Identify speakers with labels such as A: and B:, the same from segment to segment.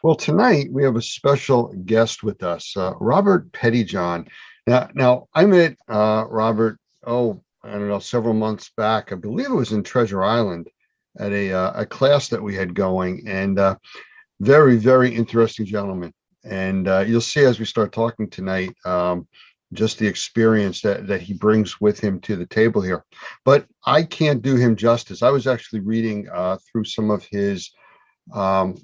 A: Well, tonight we have a special guest with us, Robert Pettyjohn. Now I met Robert, I don't know, several months back. I believe it was in Treasure Island at a class that we had going, and very, very interesting gentleman. And you'll see as we start talking tonight, just the experience that he brings with him to the table here. But I can't do him justice. I was actually reading through some of his um,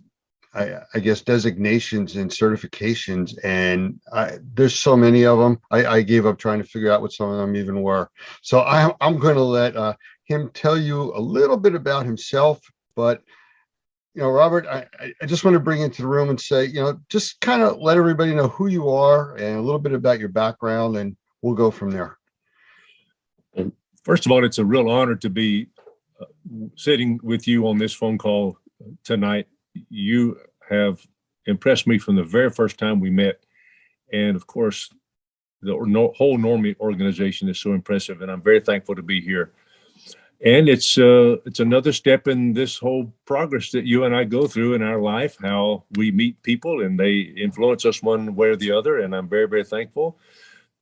A: I guess designations and certifications, and there's so many of them. I gave up trying to figure out what some of them even were. So I'm going to let him tell you a little bit about himself. But Robert, I just want to bring you into the room and say, just kind of let everybody know who you are and a little bit about your background, and we'll go from there.
B: First of all, it's a real honor to be sitting with you on this phone call tonight. You have impressed me from the very first time we met. And of course, the whole Normie organization is so impressive, and I'm very thankful to be here. And it's another step in this whole progress that you and I go through in our life, how we meet people and they influence us one way or the other. And I'm very, very thankful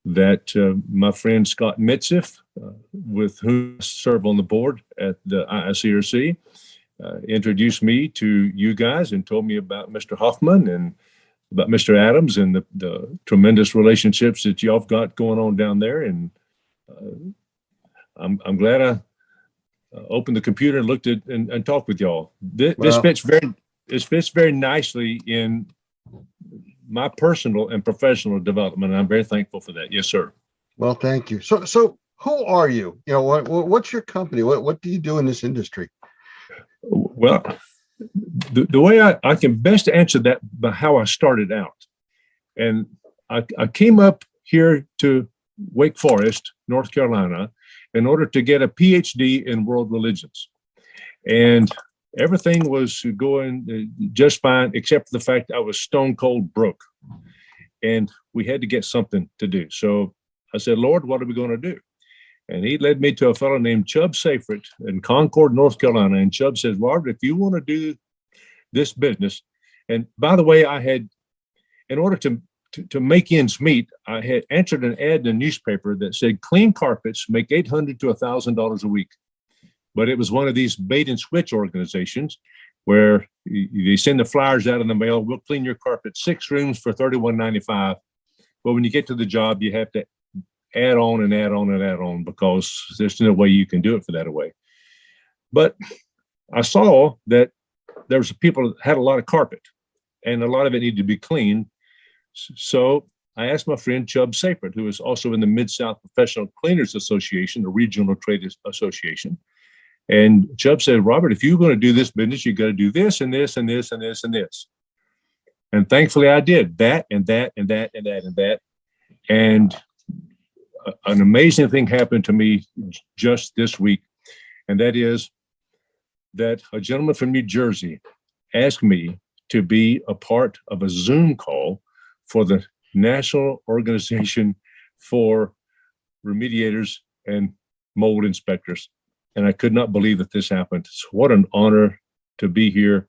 B: that my friend Scott Mitziff, with whom I serve on the board at the IICRC, introduced me to you guys and told me about Mr. Hoffman and about Mr. Adams and the tremendous relationships that y'all have got going on down there. And I'm glad I opened the computer and looked at and talked with y'all. This fits very nicely in my personal and professional development, and I'm very thankful for that. Yes, sir.
A: Well, thank you. So who are you? What's your company? What do you do in this industry?
B: Well, the way I can best answer that by how I started out. And I came up here to Wake Forest, North Carolina, in order to get a PhD in world religions. And everything was going just fine, except for the fact I was stone cold broke. And we had to get something to do. So I said, Lord, what are we going to do? And he led me to a fellow named Chubb Seyfried in Concord, North Carolina. And Chubb says, Robert, if you want to do this business, and by the way, I had, in order to make ends meet, I had entered an ad in a newspaper that said clean carpets make $800 to $1,000 a week. But it was one of these bait and switch organizations where they send the flyers out in the mail. We'll clean your carpet 6 rooms for $31.95. But when you get to the job, you have to add on and add on and add on because there's no way you can do it for that away. But I saw that there was people that had a lot of carpet and a lot of it needed to be cleaned. So I asked my friend Chubb Seyfried, who is also in the Mid-South Professional Cleaners Association, the regional trade association. And Chubb said, Robert, if you're going to do this business, you got to do this and this and this and this and this. And thankfully I did that and that and that and that and that. And an amazing thing happened to me just this week. And that is that a gentleman from New Jersey asked me to be a part of a Zoom call for the National Organization for Remediators and Mold Inspectors. And I could not believe that this happened. So what an honor to be here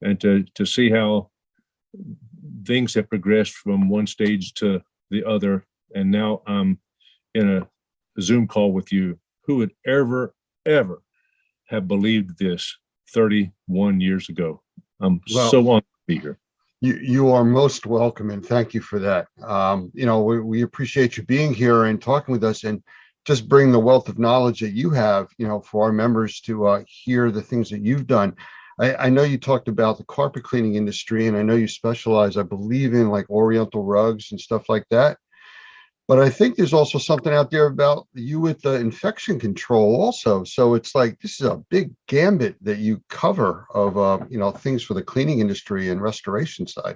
B: and to see how things have progressed from one stage to the other. And now I'm in a Zoom call with you. Who would ever have believed this 31 years ago? I'm so honored to be here.
A: You are most welcome, and thank you for that. We appreciate you being here and talking with us, and just bring the wealth of knowledge that you have, for our members to hear the things that you've done. I know you talked about the carpet cleaning industry, and I know you specialize, I believe, in like Oriental rugs and stuff like that. But I think there's also something out there about you with the infection control also. So it's like, this is a big gambit that you cover of, things for the cleaning industry and restoration side.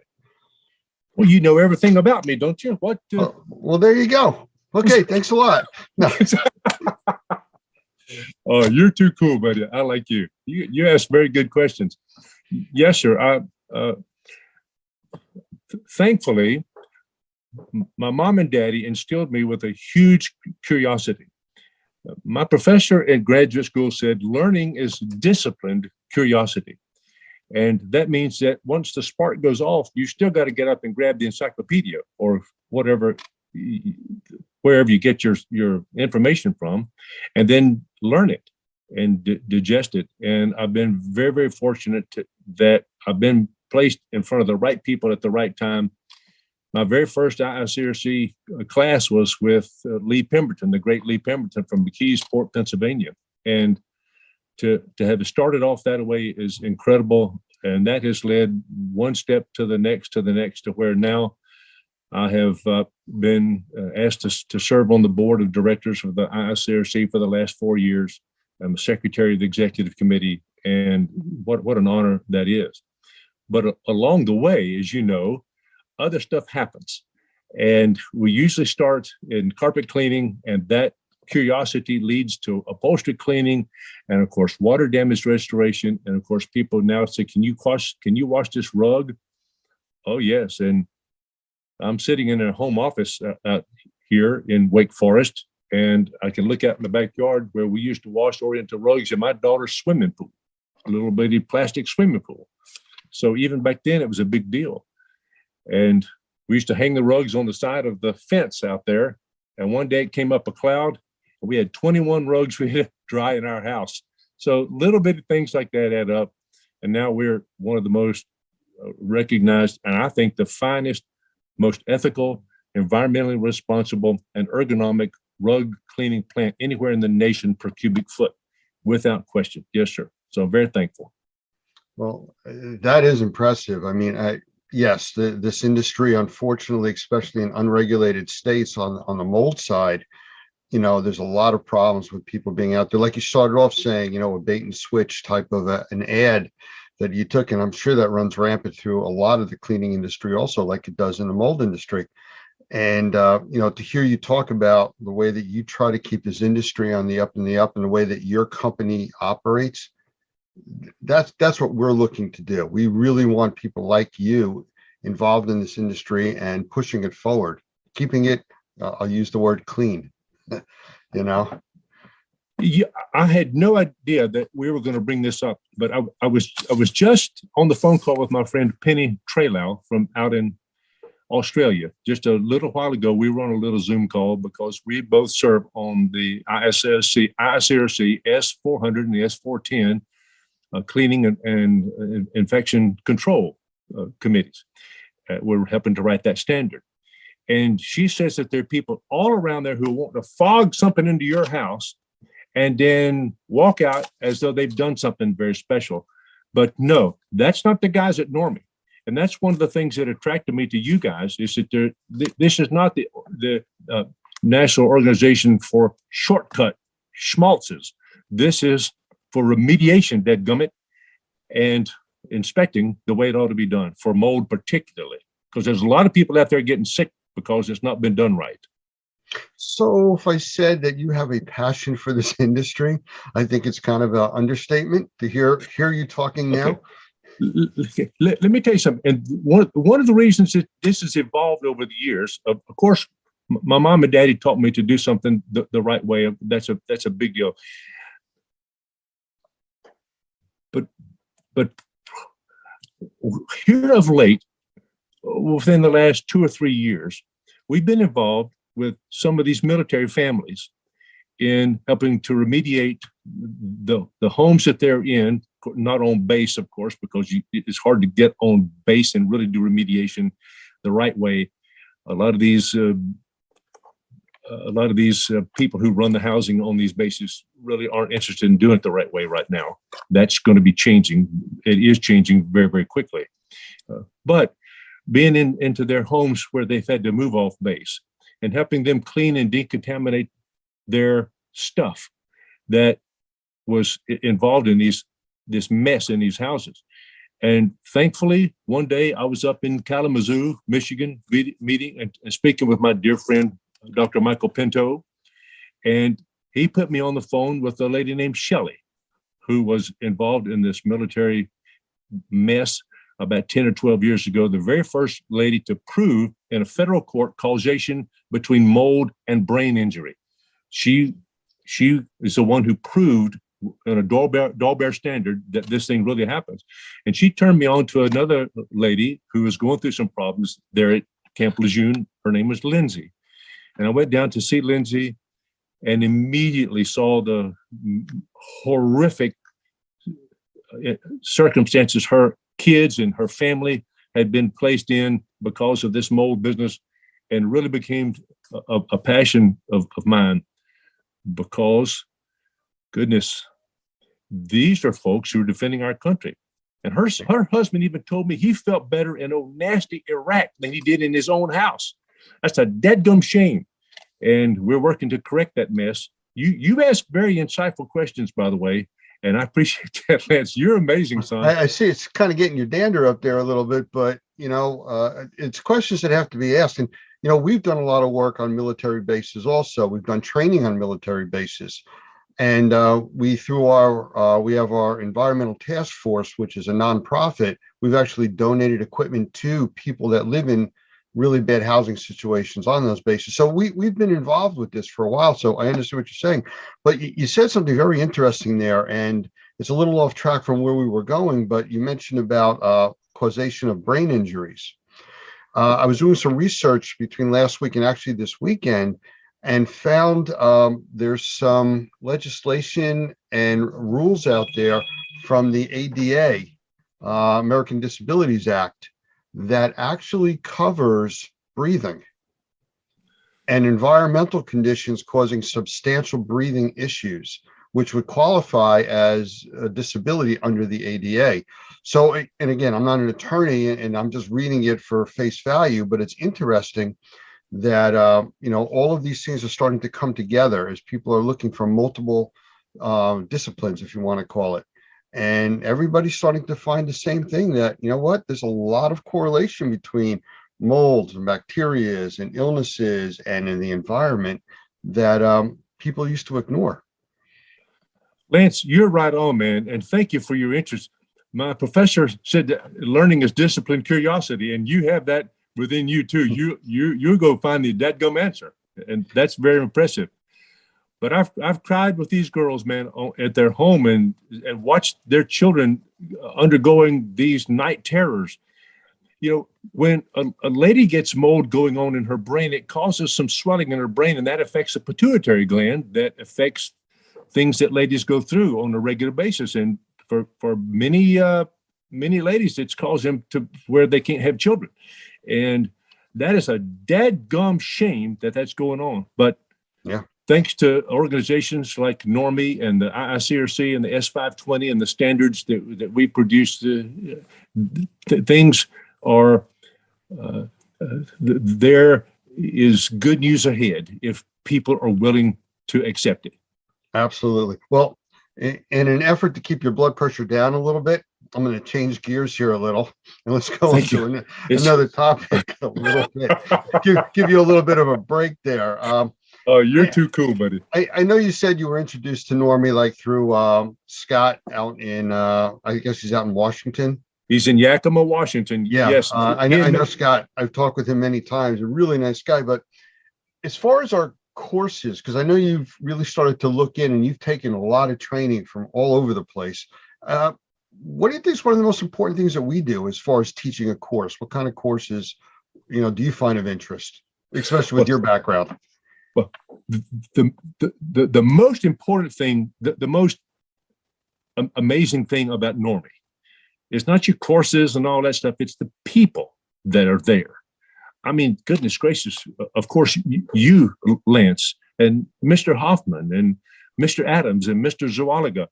B: Well, you know everything about me, don't you? What?
A: Well, there you go. Okay, thanks a lot. No.
B: Oh, you're too cool, buddy. I like you. You ask very good questions. Yes, sir. Thankfully, my mom and daddy instilled me with a huge curiosity. My professor at graduate school said, learning is disciplined curiosity. And that means that once the spark goes off, you still got to get up and grab the encyclopedia or whatever, wherever you get your information from, and then learn it and digest it. And I've been very, very fortunate that I've been placed in front of the right people at the right time. My very first IICRC class was with Lee Pemberton, the great Lee Pemberton from McKeesport, Pennsylvania. And to have started off that way is incredible. And that has led one step to the next, to where now I have been asked to serve on the board of directors of the IICRC for the last 4 years. I'm secretary of the executive committee, and what an honor that is. But along the way, as you know, other stuff happens. And we usually start in carpet cleaning, and that curiosity leads to upholstery cleaning, and of course, water damage restoration. And of course, people now say, can you wash this rug? Oh, yes. And I'm sitting in a home office out here in Wake Forest, and I can look out in the backyard where we used to wash Oriental rugs in my daughter's swimming pool, a little bitty plastic swimming pool. So even back then, it was a big deal. And we used to hang the rugs on the side of the fence out there. And one day it came up a cloud. We had 21 rugs we had to dry in our house. So little bitty things like that add up. And now we're one of the most recognized, and I think the finest, most ethical, environmentally responsible, and ergonomic rug cleaning plant anywhere in the nation per cubic foot, without question. Yes, sir. So I'm very thankful.
A: Well, that is impressive. I mean, yes, this industry, unfortunately, especially in unregulated states on the mold side, there's a lot of problems with people being out there. Like you started off saying, a bait and switch type of an ad that you took, and I'm sure that runs rampant through a lot of the cleaning industry also, like it does in the mold industry. And, to hear you talk about the way that you try to keep this industry on the up and the way that your company operates, that's what we're looking to do. We really want people like you involved in this industry and pushing it forward, keeping it, I'll use the word clean,
B: Yeah, I had no idea that we were going to bring this up, but I was just on the phone call with my friend Penny Trailau from out in Australia just a little while ago. We were on a little Zoom call because we both serve on the IICRC S400 and the S410 cleaning and infection control committees. We're helping to write that standard. And she says that there are people all around there who want to fog something into your house and then walk out as though they've done something very special. But no, that's not the guys at Normie. And that's one of the things that attracted me to you guys, is that this is not the National Organization for Shortcut Schmaltzes. This is for remediation, dadgummit, and inspecting the way it ought to be done, for mold particularly, because there's a lot of people out there getting sick because it's not been done right.
A: So if I said that you have a passion for this industry, I think it's kind of an understatement to hear you talking now.
B: Okay. Let me tell you something. And one of the reasons that this has evolved over the years, of course, my mom and daddy taught me to do something the right way. That's a big deal. But here of late, within the last 2 or 3 years, we've been involved with some of these military families in helping to remediate the homes that they're in, not on base, of course, because it's hard to get on base and really do remediation the right way. A lot of these people who run the housing on these bases really aren't interested in doing it the right way right now. That's going to be changing. It is changing very, very quickly. But being into their homes where they've had to move off base and helping them clean and decontaminate their stuff that was involved in this mess in these houses. And thankfully, one day I was up in Kalamazoo, Michigan, meeting and speaking with my dear friend, Dr. Michael Pinto, and he put me on the phone with a lady named Shelley, who was involved in this military mess about 10 or 12 years ago, the very first lady to prove in a federal court causation between mold and brain injury. She is the one who proved on a Dolbear standard that this thing really happens. And she turned me on to another lady who was going through some problems there at Camp Lejeune. Her name was Lindsay. And I went down to see Lindsay and immediately saw the horrific circumstances her kids and her family had been placed in because of this mold business, and really became a passion of mine, because, goodness, these are folks who are defending our country. And her husband even told me he felt better in old nasty Iraq than he did in his own house. That's a deadgum shame. And we're working to correct that mess. You've asked very insightful questions, by the way, and I appreciate that, Lance. You're amazing, son.
A: I see it's kind of getting your dander up there a little bit, but it's questions that have to be asked. And we've done a lot of work on military bases also. We've done training on military bases. And we have our environmental task force, which is a nonprofit. We've actually donated equipment to people that live in really bad housing situations on those bases. So we've been involved with this for a while. So I understand what you're saying, but you said something very interesting there, and it's a little off track from where we were going, but you mentioned about causation of brain injuries. I was doing some research between last week and actually this weekend, and found there's some legislation and rules out there from the ADA, American Disabilities Act, that actually covers breathing and environmental conditions causing substantial breathing issues, which would qualify as a disability under the ADA. So, and again, I'm not an attorney and I'm just reading it for face value, but it's interesting that, all of these things are starting to come together as people are looking for multiple disciplines, if you want to call it. And everybody's starting to find the same thing, that, there's a lot of correlation between molds and bacteria and illnesses and in the environment that people used to ignore.
B: Lance, you're right on, man. And thank you for your interest. My professor said that learning is discipline, curiosity, and you have that within you too. You go find the dadgum answer. And that's very impressive. But I've cried with these girls, man, at their home and watched their children undergoing these night terrors. When a lady gets mold going on in her brain, it causes some swelling in her brain, and that affects the pituitary gland, that affects things that ladies go through on a regular basis. And for many ladies, it's caused them to where they can't have children. And that is a dadgum shame that that's going on. But
A: yeah.
B: Thanks to organizations like NORMI and the IICRC and the S520 and the standards that we produce, things are, there is good news ahead if people are willing to accept it.
A: Absolutely. Well, in an effort to keep your blood pressure down a little bit, I'm going to change gears here a little, and let's go into another topic a little bit. Give you a little bit of a break there.
B: Oh, you're too cool, buddy.
A: I know you said you were introduced to NORMI like through Scott out in, I guess he's out in Washington.
B: He's in Yakima, Washington.
A: Yeah,
B: yes.
A: I know Scott. I've talked with him many times. A really nice guy. But as far as our courses, because I know you've really started to look in and you've taken a lot of training from all over the place. What do you think is one of the most important things that we do as far as teaching a course? What kind of courses, do you find of interest, especially with your background?
B: Well, the most important thing, the most amazing thing about NORMI is not your courses and all that stuff. It's the people that are there. I mean, goodness gracious, of course, you, Lance, and Mr. Hoffman and Mr. Adams and Mr. Zualaga,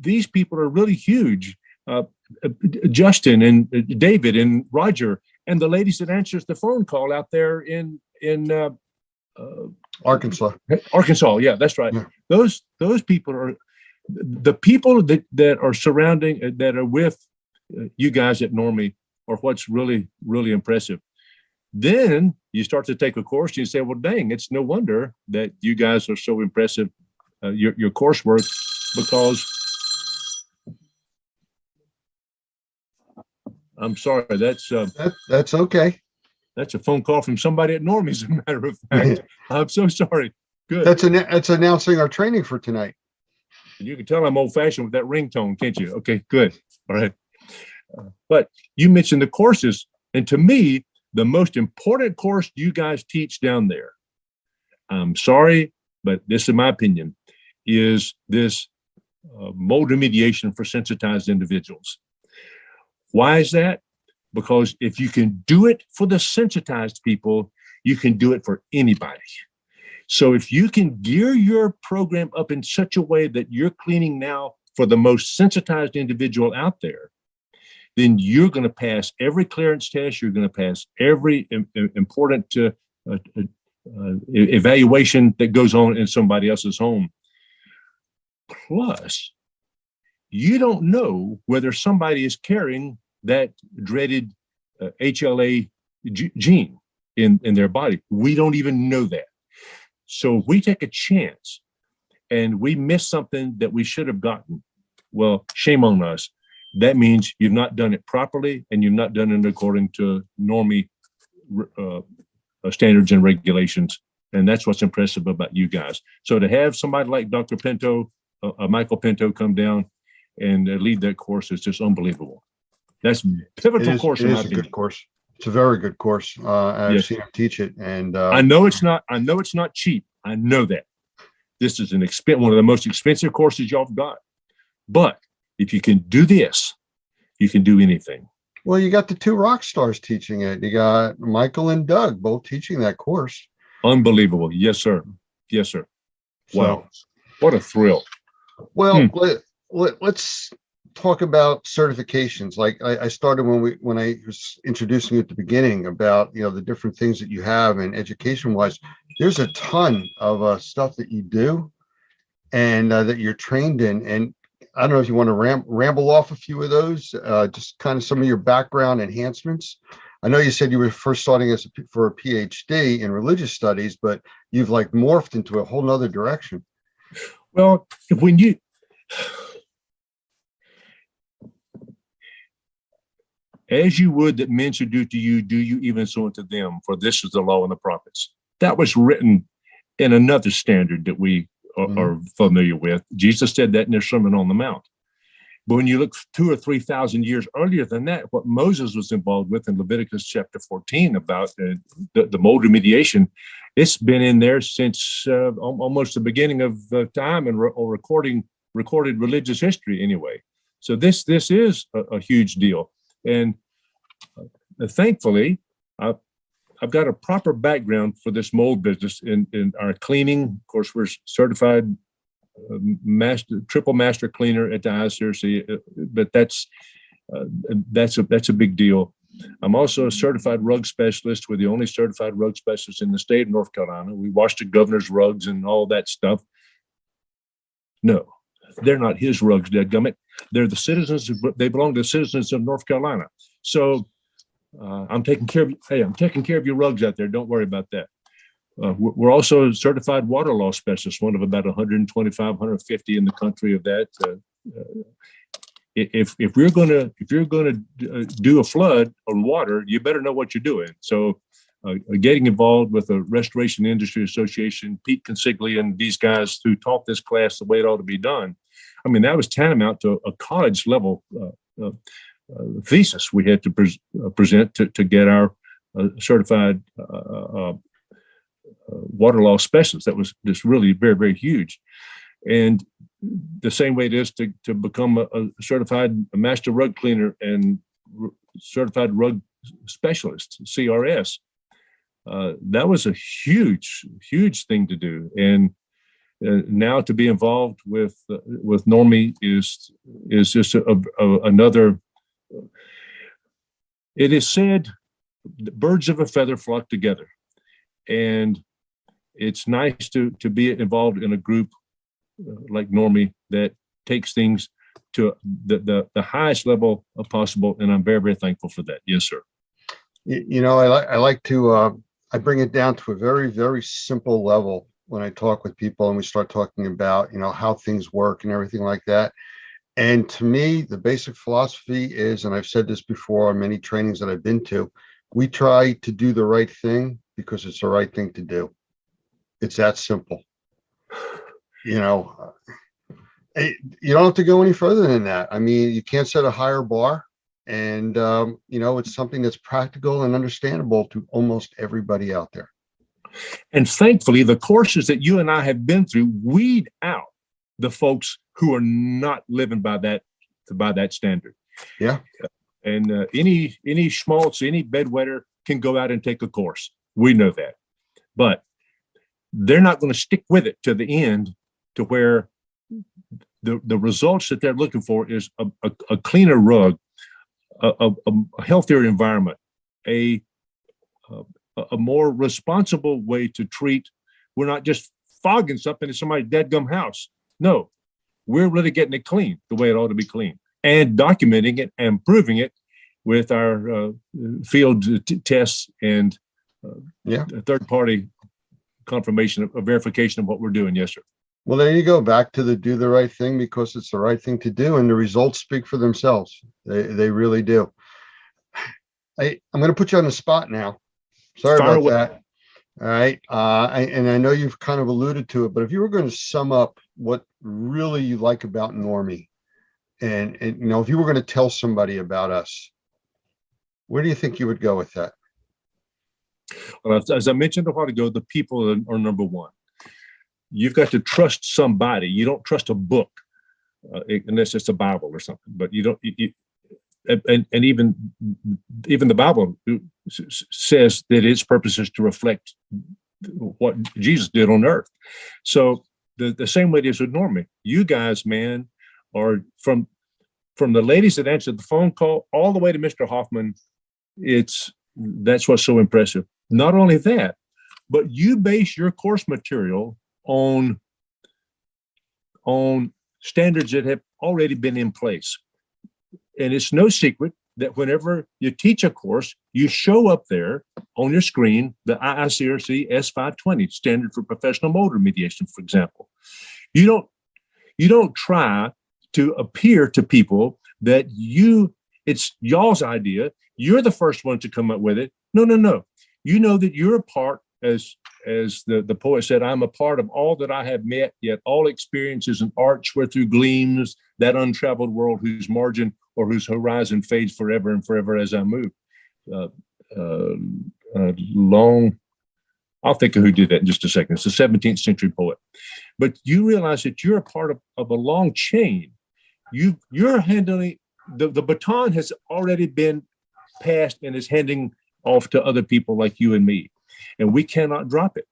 B: these people are really huge. Justin and David and Roger and the ladies that answers the phone call out there in
A: Arkansas.
B: Yeah, that's right. Yeah. Those people are the people that are surrounding, that are with you guys at NORMI, are what's really, really impressive. Then you start to take a course and you say, well, dang, it's no wonder that you guys are so impressive, your coursework, because I'm sorry,
A: that's okay.
B: That's a phone call from somebody at NORMI, as a matter of fact. I'm so sorry. Good.
A: That's announcing our training for tonight.
B: You can tell I'm old fashioned with that ringtone, can't you? Okay, good. All right. But you mentioned the courses, and to me, the most important course you guys teach down there, I'm sorry, but this is my opinion, is this mold remediation for sensitized individuals. Why is that? Because if you can do it for the sensitized people, you can do it for anybody. So if you can gear your program up in such a way that you're cleaning now for the most sensitized individual out there, then you're going to pass every clearance test. You're going to pass every important evaluation that goes on in somebody else's home. Plus, you don't know whether somebody is carrying that dreaded HLA gene in their body. We don't even know that. So if we take a chance and we miss something that we should have gotten, well, shame on us. That means you've not done it properly and you've not done it according to normie standards and regulations. And that's what's impressive about you guys. So to have somebody like Dr. Pinto, Michael Pinto, come down and lead that course is just unbelievable. That's a pivotal course.
A: It is a good course. It's a very good course. I've seen him teach it, and
B: I know it's not cheap. I know that. This is one of the most expensive courses y'all have got. But if you can do this, you can do anything.
A: Well, you got the two rock stars teaching it. You got Michael and Doug both teaching that course.
B: Unbelievable. Yes, sir. Yes, sir. Wow. So, what a thrill.
A: Well, let's talk about certifications. Like I started when I was introducing you at the beginning about, the different things that you have, and education wise, there's a ton of stuff that you do and that you're trained in. And I don't know if you want to ramble off a few of those, just kind of some of your background enhancements. I know you said you were first starting for a PhD in religious studies, but you've like morphed into a whole nother direction.
B: Well, when you, as you would that men should do to you, do you even so unto them, for this is the law and the prophets. That was written in another standard that we are familiar with. Jesus said that in their Sermon on the Mount. But when you look 2,000 or 3,000 years earlier than that, what Moses was involved with in Leviticus chapter 14 about the mold remediation, it's been in there since almost the beginning of time and recorded religious history anyway. So this is a huge deal. And thankfully, I've got a proper background for this mold business in our cleaning. Of course, we're certified triple master cleaner at the ISRC, but that's a big deal. I'm also a certified rug specialist. We're the only certified rug specialist in the state of North Carolina. We wash the governor's rugs and all that stuff. No, they're not his rugs, dadgummit. They're the citizens. They belong to the citizens of North Carolina. So I'm taking care of you. Hey, I'm taking care of your rugs out there. Don't worry about that. We're also certified water law specialists, one of about 125, 150 in the country of that. If you're going to do a flood on water, you better know what you're doing. So getting involved with the Restoration Industry Association, Pete Consigli and these guys who taught this class the way it ought to be done. I mean, that was tantamount to a college level thesis we had to present to get our certified water law specialist. That was just really very, very huge. And the same way it is to become a certified master rug cleaner and certified rug specialist, CRS. That was a huge, huge thing to do. And now to be involved with Normie is just another. It is said, birds of a feather flock together, and it's nice to be involved in a group like Normie that takes things to the highest level possible, and I'm very, very thankful for that. Yes, sir.
A: I like to I bring it down to a very, very simple level when I talk with people and we start talking about how things work and everything like that. And to me, the basic philosophy is, and I've said this before on many trainings that I've been to, we try to do the right thing because it's the right thing to do. It's that simple, and You don't have to go any further than that. I mean, you can't set a higher bar. And, it's something that's practical and understandable to almost everybody out there.
B: And thankfully, the courses that you and I have been through weed out the folks who are not living by that standard.
A: Yeah.
B: And any schmaltz, any bedwetter can go out and take a course. We know that. But they're not going to stick with it to the end, to where the results that they're looking for is a cleaner rug, a healthier environment, a more responsible way to treat. We're not just fogging something in somebody's dadgum house. No, we're really getting it clean the way it ought to be clean, and documenting it and proving it with our field tests and third-party confirmation of verification of what we're doing. Yes, sir.
A: Well, there you go. Back to the do the right thing because it's the right thing to do, and the results speak for themselves. They really do. I'm going to put you on the spot now. Sorry about that. All right. And I know you've kind of alluded to it, but if you were going to sum up what really you like about Normie, and if you were going to tell somebody about us, where do you think you would go with that?
B: Well, as I mentioned a while ago, the people are number one. You've got to trust somebody. You don't trust a book unless it's a Bible or something. But you don't. And even the Bible says that its purpose is to reflect what Jesus did on earth. So the same way it is with Normie. You guys, man, are from the ladies that answered the phone call all the way to Mr. Hoffman. That's what's so impressive. Not only that, but you base your course material on standards that have already been in place. And it's no secret that whenever you teach a course, you show up there on your screen the IICRC S520 standard for professional motor mediation, for example. You don't try to appear to people that it's y'all's idea. You're the first one to come up with it. No. You know that you're a part, as the poet said, I'm a part of all that I have met, yet all experiences and arts where through gleams that untraveled world whose margin or whose horizon fades forever and forever as I move. I'll think of who did that in just a second. It's a 17th century poet. But you realize that you're a part of a long chain. You're handling, the baton has already been passed and is handing off to other people like you and me. And we cannot drop it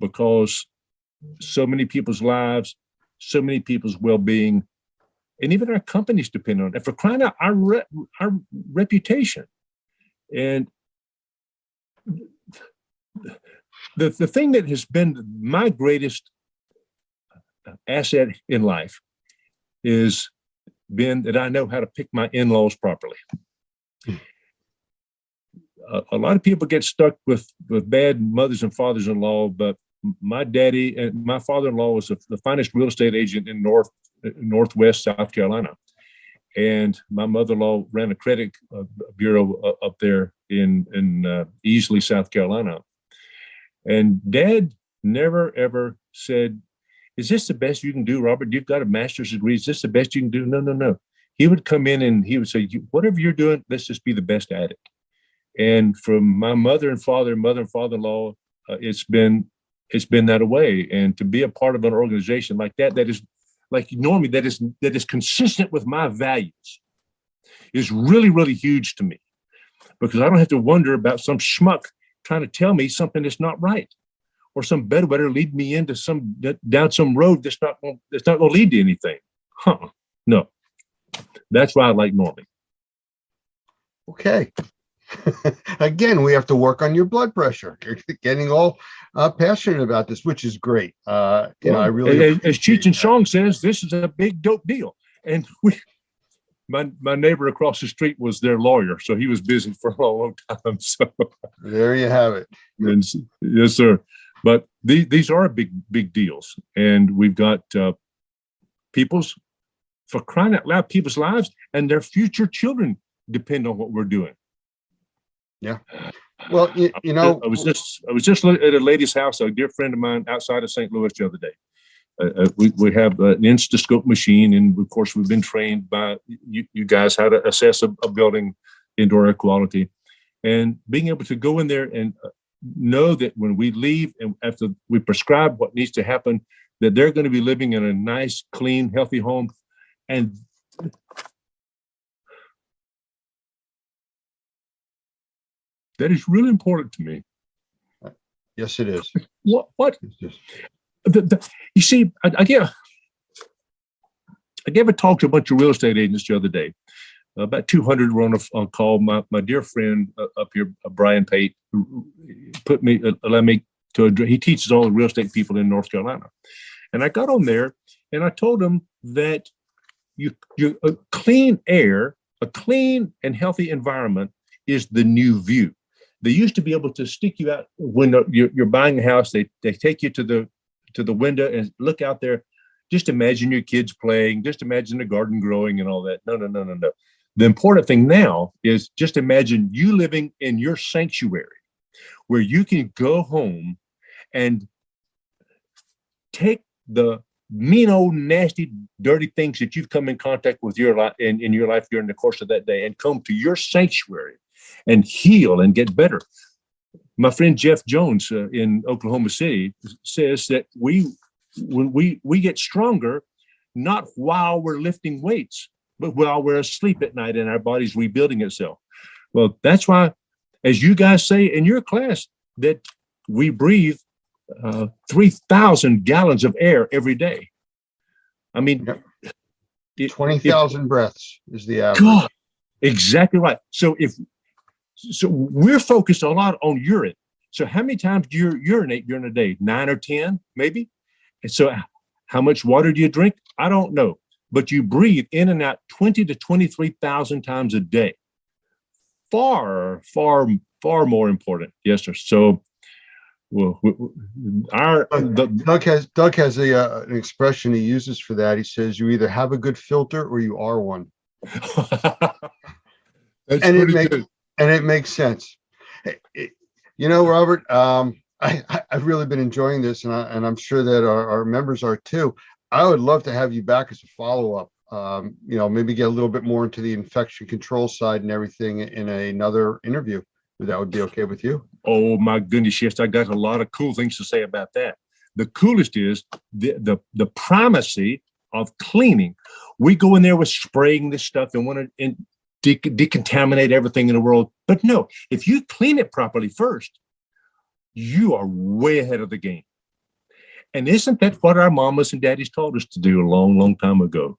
B: because so many people's lives, so many people's well-being, and even our companies depend on it. And for crying out, our reputation. And the thing that has been my greatest asset in life is been that I know how to pick my in-laws properly. A lot of people get stuck with bad mothers and fathers-in-law, but my daddy and my father-in-law was the finest real estate agent in Northwest South Carolina. And my mother-in-law ran a credit bureau up there in Easley, South Carolina. And Dad never, ever said, is this the best you can do, Robert? You've got a master's degree. Is this the best you can do? No. He would come in and he would say, whatever you're doing, let's just be the best at it. And from my mother and father-in-law, it's been that way. And to be a part of an organization like that is like Normie, that is consistent with my values, is really, really huge to me, because I don't have to wonder about some schmuck trying to tell me something that's not right, or some bedwetter lead me down some road that's not going to lead to anything. No, that's why I like Normie.
A: Okay. Again, we have to work on your blood pressure. You're getting all passionate about this, which is great. I really,
B: as Cheech and Chong says, this is a big dope deal. And my neighbor across the street was their lawyer, so he was busy for a long time. So
A: there you have it.
B: And, yes, sir. But these are big deals, and we've got for crying out loud, people's lives and their future children depend on what we're doing.
A: Yeah. Well,
B: I was just at a lady's house, a dear friend of mine outside of St. Louis the other day. We have an Instascope machine, and of course, we've been trained by you guys how to assess a building indoor air quality, and being able to go in there and know that when we leave and after we prescribe what needs to happen, that they're going to be living in a nice, clean, healthy home, and that is really important to me.
A: Yes, it is.
B: What?
A: It's just-
B: You see, I gave a talk to a bunch of real estate agents the other day. About 200 were on a call. My dear friend up here, Brian Pate, allowed me to address. He teaches all the real estate people in North Carolina, and I got on there and I told him that clean air, a clean and healthy environment is the new view. They used to be able to stick you out when you're buying a house. They take you to the window and look out there. Just imagine your kids playing. Just imagine the garden growing and all that. No. The important thing now is just imagine you living in your sanctuary where you can go home and take the mean old nasty dirty things that you've come in contact with in your life during the course of that day and come to your sanctuary and heal and get better. My friend Jeff Jones in Oklahoma City says that when we get stronger, not while we're lifting weights, but while we're asleep at night and our body's rebuilding itself. Well, that's why, as you guys say in your class, that we breathe 3,000 gallons of air every day. I mean,
A: 20,000 breaths is the average.
B: God, exactly right. So we're focused a lot on urine. So how many times do you urinate during a day? 9 or 10, maybe? And so how much water do you drink? I don't know. But you breathe in and out 20 to 23,000 times a day. Far, far, far more important. Yes, sir. So, well,
A: Doug has an expression he uses for that. He says, "You either have a good filter or you are one."
B: That's pretty good.
A: And it makes sense. Robert, I've really been enjoying this, and I'm sure that our members are too. I would love to have you back as a follow-up. Maybe get a little bit more into the infection control side and everything in another interview. If that would be okay with you.
B: Oh my goodness, yes, I got a lot of cool things to say about that. The coolest is the primacy of cleaning. We go in there with spraying this stuff and want to decontaminate everything in the world. But no, if you clean it properly first, you are way ahead of the game. And isn't that what our mamas and daddies taught us to do a long, long time ago?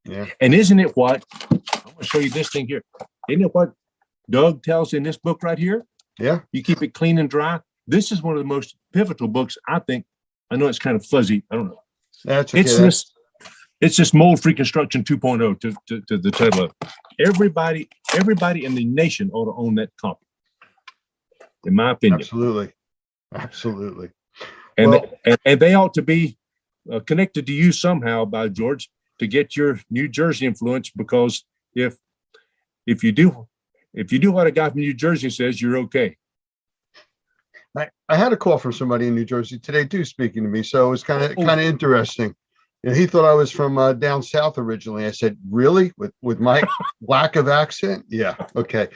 A: Yeah.
B: And isn't it what, I'm going to show you this thing here. Isn't it what Doug tells in this book right here?
A: Yeah.
B: You keep it clean and dry. This is one of the most pivotal books, I think. I know it's kind of fuzzy. I don't know.
A: That's okay.
B: It's this mold-free construction 2.0 to the title of it. Everybody in the nation ought to own that copy, in my opinion.
A: Absolutely.
B: And they ought to be connected to you somehow, by George, to get your New Jersey influence. Because if you do what a guy from New Jersey says, you're okay.
A: I had a call from somebody in New Jersey today too, speaking to me. So it was kind of interesting. He thought I was from down south originally. I said, "Really? With my lack of accent?" Yeah. Okay.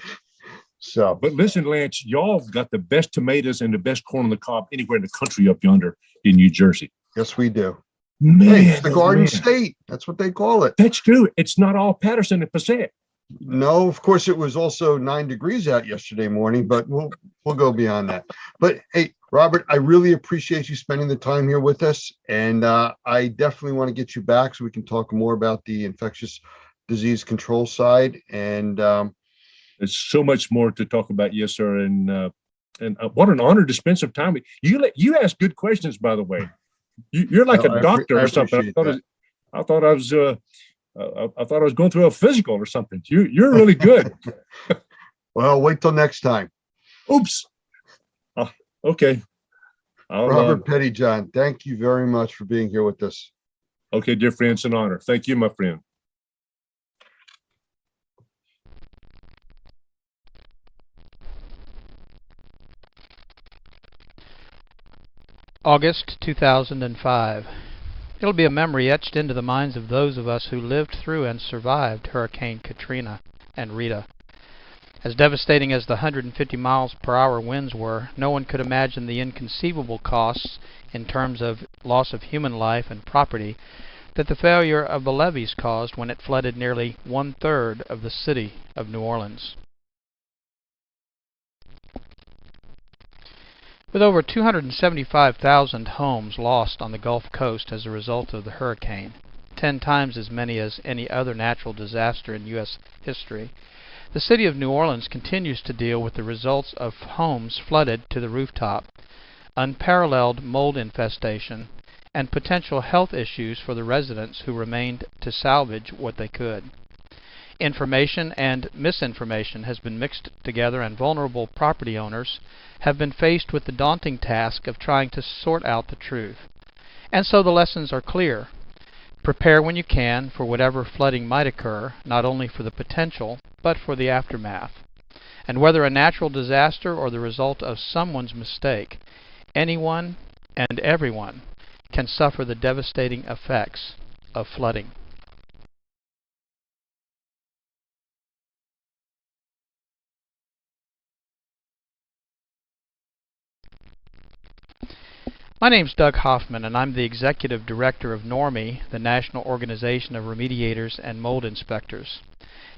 A: So,
B: but listen, Lance, y'all got the best tomatoes and the best corn on the cob anywhere in the country up yonder in New Jersey.
A: Yes, we do.
B: Man,
A: it's the Garden State. That's what they call it.
B: That's true. It's not all Patterson and Passaic.
A: No, of course, it was also 9 degrees out yesterday morning, but we'll go beyond that. But hey, Robert, I really appreciate you spending the time here with us, and I definitely want to get you back so we can talk more about the infectious disease control side. And
B: there's so much more to talk about, yes, sir. And what an honor to spend some time with you. You ask good questions, by the way. You're like a doctor or something. I thought I was going through a physical or something. You're really good.
A: Well, wait till next time.
B: Oops. Okay.
A: Robert Pettyjohn, thank you very much for being here with us.
B: Okay, dear friend, it's an honor. Thank you, my friend.
C: August 2005. It'll be a memory etched into the minds of those of us who lived through and survived Hurricane Katrina and Rita. As devastating as the 150 miles per hour winds were, no one could imagine the inconceivable costs in terms of loss of human life and property that the failure of the levees caused when it flooded nearly one-third of the city of New Orleans. With over 275,000 homes lost on the Gulf Coast as a result of the hurricane, 10 times as many as any other natural disaster in U.S. history, the city of New Orleans continues to deal with the results of homes flooded to the rooftop, unparalleled mold infestation, and potential health issues for the residents who remained to salvage what they could. Information and misinformation has been mixed together, and vulnerable property owners have been faced with the daunting task of trying to sort out the truth. And so the lessons are clear. Prepare when you can for whatever flooding might occur, not only for the potential, but for the aftermath. And whether a natural disaster or the result of someone's mistake, anyone and everyone can suffer the devastating effects of flooding. My name's Doug Hoffman, and I'm the Executive Director of NORMI, the National Organization of Remediators and Mold Inspectors.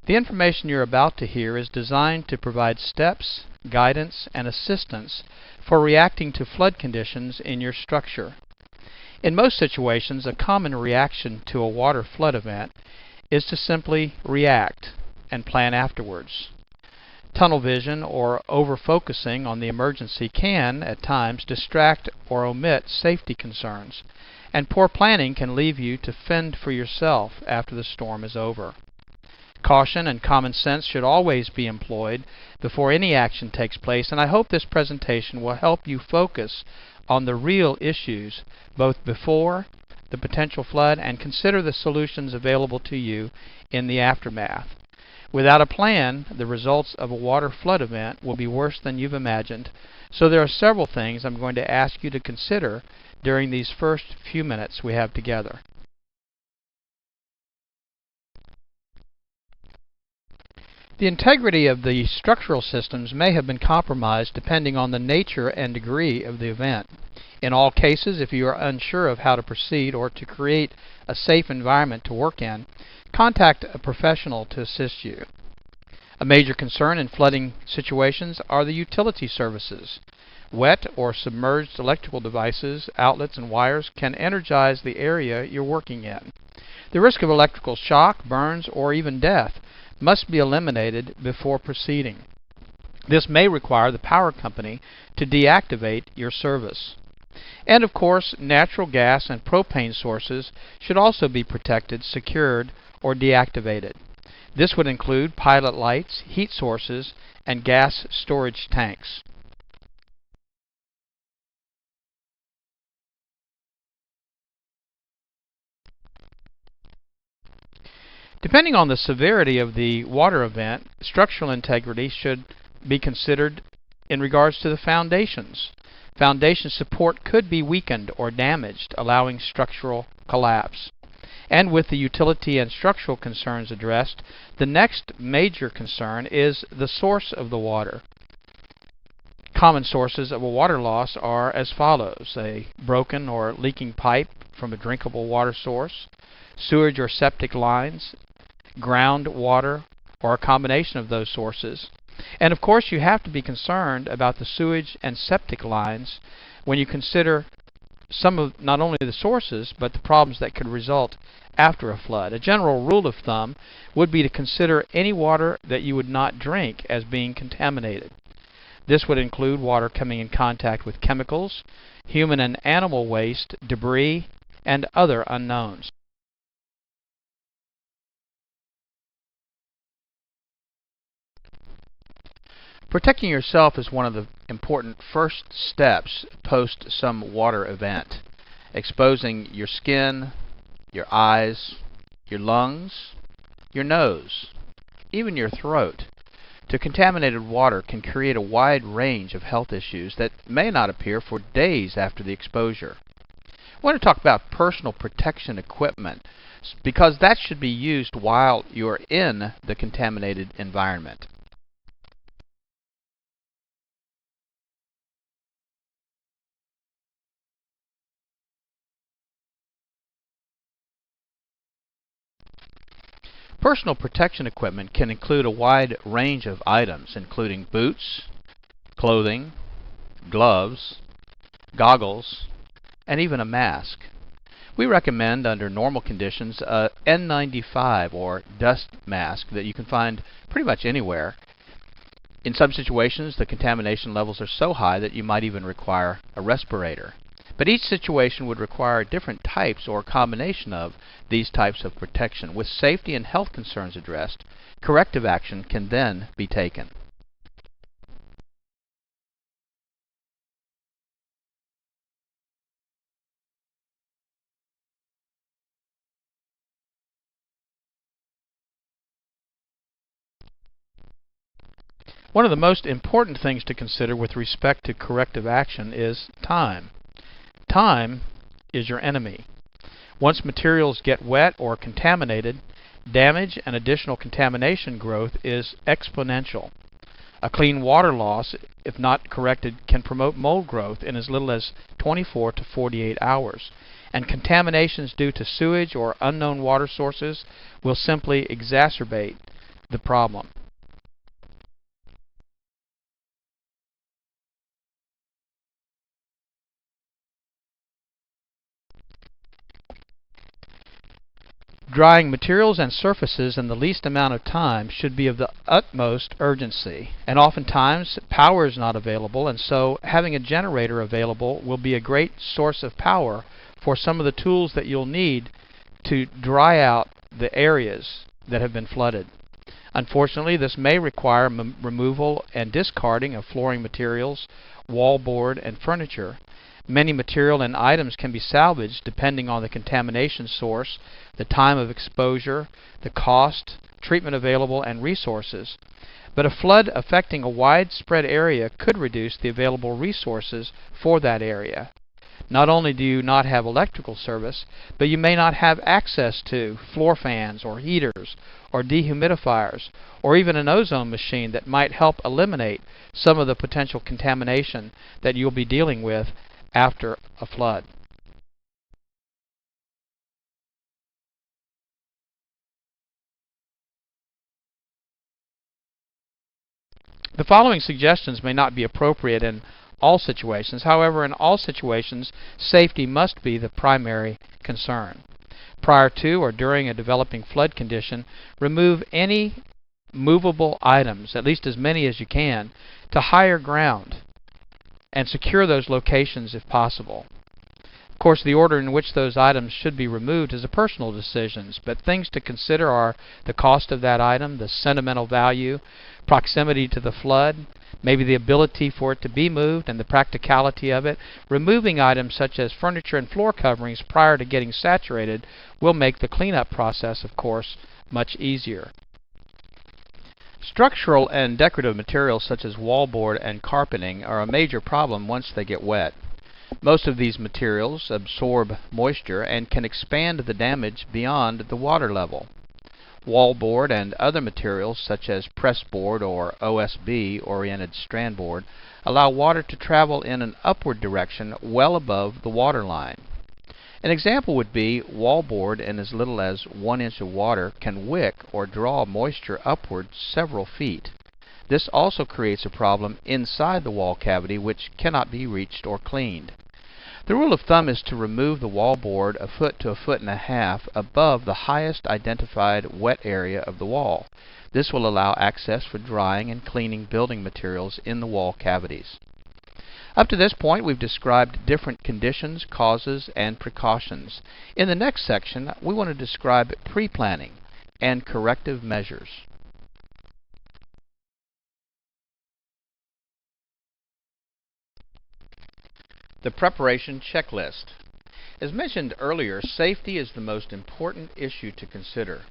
C: The information you're about to hear is designed to provide steps, guidance, and assistance for reacting to flood conditions in your structure. In most situations, a common reaction to a water flood event is to simply react and plan afterwards. Tunnel vision or over-focusing on the emergency can, at times, distract or omit safety concerns, and poor planning can leave you to fend for yourself after the storm is over. Caution and common sense should always be employed before any action takes place, and I hope this presentation will help you focus on the real issues both before the potential flood and consider the solutions available to you in the aftermath. Without a plan, the results of a water flood event will be worse than you've imagined, so there are several things I'm going to ask you to consider during these first few minutes we have together. The integrity of the structural systems may have been compromised depending on the nature and degree of the event. In all cases, if you are unsure of how to proceed or to create a safe environment to work in, contact a professional to assist you. A major concern in flooding situations are the utility services. Wet or submerged electrical devices, outlets, and wires can energize the area you're working in. The risk of electrical shock, burns, or even death must be eliminated before proceeding. This may require the power company to deactivate your service. And of course, natural gas and propane sources should also be protected, secured, or deactivated. This would include pilot lights, heat sources, and gas storage tanks. Depending on the severity of the water event, structural integrity should be considered in regards to the foundations. Foundation support could be weakened or damaged, allowing structural collapse. And with the utility and structural concerns addressed, the next major concern is the source of the water. Common sources of a water loss are as follows: a broken or leaking pipe from a drinkable water source, sewage or septic lines, groundwater, or a combination of those sources. And of course, you have to be concerned about the sewage and septic lines when you consider some of not only the sources, but the problems that could result after a flood. A general rule of thumb would be to consider any water that you would not drink as being contaminated. This would include water coming in contact with chemicals, human and animal waste, debris, and other unknowns. Protecting yourself is one of the important first steps post some water event. Exposing your skin, your eyes, your lungs, your nose, even your throat to contaminated water can create a wide range of health issues that may not appear for days after the exposure. I want to talk about personal protection equipment because that should be used while you're in the contaminated environment. Personal protection equipment can include a wide range of items, including boots, clothing, gloves, goggles, and even a mask. We recommend, under normal conditions, a N95 or dust mask that you can find pretty much anywhere. In some situations, the contamination levels are so high that you might even require a respirator. But each situation would require different types or combination of these types of protection. With safety and health concerns addressed, corrective action can then be taken. One of the most important things to consider with respect to corrective action is time. Time is your enemy. Once materials get wet or contaminated, damage and additional contamination growth is exponential. A clean water loss, if not corrected, can promote mold growth in as little as 24 to 48 hours. And contaminations due to sewage or unknown water sources will simply exacerbate the problem. Drying materials and surfaces in the least amount of time should be of the utmost urgency, and oftentimes power is not available, and so having a generator available will be a great source of power for some of the tools that you'll need to dry out the areas that have been flooded. Unfortunately, this may require removal and discarding of flooring materials, wallboard, and furniture. Many material and items can be salvaged depending on the contamination source, the time of exposure, the cost, treatment available, and resources. But a flood affecting a widespread area could reduce the available resources for that area. Not only do you not have electrical service, but you may not have access to floor fans or heaters or dehumidifiers or even an ozone machine that might help eliminate some of the potential contamination that you'll be dealing with after a flood. The following suggestions may not be appropriate in all situations. However, in all situations, safety must be the primary concern. Prior to or during a developing flood condition, remove any movable items, at least as many as you can, to higher ground and secure those locations if possible. Of course, the order in which those items should be removed is a personal decision, but things to consider are the cost of that item, the sentimental value, proximity to the flood, maybe the ability for it to be moved and the practicality of it. Removing items such as furniture and floor coverings prior to getting saturated will make the cleanup process, of course, much easier. Structural and decorative materials such as wallboard and carpeting are a major problem once they get wet. Most of these materials absorb moisture and can expand the damage beyond the water level. Wallboard and other materials such as pressboard or OSB oriented strand board allow water to travel in an upward direction well above the water line. An example would be wallboard in as little as 1 inch of water can wick or draw moisture upward several feet. This also creates a problem inside the wall cavity which cannot be reached or cleaned. The rule of thumb is to remove the wallboard a foot to a foot and a half above the highest identified wet area of the wall. This will allow access for drying and cleaning building materials in the wall cavities. Up to this point, we've described different conditions, causes, and precautions. In the next section, we want to describe pre-planning and corrective measures. The preparation checklist. As mentioned earlier, safety is the most important issue to consider.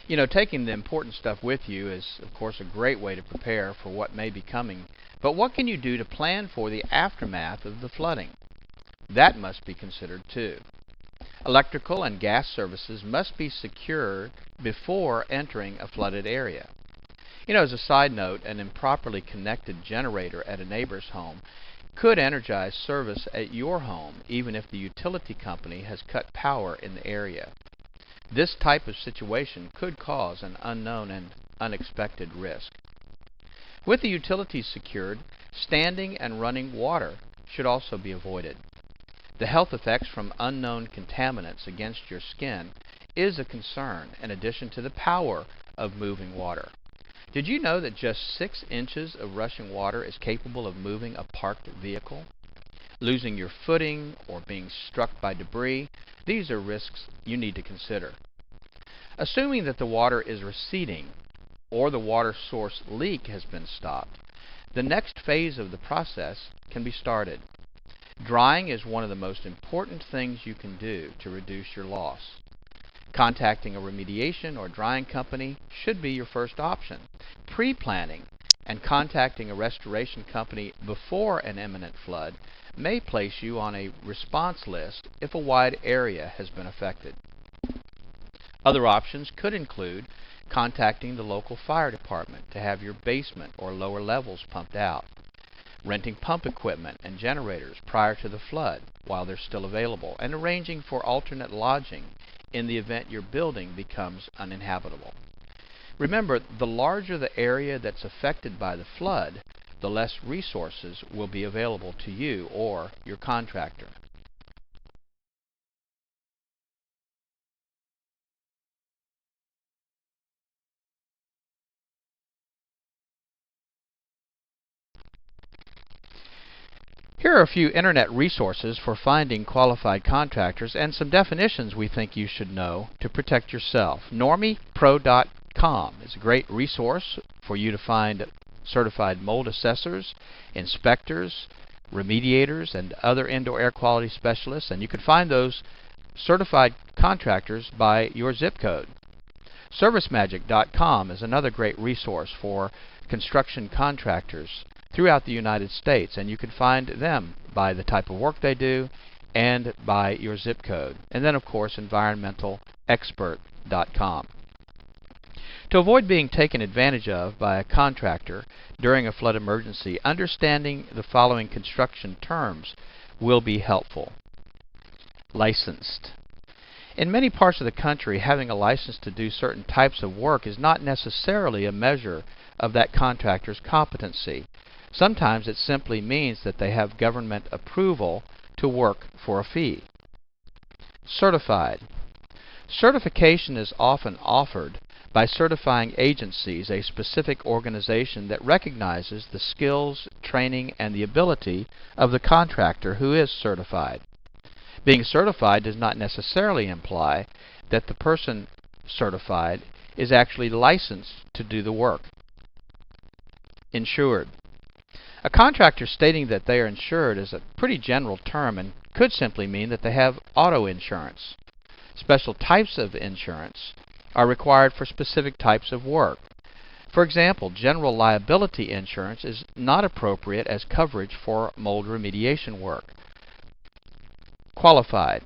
C: You know, taking the important stuff with you is, of course, a great way to prepare for what may be coming. But what can you do to plan for the aftermath of the flooding? That must be considered too. Electrical and gas services must be secured before entering a flooded area. As a side note, an improperly connected generator at a neighbor's home could energize service at your home even if the utility company has cut power in the area. This type of situation could cause an unknown and unexpected risk. With the utilities secured, standing and running water should also be avoided. The health effects from unknown contaminants against your skin is a concern in addition to the power of moving water. Did you know that just 6 inches of rushing water is capable of moving a parked vehicle? Losing your footing or being struck by debris, these are risks you need to consider. Assuming that the water is receding or the water source leak has been stopped, the next phase of the process can be started. Drying is one of the most important things you can do to reduce your loss. Contacting a remediation or drying company should be your first option. Pre-planning and contacting a restoration company before an imminent flood may place you on a response list if a wide area has been affected. Other options could include contacting the local fire department to have your basement or lower levels pumped out, renting pump equipment and generators prior to the flood while they're still available, and arranging for alternate lodging in the event your building becomes uninhabitable. Remember, the larger the area that's affected by the flood, the less resources will be available to you or your contractor. Here are a few internet resources for finding qualified contractors and some definitions we think you should know to protect yourself. NormiePro.com is a great resource for you to find certified mold assessors, inspectors, remediators, and other indoor air quality specialists, and you can find those certified contractors by your zip code. ServiceMagic.com is another great resource for construction contractors throughout the United States, and you can find them by the type of work they do and by your zip code. And then, of course, EnvironmentalExpert.com. To avoid being taken advantage of by a contractor during a flood emergency, understanding the following construction terms will be helpful. Licensed. In many parts of the country, having a license to do certain types of work is not necessarily a measure of that contractor's competency. Sometimes it simply means that they have government approval to work for a fee. Certified. Certification is often offered by certifying agencies, a specific organization that recognizes the skills, training, and the ability of the contractor who is certified. Being certified does not necessarily imply that the person certified is actually licensed to do the work. Insured. A contractor stating that they are insured is a pretty general term and could simply mean that they have auto insurance. Special types of insurance are required for specific types of work. For example, general liability insurance is not appropriate as coverage for mold remediation work. Qualified.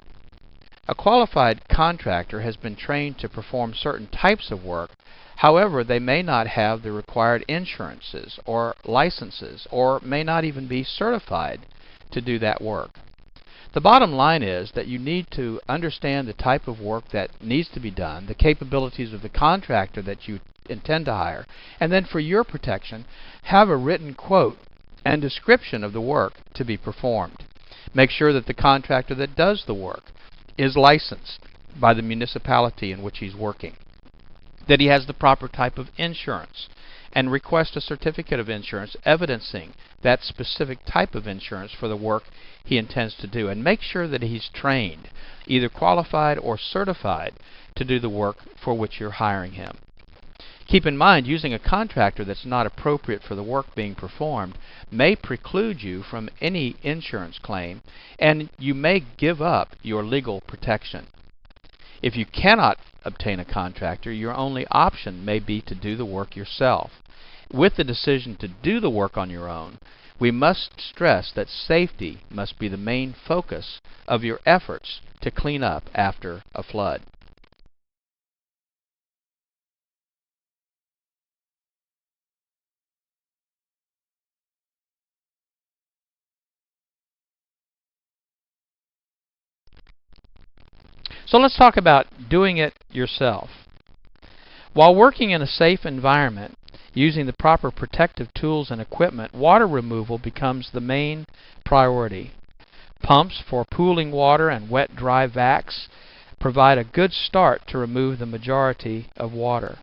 C: A qualified contractor has been trained to perform certain types of work. However, they may not have the required insurances or licenses, or may not even be certified to do that work. The bottom line is that you need to understand the type of work that needs to be done, the capabilities of the contractor that you intend to hire, and then for your protection, have a written quote and description of the work to be performed. Make sure that the contractor that does the work is licensed by the municipality in which he's working, that he has the proper type of insurance, and request a certificate of insurance evidencing that specific type of insurance for the work he intends to do, and make sure that he's trained, either qualified or certified, to do the work for which you're hiring him. Keep in mind, using a contractor that's not appropriate for the work being performed may preclude you from any insurance claim, and you may give up your legal protection. If you cannot obtain a contractor, your only option may be to do the work yourself. With the decision to do the work on your own, We must stress that safety must be the main focus of your efforts to clean up after a flood. So let's talk about doing it yourself. While working in a safe environment, using the proper protective tools and equipment, water removal becomes the main priority. Pumps for pooling water and wet-dry vacs provide a good start to remove the majority of water.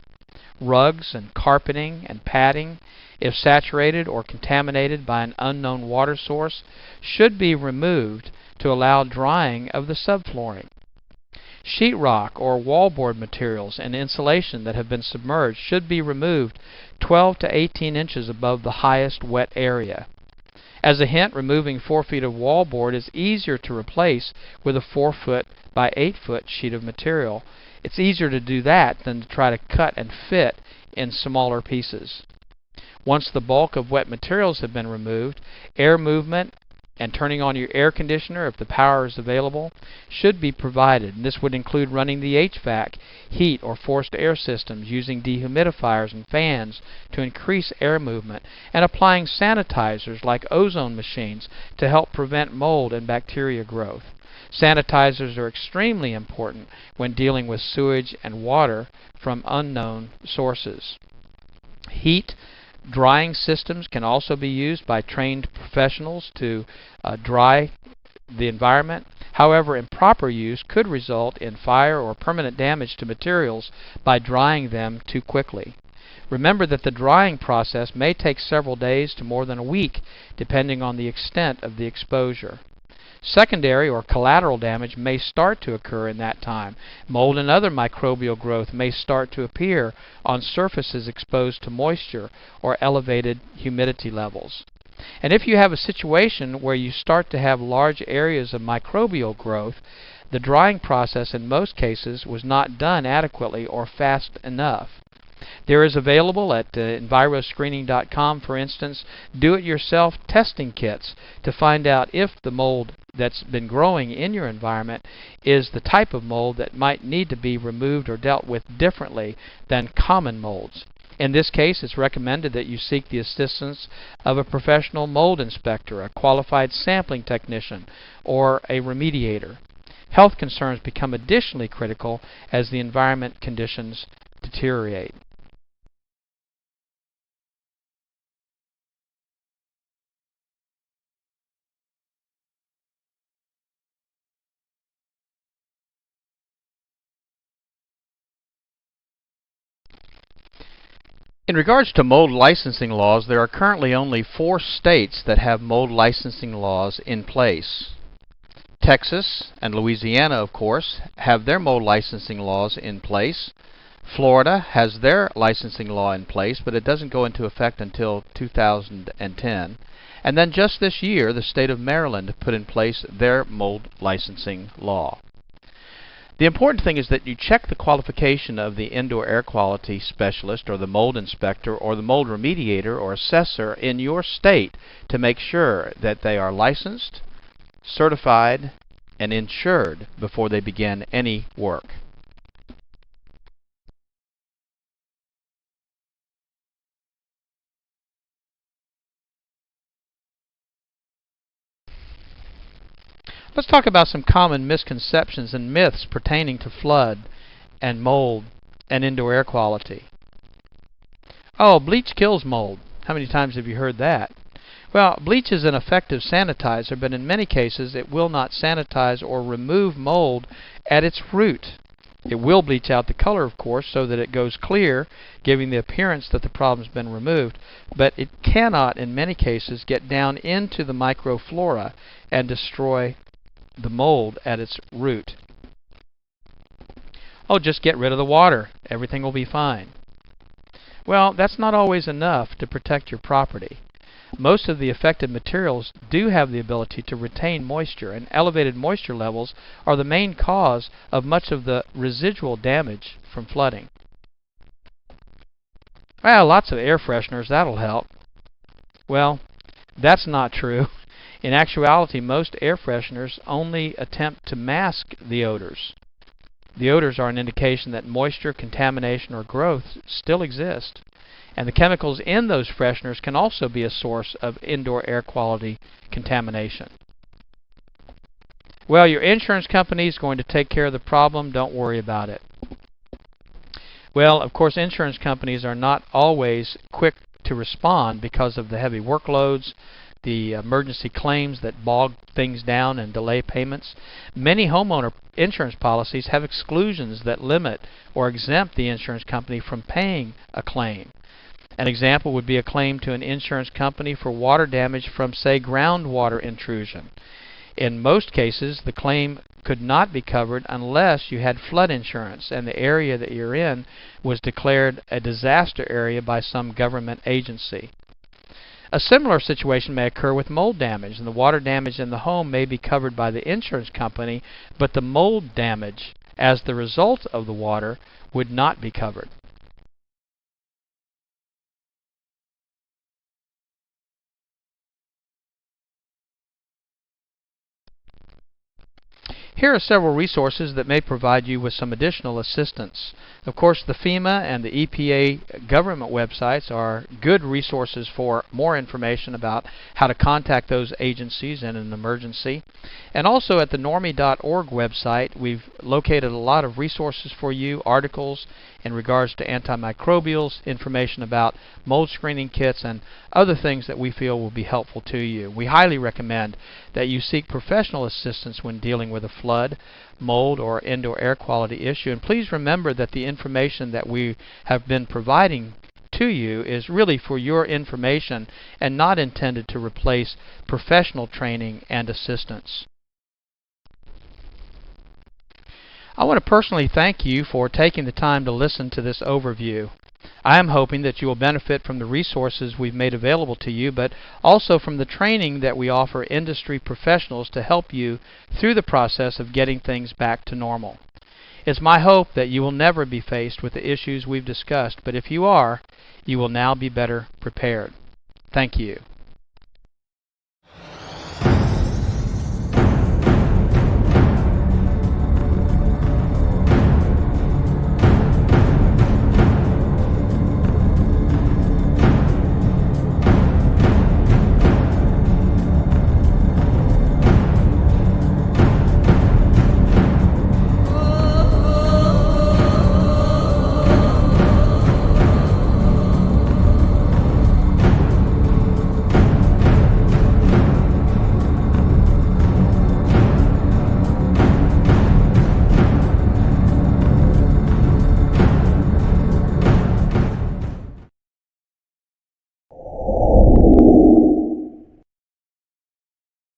C: Rugs and carpeting and padding, if saturated or contaminated by an unknown water source, should be removed to allow drying of the subflooring. Sheetrock or wallboard materials and insulation that have been submerged should be removed 12 to 18 inches above the highest wet area. As a hint, removing 4 feet of wallboard is easier to replace with a 4 foot by 8 foot sheet of material. It's easier to do that than to try to cut and fit in smaller pieces. Once the bulk of wet materials have been removed, air movement and turning on your air conditioner if the power is available should be provided. And this would include running the HVAC, heat or forced air systems, using dehumidifiers and fans to increase air movement, and applying sanitizers like ozone machines to help prevent mold and bacteria growth. Sanitizers are extremely important when dealing with sewage and water from unknown sources. Heat drying systems can also be used by trained professionals to dry the environment. However, improper use could result in fire or permanent damage to materials by drying them too quickly. Remember that the drying process may take several days to more than a week, depending on the extent of the exposure. Secondary or collateral damage may start to occur in that time. Mold and other microbial growth may start to appear on surfaces exposed to moisture or elevated humidity levels. And if you have a situation where you start to have large areas of microbial growth, the drying process in most cases was not done adequately or fast enough. There is available at enviroscreening.com, for instance, do-it-yourself testing kits to find out if the mold that's been growing in your environment is the type of mold that might need to be removed or dealt with differently than common molds. In this case, it's recommended that you seek the assistance of a professional mold inspector, a qualified sampling technician, or a remediator. Health concerns become additionally critical as the environment conditions deteriorate. In regards to mold licensing laws, there are currently only 4 states that have mold licensing laws in place. Texas and Louisiana, of course, have their mold licensing laws in place. Florida has their licensing law in place, but it doesn't go into effect until 2010. And then just this year, the state of Maryland put in place their mold licensing law. The important thing is that you check the qualification of the indoor air quality specialist or the mold inspector or the mold remediator or assessor in your state to make sure that they are licensed, certified, and insured before they begin any work. Let's talk about some common misconceptions and myths pertaining to flood and mold and indoor air quality. Oh, bleach kills mold. How many times have you heard that? Well, bleach is an effective sanitizer, but in many cases it will not sanitize or remove mold at its root. It will bleach out the color, of course, so that it goes clear, giving the appearance that the problem's been removed, but it cannot, in many cases, get down into the microflora and destroy the mold at its root. Oh, just get rid of the water. Everything will be fine. Well, that's not always enough to protect your property. Most of the affected materials do have the ability to retain moisture, and elevated moisture levels are the main cause of much of the residual damage from flooding. Well, lots of air fresheners, that'll help. Well, That's not true. In actuality, most air fresheners only attempt to mask the odors. The odors are an indication that moisture, contamination, or growth still exist. And the chemicals in those fresheners can also be a source of indoor air quality contamination. Well, your insurance company is going to take care of the problem. Don't worry about it. Well, of course, insurance companies are not always quick to respond because of the heavy workloads, the emergency claims that bog things down and delay payments. Many homeowner insurance policies have exclusions that limit or exempt the insurance company from paying a claim. An example would be a claim to an insurance company for water damage from, say, groundwater intrusion. In most cases, the claim could not be covered unless you had flood insurance and the area that you're in was declared a disaster area by some government agency. A similar situation may occur with mold damage, and the water damage in the home may be covered by the insurance company, but the mold damage as the result of the water would not be covered. Here are several resources that may provide you with some additional assistance. Of course, the FEMA and the EPA government websites are good resources for more information about how to contact those agencies in an emergency. And also at the normie.org website, we've located a lot of resources for you, articles in regards to antimicrobials, information about mold screening kits, and other things that we feel will be helpful to you. We highly recommend that you seek professional assistance when dealing with a flood, mold, or indoor air quality issue. And please remember that the information that we have been providing to you is really for your information and not intended to replace professional training and assistance. I want to personally thank you for taking the time to listen to this overview. I am hoping that you will benefit from the resources we've made available to you, but also from the training that we offer industry professionals to help you through the process of getting things back to normal. It's my hope that you will never be faced with the issues we've discussed, but if you are, you will now be better prepared. Thank you.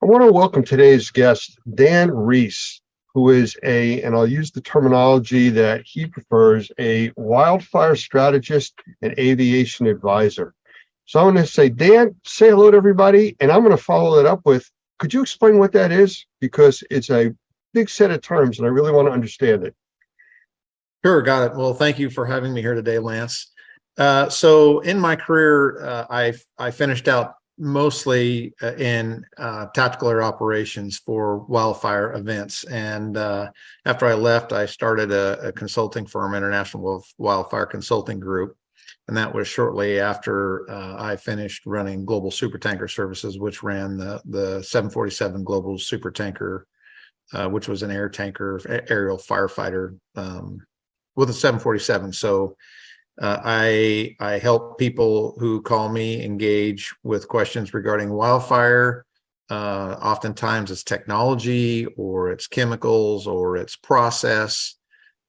A: I want to welcome today's guest, Dan Reese, who is and I'll use the terminology that he prefers, a wildfire strategist and aviation advisor. So I'm going to say, Dan, say hello to everybody, and I'm going to follow that up with, could you explain what that is? Because it's a big set of terms, and I really want to understand it.
D: Sure, got it. Well, thank you for having me here today, Lance. So in my career, I finished out mostly in tactical air operations for wildfire events. And after I left, I started a consulting firm, International Wildfire Consulting Group. And that was shortly after I finished running Global Supertanker Services, which ran the 747 Global Supertanker, which was an air tanker, aerial firefighter with a 747. So I help people who call me engage with questions regarding wildfire. Oftentimes it's technology, or it's chemicals, or it's process.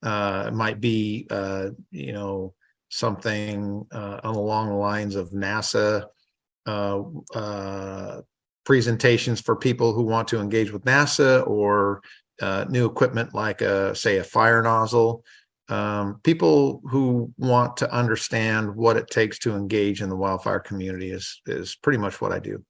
D: It might be, something along the lines of NASA presentations for people who want to engage with NASA, or new equipment like, say, a fire nozzle. People who want to understand what it takes to engage in the wildfire community is pretty much what I do.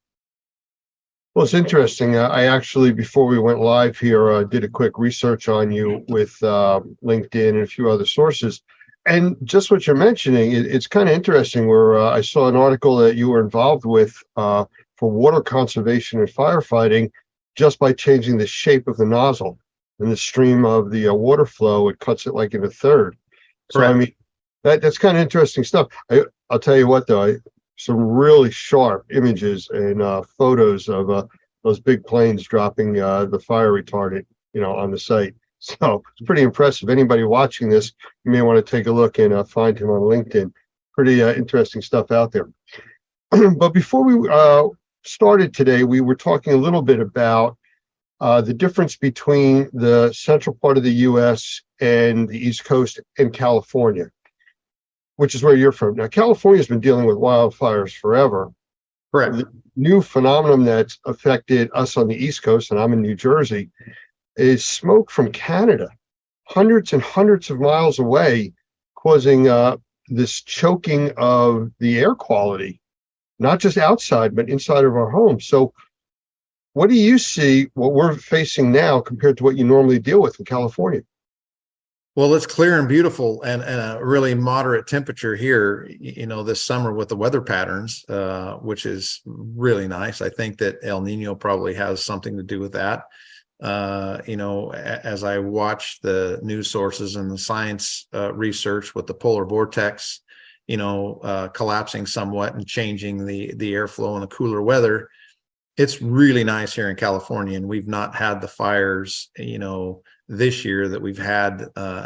A: Well, it's interesting. I actually, before we went live here, did a quick research on you with LinkedIn and a few other sources. And just what you're mentioning, it's kind of interesting where I saw an article that you were involved with for for water conservation and firefighting just by changing the shape of the nozzle and the stream of the water flow. It cuts it like in a third. So, I mean, that's kind of interesting stuff. I'll tell you what, though, some really sharp images and photos of those big planes dropping the fire retardant, on the site. So it's pretty impressive. Anybody watching this, you may want to take a look and find him on LinkedIn. Pretty interesting stuff out there. But before we started today, we were talking a little bit about the difference between the central part of the U.S. and the East Coast and California, which is where you're from. Now, California's been dealing with wildfires forever.
D: Correct.
A: The new phenomenon that's affected us on the East Coast, and I'm in New Jersey, is smoke from Canada, hundreds and hundreds of miles away, causing this choking of the air quality, not just outside, but inside of our homes. So what do you see, what we're facing now compared to what you normally deal with in California?
D: Well, it's clear and beautiful and a really moderate temperature here, this summer with the weather patterns, which is really nice. I think that El Nino probably has something to do with that. As I watch the news sources and the science research with the polar vortex, collapsing somewhat and changing the airflow and the cooler weather, it's really nice here in California. And we've not had the fires, this year that we've had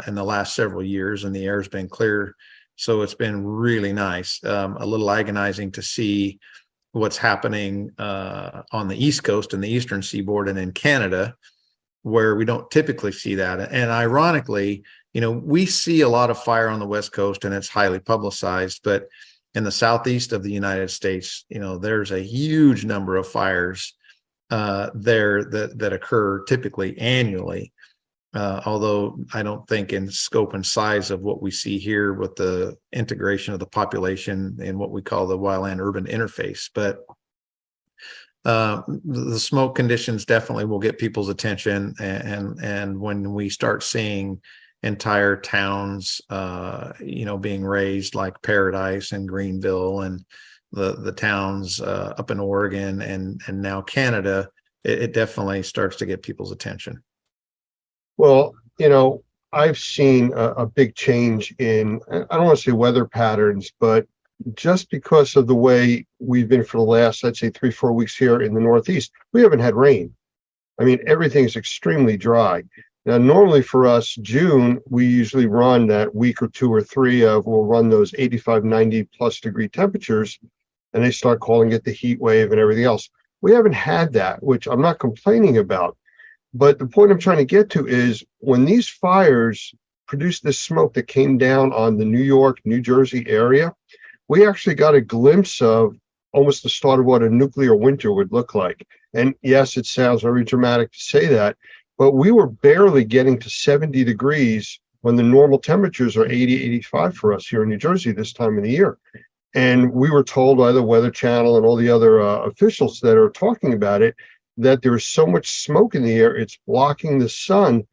D: in the last several years, and the air's been clear. So it's been really nice. A little agonizing to see what's happening on the East Coast and the Eastern Seaboard and in Canada, where we don't typically see that. And ironically, we see a lot of fire on the West Coast and it's highly publicized, but in the Southeast of the United States, there's a huge number of fires there that occur typically annually. Although I don't think in scope and size of what we see here with the integration of the population in what we call the wildland urban interface. But the smoke conditions definitely will get people's attention. And when we start seeing entire towns, being razed like Paradise and Greenville and the towns up in Oregon and now Canada, it definitely starts to get people's attention.
A: Well, I've seen a big change in, I don't want to say weather patterns, but just because of the way we've been for the last, I'd say 3-4 weeks here in the Northeast, we haven't had rain. I mean, everything's extremely dry. Now, normally for us, June, we usually run that week or 2 or 3 of, we'll run those 85, 90 plus degree temperatures, and they start calling it the heat wave and everything else. We haven't had that, which I'm not complaining about. But the point I'm trying to get to is when these fires produced this smoke that came down on the New York, New Jersey area, we actually got a glimpse of almost the start of what a nuclear winter would look like. And yes, it sounds very dramatic to say that, but we were barely getting to 70 degrees when the normal temperatures are 80, 85 for us here in New Jersey this time of the year. And we were told by the Weather Channel and all the other officials that are talking about it, that there's so much smoke in the air, it's blocking the sun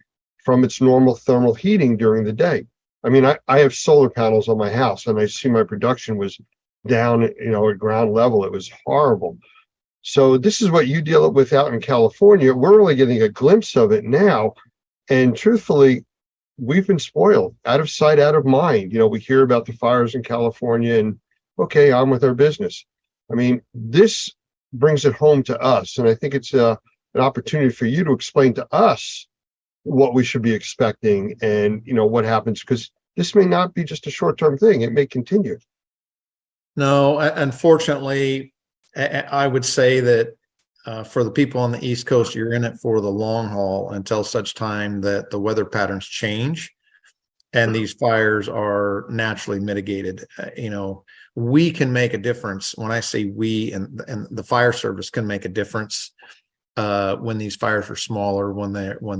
A: from its normal thermal heating during the day. I mean, I have solar panels on my house, and I see my production was down, at ground level. It was horrible. So this is what you deal with out in California. We're only getting a glimpse of it now. And truthfully, we've been spoiled, out of sight, out of mind. We hear about the fires in California and okay, on with our business. I mean, this brings it home to us. And I think it's an opportunity for you to explain to us what we should be expecting and, what happens, because this may not be just a short-term thing. It may continue.
D: No, unfortunately, I would say that for the people on the East Coast, you're in it for the long haul until such time that the weather patterns change and these fires are naturally mitigated. We can make a difference. When I say we, and the fire service can make a difference when these fires are smaller, when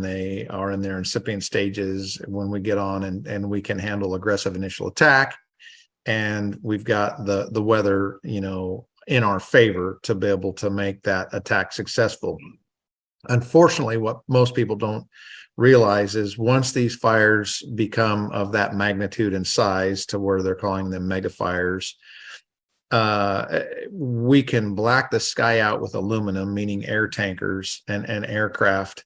D: they are in their incipient stages, when we get on and we can handle aggressive initial attack, and we've got the weather, in our favor to be able to make that attack successful. Unfortunately, what most people don't realize is once these fires become of that magnitude and size to where they're calling them mega fires, we can black the sky out with aluminum, meaning air tankers and aircraft.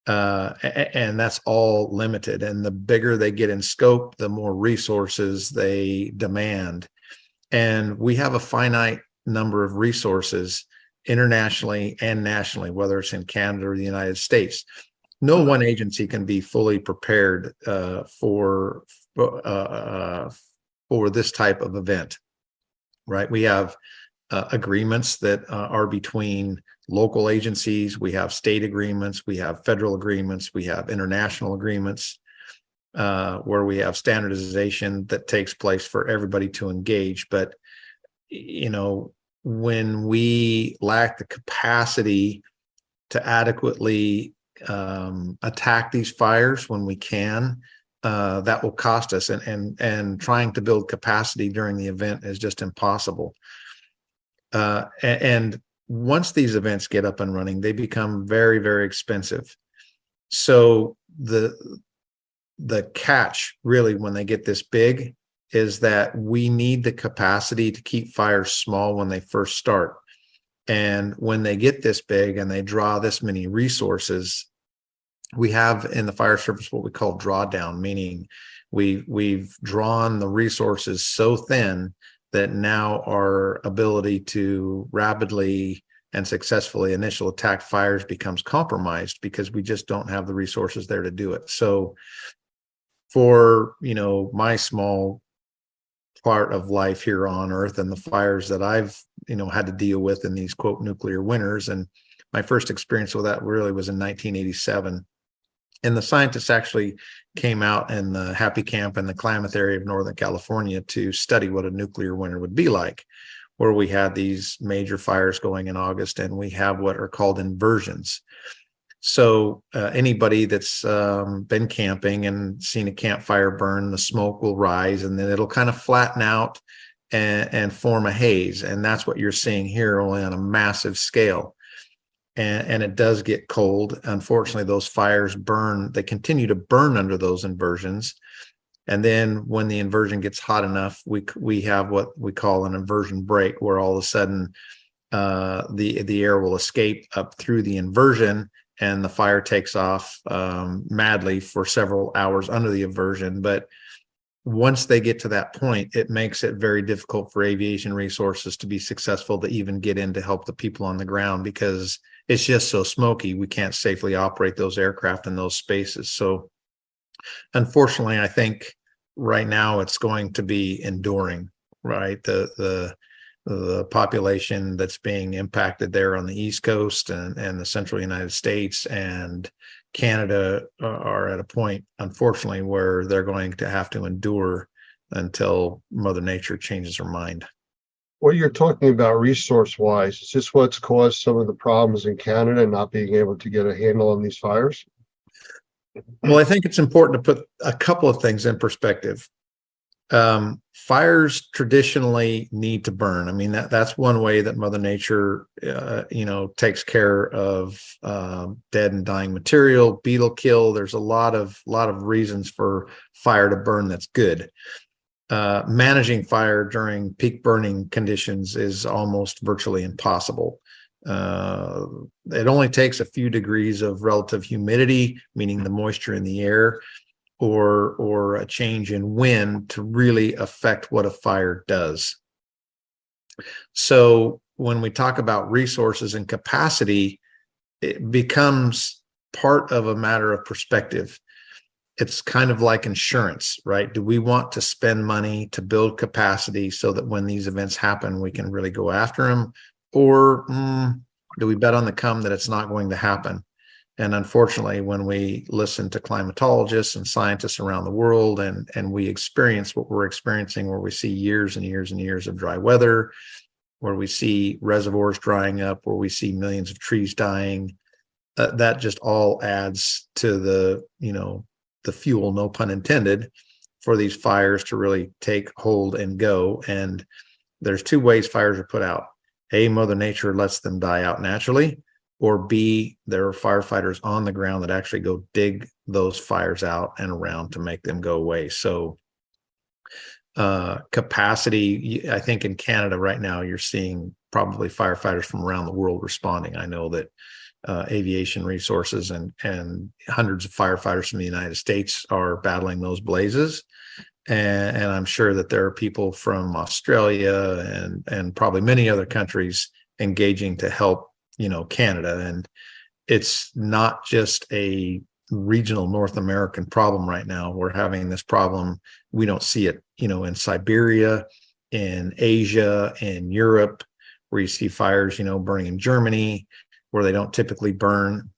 D: And that's all limited. And the bigger they get in scope, the more resources they demand. And we have a finite number of resources internationally and nationally, whether it's in Canada or the United States. No one agency can be fully prepared for this type of event, right? We have agreements that are between local agencies. We have state agreements. We have federal agreements. We have international agreements where we have standardization that takes place for everybody to engage. But, you know, when we lack the capacity to adequately attack these fires when we can, that will cost us. And trying to build capacity during the event is just impossible. And once these events get up and running, they become very, very expensive. So the catch really when they get this big is that we need the capacity to keep fires small when they first start. And when they get this big and they draw this many resources, we have in the fire service what we call drawdown, meaning we've drawn the resources so thin that now our ability to rapidly and successfully initial attack fires becomes compromised because we just don't have the resources there to do it. So for, you know, my small part of life here on Earth and the fires that I've, you know, had to deal with in these quote nuclear winters, and my first experience with that really was in 1987. And the scientists actually came out in the Happy Camp in the Klamath area of Northern California to study what a nuclear winter would be like, where we had these major fires going in August, and we have what are called inversions. So anybody that's been camping and seen a campfire burn, the smoke will rise and then it'll kind of flatten out and form a haze. And that's what you're seeing here, only on a massive scale. And it does get cold. Unfortunately, those fires burn, they continue to burn under those inversions. And then when the inversion gets hot enough, we have what we call an inversion break, where all of a sudden the air will escape up through the inversion and the fire takes off madly for several hours under the inversion. But once they get to that point, it makes it very difficult for aviation resources to be successful to even get in to help the people on the ground, because it's just so smoky. We can't safely operate those aircraft in those spaces. So unfortunately, I think right now it's going to be enduring, right? The population that's being impacted there on the East Coast and the central United States and Canada are at a point, unfortunately, where they're going to have to endure until Mother Nature changes her mind.
A: What you're talking about resource-wise, is this what's caused some of the problems in Canada not being able to get a handle on these fires?
D: Well, I think it's important to put a couple of things in perspective. Fires traditionally need to burn. I mean, that's one way that Mother Nature, takes care of dead and dying material, beetle kill. There's a lot of reasons for fire to burn that's good. Managing fire during peak burning conditions is almost virtually impossible. It only takes a few degrees of relative humidity, meaning the moisture in the air, or a change in wind to really affect what a fire does. So when we talk about resources and capacity, it becomes part of a matter of perspective. It's kind of like insurance, right? Do we want to spend money to build capacity so that when these events happen, we can really go after them? Or do we bet on the come that it's not going to happen? And unfortunately, when we listen to climatologists and scientists around the world and we experience what we're experiencing, where we see years and years and years of dry weather, where we see reservoirs drying up, where we see millions of trees dying, that just all adds to the fuel, no pun intended, for these fires to really take hold and go. And there's two ways fires are put out. A, Mother Nature lets them die out naturally, or B, there are firefighters on the ground that actually go dig those fires out and around to make them go away. So capacity. I think in Canada right now, you're seeing probably firefighters from around the world responding. I know that aviation resources and hundreds of firefighters from the United States are battling those blazes. And I'm sure that there are people from Australia and probably many other countries engaging to help, Canada. And it's not just a regional North American problem right now. We're having this problem. We don't see it, in Siberia, in Asia, in Europe, where you see fires, burning in Germany, where they don't typically burn.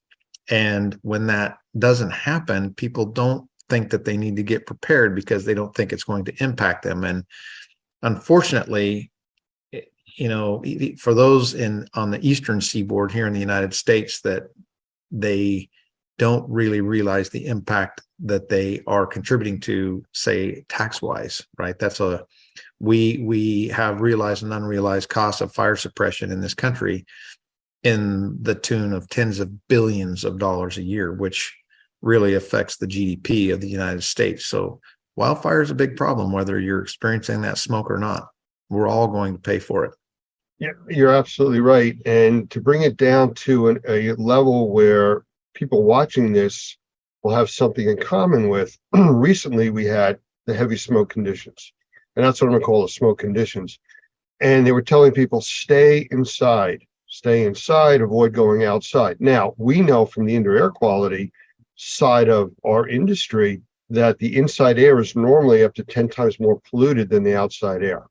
D: And when that doesn't happen, people don't think that they need to get prepared because they don't think it's going to impact them. And unfortunately, for those on the eastern seaboard here in the United States, that they don't really realize the impact that they are contributing to, say, tax-wise, right? We have realized and unrealized costs of fire suppression in this country in the tune of tens of billions of dollars a year, which really affects the GDP of the United States. So wildfire is a big problem, whether you're experiencing that smoke or not. We're all going to pay for it.
A: Yeah, you're absolutely right. And to bring it down to a level where people watching this will have something in common with, recently we had the heavy smoke conditions. And that's what I'm going to call the smoke conditions. And they were telling people, stay inside, avoid going outside. Now, we know from the indoor air quality side of our industry that the inside air is normally up to 10 times more polluted than the outside air.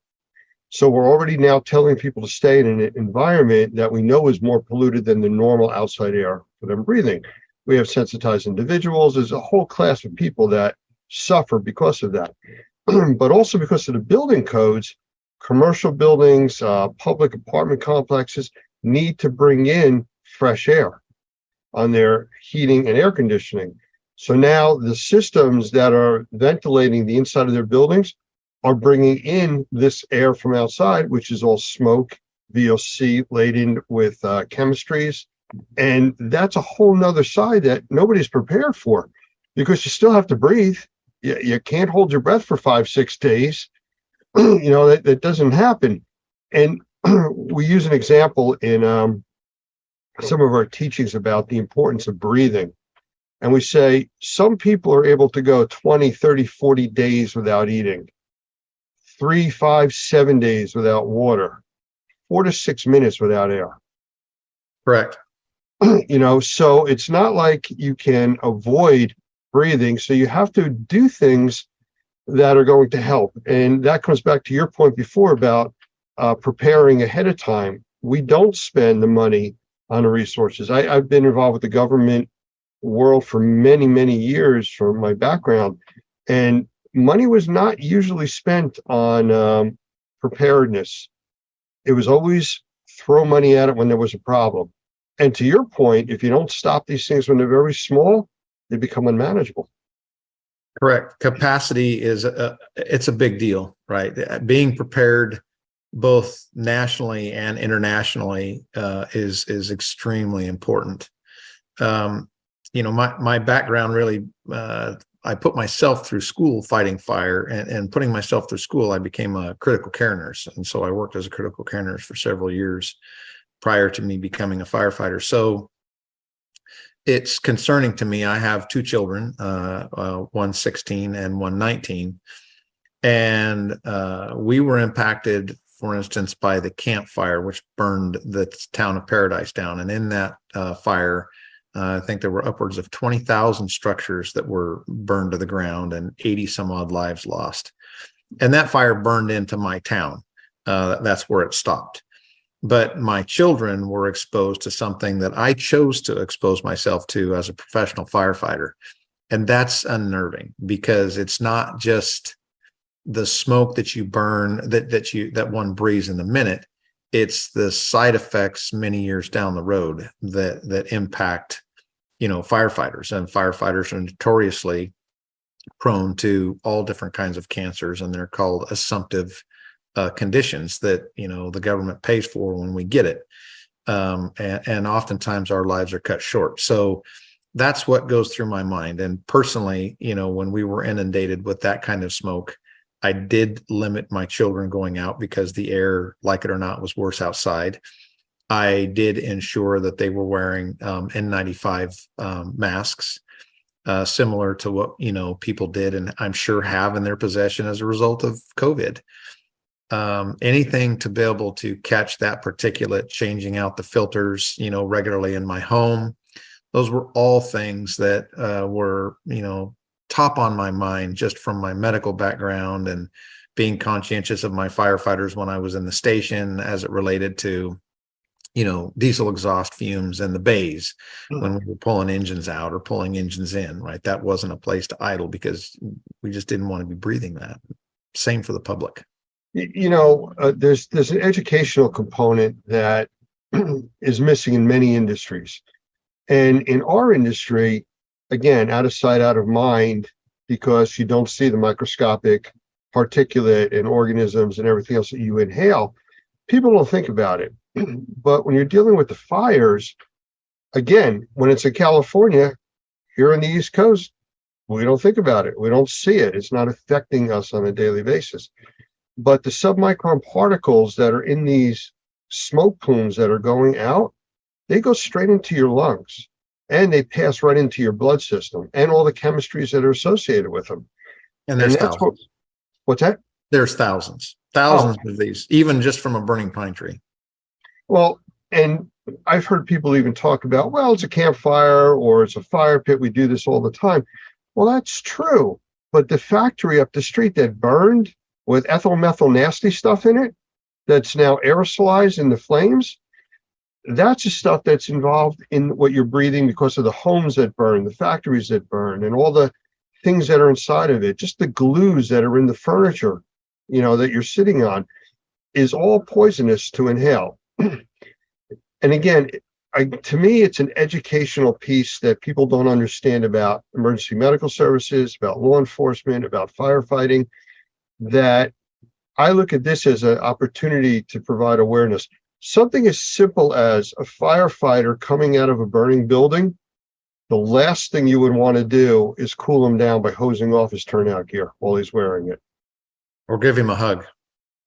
A: So we're already now telling people to stay in an environment that we know is more polluted than the normal outside air for them breathing. We have sensitized individuals. There's a whole class of people that suffer because of that. But also because of the building codes, commercial buildings, public apartment complexes need to bring in fresh air on their heating and air conditioning. So now the systems that are ventilating the inside of their buildings are bringing in this air from outside, which is all smoke, VOC laden with chemistries. And that's a whole nother side that nobody's prepared for, because you still have to breathe. You can't hold your breath for 5-6 days. That doesn't happen. And we use an example in some of our teachings about the importance of breathing. And we say some people are able to go 20, 30, 40 days without eating, 3, 5, 7 days without water, 4 to 6 minutes without air.
D: Correct.
A: So it's not like you can avoid breathing. So you have to do things that are going to help. And that comes back to your point before about preparing ahead of time. We don't spend the money on the resources. I've been involved with the government world for many, many years from my background, and money was not usually spent on preparedness. It was always throw money at it when there was a problem. And to your point, if you don't stop these things when they're very small, they become unmanageable.
D: Correct. Capacity it's a big deal, right? Being prepared both nationally and internationally is extremely important. My background really, I put myself through school fighting fire, and putting myself through school, I became a critical care nurse. And so I worked as a critical care nurse for several years prior to me becoming a firefighter. So it's concerning to me. I have 2 children, one 16 and one 19. And we were impacted, for instance, by the Camp Fire, which burned the town of Paradise down. And in that fire, I think there were upwards of 20,000 structures that were burned to the ground and 80 some odd lives lost. And that fire burned into my town. That's where it stopped. But my children were exposed to something that I chose to expose myself to as a professional firefighter. And that's unnerving, because it's not just the smoke that you burn, that one breathes in the minute. It's the side effects many years down the road that impact, firefighters. And firefighters are notoriously prone to all different kinds of cancers, and they're called assumptive conditions that the government pays for when we get it, and oftentimes our lives are cut short. So that's what goes through my mind. And personally, when we were inundated with that kind of smoke, I did limit my children going out because the air, like it or not, was worse outside. I did ensure that they were wearing N95 masks, similar to what, you know, people did, and I'm sure have in their possession as a result of COVID. Anything to be able to catch that particulate, changing out the filters, you know, regularly in my home. Those were all things that were, you know, top on my mind just from my medical background and being conscientious of my firefighters when I was in the station as it related to, you know, diesel exhaust fumes in the bays when we were pulling engines out or pulling engines in, right? That wasn't a place to idle because we just didn't want to be breathing that. Same for the public.
A: You know, there's an educational component that is missing in many industries. And in our industry, again, out of sight, out of mind, because you don't see the microscopic particulate and organisms and everything else that you inhale, people don't think about it. But when you're dealing with the fires, again, when it's in California, here on the East Coast, we don't think about it. We don't see it. It's not affecting us on a daily basis. But the submicron particles that are in these smoke plumes that are going out, they go straight into your lungs and they pass right into your blood system and all the chemistries that are associated with them.
D: And there's
A: that's
D: thousands.
A: What's that?
D: There's thousands of these, even just from a burning pine tree.
A: Well, and I've heard people even talk about, well, it's a campfire or it's a fire pit. We do this all the time. Well, that's true. But the factory up the street that burned with ethyl methyl nasty stuff in it, that's now aerosolized in the flames, that's the stuff that's involved in what you're breathing because of the homes that burn, the factories that burn, and all the things that are inside of it, just the glues that are in the furniture, you know, that you're sitting on, is all poisonous to inhale. And again, to me, it's an educational piece that people don't understand about emergency medical services, about law enforcement, about firefighting, that I look at this as an opportunity to provide awareness. Something as simple as a firefighter coming out of a burning building, the last thing you would want to do is cool him down by hosing off his turnout gear while he's wearing it.
D: Or give him a hug.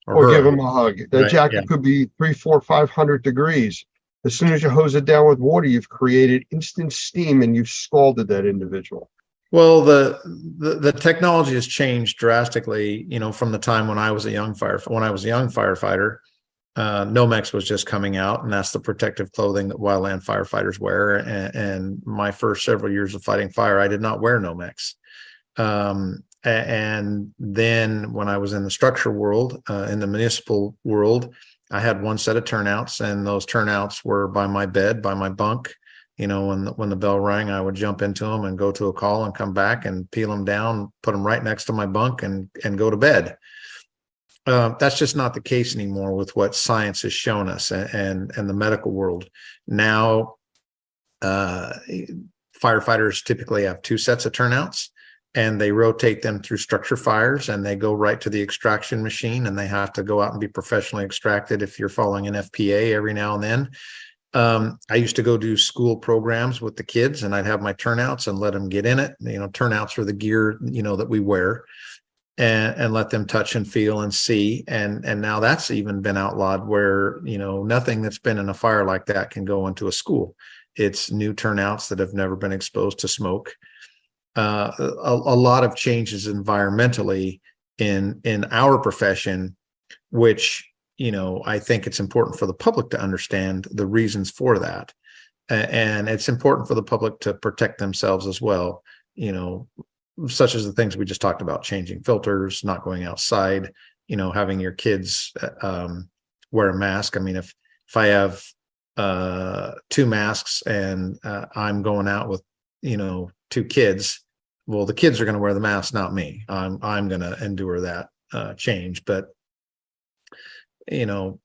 A: Or give him a hug. That
D: Right,
A: jacket
D: yeah.
A: could be 300, 400, 500 degrees. As soon as you hose it down with water, you've created instant steam and you've scalded that individual.
D: Well, the technology has changed drastically, you know, from the time when I was a young firefighter. Nomex was just coming out, and that's the protective clothing that wildland firefighters wear. And my first several years of fighting fire, I did not wear Nomex. And then when I was in the structure world, in the municipal world, I had one set of turnouts, and those turnouts were by my bed, by my bunk. You know, when the bell rang, I would jump into them and go to a call and come back and peel them down, put them right next to my bunk and go to bed. That's just not the case anymore with what science has shown us and the medical world. Now, firefighters typically have two sets of turnouts, and they rotate them through structure fires, and they go right to the extraction machine, and they have to go out and be professionally extracted if you're following an FPA every now and then. I used to go do school programs with the kids, and I'd have my turnouts and let them get in it. You know, turnouts are the gear, you know, that we wear, and let them touch and feel and see. And now that's even been outlawed, where, you know, nothing that's been in a fire like that can go into a school. It's new turnouts that have never been exposed to smoke. A lot of changes environmentally in our profession, which, you know, I think it's important for the public to understand the reasons for that. And it's important for the public to protect themselves as well, you know, such as the things we just talked about: changing filters, not going outside, you know, having your kids wear a mask. I mean, if I have two masks and I'm going out with, you know, two kids, well, the kids are going to wear the mask, not me. I'm going to endure that change. But, you know,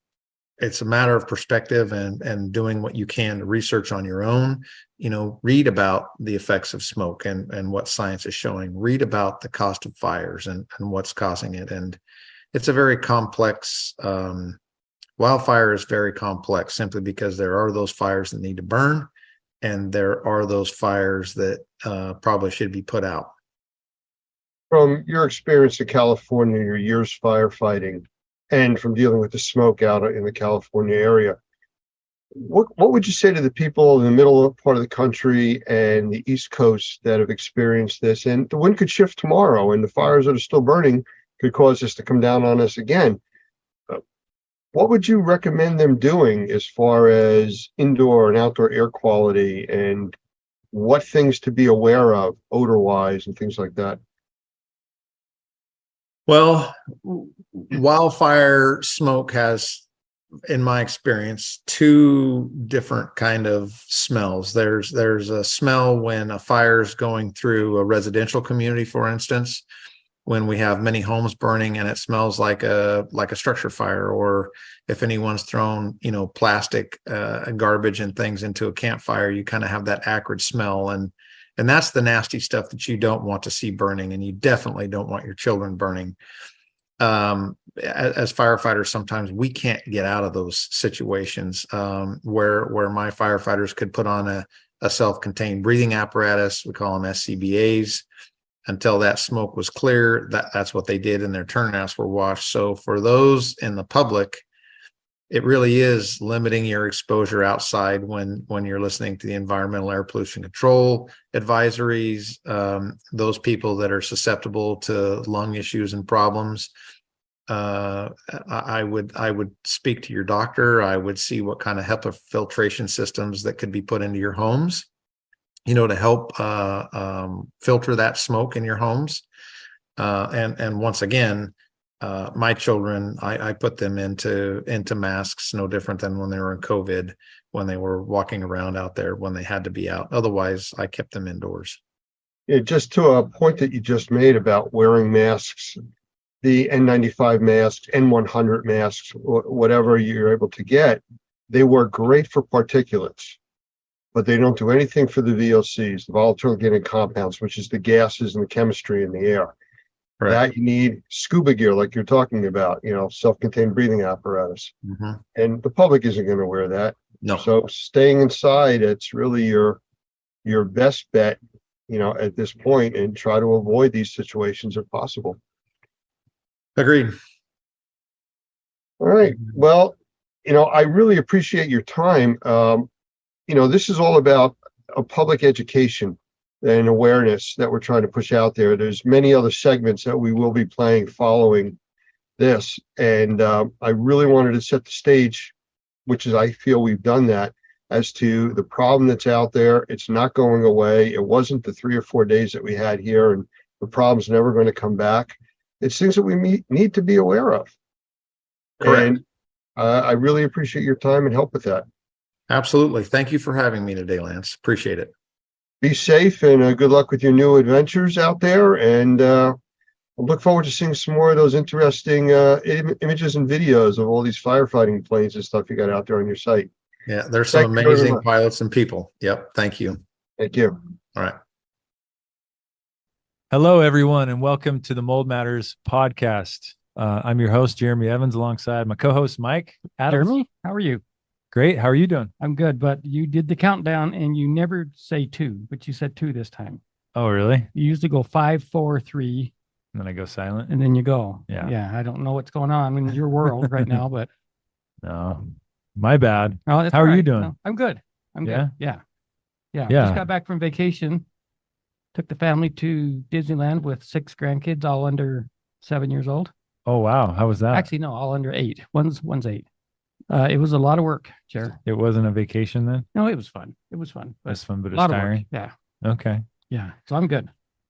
D: it's a matter of perspective and doing what you can to research on your own. You know, read about the effects of smoke and what science is showing. Read about the cost of fires and what's causing it. And it's a very complex, wildfire is very complex, simply because there are those fires that need to burn, and there are those fires that probably should be put out.
A: From your experience in California, your years firefighting, and from dealing with the smoke out in the California area, what would you say to the people in the middle part of the country and the East Coast that have experienced this? And the wind could shift tomorrow, and the fires that are still burning could cause this to come down on us again. What would you recommend them doing as far as indoor and outdoor air quality, and what things to be aware of odor-wise and things like that?
D: Well, wildfire smoke has, in my experience, two different kind of smells. There's a smell when a fire is going through a residential community, for instance, when we have many homes burning and it smells like a structure fire, or if anyone's thrown, plastic garbage and things into a campfire, you kind of have that acrid smell. And that's the nasty stuff that you don't want to see burning, and you definitely don't want your children burning. As firefighters, sometimes we can't get out of those situations where my firefighters could put on a self-contained breathing apparatus. We call them SCBAs. Until that smoke was clear, that's what they did, and their turnouts were washed. So for those in the public, it really is limiting your exposure outside when you're listening to the environmental air pollution control advisories. Those people that are susceptible to lung issues and problems, I would speak to your doctor. I would see what kind of HEPA filtration systems that could be put into your homes, to help filter that smoke in your homes. And once again, my children, I put them into masks, no different than when they were in COVID, when they were walking around out there, when they had to be out. Otherwise, I kept them indoors.
A: Yeah, just to a point that you just made about wearing masks, the N95 masks, N100 masks, whatever you're able to get, they work great for particulates, but they don't do anything for the VOCs, the volatile organic compounds, which is the gases and the chemistry in the air. Right. That you need scuba gear, like you're talking about, self-contained breathing apparatus. Mm-hmm. And the public isn't going to wear that.
D: No.
A: So staying inside, it's really your best bet, at this point, and try to avoid these situations if possible.
D: Agreed.
A: All right. Well, I really appreciate your time. This is all about a public education and awareness that we're trying to push out there. There's many other segments that we will be playing following this. And I really wanted to set the stage, which is, I feel we've done that, as to the problem that's out there. It's not going away. It wasn't the 3 or 4 days that we had here, and the problem's never going to come back. It's things that we need to be aware of.
D: Correct.
A: And I really appreciate your time and help with that.
D: Absolutely. Thank you for having me today, Lance. Appreciate it.
A: Be safe, and good luck with your new adventures out there. And I look forward to seeing some more of those interesting images and videos of all these firefighting planes and stuff you got out there on your site.
D: Yeah, there's some amazing pilots and people. Yep. Thank you.
A: Thank you.
D: All right.
E: Hello, everyone, and welcome to the Mold Matters podcast. I'm your host, Jeremy Evans, alongside my co-host, Mike Adams.
F: Jeremy, how are you?
E: Great. How are you doing?
F: I'm good, but you did the countdown and you never say 2, but you said 2 this time.
E: Oh, really?
F: You usually go 5, 4, 3.
E: And then I go silent.
F: And then you go.
E: Yeah.
F: Yeah. I don't know what's going on in your world right now, but.
E: No, my bad.
F: Oh,
E: how are you doing?
F: No, I'm good. I'm good. Yeah.
E: Yeah.
F: Just got back from vacation. Took the family to Disneyland with 6 grandkids, all under 7 years old.
E: Oh, wow. How was that?
F: Actually, no, all under 8. One's 8. It was a lot of work, Jer.
E: It wasn't a vacation then?
F: No, it was fun. It was fun.
E: It's fun, but it's tiring.
F: Yeah.
E: Okay.
F: Yeah. So I'm good.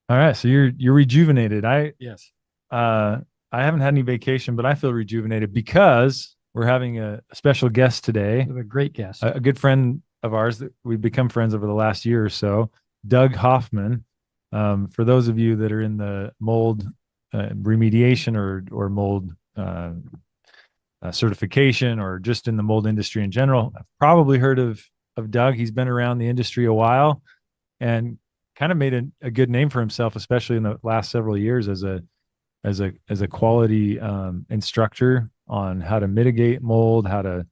E: All right. So you're rejuvenated.
F: Yes.
E: I haven't had any vacation, but I feel rejuvenated because we're having a special guest today.
F: We have a great guest.
E: A good friend of ours that we've become friends over the last year or so, Doug Hoffman. For those of you that are in the mold remediation or mold certification, or just in the mold industry in general, I've probably heard of Doug. He's been around the industry a while and kind of made a good name for himself, especially in the last several years as a quality instructor on how to mitigate mold, how to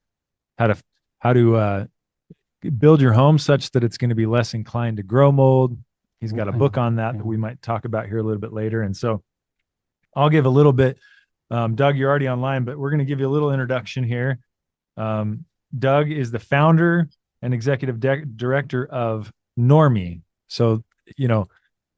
E: build your home such that it's going to be less inclined to grow mold. He's got a
F: Okay.
E: book on that
F: Yeah.
E: we might talk about here a little bit later. And so I'll give a little bit. Doug, you're already online, but we're going to give you a little introduction here. Doug is the founder and executive director of Normie. So, you know,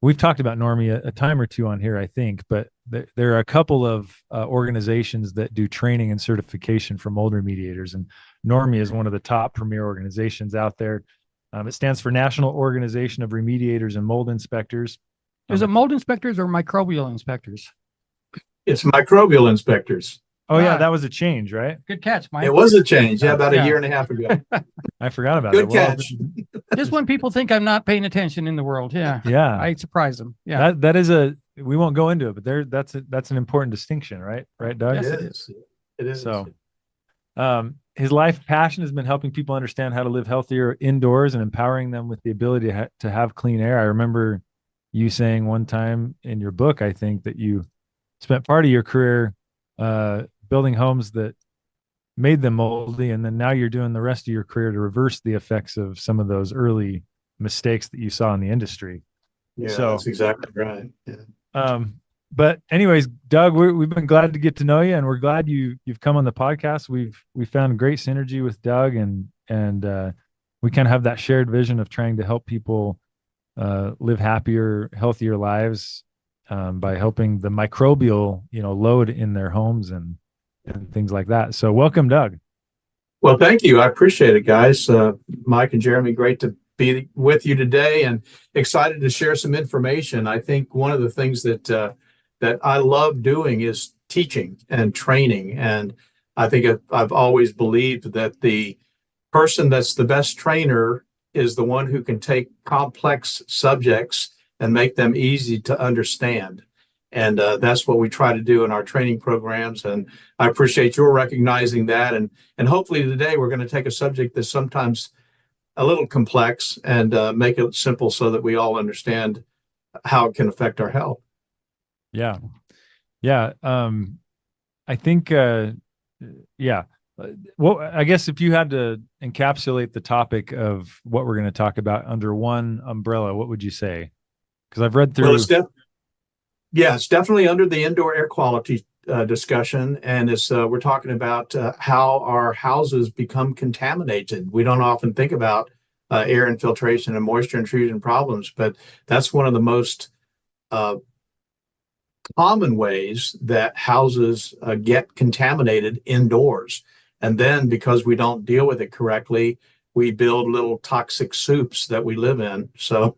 E: we've talked about Normie a time or two on here, I think, but there are a couple of organizations that do training and certification for mold remediators, and Normie is one of the top premier organizations out there. It stands for National Organization of Remediators and Mold Inspectors.
F: Is it mold inspectors or microbial inspectors?
G: It's microbial inspectors.
E: Oh yeah,
F: Ah.
E: that was a change, right?
F: Good catch, Mike.
G: It was a change, about
F: Yeah.
G: a year and a half ago.
E: I forgot about
G: Good
E: that. Well,
G: catch.
F: Just when people think I'm not paying attention in the world. Yeah.
E: yeah,
F: I surprise them. Yeah.
E: that is we won't go into it, but that's an important distinction, right? Right, Doug?
G: It
F: Yes,
G: is. It is.
E: So, his life passion has been helping people understand how to live healthier indoors and empowering them with the ability to have clean air. I remember you saying one time in your book, I think, that you spent part of your career building homes that made them moldy, and then now you're doing the rest of your career to reverse the effects of some of those early mistakes that you saw in the industry.
G: Yeah,
E: So-
G: that's exactly right. Yeah.
E: But anyways, Doug, we've been glad to get to know you, and we're glad you've come on the podcast. We found great synergy with Doug, and we kind of have that shared vision of trying to help people live happier, healthier lives by helping the microbial, load in their homes and things like that. So welcome, Doug.
G: Well, thank you. I appreciate it, guys. Mike and Jeremy, great to be with you today and excited to share some information. I think one of the things that I love doing is teaching and training. And I think I've always believed that the person that's the best trainer is the one who can take complex subjects and make them easy to understand. And that's what we try to do in our training programs. And I appreciate your recognizing that. And hopefully today we're going to take a subject that's sometimes a little complex and make it simple so that we all understand how it can affect our health.
E: Yeah. Yeah. I think, yeah. Well, I guess if you had to encapsulate the topic of what we're going to talk about under one umbrella, what would you say? Because I've read through.
G: Well, it's definitely under the indoor air quality discussion. And we're talking about how our houses become contaminated. We don't often think about air infiltration and moisture intrusion problems, but that's one of the most common ways that houses get contaminated indoors. And then because we don't deal with it correctly, we build little toxic soups that we live in. So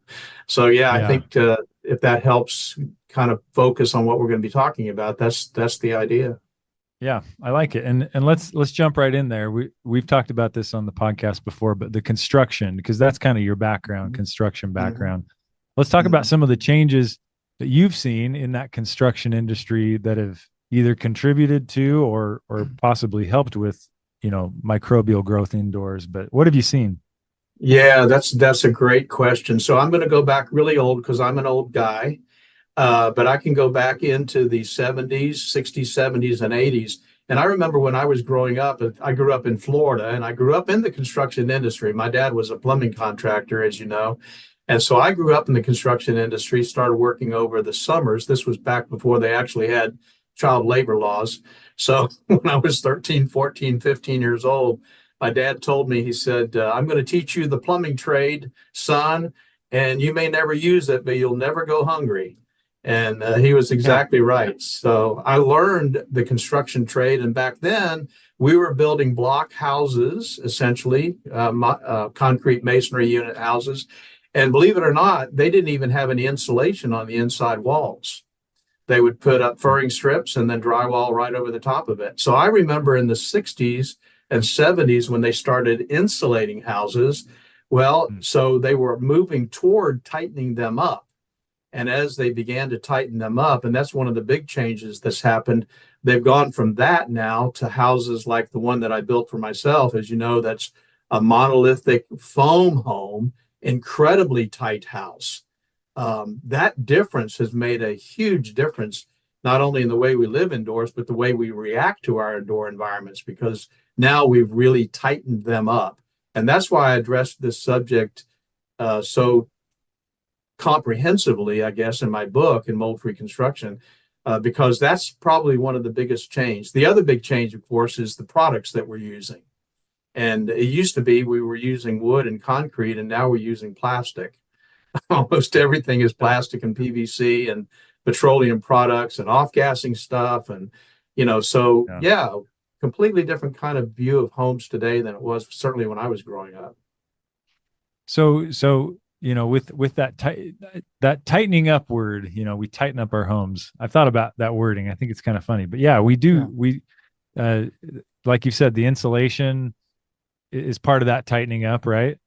G: yeah. I think if that helps kind of focus on what we're going to be talking about, that's the idea.
E: Yeah, I like it. And let's jump right in there. We've talked about this on the podcast before, but the construction, because that's kind of your background, construction background. Let's talk about some of the changes that you've seen in that construction industry that have either contributed to or possibly helped with, microbial growth indoors. But what have you seen?
G: Yeah, that's a great question. So I'm going to go back really old because I'm an old guy. But I can go back into the 70s, 60s, 70s, and 80s. And I remember when I was growing up, I grew up in Florida and I grew up in the construction industry. My dad was a plumbing contractor, as you know. And so I grew up in the construction industry, started working over the summers. This was back before they actually had child labor laws. So when I was 13, 14, 15 years old, my dad told me, he said, I'm going to teach you the plumbing trade, son, and you may never use it, but you'll never go hungry. And he was exactly right. So I learned the construction trade. And back then we were building block houses, essentially, concrete masonry unit houses. And believe it or not, they didn't even have any insulation on the inside walls. They would put up furring strips and then drywall right over the top of it. So I remember in the 60s and 70s when they started insulating houses, so they were moving toward tightening them up. And as they began to tighten them up, and that's one of the big changes that's happened, they've gone from that now to houses like the one that I built for myself. As you know, that's a monolithic foam home, incredibly tight house. That difference has made a huge difference, not only in the way we live indoors, but the way we react to our indoor environments, because now we've really tightened them up. And that's why I addressed this subject so comprehensively, I guess, in my book in Mold-Free Construction, because that's probably one of the biggest change. The other big change, of course, is the products that we're using. And it used to be we were using wood and concrete, and now we're using plastic. Almost everything is plastic and PVC and petroleum products and off-gassing stuff. And, so yeah, completely different kind of view of homes today than it was certainly when I was growing up.
E: So, with that that tightening up word, we tighten up our homes. I've thought about that wording. I think it's kind of funny, but yeah, we do. Yeah. Like you said, the insulation is part of that tightening up, right?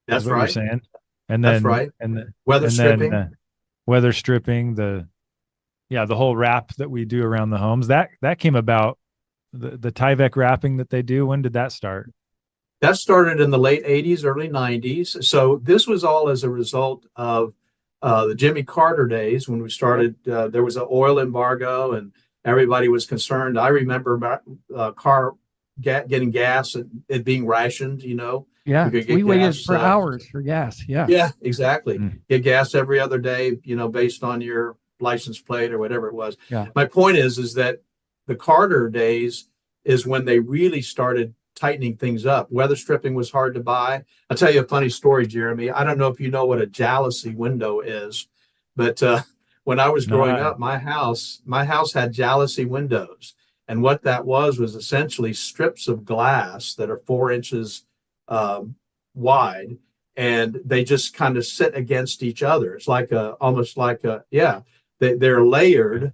G: That's
E: what
G: right.
E: You're saying. And then,
G: that's right.
E: And the
G: weather stripping,
E: weather stripping, the whole wrap that we do around the homes that came about. The Tyvek wrapping that they do. When did that start?
G: That started in the late 80s, early 90s. So this was all as a result of the Jimmy Carter days when we started. There was an oil embargo and everybody was concerned. I remember getting gas and it being rationed,
F: Yeah, we waited for hours for gas. Yeah.
G: Yeah, exactly. Get gas every other day, based on your license plate or whatever it was.
F: Yeah.
G: My point is that the Carter days is when they really started tightening things up. Weather stripping was hard to buy. I'll tell you a funny story, Jeremy. I don't know if you know what a jalousie window is, but when I was growing up, my house had jalousie windows. And what that was essentially strips of glass that are 4 inches wide, and they just kind of sit against each other. It's like they're layered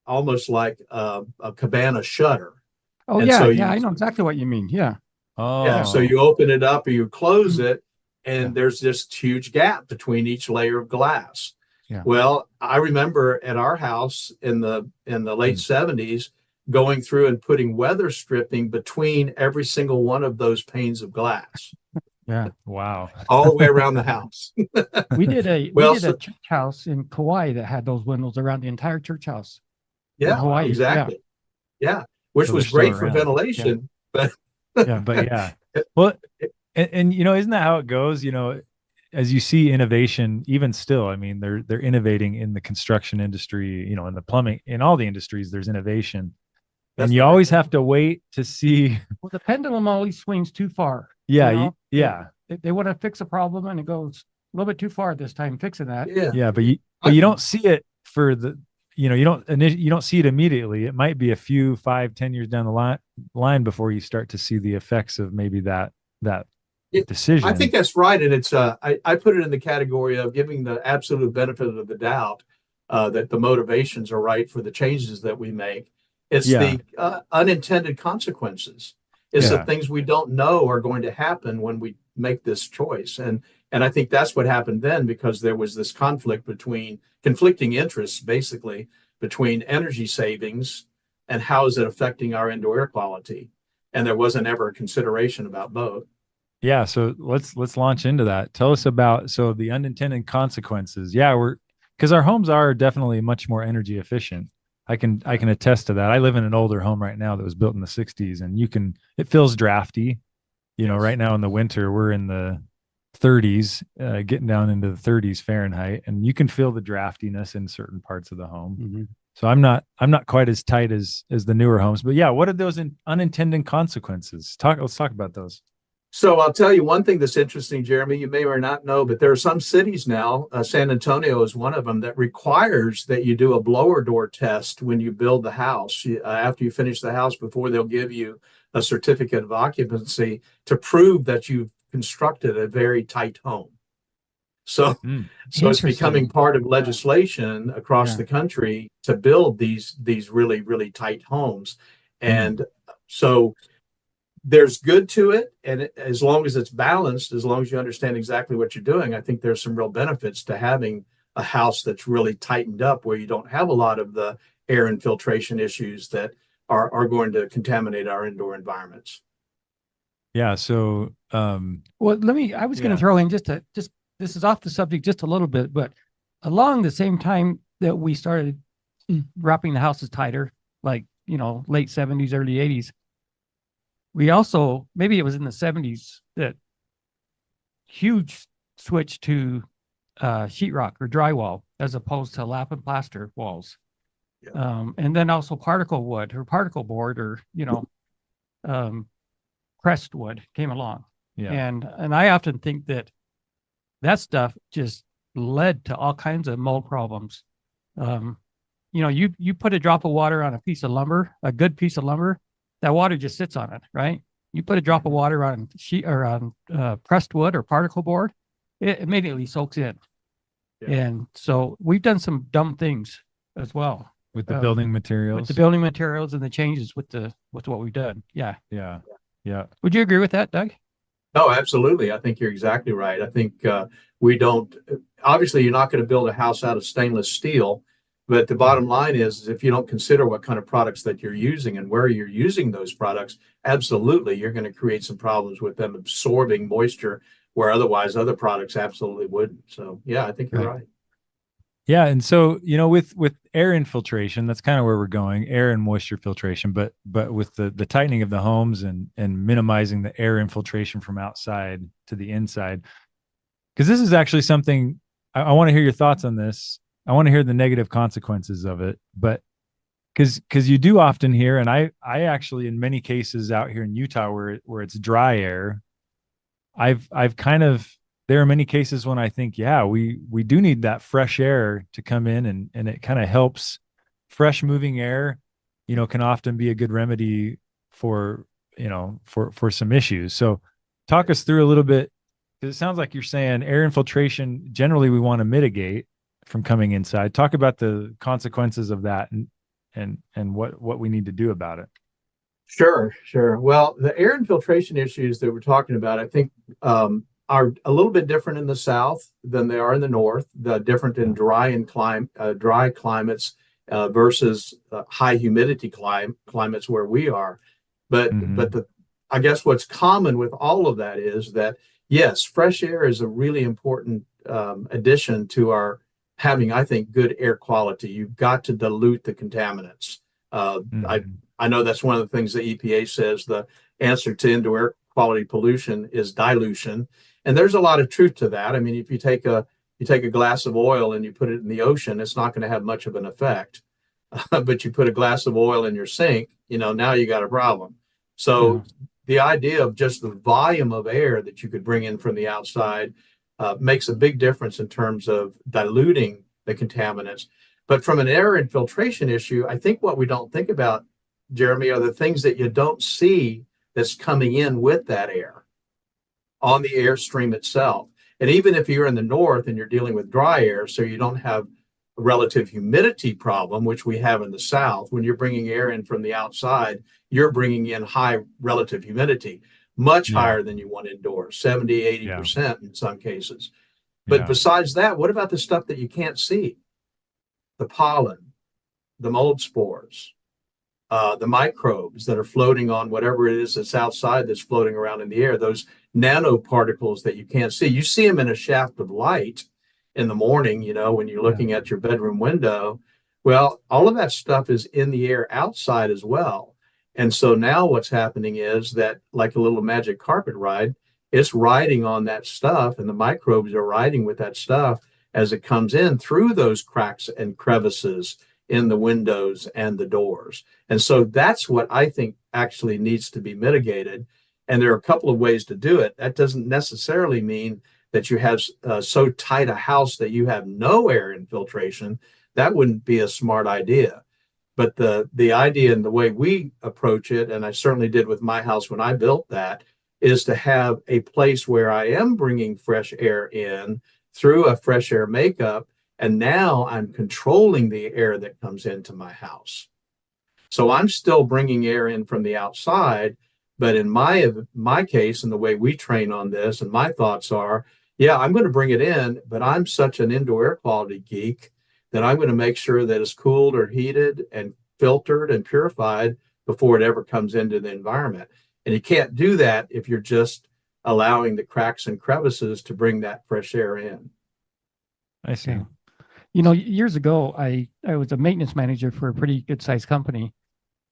G: almost like a cabana shutter.
F: Oh, and yeah, I know exactly what you mean. Yeah.
E: Oh,
G: yeah. So you open it up or you close it, and there's this huge gap between each layer of glass.
F: Yeah.
G: Well, I remember at our house in the late 70s going through and putting weather stripping between every single one of those panes of glass.
F: Yeah.
E: Wow.
G: All the way around the house.
F: we did a church house in Kauai that had those windows around the entire church house.
G: Yeah,
F: Hawaii.
G: exactly. Yeah. Which was great for ventilation, but
E: well, and isn't that how it goes? As you see innovation, even still, I mean, they're innovating in the construction industry, in the plumbing, in all the industries, there's innovation. And you always have to wait to see.
F: Well, the pendulum always swings too far.
E: Yeah. Yeah.
F: They want to fix a problem and it goes a little bit too far this time fixing that.
G: Yeah.
E: Yeah. But you don't see it for the, you don't see it immediately. It might be a few 5-10 years down the line before you start to see the effects of maybe that decision.
G: I think that's right. And it's, I put it in the category of giving the absolute benefit of the doubt that the motivations are right for the changes that we make. It's the unintended consequences. It's the things we don't know are going to happen when we make this choice. And I think that's what happened then, because there was this conflicting interests, basically, between energy savings and how is it affecting our indoor air quality. And there wasn't ever a consideration about both.
E: Yeah. So let's launch into that. Tell us about, the unintended consequences. Yeah. Because our homes are definitely much more energy efficient. I can attest to that. I live in an older home right now that was built in the 60s, and it feels drafty. Right now in the winter, we're in the 30s, getting down into the 30s Fahrenheit, and you can feel the draftiness in certain parts of the home.
F: Mm-hmm.
E: So I'm not quite as tight as the newer homes, but yeah, what are those unintended consequences? Let's talk about those.
G: So I'll tell you one thing that's interesting, Jeremy, you may or not know, but there are some cities now, San Antonio is one of them, that requires that you do a blower door test when you build the house. After you finish the house, before they'll give you a certificate of occupancy to prove that you've constructed a very tight home. So it's becoming part of legislation across the country to build these really, really tight homes. And so there's good to it. And as long as it's balanced, as long as you understand exactly what you're doing, I think there's some real benefits to having a house that's really tightened up, where you don't have a lot of the air infiltration issues that are going to contaminate our indoor environments.
E: Yeah. So,
F: I was going to throw in this is off the subject just a little bit, but along the same time that we started wrapping the houses tighter, like, late 70s, early 80s, we also, maybe it was in the 70s, that huge switch to sheetrock or drywall as opposed to lap and plaster walls.
G: Yeah.
F: And then also particle wood or particle board or, pressed wood came along.
E: Yeah.
F: And I often think that stuff just led to all kinds of mold problems. You put a drop of water on a piece of lumber, a good piece of lumber, that water just sits on it, right? You put a drop of water on sheet or on pressed wood or particle board, it immediately soaks in.
G: Yeah.
F: And so we've done some dumb things as well
E: With the building materials.
F: with the building materials and the changes with what we've done. Yeah.
E: Yeah. Yeah.
F: Would you agree with that, Doug?
G: No, absolutely. I think you're exactly right. I think we don't, obviously, you're not going to build a house out of stainless steel. But the bottom line is if you don't consider what kind of products that you're using and where you're using those products, absolutely, you're going to create some problems with them absorbing moisture where otherwise other products absolutely wouldn't. So, yeah, I think you're right.
E: Yeah. And so, with air infiltration, that's kind of where we're going, air and moisture filtration, but with the tightening of the homes and minimizing the air infiltration from outside to the inside, because this is actually something I want to hear your thoughts on this. I want to hear the negative consequences of it, but because you do often hear, and I actually, in many cases out here in Utah where it's dry air, I've kind of, there are many cases when I think, yeah, we do need that fresh air to come in and it kind of helps. Fresh moving air, can often be a good remedy for some issues. So talk us through a little bit, because it sounds like you're saying air infiltration, generally we want to mitigate from coming inside. Talk about the consequences of that and what we need to do about it.
G: Sure. Well, the air infiltration issues that we're talking about, I think, are a little bit different in the South than they are in the North. The different in dry climates versus high humidity climates where we are. But I guess what's common with all of that is that yes, fresh air is a really important addition to our having, I think, good air quality. You've got to dilute the contaminants. I know that's one of the things the EPA says the answer to indoor air quality pollution is dilution. And there's a lot of truth to that. I mean, if you take a glass of oil and you put it in the ocean, it's not going to have much of an effect. But you put a glass of oil in your sink, now you got a problem. So the idea of just the volume of air that you could bring in from the outside makes a big difference in terms of diluting the contaminants. But from an air infiltration issue, I think what we don't think about, Jeremy, are the things that you don't see that's coming in with that air on the airstream itself. And even if you're in the north and you're dealing with dry air, so you don't have a relative humidity problem, which we have in the south, when you're bringing air in from the outside, you're bringing in high relative humidity, much higher than you want indoors, 70, 80% in some cases. But besides that, what about the stuff that you can't see? The pollen, the mold spores, the microbes that are floating on whatever it is that's outside that's floating around in the air, those nanoparticles that you can't see. You see them in a shaft of light in the morning, when you're looking at your bedroom window. Well, all of that stuff is in the air outside as well. And so now what's happening is that, like a little magic carpet ride, it's riding on that stuff, and the microbes are riding with that stuff as it comes in through those cracks and crevices in the windows and the doors. And so that's what I think actually needs to be mitigated. And there are a couple of ways to do it. That doesn't necessarily mean that you have so tight a house that you have no air infiltration. That wouldn't be a smart idea. But the idea and the way we approach it, and I certainly did with my house when I built that, is to have a place where I am bringing fresh air in through a fresh air makeup. And now I'm controlling the air that comes into my house. So I'm still bringing air in from the outside. But in my case, and the way we train on this, and my thoughts are, yeah, I'm going to bring it in, but I'm such an indoor air quality geek that I'm going to make sure that it's cooled or heated and filtered and purified before it ever comes into the environment. And you can't do that if you're just allowing the cracks and crevices to bring that fresh air in.
E: I see.
F: Years ago, I was a maintenance manager for a pretty good sized company.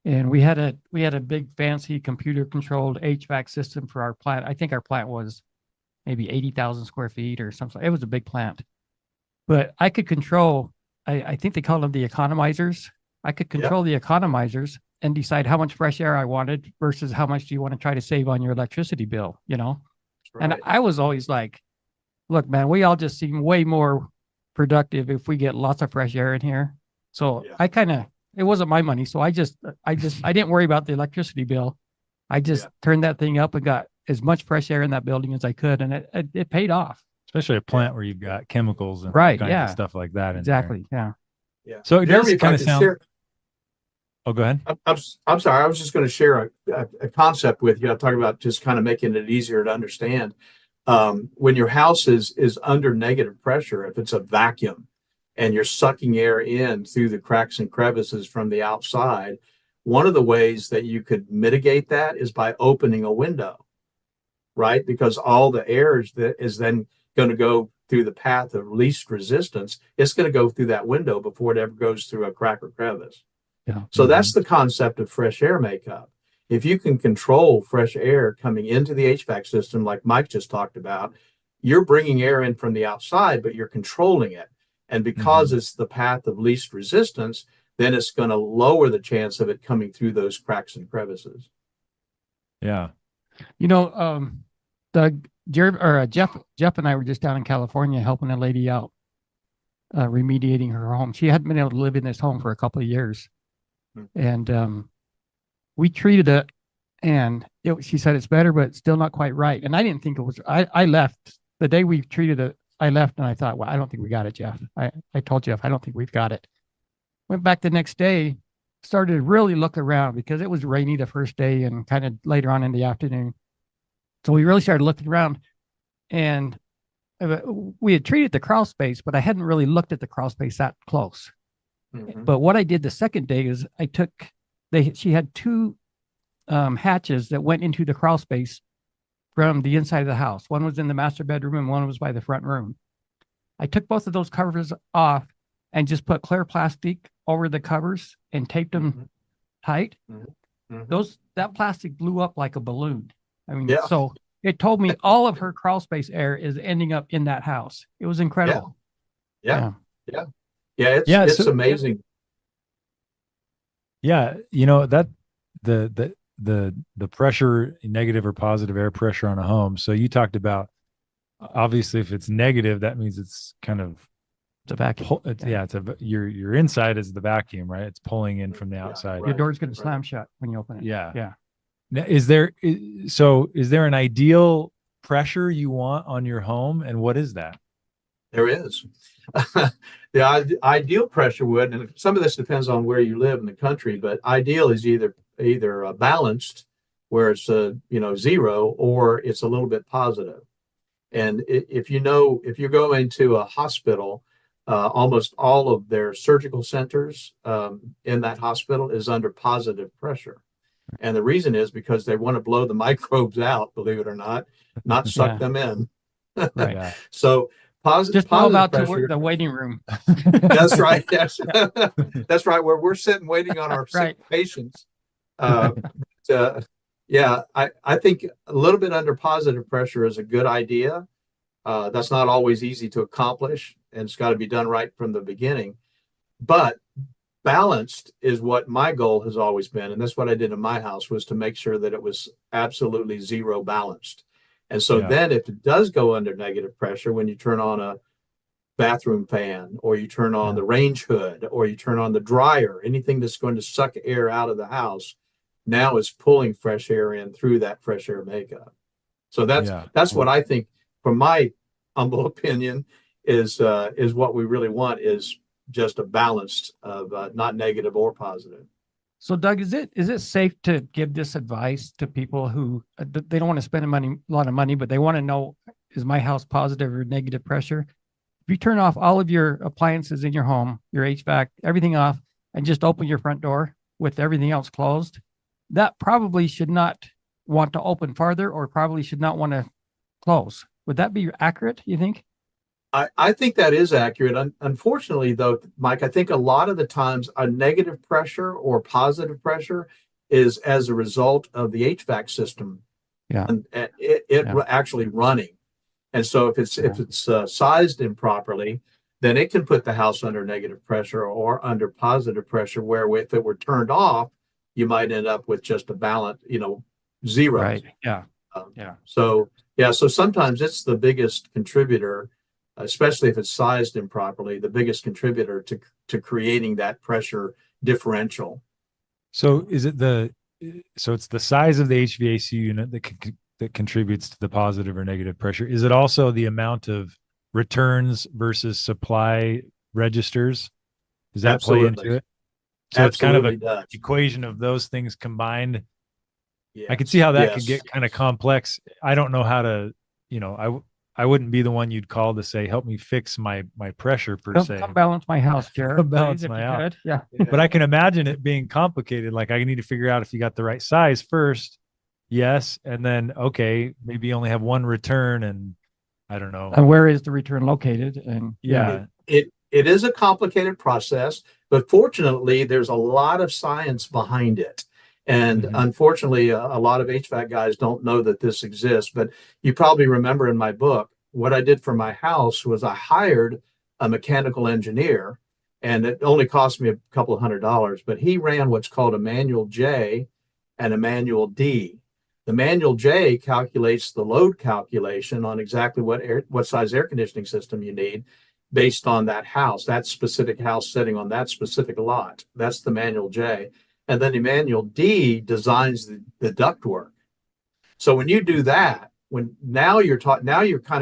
F: And we had a big fancy computer controlled HVAC system for our plant. I think our plant was maybe 80,000 square feet or something. It was a big plant. but I could control, I think they call them the economizers. I could control the economizers and decide how much fresh air I wanted versus how much do you want to try to save on your electricity bill, you know?
G: Right.
F: And I was always like, look, man, we all just seem way more productive if we get lots of fresh air in here. So
G: Yeah.
F: I kind of, it wasn't my money. So I didn't worry about the electricity bill. I just turned that thing up and got as much fresh air in that building as I could. And it paid off.
E: Especially a plant where you've got chemicals and all
F: Right,
E: kinds
F: yeah.
E: of stuff like that. in there.
F: Exactly. Yeah.
G: Yeah.
E: So it
G: Jeremy,
E: does
G: if I
E: kind of
G: could
E: sound.
G: share-
E: Oh, go ahead.
G: I'm sorry. I was just going to share a concept with you. I'll talk about just kind of making it easier to understand. When your house is under negative pressure, if it's a vacuum and you're sucking air in through the cracks and crevices from the outside, one of the ways that you could mitigate that is by opening a window, right? Because all the air is then going to go through the path of least resistance. It's going to go through that window before it ever goes through a crack or crevice.
F: Yeah.
G: So that's the concept of fresh air makeup. If you can control fresh air coming into the HVAC system, like Mike just talked about, you're bringing air in from the outside, but you're controlling it. And because it's the path of least resistance, then it's going to lower the chance of it coming through those cracks and crevices.
E: Yeah.
F: You know, Jeff and I were just down in California helping a lady out, remediating her home. She hadn't been able to live in this home for a couple of years. And we treated it, and she said it's better, but it's still not quite right. And I didn't think it was. I left the day we treated it. I left, and I thought, well, I don't think we got it, Jeff. I told Jeff, I don't think we've got it. Went back the next day, started to really look around because it was rainy the first day and kind of later on in the afternoon. So we really started looking around, and we had treated the crawl space, but I hadn't really looked at the crawl space that close. But what I did the second day is she had two hatches that went into the crawl space from the inside of the house. One was in the master bedroom and one was by the front room. I took both of those covers off and just put clear plastic over the covers and taped them tight. That plastic blew up like a balloon. I mean, so it told me all of her crawl space air is ending up in that house. It was incredible.
G: Yeah. It's amazing.
E: Yeah, you know that the pressure, negative or positive air pressure on a home. So you talked about, obviously, if it's negative, that means it's kind of
F: it's a vacuum.
E: Your inside is the vacuum, right? It's pulling in from the outside.
F: Your door's going to slam shut when you open it.
E: Yeah. Now, is there an ideal pressure you want on your home, and what is that?
G: There is. The ideal pressure would, and some of this depends on where you live in the country, but ideal is either balanced, where it's zero, or it's a little bit positive. And if you're going to a hospital, almost all of their surgical centers in that hospital is under positive pressure. And the reason is because they want to blow the microbes out, believe it or not suck them in.
F: Right.
G: So
F: just all about the waiting room.
G: That's right. That's right. Where we're sitting waiting on our sick patients. I think a little bit under positive pressure is a good idea. That's not always easy to accomplish, and it's got to be done right from the beginning. But balanced is what my goal has always been, and that's what I did in my house, was to make sure that it was absolutely zero balanced. And so then if it does go under negative pressure, when you turn on a bathroom fan, or you turn on the range hood, or you turn on the dryer, anything that's going to suck air out of the house, now is pulling fresh air in through that fresh air makeup. So that's what I think, from my humble opinion, is what we really want, is just a balance of not negative or positive.
F: So Doug, is it safe to give this advice to people who they don't want to spend a lot of money, but they want to know, is my house positive or negative pressure? If you turn off all of your appliances in your home, your HVAC, everything off, and just open your front door with everything else closed, that probably should not want to open farther, or probably should not want to close. Would that be accurate, you think?
G: I think that is accurate. Unfortunately, though, Mike, I think a lot of the times a negative pressure or positive pressure is as a result of the HVAC system. And it actually running. And so if it's sized improperly, then it can put the house under negative pressure or under positive pressure, where if it were turned off, you might end up with just a balance, zero.
F: Right. Yeah. Yeah.
G: So sometimes it's the biggest contributor, especially if it's sized improperly, the biggest contributor to creating that pressure differential.
E: So it's the size of the HVAC unit that contributes to the positive or negative pressure. Is it also the amount of returns versus supply registers? Does that play into it? So it's kind of an equation of those things combined.
G: Yes.
E: I can see how that could get kind of complex. I don't know how to, I wouldn't be the one you'd call to say, help me fix my pressure per se.
F: Come balance my house, Jared.
E: Come balance
F: please, if
E: my
F: you
E: house.
F: could. Yeah.
E: But I can imagine it being complicated. Like I need to figure out if you got the right size first. Yes. And then, okay, maybe you only have one return and I don't know.
F: And where is the return located? And
E: Yeah.
G: It is a complicated process, but fortunately, there's a lot of science behind it. And unfortunately, a lot of HVAC guys don't know that this exists. But you probably remember in my book, what I did for my house was I hired a mechanical engineer, and it only cost me a couple of $100, but he ran what's called a manual J and a manual D. The manual J calculates the load calculation on exactly what size air conditioning system you need based on that house, that specific house sitting on that specific lot. That's the manual J. And then the manual D designs the ductwork. So when you do that, now you're kind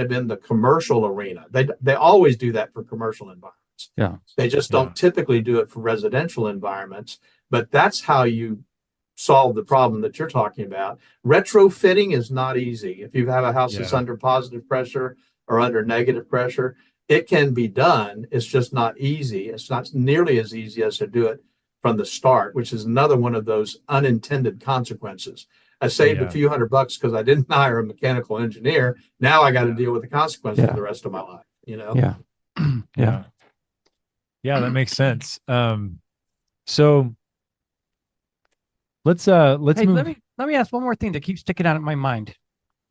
G: of in the commercial arena. They always do that for commercial environments.
F: Yeah.
G: They just don't typically do it for residential environments, but that's how you solve the problem that you're talking about. Retrofitting is not easy. If you have a house that's under positive pressure or under negative pressure, it can be done. It's just not easy. It's not nearly as easy as to do it from the start, which is another one of those unintended consequences. I saved a few $100 because I didn't hire a mechanical engineer. Now I got to deal with the consequences for the rest of my life,
F: Yeah.
E: Yeah, that makes sense. So let's
F: Hey,
E: move.
F: let me ask one more thing that keeps sticking out in my mind.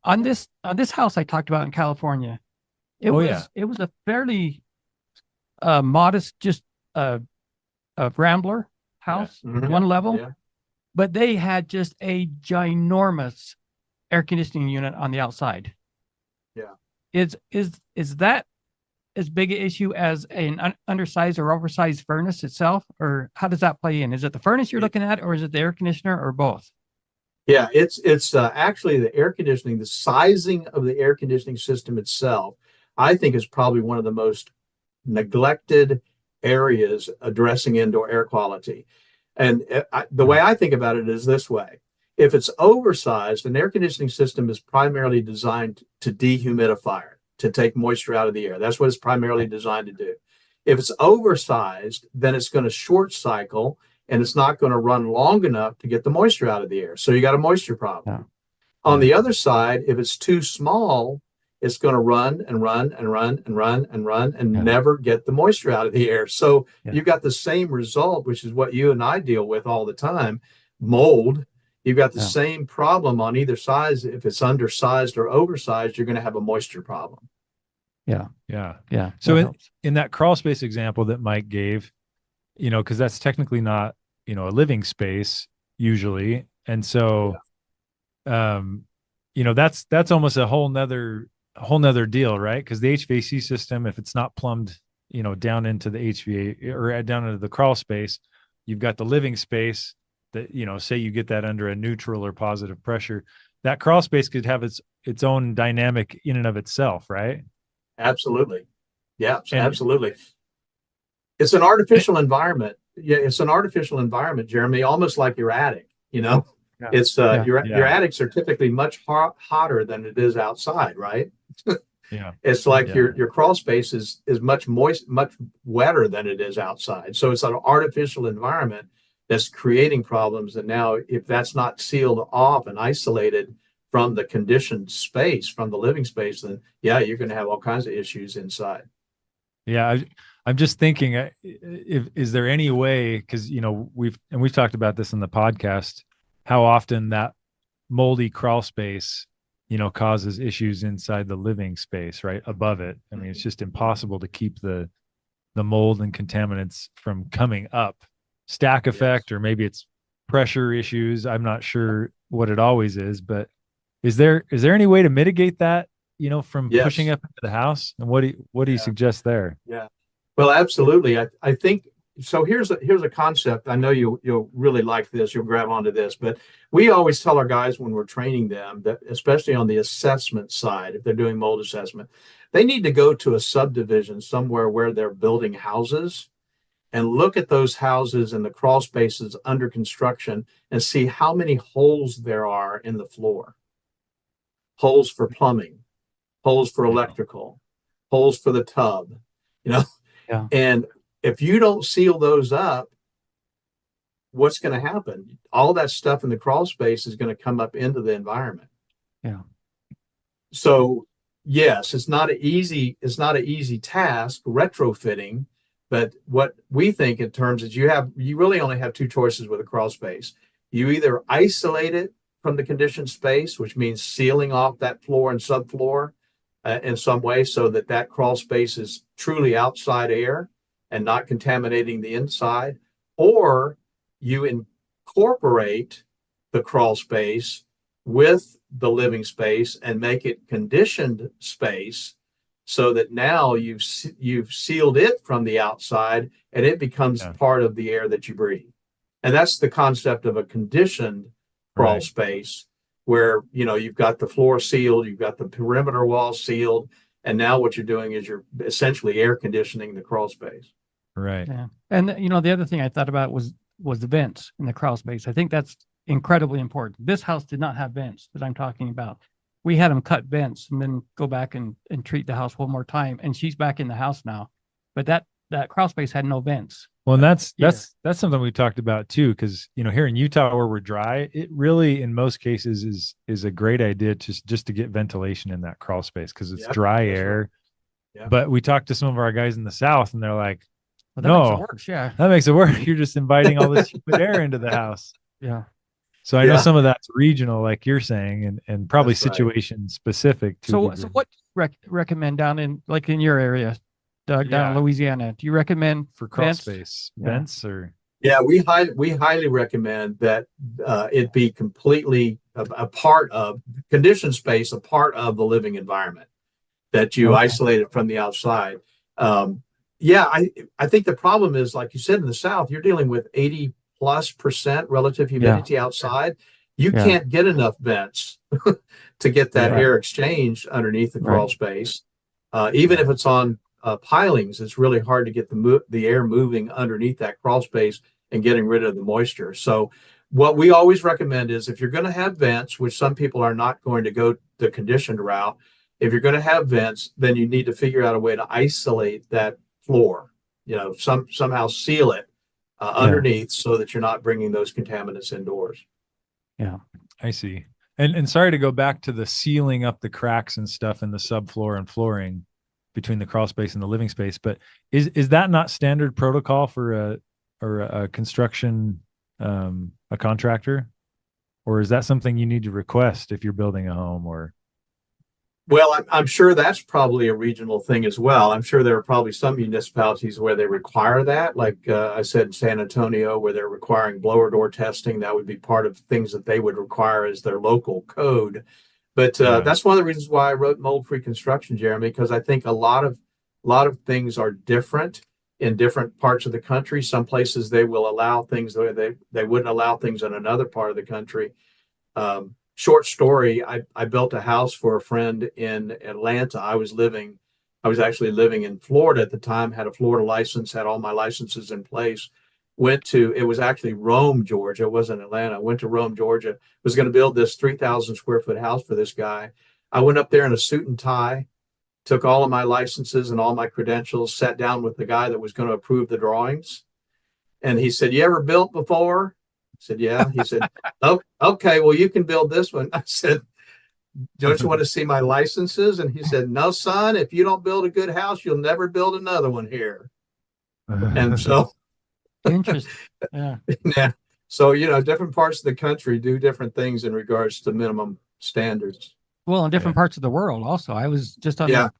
F: On this house I talked about in California, it was a fairly modest, just a Rambler house, one level, but they had just a ginormous air conditioning unit on the outside.
G: Yeah.
F: Is that as big an issue as an undersized or oversized furnace itself, or how does that play in? Is it the furnace you're looking at, or is it the air conditioner, or both?
G: Yeah, it's actually the air conditioning, the sizing of the air conditioning system itself, I think is probably one of the most neglected areas addressing indoor air quality. And the way I think about it is this way. If it's oversized, an air conditioning system is primarily designed to dehumidify, to take moisture out of the air. That's what it's primarily designed to do. If it's oversized, then it's going to short cycle and it's not going to run long enough to get the moisture out of the air. So you got a moisture problem.
F: Yeah.
G: On the other side, if it's too small, it's going to run and run and run and run and run and never get the moisture out of the air. So you've got the same result, which is what you and I deal with all the time, mold. You've got the same problem on either side. If it's undersized or oversized, you're going to have a moisture problem.
E: Yeah. So in that crawl space example that Mike gave, because that's technically not, a living space usually. And so, that's almost a whole nother deal, right? Because the HVAC system, if it's not plumbed, down into the HVAC or down into the crawl space, you've got the living space that, say you get that under a neutral or positive pressure, that crawl space could have its own dynamic in and of itself, right?
G: Absolutely. Yeah, absolutely. It's an artificial environment. Yeah, it's an artificial environment, Jeremy, almost like your attic, It's your attics are typically much hotter than it is outside, right? It's like your crawl space is much much wetter than it is outside. So it's an artificial environment that's creating problems. And now if that's not sealed off and isolated from the conditioned space, from the living space, then you're going to have all kinds of issues inside.
E: Yeah. I'm just thinking, is there any way, because, we've talked about this in the podcast, how often that moldy crawl space, causes issues inside the living space, right above it. I mean, it's just impossible to keep the the mold and contaminants from coming up. Stack effect, or maybe it's pressure issues. I'm not sure what it always is, but is there any way to mitigate that, from
G: Yes.
E: pushing up into the house? And what do you
G: Yeah.
E: suggest there?
G: Yeah. Well, absolutely. I think so. Here's a concept. I know you'll really like this. You'll grab onto this, but we always tell our guys when we're training them that, especially on the assessment side, if they're doing mold assessment, they need to go to a subdivision somewhere where they're building houses and look at those houses and the crawl spaces under construction and see how many holes there are in the floor. Holes for plumbing, holes for electrical, holes for the tub,
F: Yeah.
G: And if you don't seal those up, what's going to happen? All that stuff in the crawl space is going to come up into the environment.
F: Yeah.
G: So yes, it's not an easy task retrofitting, but what we think in terms is you really only have two choices with a crawl space. You either isolate it from the conditioned space, which means sealing off that floor and subfloor in some way so that crawl space is truly outside air and not contaminating the inside, or you incorporate the crawl space with the living space and make it conditioned space so that now you've sealed it from the outside and it becomes part of the air that you breathe. And that's the concept of a conditioned crawl space, where you've got the floor sealed, you've got the perimeter wall sealed, and now what you're doing is you're essentially air conditioning the crawl space.
E: Right.
F: Yeah. And the other thing I thought about was the vents in the crawl space. I think that's incredibly important. This house did not have vents that I'm talking about. We had them cut vents and then go back and treat the house one more time. And she's back in the house now. But that crawl space had no vents.
E: Well, and that's something we talked about too, because here in Utah where we're dry, it really in most cases is a great idea just to get ventilation in that crawl space because it's dry air.
G: Right. Yeah.
E: But we talked to some of our guys in the South, and they're like,
F: Well, that
E: "No,
F: makes it worse. Yeah.
E: that makes it worse. You're just inviting all this stupid air into the house."
F: Yeah.
E: So I know some of that's regional, like you're saying, and probably
G: That's right.
E: situation specific. To
F: So what do you recommend down in your area, Doug, down in Louisiana? Do you recommend
E: for crawl
F: vents?
E: space vents or?
G: Yeah, we highly recommend that it be completely a part of conditioned space, a part of the living environment, that you isolate it from the outside. I think the problem is, like you said, in the South, you're dealing with 80+% relative humidity outside. You can't get enough vents to get that air exchange underneath the crawl space. Even if it's on pilings, it's really hard to get the air moving underneath that crawl space and getting rid of the moisture. So what we always recommend is, if you're going to have vents, which some people are not going to go the conditioned route, if you're going to have vents, then you need to figure out a way to isolate that floor, somehow seal it underneath so that you're not bringing those contaminants indoors.
E: Yeah, I see. And sorry to go back to the sealing up the cracks and stuff in the subfloor and flooring between the crawl space and the living space, but is that not standard protocol for a construction, a contractor, or is that something you need to request if you're building a home? Or
G: well, I'm sure that's probably a regional thing as well. I'm sure there are probably some municipalities where they require that, like I said in San Antonio, where they're requiring blower door testing. That would be part of things that they would require as their local code. But that's one of the reasons why I wrote Mold-Free Construction, Jeremy, because I think a lot of things are different in different parts of the country. Some places they will allow things that they wouldn't allow things in another part of the country. Short story, I built a house for a friend in Atlanta. I was actually living in Florida at the time, had a Florida license, had all my licenses in place. It was actually Rome, Georgia. It wasn't Atlanta. Went to Rome, Georgia. Was going to build this 3,000 square foot house for this guy. I went up there in a suit and tie, took all of my licenses and all my credentials, sat down with the guy that was going to approve the drawings. And he said, "You ever built before?" I said, "Yeah." He said, "Oh, okay, well, you can build this one." I said, "Don't you want to see my licenses?" And he said, "No, son, if you don't build a good house, you'll never build another one here." And so
F: Interesting. Yeah.
G: yeah. So, different parts of the country do different things in regards to minimum standards.
F: Well, in different parts of the world also. I was just on a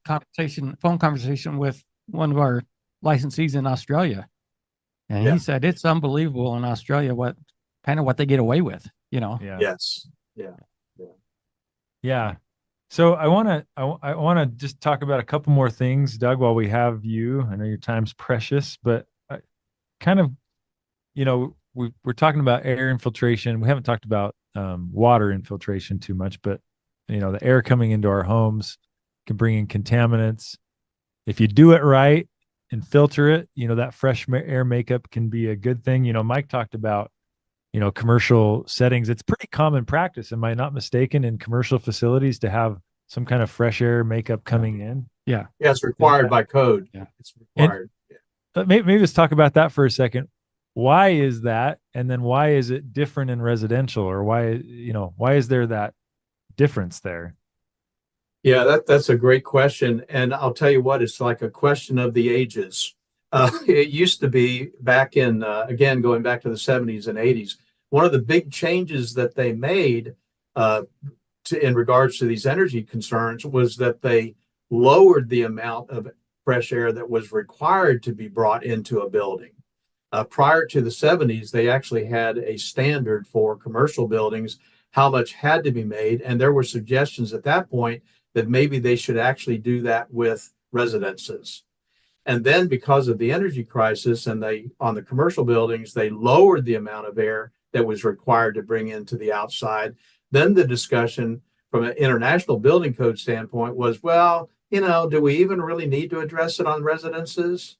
F: phone conversation with one of our licensees in Australia. And
G: Yeah.
F: he said it's unbelievable in Australia what they get away with, you know.
E: Yeah.
G: Yes. Yeah.
E: Yeah. So I want to I want to just talk about a couple more things, Doug, while we have you. I know your time's precious, but kind of, we're talking about air infiltration. We haven't talked about water infiltration too much, but the air coming into our homes can bring in contaminants. If you do it right and filter it, that fresh air makeup can be a good thing. Mike talked about commercial settings. It's pretty common practice, am I not mistaken, in commercial facilities to have some kind of fresh air makeup coming in?
F: Yeah.
G: Yeah, it's required by code.
F: Yeah.
G: It's required.
E: Maybe let's talk about that for a second. Why is that? And then why is it different in residential, or why is there that difference there?
G: Yeah, that's a great question. And I'll tell you what, it's like a question of the ages. It used to be back in, again, going back to the 70s and 80s, one of the big changes that they made in regards to these energy concerns was that they lowered the amount of fresh air that was required to be brought into a building. Prior to the 70s, they actually had a standard for commercial buildings, how much had to be made. And there were suggestions at that point that maybe they should actually do that with residences. And then because of the energy crisis and on the commercial buildings, they lowered the amount of air that was required to bring into the outside. Then the discussion from an international building code standpoint was, well, do we even really need to address it on residences?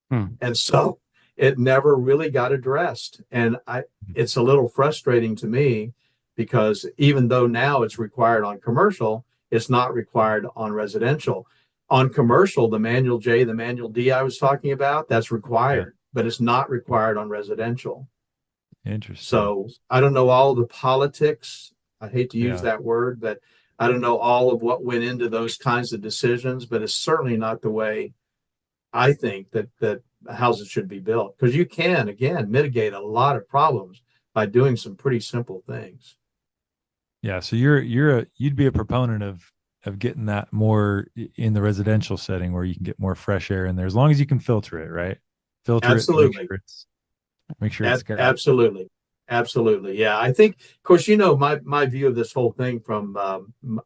G: And so it never really got addressed. And it's a little frustrating to me because even though now it's required on commercial, it's not required on residential. On commercial, the manual J, the manual D I was talking about, that's required, but it's not required on residential.
E: Interesting.
G: So I don't know all the politics. I hate to use that word, but I don't know all of what went into those kinds of decisions, but it's certainly not the way I think that houses should be built, because you can, again, mitigate a lot of problems by doing some pretty simple things.
E: Yeah. So you'd be a proponent of getting that more in the residential setting where you can get more fresh air in there, as long as you can filter it, right? Filter
G: Absolutely.
E: it. Make sure it's good.
G: Absolutely. Absolutely. Yeah. I think, of course, my view of this whole thing from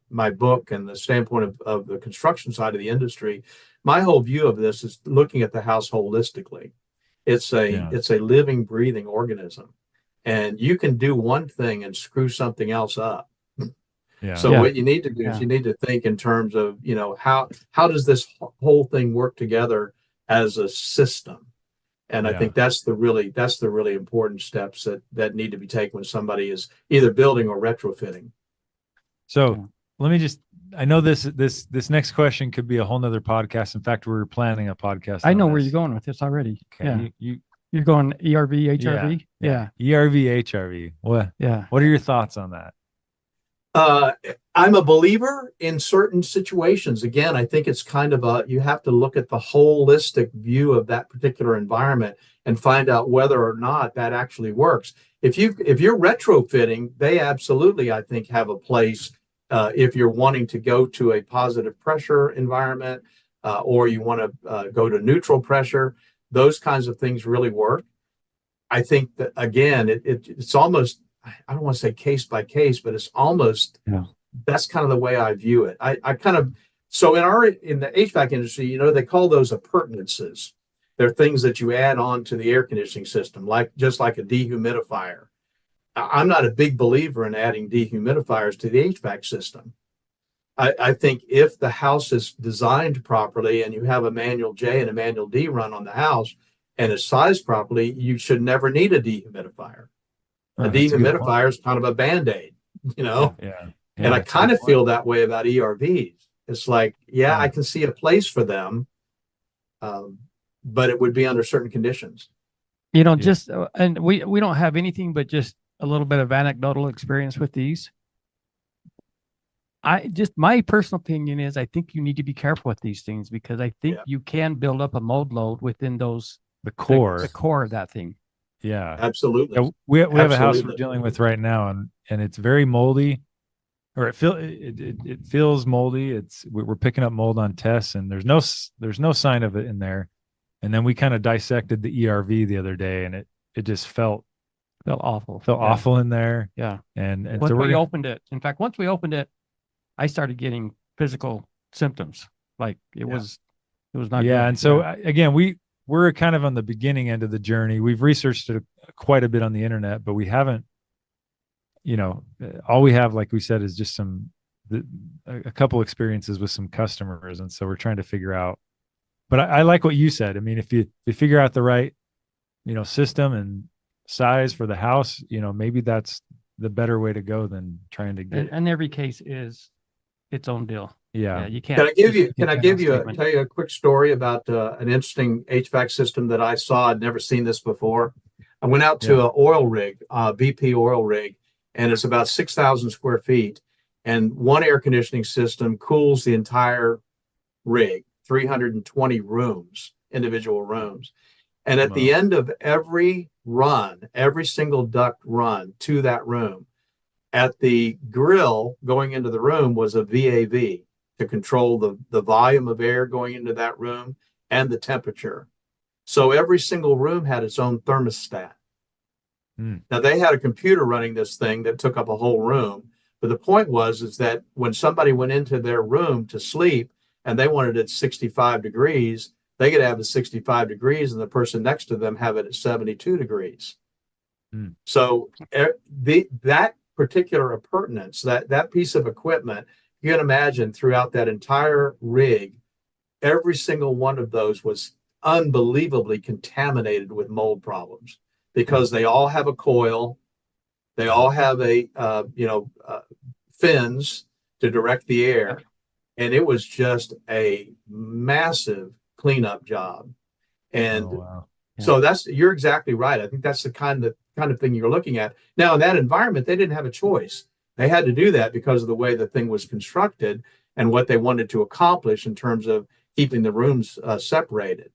G: my book and the standpoint of the construction side of the industry, my whole view of this is looking at the house holistically. It's a living, breathing organism, and you can do one thing and screw something else up.
E: Yeah.
G: So what you need to do is you need to think in terms of, how does this whole thing work together as a system? And I think that's the really important steps that need to be taken when somebody is either building or retrofitting.
E: So let me I know this next question could be a whole nother podcast. In fact, we're planning a podcast.
F: I know where you're going with this already.
E: Okay.
F: Yeah. You're going ERV, HRV? Yeah.
E: ERV, HRV. What are your thoughts on that?
G: I'm a believer in certain situations. Again, I think it's kind of you have to look at the holistic view of that particular environment and find out whether or not that actually works. If you're retrofitting, they absolutely, I think, have a place. If you're wanting to go to a positive pressure environment, or you want to go to neutral pressure, those kinds of things really work. I think that, again, it's almost, I don't want to say case by case, but it's almost, that's kind of the way I view it. So in the HVAC industry, they call those appurtenances. They're things that you add on to the air conditioning system, just like a dehumidifier. I'm not a big believer in adding dehumidifiers to the HVAC system. I think if the house is designed properly and you have a manual J and a manual D run on the house and it's sized properly, you should never need a dehumidifier. A dehumidifier is kind of a Band-Aid,
E: Yeah.
G: And I kind of feel that way about ERVs. It's like, I can see a place for them, but it would be under certain conditions.
F: Just, and we don't have anything but just a little bit of anecdotal experience with these. My personal opinion is I think you need to be careful with these things, because I think you can build up a mold load within the core of that thing.
G: Yeah, absolutely.
E: Yeah, we have a house we're dealing with right now, and it's very moldy, or it feels moldy. We're picking up mold on tests, and there's no sign of it in there. And then we kind of dissected the ERV the other day, and it just felt
F: awful.
E: felt
F: Yeah.
E: awful in there.
F: Yeah.
E: And
F: Once
E: so
F: we
E: we're
F: opened it, in fact, once we opened it, I started getting physical symptoms. Like it was not
E: yeah.
F: good.
E: And so again, we're kind of on the beginning end of the journey. We've researched it quite a bit on the internet, but we haven't, all we have, like we said, is just a couple experiences with some customers. And so we're trying to figure out, but I like what you said. I mean, if you figure out the right, system and size for the house, maybe that's the better way to go than trying to get.
F: And every case is its own deal.
E: Yeah.
F: You can't.
G: Can I give you,
F: statement.
G: tell you a quick story about an interesting HVAC system that I saw? I'd never seen this before. I went out to an oil rig, BP oil rig, and it's about 6,000 square feet. And one air conditioning system cools the entire rig, 320 rooms, individual rooms. And at the end of every run, every single duct run to that room, at the grill going into the room was a VAV to control the volume of air going into that room and the temperature. So every single room had its own thermostat. Now they had a computer running this thing that took up a whole room. But the point is that when somebody went into their room to sleep and they wanted it 65 degrees, they could have it 65 degrees and the person next to them have it at 72 degrees. So that particular appurtenance, that piece of equipment, you can imagine throughout that entire rig, every single one of those was unbelievably contaminated with mold problems because they all have a coil, they all have fins to direct the air, and it was just a massive cleanup job. And so you're exactly right. I think that's the kind of thing you're looking at. Now, in that environment, they didn't have a choice. They had to do that because of the way the thing was constructed and what they wanted to accomplish in terms of keeping the rooms separated.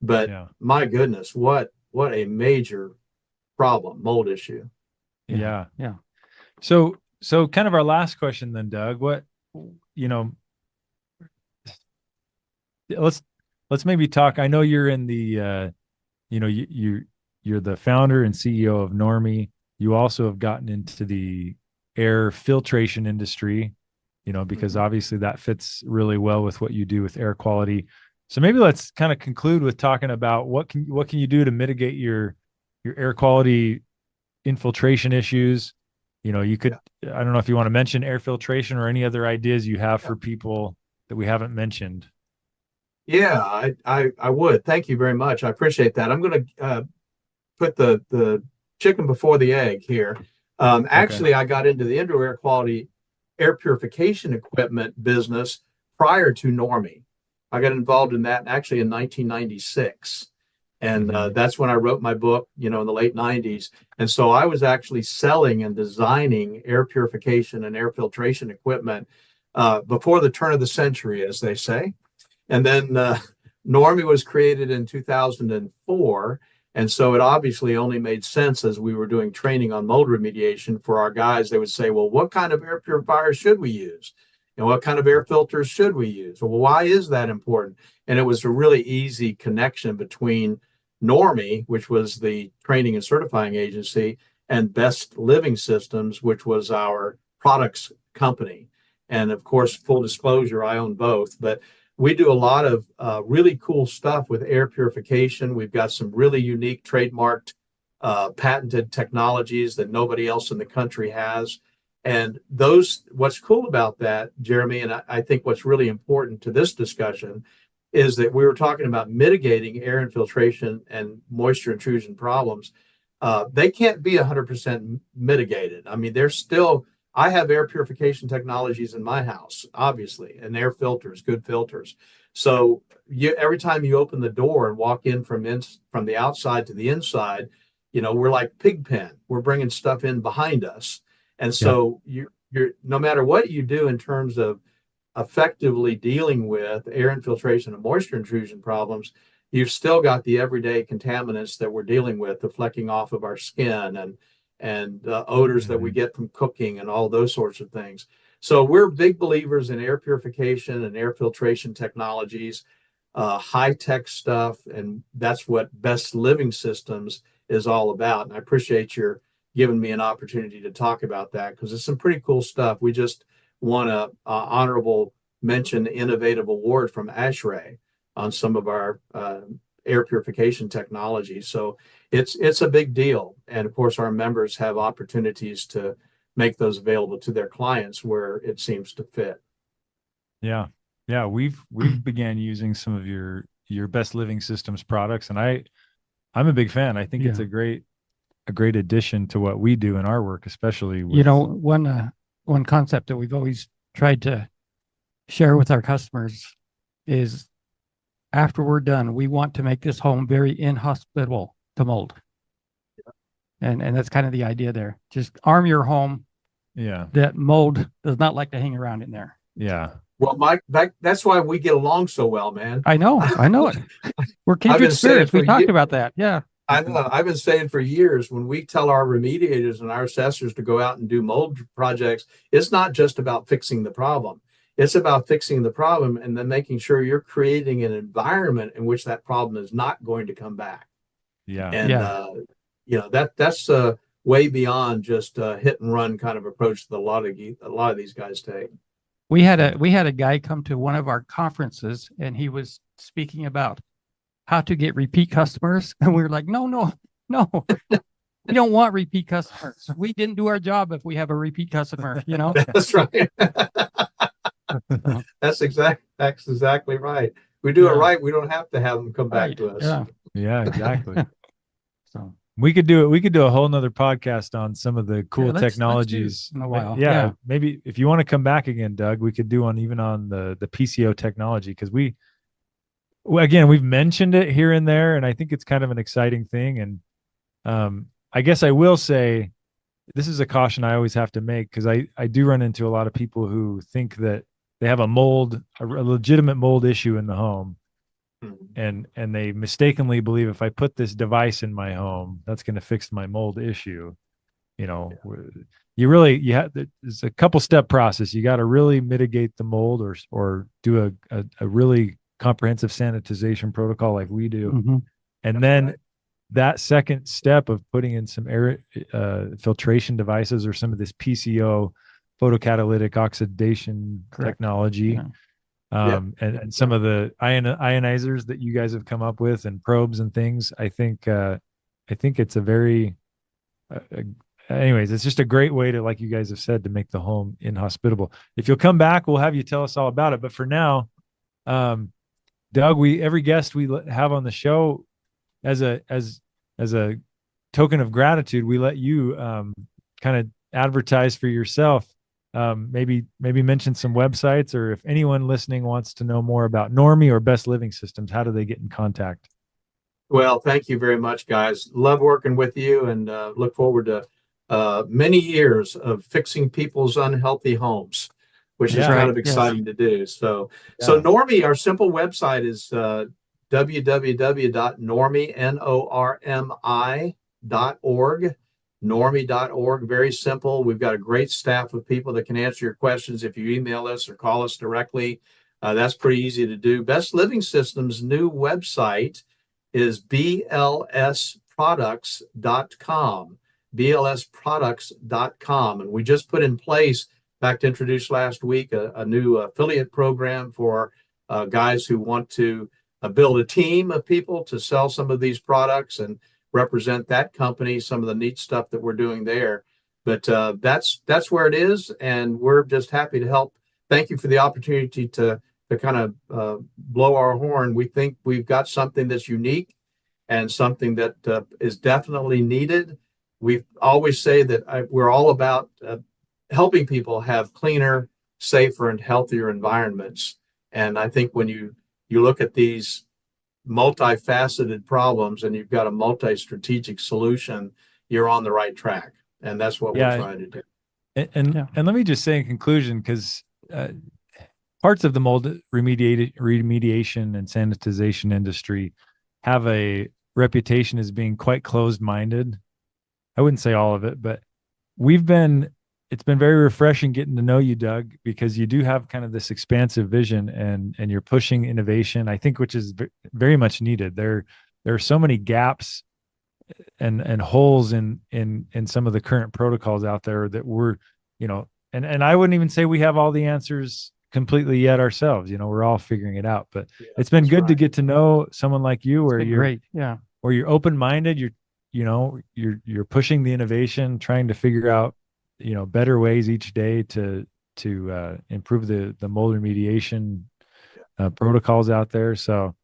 G: But my goodness, what a major problem, mold issue.
E: Yeah. So kind of our last question then, Doug, let's maybe talk. I know you're in the, you're the founder and CEO of Normie. You also have gotten into the air filtration industry, because obviously that fits really well with what you do with air quality. So maybe let's kind of conclude with talking about what can you do to mitigate your air quality infiltration issues. You could, I don't know if you want to mention air filtration or any other ideas you have for people that we haven't mentioned.
G: Yeah, I would. Thank you very much. I appreciate that. I'm going to put the chicken before the egg here. Actually, I got into the indoor air quality air purification equipment business prior to Normie. I got involved in that actually in 1996. And that's when I wrote my book, in the late 90s. And so I was actually selling and designing air purification and air filtration equipment before the turn of the century, as they say. And then Normie was created in 2004. And so it obviously only made sense as we were doing training on mold remediation for our guys. They would say, well, what kind of air purifiers should we use? And what kind of air filters should we use? Well, why is that important? And it was a really easy connection between Normie, which was the training and certifying agency, and Best Living Systems, which was our products company. And of course, full disclosure, I own both. But we do a lot of really cool stuff with air purification. We've got some really unique trademarked, patented technologies that nobody else in the country has. And what's cool about that, Jeremy, and I think what's really important to this discussion is that we were talking about mitigating air infiltration and moisture intrusion problems. They can't be 100% mitigated. I mean, I have air purification technologies in my house, obviously, and air filters, good filters. So every time you open the door and walk in from the outside to the inside, we're like Pigpen. We're bringing stuff in behind us. And so you're no matter what you do in terms of effectively dealing with air infiltration and moisture intrusion problems, you've still got the everyday contaminants that we're dealing with, the flecking off of our skin and odors that we get from cooking and all those sorts of things. So we're big believers in air purification and air filtration technologies. high-tech stuff, and that's what Best Living Systems is all about. And I appreciate your giving me an opportunity to talk about that, because it's some pretty cool stuff. We just won a honorable mention innovative award from ASHRAE on some of our air purification technology. So it's a big deal. And of course, our members have opportunities to make those available to their clients where it seems to fit.
E: Yeah. Yeah. We've began using some of your Best Living Systems products, and I'm a big fan. I think it's a great addition to what we do in our work, especially with,
F: one concept that we've always tried to share with our customers is, after we're done, we want to make this home very inhospitable to mold. And that's kind of the idea there. Just arm your home that mold does not like to hang around in there.
E: Yeah.
G: Well, Mike, that's why we get along so well, man.
F: I know it. We're kindred spirits. We talked about that. Yeah.
G: I know. I've been saying for years, when we tell our remediators and our assessors to go out and do mold projects, it's not just about fixing the problem. It's about fixing the problem and then making sure you're creating an environment in which that problem is not going to come back.
E: Yeah.
G: And that's way beyond just a hit and run kind of approach that a lot of these guys take.
F: We had a guy come to one of our conferences, and he was speaking about how to get repeat customers, and we were like, no, we don't want repeat customers. We didn't do our job if we have a repeat customer.
G: That's right. That's exactly right. We do it right. We don't have to have them come back to us.
E: Yeah, exactly. So we could do a whole nother podcast on some of the cool technologies
F: in a while.
E: Yeah, maybe if you want to come back again, Doug, we could do one even on the PCO technology, because we've mentioned it here and there, and I think it's kind of an exciting thing. And I guess I will say, this is a caution I always have to make, because I do run into a lot of people who think that they have a legitimate mold issue in the home. And they mistakenly believe, if I put this device in my home, that's going to fix my mold issue. It's a couple step process. You got to really mitigate the mold, or do a really comprehensive sanitization protocol like we do.
F: Mm-hmm.
E: And then that second step of putting in some air filtration devices, or some of this PCO, photocatalytic oxidation technology. And some of the ionizers that you guys have come up with, and probes and things. I think it's a very, anyways, it's just a great way to, like you guys have said, to make the home inhospitable. If you'll come back, we'll have you tell us all about it. But for now, Doug, every guest we have on the show, as a token of gratitude, we let you kind of advertise for yourself. Maybe mention some websites, or if anyone listening wants to know more about Normie or Best Living Systems, how do they get in contact?
G: Well, thank you very much, guys. Love working with you, and look forward to many years of fixing people's unhealthy homes, which is kind of exciting to do. So Normie, our simple website is www.normie.org. Normie.org. Very simple. We've got a great staff of people that can answer your questions if you email us or call us directly. That's pretty easy to do. Best Living Systems' new website is blsproducts.com. blsproducts.com. And we just put in place, in fact, introduced last week, a new affiliate program for guys who want to build a team of people to sell some of these products and represent that company, some of the neat stuff that we're doing there. But that's where it is, and we're just happy to help. Thank you for the opportunity to kind of blow our horn. We think we've got something that's unique and something that is definitely needed. We always say that we're all about helping people have cleaner, safer, and healthier environments. And I think when you look at these multifaceted problems and you've got a multi-strategic solution, you're on the right track. And that's what we're trying to do.
E: And let me just say in conclusion, because parts of the mold remediation and sanitization industry have a reputation as being quite closed-minded. I wouldn't say all of it, but we've been it's been very refreshing getting to know you, Doug, because you do have kind of this expansive vision, and you're pushing innovation, I think, which is very much needed. There are so many gaps and holes in some of the current protocols out there that we're, and I wouldn't even say we have all the answers completely yet ourselves. We're all figuring it out, but it's been good to get to know someone like you, where you're
F: great. Yeah.
E: where you're open-minded, you're pushing the innovation, trying to figure out, better ways each day to improve the mold remediation protocols out there. So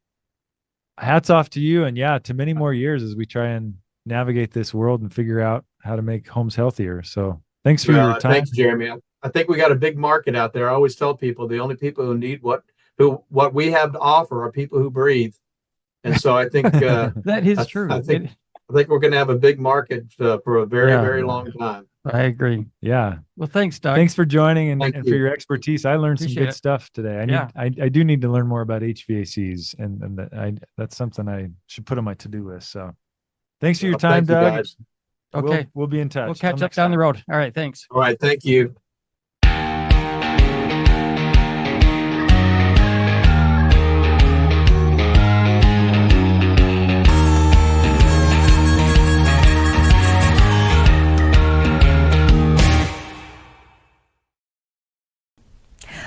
E: hats off to you, and to many more years as we try and navigate this world and figure out how to make homes healthier. So thanks for your time.
G: Thanks, Jeremy. I think we got a big market out there. I always tell people the only people who need what we have to offer are people who breathe. And so I think
F: that is true.
G: I think we're going to have a big market for a very, very long time.
F: I agree.
E: Yeah.
F: Well, thanks, Doug.
E: Thanks for joining and for
G: you.
E: your expertise. I learned some good stuff today. I do need to learn more about HVACs, and that's something I should put on my to-do list. So thanks for your time, Doug.
G: Guys.
F: Okay.
E: We'll be in touch.
F: We'll catch up down the road. All right. Thanks.
G: All right. Thank you.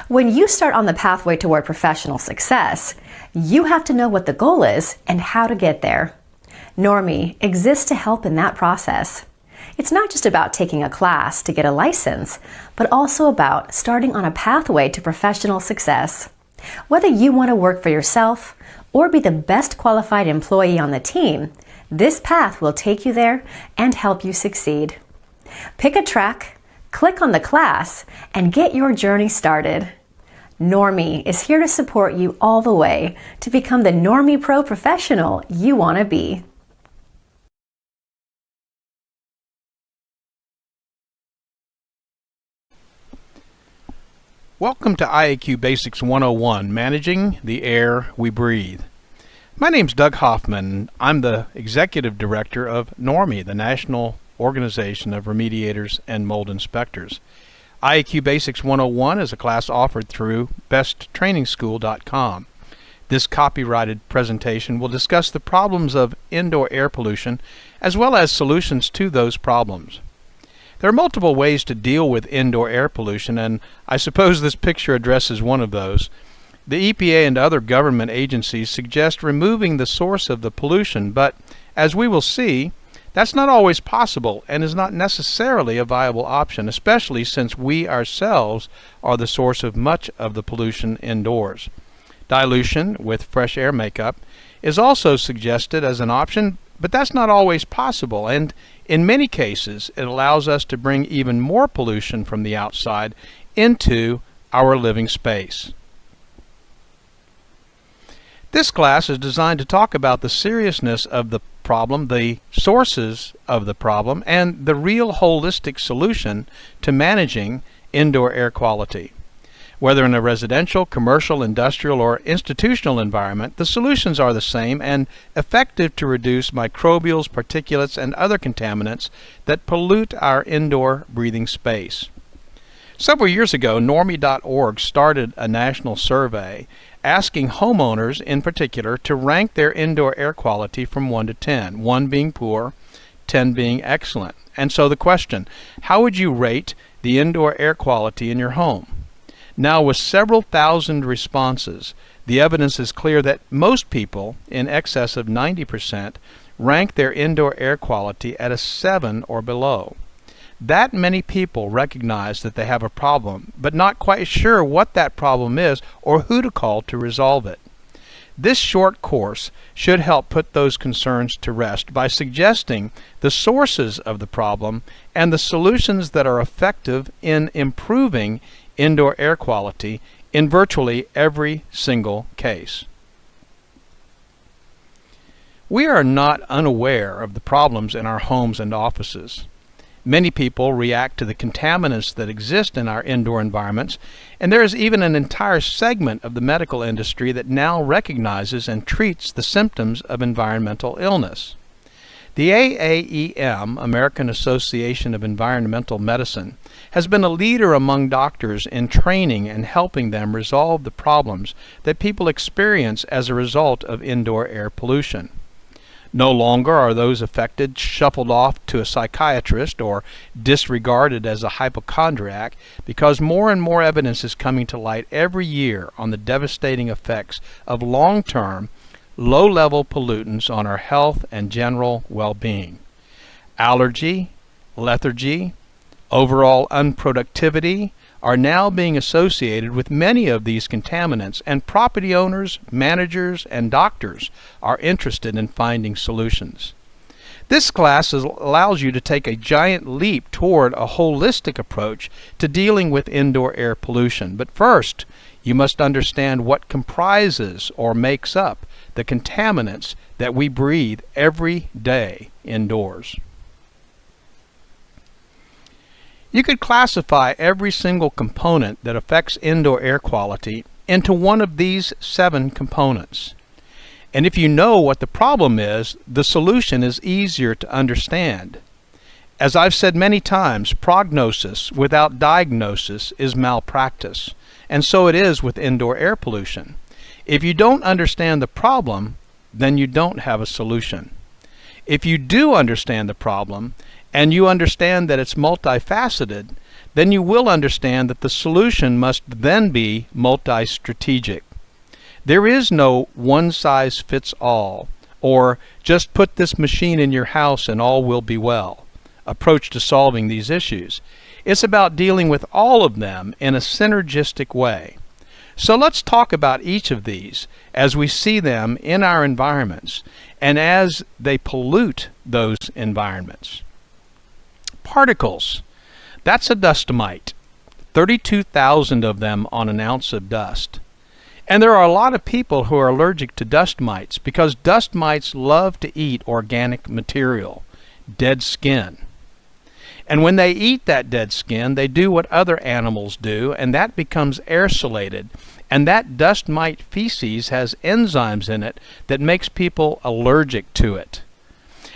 H: When you start on the pathway toward professional success, you have to know what the goal is and how to get there. Normie exists to help in that process. It's not just about taking a class to get a license, but also about starting on a pathway to professional success. Whether you want to work for yourself or be the best qualified employee on the team, this path will take you there and help you succeed. Pick a track, click on the class, and get your journey started. Normie is here to support you all the way to become the Normie Pro professional you want to be.
I: Welcome to IAQ Basics 101, Managing the Air We Breathe. My name's Doug Hoffman. I'm the Executive Director of Normie, the National Organization of Remediators and Mold Inspectors. IAQ Basics 101 is a class offered through besttrainingschool.com. This copyrighted presentation will discuss the problems of indoor air pollution as well as solutions to those problems. There are multiple ways to deal with indoor air pollution, and I suppose this picture addresses one of those. The EPA and other government agencies suggest removing the source of the pollution, but as we will see, that's not always possible and is not necessarily a viable option, especially since we ourselves are the source of much of the pollution indoors. Dilution with fresh air makeup is also suggested as an option, but that's not always possible, and in many cases it allows us to bring even more pollution from the outside into our living space. This class is designed to talk about the seriousness of the problem, the sources of the problem, and the real holistic solution to managing indoor air quality. Whether in a residential, commercial, industrial, or institutional environment, the solutions are the same and effective to reduce microbials, particulates, and other contaminants that pollute our indoor breathing space. Several years ago, Normie.org started a national survey asking homeowners in particular to rank their indoor air quality from 1 to 10, 1 being poor, 10 being excellent. And so the question, how would you rate the indoor air quality in your home? Now, with several thousand responses, the evidence is clear that most people, in excess of 90%, rank their indoor air quality at a 7 or below. That many people recognize that they have a problem, but not quite sure what that problem is or who to call to resolve it. This short course should help put those concerns to rest by suggesting the sources of the problem and the solutions that are effective in improving indoor air quality in virtually every single case. We are not unaware of the problems in our homes and offices. Many people react to the contaminants that exist in our indoor environments, and there is even an entire segment of the medical industry that now recognizes and treats the symptoms of environmental illness. The AAEM, American Association of Environmental Medicine, has been a leader among doctors in training and helping them resolve the problems that people experience as a result of indoor air pollution. No longer are those affected shuffled off to a psychiatrist or disregarded as a hypochondriac, because more and more evidence is coming to light every year on the devastating effects of long-term, low-level pollutants on our health and general well-being. Allergy, lethargy, overall unproductivity are now being associated with many of these contaminants, and property owners, managers, and doctors are interested in finding solutions. This class allows you to take a giant leap toward a holistic approach to dealing with indoor air pollution. But first, you must understand what comprises or makes up the contaminants that we breathe every day indoors. You could classify every single component that affects indoor air quality into one of these 7 components. And if you know what the problem is, the solution is easier to understand. As I've said many times, prognosis without diagnosis is malpractice, and so it is with indoor air pollution. If you don't understand the problem, then you don't have a solution. If you do understand the problem, and you understand that it's multifaceted, then you will understand that the solution must then be multi-strategic. There is no one-size-fits-all, or just put this machine in your house and all will be well approach to solving these issues. It's about dealing with all of them in a synergistic way. So let's talk about each of these as we see them in our environments and as they pollute those environments. Particles. That's a dust mite. 32,000 of them on an ounce of dust. And there are a lot of people who are allergic to dust mites because dust mites love to eat organic material, dead skin. And when they eat that dead skin, they do what other animals do, and that becomes aerosolated. And that dust mite feces has enzymes in it that makes people allergic to it.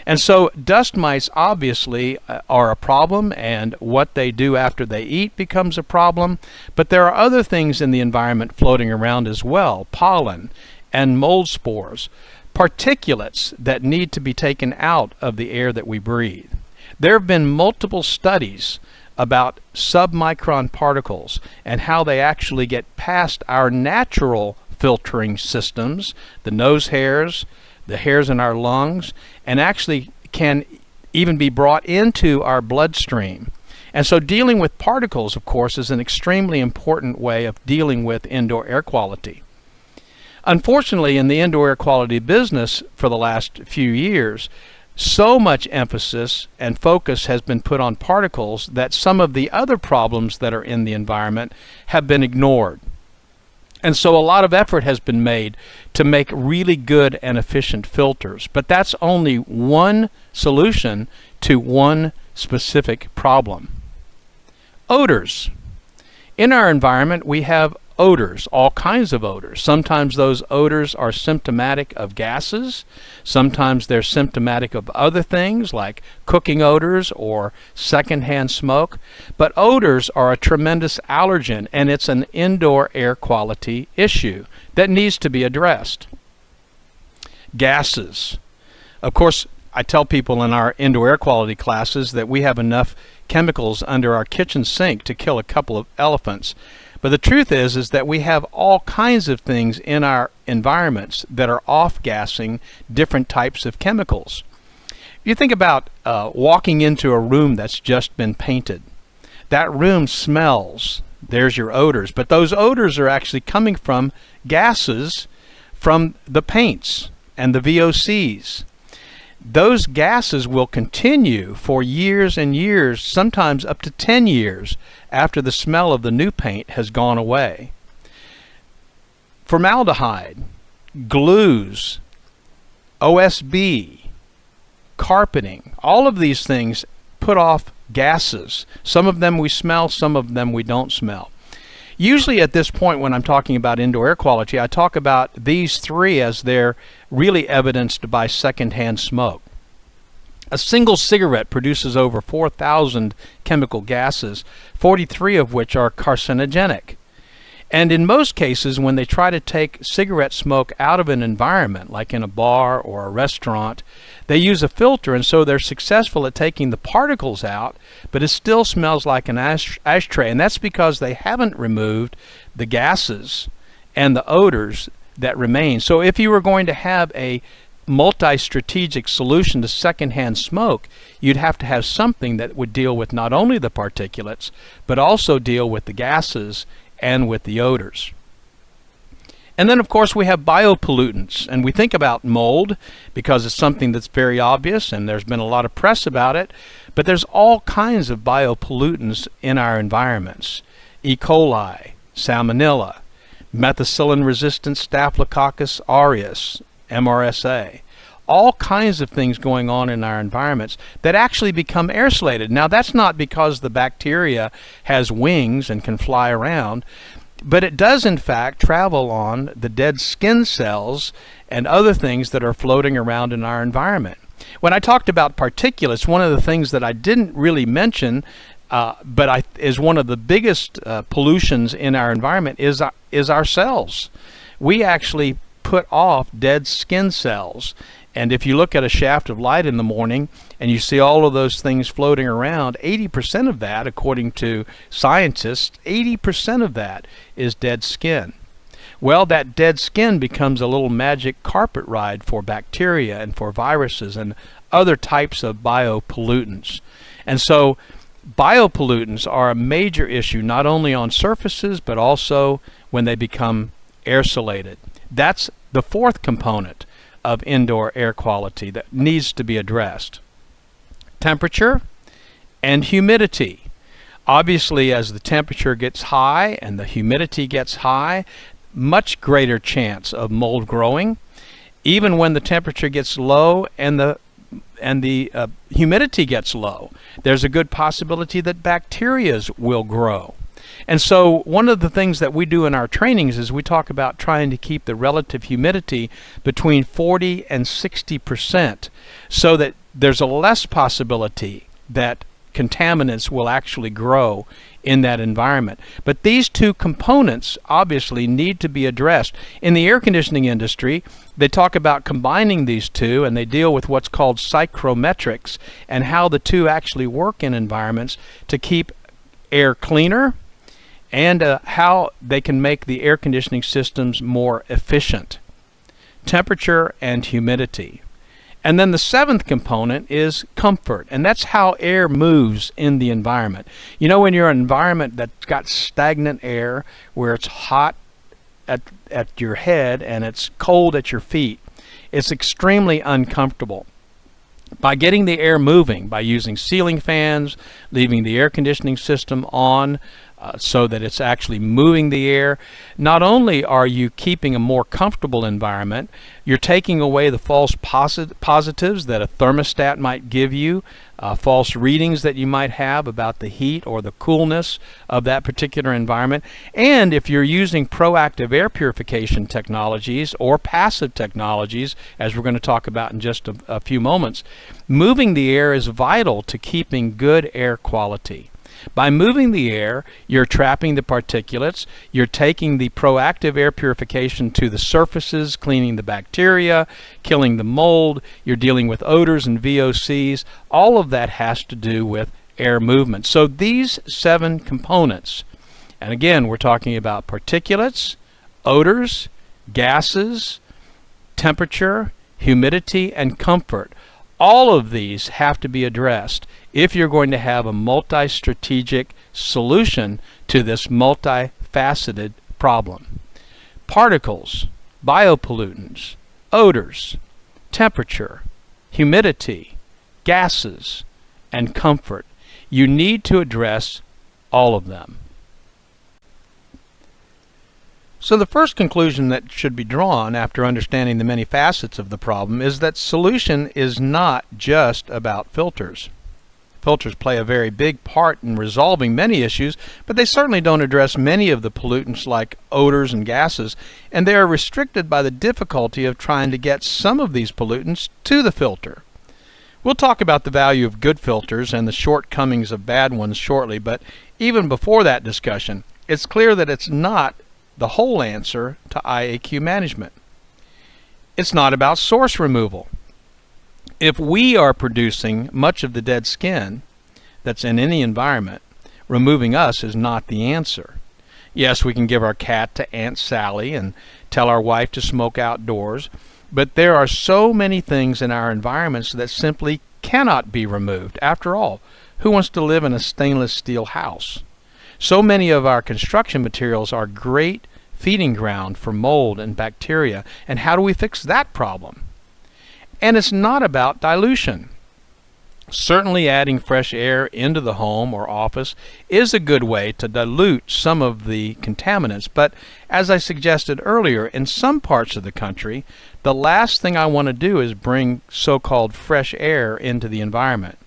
I: And so dust mites obviously are a problem, and what they do after they eat becomes a problem. But there are other things in the environment floating around as well: pollen and mold spores, particulates that need to be taken out of the air that we breathe. There have been multiple studies about submicron particles and how they actually get past our natural filtering systems, the nose hairs, the hairs in our lungs, and actually can even be brought into our bloodstream. And so dealing with particles, of course, is an extremely important way of dealing with indoor air quality. Unfortunately, in the indoor air quality business for the last few years, so much emphasis and focus has been put on particles that some of the other problems that are in the environment have been ignored. And so a lot of effort has been made to make really good and efficient filters. But that's only one solution to one specific problem. Odors. In our environment, we have odors, all kinds of odors. Sometimes those odors are symptomatic of gases. Sometimes they're symptomatic of other things like cooking odors or secondhand smoke. But odors are a tremendous allergen, and it's an indoor air quality issue that needs to be addressed. Gases. Of course, I tell people in our indoor air quality classes that we have enough chemicals under our kitchen sink to kill a couple of elephants. But the truth is that we have all kinds of things in our environments that are off-gassing different types of chemicals. You think about walking into a room that's just been painted. That room smells. There's your odors. But those odors are actually coming from gases from the paints and the VOCs. Those gases will continue for years and years, sometimes up to 10 years, after the smell of the new paint has gone away. Formaldehyde, glues, OSB, carpeting, all of these things put off gases. Some of them we smell, some of them we don't smell. Usually at this point when I'm talking about indoor air quality, I talk about these three as they're really evidenced by secondhand smoke. A single cigarette produces over 4,000 chemical gases, 43 of which are carcinogenic. And in most cases, when they try to take cigarette smoke out of an environment, like in a bar or a restaurant, they use a filter, and so they're successful at taking the particles out, but it still smells like an ashtray. And that's because they haven't removed the gases and the odors that remain. So if you were going to have a multi-strategic solution to secondhand smoke, you'd have to have something that would deal with not only the particulates, but also deal with the gases and with the odors. And then, of course, we have biopollutants, and we think about mold because it's something that's very obvious, and there's been a lot of press about it, but there's all kinds of biopollutants in our environments. E. coli, salmonella, methicillin-resistant Staphylococcus aureus, MRSA, all kinds of things going on in our environments that actually become aeroslated. Now, that's not because the bacteria has wings and can fly around, but it does in fact travel on the dead skin cells and other things that are floating around in our environment. When I talked about particulates, one of the things that I didn't really mention but is one of the biggest pollutions in our environment is our cells. We actually put off dead skin cells. And if you look at a shaft of light in the morning and you see all of those things floating around, 80% of that, according to scientists, 80% of that is dead skin. Well, that dead skin becomes a little magic carpet ride for bacteria and for viruses and other types of biopollutants. And so biopollutants are a major issue not only on surfaces but also when they become aerosolated. That's the fourth component of indoor air quality that needs to be addressed. Temperature and humidity. Obviously, as the temperature gets high and the humidity gets high, much greater chance of mold growing. Even when the temperature gets low and the humidity gets low, there's a good possibility that bacteria will grow. And so one of the things that we do in our trainings is we talk about trying to keep the relative humidity between 40 and 60% so that there's a less possibility that contaminants will actually grow in that environment. But these two components obviously need to be addressed. In the air conditioning industry, they talk about combining these two, and they deal with what's called psychrometrics and how the two actually work in environments to keep air cleaner and how they can make the air conditioning systems more efficient. Temperature and humidity. And then the seventh component is comfort, and that's how air moves in the environment. You know, when you're in an environment that's got stagnant air, where it's hot at your head and it's cold at your feet, it's extremely uncomfortable. By getting the air moving, by using ceiling fans, leaving the air conditioning system on, so that it's actually moving the air, not only are you keeping a more comfortable environment, you're taking away the false positives that a thermostat might give you, false readings that you might have about the heat or the coolness of that particular environment. And if you're using proactive air purification technologies or passive technologies, as we're going to talk about in just a few moments, moving the air is vital to keeping good air quality. By moving the air, you're trapping the particulates, you're taking the proactive air purification to the surfaces, cleaning the bacteria, killing the mold, you're dealing with odors and VOCs. All of that has to do with air movement. So these 7 components, and again, we're talking about particulates, odors, gases, temperature, humidity, and comfort. All of these have to be addressed if you're going to have a multi-strategic solution to this multifaceted problem. Particles, biopollutants, odors, temperature, humidity, gases, and comfort. You need to address all of them. So the first conclusion that should be drawn after understanding the many facets of the problem is that solution is not just about filters. Filters play a very big part in resolving many issues, but they certainly don't address many of the pollutants like odors and gases, and they are restricted by the difficulty of trying to get some of these pollutants to the filter. We'll talk about the value of good filters and the shortcomings of bad ones shortly, but even before that discussion, it's clear that it's not the whole answer to IAQ management. It's not about source removal. If we are producing much of the dead skin that's in any environment, removing us is not the answer. Yes, we can give our cat to Aunt Sally and tell our wife to smoke outdoors, but there are so many things in our environments that simply cannot be removed. After all, who wants to live in a stainless steel house? So many of our construction materials are great feeding ground for mold and bacteria, and how do we fix that problem? And it's not about dilution. Certainly adding fresh air into the home or office is a good way to dilute some of the contaminants, but as I suggested earlier, in some parts of the country, the last thing I want to do is bring so-called fresh air into the environment.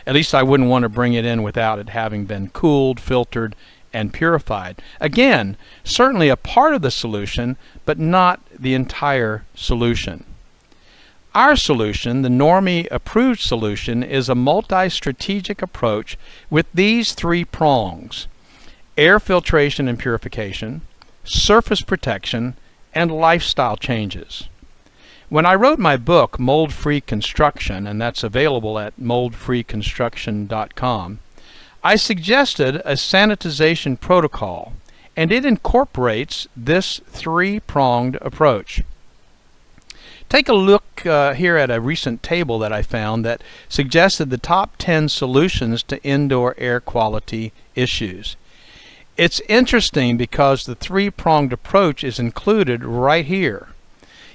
I: At least I wouldn't want to bring it in without it having been cooled, filtered, and purified. Again, certainly a part of the solution, but not the entire solution. Our solution, the Normie approved solution, is a multi-strategic approach with these three prongs: air filtration and purification, surface protection, and lifestyle changes. When I wrote my book, Mold-Free Construction, and that's available at moldfreeconstruction.com, I suggested a sanitization protocol, and it incorporates this three-pronged approach. Take a look here at a recent table that I found that suggested the top 10 solutions to indoor air quality issues. It's interesting because the three-pronged approach is included right here.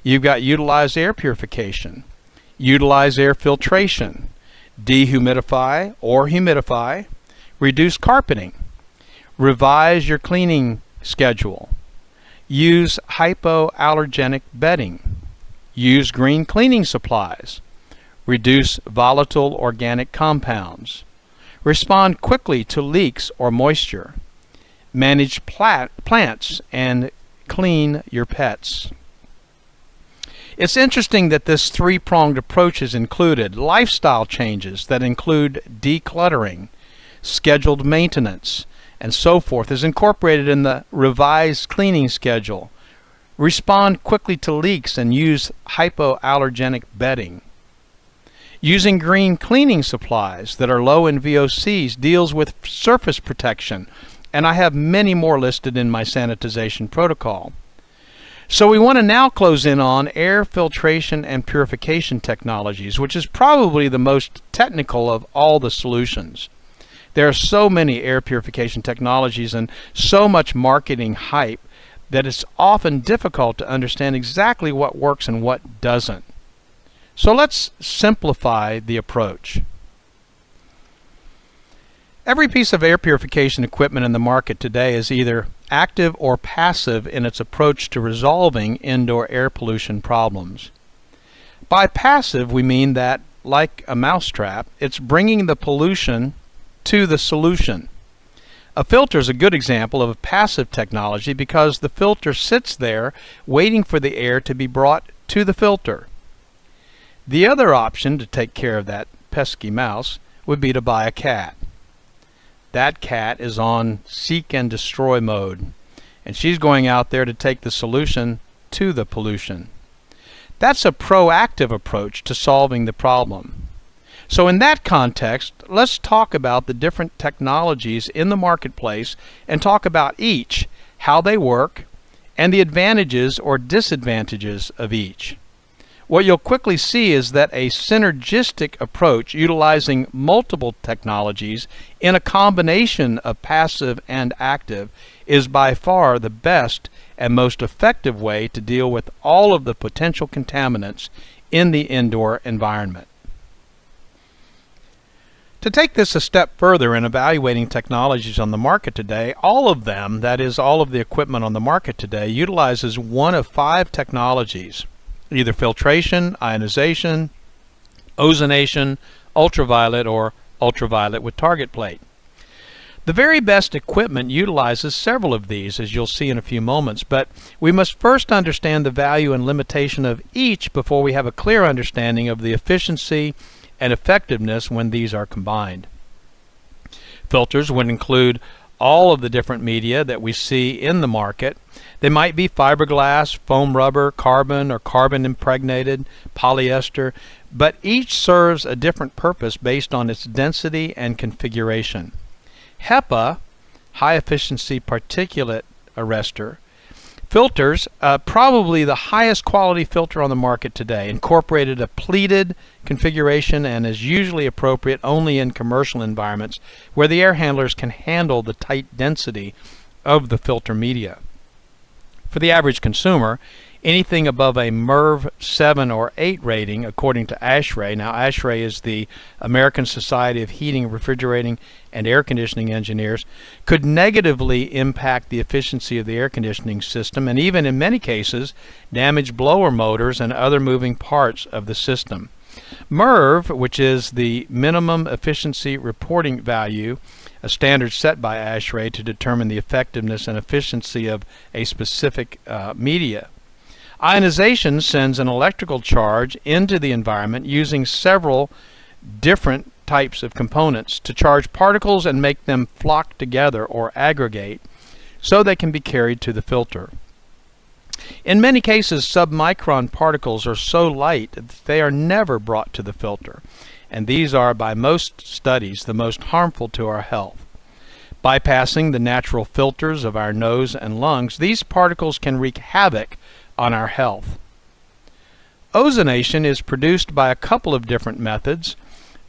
I: You've got utilize air purification, utilize air filtration, dehumidify or humidify, reduce carpeting, revise your cleaning schedule, use hypoallergenic bedding, use green cleaning supplies, reduce volatile organic compounds, respond quickly to leaks or moisture, manage plants, and clean your pets. It's interesting that this three-pronged approach is included. Lifestyle changes that include decluttering, scheduled maintenance, and so forth is incorporated in the revised cleaning schedule. Respond quickly to leaks and use hypoallergenic bedding. Using green cleaning supplies that are low in VOCs deals with surface protection, and I have many more listed in my sanitization protocol. So we want to now close in on air filtration and purification technologies, which is probably the most technical of all the solutions. There are so many air purification technologies and so much marketing hype that it's often difficult to understand exactly what works and what doesn't. So let's simplify the approach. Every piece of air purification equipment in the market today is either active or passive in its approach to resolving indoor air pollution problems. By passive, we mean that, like a mousetrap, it's bringing the pollution to the solution. A filter is a good example of a passive technology because the filter sits there waiting for the air to be brought to the filter. The other option to take care of that pesky mouse would be to buy a cat. That cat is on seek and destroy mode, and she's going out there to take the solution to the pollution. That's a proactive approach to solving the problem. So in that context, let's talk about the different technologies in the marketplace and talk about each, how they work, and the advantages or disadvantages of each. What you'll quickly see is that a synergistic approach utilizing multiple technologies in a combination of passive and active is by far the best and most effective way to deal with all of the potential contaminants in the indoor environment. To take this a step further in evaluating technologies on the market today, all of them, that is, all of the equipment on the market today, utilizes one of 5 technologies: either filtration, ionization, ozonation, ultraviolet, or ultraviolet with target plate. The very best equipment utilizes several of these, as you'll see in a few moments, but we must first understand the value and limitation of each before we have a clear understanding of the efficiency and effectiveness when these are combined. Filters would include all of the different media that we see in the market. They might be fiberglass, foam rubber, carbon or carbon impregnated, polyester, but each serves a different purpose based on its density and configuration. HEPA, high efficiency particulate arrestor, filters, probably the highest quality filter on the market today, incorporated a pleated configuration and is usually appropriate only in commercial environments where the air handlers can handle the tight density of the filter media. For the average consumer, anything above a MERV 7 or 8 rating, according to ASHRAE. Now, ASHRAE is the American Society of Heating, Refrigerating, and Air Conditioning Engineers, could negatively impact the efficiency of the air conditioning system and even, in many cases, damage blower motors and other moving parts of the system. MERV, which is the Minimum Efficiency Reporting Value, a standard set by ASHRAE to determine the effectiveness and efficiency of a specific media. Ionization sends an electrical charge into the environment using several different types of components to charge particles and make them flock together or aggregate so they can be carried to the filter. In many cases, submicron particles are so light that they are never brought to the filter, and these are, by most studies, the most harmful to our health. Bypassing the natural filters of our nose and lungs, these particles can wreak havoc on our health. Ozonation is produced by a couple of different methods.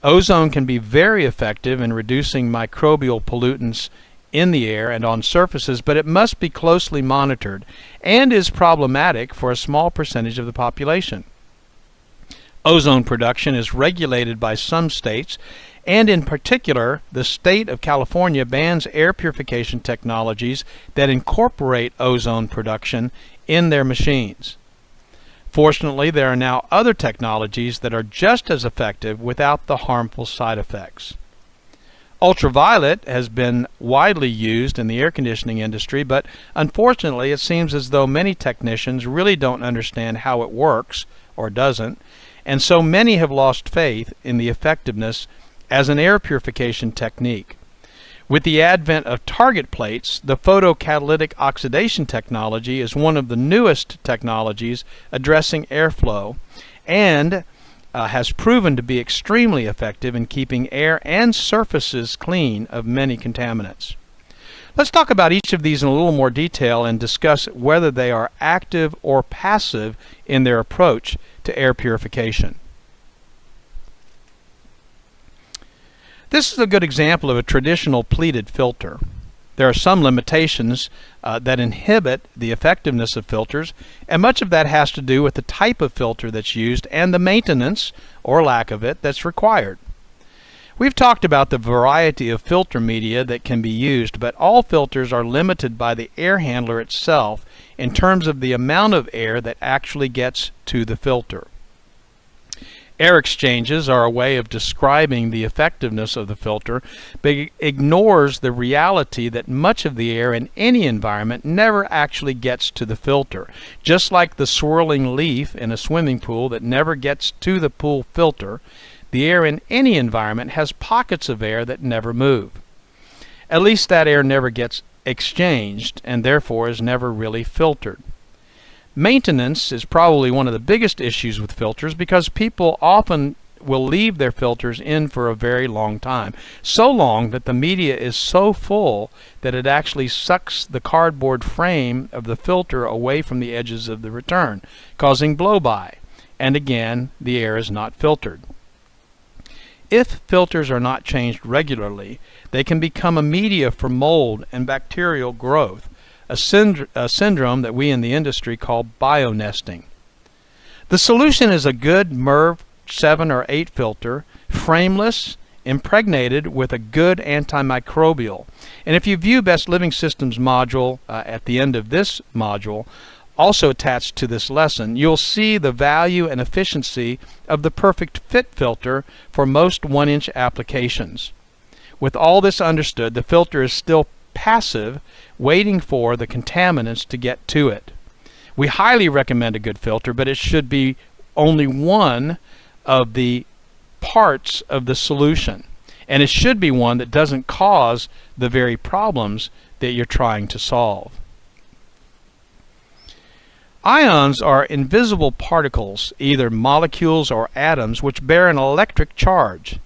I: Ozone can be very effective in reducing microbial pollutants in the air and on surfaces, but it must be closely monitored and is problematic for a small percentage of the population. Ozone production is regulated by some states, and in particular, the state of California bans air purification technologies that incorporate ozone production in their machines. Fortunately, there are now other technologies that are just as effective without the harmful side effects. Ultraviolet has been widely used in the air conditioning industry, but unfortunately it seems as though many technicians really don't understand how it works, or doesn't, and so many have lost faith in the effectiveness as an air purification technique. With the advent of target plates, the photocatalytic oxidation technology is one of the newest technologies addressing airflow and has proven to be extremely effective in keeping air and surfaces clean of many contaminants. Let's talk about each of these in a little more detail and discuss whether they are active or passive in their approach to air purification. This is a good example of a traditional pleated filter. There are some limitations that inhibit the effectiveness of filters, and much of that has to do with the type of filter that's used and the maintenance, or lack of it, that's required. We've talked about the variety of filter media that can be used, but all filters are limited by the air handler itself in terms of the amount of air that actually gets to the filter. Air exchanges are a way of describing the effectiveness of the filter, but it ignores the reality that much of the air in any environment never actually gets to the filter. Just like the swirling leaf in a swimming pool that never gets to the pool filter, the air in any environment has pockets of air that never move. At least that air never gets exchanged and therefore is never really filtered. Maintenance is probably one of the biggest issues with filters because people often will leave their filters in for a very long time. So long that the media is so full that it actually sucks the cardboard frame of the filter away from the edges of the return, causing blow-by. And again, the air is not filtered. If filters are not changed regularly, they can become a media for mold and bacterial growth, a syndrome that we in the industry call bionesting. The solution is a good MERV 7 or 8 filter, frameless, impregnated with a good antimicrobial. And if you view Best Living Systems module at the end of this module, also attached to this lesson, you'll see the value and efficiency of the perfect fit filter for most 1-inch applications. With all this understood, the filter is still passive, waiting for the contaminants to get to it. We highly recommend a good filter, but it should be only one of the parts of the solution, and it should be one that doesn't cause the very problems that you're trying to solve. Ions are invisible particles, either molecules or atoms, which bear an electric charge.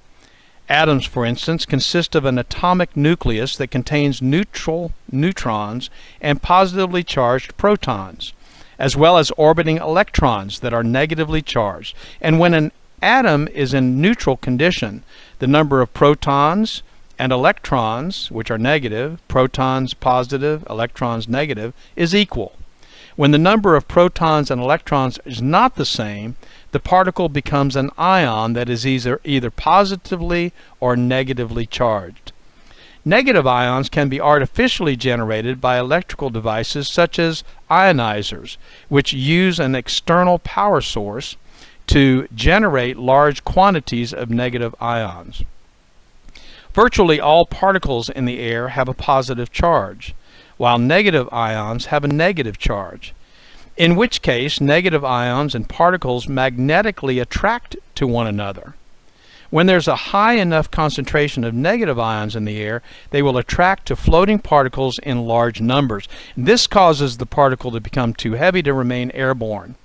I: Atoms, for instance, consist of an atomic nucleus that contains neutral neutrons and positively charged protons, as well as orbiting electrons that are negatively charged. And when an atom is in neutral condition, the number of protons and electrons, which are negative, protons positive, electrons negative, is equal. When the number of protons and electrons is not the same, the particle becomes an ion that is either positively or negatively charged. Negative ions can be artificially generated by electrical devices such as ionizers, which use an external power source to generate large quantities of negative ions. Virtually all particles in the air have a positive charge, while negative ions have a negative charge, in which case negative ions and particles magnetically attract to one another. When there's a high enough concentration of negative ions in the air, they will attract to floating particles in large numbers. This causes the particle to become too heavy to remain airborne,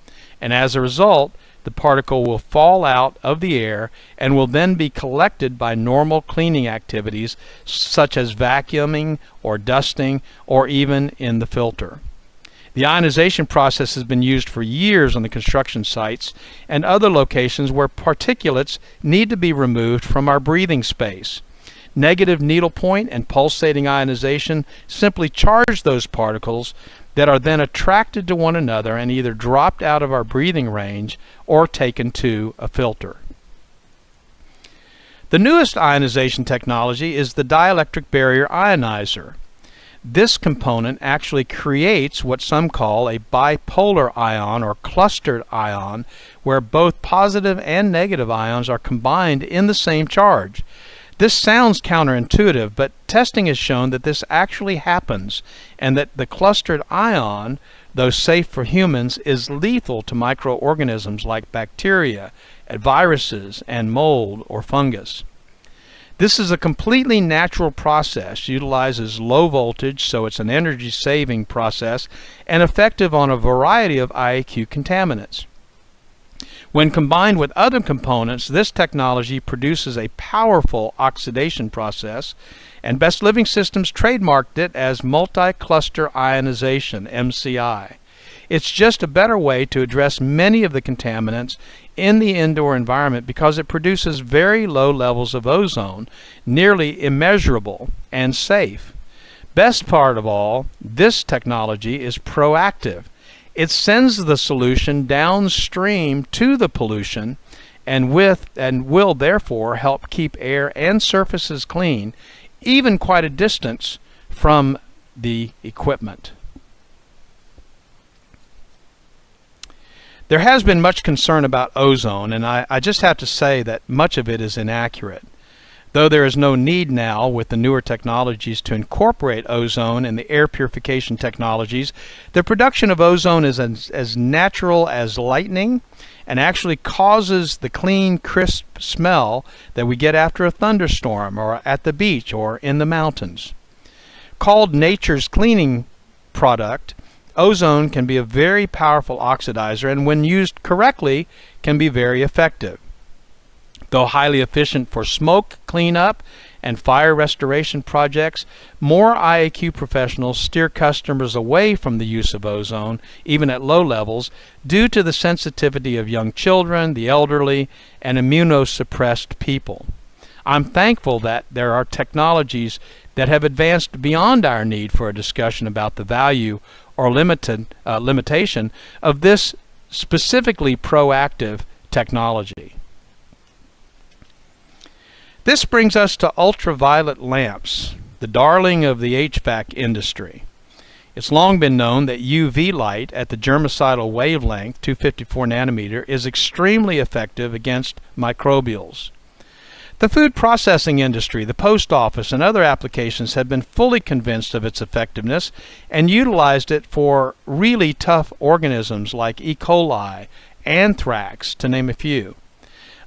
I: and as a result, the particle will fall out of the air and will then be collected by normal cleaning activities such as vacuuming or dusting or even in the filter. The ionization process has been used for years on the construction sites and other locations where particulates need to be removed from our breathing space. Negative needlepoint and pulsating ionization simply charge those particles that are then attracted to one another and either dropped out of our breathing range or taken to a filter. The newest ionization technology is the dielectric barrier ionizer. This component actually creates what some call a bipolar ion or clustered ion, where both positive and negative ions are combined in the same charge. This sounds counterintuitive, but testing has shown that this actually happens, and that the clustered ion, though safe for humans, is lethal to microorganisms like bacteria, viruses, and mold or fungus. This is a completely natural process, utilizes low voltage, so it's an energy-saving process, and effective on a variety of IAQ contaminants. When combined with other components, this technology produces a powerful oxidation process, and Best Living Systems trademarked it as multi-cluster ionization, MCI. It's just a better way to address many of the contaminants in the indoor environment because it produces very low levels of ozone, nearly immeasurable and safe. Best part of all, this technology is proactive. It sends the solution downstream to the pollution and will therefore help keep air and surfaces clean, even quite a distance from the equipment. There has been much concern about ozone, and I just have to say that much of it is inaccurate. Though there is no need now with the newer technologies to incorporate ozone in the air purification technologies, the production of ozone is as natural as lightning and actually causes the clean, crisp smell that we get after a thunderstorm or at the beach or in the mountains. Called nature's cleaning product, ozone can be a very powerful oxidizer and when used correctly can be very effective. Though highly efficient for smoke cleanup and fire restoration projects, more IAQ professionals steer customers away from the use of ozone, even at low levels, due to the sensitivity of young children, the elderly, and immunosuppressed people. I'm thankful that there are technologies that have advanced beyond our need for a discussion about the value or limitation of this specifically proactive technology. This brings us to ultraviolet lamps, the darling of the HVAC industry. It's long been known that UV light at the germicidal wavelength, 254 nanometer, is extremely effective against microbials. The food processing industry, the post office, and other applications have been fully convinced of its effectiveness and utilized it for really tough organisms like E. coli, anthrax, to name a few.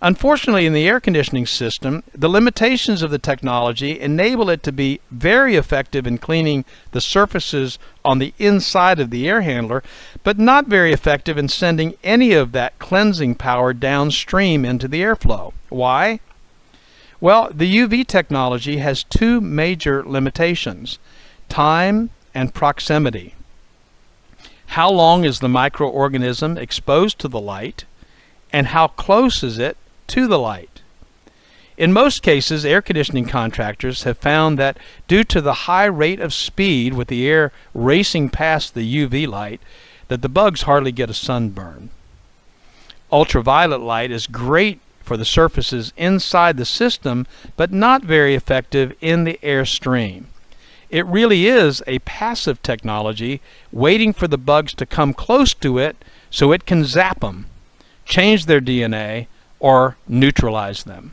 I: Unfortunately, in the air conditioning system, the limitations of the technology enable it to be very effective in cleaning the surfaces on the inside of the air handler, but not very effective in sending any of that cleansing power downstream into the airflow. Why? Well, the UV technology has two major limitations: time and proximity. How long is the microorganism exposed to the light, and how close is it to the light? In most cases, air conditioning contractors have found that due to the high rate of speed with the air racing past the UV light, that the bugs hardly get a sunburn. Ultraviolet light is great for the surfaces inside the system, but not very effective in the airstream. It really is a passive technology, waiting for the bugs to come close to it so it can zap them, change their DNA, or neutralize them.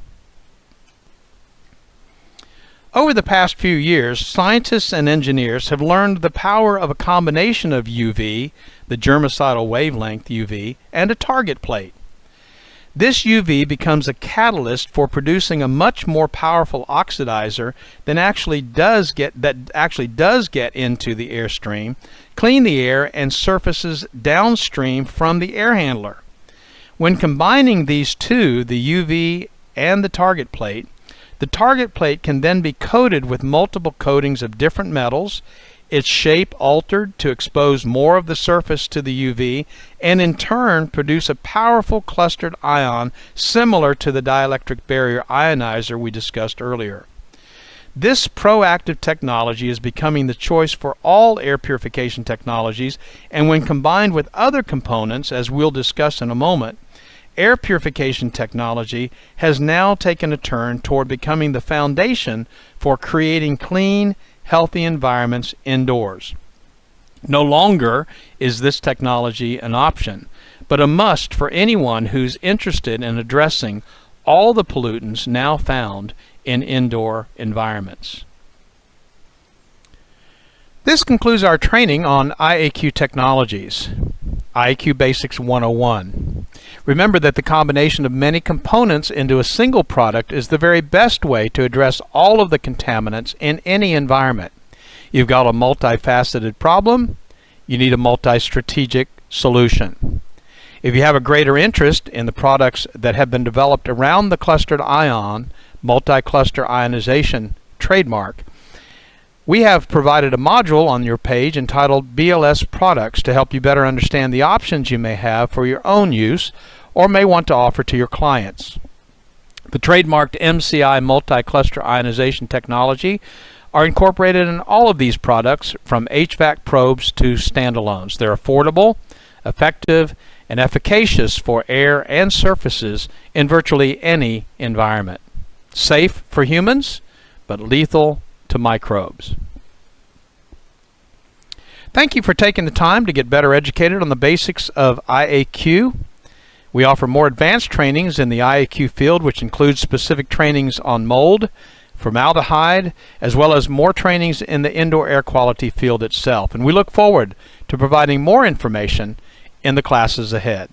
I: Over the past few years, scientists and engineers have learned the power of a combination of UV, the germicidal wavelength UV, and a target plate. This UV becomes a catalyst for producing a much more powerful oxidizer than actually does get into the airstream, clean the air and surfaces downstream from the air handler. When combining these two, the UV and the target plate can then be coated with multiple coatings of different metals, its shape altered to expose more of the surface to the UV, and in turn produce a powerful clustered ion similar to the dielectric barrier ionizer we discussed earlier. This proactive technology is becoming the choice for all air purification technologies, and when combined with other components, as we'll discuss in a moment, air purification technology has now taken a turn toward becoming the foundation for creating clean, healthy environments indoors. No longer is this technology an option, but a must for anyone who's interested in addressing all the pollutants now found in indoor environments. This concludes our training on IAQ technologies. IAQ Basics 101. Remember that the combination of many components into a single product is the very best way to address all of the contaminants in any environment. You've got a multifaceted problem, you need a multi-strategic solution. If you have a greater interest in the products that have been developed around the clustered ion, multi-cluster ionization trademark, we have provided a module on your page entitled BLS Products to help you better understand the options you may have for your own use or may want to offer to your clients. The trademarked MCI multi-cluster ionization technology are incorporated in all of these products, from HVAC probes to standalones. They're affordable, effective, and efficacious for air and surfaces in virtually any environment. Safe for humans, but lethal to microbes. Thank you for taking the time to get better educated on the basics of IAQ. We offer more advanced trainings in the IAQ field, which includes specific trainings on mold, formaldehyde, as well as more trainings in the indoor air quality field itself. And we look forward to providing more information in the classes ahead.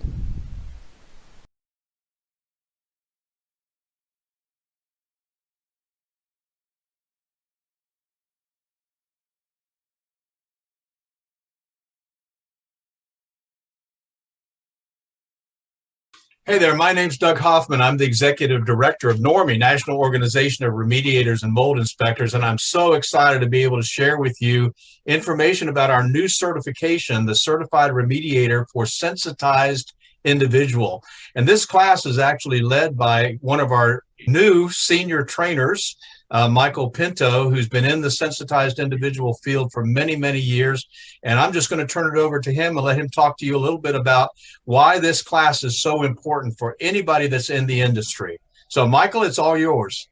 G: Hey there, my name's Doug Hoffman. I'm the Executive Director of NORMI, National Organization of Remediators and Mold Inspectors, and I'm so excited to be able to share with you information about our new certification, the Certified Remediator for Sensitized Individual. And this class is actually led by one of our new senior trainers, Michael Pinto, who's been in the sensitized individual field for many, many years. And I'm just going to turn it over to him and let him talk to you a little bit about why this class is so important for anybody that's in the industry. So, Michael, it's all yours.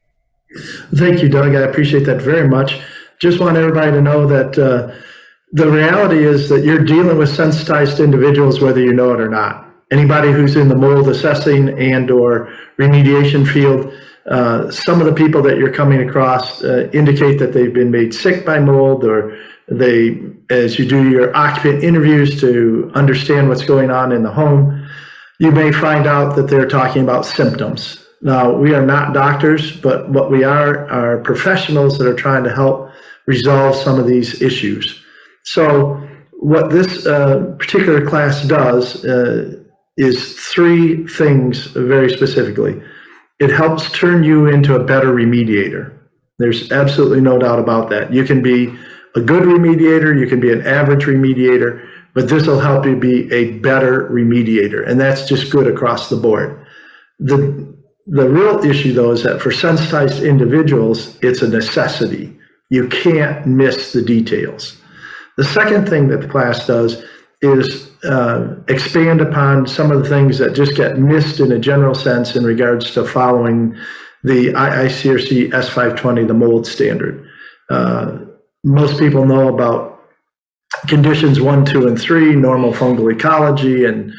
J: Thank you, Doug. I appreciate that very much. Just want everybody to know that the reality is that you're dealing with sensitized individuals, whether you know it or not. Anybody who's in the mold assessing and or remediation field, some of the people that you're coming across indicate that they've been made sick by mold, or as you do your occupant interviews to understand what's going on in the home, you may find out that they're talking about symptoms. Now, we are not doctors, but what we are professionals that are trying to help resolve some of these issues. So what this particular class does is three things very specifically. It helps turn you into a better remediator. There's absolutely no doubt about that. You can be a good remediator, you can be an average remediator, but this will help you be a better remediator, and that's just good across the board. The real issue, though, is that for sensitized individuals, it's a necessity. You can't miss the details. The second thing that the class does is expand upon some of the things that just get missed in a general sense in regards to following the IICRC S520, the mold standard. Most people know about conditions 1, 2, and 3, normal fungal ecology, and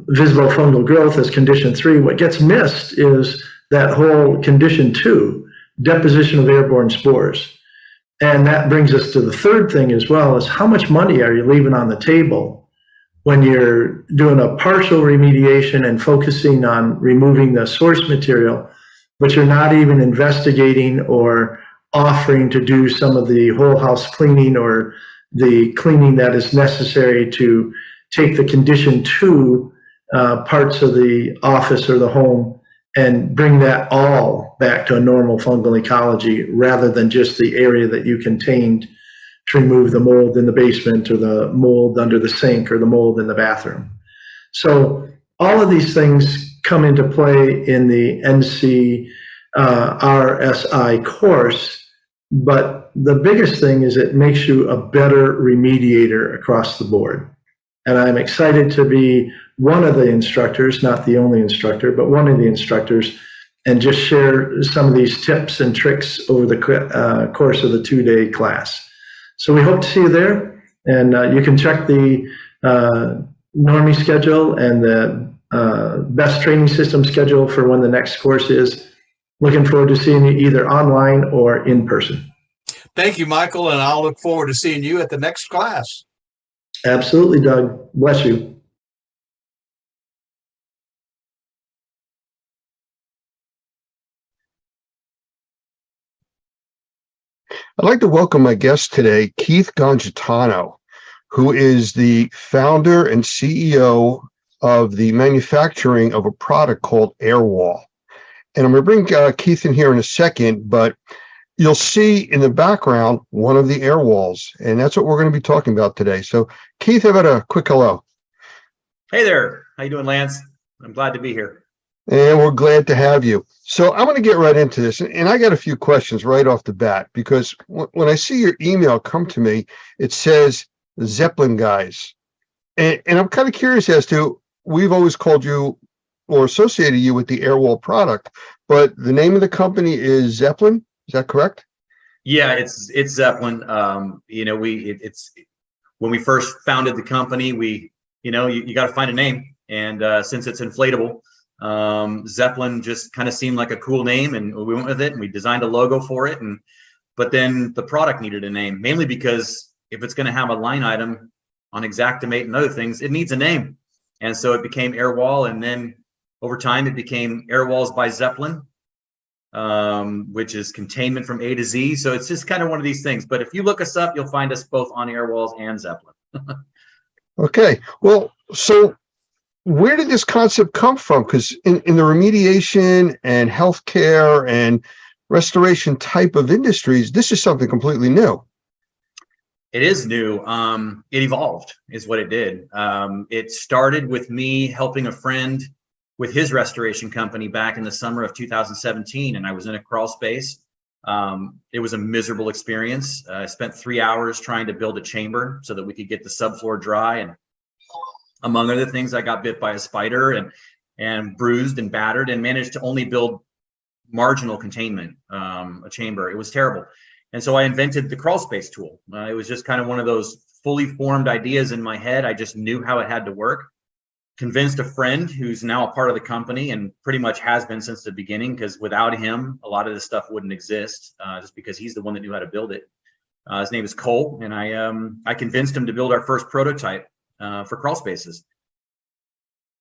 J: visible fungal growth as condition 3. What gets missed is that whole condition 2, deposition of airborne spores. And that brings us to the third thing as well, is how much money are you leaving on the table when you're doing a partial remediation and focusing on removing the source material, but you're not even investigating or offering to do some of the whole house cleaning or the cleaning that is necessary to take the condition 2 parts of the office or the home and bring that all back to a normal fungal ecology, rather than just the area that you contained to remove the mold in the basement or the mold under the sink or the mold in the bathroom. So all of these things come into play in the NCRSI course, but the biggest thing is it makes you a better remediator across the board. And I'm excited to be one of the instructors, not the only instructor, but one of the instructors, and just share some of these tips and tricks over the course of the 2-day class. So we hope to see you there, and you can check the Normie schedule and the best training system schedule for when the next course is. Looking forward to seeing you either online or in person.
G: Thank you, Michael, and I'll look forward to seeing you at the next class.
J: Absolutely, Doug. Bless you.
A: I'd like to welcome my guest today, Keith Gongitano, who is the founder and CEO of the manufacturing of a product called Airwall. And I'm going to bring Keith in here in a second, but you'll see in the background one of the air walls, and that's what we're going to be talking about today. So, Keith, how about a quick hello?
K: Hey there. How you doing, Lance? I'm glad to be here.
A: And we're glad to have you. So I'm going to get right into this. And I got a few questions right off the bat, because when I see your email come to me, it says Zeppelin guys. And I'm kind of curious as to, we've always called you or associated you with the Airwall product, but the name of the company is Zeppelin. Is that correct?
K: Yeah, it's Zeppelin. It's when we first founded the company, you got to find a name. And since it's inflatable, Zeppelin just kind of seemed like a cool name, and we went with it, and we designed a logo for it. But then the product needed a name, mainly because if it's going to have a line item on Xactimate and other things, it needs a name. And so it became Airwall, and then over time it became Airwalls by Zeppelin, which is containment from A to Z. So it's just kind of one of these things. But if you look us up, you'll find us both on Airwalls and Zeppelin.
A: Okay. Well, so where did this concept come from? Because in the remediation and healthcare and restoration type of industries, this is something completely new.
K: It is new. It evolved is what it did. It started with me helping a friend with his restoration company back in the summer of 2017. And I was in a crawl space. It was a miserable experience. I spent 3 hours trying to build a chamber so that we could get the subfloor dry. And among other things, I got bit by a spider and bruised and battered, and managed to only build marginal containment, a chamber. It was terrible. And so I invented the crawl space tool. It was just kind of one of those fully formed ideas in my head. I just knew how it had to work. Convinced a friend who's now a part of the company and pretty much has been since the beginning, because without him, a lot of this stuff wouldn't exist, just because he's the one that knew how to build it. His name is Cole, and I convinced him to build our first prototype for crawl spaces.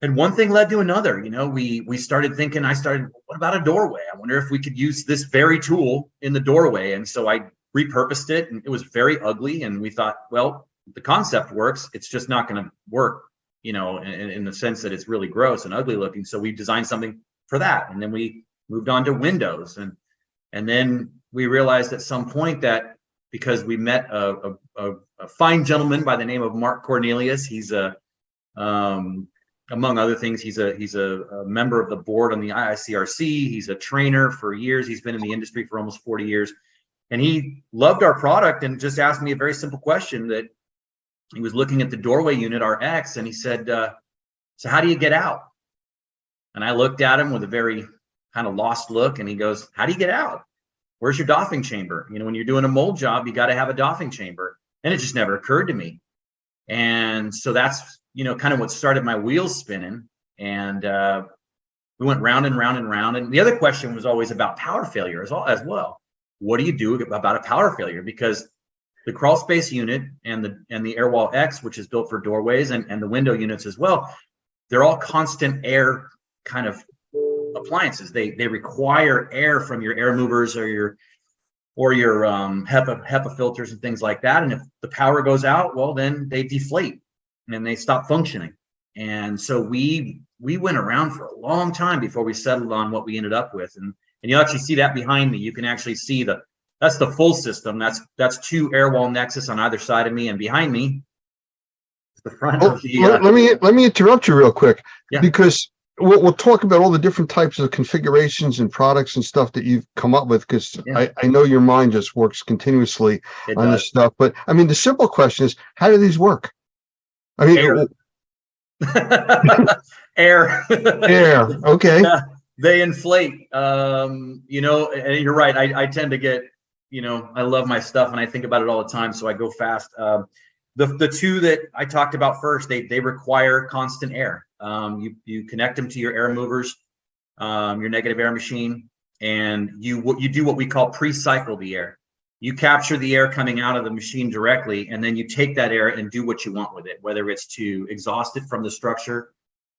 K: And one thing led to another. We started thinking, what about a doorway? I wonder if we could use this very tool in the doorway. And so I repurposed it, and it was very ugly. And we thought, well, the concept works. It's just not going to work, in the sense that it's really gross and ugly looking. So we designed something for that. And then we moved on to windows. And then we realized at some point that because we met a fine gentleman by the name of Mark Cornelius, he's among other things, he's a member of the board on the IICRC. He's a trainer for years. He's been in the industry for almost 40 years. And he loved our product and just asked me a very simple question. That he was looking at the doorway unit, our X, and he said, so how do you get out? And I looked at him with a very kind of lost look, and he goes, how do you get out? Where's your doffing chamber? When you're doing a mold job, you got to have a doffing chamber. And it just never occurred to me. And so that's, kind of what started my wheels spinning. And we went round and round and round. And the other question was always about power failure as well. What do you do about a power failure? Because the crawl space unit and the Airwall X, which is built for doorways, and the window units as well, they're all constant air kind of appliances. They require air from your air movers or your HEPA filters and things like that. And if the power goes out, well, then they deflate and they stop functioning. And so we went around for a long time before we settled on what we ended up with. And you'll actually see that behind me. You can actually see that's the full system. That's 2 Airwall Nexus on either side of me, and behind me is the front of the.
A: Let me interrupt you real quick,
K: yeah.
A: Because we'll talk about all the different types of configurations and products and stuff that you've come up with, because I know your mind just works continuously on this stuff. But I mean, the simple question is, how do these work? I mean,
K: air.
A: Air. Okay.
K: Yeah, they inflate. And you're right. I tend to get, I love my stuff and I think about it all the time, so I go fast. The 2 that I talked about first, they require constant air. You connect them to your air movers, your negative air machine, and you do what we call pre-cycle the air. You capture the air coming out of the machine directly, and then you take that air and do what you want with it, whether it's to exhaust it from the structure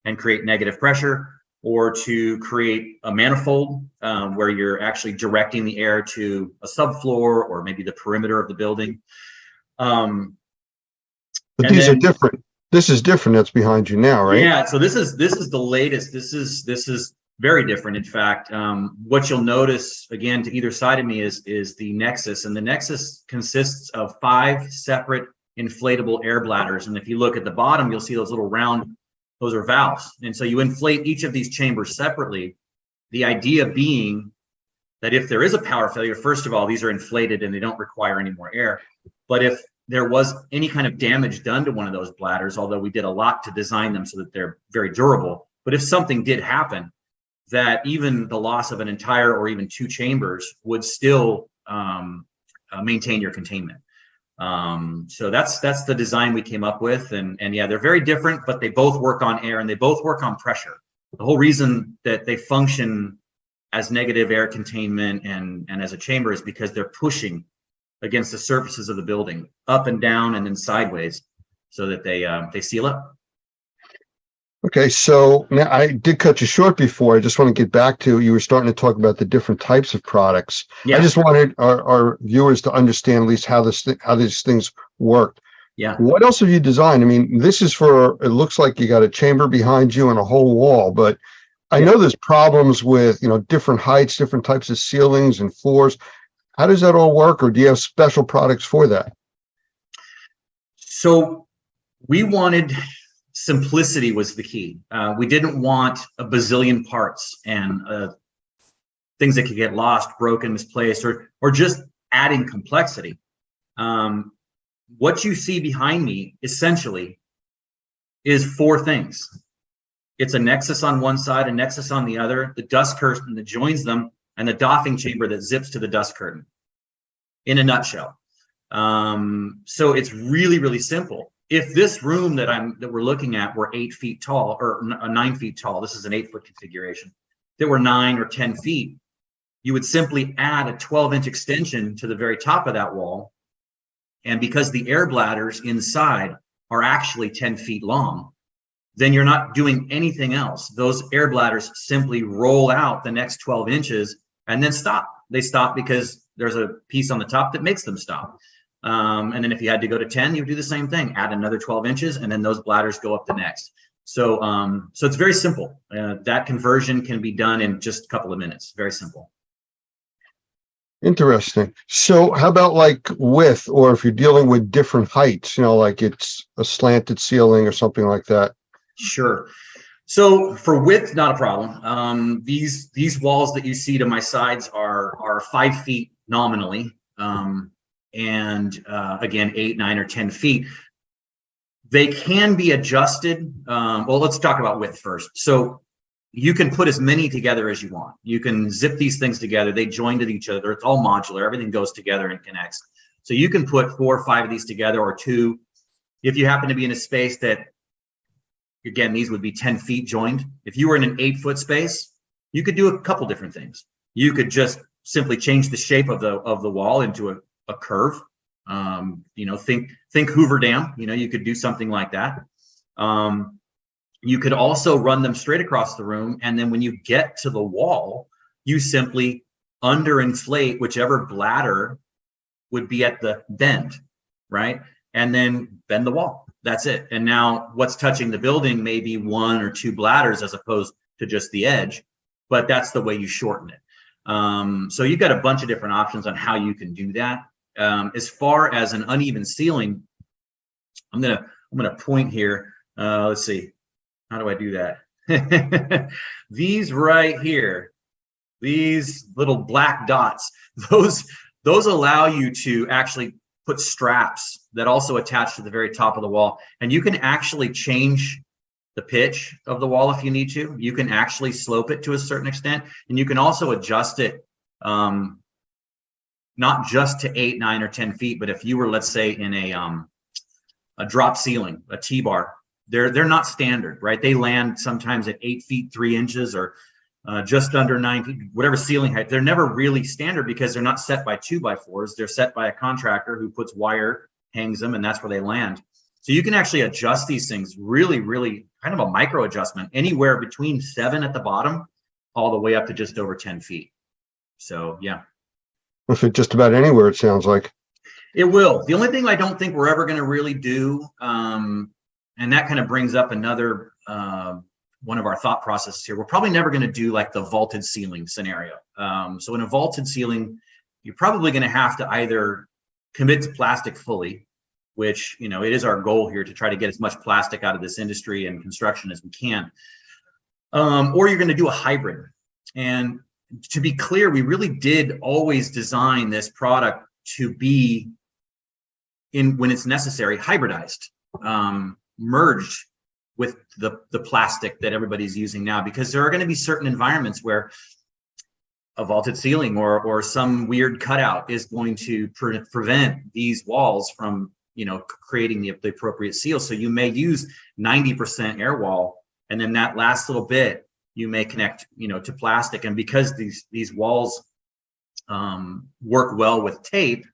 K: and create negative pressure, or to create a manifold where you're actually directing the air to a subfloor or maybe the perimeter of the building.
A: But these are different. This is different. That's behind you now, right?
K: Yeah. So this is the latest. This is very different. In fact, what you'll notice again to either side of me is the Nexus, and the Nexus consists of 5 separate inflatable air bladders. And if you look at the bottom, you'll see those little round. Those are valves. And so you inflate each of these chambers separately. The idea being that if there is a power failure, first of all, these are inflated and they don't require any more air. But if there was any kind of damage done to one of those bladders, although we did a lot to design them so that they're very durable, but if something did happen, that even the loss of an entire or even 2 chambers would still maintain your containment. So that's the design we came up with, and yeah, they're very different, but they both work on air and they both work on pressure. The whole reason that they function as negative air containment and as a chamber is because they're pushing against the surfaces of the building, up and down and then sideways, so that they seal up.
A: Okay, so now I did cut you short before. I just want to get back to, you were starting to talk about the different types of products.
K: Yeah.
A: I just wanted our viewers to understand at least how these things worked.
K: Yeah.
A: What else have you designed? I mean, this is for, it looks like you got a chamber behind you and a whole wall, but I know there's problems with, different heights, different types of ceilings and floors. How does that all work? Or do you have special products for that?
K: So we wanted, simplicity was the key. We didn't want a bazillion parts and things that could get lost, broken, misplaced, or just adding complexity. What you see behind me essentially is 4 things. It's a Nexus on one side, a Nexus on the other, the dust curtain that joins them, and the doffing chamber that zips to the dust curtain, in a nutshell. So it's really, really simple. If this room that we're looking at were 8 feet tall, or 9 feet tall, this is an 8-foot configuration, that were 9 or 10 feet, you would simply add a 12-inch extension to the very top of that wall. And because the air bladders inside are actually 10 feet long, then you're not doing anything else. Those air bladders simply roll out the next 12 inches and then stop. They stop because there's a piece on the top that makes them stop. And then if you had to go to 10, you would do the same thing, add another 12 inches, and then those bladders go up the next. So, so it's very simple. That conversion can be done in just a couple of minutes. Very simple.
A: Interesting. So how about like width, or if you're dealing with different heights, you know, like it's a slanted ceiling or something like that?
K: Sure. So for width, not a problem. These walls that you see to my sides are 5 feet nominally, and again 8, 9, or 10 feet. They can be adjusted. Well, let's talk about width first. So you can put as many together as you want. You can zip these things together. They join to each other. It's all modular. Everything goes together and connects. So you can put 4 or 5 of these together, or 2. If you happen to be in a space that, again, these would be 10 feet joined. If you were in an 8-foot space, you could do a couple different things. You could just simply change the shape of the wall into a curve. You know, think Hoover Dam. You know, you could do something like that. You could also run them straight across the room, and then when you get to the wall, you simply underinflate whichever bladder would be at the bend, right? And then bend the wall. That's it. And now what's touching the building may be 1 or 2 bladders as opposed to just the edge, but that's the way you shorten it. So you've got a bunch of different options on how you can do that. As far as an uneven ceiling, I'm gonna point here. Let's see. How do I do that? These right here, these little black dots, those allow you to actually put straps that also attach to the very top of the wall. And you can actually change the pitch of the wall if you need to. You can actually slope it to a certain extent. And you can also adjust it, not just to 8, 9, or 10 feet, but if you were, let's say, in a drop ceiling, a T-bar, they're not standard, right? They land sometimes at 8 feet 3 inches, or just under 9 feet, whatever ceiling height. They're never really standard because they're not set by 2x4s. They're set by a contractor who puts wire, hangs them, and that's where they land. So you can actually adjust these things really, really kind of a micro adjustment, anywhere between 7 at the bottom all the way up to just over 10 feet. So yeah.
A: Will fit just about anywhere, it sounds like.
K: It will. The only thing I don't think we're ever going to really do, and that kind of brings up another one of our thought processes here. We're probably never going to do like the vaulted ceiling scenario. So in a vaulted ceiling, you're probably going to have to either commit to plastic fully, which, you know, it is our goal here to try to get as much plastic out of this industry and construction as we can, or you're going to do a hybrid. And to be clear, we really did always design this product to be, when it's necessary, hybridized, merged with the plastic that everybody's using now, because there are going to be certain environments where a vaulted ceiling or some weird cutout is going to prevent these walls from, you know, creating the appropriate seal. So you may use 90% air wall, and then that last little bit you may connect, you know, to plastic. And because these walls work well with tape,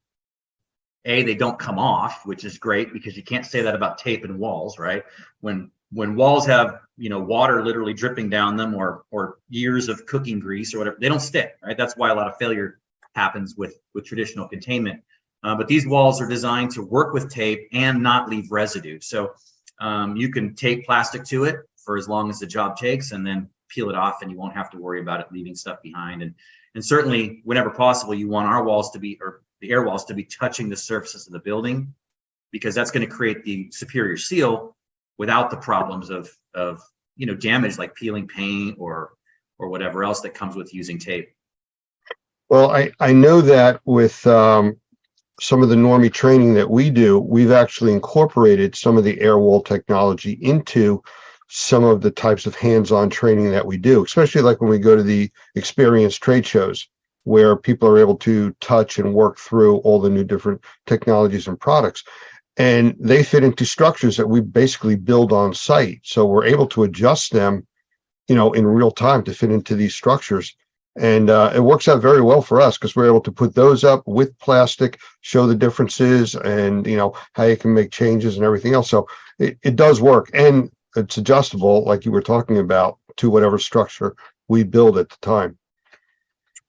K: they don't come off, which is great, because you can't say that about tape and walls, right? When walls have, you know, water literally dripping down them, or years of cooking grease or whatever, they don't stick, right? That's why a lot of failure happens with traditional containment. But these walls are designed to work with tape and not leave residue. So you can tape plastic to it for as long as the job takes, and then peel it off, and you won't have to worry about it leaving stuff behind. And certainly, whenever possible, you want our walls to be, or the air walls to be, touching the surfaces of the building, because that's going to create the superior seal without the problems of you know, damage like peeling paint or whatever else that comes with using tape.
A: Well, I know that with some of the Normie training that we do, we've actually incorporated some of the air wall technology into some of the types of hands-on training that we do, especially like when we go to the experience trade shows, where people are able to touch and work through all the new different technologies and products. And they fit into structures that we basically build on site. So we're able to adjust them, you know, in real time to fit into these structures. And it works out very well for us, because we're able to put those up with plastic, show the differences, and, you know, how you can make changes and everything else. So it does work. And it's adjustable, like you were talking about, to whatever structure we build at the time.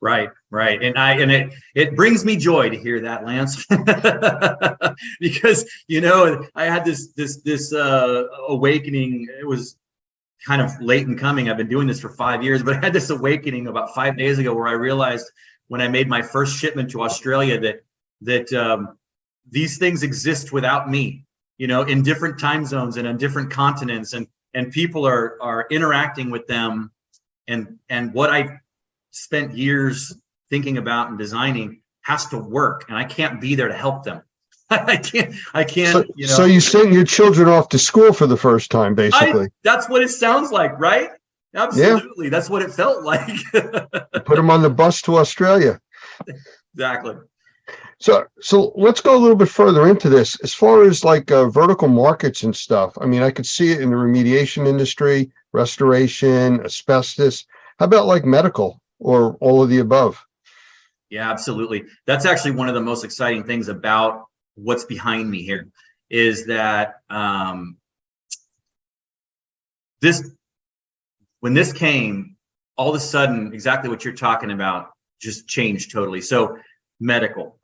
K: Right, right. And it brings me joy to hear that, Lance, because, you know, I had this awakening. It was kind of late in coming. I've been doing this for 5 years, but I had this awakening about 5 days ago where I realized when I made my first shipment to Australia that these things exist without me, you know, in different time zones and on different continents, and people are interacting with them, and what I spent years thinking about and designing has to work, and I can't be there to help them. I can't, you know.
A: So you sent your children off to school for the first time, basically.
K: That's what it sounds like, right? Absolutely. Yeah. That's what it felt like.
A: Put them on the bus to Australia.
K: Exactly.
A: So let's go a little bit further into this. As far as like vertical markets and stuff, I mean, I could see it in the remediation industry, restoration, asbestos. How about like medical or all of the above?
K: Yeah, absolutely. That's actually one of the most exciting things about what's behind me here, is that when this came, all of a sudden, exactly what you're talking about just changed totally. So medical,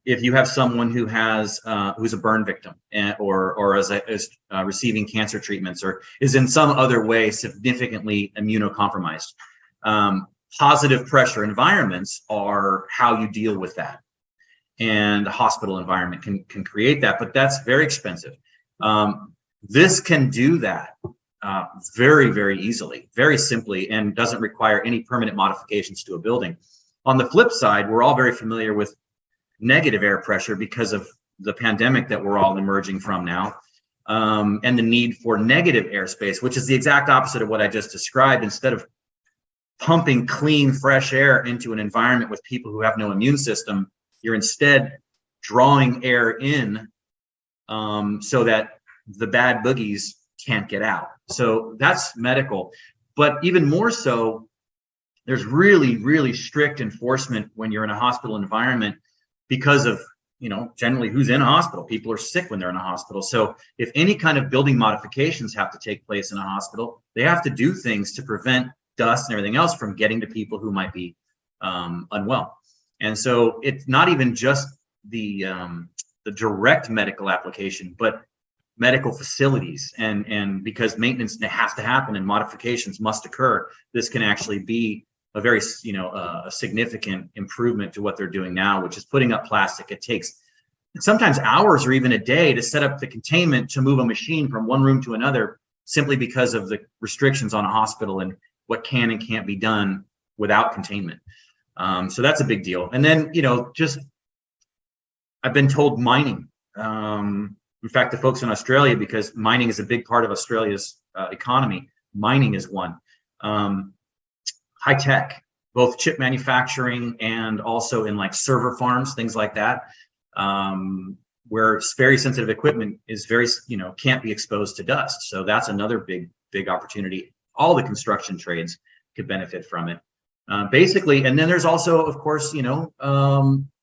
K: if you have someone who has who's a burn victim or is receiving cancer treatments or is in some other way significantly immunocompromised, positive pressure environments are how you deal with that, and a hospital environment can create that, but that's very expensive. This can do that very, very easily, very simply, and doesn't require any permanent modifications to a building. On the flip side, we're all very familiar with negative air pressure because of the pandemic that we're all emerging from now, and the need for negative airspace, which is the exact opposite of what I just described. Instead of pumping clean, fresh air into an environment with people who have no immune system, you're instead drawing air in so that the bad boogies can't get out. So that's medical. But even more so, there's really, really strict enforcement when you're in a hospital environment because of, you know, generally who's in a hospital. People are sick when they're in a hospital. So if any kind of building modifications have to take place in a hospital, they have to do things to prevent dust and everything else from getting to people who might be unwell. And so it's not even just the direct medical application, but medical facilities, and because maintenance has to happen and modifications must occur, this can actually be a very, you know, a significant improvement to what they're doing now, which is putting up plastic. It takes sometimes hours or even a day to set up the containment to move a machine from one room to another, simply because of the restrictions on a hospital and what can and can't be done without containment. So that's a big deal. And then, you know, just I've been told mining. In fact, the folks in Australia, because mining is a big part of Australia's economy, mining is one. High tech, both chip manufacturing and also in like server farms, things like that, where very sensitive equipment is very, you know, can't be exposed to dust. So that's another big opportunity. All the construction trades could benefit from it, basically. And then there's also, of course, you know,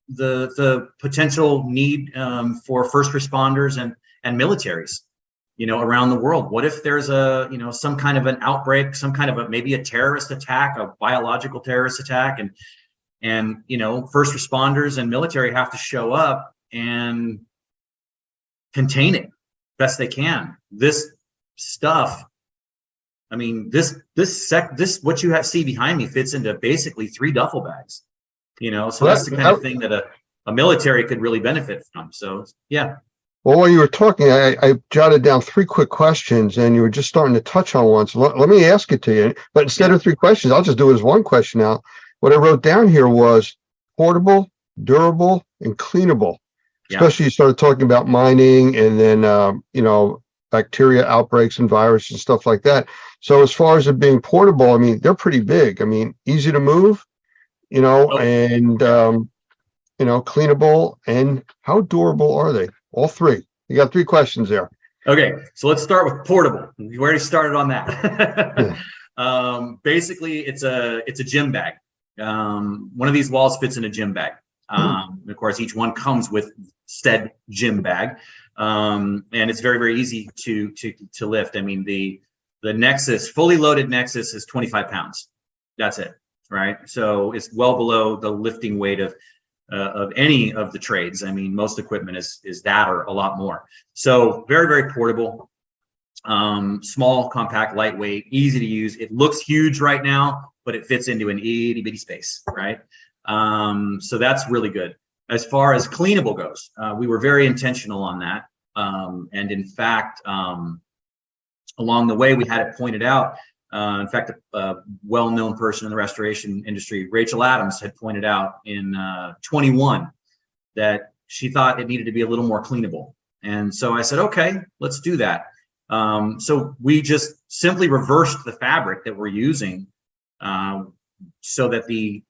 K: the potential need for first responders and militaries, you know, around the world. What if there's a, you know, some kind of an outbreak, some kind of maybe a terrorist attack, a biological terrorist attack, and you know, first responders and military have to show up and contain it best they can. This stuff, I mean, this what you see behind me fits into basically 3 duffel bags, you know, so that's the kind of thing that a military could really benefit from. So yeah.
A: Well, while you were talking, I jotted down 3 quick questions, and you were just starting to touch on one. So let me ask it to you. But instead of 3 questions, I'll just do it as 1 question now. What I wrote down here was portable, durable, and cleanable. Yeah. Especially you started talking about mining, and then you know, bacteria outbreaks and viruses and stuff like that. So as far as it being portable, I mean, they're pretty big. I mean, easy to move, you know, and you know, cleanable. And how durable are they? All 3. You got 3 questions there.
K: Okay, so let's start with portable. You already started on that. Basically, it's a gym bag. One of these walls fits in a gym bag. Of course, each one comes with said gym bag. And it's very, very easy to lift. I mean, the Nexus, fully loaded Nexus, is 25 pounds. That's it, right? So it's well below the lifting weight of any of the trades. I mean, most equipment is that or a lot more. So very, very portable, small, compact, lightweight, easy to use. It looks huge right now, but it fits into an itty bitty space, right? So that's really good. As far as cleanable goes, we were very intentional on that. And in fact, along the way, we had it pointed out. In fact, a well-known person in the restoration industry, Rachel Adams, had pointed out in 21 that she thought it needed to be a little more cleanable. And so I said, okay, let's do that. So we just simply reversed the fabric that we're using so that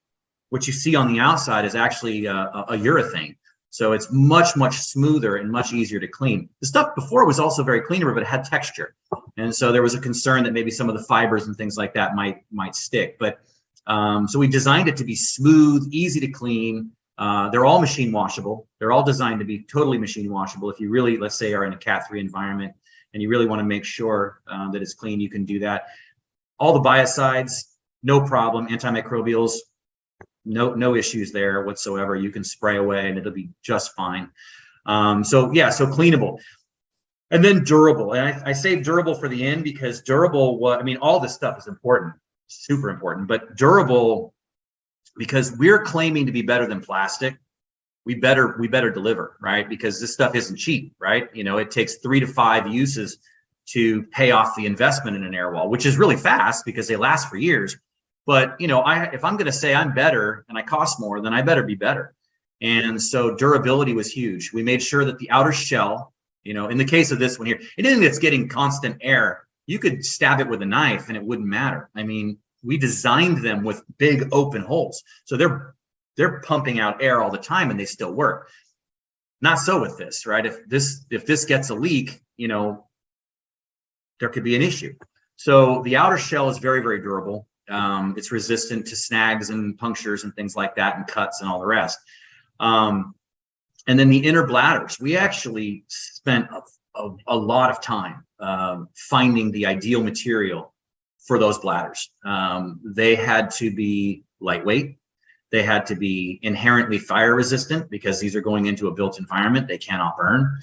K: what you see on the outside is actually a urethane. So it's much, much smoother and much easier to clean. The stuff before was also very cleanable, but it had texture. And so there was a concern that maybe some of the fibers and things like that might stick. But so we designed it to be smooth, easy to clean. They're all machine washable. They're all designed to be totally machine washable. If you really, let's say, are in a Cat 3 environment and you really want to make sure that it's clean, you can do that. All the biocides, no problem. Antimicrobials, no issues there whatsoever. You can spray away and it'll be just fine. So cleanable. And then durable. And I say durable for the end because durable, all this stuff is important, super important, but durable, because we're claiming to be better than plastic, we better deliver, right? Because this stuff isn't cheap, right? It takes 3 to 5 uses to pay off the investment in an air wall, which is really fast because they last for years. But if I'm going to say I'm better and I cost more, then I better be better. And so durability was huge. We made sure that the outer shell, in the case of this one here, anything that's getting constant air, you could stab it with a knife and it wouldn't matter. I mean, we designed them with big open holes, so they're pumping out air all the time and they still work. Not so with this, right? If this gets a leak, there could be an issue. So the outer shell is very, very durable. It's resistant to snags and punctures and things like that, and cuts and all the rest. And then the inner bladders, we actually spent a lot of time finding the ideal material for those bladders. They had to be lightweight. They had to be inherently fire resistant because these are going into a built environment. They cannot burn.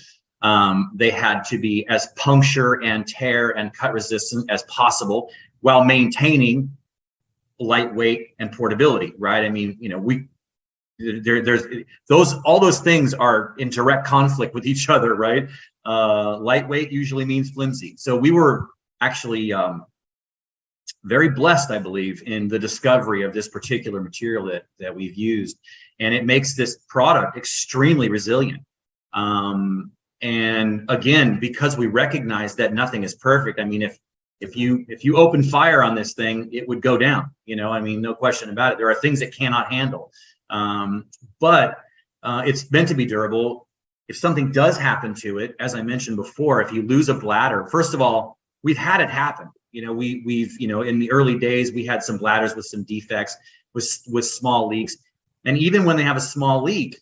K: They had to be as puncture and tear and cut resistant as possible while maintaining lightweight and portability, right? I mean, all those things are in direct conflict with each other, right? Lightweight usually means flimsy. So we were actually very blessed, I believe, in the discovery of this particular material that we've used, and it makes this product extremely resilient. And again, because we recognize that nothing is perfect. I mean, if you open fire on this thing, it would go down, no question about it. There are things it cannot handle, but it's meant to be durable. If something does happen to it, as I mentioned before, if you lose a bladder, first of all, we've had it happen. We've in the early days, we had some bladders with some defects, with small leaks. And even when they have a small leak,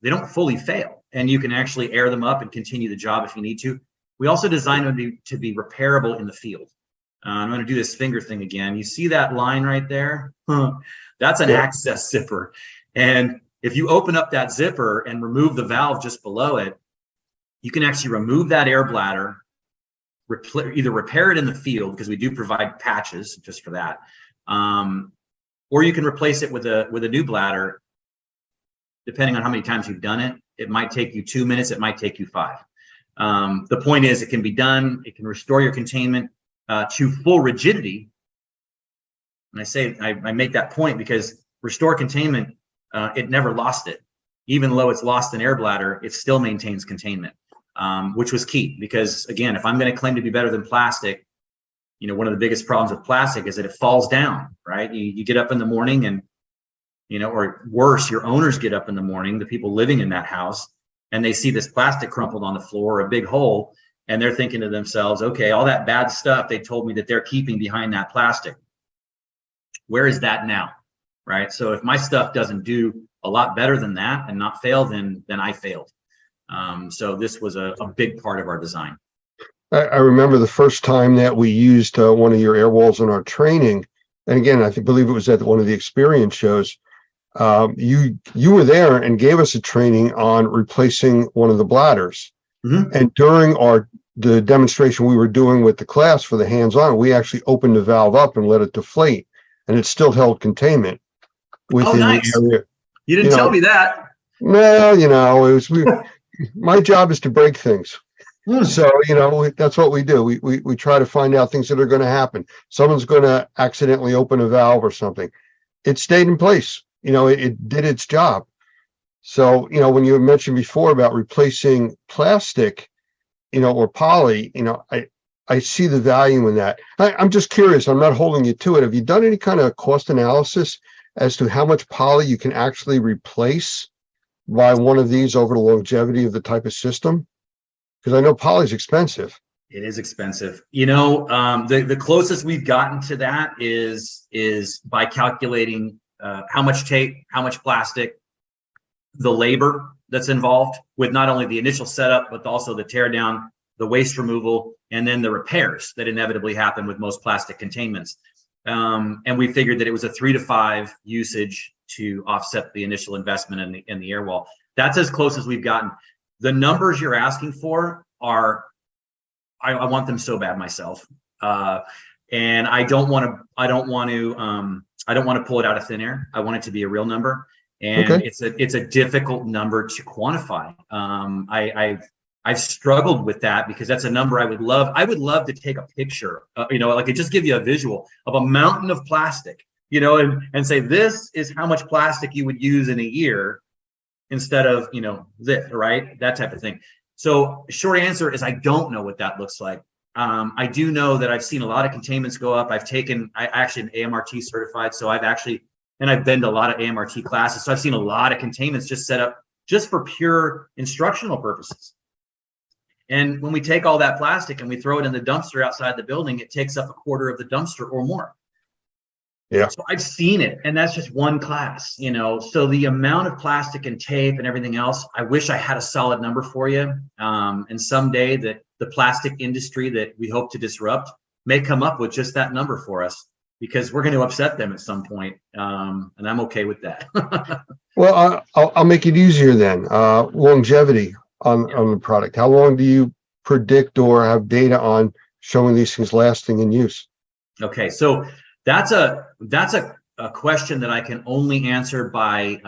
K: they don't fully fail. And you can actually air them up and continue the job if you need to. We also designed them to be repairable in the field. I'm going to do this finger thing again. You see that line right there? That's an access zipper. And if you open up that zipper and remove the valve just below it, you can actually remove that air bladder, either repair it in the field, because we do provide patches just for that, or you can replace it with a new bladder. Depending on how many times you've done it, it might take you 2 minutes, it might take you 5. The point is, it can be done. It can restore your containment to full rigidity. And I make that point because restore containment, it never lost it. Even though it's lost an air bladder, it still maintains containment, which was key. Because again, if I'm going to claim to be better than plastic, one of the biggest problems with plastic is that it falls down, right? You get up in the morning and, or worse, your owners get up in the morning, the people living in that house, and they see this plastic crumpled on the floor, a big hole, and they're thinking to themselves, okay, all that bad stuff they told me that they're keeping behind that plastic, where is that now, right? So if my stuff doesn't do a lot better than that and not fail, then I failed. So this was a big part of our design.
A: I remember the first time that we used one of your air walls in our training. And again, believe it was at one of the experience shows. You were there and gave us a training on replacing one of the bladders.
K: Mm-hmm.
A: And during the demonstration we were doing with the class for the hands-on, we actually opened the valve up and let it deflate, and it still held containment within
K: nice.
A: the area.
K: You didn't tell me that.
A: Well, it was my job is to break things. So, that's what we do. We try to find out things that are going to happen. Someone's going to accidentally open a valve or something. It stayed in place. It did its job. So, when you mentioned before about replacing plastic, or poly, I see the value in that. I'm just curious. I'm not holding you to it. Have you done any kind of cost analysis as to how much poly you can actually replace by one of these over the longevity of the type of system? Because I know poly is expensive.
K: It is expensive. The closest we've gotten to that is by calculating how much tape, how much plastic, the labor that's involved with not only the initial setup, but also the tear down, the waste removal, and then the repairs that inevitably happen with most plastic containments. And we figured that it was a 3 to 5 usage to offset the initial investment in the air wall. That's as close as we've gotten. The numbers you're asking for are, I want them so bad myself. And I don't want to pull it out of thin air. I want it to be a real number. And
A: okay.
K: it's a difficult number to quantify. I've struggled with that because that's a number I would love to take a picture, like just give you a visual of a mountain of plastic, and say, this is how much plastic you would use in a year instead of, this, right? That type of thing. So short answer is I don't know what that looks like. I do know that I've seen a lot of containments go up. I actually am AMRT certified. So I've been to a lot of AMRT classes. So I've seen a lot of containments just set up just for pure instructional purposes. And when we take all that plastic and we throw it in the dumpster outside the building, it takes up a quarter of the dumpster or more.
A: Yeah.
K: So I've seen it, and that's just one class, so the amount of plastic and tape and everything else, I wish I had a solid number for you. And someday that the plastic industry that we hope to disrupt may come up with just that number for us, because we're going to upset them at some point. And I'm okay with that.
A: Well, I'll make it easier then. Longevity on the product. How long do you predict or have data on showing these things lasting in use?
K: Okay, so that's a question that I can only answer by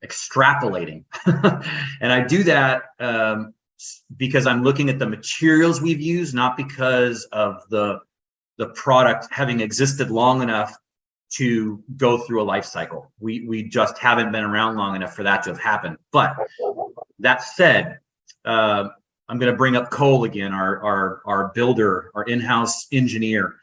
K: extrapolating. And I do that because I'm looking at the materials we've used, not because of the product having existed long enough to go through a life cycle. We just haven't been around long enough for that to have happened. But that said, I'm going to bring up Cole again, our builder, our in-house engineer.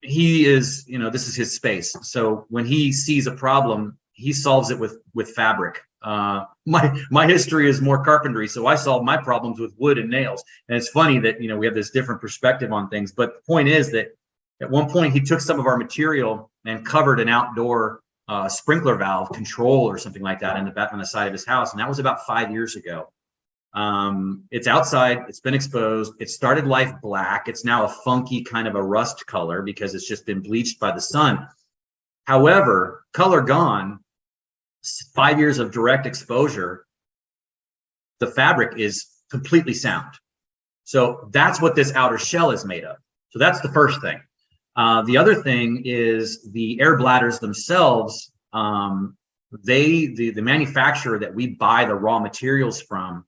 K: He is, this is his space. So when he sees a problem, he solves it with fabric. My history is more carpentry, so I solve my problems with wood and nails. And it's funny that we have this different perspective on things. But the point is that at one point he took some of our material and covered an outdoor sprinkler valve control or something like that on the side of his house, and that was about 5 years ago. It's outside, it's been exposed, it started life black. It's now a funky kind of a rust color because it's just been bleached by the sun. However, color gone, 5 years of direct exposure, the fabric is completely sound. So that's what this outer shell is made of. So that's the first thing. The other thing is the air bladders themselves. The manufacturer that we buy the raw materials from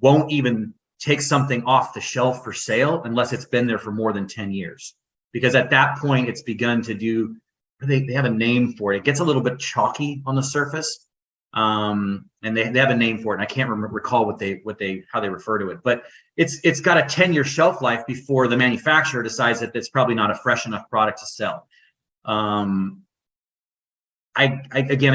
K: won't even take something off the shelf for sale unless it's been there for more than 10 years. Because at that point, it's begun to do, they have a name for it. It gets a little bit chalky on the surface. And they have a name for it. And I can't recall how they refer to it. But it's got a 10-year shelf life before the manufacturer decides that it's probably not a fresh enough product to sell. I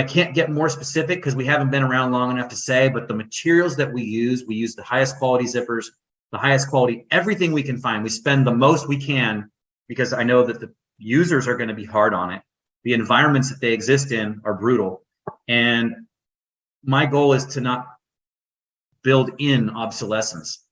K: can't get more specific because we haven't been around long enough to say, but the materials that we use the highest quality zippers, the highest quality, everything we can find. We spend the most we can because I know that the users are going to be hard on it. The environments that they exist in are brutal. And my goal is to not build in obsolescence.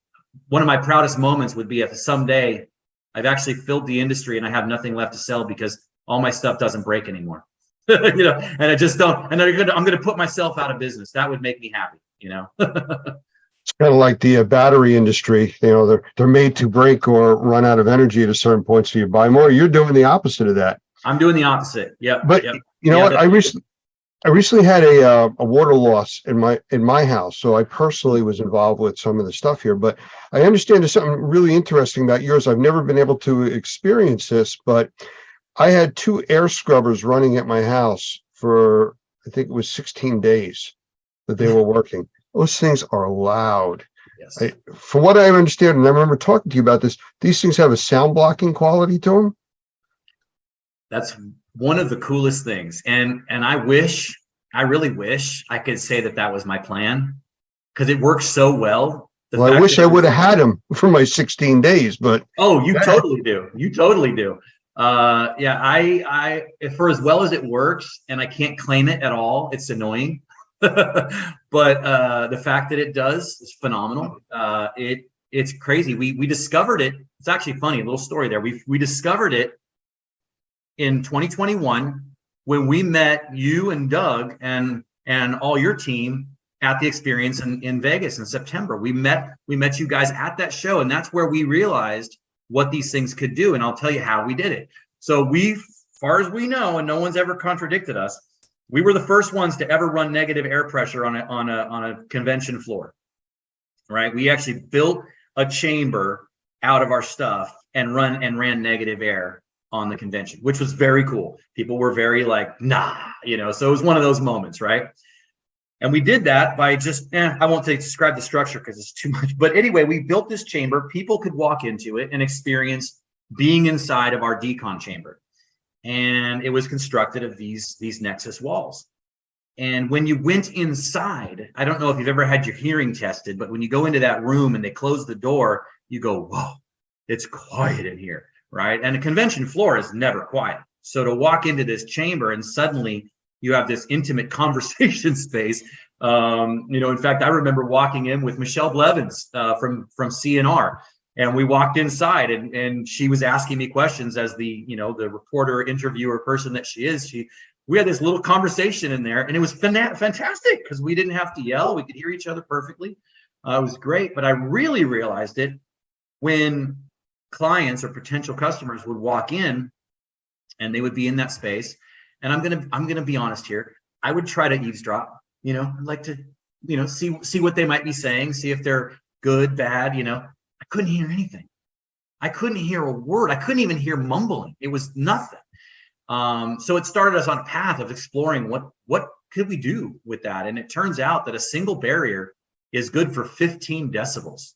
K: One of my proudest moments would be if someday I've actually filled the industry and I have nothing left to sell because all my stuff doesn't break anymore. You know, and I just don't, and I'm going to put myself out of business. That would make me happy, you know.
A: It's kind of like the battery industry. You know, they're made to break or run out of energy at a certain point, so you buy more. You're doing the opposite of that.
K: I'm doing the opposite. Yeah.
A: But
K: yep.
A: you know what? I recently had a water loss in my house, so I personally was involved with some of the stuff here. But I understand there's something really interesting about yours. I've never been able to experience this, but I had 2 air scrubbers running at my house for, I think it was 16 days that they were working. Those things are loud.
K: Yes.
A: From what I understand, and I remember talking to you about this, these things have a sound blocking quality to them.
K: That's one of the coolest things. And I really wish I could say that was my plan, because it works so well.
A: Well, I wish I would have had them for my 16 days, but.
K: Oh, you totally do. You totally do. Yeah, I for as well as it works, and I can't claim it at all, it's annoying. But the fact that it does is phenomenal. It's crazy. We discovered it. It's actually funny, a little story there. We discovered it in 2021 when we met you and Doug and all your team at the experience in Vegas in September. We met you guys at that show, and that's where we realized what these things could do. And I'll tell you how we did it. So far as we know, and no one's ever contradicted us, we were the first ones to ever run negative air pressure on a convention floor, right? We actually built a chamber out of our stuff and ran negative air on the convention, which was very cool. People were very like, nah, you know, so it was one of those moments, right? And we did that by just, I won't describe the structure because it's too much. But anyway, we built this chamber. People could walk into it and experience being inside of our decon chamber. And it was constructed of these Nexus walls. And when you went inside, I don't know if you've ever had your hearing tested, but when you go into that room and they close the door, you go, whoa, it's quiet in here, right? And a convention floor is never quiet. So to walk into this chamber and suddenly you have this intimate conversation space. You know, in fact, I remember walking in with Michelle Blevins from CNR, and we walked inside, and she was asking me questions as the reporter, interviewer person that she is. We had this little conversation in there, and it was fantastic because we didn't have to yell. We could hear each other perfectly. It was great, but I really realized it when clients or potential customers would walk in, and they would be in that space. And I'm gonna be honest here. I would try to eavesdrop. You know, I'd like to, see what they might be saying, see if they're good, bad. I couldn't hear anything. I couldn't hear a word. I couldn't even hear mumbling. It was nothing. So it started us on a path of exploring what could we do with that. And it turns out that a single barrier is good for 15 decibels.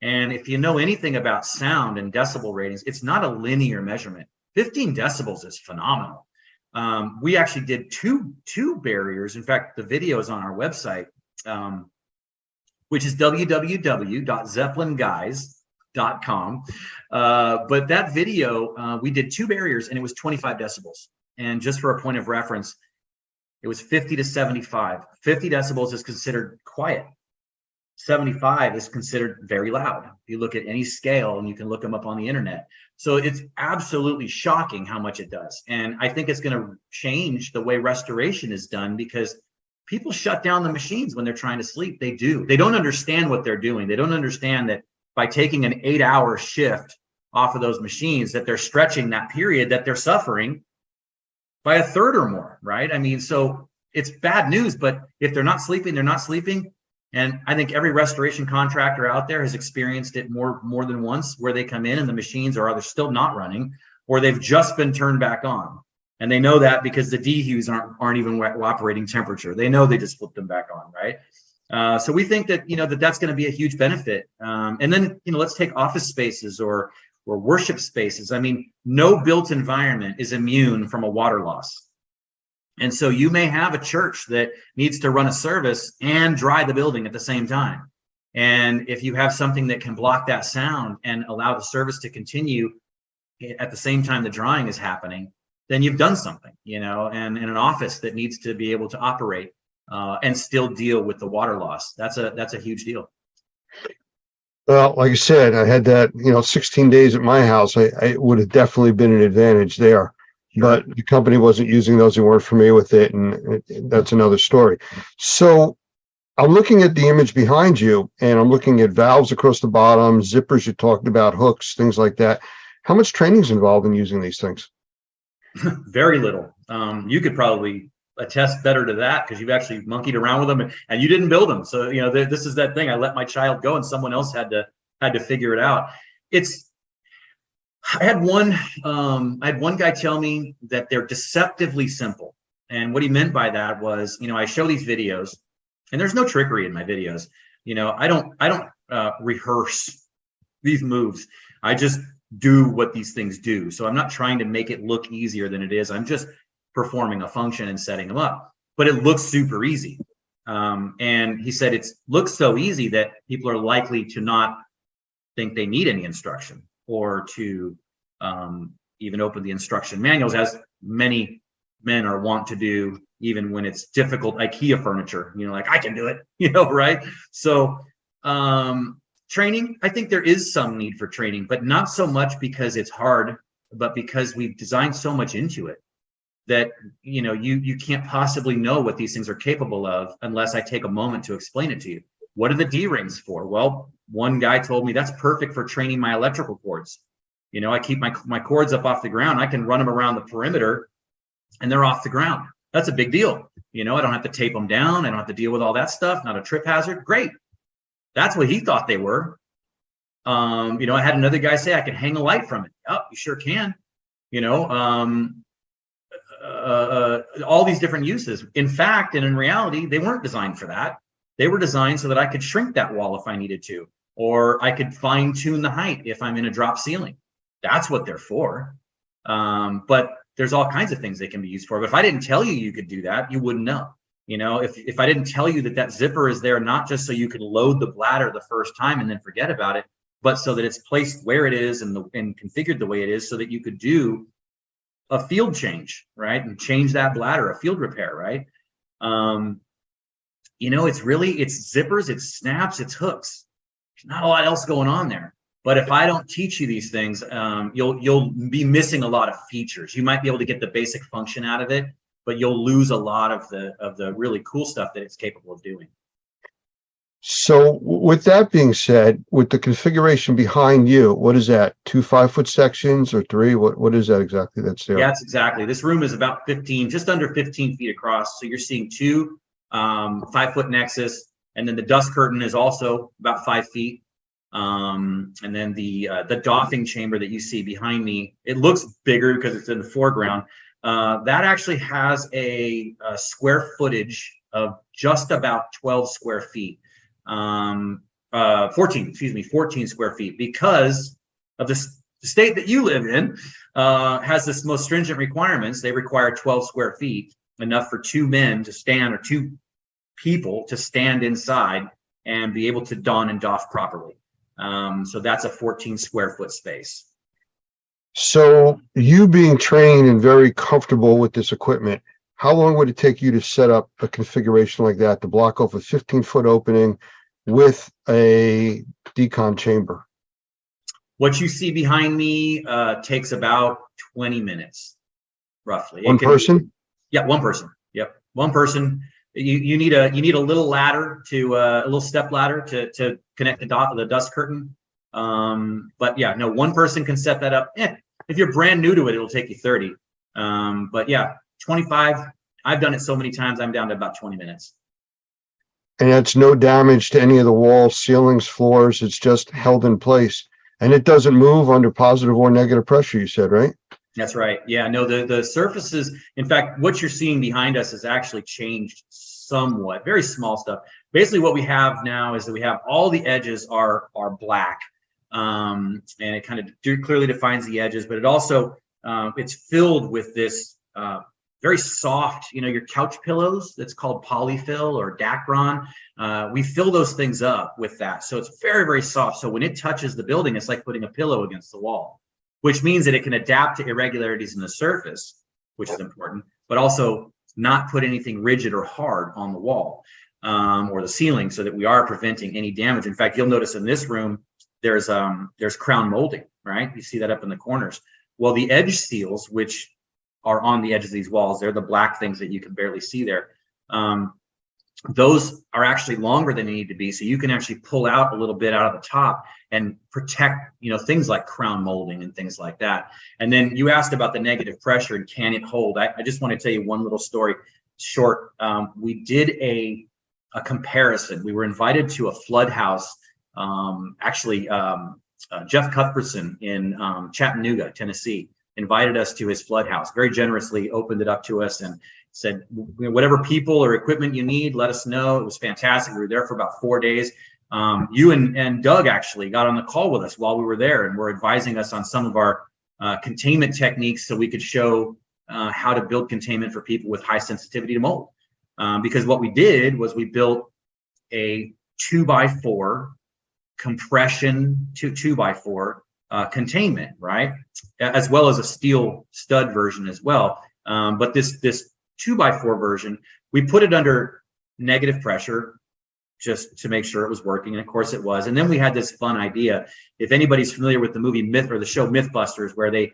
K: And if you know anything about sound and decibel ratings, it's not a linear measurement. 15 decibels is phenomenal. We actually did two barriers. In fact, the video is on our website, which is www.zeppelinguys.com. But that video, we did 2 barriers, and it was 25 decibels. And just for a point of reference, it was 50 to 75. 50 decibels is considered quiet. 75 is considered very loud. If you look at any scale, and you can look them up on the internet. So it's absolutely shocking how much it does. And I think it's going to change the way restoration is done, because people shut down the machines when they're trying to sleep. They do. They don't understand what they're doing. They don't understand that by taking an 8-hour shift off of those machines, that they're stretching that period that they're suffering by a third or more, right? I mean, so it's bad news, but if they're not sleeping, they're not sleeping. And I think every restoration contractor out there has experienced it more than once, where they come in and the machines are either still not running or they've just been turned back on. And they know that because the DHUs aren't even operating temperature. They know they just flipped them back on, right? So we think that, that's going to be a huge benefit. And then, let's take office spaces or worship spaces. I mean, no built environment is immune from a water loss. And so you may have a church that needs to run a service and dry the building at the same time. And if you have something that can block that sound and allow the service to continue at the same time the drying is happening, then you've done something, and in an office that needs to be able to operate. and still deal with the water loss. That's a huge deal.
A: Well, like I said, I had that, 16 days at my house. I would have definitely been an advantage there, but the company wasn't using those. They weren't familiar with it. And that's another story. So I'm looking at the image behind you, and I'm looking at valves across the bottom, zippers you talked about, hooks, things like that. How much training is involved in using these things?
K: Very little. You could probably attest better to that because you've actually monkeyed around with them and you didn't build them. So, this is that thing. I let my child go and someone else had to figure it out. I had one guy tell me that they're deceptively simple. And what he meant by that was, I show these videos and there's no trickery in my videos. I don't rehearse these moves. I just do what these things do. So I'm not trying to make it look easier than it is. I'm just performing a function and setting them up, but it looks super easy. And he said it looks so easy that people are likely to not think they need any instruction or to even open the instruction manuals, as many men are wont to do, even when it's difficult IKEA furniture, like I can do it, right? So training, I think there is some need for training, but not so much because it's hard, but because we've designed so much into it that, you can't possibly know what these things are capable of unless I take a moment to explain it to you. What are the D-rings for? Well, one guy told me that's perfect for training my electrical cords. I keep my cords up off the ground. I can run them around the perimeter and they're off the ground. That's a big deal. I don't have to tape them down. I don't have to deal with all that stuff. Not a trip hazard. Great. That's what he thought they were. I had another guy say I can hang a light from it. Oh, you sure can. All these different uses. In fact, and in reality, they weren't designed for that. They were designed so that I could shrink that wall if I needed to, or I could fine tune the height if I'm in a drop ceiling. That's what they're for. But there's all kinds of things they can be used for. But if I didn't tell you you could do that, you wouldn't know. If I didn't tell you that zipper is there, not just so you can load the bladder the first time and then forget about it, but so that it's placed where it is and configured the way it is so that you could do a field change, right? And change that bladder, a field repair, right? It's zippers, it's snaps, it's hooks. There's not a lot else going on there. But if I don't teach you these things, you'll be missing a lot of features. You might be able to get the basic function out of it, but you'll lose a lot of the really cool stuff that it's capable of doing.
A: So with that being said, with the configuration behind you, what is that? 2 5-foot sections or 3? What is that exactly that's there?
K: Yeah, that's exactly. This room is about just under 15 feet across. So you're seeing 2 5-foot nexus, and then the dust curtain is also about 5 feet. And then the doffing chamber that you see behind me, it looks bigger because it's in the foreground. That actually has a square footage of just about 12 square feet. 14 square feet, because of the state that you live in has this most stringent requirements. They require 12 square feet, enough for 2 men to stand, or 2 people to stand inside and be able to don and doff properly. So that's a 14 square foot space.
A: So you being trained and very comfortable with this equipment, how long would it take you to set up a configuration like that to block off a 15-foot opening with a decon chamber?
K: What you see behind me takes about 20 minutes, roughly.
A: One person?
K: Yeah, one person. Yep, one person. You need a little ladder a little step ladder to connect the dust curtain. But yeah, no, one person can set that up. If you're brand new to it, it'll take you 30. But yeah, 25. I've done it so many times, I'm down to about 20 minutes.
A: And that's no damage to any of the walls, ceilings, floors. It's just held in place. And it doesn't move under positive or negative pressure, you said, right?
K: That's right. Yeah, no, the surfaces, in fact, what you're seeing behind us has actually changed somewhat, very small stuff. Basically what we have now is that we have all the edges are black. And it kind of clearly defines the edges, but it also, it's filled with this very soft, your couch pillows, that's called polyfill or Dacron. We fill those things up with that. So it's very, very soft. So when it touches the building, it's like putting a pillow against the wall, which means that it can adapt to irregularities in the surface, which is important, but also not put anything rigid or hard on the wall or the ceiling, so that we are preventing any damage. In fact, you'll notice in this room, there's crown molding, right? You see that up in the corners. Well, the edge seals, which are on the edge of these walls, they're the black things that you can barely see there. Those are actually longer than they need to be, so you can actually pull out a little bit out of the top and protect, things like crown molding and things like that. And then you asked about the negative pressure and can it hold. I just want to tell you one little story short. We did a comparison. We were invited to a flood house. Jeff Cuthbertson in Chattanooga, Tennessee, invited us to his flood house, very generously opened it up to us and said, whatever people or equipment you need, let us know. It was fantastic. We were there for about 4 days. You and Doug actually got on the call with us while we were there and were advising us on some of our containment techniques so we could show how to build containment for people with high sensitivity to mold. Because what we did was we built a 2x4 compression to 2x4 containment, right? As well as a steel stud version as well. But this 2x4 version, we put it under negative pressure just to make sure it was working. And of course it was. And then we had this fun idea. If anybody's familiar with the movie Myth or the show Mythbusters, where they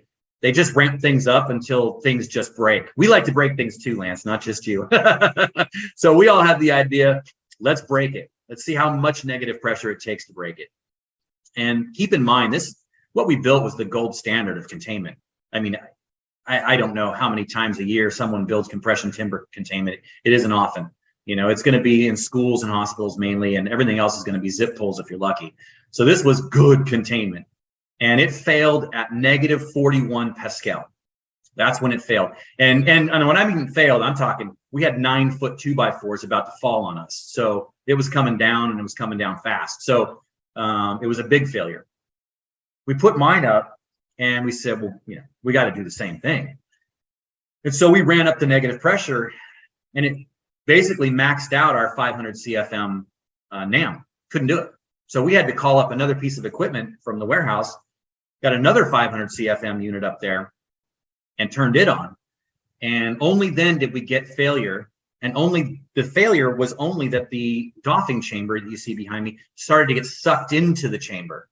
K: just ramp things up until things just break. We like to break things too, Lance, not just you. So we all had the idea, let's break it. Let's see how much negative pressure it takes to break it. And keep in mind, what we built was the gold standard of containment. I mean, I don't know how many times a year someone builds compression timber containment. It isn't often. It's going to be in schools and hospitals mainly, and everything else is going to be zip pulls if you're lucky. So this was good containment. And it failed at negative 41 Pascal. That's when it failed. And when I mean failed, I'm talking, we had 9-foot 2x4s about to fall on us. So it was coming down, and it was coming down fast. So it was a big failure. We put mine up and we said, well, we got to do the same thing. And so we ran up the negative pressure, and it basically maxed out our 500 CFM NAM. Couldn't do it. So we had to call up another piece of equipment from the warehouse, got another 500 CFM unit up there, and turned it on. And only then did we get failure. And the failure was only that the doffing chamber that you see behind me started to get sucked into the chamber.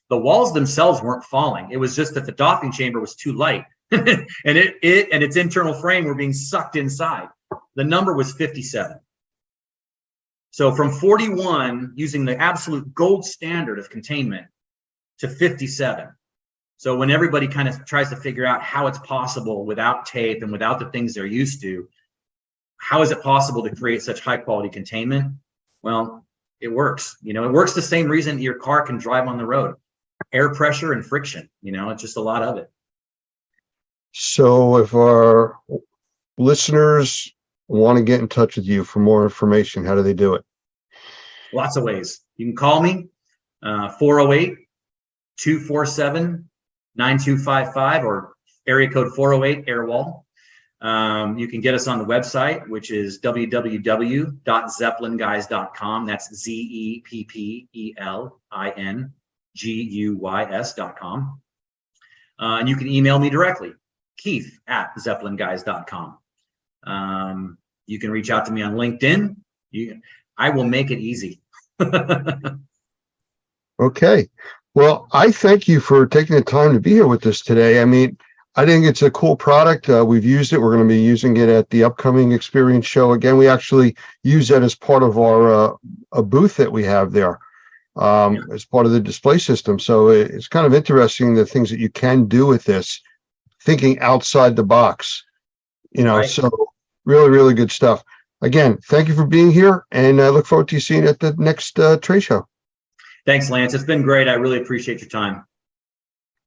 K: The walls themselves weren't falling. It was just that the doffing chamber was too light, and it and its internal frame were being sucked inside. The number was 57. So from 41, using the absolute gold standard of containment, to 57. So when everybody kind of tries to figure out how it's possible without tape and without the things they're used to, how is it possible to create such high quality containment? Well, it works. It works the same reason your car can drive on the road. Air pressure and friction, it's just a lot of it.
A: So if our listeners want to get in touch with you for more information, how do they do it?
K: Lots of ways. You can call me, 408-247-9255 or area code 408 Airwall. You can get us on the website, which is www.zeppelinguys.com. That's ZEPPELINGUYS.com. And you can email me directly, Keith@zeppelinguys.com. You can reach out to me on LinkedIn. I will make it easy.
A: Okay. Well, I thank you for taking the time to be here with us today. I mean, I think it's a cool product. We've used it. We're going to be using it at the upcoming Experience show. Again, we actually use that as part of our a booth that we have there. As part of the display system. So it's kind of interesting the things that you can do with this, thinking outside the box,
K: Right.
A: So really, really good stuff. Again, thank you for being here, and I look forward to you seeing you at the next trade show.
K: Thanks, Lance. It's been great. I really appreciate your time.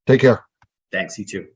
A: Take care.
K: Thanks, you too.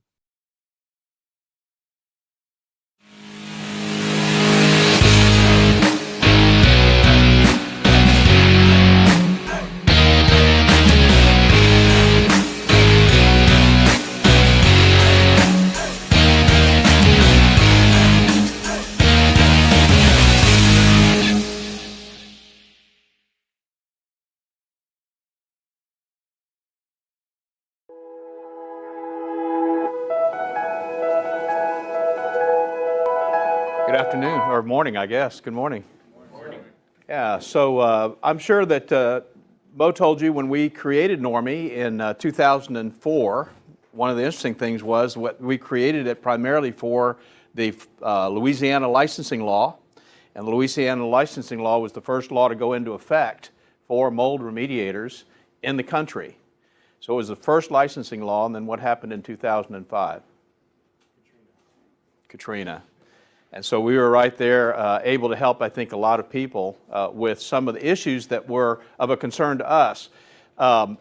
L: Good afternoon, or morning, I guess. Good morning. Yeah, so I'm sure that Mo told you when we created Normie in 2004, one of the interesting things was what we created it primarily for the Louisiana licensing law. And the Louisiana licensing law was the first law to go into effect for mold remediators in the country. So it was the first licensing law, and then what happened in 2005? Katrina. And so we were right there able to help, I think, a lot of people with some of the issues that were of a concern to us. I'm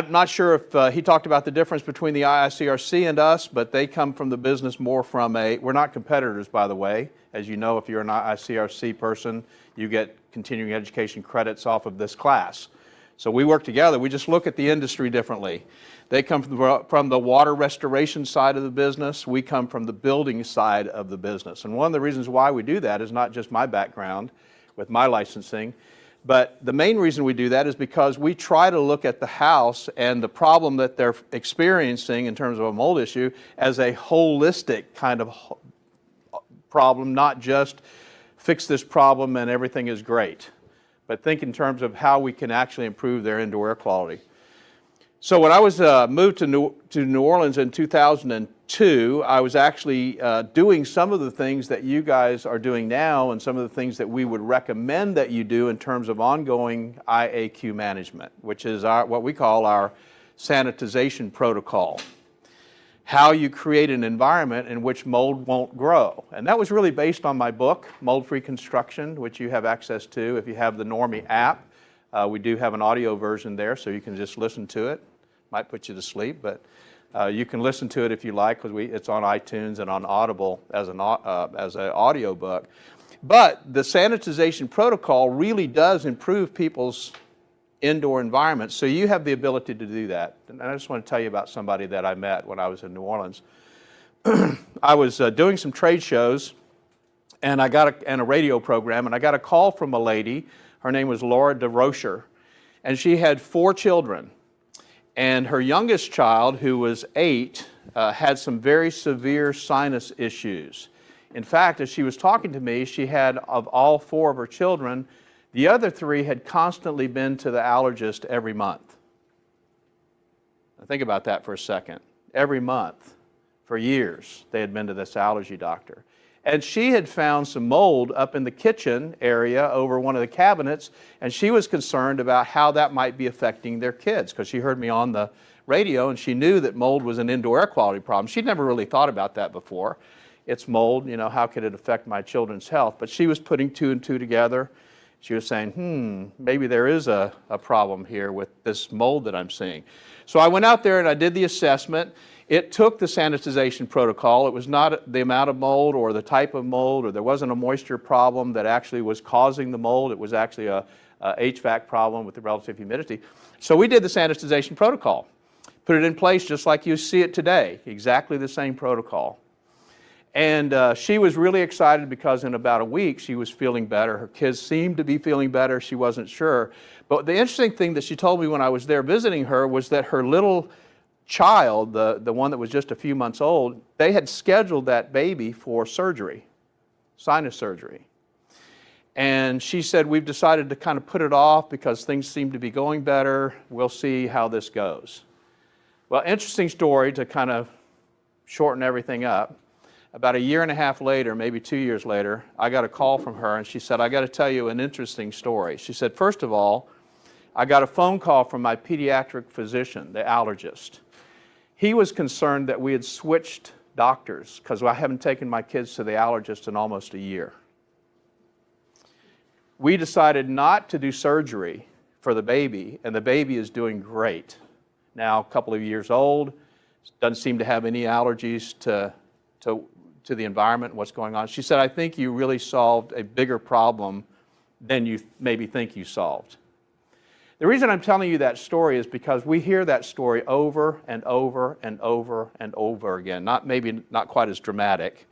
L: not sure if he talked about the difference between the IICRC and us, but they come from the business more from we're not competitors, by the way. As you know, if you're an IICRC person, you get continuing education credits off of this class. So we work together. We just look at the industry differently. They come from the water restoration side of the business. We come from the building side of the business. And one of the reasons why we do that is not just my background with my licensing, but the main reason we do that is because we try to look at the house and the problem that they're experiencing in terms of a mold issue as a holistic kind of problem, not just fix this problem and everything is great, but think in terms of how we can actually improve their indoor air quality. So when I was moved to New Orleans in 2002, I was actually doing some of the things that you guys are doing now and some of the things that we would recommend that you do in terms of ongoing IAQ management, which is what we call our sanitization protocol. How you create an environment in which mold won't grow. And that was really based on my book, Mold Free Construction, which you have access to if you have the Normie app. We do have an audio version there, so you can just listen to it. Might put you to sleep, but you can listen to it if you like, because it's on iTunes and on Audible as an audio book. But the sanitization protocol really does improve people's indoor environments, so you have the ability to do that. And I just want to tell you about somebody that I met when I was in New Orleans. I was doing some trade shows, and a radio program, and I got a call from a lady. Her name was Laura DeRocher, and she had 4 children. And her youngest child, who was 8, had some very severe sinus issues. In fact, as she was talking to me, she had, of all 4 of her children, the other 3 had constantly been to the allergist every month. Now think about that for a second. Every month, for years, they had been to this allergy doctor. And she had found some mold up in the kitchen area over one of the cabinets, and she was concerned about how that might be affecting their kids, because she heard me on the radio and she knew that mold was an indoor air quality problem. She'd never really thought about that before. It's mold, how could it affect my children's health? But she was putting 2 and 2 together. She was saying, maybe there is a problem here with this mold that I'm seeing. So I went out there and I did the assessment. It took the sanitization protocol. It was not the amount of mold or the type of mold, or there wasn't a moisture problem that actually was causing the mold. It was actually a HVAC problem with the relative humidity. So we did the sanitization protocol, put it in place just like you see it today, exactly the same protocol. And she was really excited because in about a week she was feeling better. Her kids seemed to be feeling better. She wasn't sure. But the interesting thing that she told me when I was there visiting her was that her little child, the one that was just a few months old, they had scheduled that baby for surgery, sinus surgery. And she said, we've decided to kind of put it off because things seem to be going better. We'll see how this goes. Well, interesting story to kind of shorten everything up. About a year and a half later, maybe 2 years later, I got a call from her and she said, I got to tell you an interesting story. She said, first of all, I got a phone call from my pediatric physician, the allergist. He was concerned that we had switched doctors because I haven't taken my kids to the allergist in almost a year. We decided not to do surgery for the baby, and the baby is doing great. Now, a couple of years old, doesn't seem to have any allergies to the environment and what's going on. She said, I think you really solved a bigger problem than you maybe think you solved. The reason I'm telling you that story is because we hear that story over and over and over and over again. Maybe not quite as dramatic,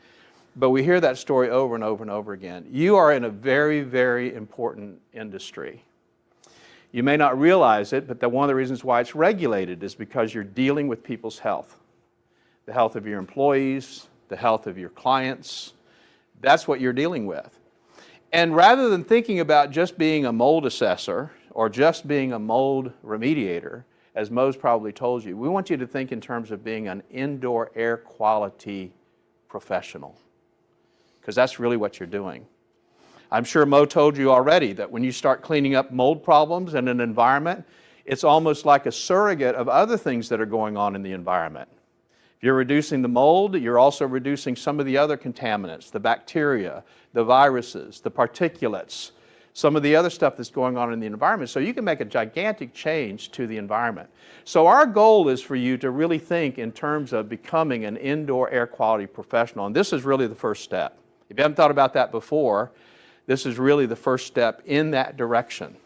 L: but we hear that story over and over and over again. You are in a very, very important industry. You may not realize it, but one of the reasons why it's regulated is because you're dealing with people's health. The health of your employees, the health of your clients, That's what you're dealing with. And rather than thinking about just being a mold assessor or just being a mold remediator, as Mo's probably told you, we want you to think in terms of being an indoor air quality professional, because that's really what you're doing. I'm sure Mo told you already that when you start cleaning up mold problems in an environment, it's almost like a surrogate of other things that are going on in the environment. If you're reducing the mold, you're also reducing some of the other contaminants, the bacteria, the viruses, the particulates, some of the other stuff that's going on in the environment. So you can make a gigantic change to the environment. So our goal is for you to really think in terms of becoming an indoor air quality professional. And this is really the first step. If you haven't thought about that before, this is really the first step in that direction.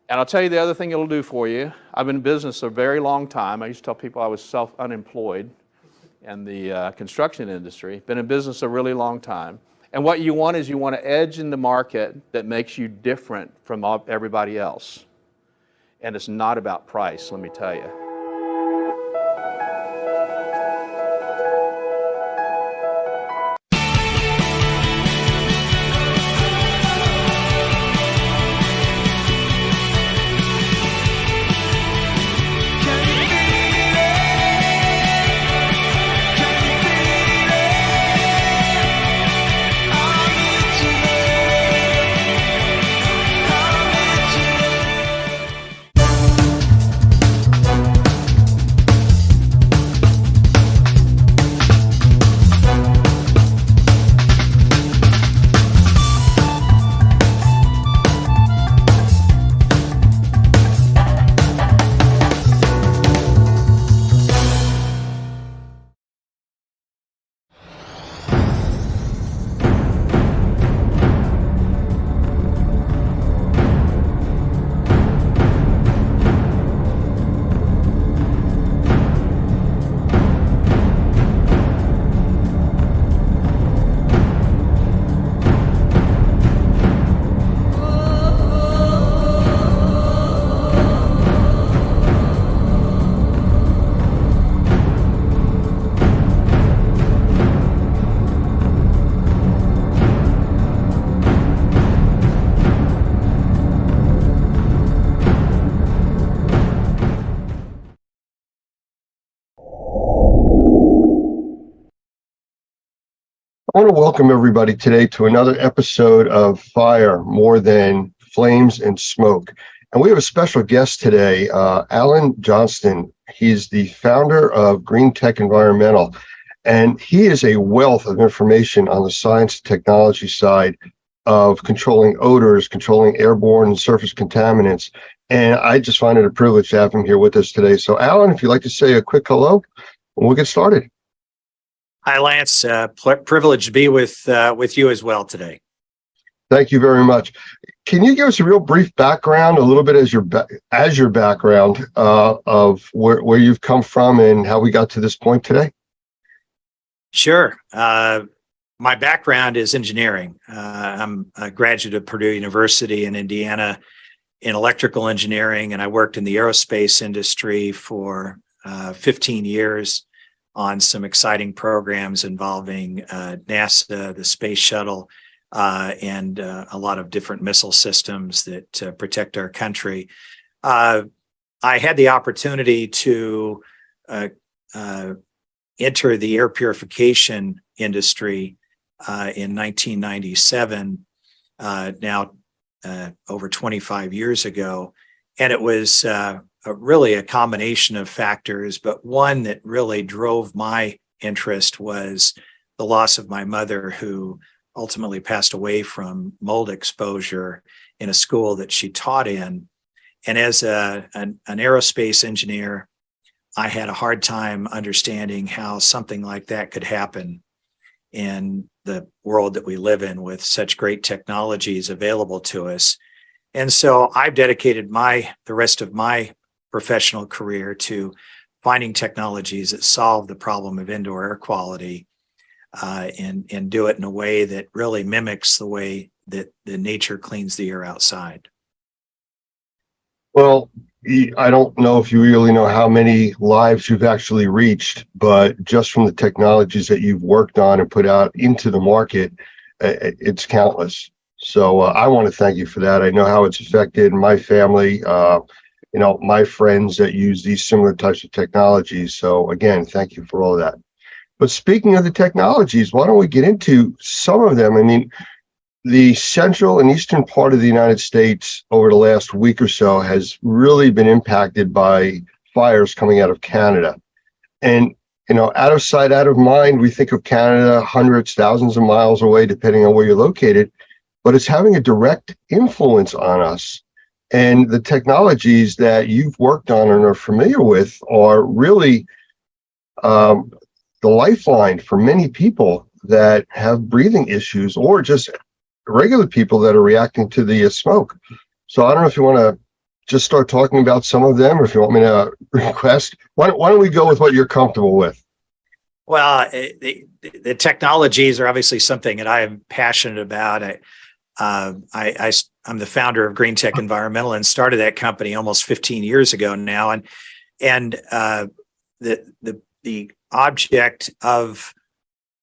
L: And I'll tell you the other thing it'll do for you. I've been in business a very long time. I used to tell people I was self-unemployed in the construction industry. Been in business a really long time. And what you want is you want an edge in the market that makes you different from everybody else. And it's not about price, let me tell you.
A: I want to welcome everybody today to another episode of Fire, More Than Flames and Smoke. And we have a special guest today, Alan Johnston. He's the founder of Green Tech Environmental, and he is a wealth of information on the science and technology side of controlling odors, controlling airborne and surface contaminants. And I just find it a privilege to have him here with us today. So Alan, if you'd like to say a quick hello, we'll get started.
M: Hi, Lance. Privileged to be with you as well today.
A: Thank you very much. Can you give us a real brief background, a little bit as your background of where you've come from and how we got to this point today?
M: Sure. My background is engineering. I'm a graduate of Purdue University in Indiana in electrical engineering, and I worked in the aerospace industry for 15 years. On some exciting programs involving NASA, the space shuttle, and a lot of different missile systems that protect our country. I had the opportunity to enter the air purification industry in 1997, now over 25 years ago, and it was really a combination of factors, but one that really drove my interest was the loss of my mother, who ultimately passed away from mold exposure in a school that she taught in. And as an aerospace engineer, I had a hard time understanding how something like that could happen in the world that we live in with such great technologies available to us. And so I've dedicated the rest of my professional career to finding technologies that solve the problem of indoor air quality and do it in a way that really mimics the way that the nature cleans the air outside.
A: Well, I don't know if you really know how many lives you've actually reached, but just from the technologies that you've worked on and put out into the market, it's countless. So I want to thank you for that. I know how it's affected my family, my friends that use these similar types of technologies. So again, thank you for all of that. But speaking of the technologies, why don't we get into some of them? I mean, the central and eastern part of the United States over the last week or so has really been impacted by fires coming out of Canada. And, out of sight, out of mind, we think of Canada hundreds, thousands of miles away, depending on where you're located, but it's having a direct influence on us. And the technologies that you've worked on and are familiar with are really the lifeline for many people that have breathing issues or just regular people that are reacting to the smoke. So I don't know if you want to just start talking about some of them, or if you want me to request. Why don't we go with what you're comfortable with?
M: Well, the technologies are obviously something that I am passionate about. I'm the founder of Green Tech Environmental and started that company almost 15 years ago now. And the object of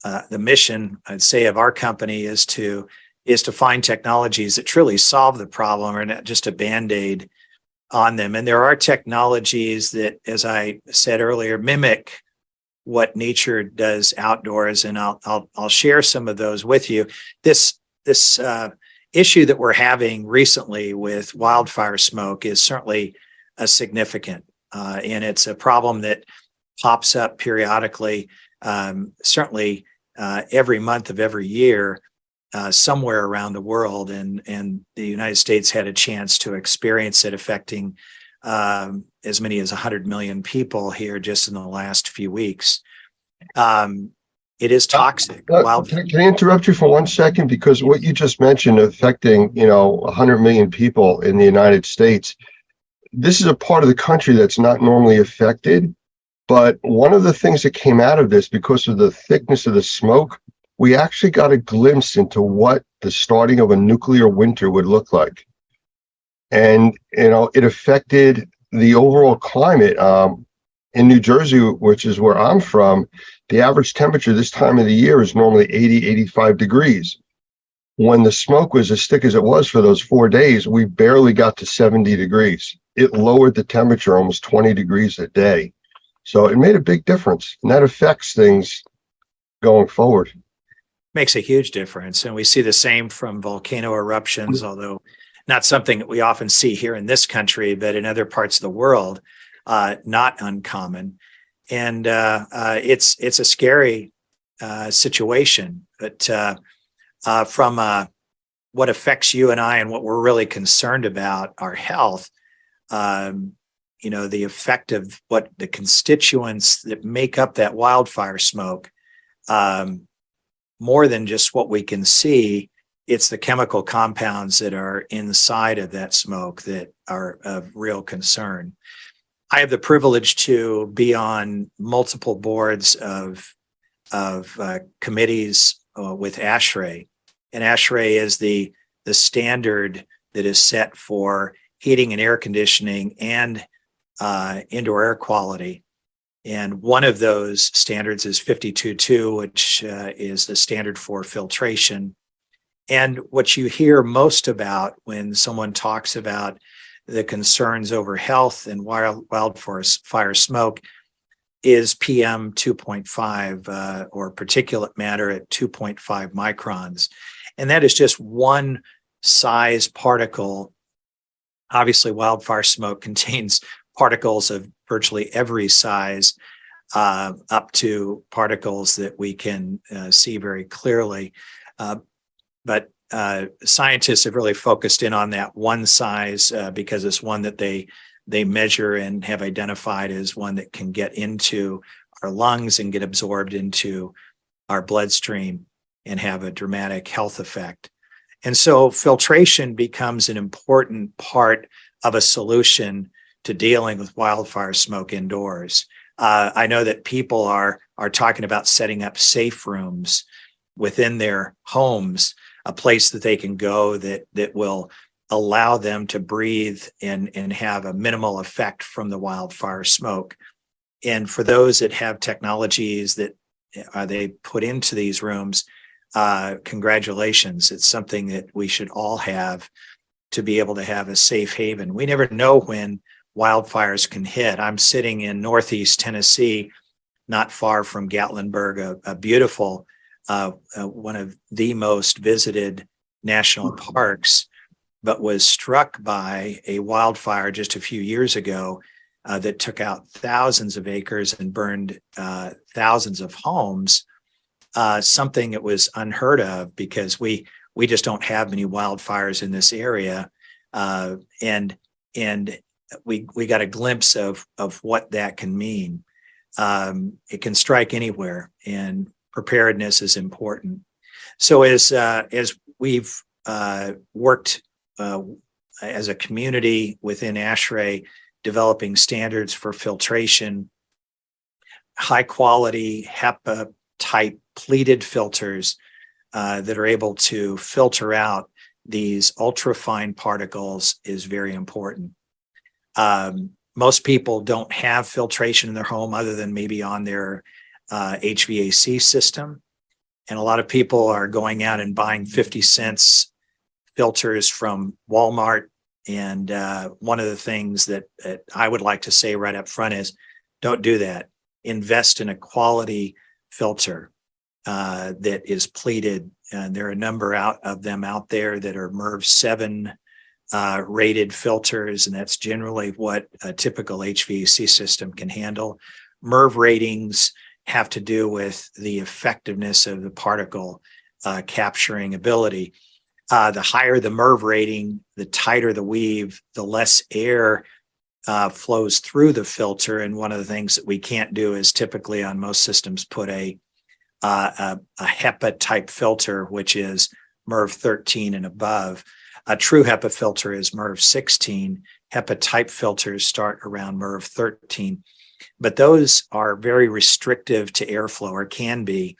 M: the mission, I'd say, of our company is to find technologies that truly solve the problem or not just a Band-Aid on them. And there are technologies that, as I said earlier, mimic what nature does outdoors. And I'll share some of those with you. This issue that we're having recently with wildfire smoke is certainly a significant, and it's a problem that pops up periodically, certainly every month of every year. Somewhere around the world, and the United States had a chance to experience it, affecting as many as 100 million people here just in the last few weeks. It is toxic.
A: Can I interrupt you for 1 second? Because what you just mentioned, affecting 100 million people in the United States, this is a part of the country that's not normally affected. But one of the things that came out of this, because of the thickness of the smoke, we actually got a glimpse into what the starting of a nuclear winter would look like. And, it affected the overall climate. In New Jersey, which is where I'm from, the average temperature this time of the year is normally 80, 85 degrees. When the smoke was as thick as it was for those 4 days, we barely got to 70 degrees. It lowered the temperature almost 20 degrees a day. So it made a big difference, and that affects things going forward.
M: Makes a huge difference. And we see the same from volcano eruptions, although not something that we often see here in this country, but in other parts of the world, not uncommon. And it's a scary situation. But from what affects you and I and what we're really concerned about, our health, the effect of what the constituents that make up that wildfire smoke, more than just what we can see, it's the chemical compounds that are inside of that smoke that are of real concern. I have the privilege to be on multiple boards of committees with ASHRAE, and ASHRAE is the standard that is set for heating and air conditioning and indoor air quality. And one of those standards is 52.2, which is the standard for filtration. And what you hear most about when someone talks about the concerns over health and wildfire smoke is PM 2.5 or particulate matter at 2.5 microns. And that is just one size particle. Obviously, wildfire smoke contains particles of virtually every size, up to particles that we can see very clearly. But scientists have really focused in on that one size because it's one that they measure and have identified as one that can get into our lungs and get absorbed into our bloodstream and have a dramatic health effect. And so filtration becomes an important part of a solution to dealing with wildfire smoke indoors. I know that people are talking about setting up safe rooms within their homes, a place that they can go that will allow them to breathe and have a minimal effect from the wildfire smoke. And for those that have technologies that they put into these rooms, congratulations. It's something that we should all have to be able to have a safe haven. We never know when wildfires can hit. I'm sitting in Northeast Tennessee, not far from Gatlinburg, a beautiful, one of the most visited national parks, but was struck by a wildfire just a few years ago that took out thousands of acres and burned thousands of homes. Something that was unheard of because we just don't have many wildfires in this area, and we got a glimpse of what that can mean. It can strike anywhere, and preparedness is important. So as we've worked as a community within ASHRAE, developing standards for filtration, high quality HEPA type pleated filters that are able to filter out these ultrafine particles is very important. Most people don't have filtration in their home other than maybe on their HVAC system. And a lot of people are going out and buying 50 cents filters from Walmart. And one of the things that I would like to say right up front is don't do that. Invest in a quality filter that is pleated. And there are a number of them out there that are MERV 7 rated filters, and that's generally what a typical HVAC system can handle. MERV ratings have to do with the effectiveness of the particle capturing ability. The higher the MERV rating, the tighter the weave, the less air flows through the filter. And one of the things that we can't do is typically on most systems put a HEPA type filter, which is MERV 13 and above. A true HEPA filter is MERV 16. HEPA type filters start around MERV 13, but those are very restrictive to airflow, or can be,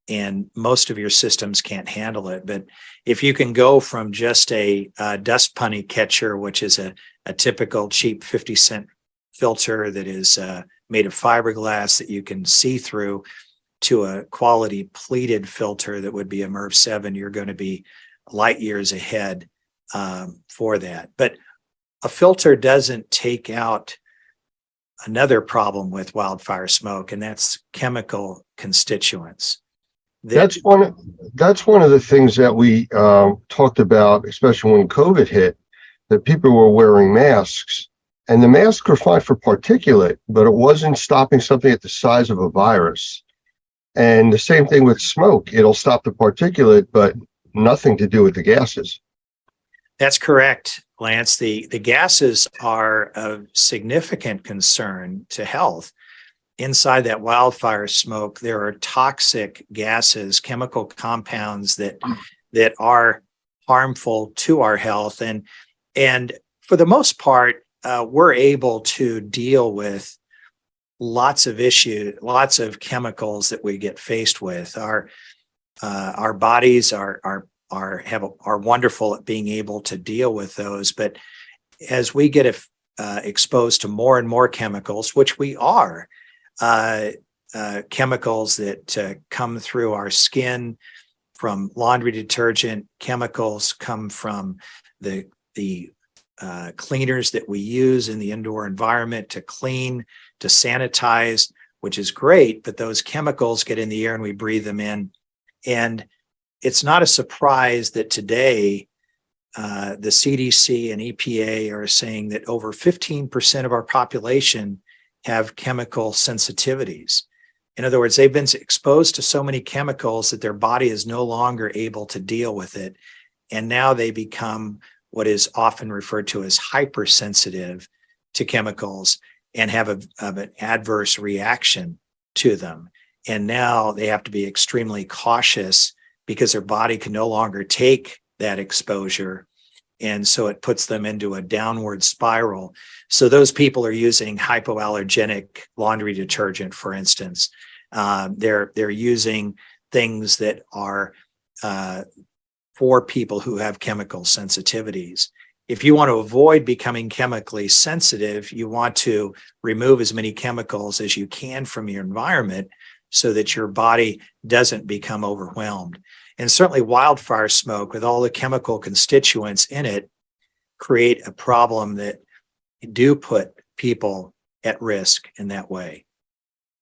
M: and most of your systems can't handle it. But if you can go from just a dust bunny catcher, which is a typical cheap 50-cent filter that is made of fiberglass that you can see through, to a quality pleated filter that would be a MERV 7, you're going to be light years ahead for that. But a filter doesn't take out another problem with wildfire smoke, and that's chemical constituents.
A: That's one of the things that we talked about, especially when COVID hit, that people were wearing masks, and the masks were fine for particulate, but it wasn't stopping something at the size of a virus. And the same thing with smoke. It'll stop the particulate, but nothing to do with the gases.
M: That's correct, Lance. The gases are of significant concern to health. Inside that wildfire smoke, there are toxic gases, chemical compounds that are harmful to our health. And for the most part, we're able to deal with lots of issues, lots of chemicals that we get faced with. Our bodies are wonderful at being able to deal with those, but as we get exposed to more and more chemicals, which we are, chemicals that come through our skin from laundry detergent, chemicals come from the cleaners that we use in the indoor environment to clean, to sanitize, which is great, but those chemicals get in the air and we breathe them in. And it's not a surprise that today the CDC and EPA are saying that over 15% of our population have chemical sensitivities. In other words, they've been exposed to so many chemicals that their body is no longer able to deal with it. And now they become what is often referred to as hypersensitive to chemicals and have an adverse reaction to them. And now they have to be extremely cautious because their body can no longer take that exposure. And so it puts them into a downward spiral. So those people are using hypoallergenic laundry detergent, for instance. They're using things that are for people who have chemical sensitivities. if you want to avoid becoming chemically sensitive, you want to remove as many chemicals as you can from your environment so that your body doesn't become overwhelmed. And certainly wildfire smoke with all the chemical constituents in it create a problem that do put people at risk in that way.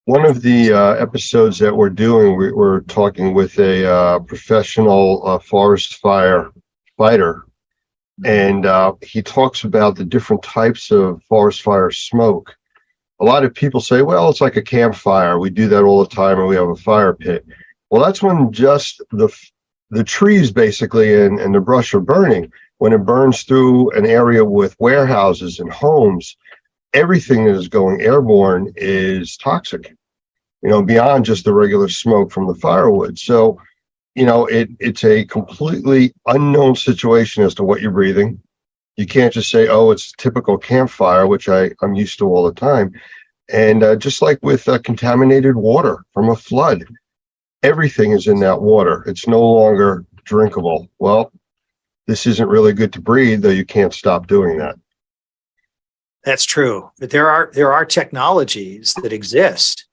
A: One of the episodes that we're doing, we're talking with a professional forest fire fighter, and he talks about the different types of forest fire smoke. A lot of people say, well, it's like a campfire. We do that all the time, and we have a fire pit. Well, that's when just the trees basically and the brush are burning. When it burns through an area with warehouses and homes, everything that is going airborne is toxic, beyond just the regular smoke from the firewood. So, it's a completely unknown situation as to what you're breathing. You can't just say, oh, it's typical campfire, which I'm used to all the time. And just like with contaminated water from a flood, everything is in that water. It's no longer drinkable. Well, this isn't really good to breathe, though you can't stop doing that.
M: That's true. But there are technologies that exist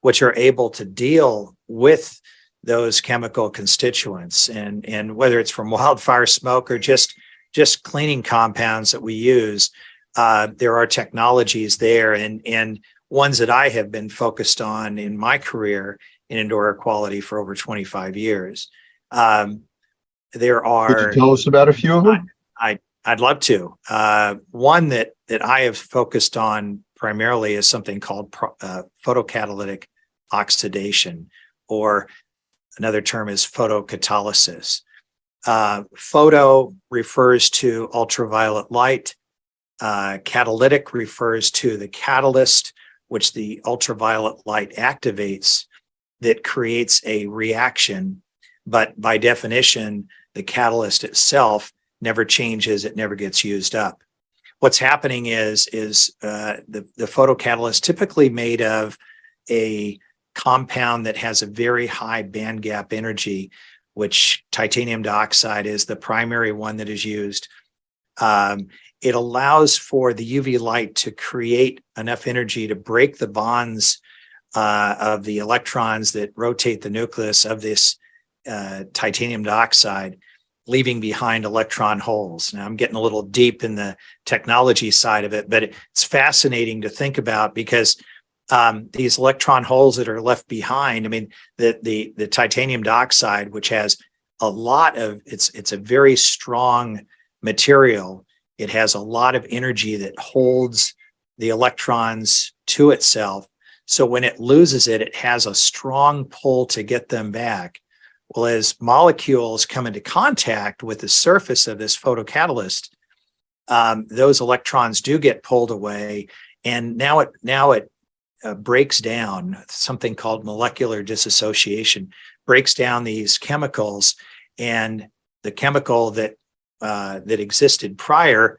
M: which are able to deal with those chemical constituents, and whether it's from wildfire smoke or just cleaning compounds that we use, there are technologies there, and ones that I have been focused on in my career in indoor air quality for over 25 years. There are.
A: Could you tell us about a few of them?
M: I'd love to. One that I have focused on primarily is something called photocatalytic oxidation, or another term is photocatalysis. Photo refers to ultraviolet light. Catalytic refers to the catalyst, which the ultraviolet light activates, that creates a reaction. But by definition, the catalyst itself never changes, it never gets used up. What's happening is the photocatalyst typically made of a compound that has a very high band gap energy, which titanium dioxide is the primary one that is used. It allows for the UV light to create enough energy to break the bonds of the electrons that rotate the nucleus of this titanium dioxide, leaving behind electron holes. Now, I'm getting a little deep in the technology side of it, but it's fascinating to think about because these electron holes that are left behind, I mean, the titanium dioxide, which has a lot of, it's a very strong material. It has a lot of energy that holds the electrons to itself. So when it loses it, it has a strong pull to get them back. Well, as molecules come into contact with the surface of this photocatalyst, those electrons do get pulled away, and now it breaks down. Something called molecular dissociation breaks down these chemicals, and the chemical that existed prior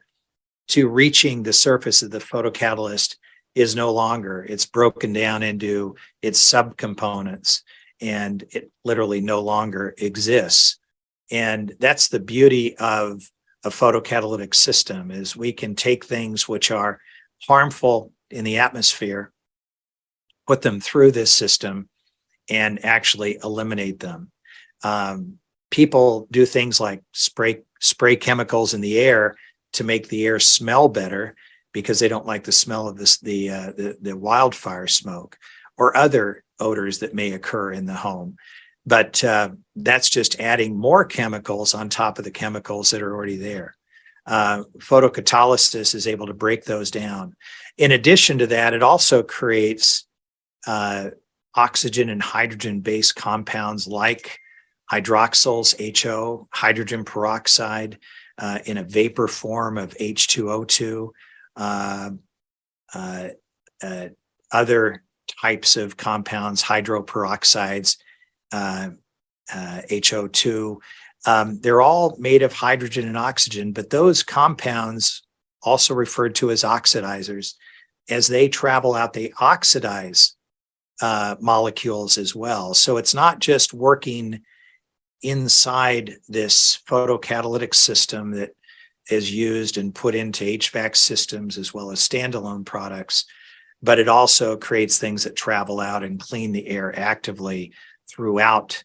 M: to reaching the surface of the photocatalyst is no longer. It's broken down into its subcomponents, and it literally no longer exists. And that's the beauty of a photocatalytic system, is we can take things which are harmful in the atmosphere, put them through this system, and actually eliminate them. People do things like spray chemicals in the air to make the air smell better because they don't like the smell of the wildfire smoke or other odors that may occur in the home. But that's just adding more chemicals on top of the chemicals that are already there. Photocatalysis is able to break those down. In addition to that, it also creates oxygen and hydrogen-based compounds like hydroxyls, HO, hydrogen peroxide, in a vapor form of H2O2, other types of compounds, hydroperoxides, HO2. They're all made of hydrogen and oxygen, but those compounds, also referred to as oxidizers, as they travel out, they oxidize molecules as well. So it's not just working inside this photocatalytic system that is used and put into HVAC systems as well as standalone products, but it also creates things that travel out and clean the air actively throughout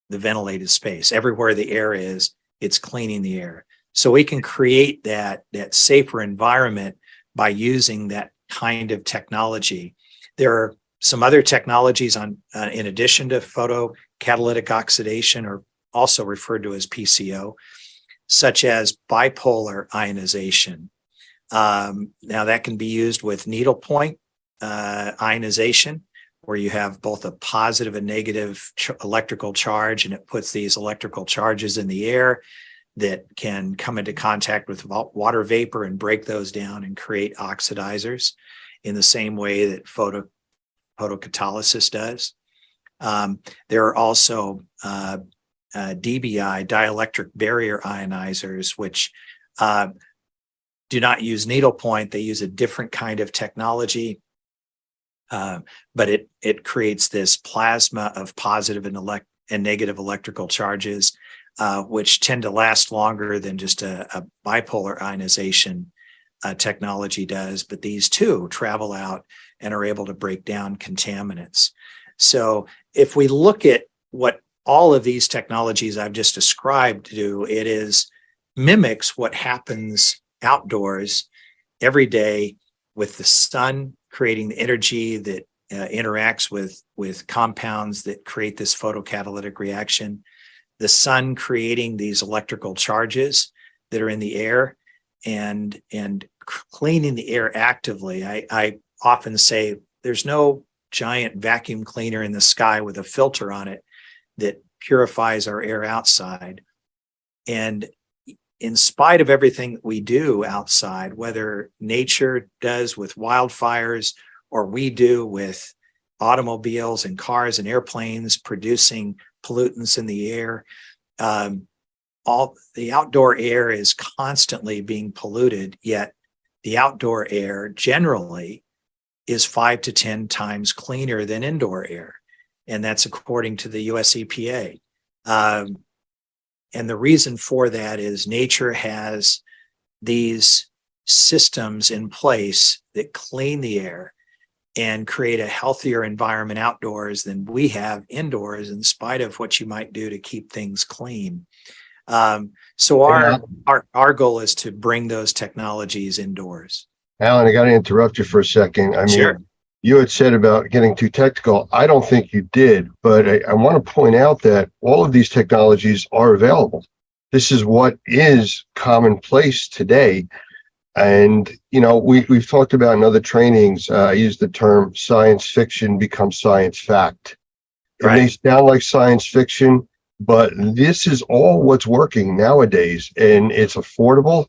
M: the ventilated space. Everywhere the air is, it's cleaning the air. So we can create that safer environment by using that kind of technology. There are some other technologies in addition to photocatalytic oxidation, or also referred to as PCO, such as bipolar ionization. Now that can be used with needlepoint ionization, where you have both a positive and negative electrical charge, and it puts these electrical charges in the air that can come into contact with water vapor and break those down and create oxidizers in the same way that photocatalysis does. There are also DBI, dielectric barrier ionizers, which do not use needlepoint. They use a different kind of technology, but it creates this plasma of positive and negative electrical charges, which tend to last longer than just a bipolar ionization technology does. But these two travel out and are able to break down contaminants. So if we look at what all of these technologies I've just described do, it mimics what happens outdoors every day with the sun creating the energy that interacts with compounds that create this photocatalytic reaction, the sun creating these electrical charges that are in the air and cleaning the air actively. I often say there's no giant vacuum cleaner in the sky with a filter on it that purifies our air outside. And in spite of everything that we do outside, whether nature does with wildfires or we do with automobiles and cars and airplanes producing pollutants in the air, all the outdoor air is constantly being polluted, yet the outdoor air generally is 5 to 10 times cleaner than indoor air. And that's according to the US EPA. And the reason for that is nature has these systems in place that clean the air and create a healthier environment outdoors than we have indoors, in spite of what you might do to keep things clean. So our goal is to bring those technologies indoors.
A: Alan, I got to interrupt you for a second. I mean,
M: Sure.
A: You had said about getting too technical. I don't think you did, but I want to point out that all of these technologies are available. This is what is commonplace today. And, you know, we've talked about in other trainings, I use the term science fiction becomes science fact. It may sound like science fiction, but this is all what's working nowadays, and it's affordable.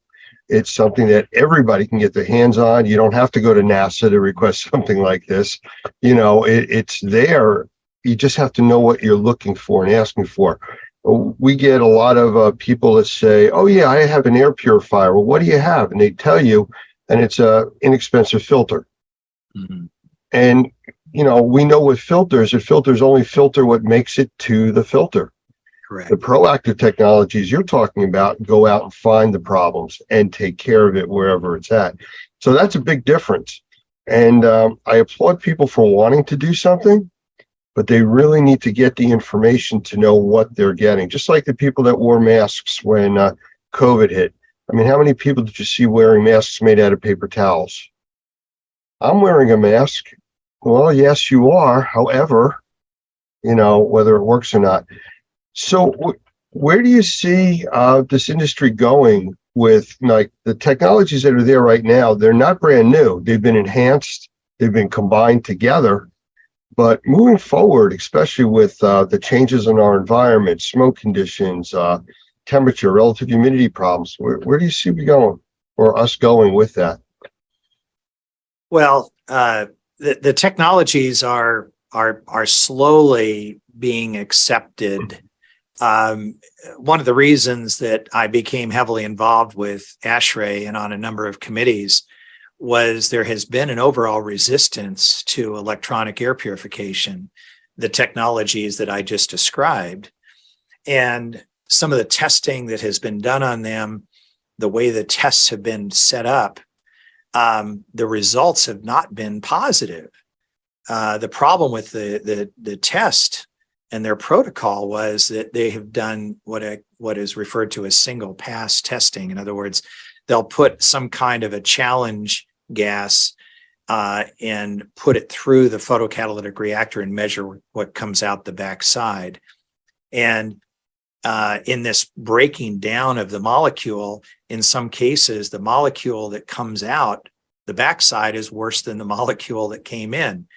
A: It's something that everybody can get their hands on. You don't have to go to NASA to request something like this. You know, it's there. You just have to know what you're looking for and asking for. We get a lot of people that say, oh yeah, I have an air purifier. Well, what do you have? And they tell you, and it's a inexpensive filter.
M: Mm-hmm.
A: And, you know, we know with filters, filters only filter what makes it to the filter.
M: Correct.
A: The proactive technologies you're talking about go out and find the problems and take care of it wherever it's at. So that's a big difference. And I applaud people for wanting to do something, but they really need to get the information to know what they're getting. Just like the people that wore masks when COVID hit. I mean, how many people did you see wearing masks made out of paper towels? I'm wearing a mask. Well, yes, you are. However, you know, whether it works or not. So where do you see this industry going with, like, the technologies that are there right now? They're not brand new. They've been enhanced. They've been combined together. But moving forward, especially with the changes in our environment, smoke conditions, temperature, relative humidity problems, where do you see we going, or us going with that?
M: Well, the technologies are slowly being accepted. One of the reasons that I became heavily involved with ASHRAE and on a number of committees was there has been an overall resistance to electronic air purification, the technologies that I just described. And some of the testing that has been done on them the way the tests have been set up, the results have not been positive. The problem with the test and their protocol was that they have done what is referred to as single pass testing. In other words, they'll put some kind of a challenge gas and put it through the photocatalytic reactor and measure what comes out the backside. And in this breaking down of the molecule, in some cases, the molecule that comes out the backside is worse than the molecule that came in.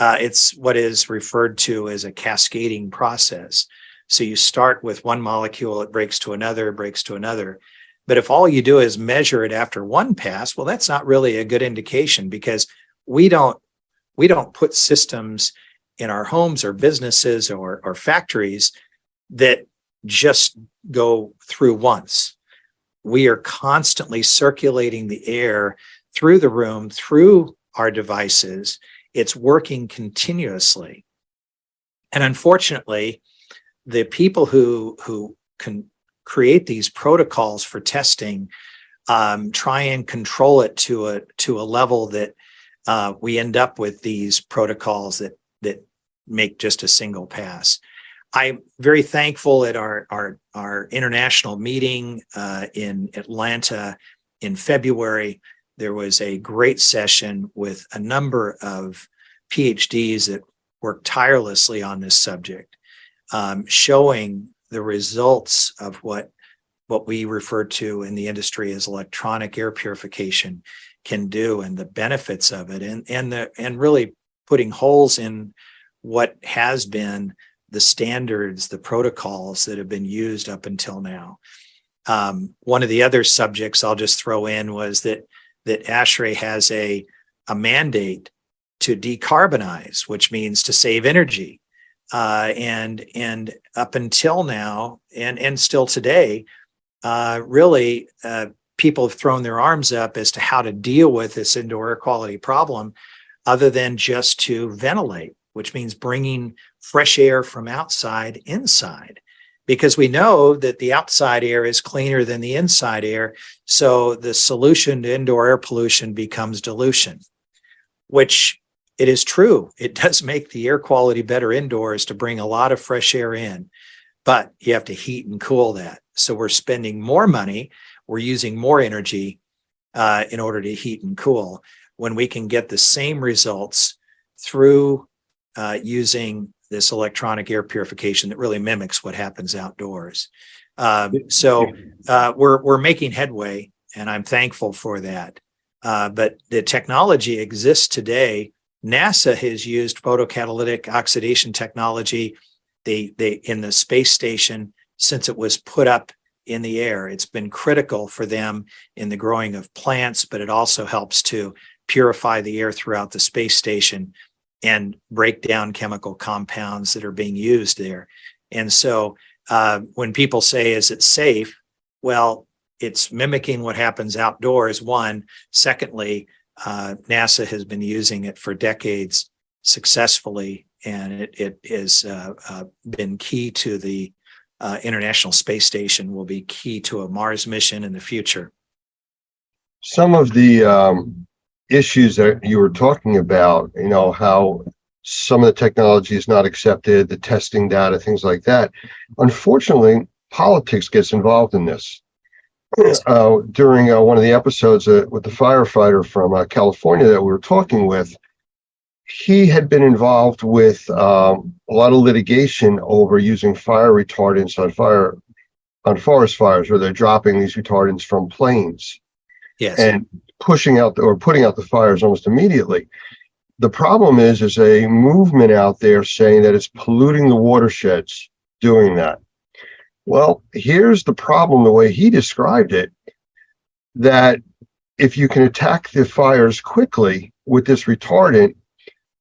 M: It's what is referred to as a cascading process. So you start with one molecule, it breaks to another, breaks to another. But if all you do is measure it after one pass, well, that's not really a good indication, because we don't put systems in our homes or businesses or factories that just go through once. We are constantly circulating the air through the room, through our devices. It's working continuously. And unfortunately, the people who can create these protocols for testing try and control it to a level that we end up with these protocols that make just a single pass. I'm very thankful at our international meeting in Atlanta in February. There was a great session with a number of PhDs that worked tirelessly on this subject, showing the results of what we refer to in the industry as electronic air purification can do, and the benefits of it, and really putting holes in what has been the standards, the protocols that have been used up until now. One of the other subjects I'll just throw in was that ASHRAE has a mandate to decarbonize, which means to save energy. And up until now, and still today, really, people have thrown their arms up as to how to deal with this indoor air quality problem, other than just to ventilate, which means bringing fresh air from outside inside, because we know that the outside air is cleaner than the inside air. So the solution to indoor air pollution becomes dilution, which it is true. It does make the air quality better indoors to bring a lot of fresh air in, but you have to heat and cool that. So we're spending more money, we're using more energy in order to heat and cool, when we can get the same results through using this electronic air purification that really mimics what happens outdoors. So we're making headway, and I'm thankful for that. But the technology exists today. NASA has used photocatalytic oxidation technology in the space station since it was put up in the air. It's been critical for them in the growing of plants, but it also helps to purify the air throughout the space station and break down chemical compounds that are being used there. And so when people say, is it safe? Well, it's mimicking what happens outdoors, one. Secondly, NASA has been using it for decades successfully, and it has been key to the International Space Station, will be key to a Mars mission in the future.
A: Some of the issues that you were talking about, how some of the technology is not accepted, the testing data, things like that. Unfortunately, politics gets involved in this. During one of the episodes with the firefighter from California that we were talking with, he had been involved with a lot of litigation over using fire retardants on forest fires, where they're dropping these retardants from planes.
M: Yes.
A: And putting out the fires almost immediately. The problem is a movement out there saying that it's polluting the watersheds doing that. Well, here's the problem, the way he described it, that if you can attack the fires quickly with this retardant,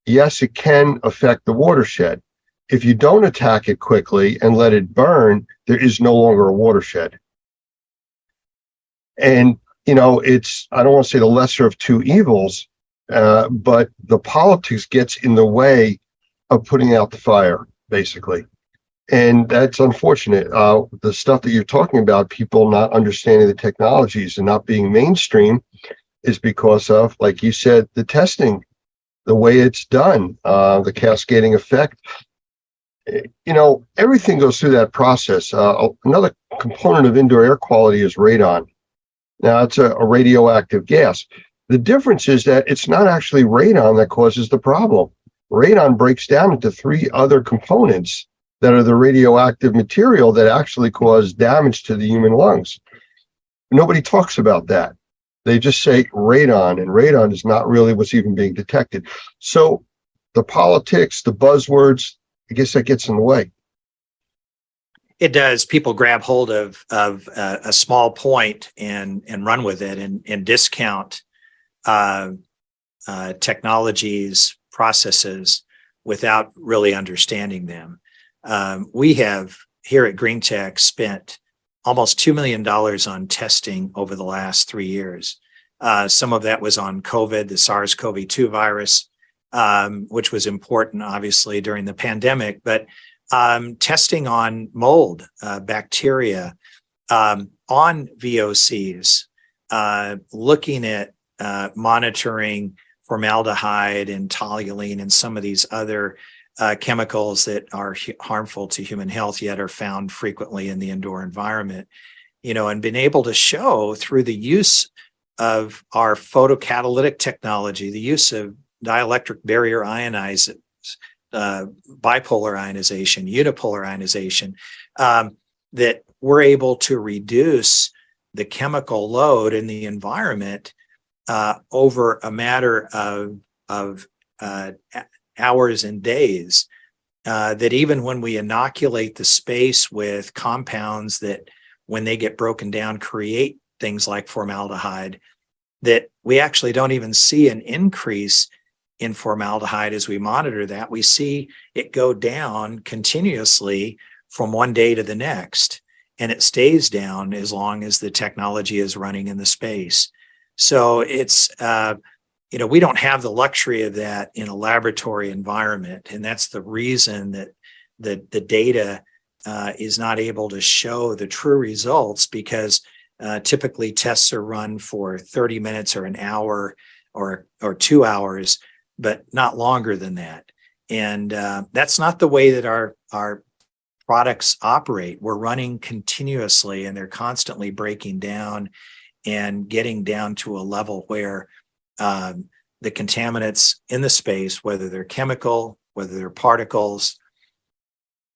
A: yes, it can affect the watershed. If you don't attack it quickly and let it burn, there is no longer a watershed. And it's, I don't want to say the lesser of two evils, but the politics gets in the way of putting out the fire, basically. And that's unfortunate. The stuff that you're talking about, people not understanding the technologies and not being mainstream, is because of, like you said, the testing, the way it's done, the cascading effect. Everything goes through that process. Another component of indoor air quality is radon. Now, it's a radioactive gas. The difference is that it's not actually radon that causes the problem. Radon breaks down into 3 other components that are the radioactive material that actually cause damage to the human lungs. Nobody talks about that. They just say radon, and radon is not really what's even being detected. So the politics, the buzzwords, I guess that gets in the way.
M: It does. People grab hold of a small point and run with it and discount technologies, processes without really understanding them. We have here at Green Tech spent almost $2 million on testing over the last 3 years. Some of that was on COVID, the SARS-CoV-2 virus, which was important, obviously, during the pandemic, but testing on mold, bacteria, on VOCs, looking at monitoring formaldehyde and toluene and some of these other chemicals that are harmful to human health, yet are found frequently in the indoor environment, and been able to show through the use of our photocatalytic technology, the use of dielectric barrier ionizers, bipolar ionization, unipolar ionization, that we're able to reduce the chemical load in the environment over a matter of hours and days, that even when we inoculate the space with compounds that, when they get broken down, create things like formaldehyde, that we actually don't even see an increase in formaldehyde as we monitor that. We see it go down continuously from one day to the next, and it stays down as long as the technology is running in the space. So it's, we don't have the luxury of that in a laboratory environment. And that's the reason that the data is not able to show the true results, because typically tests are run for 30 minutes or an hour or 2 hours, but not longer than that. And that's not the way that our products operate. We're running continuously, and they're constantly breaking down and getting down to a level where the contaminants in the space, whether they're chemical, whether they're particles,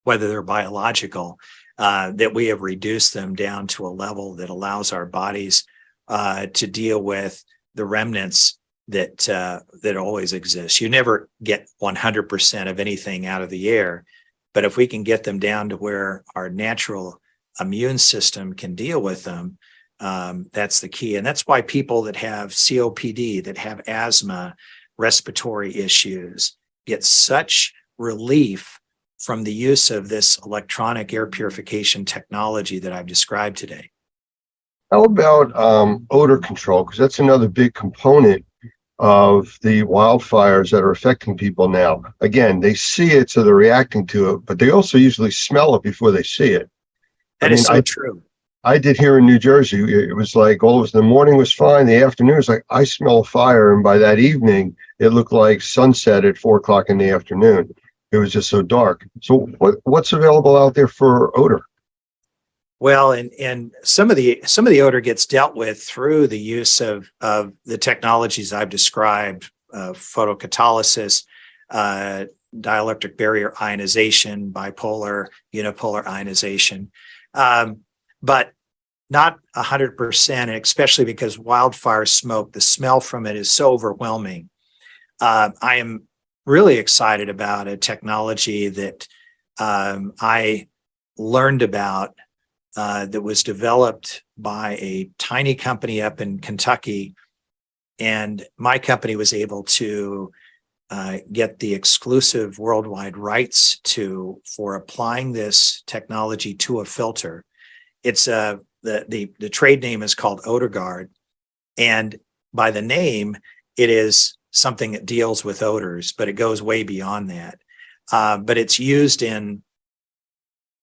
M: whether they're biological, that we have reduced them down to a level that allows our bodies to deal with the remnants that always exist. You never get 100% of anything out of the air, but if we can get them down to where our natural immune system can deal with them, that's the key. And that's why people that have COPD, that have asthma, respiratory issues, get such relief from the use of this electronic air purification technology that I've described today.
A: How about odor control? Because that's another big component of the wildfires that are affecting people now. Again, they see it, so they're reacting to it, but they also usually smell it before they see it.
M: That is so true.
A: I did here in New Jersey. It was like all of the morning was fine. The afternoon was like, I smell a fire. And by that evening, it looked like sunset at 4 o'clock in the afternoon. It was just so dark. So what's available out there for odor?
M: Well, and some of the odor gets dealt with through the use of the technologies I've described, photocatalysis, dielectric barrier ionization, bipolar, unipolar ionization. But not 100%, and especially because wildfire smoke, the smell from it is so overwhelming. I am really excited about a technology that I learned about that was developed by a tiny company up in Kentucky. And my company was able to get the exclusive worldwide rights for applying this technology to a filter. It's the trade name is called OdorGuard, and by the name, it is something that deals with odors, but it goes way beyond that. But it's used in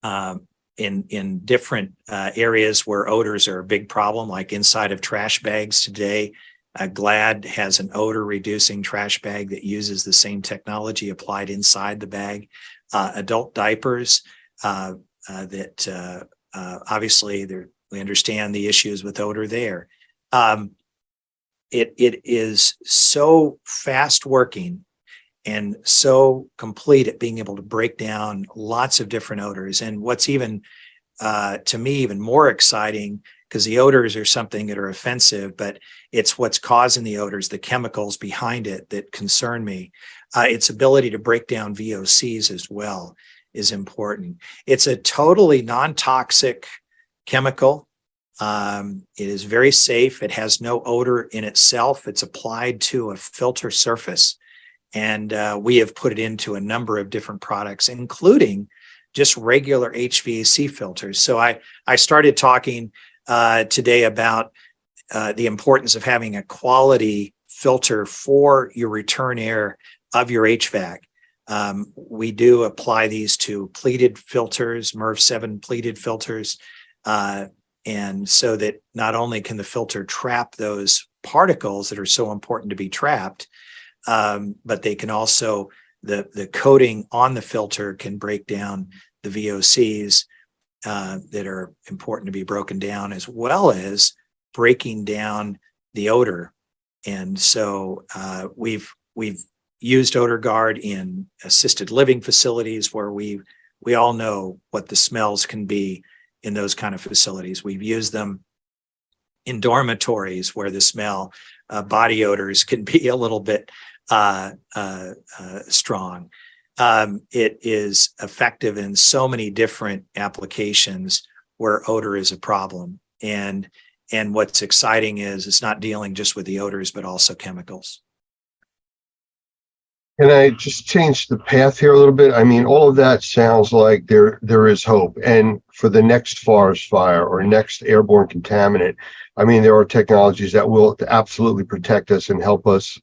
M: in different areas where odors are a big problem, like inside of trash bags today. Glad has an odor reducing trash bag that uses the same technology applied inside the bag. Adult diapers that obviously we understand the issues with odor there. It is so fast working and so complete at being able to break down lots of different odors. And what's even, to me, even more exciting, because the odors are something that are offensive, but it's what's causing the odors, the chemicals behind it that concern me. Its ability to break down VOCs as well is important. It's a totally non-toxic chemical. It is very safe. It has no odor in itself. It's applied to a filter surface. And we have put it into a number of different products, including just regular HVAC filters. So I started talking today about the importance of having a quality filter for your return air of your HVAC. We do apply these to pleated filters, MERV 7 pleated filters, and so that not only can the filter trap those particles that are so important to be trapped, but they can also, the coating on the filter can break down the VOCs that are important to be broken down, as well as breaking down the odor. And so we've used Odor Guard in assisted living facilities where we all know what the smells can be in those kind of facilities. We've used them in dormitories where the smell, body odors can be a little bit strong. It is effective in so many different applications where odor is a problem. And what's exciting is it's not dealing just with the odors, but also chemicals.
A: Can I just change the path here a little bit? I mean, all of that sounds like there is hope. And for the next forest fire or next airborne contaminant, I mean, there are technologies that will absolutely protect us and help us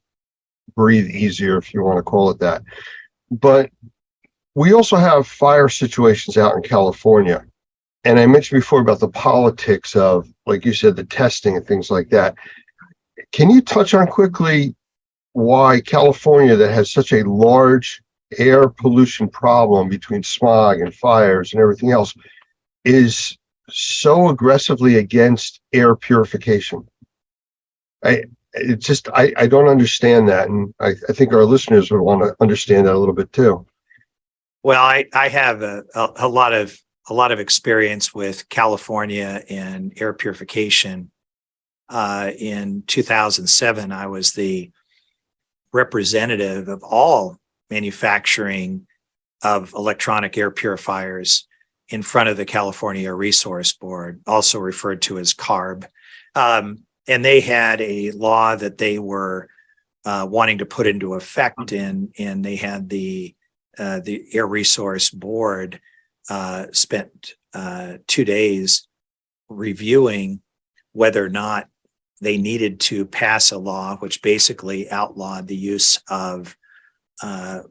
A: breathe easier, if you want to call it that. But we also have fire situations out in California. And I mentioned before about the politics of, like you said, the testing and things like that. Can you touch on quickly why California, that has such a large air pollution problem between smog and fires and everything else, is so aggressively against air purification? I don't understand that. And I think our listeners would want to understand that a little bit too.
M: Well, I have a lot of experience with California and air purification. In 2007, I was the representative of all manufacturing of electronic air purifiers in front of the California Air Resource Board, also referred to as CARB. And they had a law that they were wanting to put into effect, and they had the Air Resource Board spent 2 days reviewing whether or not they needed to pass a law which basically outlawed the use of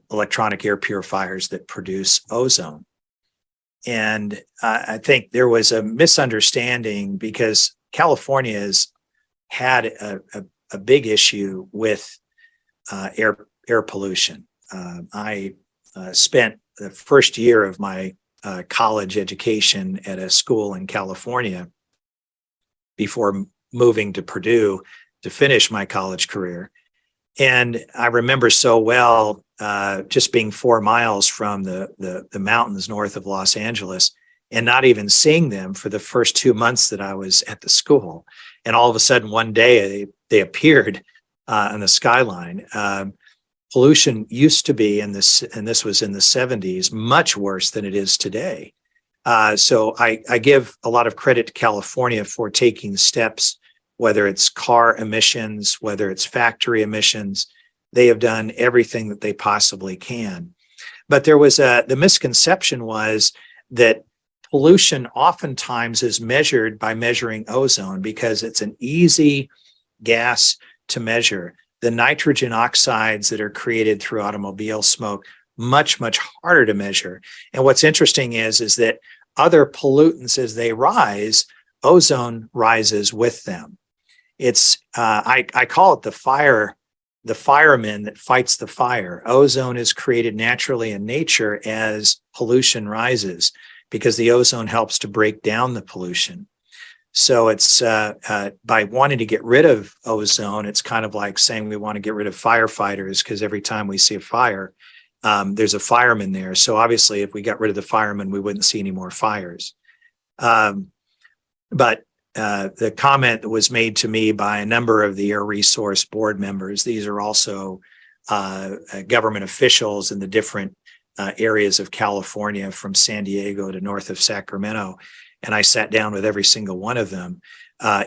M: electronic air purifiers that produce ozone. And I think there was a misunderstanding because California has had a big issue with air pollution. I spent the first year of my college education at a school in California before moving to Purdue to finish my college career. And I remember so well just being 4 miles from the mountains north of Los Angeles and not even seeing them for the first 2 months that I was at the school. And all of a sudden one day they appeared on the skyline. Pollution used to be and this was in the 70s, much worse than it is today. So I give a lot of credit to California for taking steps, whether it's car emissions, whether it's factory emissions. They have done everything that they possibly can. But there was the misconception was that pollution oftentimes is measured by measuring ozone because it's an easy gas to measure. The nitrogen oxides that are created through automobile smoke, much, much harder to measure. And what's interesting is that other pollutants, as they rise, ozone rises with them. It's I call it the fireman that fights the fire. Ozone is created naturally in nature as pollution rises, because the ozone helps to break down the pollution. So it's by wanting to get rid of ozone, it's kind of like saying we want to get rid of firefighters, because every time we see a fire, there's a fireman there. So obviously, if we got rid of the fireman, we wouldn't see any more fires. But the comment that was made to me by a number of the Air Resource board members, these are also government officials in the different areas of California, from San Diego to north of Sacramento. And I sat down with every single one of them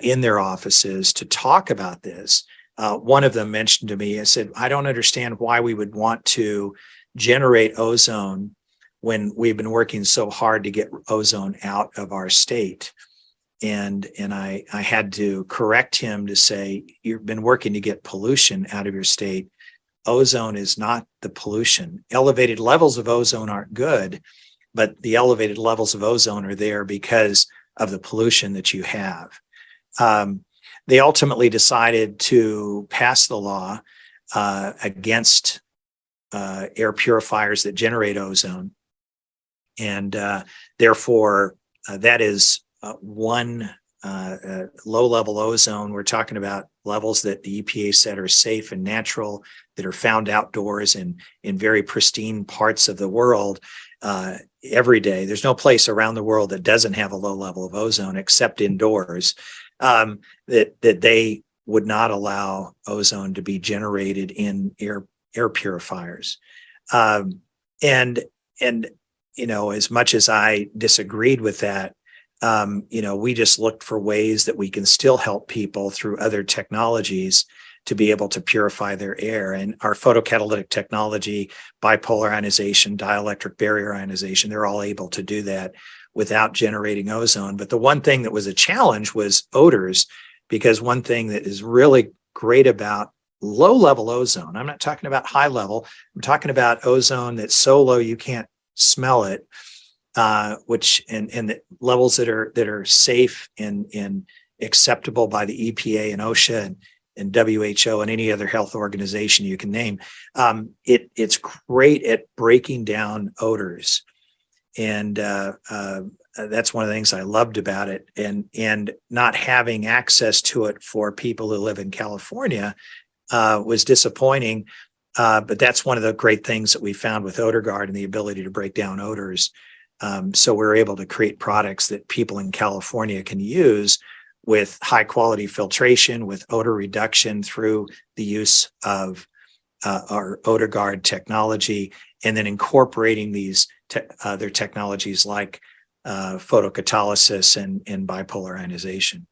M: in their offices to talk about this. One of them mentioned to me, I said, I don't understand why we would want to generate ozone when we've been working so hard to get ozone out of our state. And I had to correct him to say, you've been working to get pollution out of your state. Ozone is not the pollution. Elevated levels of ozone aren't good, but the elevated levels of ozone are there because of the pollution that you have. They ultimately decided to pass the law against air purifiers that generate ozone. And therefore, that is one low-level ozone. We're talking about levels that the EPA said are safe and natural, that are found outdoors in very pristine parts of the world every day. There's no place around the world that doesn't have a low level of ozone except indoors, that they would not allow ozone to be generated in air purifiers. And you know, as much as I disagreed with that, you know, we just looked for ways that we can still help people through other technologies to be able to purify their air. And our photocatalytic technology, bipolar ionization, dielectric barrier ionization, they're all able to do that without generating ozone. But the one thing that was a challenge was odors, because one thing that is really great about low-level ozone, I'm not talking about high level, I'm talking about ozone that's so low you can't smell it, which and the levels that are safe and acceptable by the EPA and OSHA and WHO and any other health organization you can name. It's great at breaking down odors, and that's one of the things I loved about it. And not having access to it for people who live in California was disappointing. But that's one of the great things that we found with OdorGuard and the ability to break down odors. So we're able to create products that people in California can use with high quality filtration, with odor reduction through the use of our OdorGuard technology, and then incorporating these other technologies like photocatalysis and bipolar ionization.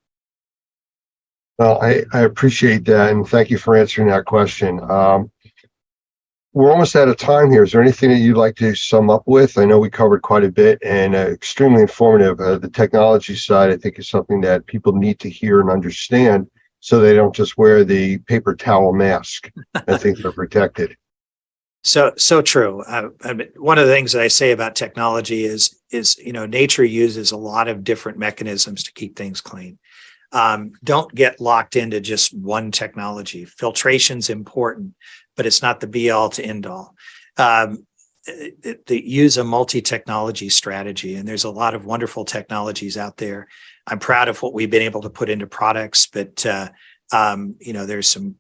A: Well, I appreciate that, and thank you for answering that question. We're almost out of time here. Is there anything that you'd like to sum up with? I know we covered quite a bit and extremely informative. The technology side, I think, is something that people need to hear and understand, so they don't just wear the paper towel mask and think they're protected.
M: So true. I mean, one of the things that I say about technology is you know, nature uses a lot of different mechanisms to keep things clean. Don't get locked into just one technology. Filtration's important, but it's not the be all to end all. They use a multi-technology strategy, and there's a lot of wonderful technologies out there. I'm proud of what we've been able to put into products, but you know, there's some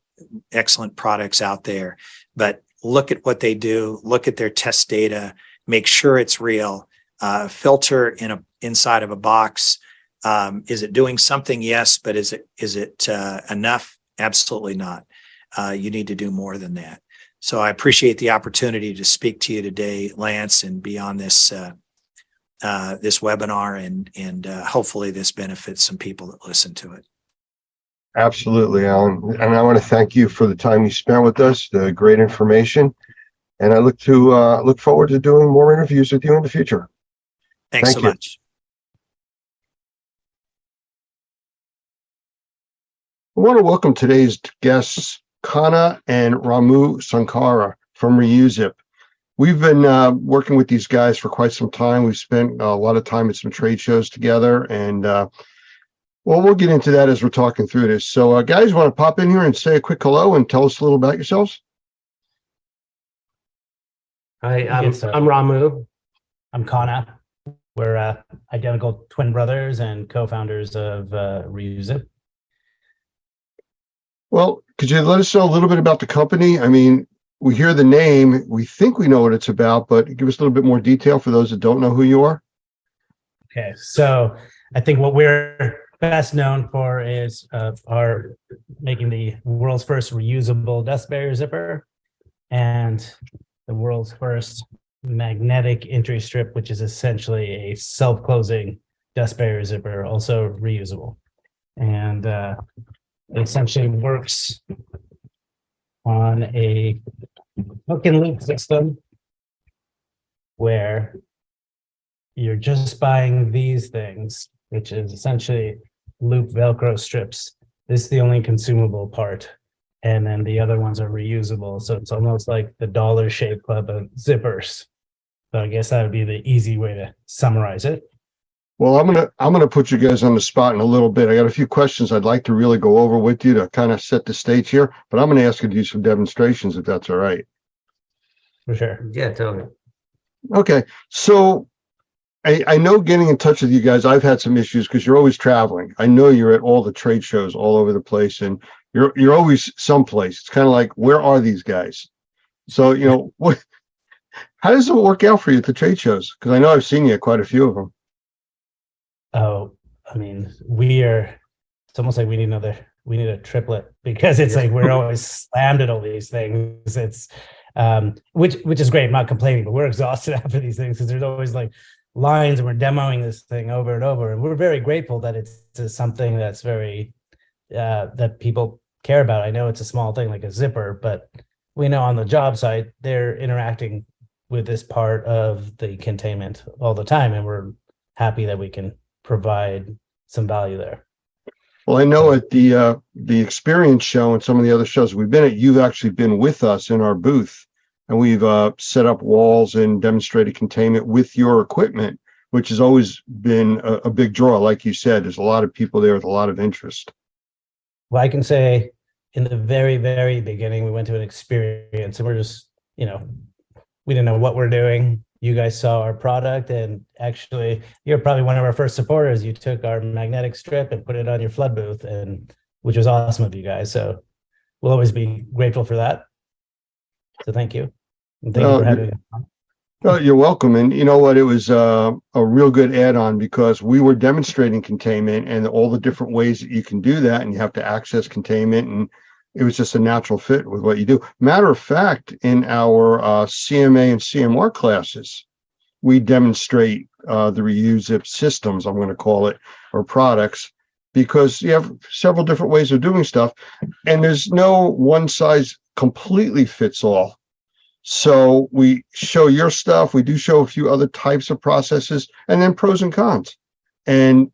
M: excellent products out there. But look at what they do, look at their test data, make sure it's real, filter inside of a box. Is it doing something? Yes, but is it enough? Absolutely not. You need to do more than that. So I appreciate the opportunity to speak to you today, Lance, and be on this this webinar, and hopefully this benefits some people that listen to it.
A: Absolutely, Alan. And I want to thank you for the time you spent with us, the great information, and I look forward to doing more interviews with you in the future.
M: Thanks so much.
A: I want to welcome today's guests, Kana and Ramu Sankara from Reusip. we've been working with these guys for quite some time. We've spent a lot of time at some trade shows together, and well, we'll get into that as we're talking through this. So, guys, want to pop in here and say a quick hello and tell us a little about yourselves?
N: Hi, I'm Ramu. I'm Kana. We're identical twin brothers and co-founders of Reuse It.
A: Well, could you let us know a little bit about the company? I mean, we hear the name, we think we know what it's about, but give us a little bit more detail for those that don't know who you are.
N: Okay, so I think what we're best known for is our making the world's first reusable dust barrier zipper and the world's first magnetic entry strip, which is essentially a self-closing dust barrier zipper, also reusable. And it essentially works on a hook and loop system where you're just buying these things, which is essentially loop Velcro strips. This is the only consumable part. And then the other ones are reusable. So it's almost like the Dollar Shave Club of zippers. So I guess that would be the easy way to summarize it.
A: Well, I'm gonna put you guys on the spot in a little bit. I got a few questions I'd like to really go over with you to kind of set the stage here, but I'm gonna ask you to do some demonstrations if that's all right.
N: For sure.
O: Yeah, totally.
A: Okay, so I know getting in touch with you guys, I've had some issues because you're always traveling. I know you're at all the trade shows all over the place, and you're always someplace. It's kind of like, where are these guys? So, you know, how does it work out for you at the trade shows? Because I know I've seen you at quite a few of them.
N: Oh, I mean, it's almost like we need a triplet, because it's like we're always slammed at all these things. It's which is great. I'm not complaining, but we're exhausted after these things because there's always like lines and we're demoing this thing over and over. And we're very grateful that it's something that's very that people care about. I know it's a small thing like a zipper, but we know on the job site they're interacting with this part of the containment all the time, and we're happy that we can provide some value there.
A: Well, I know at the experience show and some of the other shows we've been at, you've actually been with us in our booth, and we've set up walls and demonstrated containment with your equipment, which has always been a big draw. Like you said, there's a lot of people there with a lot of interest.
N: Well, I can say in the very, very beginning, we went to an experience and we're just, we didn't know what we're doing. You guys saw our product, and actually you're probably one of our first supporters. You took our magnetic strip and put it on your flood booth, and which was awesome of you guys. So we'll always be grateful for that. So thank you. And thank you for having me on.
A: Oh, you're welcome. And you know what? It was a real good add-on because we were demonstrating containment and all the different ways that you can do that, and you have to access containment, and it was just a natural fit with what you do. Matter of fact, in our CMA and CMR classes, we demonstrate the Reuse It systems, I'm going to call it, or products, because you have several different ways of doing stuff, and there's no one size completely fits all. So we show your stuff. We do show a few other types of processes, and then pros and cons. And,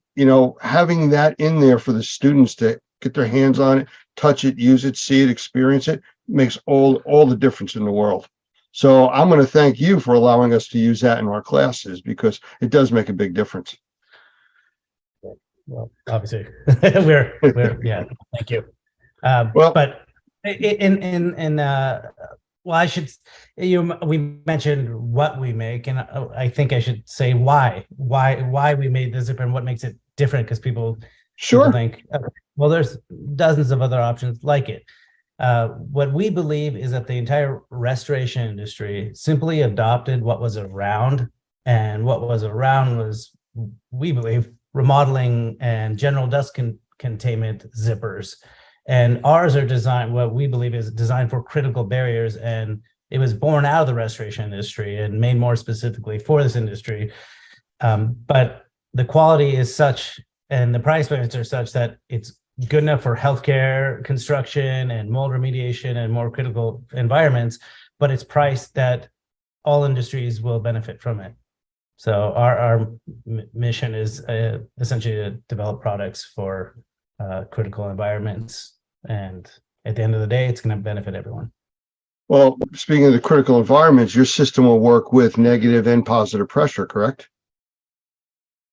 A: having that in there for the students to get their hands on it, touch it, use it, see it, experience it, makes all the difference in the world. So I'm going to thank you for allowing us to use that in our classes, because it does make a big difference.
N: Well, obviously, we're yeah. Thank you. But we mentioned what we make, and I think I should say why we made the zipper and what makes it different, because people think, well, there's dozens of other options like it. What we believe is that the entire restoration industry simply adopted what was around, and what was around was, we believe, remodeling and general dust containment zippers. And ours are designed, what we believe is designed for critical barriers, and it was born out of the restoration industry and made more specifically for this industry. But the quality is such, and the price points are such that it's good enough for healthcare, construction, and mold remediation and more critical environments, but it's priced that all industries will benefit from it. So our mission is essentially to develop products for critical environments, and at the end of the day, it's going to benefit everyone.
A: Well, speaking of the critical environments, your system will work with negative and positive pressure, correct?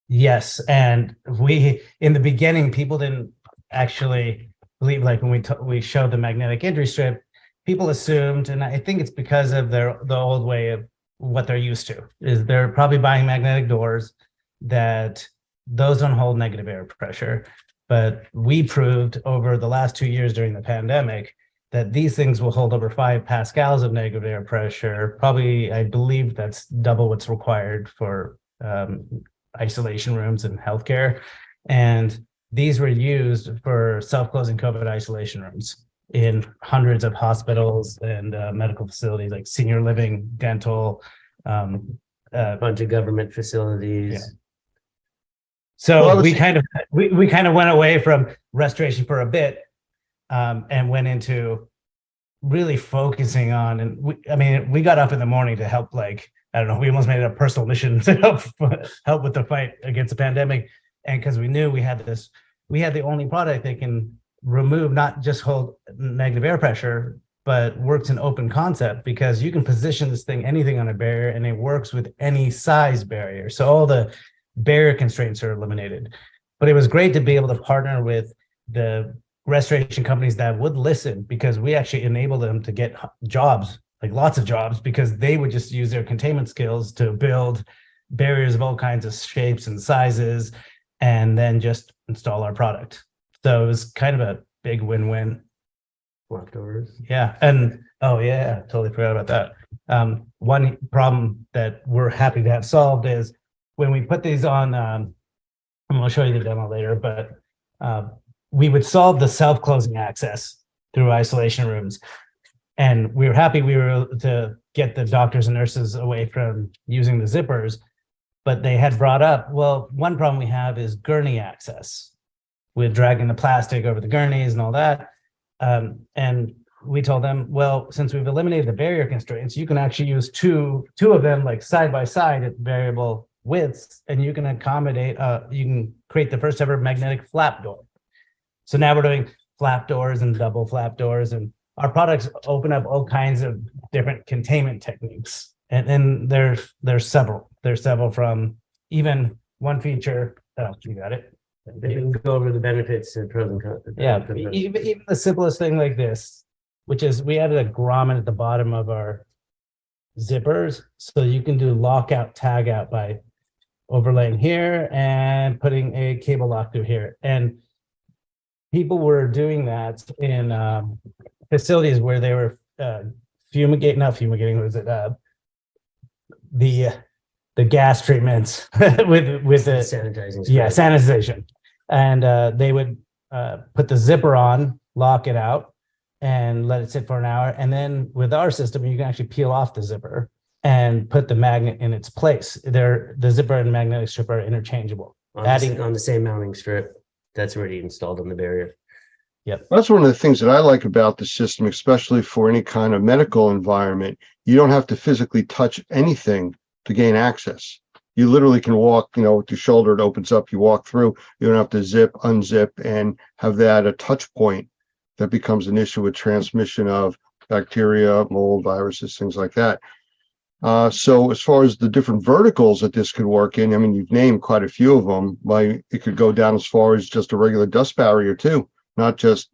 N: Yes, and in the beginning, people didn't actually believe, like when we showed the magnetic entry strip, people assumed, and I think it's because of the old way of what they're used to, is they're probably buying magnetic doors that those don't hold negative air pressure. But we proved over the last 2 years during the pandemic that these things will hold over 5 pascals of negative air pressure. Probably, I believe that's double what's required for isolation rooms in healthcare. And these were used for self-closing COVID isolation rooms in hundreds of hospitals and medical facilities like senior living, dental,
O: a bunch of government facilities.
N: Yeah. So we kind of went away from restoration for a bit and went into really focusing on, and we got up in the morning to help, like, I don't know, we almost made it a personal mission to help with the fight against the pandemic. And because we knew we had the only product that can remove, not just hold negative air pressure, but works in open concept, because you can position this thing, anything on a barrier, and it works with any size barrier. So all the barrier constraints are eliminated. But it was great to be able to partner with the restoration companies that would listen, because we actually enabled them to get jobs, like lots of jobs, because they would just use their containment skills to build barriers of all kinds of shapes and sizes, and then just install our product. So it was kind of a big win-win.
O: Leftovers.
N: Yeah. And oh yeah, totally forgot about that. One problem that we're happy to have solved is when we put these on, and I'll show you the demo later, but we would solve the self-closing access through isolation rooms. And we were happy we were able to get the doctors and nurses away from using the zippers, but they had brought up, well, one problem we have is gurney access, with dragging the plastic over the gurneys and all that. And we told them, well, since we've eliminated the barrier constraints, you can actually use two of them, like side by side at variable widths, and you can accommodate, you can create the first ever magnetic flap door. So now we're doing flap doors and double flap doors, and our products open up all kinds of different containment techniques. And there's several. There's several, from even one feature. Oh, you got it.
O: They can go over the benefits and pros and cons.
N: Yeah, even the simplest thing like this, which is we added a grommet at the bottom of our zippers, so you can do lockout, tag out by overlaying here and putting a cable lock through here. And people were doing that in facilities where they were not fumigating, was it the gas treatments with the
O: sanitizing.
N: Yeah, sanitization. And they would put the zipper on, lock it out, and let it sit for an hour. And then with our system, you can actually peel off the zipper and put the magnet in its place. The zipper and magnetic strip are interchangeable.
O: On the same mounting strip that's already installed on the barrier.
N: Yep.
A: That's one of the things that I like about the system, especially for any kind of medical environment. You don't have to physically touch anything to gain access. You literally can walk, with your shoulder, it opens up, you walk through, you don't have to zip, unzip, and have that a touch point that becomes an issue with transmission of bacteria, mold, viruses, things like that. So as far as the different verticals that this could work in, you've named quite a few of them, but it could go down as far as just a regular dust barrier too, not just,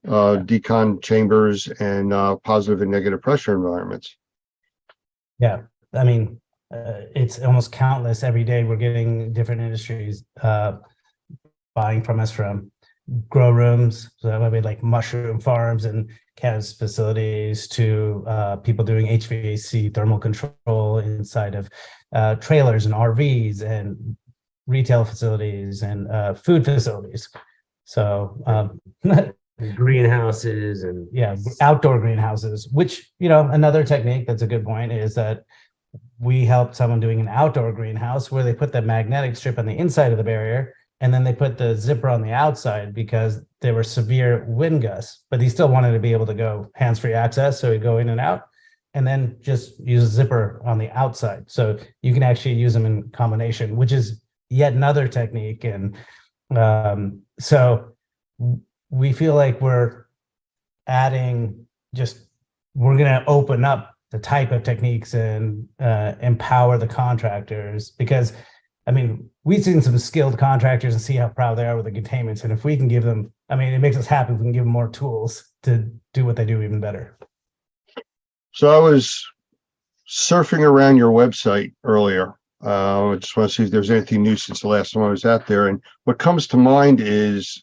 A: decon chambers and positive and negative pressure environments.
N: Yeah. It's almost countless. Every day we're getting different industries buying from us, from grow rooms, so that would be like mushroom farms and cannabis facilities, to people doing HVAC thermal control inside of trailers and RVs and retail facilities and food facilities. So
O: greenhouses and
N: outdoor greenhouses, which, another technique that's a good point is that we helped someone doing an outdoor greenhouse where they put the magnetic strip on the inside of the barrier, and then they put the zipper on the outside because there were severe wind gusts, but he still wanted to be able to go hands-free access. So he'd go in and out, and then just use a zipper on the outside. So you can actually use them in combination, which is yet another technique. And so we feel like we're adding just we're going to open up the type of techniques and empower the contractors, because I mean, we've seen some skilled contractors and see how proud they are with the containments. And if we can give them, I mean, it makes us happy if we can give them more tools to do what they do even better.
A: So I was surfing around your website earlier. I just want to see if there's anything new since the last time I was out there. And what comes to mind is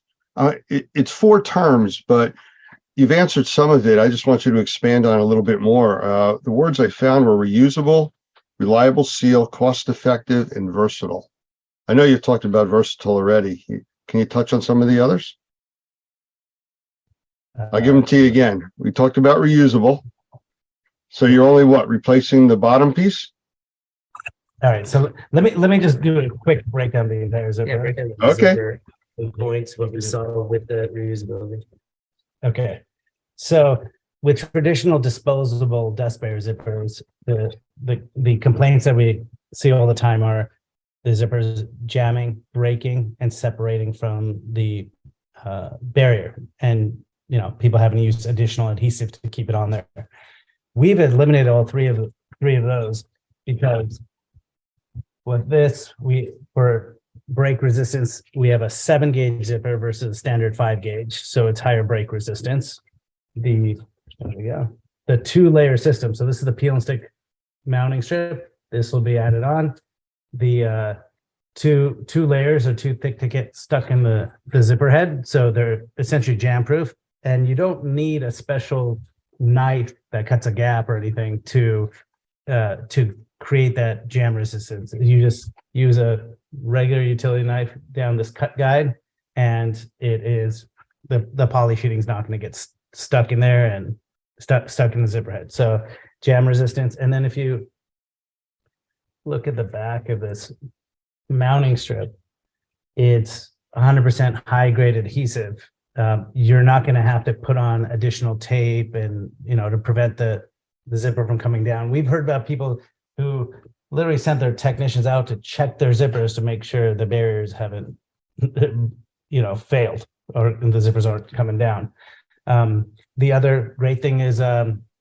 A: it's 4 terms, but you've answered some of it. I just want you to expand on it a little bit more. The words I found were reusable, reliable seal, cost-effective, and versatile. I know you've talked about versatile already. Can you touch on some of the others? I'll give them to you again. We talked about reusable. So you're only replacing the bottom piece?
N: All right. So let me just do a quick breakdown of the entire zipper.
O: Yeah, break down the
A: Okay.
O: zipper, the points, what we saw with the reusability.
N: Okay. So with traditional disposable dust barrier zippers, the complaints that we see all the time are the zippers jamming, breaking, and separating from the barrier. And people having to use additional adhesive to keep it on there. We've eliminated all three of those because with this, for break resistance, we have a 7-gauge zipper versus a standard 5-gauge, so it's higher break resistance. There we go. The 2-layer system. So this is the peel and stick mounting strip. This will be added on. The two layers are too thick to get stuck in the zipper head, so they're essentially jam proof. And you don't need a special knife that cuts a gap or anything to create that jam resistance. You just use a regular utility knife down this cut guide, and it is the poly sheeting is not going to get stuck in there and stuck in the zipper head. So jam resistance. And then if you look at the back of this mounting strip, it's 100% high grade adhesive. You're not going to have to put on additional tape and to prevent the zipper from coming down. We've heard about people who literally sent their technicians out to check their zippers to make sure the barriers haven't failed or the zippers aren't coming down. The other great thing is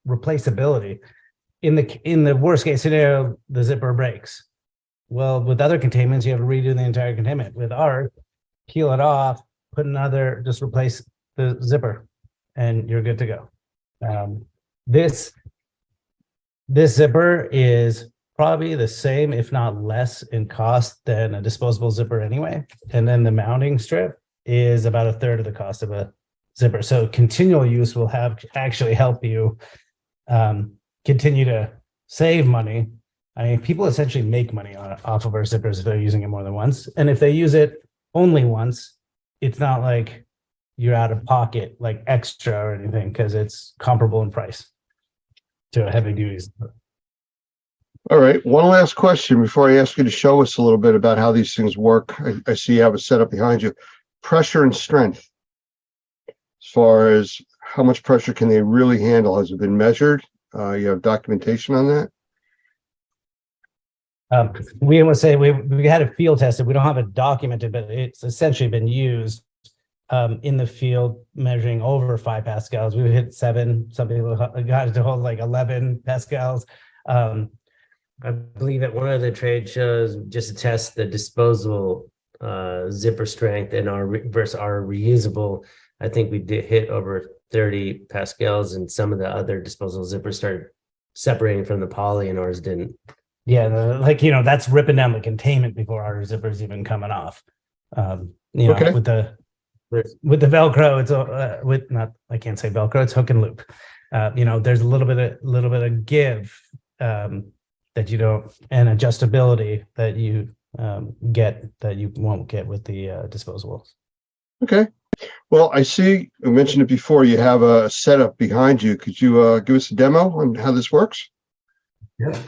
N: replaceability. In the worst case scenario, the zipper breaks. Well, with other containments, you have to redo the entire containment. With ours, peel it off, just replace the zipper, and you're good to go. This zipper is probably the same, if not less, in cost than a disposable zipper anyway. And then the mounting strip is about a third of the cost of a zipper. So continual use will actually help you continue to save money. I mean, people essentially make money off of our zippers if they're using it more than once. And if they use it only once, it's not like you're out of pocket, like extra or anything, because it's comparable in price to a heavy duty zipper.
A: All right. One last question before I ask you to show us a little bit about how these things work. I see you have a setup behind you. Pressure and strength. As far as how much pressure can they really handle? Has it been measured? You have documentation on that?
N: We would say we had it field tested. We don't have it documented, but it's essentially been used in the field measuring over 5 pascals. We would hit 7. Some people got it to hold like 11 pascals.
O: I believe at one of the trade shows, just to test the disposable zipper strength and versus our reusable, I think we did hit over 30 pascals, and some of the other disposable zippers started separating from the poly, and ours didn't.
N: Yeah, that's ripping down the containment before our zipper's even coming off.
A: Okay.
N: With the Velcro, it's I can't say Velcro, it's hook and loop. There's a little bit of give that you don't, and adjustability that you get that you won't get with the disposables.
A: Okay. Well, I see you mentioned it before. You have a setup behind you. Could you give us a demo on how this works?
N: Yeah.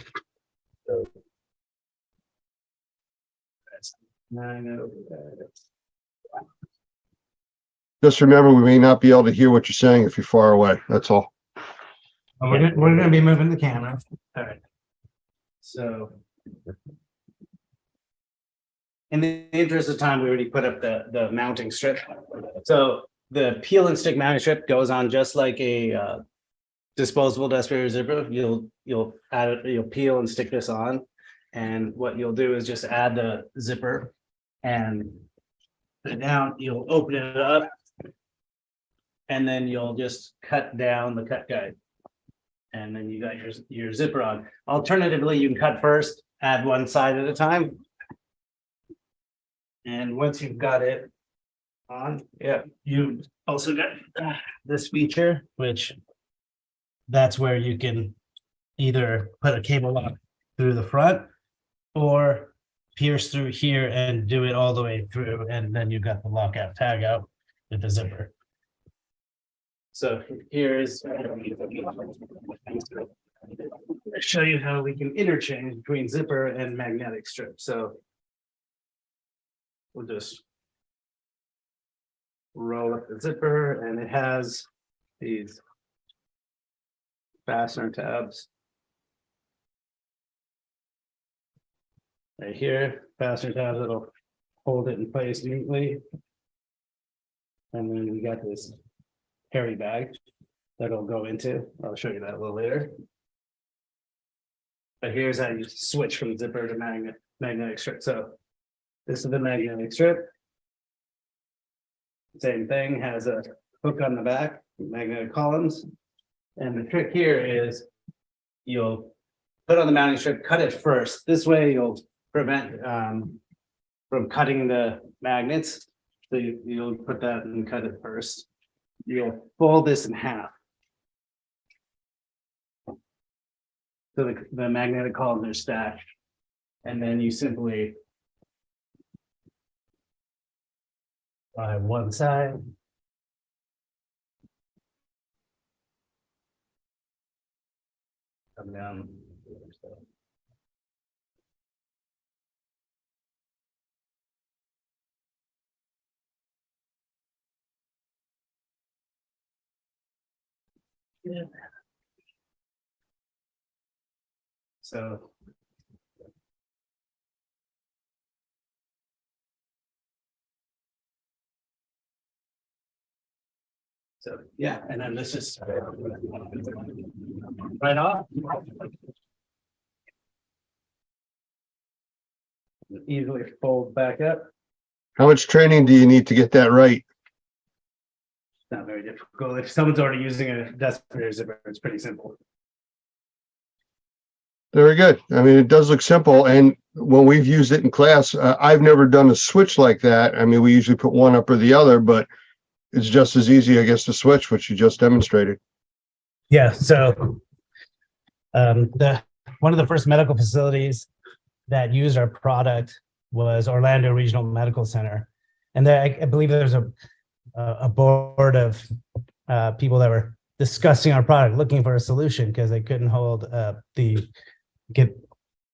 A: Just remember, we may not be able to hear what you're saying if you're far away. That's all.
N: We're going to be moving the camera. All right. So, in the interest of time, we already put up the mounting strip. So the peel and stick mounting strip goes on just like a disposable Desperate zipper. You'll add it, you'll peel and stick this on. And what you'll do is just add the zipper and put it down. You'll open it up. And then you'll just cut down the cut guide. And then you got your zipper on. Alternatively, you can cut first, add one side at a time. And once you've got it on, you also got this feature, which that's where you can either put a cable lock through the front or pierce through here and do it all the way through. And then you've got the lockout tag out with the zipper. So here's I'll show you how we can interchange between zipper and magnetic strip. So we'll just roll up the zipper, and it has these fastener tabs right here, fastener tabs that'll hold it in place neatly. And then we got this carry bag that'll go into. I'll show you that a little later. But here's how you switch from zipper to magnetic strip. So this is the magnetic strip. Same thing, has a hook on the back, magnetic columns. And the trick here is you'll put on the mounting strip, cut it first. This way you'll prevent from cutting the magnets. So you'll put that and cut it first. You'll fold this in half. So the magnetic columns are stacked. And then you simply one side. Come down. Yeah. So yeah, and then this is right off. Easily fold back up.
A: How much training do you need to get that right?
N: Not very difficult. If someone's already using a Desperate zipper, it's pretty simple.
A: Very good. I mean, it does look simple. And when we've used it in class, I've never done a switch like that. I mean, we usually put one up or the other, but it's just as easy, I guess, to switch, which you just demonstrated.
N: Yeah. So one of the first medical facilities that used our product was Orlando Regional Medical Center. And there, I believe there's a board of people that were discussing our product, looking for a solution because they couldn't hold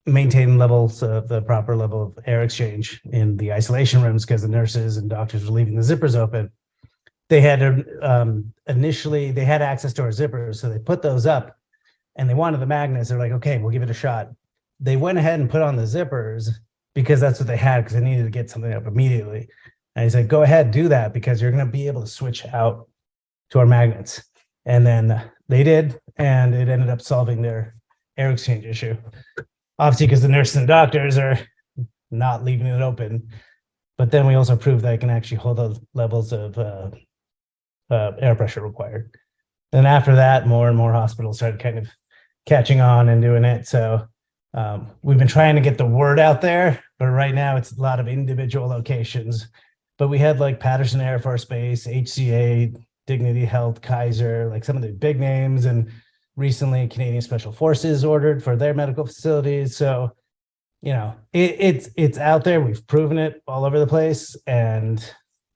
N: maintain levels of the proper level of air exchange in the isolation rooms because the nurses and doctors were leaving the zippers open. They had initially they had access to our zippers, so they put those up and they wanted the magnets. They're like, okay, we'll give it a shot. They went ahead and put on the zippers because that's what they had because they needed to get something up immediately. And he said, go ahead, do that because you're going to be able to switch out to our magnets. And then they did, and it ended up solving their air exchange issue. Obviously, because the nurses and doctors are not leaving it open. But then we also proved that it can actually hold the levels of air pressure required. And after that, more and more hospitals started kind of catching on and doing it. So we've been trying to get the word out there, but right now it's a lot of individual locations. But we had like Patterson Air Force Base, HCA, Dignity Health, Kaiser, like some of the big names. And recently Canadian Special Forces ordered for their medical facilities. So, you know, it's out there. We've proven it all over the place. And,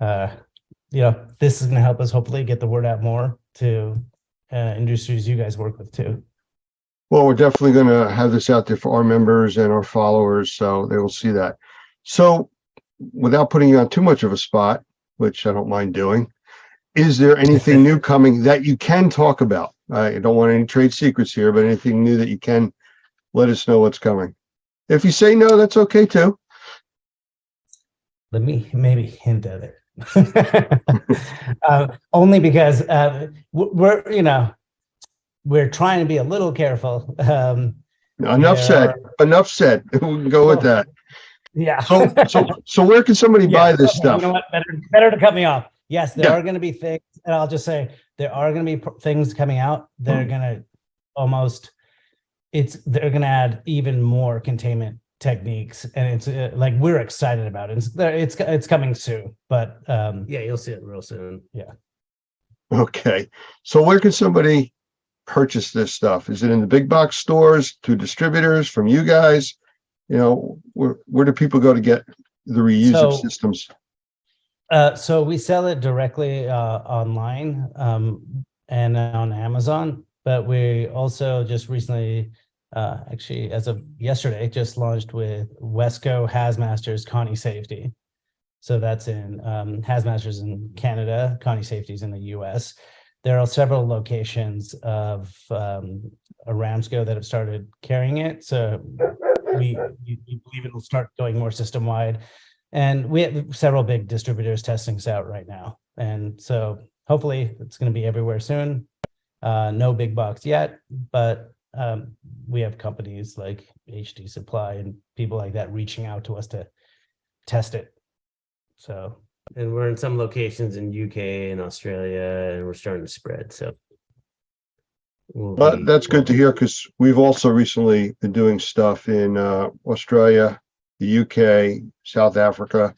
N: you know, this is going to help us hopefully get the word out more to industries you guys work with too.
A: Well, we're definitely going to have this out there for our members and our followers, so they will see that. So without putting you on too much of a spot, which I don't mind doing, is there anything new coming that you can talk about? I don't want any trade secrets here, but anything new that you can let us know what's coming. If you say no, that's okay too.
N: Let me maybe hint at it. Only because we're, you know, we're trying to be a little careful.
A: Enough said. Enough said. We can go with that.
N: Yeah.
A: So where can somebody buy this stuff?
N: You know what? Better to cut me off. Yes, there are going to be things, and I'll just say there are going to be things coming out. They're going to they're going to add even more containment techniques, and it's like we're excited about it. It's coming soon, but
O: yeah, you'll see it real soon.
N: Yeah.
A: Okay. So where can somebody purchase this stuff? Is it in the big box stores, through distributors, from you guys? You know, where do people go to get the reusable systems?
N: So we sell it directly online and on Amazon, but we also just recently, actually as of yesterday, just launched with Wesco Hazmasters Connie Safety. So that's in Hazmasters in Canada, Connie Safety's in the US. There are several locations of Aramco that have started carrying it. So we believe it will start going more system wide. And we have several big distributors testing this out right now. And so hopefully it's going to be everywhere soon. No big box yet, but we have companies like HD Supply and people like that reaching out to us to test it. So,
O: and we're in some locations in UK and Australia, and we're starting to spread. So
A: that's good to hear, because we've also recently been doing stuff in Australia, the UK, South Africa.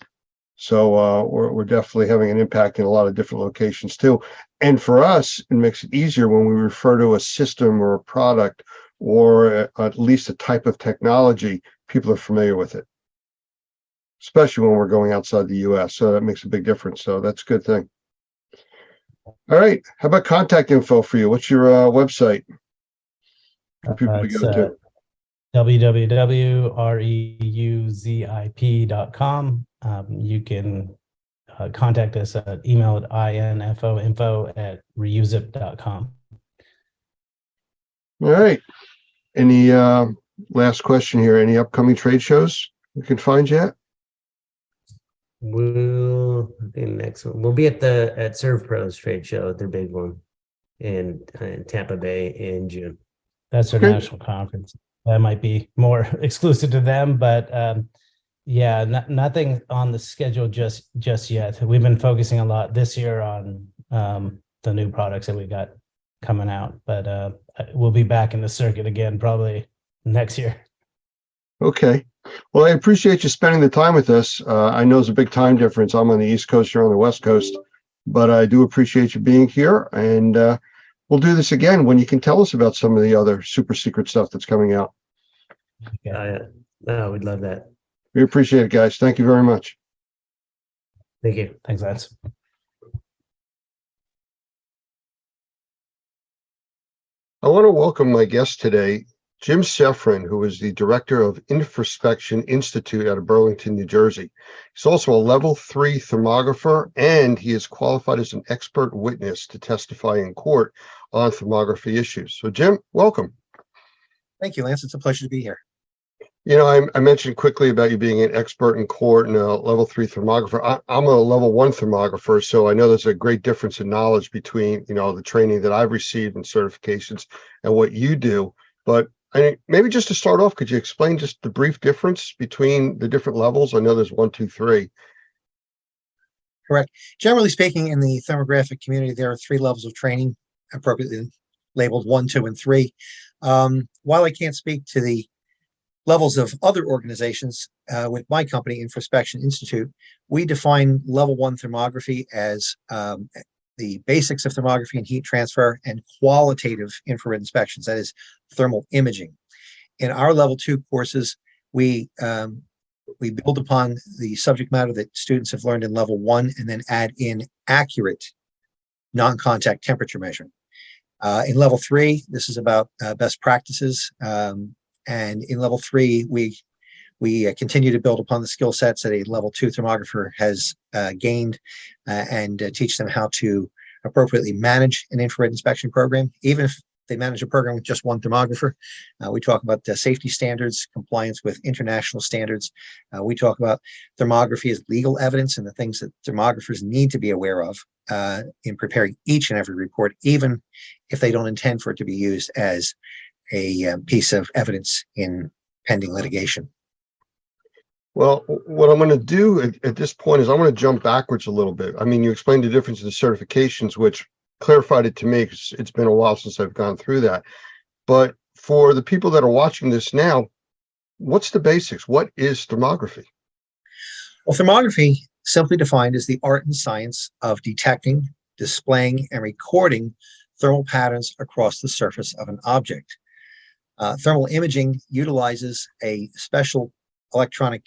A: So we're definitely having an impact in a lot of different locations too. And for us, it makes it easier when we refer to a system or a product, or at least a type of technology, people are familiar with it, especially when we're going outside the US. So that makes a big difference. So that's a good thing. All right. How about contact info for you? What's your website for people to go to?
N: www.reuzip.com. You can contact us at email at info@reuzip.com.
A: All right. Any last question here? Any upcoming trade shows we can find you at?
O: I think next one we'll be at Serve Pros trade show, their big one in Tampa Bay in June.
N: That's their national conference. That might be more exclusive to them, but yeah, nothing on the schedule just yet. We've been focusing a lot this year on the new products that we got coming out, but we'll be back in the circuit again probably next year.
A: Okay. Well, I appreciate you spending the time with us. I know it's a big time difference. I'm on the East Coast, you're on the West Coast, but I do appreciate you being here. And we'll do this again when you can tell us about some of the other super secret stuff that's coming out.
O: No, we'd love that.
A: We appreciate it, guys. Thank you very much.
O: Thank you.
N: Thanks, Lance.
A: I want to welcome my guest today, Jim Seffrin, who is the director of Infraspection Institute out of Burlington, New Jersey. He's also a level 3 thermographer, and he is qualified as an expert witness to testify in court on thermography issues. So, Jim, welcome.
P: Thank you, Lance. It's a pleasure to be here.
A: You know, I mentioned quickly about you being an expert in court and a level 3 thermographer. I'm a level 1 thermographer, so I know there's a great difference in knowledge between, you know, the training that I've received and certifications and what you do. But maybe just to start off, could you explain just the brief difference between the different levels? I know there's 1, 2, 3.
P: Correct. Generally speaking, in the thermographic community, there are 3 levels of training, appropriately labeled 1, 2, and 3. While I can't speak to the levels of other organizations, with my company, Infraspection Institute, we define level 1 thermography as the basics of thermography and heat transfer and qualitative infrared inspections, that is thermal imaging. In our level 2 courses, we build upon the subject matter that students have learned in level 1 and then add in accurate non-contact temperature measuring. In level 3, this is about best practices. And in level 3, we continue to build upon the skill sets that a level 2 thermographer has gained and teach them how to appropriately manage an infrared inspection program. Even if they manage a program with just 1 thermographer, we talk about safety standards, compliance with international standards. We talk about thermography as legal evidence and the things that thermographers need to be aware of in preparing each and every report, even if they don't intend for it to be used as a piece of evidence in pending litigation.
A: Well, what I'm going to do at this point is I'm going to jump backwards a little bit. I mean, you explained the difference in the certifications, which clarified it to me because it's been a while since I've gone through that. But for the people that are watching this now, what's the basics? What is thermography?
P: Well, thermography, simply defined, is the art and science of detecting, displaying, and recording thermal patterns across the surface of an object. Thermal imaging utilizes a special electronic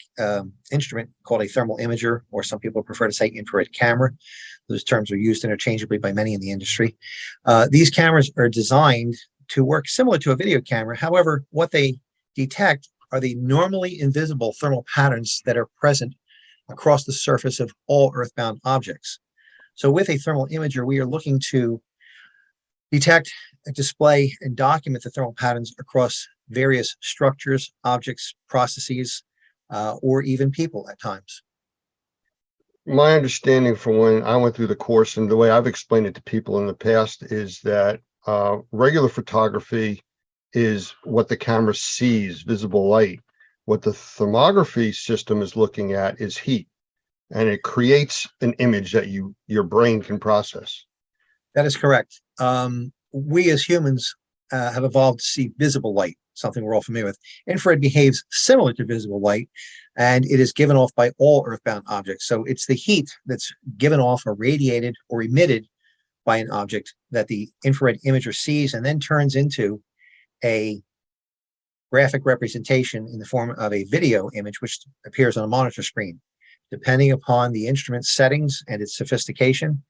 P: instrument called a thermal imager, or some people prefer to say infrared camera. Those terms are used interchangeably by many in the industry. These cameras are designed to work similar to a video camera. However, what they detect are the normally invisible thermal patterns that are present across the surface of all earthbound objects. So with a thermal imager, we are looking to detect, display, and document the thermal patterns across various structures, objects, processes, or even people at times.
A: My understanding from when I went through the course and the way I've explained it to people in the past is that regular photography is what the camera sees, visible light. What the thermography system is looking at is heat, and it creates an image that your brain can process.
P: That is correct. We as humans have evolved to see visible light, something we're all familiar with. Infrared behaves similar to visible light, and it is given off by all earthbound objects. So it's the heat that's given off or radiated or emitted by an object that the infrared imager sees and then turns into a graphic representation in the form of a video image, which appears on a monitor screen. Depending upon the instrument's settings and its sophistication,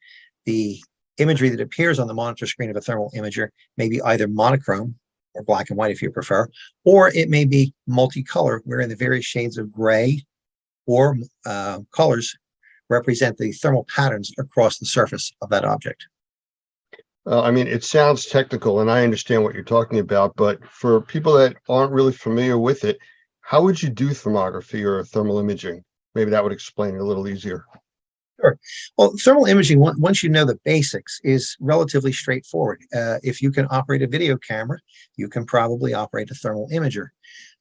P: the imagery that appears on the monitor screen of a thermal imager may be either monochrome, or black and white if you prefer, or it may be multicolor, wherein the various shades of gray or colors represent the thermal patterns across the surface of that object.
A: I mean, it sounds technical and I understand what you're talking about, but for people that aren't really familiar with it, how would you do thermography or thermal imaging? Maybe that would explain it a little easier.
P: Sure. Well, thermal imaging, once you know the basics, is relatively straightforward. If you can operate a video camera, you can probably operate a thermal imager.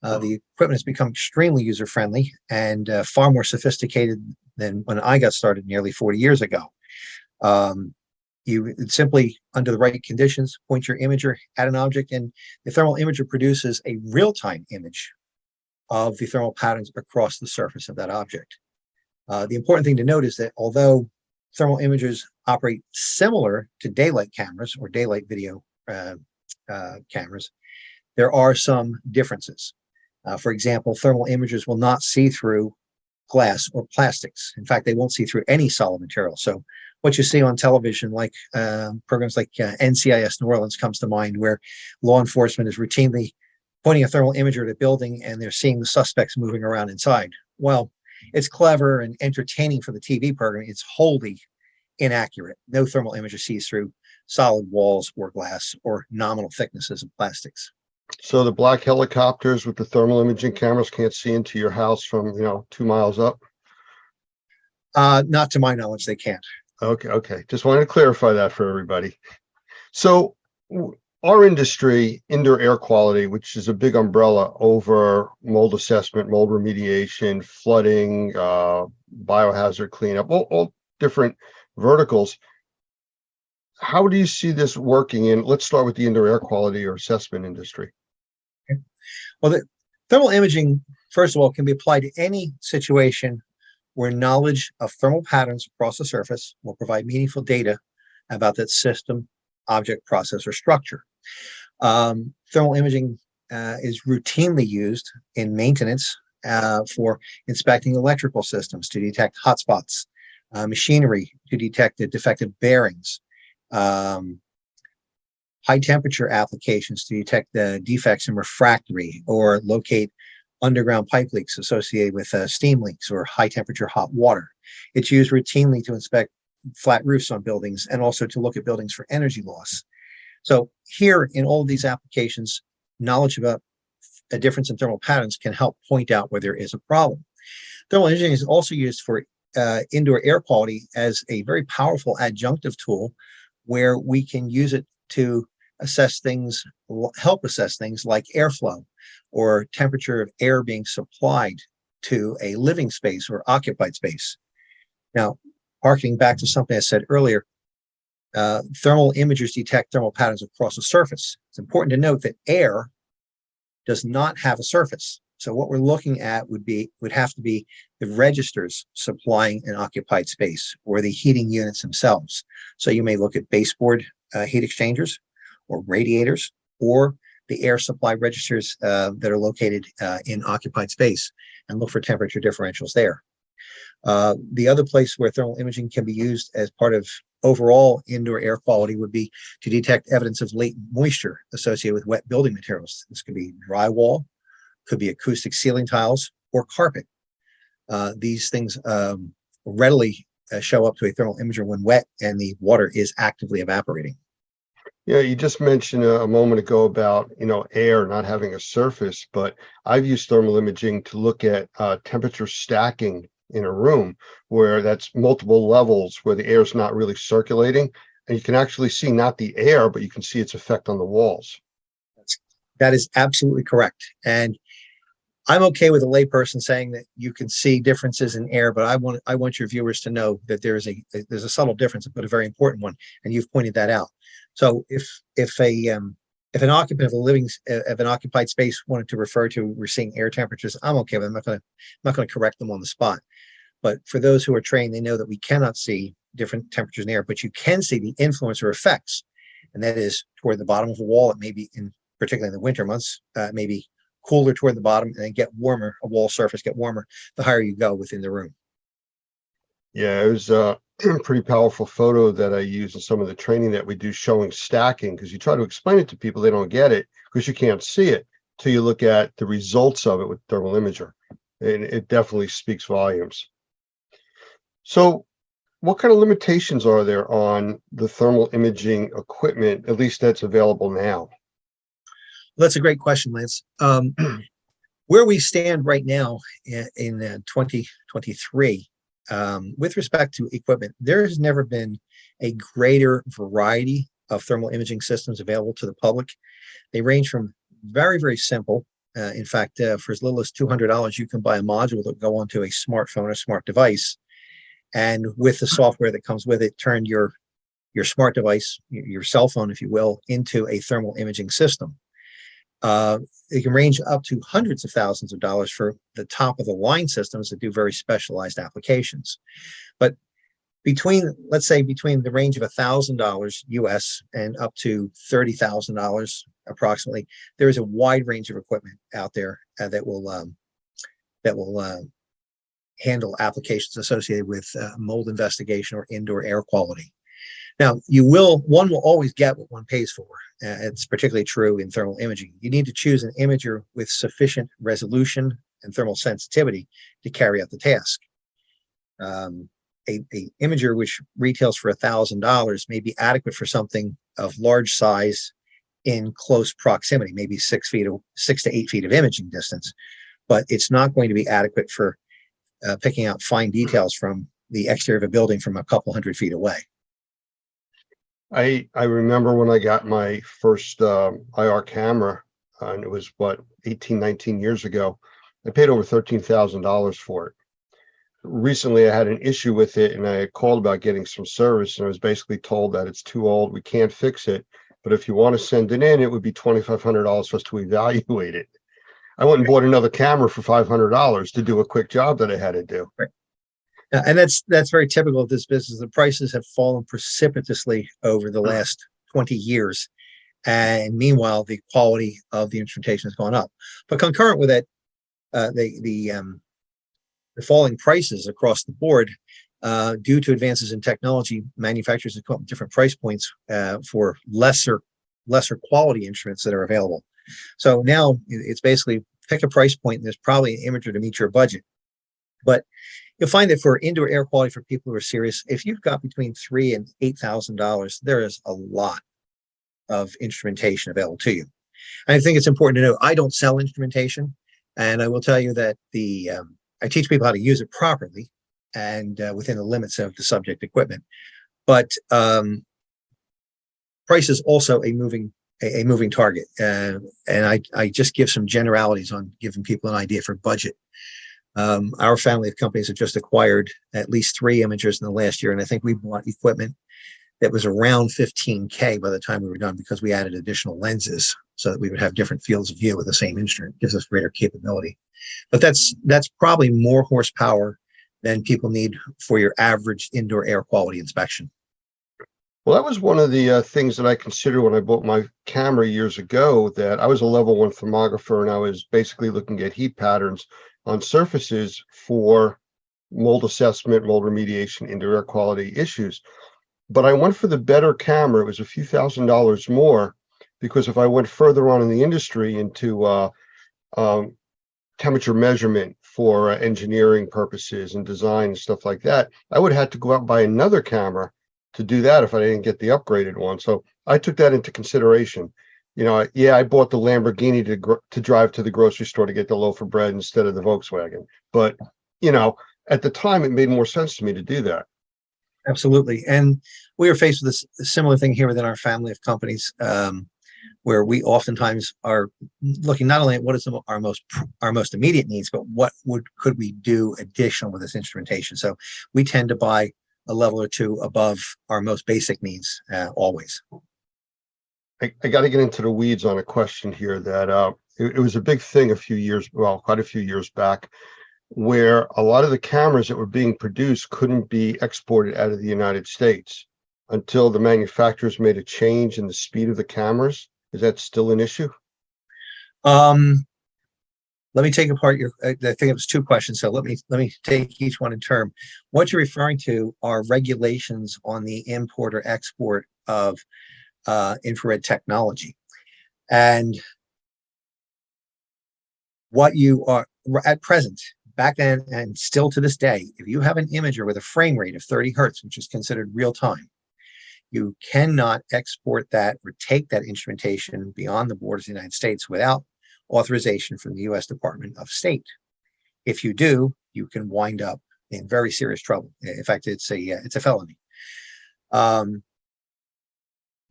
P: The equipment has become extremely user-friendly and far more sophisticated than when I got started nearly 40 years ago. You simply, under the right conditions, point your imager at an object, and the thermal imager produces a real-time image of the thermal patterns across the surface of that object. The important thing to note is that although thermal imagers operate similar to daylight cameras or daylight video cameras, there are some differences. For example, thermal imagers will not see through glass or plastics. In fact, they won't see through any solid material. So what you see on television, like programs like NCIS New Orleans comes to mind, where law enforcement is routinely pointing a thermal imager at a building and they're seeing the suspects moving around inside. Well, it's clever and entertaining for the TV program. It's wholly inaccurate. No thermal imager sees through solid walls or glass or nominal thicknesses of plastics.
A: So the black helicopters with the thermal imaging cameras can't see into your house from, 2 miles up?
P: Not to my knowledge, they can't.
A: Okay. Just wanted to clarify that for everybody. So our industry, indoor air quality, which is a big umbrella over mold assessment, mold remediation, flooding, biohazard cleanup, all different verticals. How do you see this working in, let's start with the indoor air quality or assessment industry.
P: Okay. Well, the thermal imaging, first of all, can be applied to any situation where knowledge of thermal patterns across the surface will provide meaningful data about that system, object, process, or structure. Thermal imaging is routinely used in maintenance for inspecting electrical systems to detect hotspots, machinery to detect the defective bearings, high temperature applications to detect the defects in refractory or locate underground pipe leaks associated with steam leaks or high temperature hot water. It's used routinely to inspect flat roofs on buildings and also to look at buildings for energy loss. So here in all of these applications, knowledge about a difference in thermal patterns can help point out where there is a problem. Thermal imaging is also used for indoor air quality as a very powerful adjunctive tool where we can use it to assess things, help assess things like airflow or temperature of air being supplied to a living space or occupied space. Now, harkening back to something I said earlier, thermal imagers detect thermal patterns across a surface. It's important to note that air does not have a surface. So what we're looking at would have to be the registers supplying an occupied space or the heating units themselves. So you may look at baseboard heat exchangers or radiators or the air supply registers that are located in occupied space and look for temperature differentials there. The other place where thermal imaging can be used as part of overall indoor air quality would be to detect evidence of latent moisture associated with wet building materials. This could be drywall, could be acoustic ceiling tiles, or carpet. These things readily show up to a thermal imager when wet and the water is actively evaporating.
A: Yeah, you just mentioned a moment ago about, air not having a surface, but I've used thermal imaging to look at temperature stacking in a room where that's multiple levels where the air is not really circulating, and you can actually see not the air, but you can see its effect on the walls.
P: That is absolutely correct. And I'm okay with a layperson saying that you can see differences in air, but I want your viewers to know that there's a subtle difference, but a very important one, and you've pointed that out. So if an occupant of an occupied space wanted to refer to we're seeing air temperatures, I'm okay with it. I'm not going to correct them on the spot. But for those who are trained, they know that we cannot see different temperatures in air, but you can see the influence or effects, and that is toward the bottom of a wall. It may be particularly in the winter months, maybe cooler toward the bottom and then get warmer, a wall surface get warmer the higher you go within the room.
A: Yeah, it was a pretty powerful photo that I use in some of the training that we do showing stacking, because you try to explain it to people, they don't get it because you can't see it till you look at the results of it with thermal imager. And it definitely speaks volumes. So what kind of limitations are there on the thermal imaging equipment, at least that's available now?
P: That's a great question, Lance. Where we stand right now in 2023, with respect to equipment, there has never been a greater variety of thermal imaging systems available to the public. They range from very, very simple. In fact, for as little as $200, you can buy a module that will go onto a smartphone or smart device. And with the software that comes with it, turn your smart device, your cell phone, if you will, into a thermal imaging system. It can range up to hundreds of thousands of dollars for the top of the line systems that do very specialized applications. But let's say between the range of $1,000 US and up to $30,000 approximately, there is a wide range of equipment out there that will handle applications associated with mold investigation or indoor air quality. Now, one will always get what one pays for. It's particularly true in thermal imaging. You need to choose an imager with sufficient resolution and thermal sensitivity to carry out the task. A imager which retails for $1,000 may be adequate for something of large size in close proximity, maybe 6 to 8 feet of imaging distance, but it's not going to be adequate for picking out fine details from the exterior of a building from a couple hundred feet away.
A: I remember when I got my first IR camera, and it was 18, 19 years ago. I paid over $13,000 for it. Recently, I had an issue with it, and I had called about getting some service, and I was basically told that it's too old, we can't fix it. But if you want to send it in, it would be $2,500 for us to evaluate it. I went and bought another camera for $500 to do a quick job that I had to do.
P: Right. And that's very typical of this business. The prices have fallen precipitously over the last 20 years. And meanwhile, the quality of the instrumentation has gone up. But concurrent with it, the falling prices across the board, due to advances in technology, manufacturers have come up with different price points for lesser quality instruments that are available. So now it's basically pick a price point, and there's probably an imager to meet your budget. But you'll find that for indoor air quality for people who are serious, if you've got between $3,000 and $8,000, there is a lot of instrumentation available to you. And I think it's important to know I don't sell instrumentation, and I will tell you that I teach people how to use it properly and within the limits of the subject equipment. But price is also a moving a moving target. And I just give some generalities on giving people an idea for budget. Our family of companies have just acquired at least 3 imagers in the last year, and I think we bought equipment that was around $15K by the time we were done, because we added additional lenses so that we would have different fields of view with the same instrument. It gives us greater capability. But that's probably more horsepower than people need for your average indoor air quality inspection.
A: Well, that was one of the things that I considered when I bought my camera years ago, that I was a level 1 thermographer, and I was basically looking at heat patterns on surfaces for mold assessment, mold remediation, indoor air quality issues. But I went for the better camera. It was a few $1,000s more, because if I went further on in the industry into temperature measurement for engineering purposes and design and stuff like that, I would have had to go out and buy another camera to do that if I didn't get the upgraded one. So I took that into consideration. You know, I bought the Lamborghini to drive to the grocery store to get the loaf of bread instead of the Volkswagen. But, you know, at the time, it made more sense to me to do that.
P: Absolutely. And we are faced with a similar thing here within our family of companies, where we oftentimes are looking not only at what is our most immediate needs, but what could we do additional with this instrumentation. So we tend to buy a level or 2 above our most basic needs always.
A: I got to get into the weeds on a question here that it was a big thing quite a few years back, where a lot of the cameras that were being produced couldn't be exported out of the United States until the manufacturers made a change in the speed of the cameras. Is that still an issue?
P: Let me take apart I think it was 2 questions. So let me take each one in turn. What you're referring to are regulations on the import or export of infrared technology. And what you are at present, back then and still to this day, if you have an imager with a frame rate of 30 hertz, which is considered real time, you cannot export that or take that instrumentation beyond the borders of the United States without authorization from the U.S. Department of State. If you do, you can wind up in very serious trouble. In fact, it's a felony.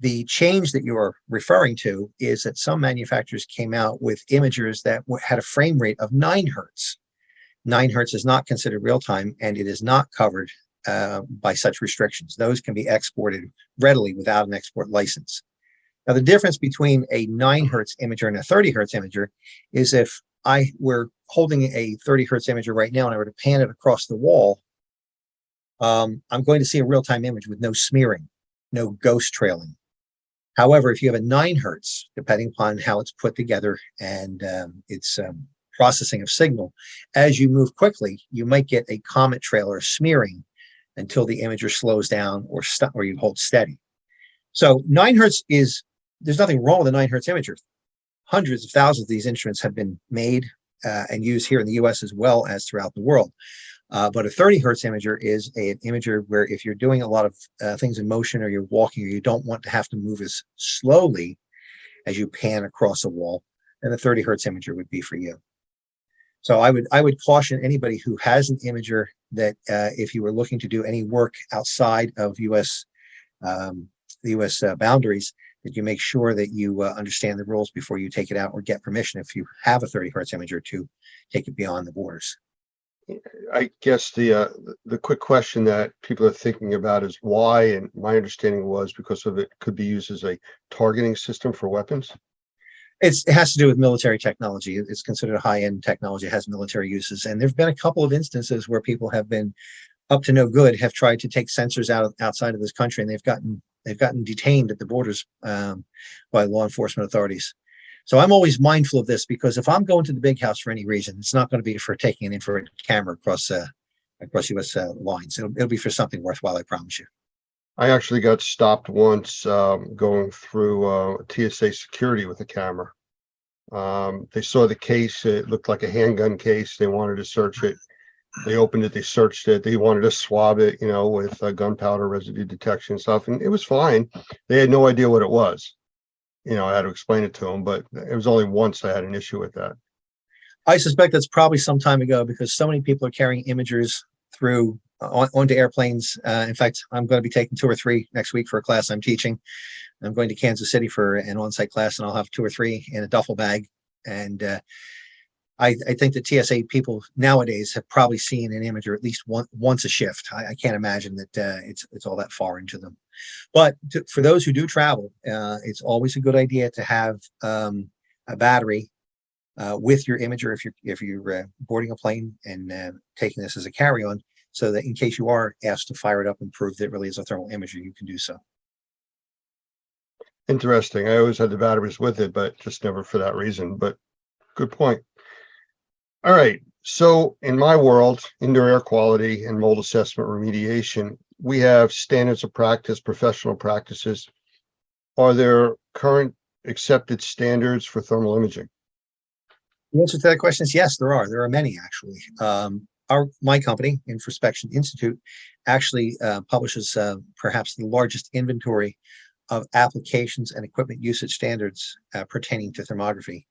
P: The change that you are referring to is that some manufacturers came out with imagers that had a frame rate of 9 hertz. 9 hertz is not considered real time, and it is not covered by such restrictions. Those can be exported readily without an export license. Now, the difference between a 9 hertz imager and a 30 hertz imager is if I were holding a 30 hertz imager right now and I were to pan it across the wall, I'm going to see a real-time image with no smearing, no ghost trailing. However, if you have a 9 hertz, depending upon how it's put together and its processing of signal, as you move quickly, you might get a comet trail or smearing until the imager slows down or you hold steady. So 9 hertz there's nothing wrong with a 9 hertz imager. Hundreds of thousands of these instruments have been made and used here in the US as well as throughout the world. But a 30 hertz imager is an imager where if you're doing a lot of things in motion, or you're walking, or you don't want to have to move as slowly as you pan across a wall, then a 30 hertz imager would be for you. So I would caution anybody who has an imager that if you were looking to do any work outside of the US boundaries, that you make sure that you understand the rules before you take it out, or get permission if you have a 30 hertz imager to take it beyond the borders.
A: I guess the quick question that people are thinking about is why, and my understanding was because of it could be used as a targeting system for weapons.
P: It has to do with military technology. It's considered a high-end technology. It has military uses, and there've been a couple of instances where people have been up to no good, have tried to take sensors outside of this country, and they've gotten detained at the borders by law enforcement authorities. So I'm always mindful of this, because if I'm going to the big house for any reason, it's not going to be for taking an infrared camera across U.S. lines. It'll be for something worthwhile, I promise you.
A: I actually got stopped once going through TSA security with a camera. They saw the case. It looked like a handgun case. They wanted to search it. They opened it. They searched it. They wanted to swab it, with gunpowder residue detection and stuff. And it was fine. They had no idea what it was. I had to explain it to them, but it was only once I had an issue with that.
P: I suspect that's probably some time ago, because so many people are carrying imagers through onto airplanes. In fact, I'm going to be taking 2 or 3 next week for a class I'm teaching. I'm going to Kansas City for an on-site class, and I'll have 2 or 3 in a duffel bag. And I think that TSA people nowadays have probably seen an imager at least once a shift. I can't imagine that it's all that far into them. But for those who do travel, it's always a good idea to have a battery with your imager if you're boarding a plane and taking this as a carry-on, so that in case you are asked to fire it up and prove that it really is a thermal imager, you can do so.
A: Interesting. I always had the batteries with it, but just never for that reason. But good point. All right. So in my world, indoor air quality and mold assessment remediation, we have standards of practice, professional practices. Are there current accepted standards for thermal imaging?
P: The answer to that question is yes, there are. There are many, actually. My company, Infraspection Institute, actually publishes perhaps the largest inventory of applications and equipment usage standards pertaining to thermography.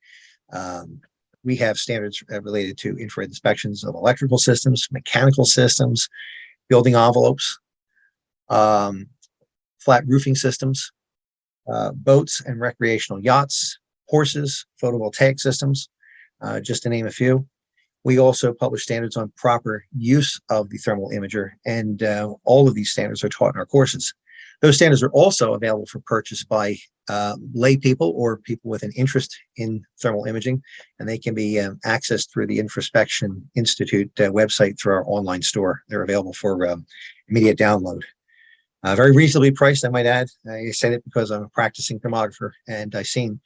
P: We have standards related to infrared inspections of electrical systems, mechanical systems, building envelopes, flat roofing systems, boats and recreational yachts, horses, photovoltaic systems, just to name a few. We also publish standards on proper use of the thermal imager, and all of these standards are taught in our courses. Those standards are also available for purchase by lay people or people with an interest in thermal imaging, and they can be accessed through the Infraspection Institute website through our online store. They're available for immediate download. Very reasonably priced, I might add. I said it because I'm a practicing thermographer, and I've seen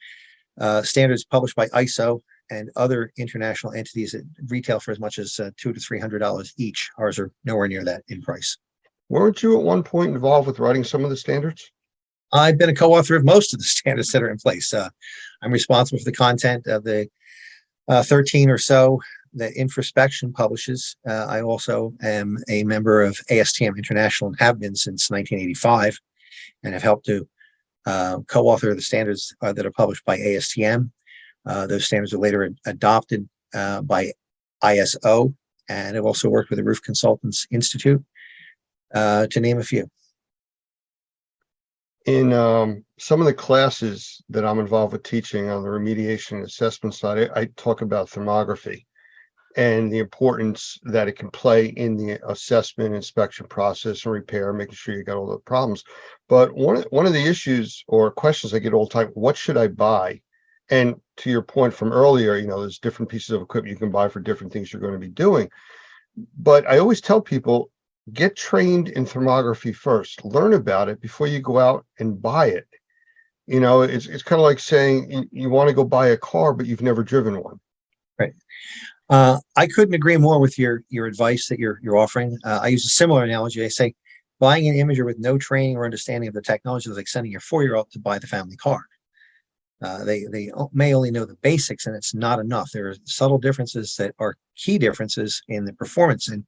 P: standards published by ISO and other international entities that retail for as much as $200 to $300 each. Ours are nowhere near that in price.
A: Weren't you at one point involved with writing some of the standards?
P: I've been a co-author of most of the standards that are in place. I'm responsible for the content of the 13 or so that Infraspection publishes. I also am a member of ASTM International and have been since 1985, and have helped to co-author the standards that are published by ASTM. Those standards are later adopted by ISO, and I've also worked with the Roof Consultants Institute, to name a few.
A: In some of the classes that I'm involved with teaching on the remediation and assessment side, I talk about thermography and the importance that it can play in the assessment, inspection process, and repair, making sure you got all the problems. But one of the issues or questions I get all the time, what should I buy? And to your point from earlier, there's different pieces of equipment you can buy for different things you're going to be doing. But I always tell people, get trained in thermography first. Learn about it before you go out and buy it. It's kind of like saying you want to go buy a car, but you've never driven one.
P: Right. I couldn't agree more with your advice that you're offering. I use a similar analogy. I say buying an imager with no training or understanding of the technology is like sending your 4-year-old to buy the family car. They may only know the basics, and it's not enough. There are subtle differences that are key differences in the performance, and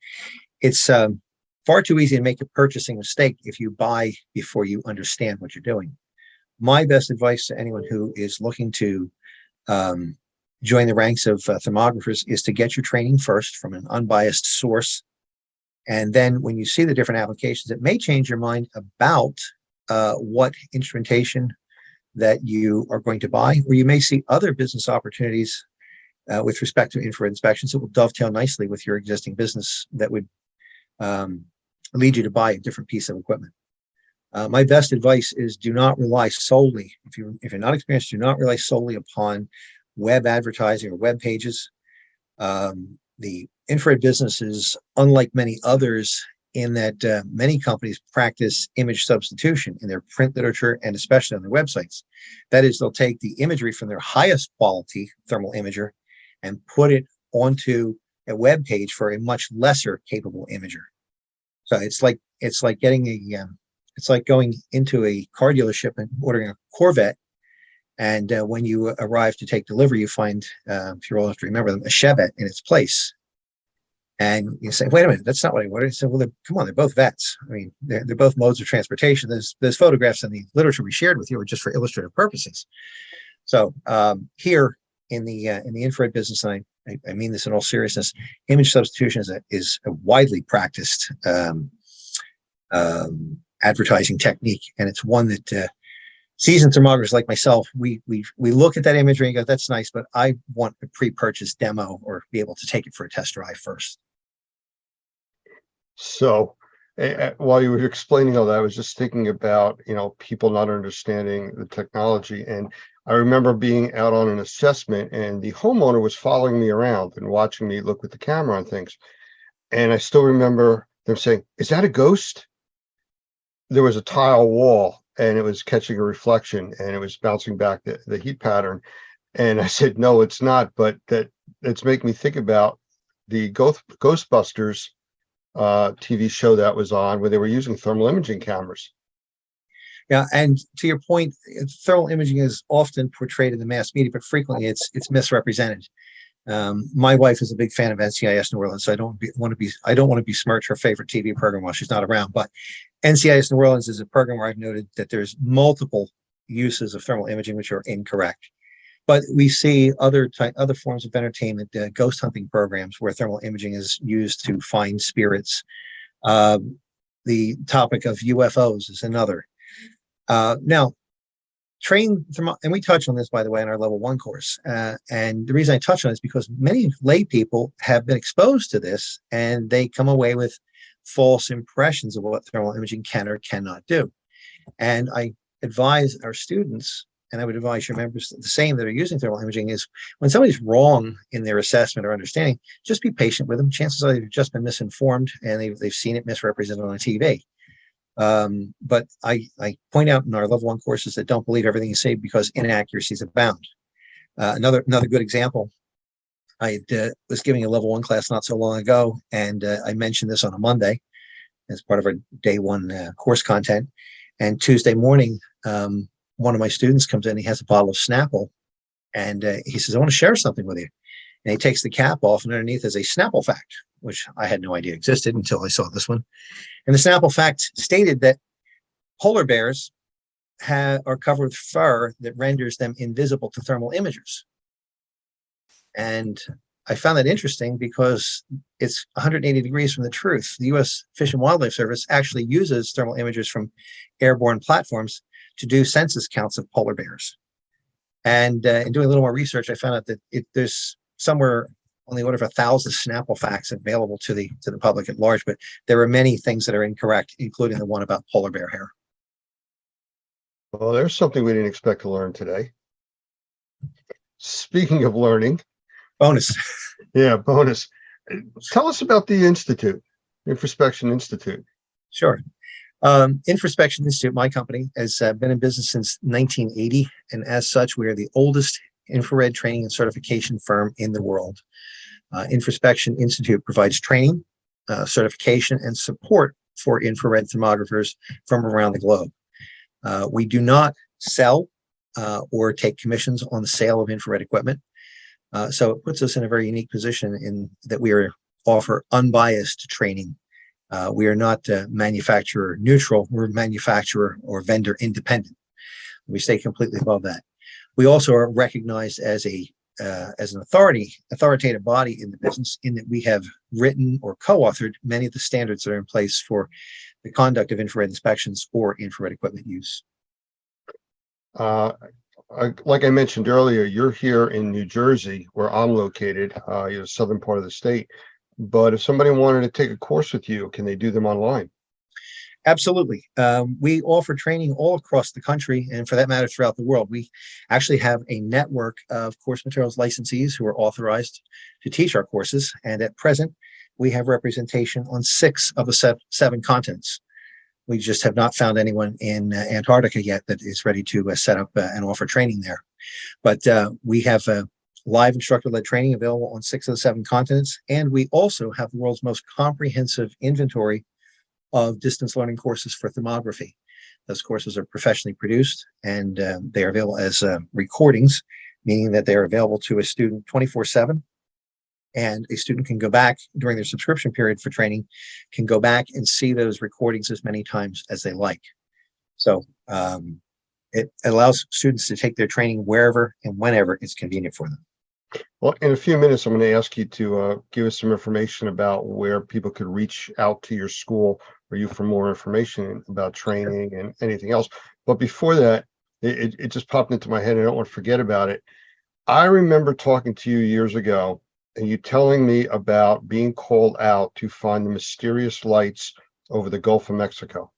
P: it's far too easy to make a purchasing mistake if you buy before you understand what you're doing. My best advice to anyone who is looking to join the ranks of thermographers is to get your training first from an unbiased source. And then when you see the different applications, it may change your mind about what instrumentation that you are going to buy, or you may see other business opportunities with respect to infrared inspections that will dovetail nicely with your existing business that would lead you to buy a different piece of equipment. My best advice is do not rely solely, if you're not experienced, do not rely solely upon web advertising or web pages. The infrared business is unlike many others in that many companies practice image substitution in their print literature and especially on their websites. That is, they'll take the imagery from their highest quality thermal imager and put it onto a web page for a much lesser capable imager. So it's like getting it's like going into a car dealership and ordering a Corvette, and when you arrive to take delivery, you find, if you're old enough to remember them, a Chevette in its place. And you say, wait a minute, that's not what I ordered. I said, well, come on, they're both vets. I mean, they're both modes of transportation. There's photographs in the literature we shared with you are just for illustrative purposes. So here in the infrared business, and I I mean this in all seriousness, image substitution is a widely practiced advertising technique, and it's one that seasoned thermographers like myself, we look at that imagery and go, that's nice, but I want a pre-purchase demo or be able to take it for a test drive first.
A: So while you were explaining all that, I was just thinking about, people not understanding the technology. And I remember being out on an assessment and the homeowner was following me around and watching me look with the camera on things. And I still remember them saying, "Is that a ghost?" There was a tile wall and it was catching a reflection and it was bouncing back the heat pattern. And I said, "No, it's not." But it's making me think about the Ghostbusters TV show that was on where they were using thermal imaging cameras.
P: Yeah, and to your point, thermal imaging is often portrayed in the mass media, but frequently it's misrepresented. My wife is a big fan of NCIS New Orleans, so I don't want to besmirch her favorite TV program while she's not around. But NCIS New Orleans is a program where I've noted that there's multiple uses of thermal imaging which are incorrect. But we see other forms of entertainment, ghost hunting programs where thermal imaging is used to find spirits. The topic of UFOs is another. Now, and we touch on this, by the way, in our level 1 course. And the reason I touch on it is because many lay people have been exposed to this and they come away with false impressions of what thermal imaging can or cannot do. And I advise our students, and I would advise your members the same that are using thermal imaging, is when somebody's wrong in their assessment or understanding, just be patient with them. Chances are they've just been misinformed and they've seen it misrepresented on TV. But I point out in our level 1 courses that don't believe everything you say because inaccuracies abound. Another good example, I was giving a level 1 class not so long ago, and I mentioned this on a Monday as part of our day 1 course content. And Tuesday morning, one of my students comes in, he has a bottle of Snapple, and he says, "I want to share something with you." And he takes the cap off, and underneath is a Snapple fact, which I had no idea existed until I saw this one. And the Snapple fact stated that polar bears are covered with fur that renders them invisible to thermal imagers. And I found that interesting because it's 180 degrees from the truth. The U.S. Fish and Wildlife Service actually uses thermal imagers from airborne platforms to do census counts of polar bears. And in doing a little more research, I found out that there's somewhere on the order of 1,000 Snapple facts available to the public at large, but there are many things that are incorrect, including the one about polar bear hair.
A: Well, there's something we didn't expect to learn today. Speaking of learning.
P: Bonus.
A: Yeah, bonus. Tell us about the Institute, Infraspection Institute.
P: Sure. Infraspection Institute, my company, has been in business since 1980, and as such, we are the oldest infrared training and certification firm in the world. Infraspection Institute provides training, certification, and support for infrared thermographers from around the globe. We do not sell or take commissions on the sale of infrared equipment. So it puts us in a very unique position in that we offer unbiased training. We are not manufacturer neutral, we're manufacturer or vendor independent. We stay completely above that. We also are recognized as an authoritative body in the business, in that we have written or co-authored many of the standards that are in place for the conduct of infrared inspections or infrared equipment use.
A: Like I mentioned earlier, you're here in New Jersey, where I'm located, you're the southern part of the state. But if somebody wanted to take a course with you, can they do them online?
P: Absolutely. We offer training all across the country, and for that matter, throughout the world. We actually have a network of course materials licensees who are authorized to teach our courses. And at present, we have representation on 6 of the 7 continents. We just have not found anyone in Antarctica yet that is ready to set up and offer training there. But we have live instructor-led training available on 6 of the 7 continents. And we also have the world's most comprehensive inventory of distance learning courses for thermography. Those courses are professionally produced, and they are available as recordings, meaning that they are available to a student 24/7. And a student can go back during their subscription period for training, can go back and see those recordings as many times as they like. So it allows students to take their training wherever and whenever it's convenient for them.
A: Well, in a few minutes, I'm going to ask you to give us some information about where people could reach out to your school or you for more information about training and anything else. But before that, it just popped into my head, and I don't want to forget about it. I remember talking to you years ago and you telling me about being called out to find the mysterious lights over the Gulf of Mexico.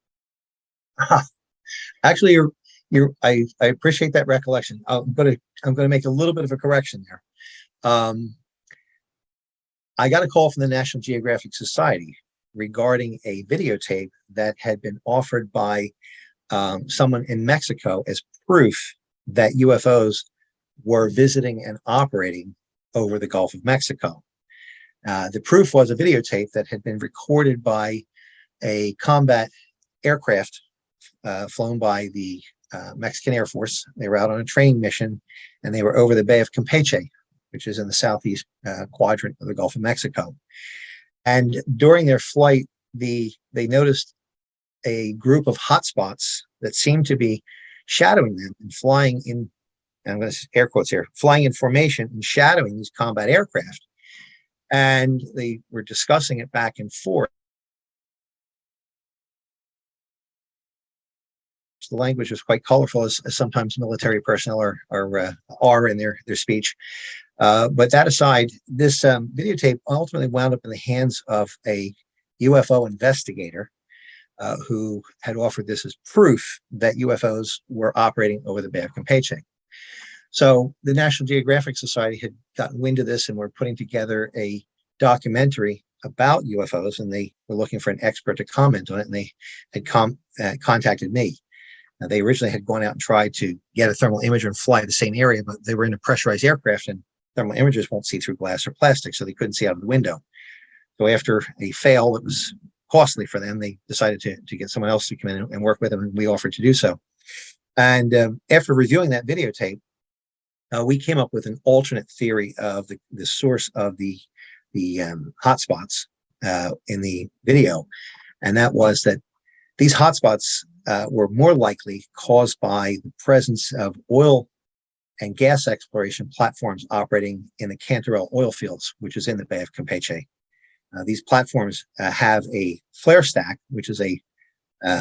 P: Actually, I appreciate that recollection. I'm gonna make a little bit of a correction there. I got a call from the National Geographic Society regarding a videotape that had been offered by someone in Mexico as proof that UFOs were visiting and operating over the Gulf of Mexico. The proof was a videotape that had been recorded by a combat aircraft flown by the Mexican Air Force. They were out on a training mission, and they were over the Bay of Campeche, which is in the southeast quadrant of the Gulf of Mexico. And during their flight, they noticed a group of hotspots that seemed to be shadowing them and flying in, and I'm going to air quotes here, flying in formation and shadowing these combat aircraft. And they were discussing it back and forth. The language was quite colorful, as sometimes military personnel are in their speech. But that aside, this videotape ultimately wound up in the hands of a UFO investigator who had offered this as proof that UFOs were operating over the Bay of Campeche. So the National Geographic Society had gotten wind of this and were putting together a documentary about UFOs, and they were looking for an expert to comment on it, and they had contacted me. Now, they originally had gone out and tried to get a thermal imager and fly the same area, but they were in a pressurized aircraft, and thermal imagers won't see through glass or plastic, so they couldn't see out of the window. So after a fail that was costly for them, they decided to get someone else to come in and work with them, and we offered to do so. And after reviewing that videotape, we came up with an alternate theory of the source of the hotspots in the video, and that was that these hotspots were more likely caused by the presence of oil and gas exploration platforms operating in the Cantarell oil fields, which is in the Bay of Campeche. These platforms have a flare stack, which is a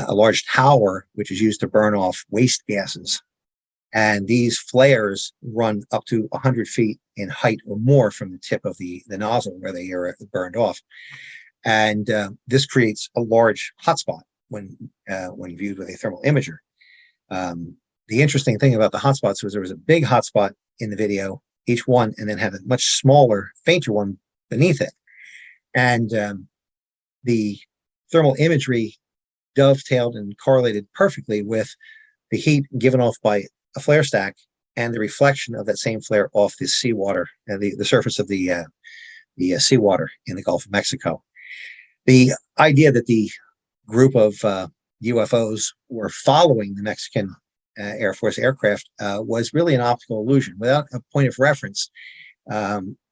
P: large tower which is used to burn off waste gases. And these flares run up to 100 feet in height or more from the tip of the nozzle where they are burned off. And this creates a large hotspot when viewed with a thermal imager. The interesting thing about the hotspots was there was a big hotspot in the video, each one, and then had a much smaller, fainter one beneath it. And the thermal imagery dovetailed and correlated perfectly with the heat given off by a flare stack and the reflection of that same flare off the seawater, the surface of the seawater in the Gulf of Mexico. The idea that the group of UFOs were following the Mexican Air Force aircraft was really an optical illusion. Without a point of reference,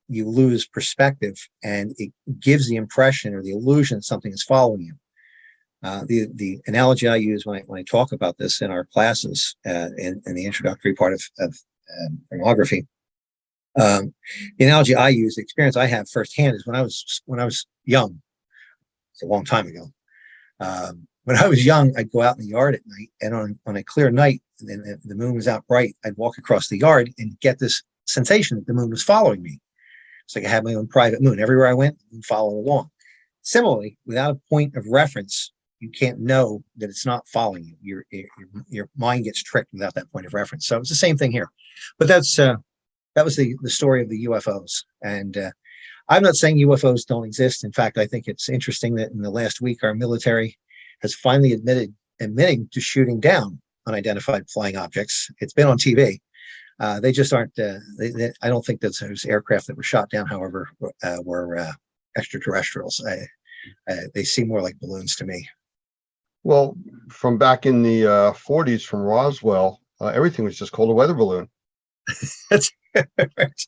P: you lose perspective, and it gives the impression or the illusion that something is following you. The analogy I use when I talk about this in our classes in the introductory part of thermography, the analogy I use, the experience I have firsthand, is when I was young. It's a long time ago. When I was young, I'd go out in the yard at night, and on a clear night, and the moon was out bright, I'd walk across the yard and get this sensation that the moon was following me. It's like I had my own private moon. Everywhere I went, the moon followed along. Similarly, without a point of reference, you can't know that it's not following you. Your mind gets tricked without that point of reference. So it's the same thing here. But that was the story of the UFOs. And I'm not saying UFOs don't exist. In fact, I think it's interesting that in the last week, our military has finally admitting to shooting down unidentified flying objects. It's been on TV. They just aren't. I don't think that those aircraft that were shot down, however, were extraterrestrials. They seem more like balloons to me.
A: Well, from back in the 40s, from Roswell, everything was just called a weather balloon.
P: That's right.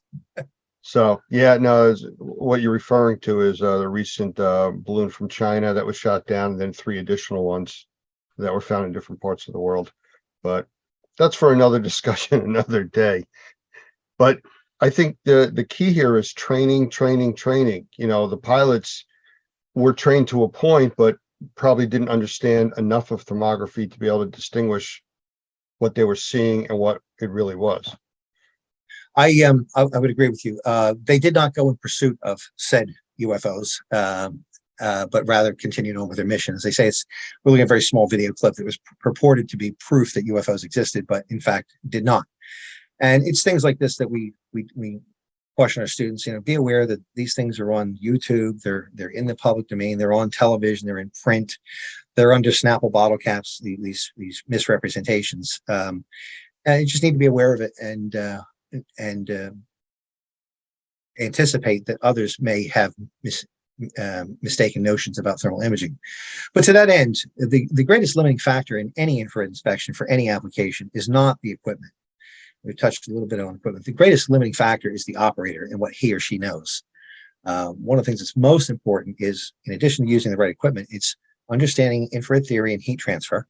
A: So, yeah, no, what you're referring to is the recent balloon from China that was shot down, and then 3 additional ones that were found in different parts of the world. But that's for another discussion, another day. But I think the key here is training, training, training. You know, the pilots were trained to a point, but probably didn't understand enough of thermography to be able to distinguish what they were seeing and what it really was.
P: I would agree with you. They did not go in pursuit of said UFOs, but rather continued on with their mission. As they say, we're looking at a very small video clip that was purported to be proof that UFOs existed, but in fact did not. And it's things like this that we caution our students, you know, be aware that these things are on YouTube, they're in the public domain, they're on television, they're in print, they're under Snapple bottle caps, these misrepresentations. And you just need to be aware of it and anticipate that others may have mistaken notions about thermal imaging. But to that end, the greatest limiting factor in any infrared inspection for any application is not the equipment. We've touched a little bit on equipment. The greatest limiting factor is the operator and what he or she knows. One of the things that's most important is, in addition to using the right equipment, it's understanding infrared theory and heat transfer,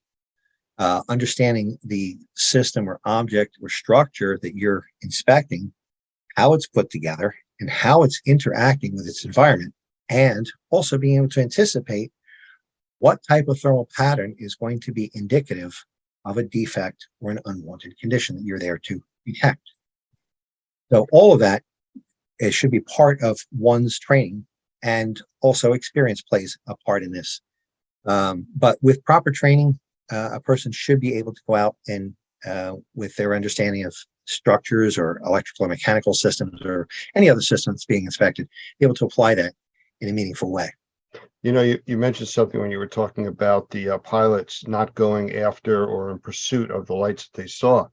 P: understanding the system or object or structure that you're inspecting, how it's put together, and how it's interacting with its environment, and also being able to anticipate what type of thermal pattern is going to be indicative of a defect or an unwanted condition that you're there to detect. So all of that, it should be part of one's training, and also experience plays a part in this. But with proper training, a person should be able to go out and with their understanding of structures or electrical or mechanical systems or any other systems being inspected, be able to apply that in a meaningful way.
A: You know, you mentioned something when you were talking about the pilots not going after or in pursuit of the lights that they saw.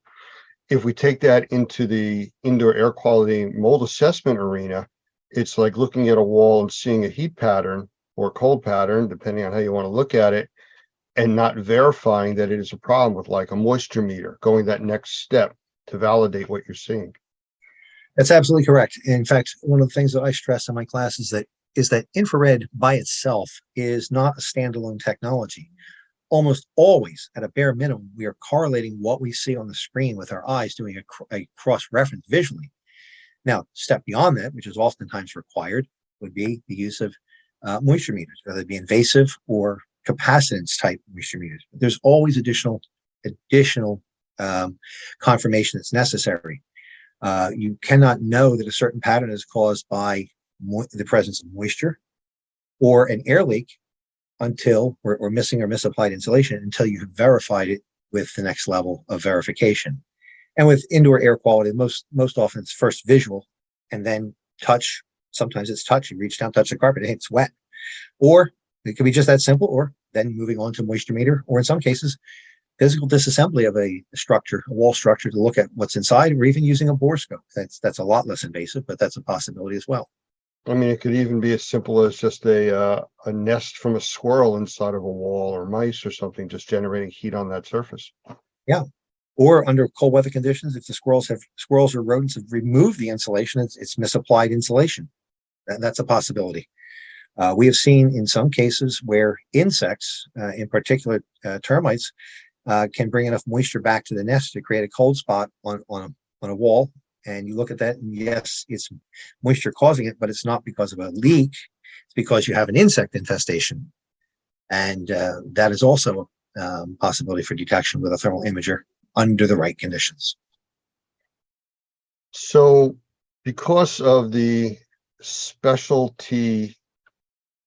A: If we take that into the indoor air quality mold assessment arena, it's like looking at a wall and seeing a heat pattern or cold pattern, depending on how you want to look at it, and not verifying that it is a problem with like a moisture meter, going that next step to validate what you're seeing.
P: That's absolutely correct. In fact, one of the things that I stress in my class is that infrared by itself is not a standalone technology. Almost always, at a bare minimum, we are correlating what we see on the screen with our eyes, doing a cross-reference visually. Now, step beyond that, which is oftentimes required, would be the use of moisture meters, whether it be invasive or capacitance type moisture meters. But there's always additional confirmation that's necessary. You cannot know that a certain pattern is caused by the presence of moisture or an air leak until, or missing or misapplied insulation, until you have verified it with the next level of verification. And with indoor air quality, most often it's first visual and then touch. Sometimes it's touch. You reach down, touch the carpet, and it's wet. Or it could be just that simple, or then moving on to moisture meter, or in some cases, physical disassembly of a structure, a wall structure, to look at what's inside, or even using a borescope. That's a lot less invasive, but that's a possibility as well.
A: I mean, it could even be as simple as just a nest from a squirrel inside of a wall, or mice or something, just generating heat on that surface.
P: Yeah. Or under cold weather conditions, if the squirrels or rodents have removed the insulation, it's misapplied insulation. That's a possibility. We have seen in some cases where insects, in particular termites, can bring enough moisture back to the nest to create a cold spot on a wall. And you look at that, and yes, it's moisture causing it, but it's not because of a leak. It's because you have an insect infestation. And that is also a possibility for detection with a thermal imager under the right conditions.
A: So because of the specialty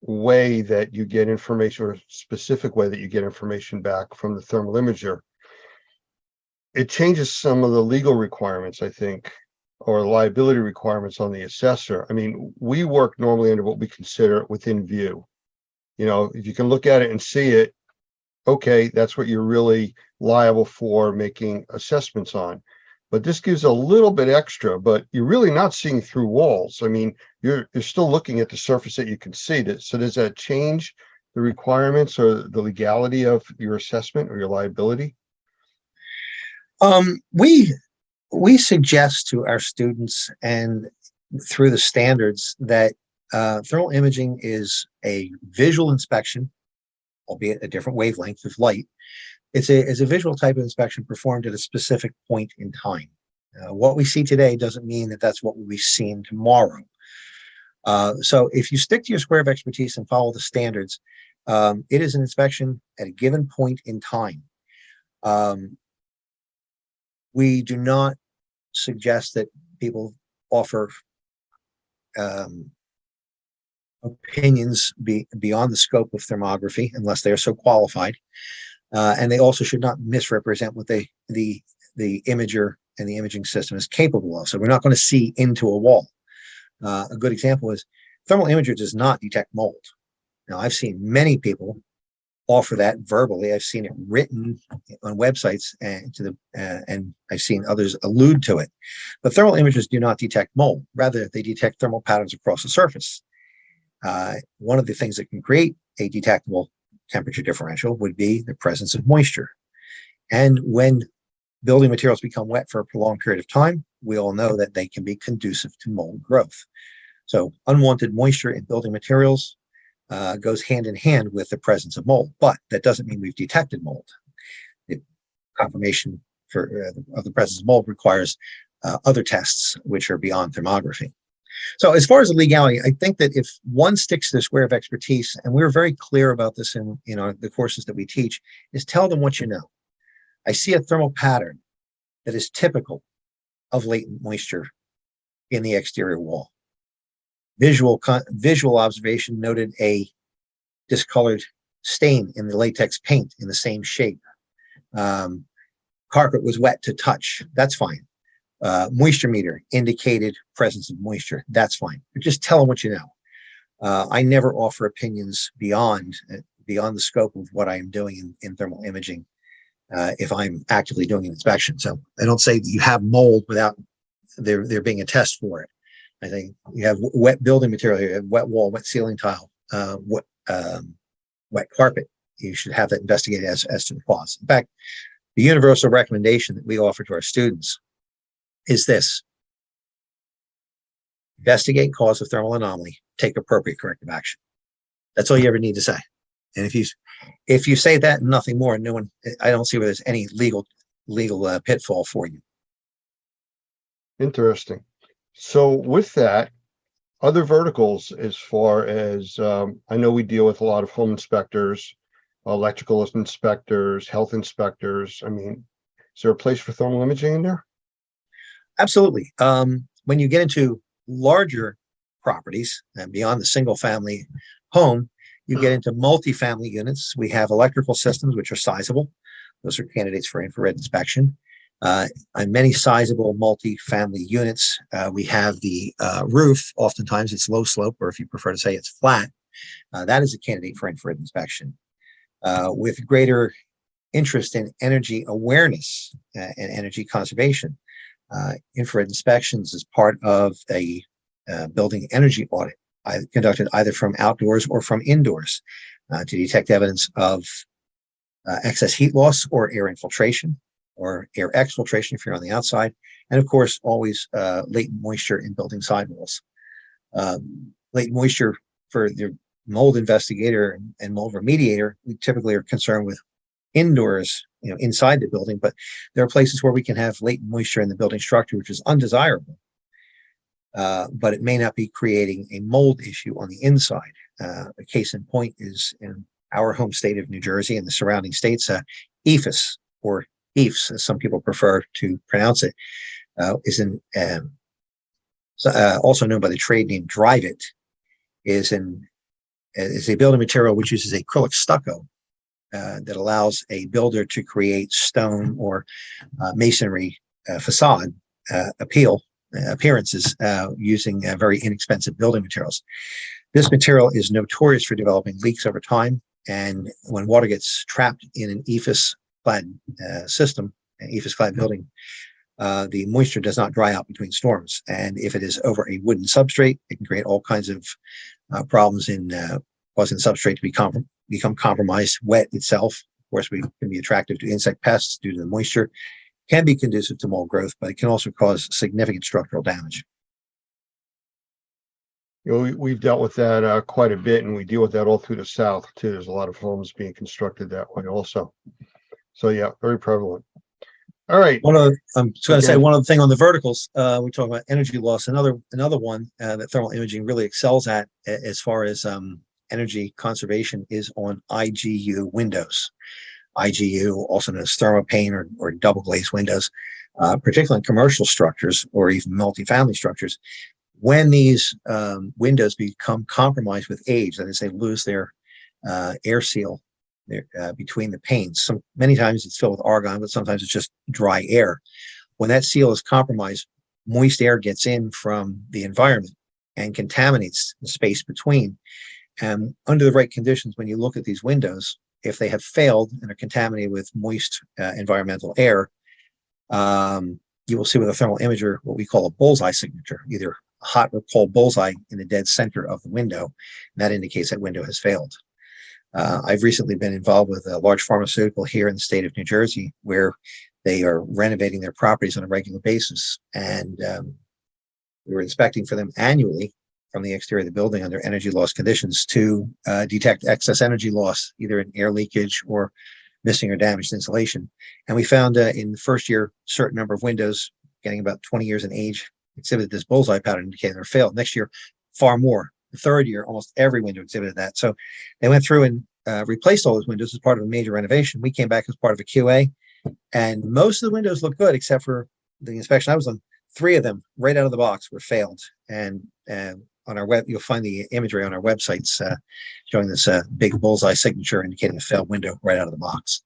A: way that you get information, or specific way that you get information back from the thermal imager, it changes some of the legal requirements, I think, or liability requirements on the assessor. I mean, we work normally under what we consider within view. You know, if you can look at it and see it, okay, that's what you're really liable for making assessments on. But this gives a little bit extra, but you're really not seeing through walls. I mean, you're still looking at the surface that you can see. So does that change the requirements or the legality of your assessment or your liability?
P: We suggest to our students, and through the standards, that thermal imaging is a visual inspection, albeit a different wavelength of light. It's a visual type of inspection performed at a specific point in time. What we see today doesn't mean that that's what we'll be seeing tomorrow. So if you stick to your square of expertise and follow the standards, it is an inspection at a given point in time. We do not suggest that people offer opinions beyond the scope of thermography unless they are so qualified. And they also should not misrepresent what the imager and the imaging system is capable of. So we're not going to see into a wall. A good example is thermal imager does not detect mold. Now, I've seen many people offer that verbally. I've seen it written on websites and I've seen others allude to it. But thermal imagers do not detect mold. Rather, they detect thermal patterns across the surface. One of the things that can create a detectable temperature differential would be the presence of moisture. And when building materials become wet for a prolonged period of time, we all know that they can be conducive to mold growth. So unwanted moisture in building materials goes hand in hand with the presence of mold, but that doesn't mean we've detected mold. The confirmation of the presence of mold requires other tests, which are beyond thermography. So as far as the legality, I think that if one sticks to the square of expertise, and we're very clear about this in the courses that we teach, is tell them what you know. I see a thermal pattern that is typical of latent moisture in the exterior wall. Visual observation noted a discolored stain in the latex paint in the same shape. Carpet was wet to touch. That's fine. Moisture meter indicated presence of moisture. That's fine. But just tell them what you know. I never offer opinions beyond the scope of what I'm doing in thermal imaging if I'm actively doing an inspection. So I don't say that you have mold without there being a test for it. I think you have wet building material, you have wet wall, wet ceiling tile, wet carpet. You should have that investigated as to the cause. In fact, the universal recommendation that we offer to our students is this: investigate cause of thermal anomaly, take appropriate corrective action. That's all you ever need to say. And if you say that and nothing more, I don't see where there's any legal pitfall for you.
A: Interesting. So with that, other verticals, as far as I know, we deal with a lot of home inspectors, electrical inspectors, health inspectors. I mean, is there a place for thermal imaging in there?
P: Absolutely. When you get into larger properties and beyond the single family home, you get into multifamily units. We have electrical systems, which are sizable. Those are candidates for infrared inspection. On many sizable multifamily units, we have the roof. Oftentimes it's low slope, or if you prefer to say it's flat, that is a candidate for infrared inspection. With greater interest in energy awareness and energy conservation, infrared inspections is part of a building energy audit conducted either from outdoors or from indoors to detect evidence of excess heat loss or air infiltration, or air exfiltration if you're on the outside, and of course always latent moisture in building sidewalls. Latent moisture for the mold investigator and mold remediator, we typically are concerned with indoors, inside the building, but there are places where we can have latent moisture in the building structure, which is undesirable, but it may not be creating a mold issue on the inside. A case in point is in our home state of New Jersey and the surrounding states, EIFS, or EIFS, as some people prefer to pronounce it, is also known by the trade name Dryvit, is a building material which uses acrylic stucco that allows a builder to create stone or masonry facade appearances using very inexpensive building materials. This material is notorious for developing leaks over time, and when water gets trapped in an EIFS-clad system, an EIFS-clad building, the moisture does not dry out between storms. And if it is over a wooden substrate, it can create all kinds of problems in causing the substrate to become compromised. Wet itself, of course, can be attractive to insect pests due to the moisture, can be conducive to mold growth, but it can also cause significant structural damage.
A: We've dealt with that quite a bit, and we deal with that all through the South too. There's a lot of homes being constructed that way also. So yeah, very prevalent. All right.
P: I'm just going to say
A: Okay.
P: one other thing on the verticals. We talk about energy loss. Another one that thermal imaging really excels at as far as energy conservation is on IGU windows. IGU, also known as thermopane or double glazed windows, particularly in commercial structures or even multifamily structures. When these windows become compromised with age, that is, they lose their air seal between the panes. Many times it's filled with argon, but sometimes it's just dry air. When that seal is compromised, moist air gets in from the environment and contaminates the space between. And under the right conditions, when you look at these windows, if they have failed and are contaminated with moist environmental air, you will see with a thermal imager what we call a bullseye signature, either a hot or cold bullseye in the dead center of the window. And that indicates that window has failed. I've recently been involved with a large pharmaceutical here in the state of New Jersey, where they are renovating their properties on a regular basis. And we were inspecting for them annually from the exterior of the building under energy loss conditions to detect excess energy loss, either in air leakage or missing or damaged insulation. And we found in the first year, certain number of windows getting about 20 years in age exhibited this bullseye pattern indicating they're failed. Next year, far more. The third year, almost every window exhibited that. So they went through and replaced all those windows as part of a major renovation. We came back as part of a QA, and most of the windows look good, except for the inspection I was on. 3 of them, right out of the box, were failed. And on our web, you'll find the imagery on our websites showing this big bullseye signature indicating a failed window right out of the box.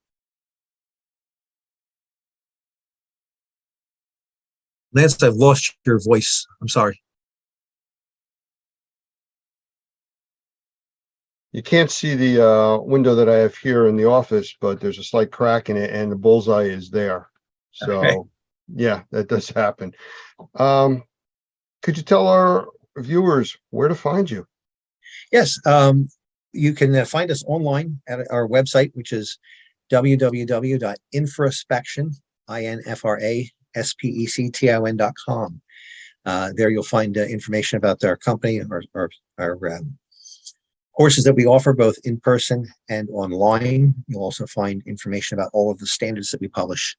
P: Lance, I've lost your voice. I'm sorry.
A: You can't see the window that I have here in the office, but there's a slight crack in it and the bullseye is there. So
P: Okay.
A: yeah, that does happen. Could you tell our viewers where to find you?
P: Yes, you can find us online at our website, which is www.infraspection, infraspection.com. There you'll find information about our company, our courses that we offer both in person and online. You'll also find information about all of the standards that we publish.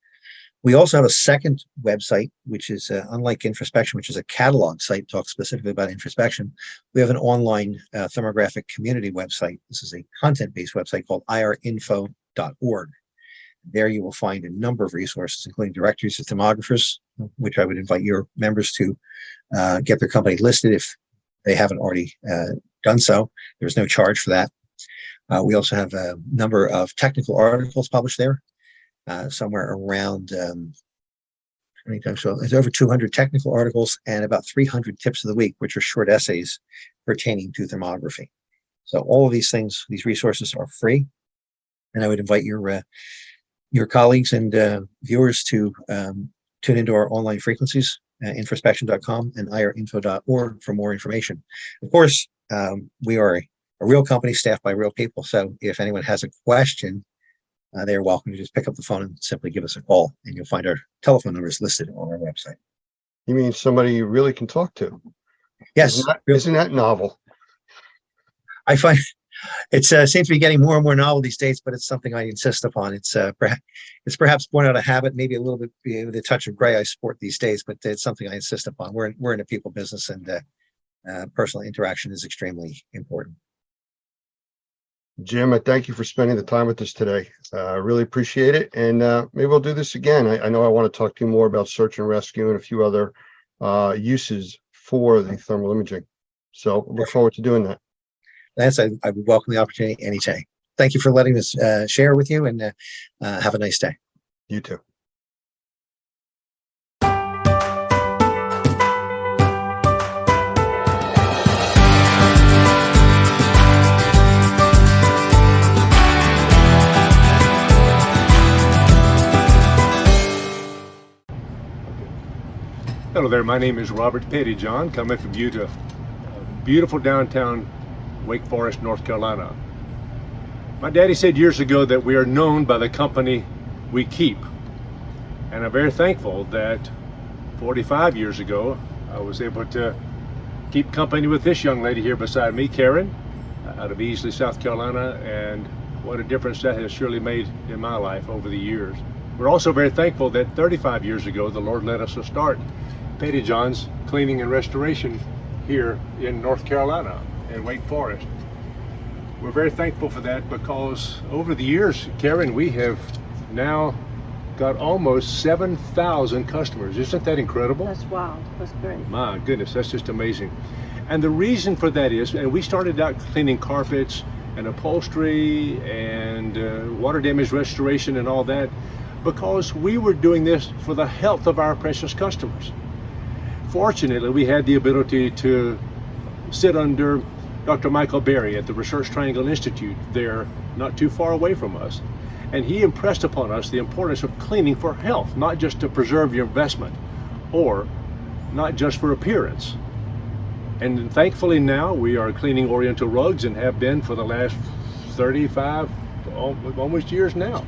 P: We also have a second website, which is unlike Infraspection, which is a catalog site, talks specifically about Infraspection. We have an online thermographic community website. This is a content-based website called irinfo.org. There you will find a number of resources, including directories of thermographers, which I would invite your members to get their company listed if they haven't already done so. There's no charge for that. We also have a number of technical articles published there, somewhere around there's over 200 technical articles and about 300 tips of the week, which are short essays pertaining to thermography. So all of these things, these resources are free, and I would invite your colleagues and viewers to tune into our online frequencies, infraspection.com and irinfo.org for more information. Of course, we are a real company staffed by real people. So if anyone has a question, they're welcome to just pick up the phone and simply give us a call, and you'll find our telephone numbers listed on our website.
A: You mean somebody you really can talk to?
P: Yes.
A: Isn't that novel?
P: I find it seems to be getting more and more novel these days, but it's something I insist upon. It's perhaps born out of habit, maybe a little bit with a touch of gray I sport these days, but it's something I insist upon. We're in a people business, and personal interaction is extremely important.
A: Jim, I thank you for spending the time with us today. I really appreciate it. And maybe we'll do this again. I know I want to talk to you more about search and rescue and a few other uses for the thermal imaging. So look forward to doing that.
P: Lance, I would welcome the opportunity anytime. Thank you for letting us share with you, and have a nice day.
A: You too.
B: Hello there, my name is Robert Pettyjohn, coming from you to beautiful downtown Wake Forest, North Carolina. My daddy said years ago that we are known by the company we keep. And I'm very thankful that 45 years ago, I was able to keep company with this young lady here beside me, Karen, out of Easley, South Carolina, and what a difference that has surely made in my life over the years. We're also very thankful that 35 years ago, the Lord let us to start Petty John's Cleaning and Restoration here in North Carolina in Wake Forest. We're very thankful for that because over the years, Karen, we have now got almost 7,000 customers. Isn't that incredible?
Q: That's wild. That's great.
B: My goodness, that's just amazing. And the reason for that is, and we started out cleaning carpets and upholstery and water damage restoration and all that because we were doing this for the health of our precious customers. Fortunately, we had the ability to sit under Dr. Michael Berry at the Research Triangle Institute there not too far away from us. And he impressed upon us the importance of cleaning for health, not just to preserve your investment or not just for appearance. And thankfully now we are cleaning Oriental rugs and have been for the last 35 almost years now.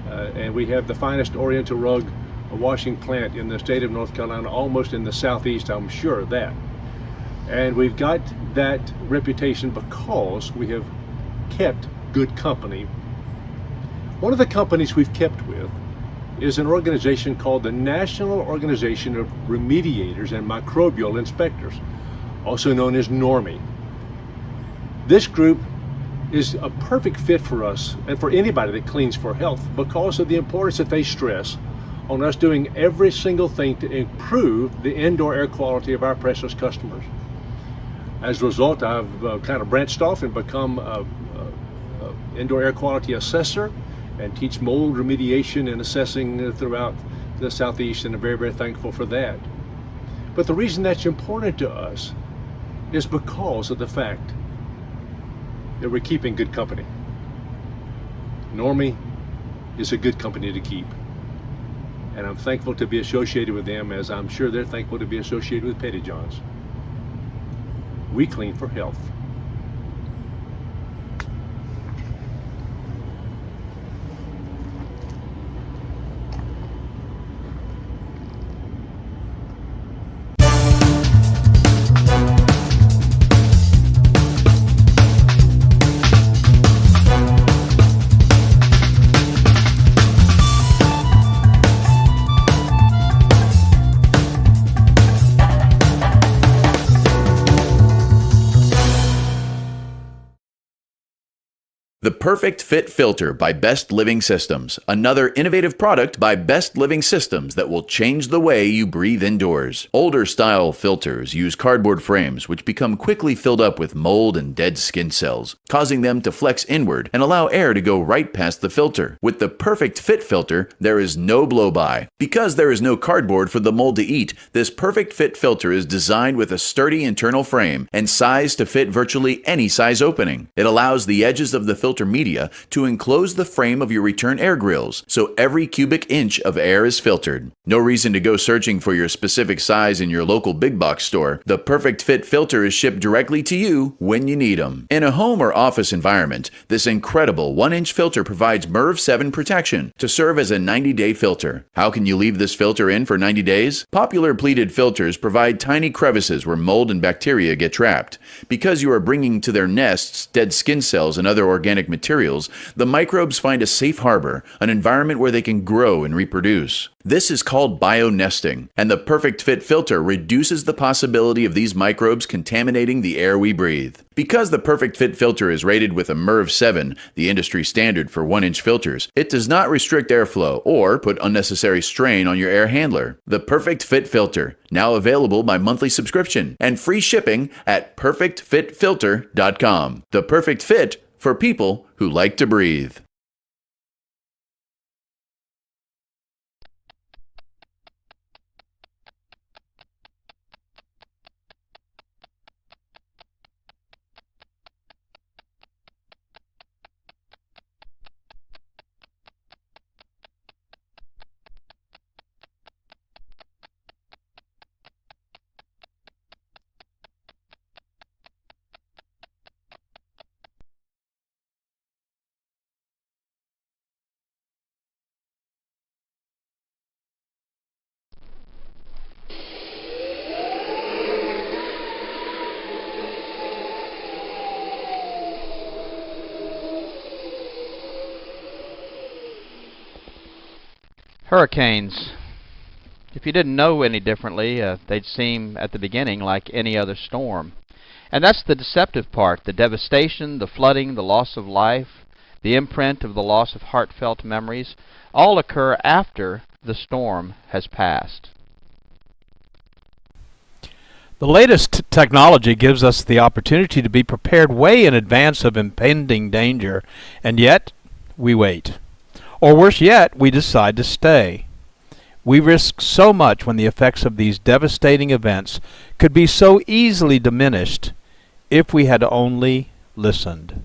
B: And we have the finest Oriental rug washing plant in the state of North Carolina, almost in the southeast, I'm sure of that. And we've got that reputation because we have kept good company. One of the companies we've kept with is an organization called the National Organization of Remediators and Microbial Inspectors, also known as NORMI. This group is a perfect fit for us and for anybody that cleans for health because of the importance that they stress on us doing every single thing to improve the indoor air quality of our precious customers. As a result, I've kind of branched off and become an indoor air quality assessor and teach mold remediation and assessing throughout the Southeast, and I'm very, very thankful for that. But the reason that's important to us is because of the fact that we're keeping good company. NORMI is a good company to keep. And I'm thankful to be associated with them, as I'm sure they're thankful to be associated with Petty John's. We clean for health.
R: The Perfect Fit Filter by Best Living Systems, another innovative product by Best Living Systems that will change the way you breathe indoors. Older style filters use cardboard frames which become quickly filled up with mold and dead skin cells, causing them to flex inward and allow air to go right past the filter. With the Perfect Fit Filter, there is no blow-by. Because there is no cardboard for the mold to eat, this Perfect Fit Filter is designed with a sturdy internal frame and sized to fit virtually any size opening. It allows the edges of the filter media to enclose the frame of your return air grills, so every cubic inch of air is filtered. No reason to go searching for your specific size in your local big box store. The Perfect Fit Filter is shipped directly to you when you need them. In a home or office environment, this incredible 1-inch filter provides MERV 7 protection to serve as a 90-day filter. How can you leave this filter in for 90 days? Popular pleated filters provide tiny crevices where mold and bacteria get trapped. Because you are bringing to their nests dead skin cells and other organic materials, the microbes find a safe harbor, an environment where they can grow and reproduce. This is called bionesting, and the Perfect Fit Filter reduces the possibility of these microbes contaminating the air we breathe. Because the Perfect Fit Filter is rated with a MERV 7, the industry standard for 1-inch filters, it does not restrict airflow or put unnecessary strain on your air handler. The Perfect Fit Filter, now available by monthly subscription and free shipping at perfectfitfilter.com. The Perfect Fit for people who like to breathe.
C: Hurricanes. If you didn't know any differently, they'd seem at the beginning like any other storm. And that's the deceptive part, the devastation, the flooding, the loss of life, the imprint of the loss of heartfelt memories, all occur after the storm has passed.
I: The latest technology gives us the opportunity to be prepared way in advance of impending danger, and yet we wait. Or worse yet, we decide to stay. We risk so much when the effects of these devastating events could be so easily diminished if we had only listened.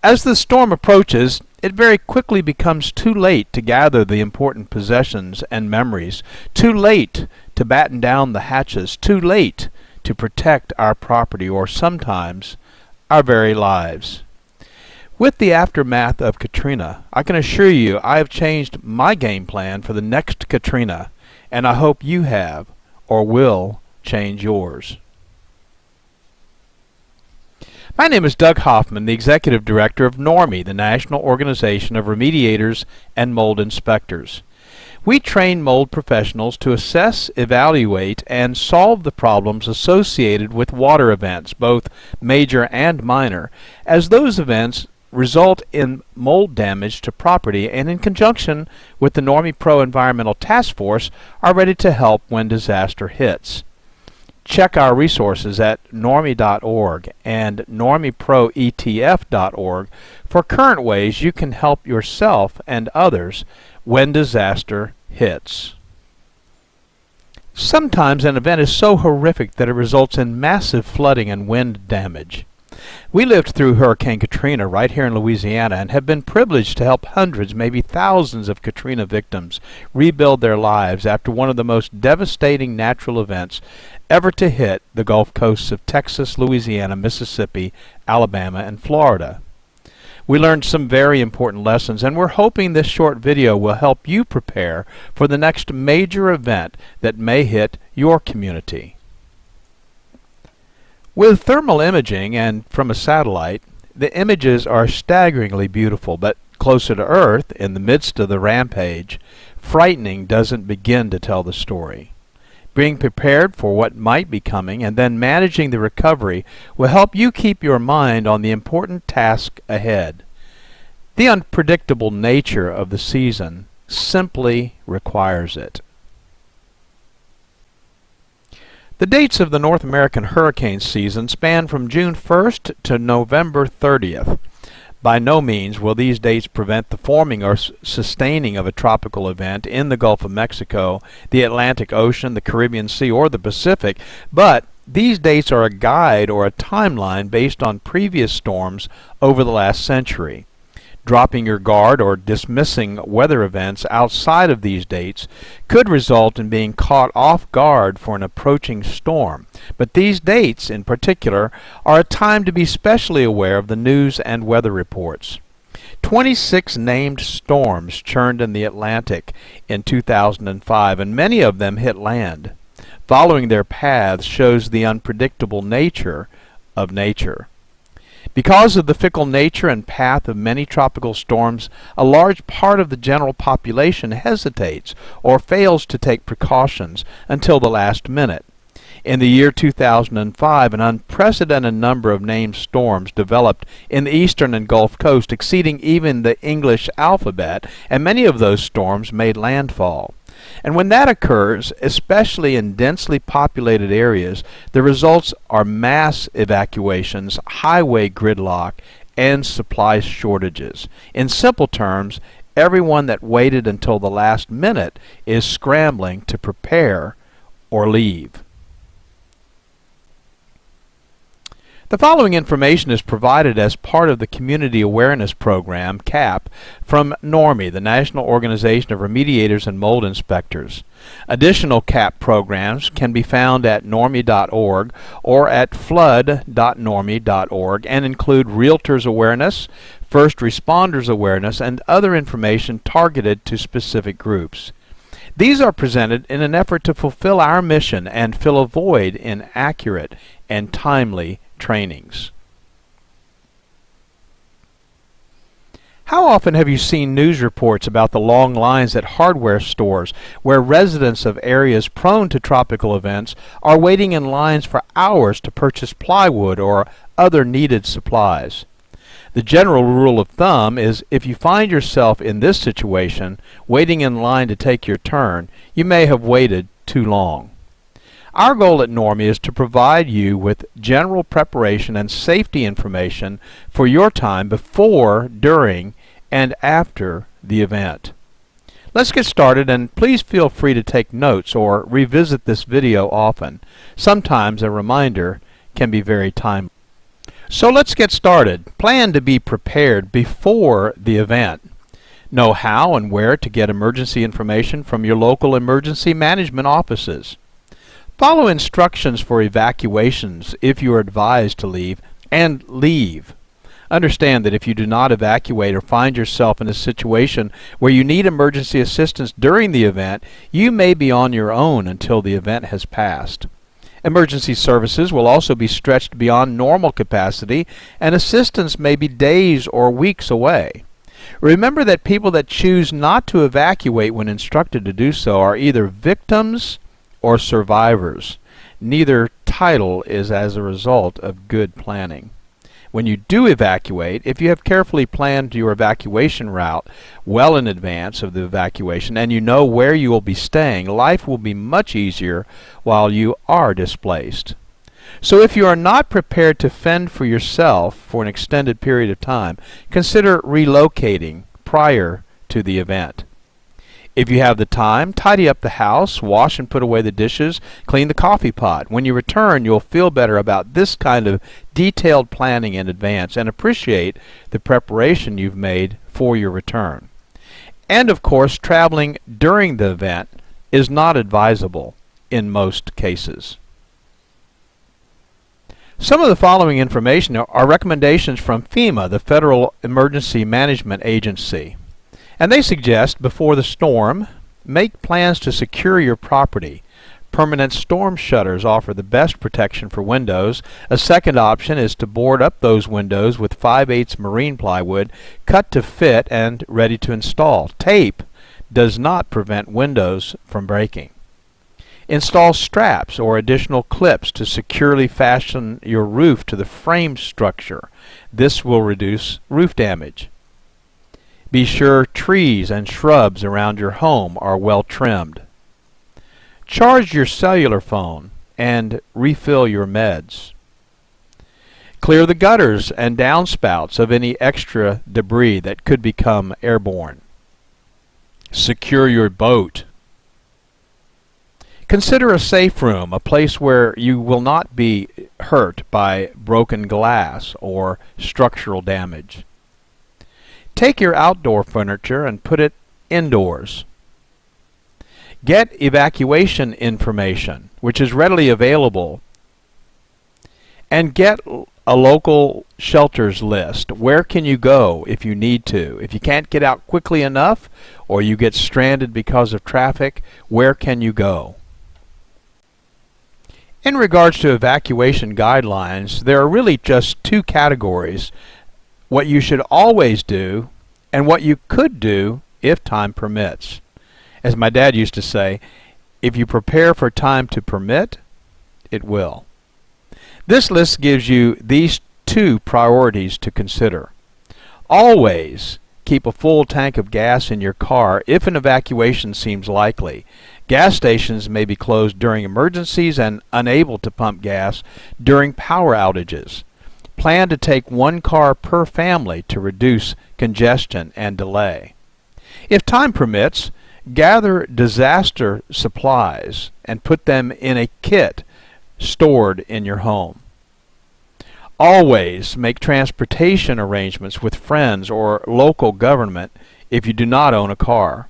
I: As the storm approaches, it very quickly becomes too late to gather the important possessions and memories, too late to batten down the hatches, too late to protect our property or sometimes our very lives. With the aftermath of Katrina, I can assure you I have changed my game plan for the next Katrina, and I hope you have or will change yours. My name is Doug Hoffman, the Executive Director of NORMI, the National Organization of Remediators and Mold Inspectors. We train mold professionals to assess, evaluate, and solve the problems associated with water events, both major and minor, as those events result in mold damage to property, and in conjunction with the NORMI Pro Environmental Task Force are ready to help when disaster hits. Check our resources at normi.org and normiproetf.org for current ways you can help yourself and others when disaster hits. Sometimes an event is so horrific that it results in massive flooding and wind damage. We lived through Hurricane Katrina right here in Louisiana and have been privileged to help hundreds, maybe thousands of Katrina victims rebuild their lives after one of the most devastating natural events ever to hit the Gulf coasts of Texas, Louisiana, Mississippi, Alabama, and Florida. We learned some very important lessons, and we're hoping this short video will help you prepare for the next major event that may hit your community. With thermal imaging and from a satellite, the images are staggeringly beautiful, but closer to Earth, in the midst of the rampage, frightening doesn't begin to tell the story. Being prepared for what might be coming and then managing the recovery will help you keep your mind on the important task ahead. The unpredictable nature of the season simply requires it. The dates of the North American hurricane season span from June 1st to November 30th. By no means will these dates prevent the forming or sustaining of a tropical event in the Gulf of Mexico, the Atlantic Ocean, the Caribbean Sea, or the Pacific, but these dates are a guide or a timeline based on previous storms over the last century. Dropping your guard or dismissing weather events outside of these dates could result in being caught off guard for an approaching storm. But these dates, in particular, are a time to be specially aware of the news and weather reports. 26 named storms churned in the Atlantic in 2005, and many of them hit land. Following their paths shows the unpredictable nature of nature. Because of the fickle nature and path of many tropical storms, a large part of the general population hesitates or fails to take precautions until the last minute. In the year 2005, an unprecedented number of named storms developed in the eastern and Gulf Coast, exceeding even the English alphabet, and many of those storms made landfall. And when that occurs, especially in densely populated areas, the results are mass evacuations, highway gridlock, and supply shortages. In simple terms, everyone that waited until the last minute is scrambling to prepare or leave. The following information is provided as part of the Community Awareness Program, CAP, from NORMI, the National Organization of Remediators and Mold Inspectors. Additional CAP programs can be found at normi.org or at flood.normi.org and include realtors awareness, first responders awareness, and other information targeted to specific groups. These are presented in an effort to fulfill our mission and fill a void in accurate and timely trainings. How often have you seen news reports about the long lines at hardware stores where residents of areas prone to tropical events are waiting in lines for hours to purchase plywood or other needed supplies? The general rule of thumb is if you find yourself in this situation, waiting in line to take your turn, you may have waited too long. Our goal at Normie is to provide you with general preparation and safety information for your time before, during, and after the event. Let's get started, and please feel free to take notes or revisit this video often. Sometimes a reminder can be very timely. So let's get started. Plan to be prepared before the event. Know how and where to get emergency information from your local emergency management offices. Follow instructions for evacuations if you are advised to leave, and leave. Understand that if you do not evacuate or find yourself in a situation where you need emergency assistance during the event, you may be on your own until the event has passed. Emergency services will also be stretched beyond normal capacity, and assistance may be days or weeks away. Remember that people that choose not to evacuate when instructed to do so are either victims or survivors. Neither title is as a result of good planning. When you do evacuate, if you have carefully planned your evacuation route well in advance of the evacuation and you know where you will be staying, life will be much easier while you are displaced. So if you are not prepared to fend for yourself for an extended period of time, consider relocating prior to the event. If you have the time, tidy up the house, wash and put away the dishes, clean the coffee pot. When you return, you'll feel better about this kind of detailed planning in advance and appreciate the preparation you've made for your return. And of course, traveling during the event is not advisable in most cases. Some of the following information are recommendations from FEMA, the Federal Emergency Management Agency. And they suggest, before the storm, make plans to secure your property. Permanent storm shutters offer the best protection for windows. A second option is to board up those windows with 5/8 marine plywood, cut to fit and ready to install. Tape does not prevent windows from breaking. Install straps or additional clips to securely fasten your roof to the frame structure. This will reduce roof damage. Be sure trees and shrubs around your home are well trimmed. Charge your cellular phone and refill your meds. Clear the gutters and downspouts of any extra debris that could become airborne. Secure your boat. Consider a safe room, a place where you will not be hurt by broken glass or structural damage. Take your outdoor furniture and put it indoors. Get evacuation information, which is readily available, and get a local shelters list. Where can you go if you need to? If you can't get out quickly enough or you get stranded because of traffic, where can you go? In regards to evacuation guidelines, there are really just two categories: what you should always do and what you could do if time permits. As my dad used to say, if you prepare for time to permit, it will. This list gives you these two priorities to consider. Always keep a full tank of gas in your car if an evacuation seems likely. Gas stations may be closed during emergencies and unable to pump gas during power outages. Plan to take one car per family to reduce congestion and delay. If time permits, gather disaster supplies and put them in a kit stored in your home. Always make transportation arrangements with friends or local government if you do not own a car.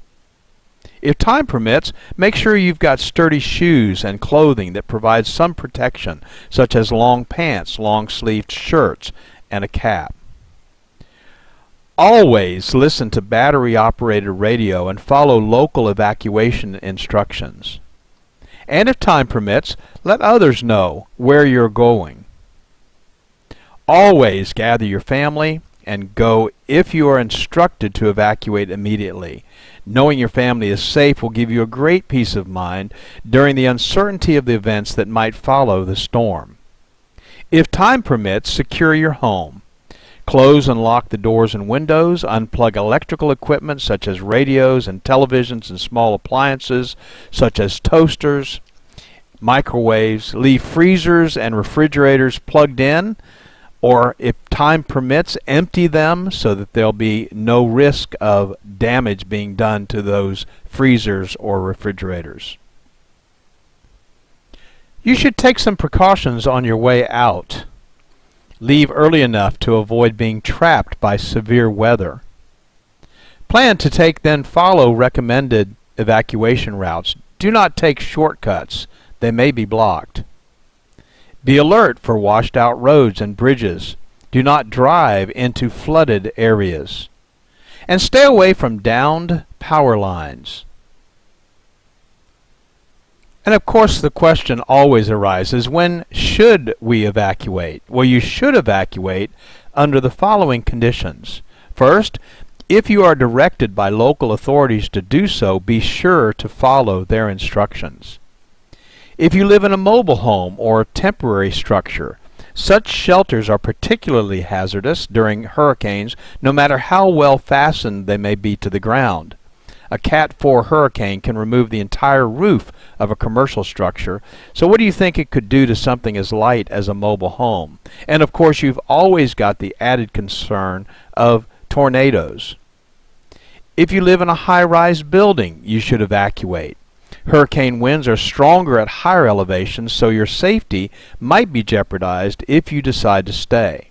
I: If time permits, make sure you've got sturdy shoes and clothing that provide some protection, such as long pants, long-sleeved shirts, and a cap. Always listen to battery-operated radio and follow local evacuation instructions. And if time permits, let others know where you're going. Always gather your family and go if you are instructed to evacuate immediately. Knowing your family is safe will give you a great peace of mind during the uncertainty of the events that might follow the storm. If time permits, secure your home. Close and lock the doors and windows, unplug electrical equipment such as radios and televisions and small appliances such as toasters, microwaves, leave freezers and refrigerators plugged in, or if time permits, empty them so that there'll be no risk of damage being done to those freezers or refrigerators. You should take some precautions on your way out. Leave early enough to avoid being trapped by severe weather. Plan to then follow recommended evacuation routes. Do not take shortcuts. They may be blocked. Be alert for washed out roads and bridges. Do not drive into flooded areas. And stay away from downed power lines. And of course the question always arises, when should we evacuate? Well, you should evacuate under the following conditions. First, if you are directed by local authorities to do so, be sure to follow their instructions. If you live in a mobile home or temporary structure, such shelters are particularly hazardous during hurricanes, no matter how well fastened they may be to the ground. A Cat 4 hurricane can remove the entire roof of a commercial structure, so what do you think it could do to something as light as a mobile home? And of course, you've always got the added concern of tornadoes. If you live in a high-rise building, you should evacuate. Hurricane winds are stronger at higher elevations, so your safety might be jeopardized if you decide to stay.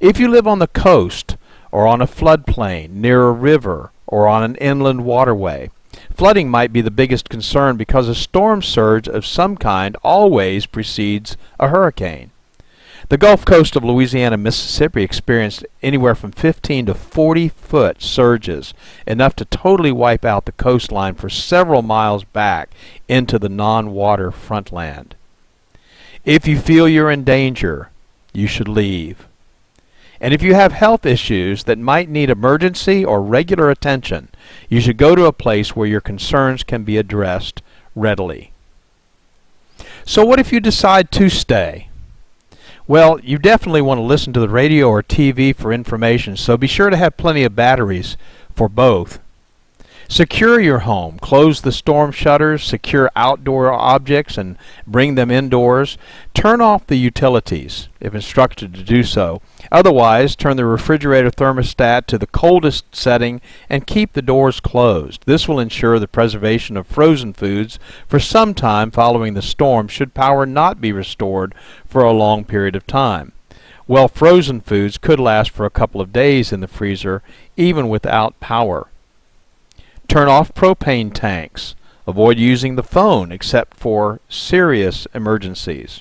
I: If you live on the coast or on a floodplain, near a river, or on an inland waterway, flooding might be the biggest concern because a storm surge of some kind always precedes a hurricane. The Gulf Coast of Louisiana and Mississippi experienced anywhere from 15 to 40-foot surges, enough to totally wipe out the coastline for several miles back into the non-water frontland. If you feel you're in danger, you should leave. And if you have health issues that might need emergency or regular attention, you should go to a place where your concerns can be addressed readily. So what if you decide to stay? Well, you definitely want to listen to the radio or TV for information, so be sure to have plenty of batteries for both. Secure your home. Close the storm shutters, secure outdoor objects, and bring them indoors. Turn off the utilities, if instructed to do so. Otherwise, turn the refrigerator thermostat to the coldest setting and keep the doors closed. This will ensure the preservation of frozen foods for some time following the storm, should power not be restored for a long period of time. Well, frozen foods could last for a couple of days in the freezer, even without power. Turn off propane tanks. Avoid using the phone except for serious emergencies.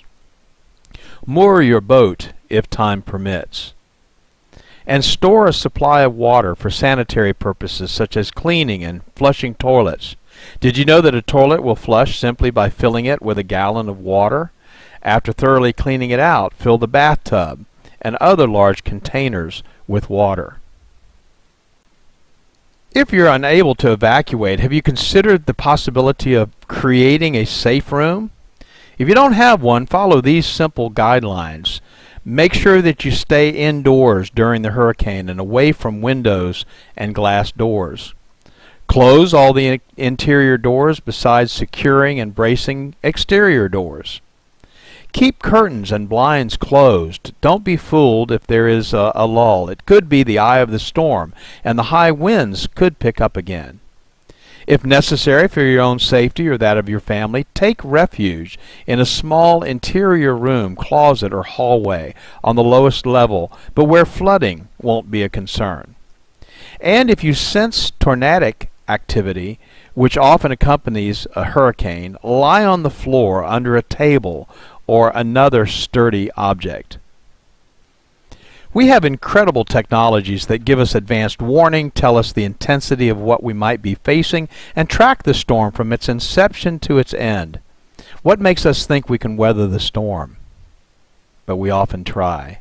I: Moor your boat if time permits. And store a supply of water for sanitary purposes such as cleaning and flushing toilets. Did you know that a toilet will flush simply by filling it with a gallon of water? After thoroughly cleaning it out, fill the bathtub and other large containers with water. If you're unable to evacuate, have you considered the possibility of creating a safe room? If you don't have one, follow these simple guidelines. Make sure that you stay indoors during the hurricane and away from windows and glass doors. Close all the interior doors besides securing and bracing exterior doors. Keep curtains and blinds closed. Don't be fooled if there is a lull. It could be the eye of the storm, and the high winds could pick up again. If necessary for your own safety or that of your family, take refuge in a small interior room, closet, or hallway on the lowest level, but where flooding won't be a concern. And if you sense tornadic activity, which often accompanies a hurricane, lie on the floor under a table or another sturdy object. We have incredible technologies that give us advanced warning, tell us the intensity of what we might be facing, and track the storm from its inception to its end. What makes us think we can weather the storm? But we often try.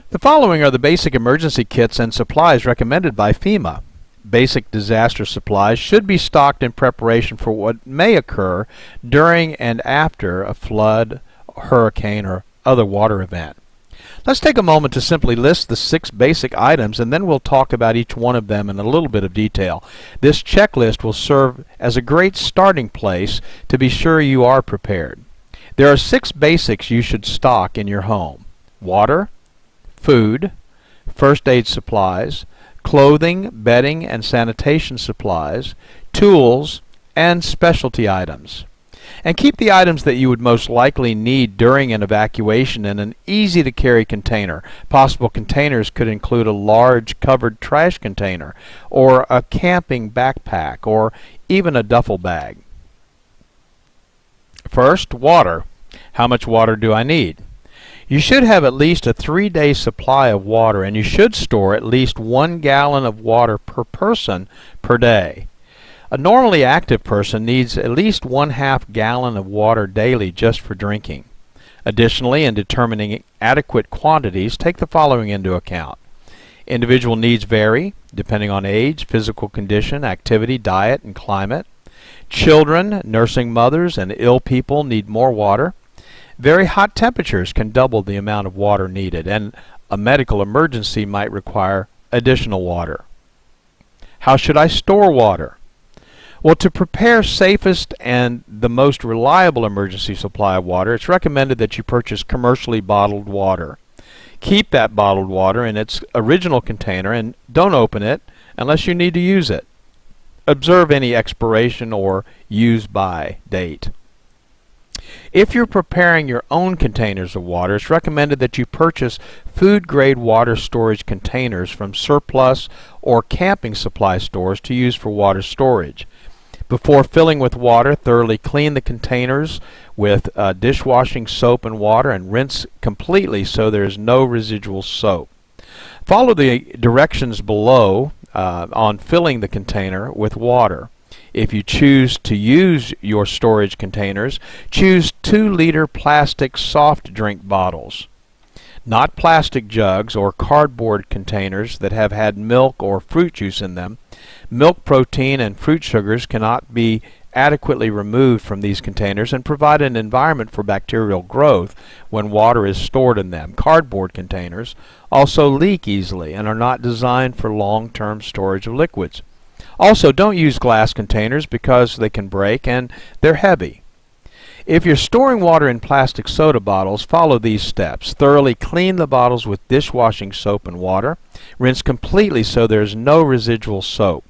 I: The following are the basic emergency kits and supplies recommended by FEMA. Basic disaster supplies should be stocked in preparation for what may occur during and after a flood, hurricane, or other water event. Let's take a moment to simply list the 6 basic items, and then we'll talk about each one of them in a little bit of detail. This checklist will serve as a great starting place to be sure you are prepared. There are 6 basics you should stock in your home: water, food, first aid supplies, clothing, bedding, and sanitation supplies, tools, and specialty items. And keep the items that you would most likely need during an evacuation in an easy-to-carry container. Possible containers could include a large covered trash container, or a camping backpack, or even a duffel bag. First, water. How much water do I need? You should have at least a 3-day supply of water, and you should store at least 1 gallon of water per person per day. A normally active person needs at least 1/2 gallon of water daily just for drinking. Additionally, in determining adequate quantities, take the following into account. Individual needs vary depending on age, physical condition, activity, diet, and climate. Children, nursing mothers, and ill people need more water. Very hot temperatures can double the amount of water needed, and a medical emergency might require additional water. How should I store water? Well, to prepare safest and the most reliable emergency supply of water, it's recommended that you purchase commercially bottled water. Keep that bottled water in its original container and don't open it unless you need to use it. Observe any expiration or use by date. If you're preparing your own containers of water, it's recommended that you purchase food-grade water storage containers from surplus or camping supply stores to use for water storage. Before filling with water, thoroughly clean the containers with dishwashing soap and water and rinse completely so there is no residual soap. Follow the directions below on filling the container with water. If you choose to use your storage containers, choose 2-liter plastic soft drink bottles. Not plastic jugs or cardboard containers that have had milk or fruit juice in them. Milk protein and fruit sugars cannot be adequately removed from these containers and provide an environment for bacterial growth when water is stored in them. Cardboard containers also leak easily and are not designed for long-term storage of liquids. Also, don't use glass containers because they can break and they're heavy. If you're storing water in plastic soda bottles, follow these steps. Thoroughly clean the bottles with dishwashing soap and water. Rinse completely so there's no residual soap.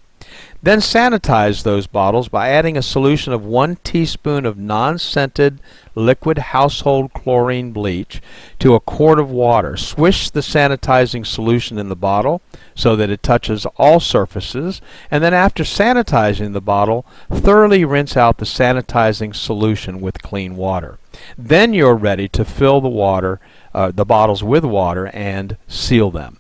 I: Then sanitize those bottles by adding a solution of 1 teaspoon of non-scented liquid household chlorine bleach to a quart of water. Swish the sanitizing solution in the bottle so that it touches all surfaces, and then after sanitizing the bottle, thoroughly rinse out the sanitizing solution with clean water. Then you're ready to fill the bottles with water and seal them.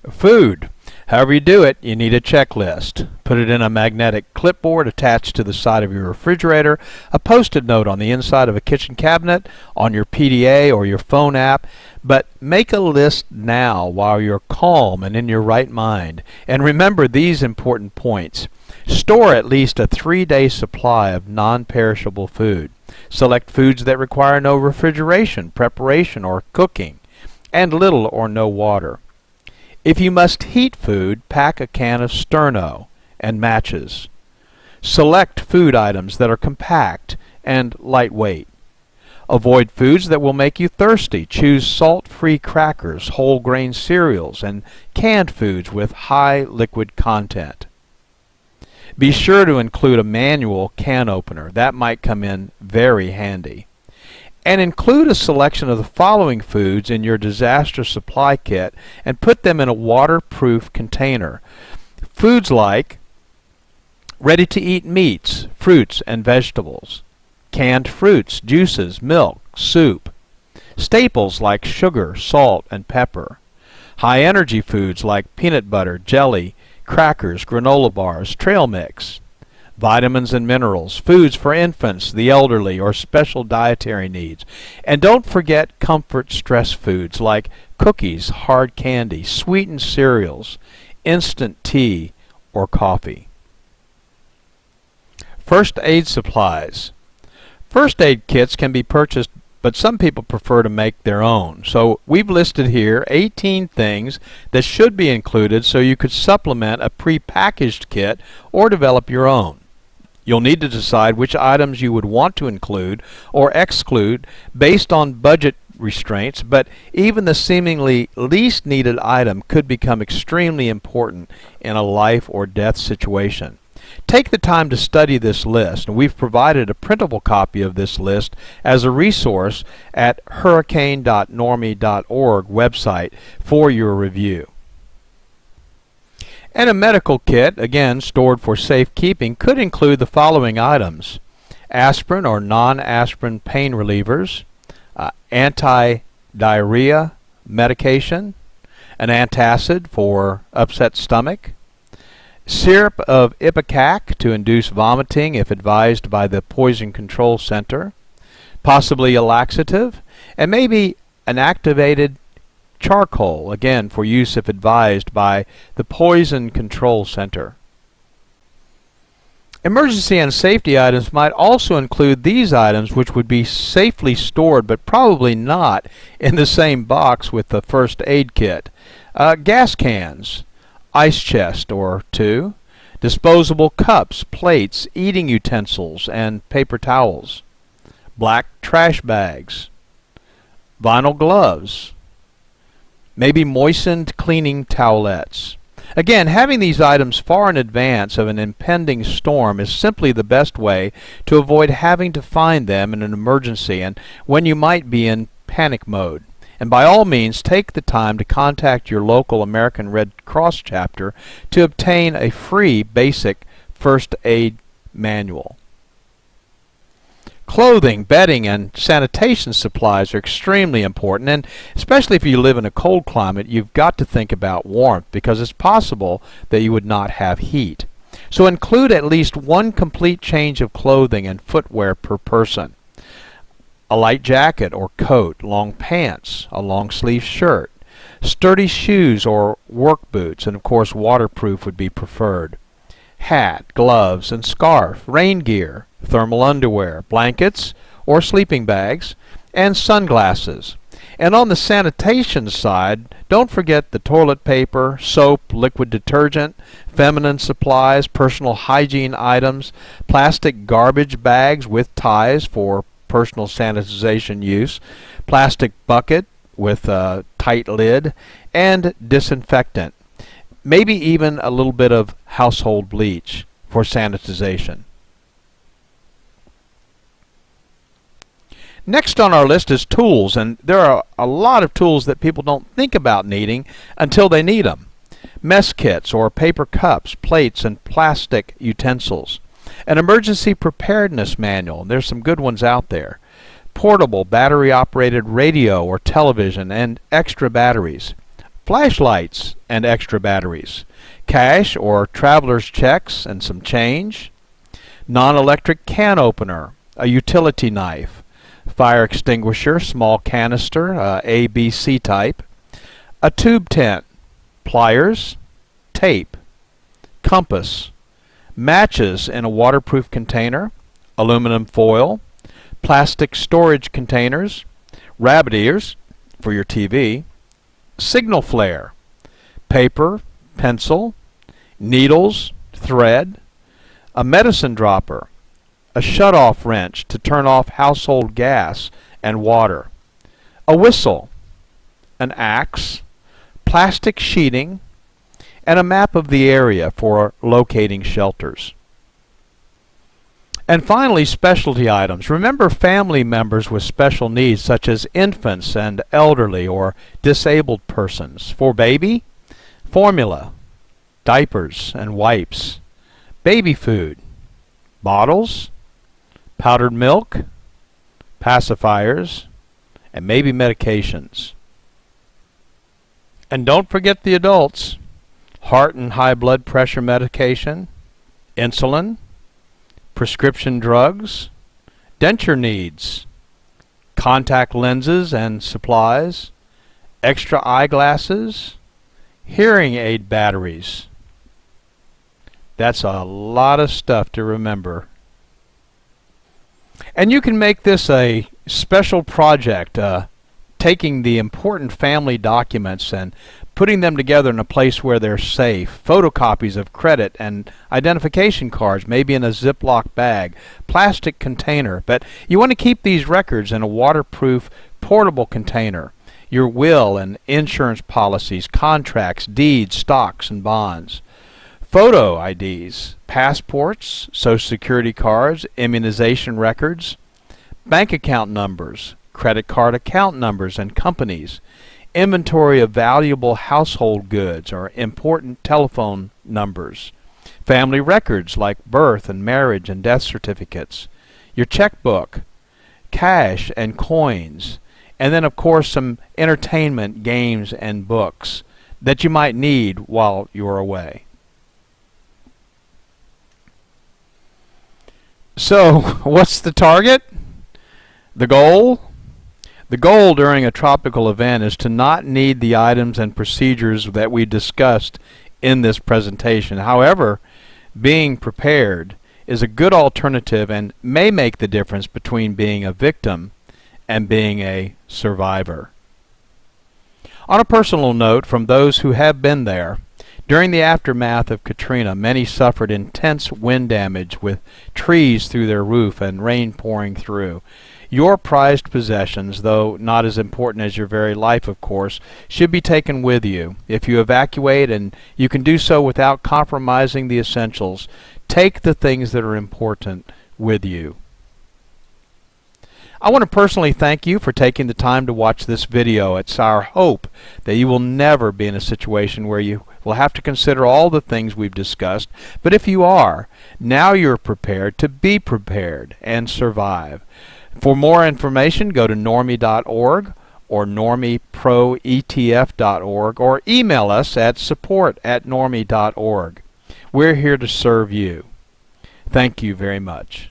I: Food. However you do it, you need a checklist. Put it in a magnetic clipboard attached to the side of your refrigerator, a post-it note on the inside of a kitchen cabinet, on your PDA or your phone app, but make a list now while you're calm and in your right mind. And remember these important points. Store at least a 3-day supply of non-perishable food. Select foods that require no refrigeration, preparation, or cooking, and little or no water. If you must heat food, pack a can of Sterno and matches. Select food items that are compact and lightweight. Avoid foods that will make you thirsty. Choose salt-free crackers, whole grain cereals, and canned foods with high liquid content. Be sure to include a manual can opener. That might come in very handy. And include a selection of the following foods in your disaster supply kit and put them in a waterproof container. Foods like ready-to-eat meats, fruits, and vegetables, canned fruits, juices, milk, soup, staples like sugar, salt, and pepper, high-energy foods like peanut butter, jelly, crackers, granola bars, trail mix, vitamins and minerals, foods for infants, the elderly, or special dietary needs. And don't forget comfort stress foods like cookies, hard candy, sweetened cereals, instant tea, or coffee. First aid supplies. First aid kits can be purchased, but some people prefer to make their own. So we've listed here 18 things that should be included so you could supplement a pre-packaged kit or develop your own. You'll need to decide which items you would want to include or exclude based on budget restraints, but even the seemingly least needed item could become extremely important in a life or death situation. Take the time to study this list, and we've provided a printable copy of this list as a resource at hurricane.normie.org website for your review. And a medical kit, again stored for safekeeping, could include the following items: aspirin or non-aspirin pain relievers, anti-diarrhea medication, an antacid for upset stomach, syrup of ipecac to induce vomiting if advised by the Poison Control Center, possibly a laxative, and maybe an activated charcoal, again for use if advised by the Poison Control Center. Emergency and safety items might also include these items, which would be safely stored but probably not in the same box with the first aid kit. Gas cans, ice chest or two, disposable cups, plates, eating utensils, and paper towels, black trash bags, vinyl gloves, maybe moistened cleaning towelettes. Again, having these items far in advance of an impending storm is simply the best way to avoid having to find them in an emergency and when you might be in panic mode. And by all means, take the time to contact your local American Red Cross chapter to obtain a free basic first aid manual. Clothing, bedding, and sanitation supplies are extremely important, and especially if you live in a cold climate, you've got to think about warmth because it's possible that you would not have heat. So include at least one complete change of clothing and footwear per person. A light jacket or coat, long pants, a long sleeve shirt, sturdy shoes or work boots, and of course waterproof would be preferred. Hat, gloves, and scarf, rain gear, thermal underwear, blankets or sleeping bags, and sunglasses. And on the sanitation side, don't forget the toilet paper, soap, liquid detergent, feminine supplies, personal hygiene items, plastic garbage bags with ties for personal sanitization use, plastic bucket with a tight lid, and disinfectant. Maybe even a little bit of household bleach for sanitization. Next on our list is tools, and there are a lot of tools that people don't think about needing until they need them. Mess kits or paper cups, plates, and plastic utensils. An emergency preparedness manual, there's some good ones out there. Portable battery-operated radio or television and extra batteries. Flashlights and extra batteries. Cash or traveler's checks and some change. Non-electric can opener, a utility knife. Fire extinguisher, small canister, ABC type. A tube tent. Pliers. Tape. Compass. Matches in a waterproof container, aluminum foil, plastic storage containers, rabbit ears for your TV, signal flare, paper, pencil, needles, thread, a medicine dropper, a shut-off wrench to turn off household gas and water, a whistle, an axe, plastic sheeting, and a map of the area for locating shelters. And finally, specialty items. Remember family members with special needs such as infants and elderly or disabled persons. For baby, formula, diapers and wipes, baby food, bottles, powdered milk, pacifiers, and maybe medications. And don't forget the adults. Heart and high blood pressure medication, insulin, prescription drugs, denture needs, contact lenses and supplies, extra eyeglasses, hearing aid batteries. That's a lot of stuff to remember. And you can make this a special project, taking the important family documents and putting them together in a place where they're safe. Photocopies of credit and identification cards, maybe in a Ziploc bag, plastic container. But you want to keep these records in a waterproof, portable container. Your will and insurance policies, contracts, deeds, stocks, and bonds. Photo IDs, passports, social security cards, immunization records, bank account numbers, credit card account numbers and companies, inventory of valuable household goods or important telephone numbers, family records like birth and marriage and death certificates, your checkbook, cash and coins, and then of course some entertainment, games, and books that you might need while you're away. So, what's the target? The goal? The goal during a tropical event is to not need the items and procedures that we discussed in this presentation. However, being prepared is a good alternative and may make the difference between being a victim and being a survivor. On a personal note, from those who have been there, during the aftermath of Katrina, many suffered intense wind damage with trees through their roof and rain pouring through. Your prized possessions, though not as important as your very life, of course, should be taken with you. If you evacuate, and you can do so without compromising the essentials, take the things that are important with you. I want to personally thank you for taking the time to watch this video. It's our hope that you will never be in a situation where you will have to consider all the things we've discussed. But if you are, now you're prepared to be prepared and survive. For more information, go to normie.org or normieproetf.org or email us at support@normie.org. We're here to serve you. Thank you very much.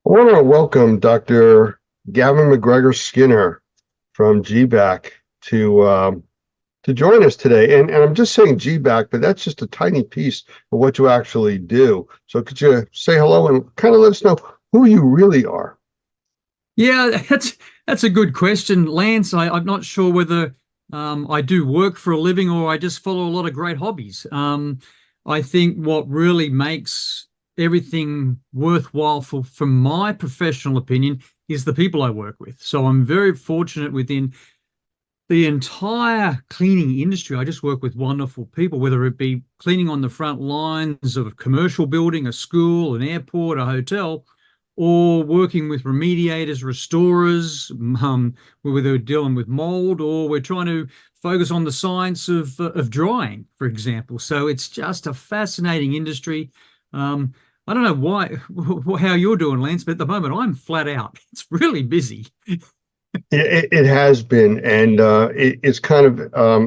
A: I want to welcome Dr. Gavin McGregor Skinner from GBAC to join us today. And I'm just saying GBAC, but that's just a tiny piece of what you actually do. So could you say hello and kind of let us know who you really are?
Q: Yeah, that's a good question, Lance. I'm not sure whether I do work for a living or I just follow a lot of great hobbies. I think what really makes everything worthwhile from my professional opinion is the people I work with. So I'm very fortunate within the entire cleaning industry. I just work with wonderful people, whether it be cleaning on the front lines of a commercial building, a school, an airport, a hotel, or working with remediators, restorers, whether they're dealing with mold, or we're trying to focus on the science of drying, for example. So it's just a fascinating industry. I don't know how you're doing, Lance, but at the moment I'm flat out. It's really busy.
A: It has been, and it's kind of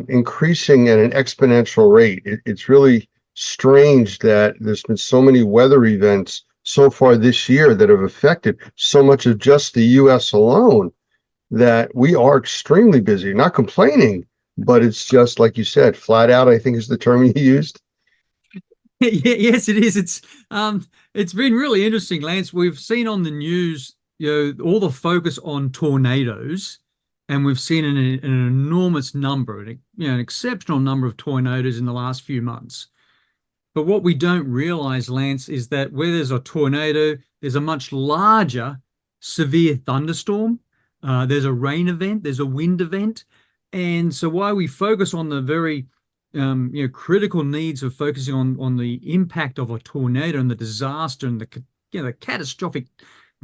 A: increasing at an exponential rate. It's really strange that there's been so many weather events so far this year that have affected so much of just the U.S. alone that we are extremely busy. Not complaining, but it's just like you said, flat out, I think is the term you used.
Q: Yes, it is. It's been really interesting, Lance. We've seen on the news, all the focus on tornadoes, and we've seen an enormous number, an exceptional number of tornadoes in the last few months. But what we don't realize, Lance, is that where there's a tornado, there's a much larger severe thunderstorm. There's a rain event, there's a wind event. And so while we focus on the very critical needs of focusing on the impact of a tornado and the disaster and the catastrophic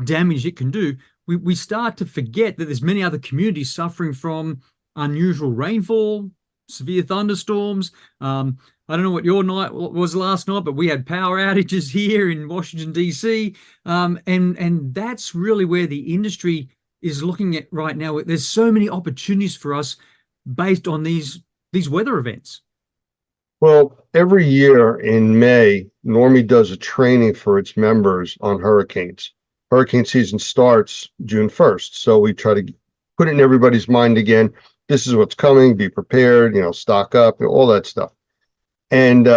Q: damage it can do, we start to forget that there's many other communities suffering from unusual rainfall, severe thunderstorms. I don't know what your night was last night, but we had power outages here in Washington, D.C. And that's really where the industry is looking at right now. There's so many opportunities for us based on these weather events.
A: Well, every year in May, Normie does a training for its members on hurricanes. Hurricane season starts June 1st. So we try to put it in everybody's mind again. This is what's coming. Be prepared, stock up, all that stuff. And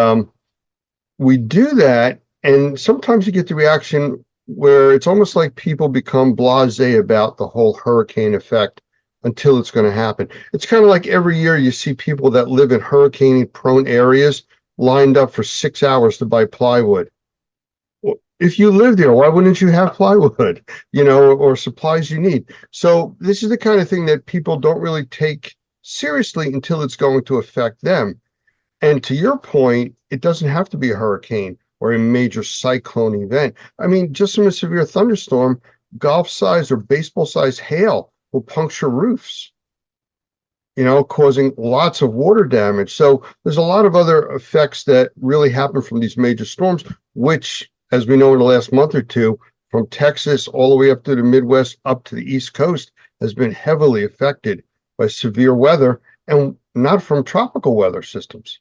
A: we do that. And sometimes you get the reaction where it's almost like people become blasé about the whole hurricane effect until it's going to happen. It's kind of like every year you see people that live in hurricane-prone areas lined up for 6 hours to buy plywood. Well, if you live there, why wouldn't you have plywood, or supplies you need? So this is the kind of thing that people don't really take seriously until it's going to affect them. And to your point, it doesn't have to be a hurricane or a major cyclone event. I mean, just from a severe thunderstorm, golf-sized or baseball-sized hail will puncture roofs, causing lots of water damage. So there's a lot of other effects that really happen from these major storms, which, as we know in the last month or two, from Texas all the way up to the Midwest, up to the East Coast, has been heavily affected by severe weather, and not from tropical weather systems.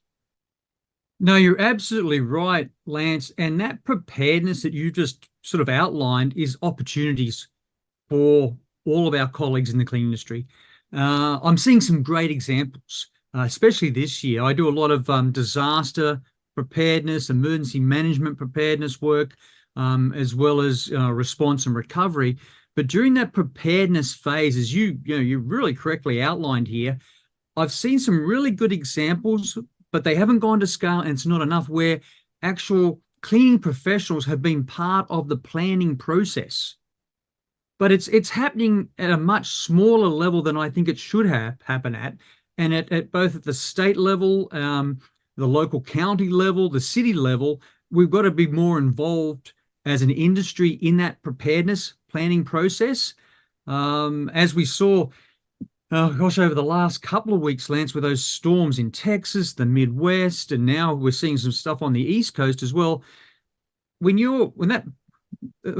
Q: No, you're absolutely right, Lance. And that preparedness that you just sort of outlined is opportunities for all of our colleagues in the clean industry. I'm seeing some great examples, especially this year. I do a lot of disaster preparedness, emergency management preparedness work, as well as response and recovery. But during that preparedness phase, as you really correctly outlined here, I've seen some really good examples, but they haven't gone to scale, and it's not enough, where actual cleaning professionals have been part of the planning process. But it's happening at a much smaller level than I think it should happen at, and at both at the state level, the local county level, the city level. We've got to be more involved as an industry in that preparedness planning process. As we saw, over the last couple of weeks, Lance, with those storms in Texas, the Midwest, and now we're seeing some stuff on the East Coast as well. When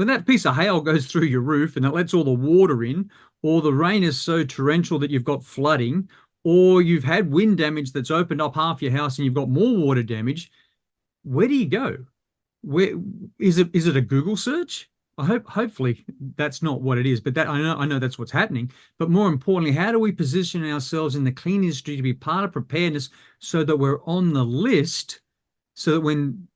Q: that piece of hail goes through your roof and it lets all the water in, or the rain is so torrential that you've got flooding, or you've had wind damage that's opened up half your house and you've got more water damage, where do you go? Where is it a Google search? Hopefully that's not what it is, but that I know that's what's happening. But more importantly, how do we position ourselves in the clean industry to be part of preparedness so that we're on the list, so that when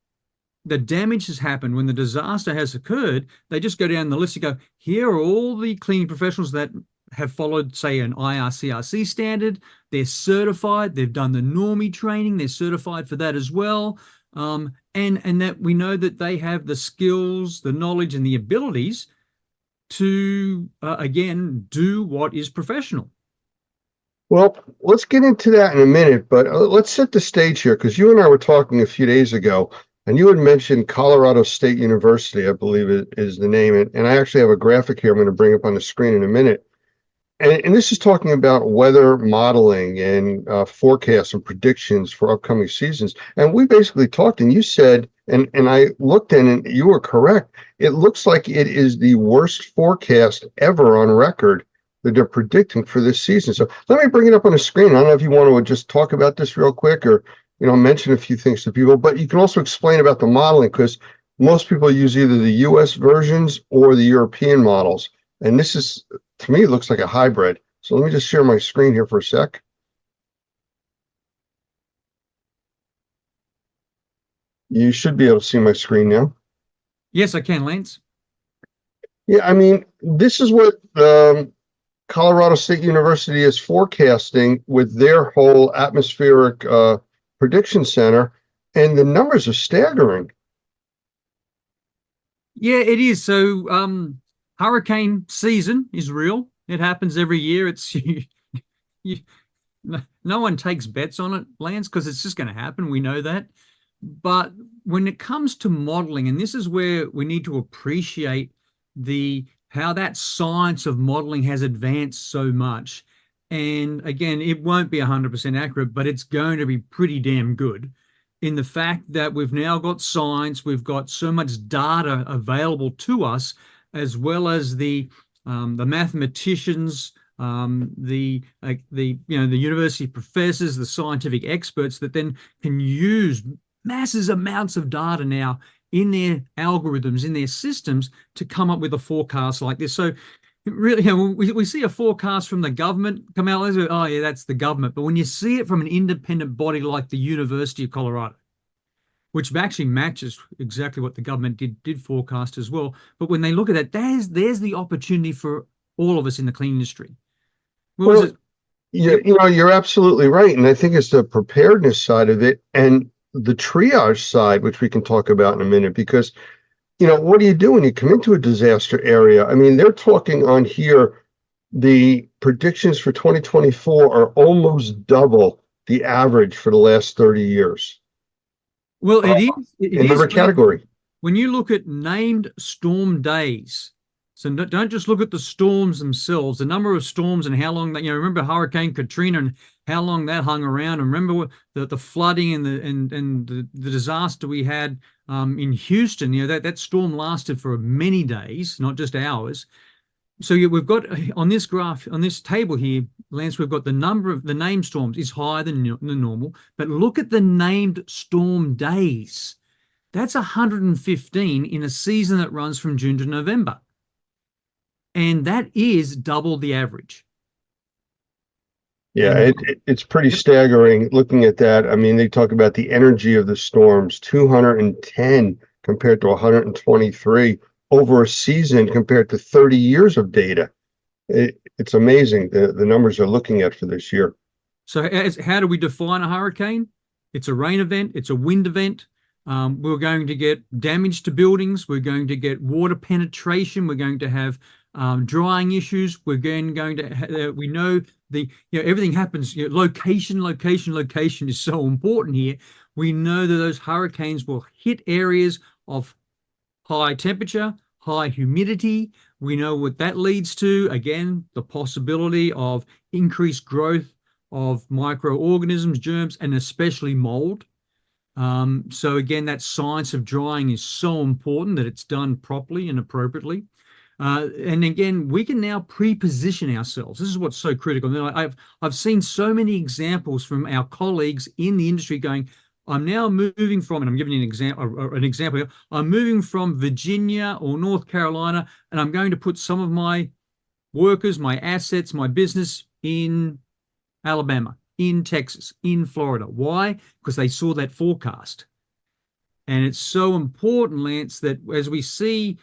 Q: the damage has happened, when the disaster has occurred, they just go down the list and go, here are all the cleaning professionals that have followed, say, an IRCRC standard. They're certified. They've done the Normie training. They're certified for that as well. And that we know that they have the skills, the knowledge, and the abilities to, again, do what is professional.
A: Well, let's get into that in a minute, but let's set the stage here, because you and I were talking a few days ago, and you had mentioned Colorado State University, I believe it is the name. And I actually have a graphic here I'm going to bring up on the screen in a minute. And this is talking about weather modeling and forecasts and predictions for upcoming seasons. And we basically talked, and you said, and I looked in, and you were correct. It looks like it is the worst forecast ever on record that they're predicting for this season. So let me bring it up on the screen. I don't know if you want to just talk about this real quick, or mention a few things to people, but you can also explain about the modeling, because most people use either the US versions or the European models. And this is, to me, it looks like a hybrid. So let me just share my screen here for a sec. You should be able to see my screen now.
Q: Yes, I can, Lance.
A: Yeah, I mean, this is what Colorado State University is forecasting with their whole atmospheric prediction center, and the numbers are staggering.
Q: Yeah, it is. So hurricane season is real. It happens every year. It's no one takes bets on it, Lance, because it's just going to happen. We know that. But when it comes to modeling, and this is where we need to appreciate how that science of modeling has advanced so much. And again, it won't be 100% accurate, but it's going to be pretty damn good, in the fact that we've now got science, we've got so much data available to us, as well as the mathematicians, the university professors, the scientific experts that then can use massive amounts of data now in their algorithms, in their systems, to come up with a forecast like this. So really, we see a forecast from the government come out, oh yeah, that's the government. But when you see it from an independent body like the University of Colorado, which actually matches exactly what the government did forecast as well. But when they look at that, there's the opportunity for all of us in the clean industry.
A: You're absolutely right. And I think it's the preparedness side of it and the triage side, which we can talk about in a minute, because, what do you do when you come into a disaster area? I mean, they're talking on here, the predictions for 2024 are almost double the average for the last 30 years.
Q: Well, it
A: in every
Q: is
A: category.
Q: When you look at named storm days, so don't just look at the storms themselves, the number of storms and how long that, remember Hurricane Katrina and how long that hung around, and remember the flooding and the disaster we had in Houston. That storm lasted for many days, not just hours. So we've got on this graph, on this table here, Lance, we've got the number of the named storms is higher than normal, but look at the named storm days. That's 115 in a season that runs from June to November. And that is double the average.
A: Yeah, it's pretty staggering looking at that. I mean, they talk about the energy of the storms, 210 compared to 123 over a season compared to 30 years of data. It's amazing the numbers they're looking at for this year.
Q: So how do we define a hurricane? It's a rain event. It's a wind event. We're going to get damage to buildings. We're going to get water penetration. We're going to have drying issues. We're going to we know everything happens. Location is so important here. We know that those hurricanes will hit areas of high temperature, high humidity. We know what that leads to. Again, the possibility of increased growth of microorganisms, germs, and especially mold. So again, that science of drying is so important that it's done properly and appropriately. And again, we can now pre-position ourselves. This is what's so critical. I've seen so many examples from our colleagues in the industry going, I'm now moving from, and I'm giving you an example here, I'm moving from Virginia or North Carolina, and I'm going to put some of my workers, my assets, my business in Alabama, in Texas, in Florida. Why? Because they saw that forecast. And it's so important, Lance, that as we see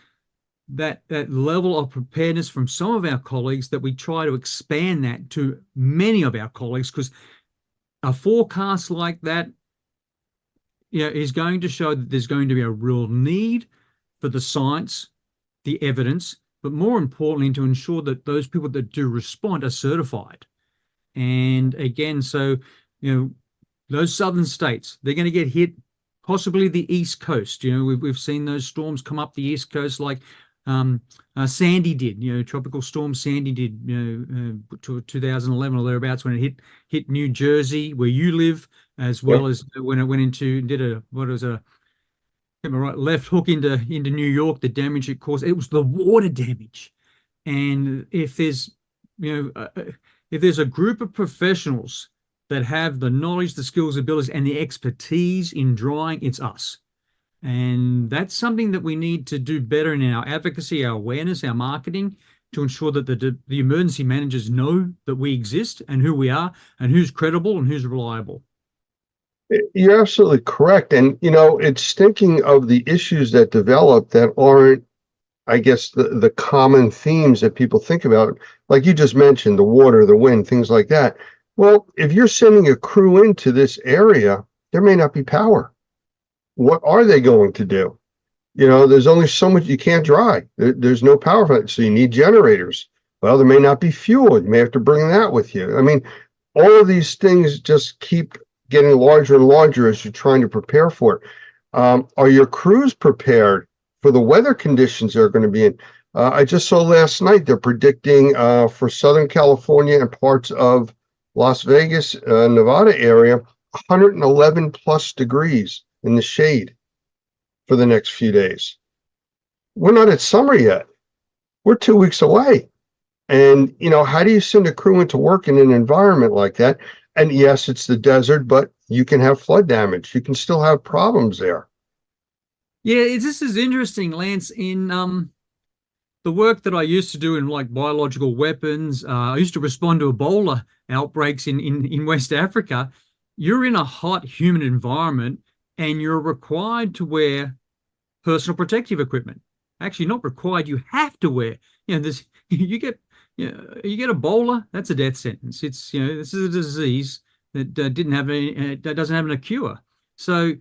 Q: that level of preparedness from some of our colleagues, that we try to expand that to many of our colleagues, because a forecast like that is going to show that there's going to be a real need for the science, the evidence, but more importantly, to ensure that those people that do respond are certified. And again, so, those southern states, they're going to get hit, possibly the East Coast. We've seen those storms come up the East Coast like Sandy did, Tropical Storm Sandy did, 2011 or thereabouts, when it hit New Jersey, where you live, as well as when it went into, left hook into New York, the damage it caused. It was the water damage. And if there's, if there's a group of professionals that have the knowledge, the skills, abilities, and the expertise in drying, it's us. And that's something that we need to do better in our advocacy, our awareness, our marketing, to ensure that the emergency managers know that we exist and who we are and who's credible and who's reliable.
A: You're absolutely correct. And, it's thinking of the issues that develop that aren't, I guess, the common themes that people think about, like you just mentioned, the water, the wind, things like that. Well, if you're sending a crew into this area, there may not be power. What are they going to do? There's only so much you can't dry. There's no power for it, so you need generators. Well, there may not be fuel. You may have to bring that with you. I mean, all of these things just keep getting larger and larger as you're trying to prepare for it. Are your crews prepared for the weather conditions they're going to be in? I just saw last night they're predicting for Southern California and parts of Las Vegas, Nevada area, 111 plus degrees in the shade for the next few days. We're not at summer yet. We're 2 weeks away. And, how do you send a crew into work in an environment like that? And yes, it's the desert, but you can have flood damage. You can still have problems there.
Q: Yeah, this is interesting, Lance. In the work that I used to do in like biological weapons, I used to respond to Ebola outbreaks in West Africa. You're in a hot, humid environment, and you're required to wear personal protective equipment. Actually, not required. You have to wear. This you get Ebola. That's a death sentence. It's this is a disease that didn't have any, that doesn't have a cure. So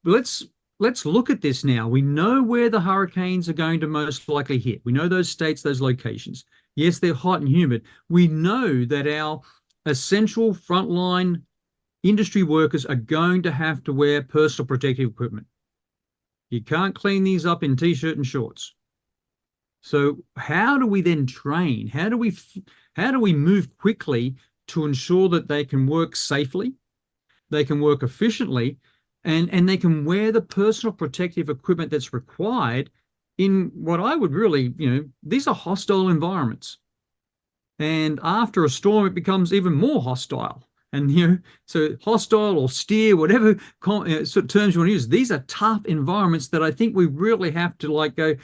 Q: let's look at this now. We know where the hurricanes are going to most likely hit. We know those states, those locations. Yes, they're hot and humid. We know that our essential frontline industry workers are going to have to wear personal protective equipment. You can't clean these up in t-shirt and shorts. So how do we then train? How do we move quickly to ensure that they can work safely, they can work efficiently, and they can wear the personal protective equipment that's required in what I would really, these are hostile environments. And after a storm, it becomes even more hostile. And, so hostile, austere, whatever sort of terms you want to use, these are tough environments that I think we really have to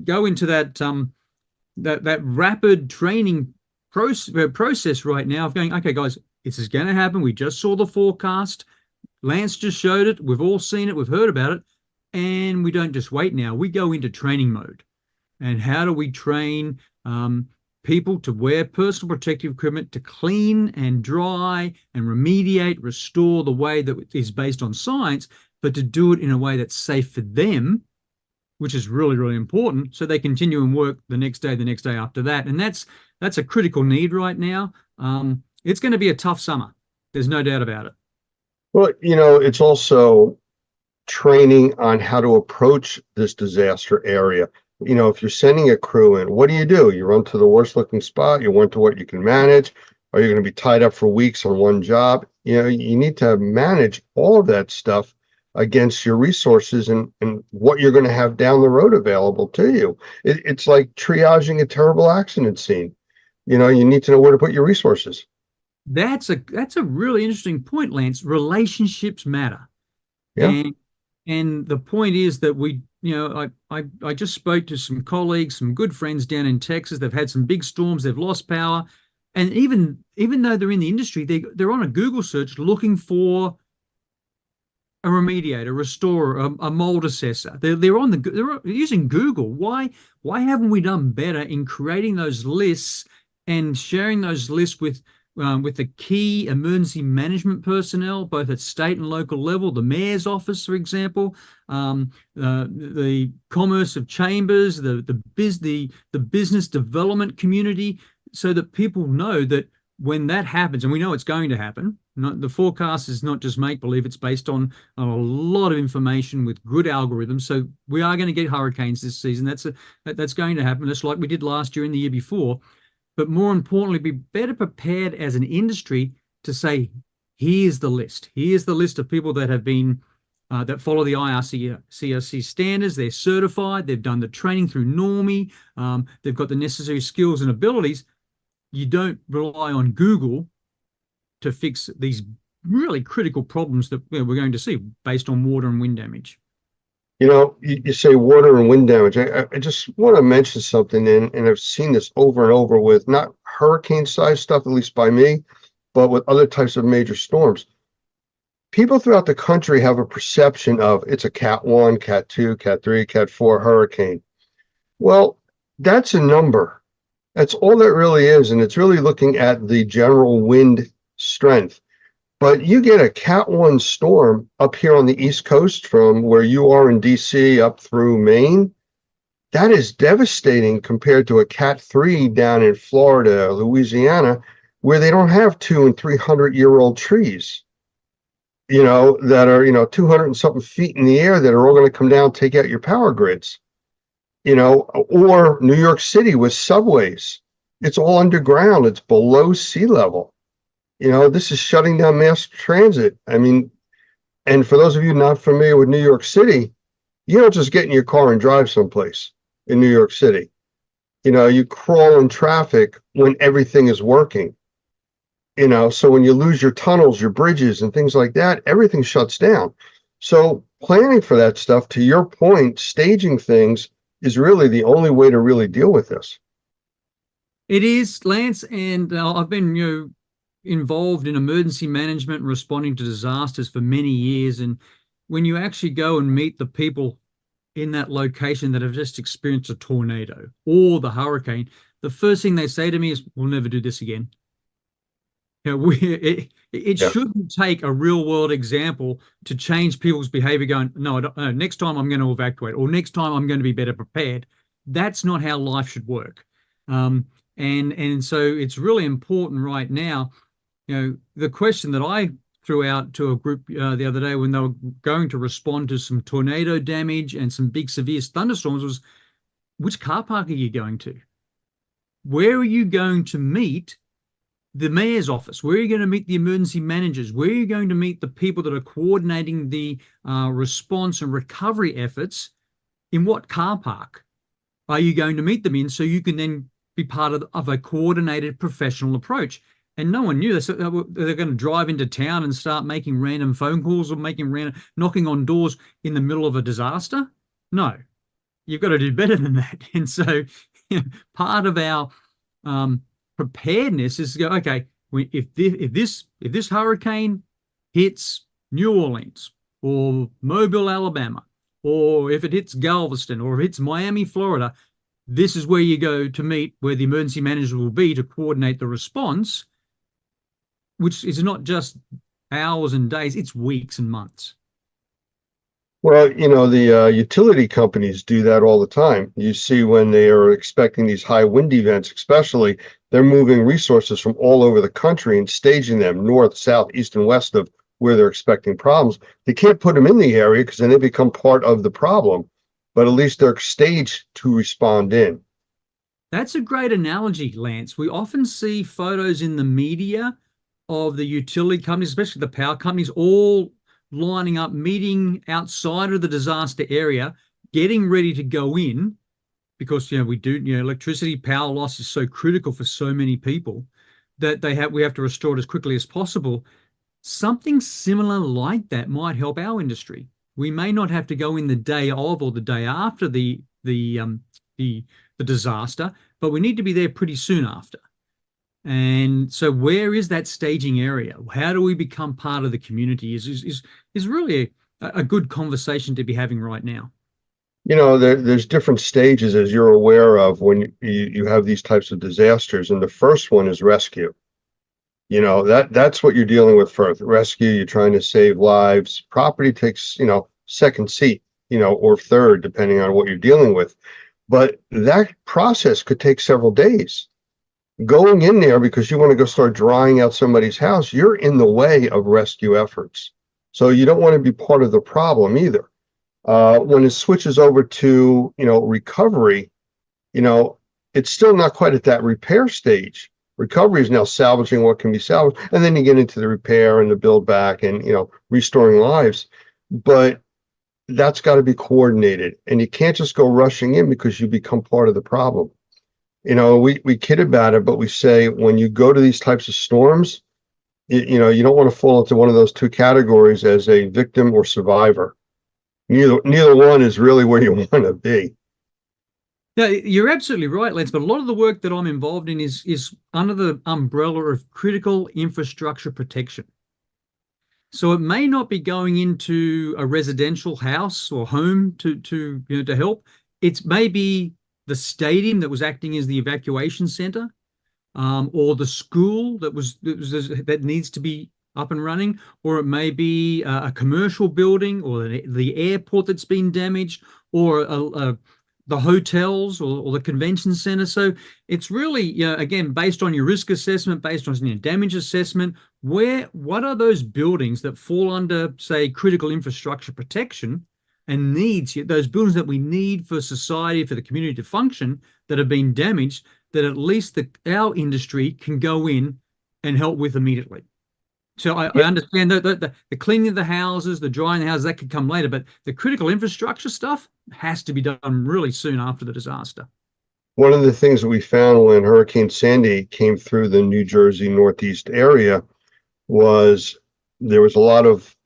Q: go into that that rapid training process right now of going, okay, guys, this is going to happen. We just saw the forecast. Lance just showed it. We've all seen it. We've heard about it. And we don't just wait now. We go into training mode. And how do we train people to wear personal protective equipment to clean and dry and remediate, restore the way that is based on science, but to do it in a way that's safe for them, which is really, really important, so they continue and work the next day after that. And that's a critical need right now. It's going to be a tough summer. There's no doubt about it.
A: Well, it's also training on how to approach this disaster area. If you're sending a crew in, what do? You run to the worst looking spot, you run to what you can manage. Are you going to be tied up for weeks on one job? You need to manage all of that stuff against your resources and what you're going to have down the road available to you. It's like triaging a terrible accident scene. You need to know where to put your resources.
Q: That's a really interesting point, Lance. Relationships matter.
A: Yeah.
Q: And the point is that I just spoke to some colleagues, some good friends down in Texas. They've had some big storms. They've lost power. And even though they're in the industry, they're on a Google search looking for a remediator, restorer, a mold assessor. They're using Google. Why haven't we done better in creating those lists and sharing those lists with the key emergency management personnel, both at state and local level, the mayor's office, for example, the commerce of chambers, the business development community, so that people know that when that happens, and we know it's going to happen, the forecast is not just make-believe, it's based on a lot of information with good algorithms. So we are going to get hurricanes this season. That's going to happen, just like we did last year and the year before. But more importantly, be better prepared as an industry to say, here's the list. Here's the list of people that have been, that follow the IRCRC standards. They're certified. They've done the training through NORMI. They've got the necessary skills and abilities. You don't rely on Google to fix these really critical problems that we're going to see based on water and wind damage.
A: You say water and wind damage. I just want to mention something, and I've seen this over and over with not hurricane-sized stuff, at least by me, but with other types of major storms. People throughout the country have a perception of it's a Cat 1, Cat 2, Cat 3, Cat 4 hurricane. Well, that's a number. That's all that really is, and it's really looking at the general wind strength. But you get a Cat 1 storm up here on the East Coast from where you are in DC up through Maine. That is devastating compared to a Cat 3 down in Florida, Louisiana, where they don't have 200- and 300-year-old trees, that are, 200 and something feet in the air that are all going to come down and take out your power grids, or New York City with subways. It's all underground. It's below sea level. This is shutting down mass transit. And for those of you not familiar with New York City, you don't just get in your car and drive someplace in New York City. You crawl in traffic when everything is working. So when you lose your tunnels, your bridges and things like that, everything shuts down. So planning for that stuff, to your point, staging things is really the only way to really deal with this.
Q: It is, Lance, and I've been, involved in emergency management and responding to disasters for many years. And when you actually go and meet the people in that location that have just experienced a tornado or the hurricane, the first thing they say to me is, "We'll never do this again." It shouldn't take a real world example to change people's behavior going, no, next time I'm going to evacuate, or next time I'm going to be better prepared. That's not how life should work. And so it's really important right now. The question that I threw out to a group the other day when they were going to respond to some tornado damage and some big severe thunderstorms was, which car park are you going to? Where are you going to meet the mayor's office? Where are you going to meet the emergency managers? Where are you going to meet the people that are coordinating the response and recovery efforts? In what car park are you going to meet them in, so you can then be part of a coordinated professional approach? And no one knew this. They're going to drive into town and start making random phone calls or knocking on doors in the middle of a disaster. No, you've got to do better than that. And so part of our preparedness is to go, okay, if this hurricane hits New Orleans or Mobile, Alabama, or if it hits Galveston or if it hits Miami, Florida, this is where you go to meet, where the emergency manager will be to coordinate the response, which is not just hours and days, it's weeks and months.
A: Well, the utility companies do that all the time. You see when they are expecting these high wind events, especially, they're moving resources from all over the country and staging them north, south, east, and west of where they're expecting problems. They can't put them in the area because then they become part of the problem, but at least they're staged to respond in.
Q: That's a great analogy, Lance. We often see photos in the media of the utility companies, especially the power companies, all lining up, meeting outside of the disaster area, getting ready to go in, because electricity power loss is so critical for so many people that we have to restore it as quickly as possible. Something similar like that might help our industry. We may not have to go in the day of or the day after the disaster, but we need to be there pretty soon after. And so where is that staging area? How do we become part of the community is really a good conversation to be having right now.
A: There's different stages, as you're aware of, when you have these types of disasters. And the first one is rescue. That's what you're dealing with first. Rescue, you're trying to save lives. Property takes, second seat, or third, depending on what you're dealing with. But that process could take several days. Going in there because you want to go start drying out somebody's house, you're in the way of rescue efforts. So you don't want to be part of the problem either. When it switches over to, recovery, it's still not quite at that repair stage. Recovery is now salvaging what can be salvaged. And then you get into the repair and the build back and, restoring lives. But that's got to be coordinated. And you can't just go rushing in because you become part of the problem. We kid about it, but we say when you go to these types of storms, you don't want to fall into one of those two categories as a victim or survivor. Neither one is really where you want to be.
Q: Yeah, you're absolutely right, Lance. But a lot of the work that I'm involved in is under the umbrella of critical infrastructure protection. So it may not be going into a residential house or home to help. It's maybe the stadium that was acting as the evacuation center, or the school that needs to be up and running, or it may be a commercial building, or the airport that's been damaged, or the hotels or the convention center. So it's really, again, based on your risk assessment, based on your damage assessment, what are those buildings that fall under, say, critical infrastructure protection and needs, those buildings that we need for society, for the community to function, that have been damaged, that at least our industry can go in and help with immediately. So I understand the cleaning of the houses, the drying the houses, that could come later, but the critical infrastructure stuff has to be done really soon after the disaster.
A: one of the things that we found when Hurricane Sandy came through the New Jersey Northeast area was there was a lot of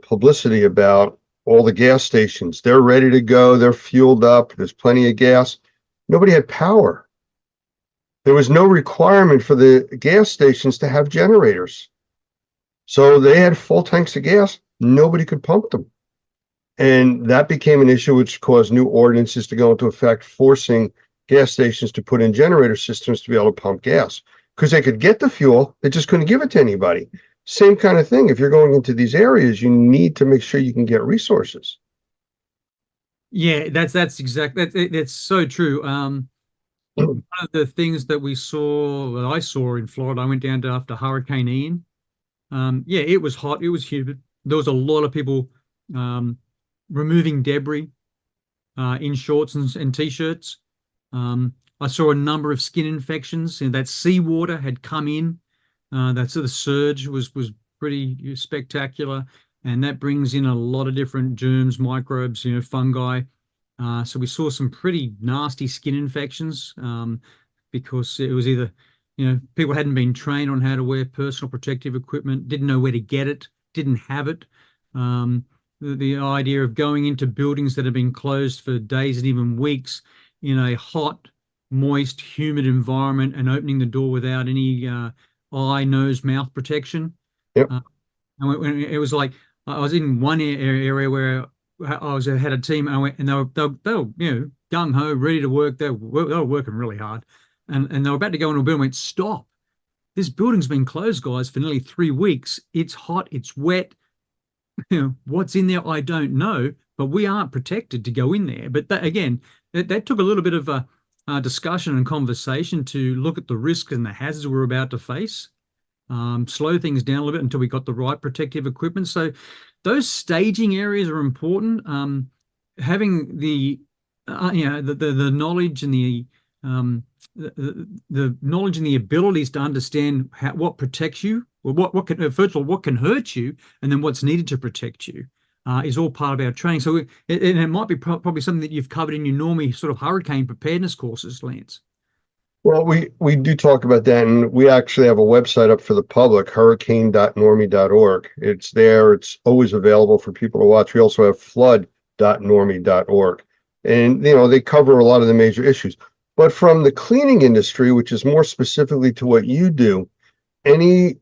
A: publicity about all the gas stations. They're ready to go. They're fueled up. There's plenty of gas. Nobody had power. There was no requirement for the gas stations to have generators. So they had full tanks of gas. Nobody could pump them. And that became an issue which caused new ordinances to go into effect, forcing gas stations to put in generator systems to be able to pump gas. Because they could get the fuel, they just couldn't give it to anybody. Same kind of thing. If you're going into these areas, you need to make sure you can get resources.
Q: Yeah, that's that's so true. One of the things that I saw in Florida, I went down to after Hurricane Ian. Yeah, it was hot, it was humid. There was a lot of people removing debris in shorts and t-shirts. I saw a number of skin infections, and that seawater had come in. That sort of surge was pretty spectacular, and that brings in a lot of different germs, microbes, fungi. So we saw some pretty nasty skin infections because it was either, people hadn't been trained on how to wear personal protective equipment, didn't know where to get it, didn't have it. The idea of going into buildings that have been closed for days and even weeks in a hot, moist, humid environment and opening the door without any eye, nose, mouth protection.
A: Yep.
Q: And it was like, I was in one area where I had a team, and I went, and they were gung ho, ready to work. They were working really hard, and they were about to go into a building. Went, stop! This building's been closed, guys, for nearly 3 weeks. It's hot. It's wet. What's in there, I don't know, but we aren't protected to go in there. But that took a little bit of a discussion and conversation to look at the risks and the hazards we're about to face. Slow things down a little bit until we got the right protective equipment. So those staging areas are important. Having the knowledge and the knowledge and the abilities to understand what protects you, or what can, first of all, what can hurt you, and then what's needed to protect you, is all part of our training. So it might be probably something that you've covered in your normally sort of hurricane preparedness courses, Lance.
A: Well, we do talk about that, and we actually have a website up for the public, hurricane.normie.org. It's there. It's always available for people to watch. We also have flood.normie.org. And, they cover a lot of the major issues. But from the cleaning industry, which is more specifically to what you do, I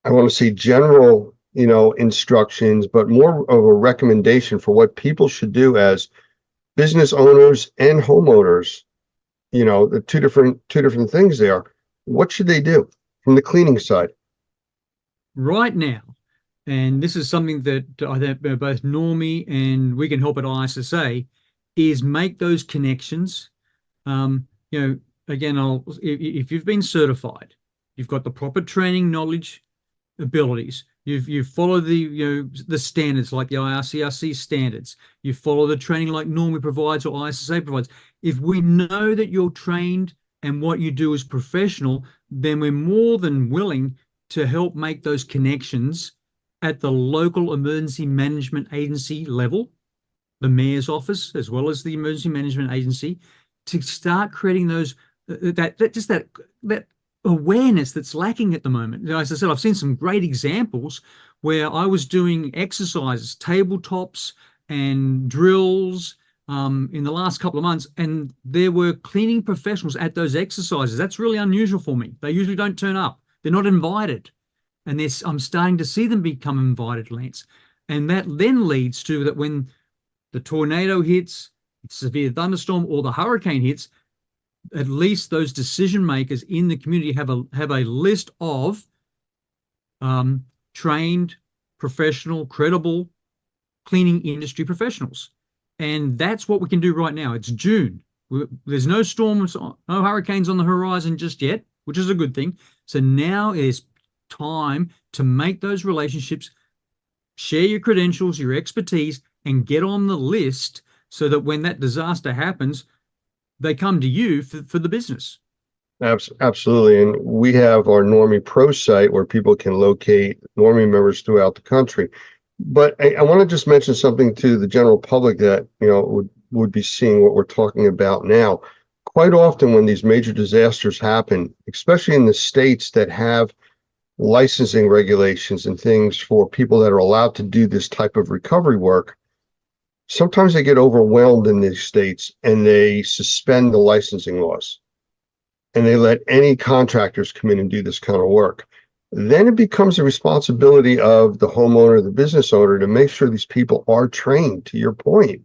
A: want to say general, instructions, but more of a recommendation for what people should do as business owners and homeowners. The two different things there. What should they do from the cleaning side? Right
Q: now, and this is something that I think both Normie and we can help at ISSA, is make those connections. Again, if you've been certified, you've got the proper training, knowledge, abilities. You follow the standards like the IRCRC standards. You follow the training like Normie provides or ISSA provides. If we know that you're trained and what you do is professional, then we're more than willing to help make those connections at the local emergency management agency level, the mayor's office, as well as the emergency management agency, to start creating those that awareness that's lacking at the moment. As I said, I've seen some great examples where I was doing exercises, tabletops and drills in the last couple of months, and there were cleaning professionals at those exercises. That's really unusual for me. They usually don't turn up. They're not invited. And I'm starting to see them become invited, Lance. And that then leads to that when the tornado hits, severe thunderstorm, or the hurricane hits, at least those decision makers in the community have a list of trained, professional, credible cleaning industry professionals. And that's what we can do right now. It's June. There's no storms, no hurricanes on the horizon just yet, which is a good thing. So now is time to make those relationships, share your credentials, your expertise, and get on the list so that when that disaster happens, they come to you for the business.
A: Absolutely. And we have our Normie Pro site where people can locate Normie members throughout the country. But I want to just mention something to the general public that, would be seeing what we're talking about now. quite often when these major disasters happen, especially in the states that have licensing regulations and things for people that are allowed to do this type of recovery work, sometimes they get overwhelmed in these states and they suspend the licensing laws and they let any contractors come in and do this kind of work. Then it becomes the responsibility of the homeowner, the business owner, to make sure these people are trained. To your point,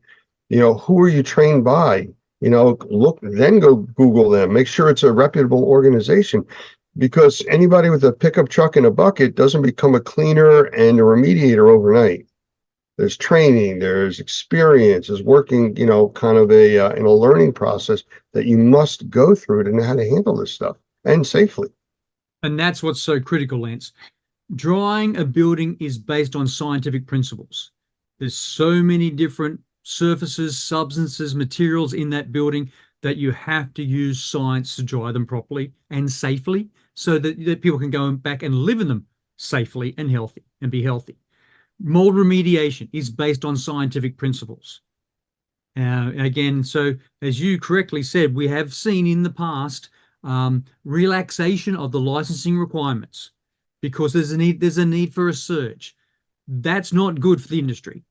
A: who are you trained by? Look, then go Google them, make sure it's a reputable organization, because anybody with a pickup truck and a bucket doesn't become a cleaner and a remediator overnight. There's training, there's experience, there's working, kind of in a learning process that you must go through to know how to handle this stuff and safely.
Q: And that's what's so critical, Lance. Drying a building is based on scientific principles. There's so many different surfaces, substances, materials in that building that you have to use science to dry them properly and safely so that people can go back and live in them safely and healthy and be healthy. Mold remediation is based on scientific principles. Again, so as you correctly said, we have seen in the past relaxation of the licensing requirements because there's a need for a surge. That's not good for the industry.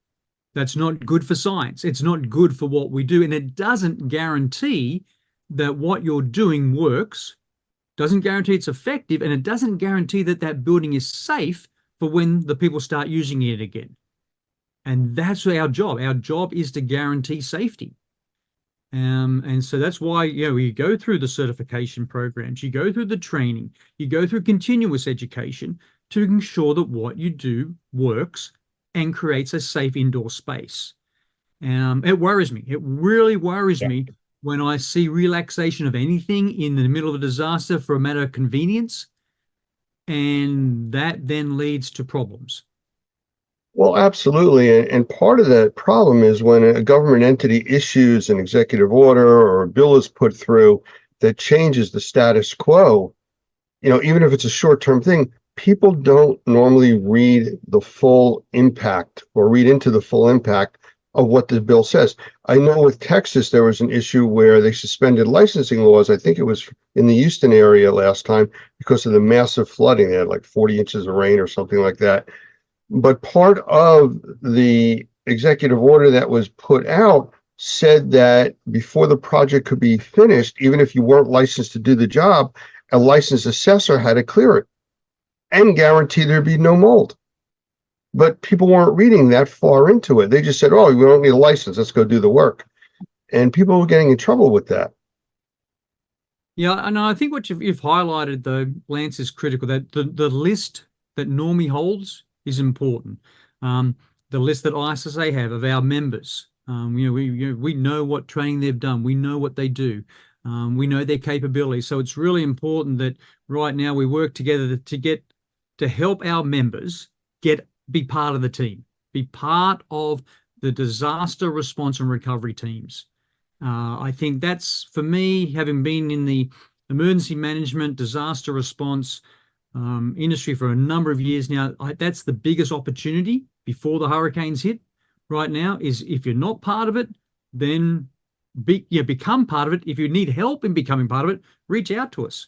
Q: That's not good for science. It's not good for what we do. And it doesn't guarantee that what you're doing works, doesn't guarantee it's effective, and it doesn't guarantee that that building is safe for when the people start using it again. And that's our job. Our job is to guarantee safety. And so that's why, you go through the certification programs, you go through the training, you go through continuous education to ensure that what you do works and creates a safe indoor space. It worries me. It really worries me when I see relaxation of anything in the middle of a disaster for a matter of convenience, and that then leads to problems.
A: Well, absolutely. And part of that problem is when a government entity issues an executive order or a bill is put through that changes the status quo, even if it's a short-term thing, people don't normally read the full impact or read into the full impact of what the bill says. I know with Texas, there was an issue where they suspended licensing laws. I think it was in the Houston area last time because of the massive flooding. They had like 40 inches of rain or something like that. But part of the executive order that was put out said that before the project could be finished, even if you weren't licensed to do the job, a licensed assessor had to clear it and guarantee there'd be no mold. But people weren't reading that far into it. They just said, oh, we don't need a license, let's go do the work. And people were getting in trouble with that.
Q: Yeah, and I think what you've highlighted, though, Lance, is critical. That the list that Normie holds is important. The list that ISSA have of our members, we know what training they've done. We know what they do. We know their capabilities. So it's really important that right now we work together to help our members be part of the team, be part of the disaster response and recovery teams. I think that's, for me, having been in the emergency management, disaster response industry for a number of years now, that's the biggest opportunity before the hurricanes hit right now, is if you're not part of it, then become part of it. If you need help in becoming part of it, reach out to us.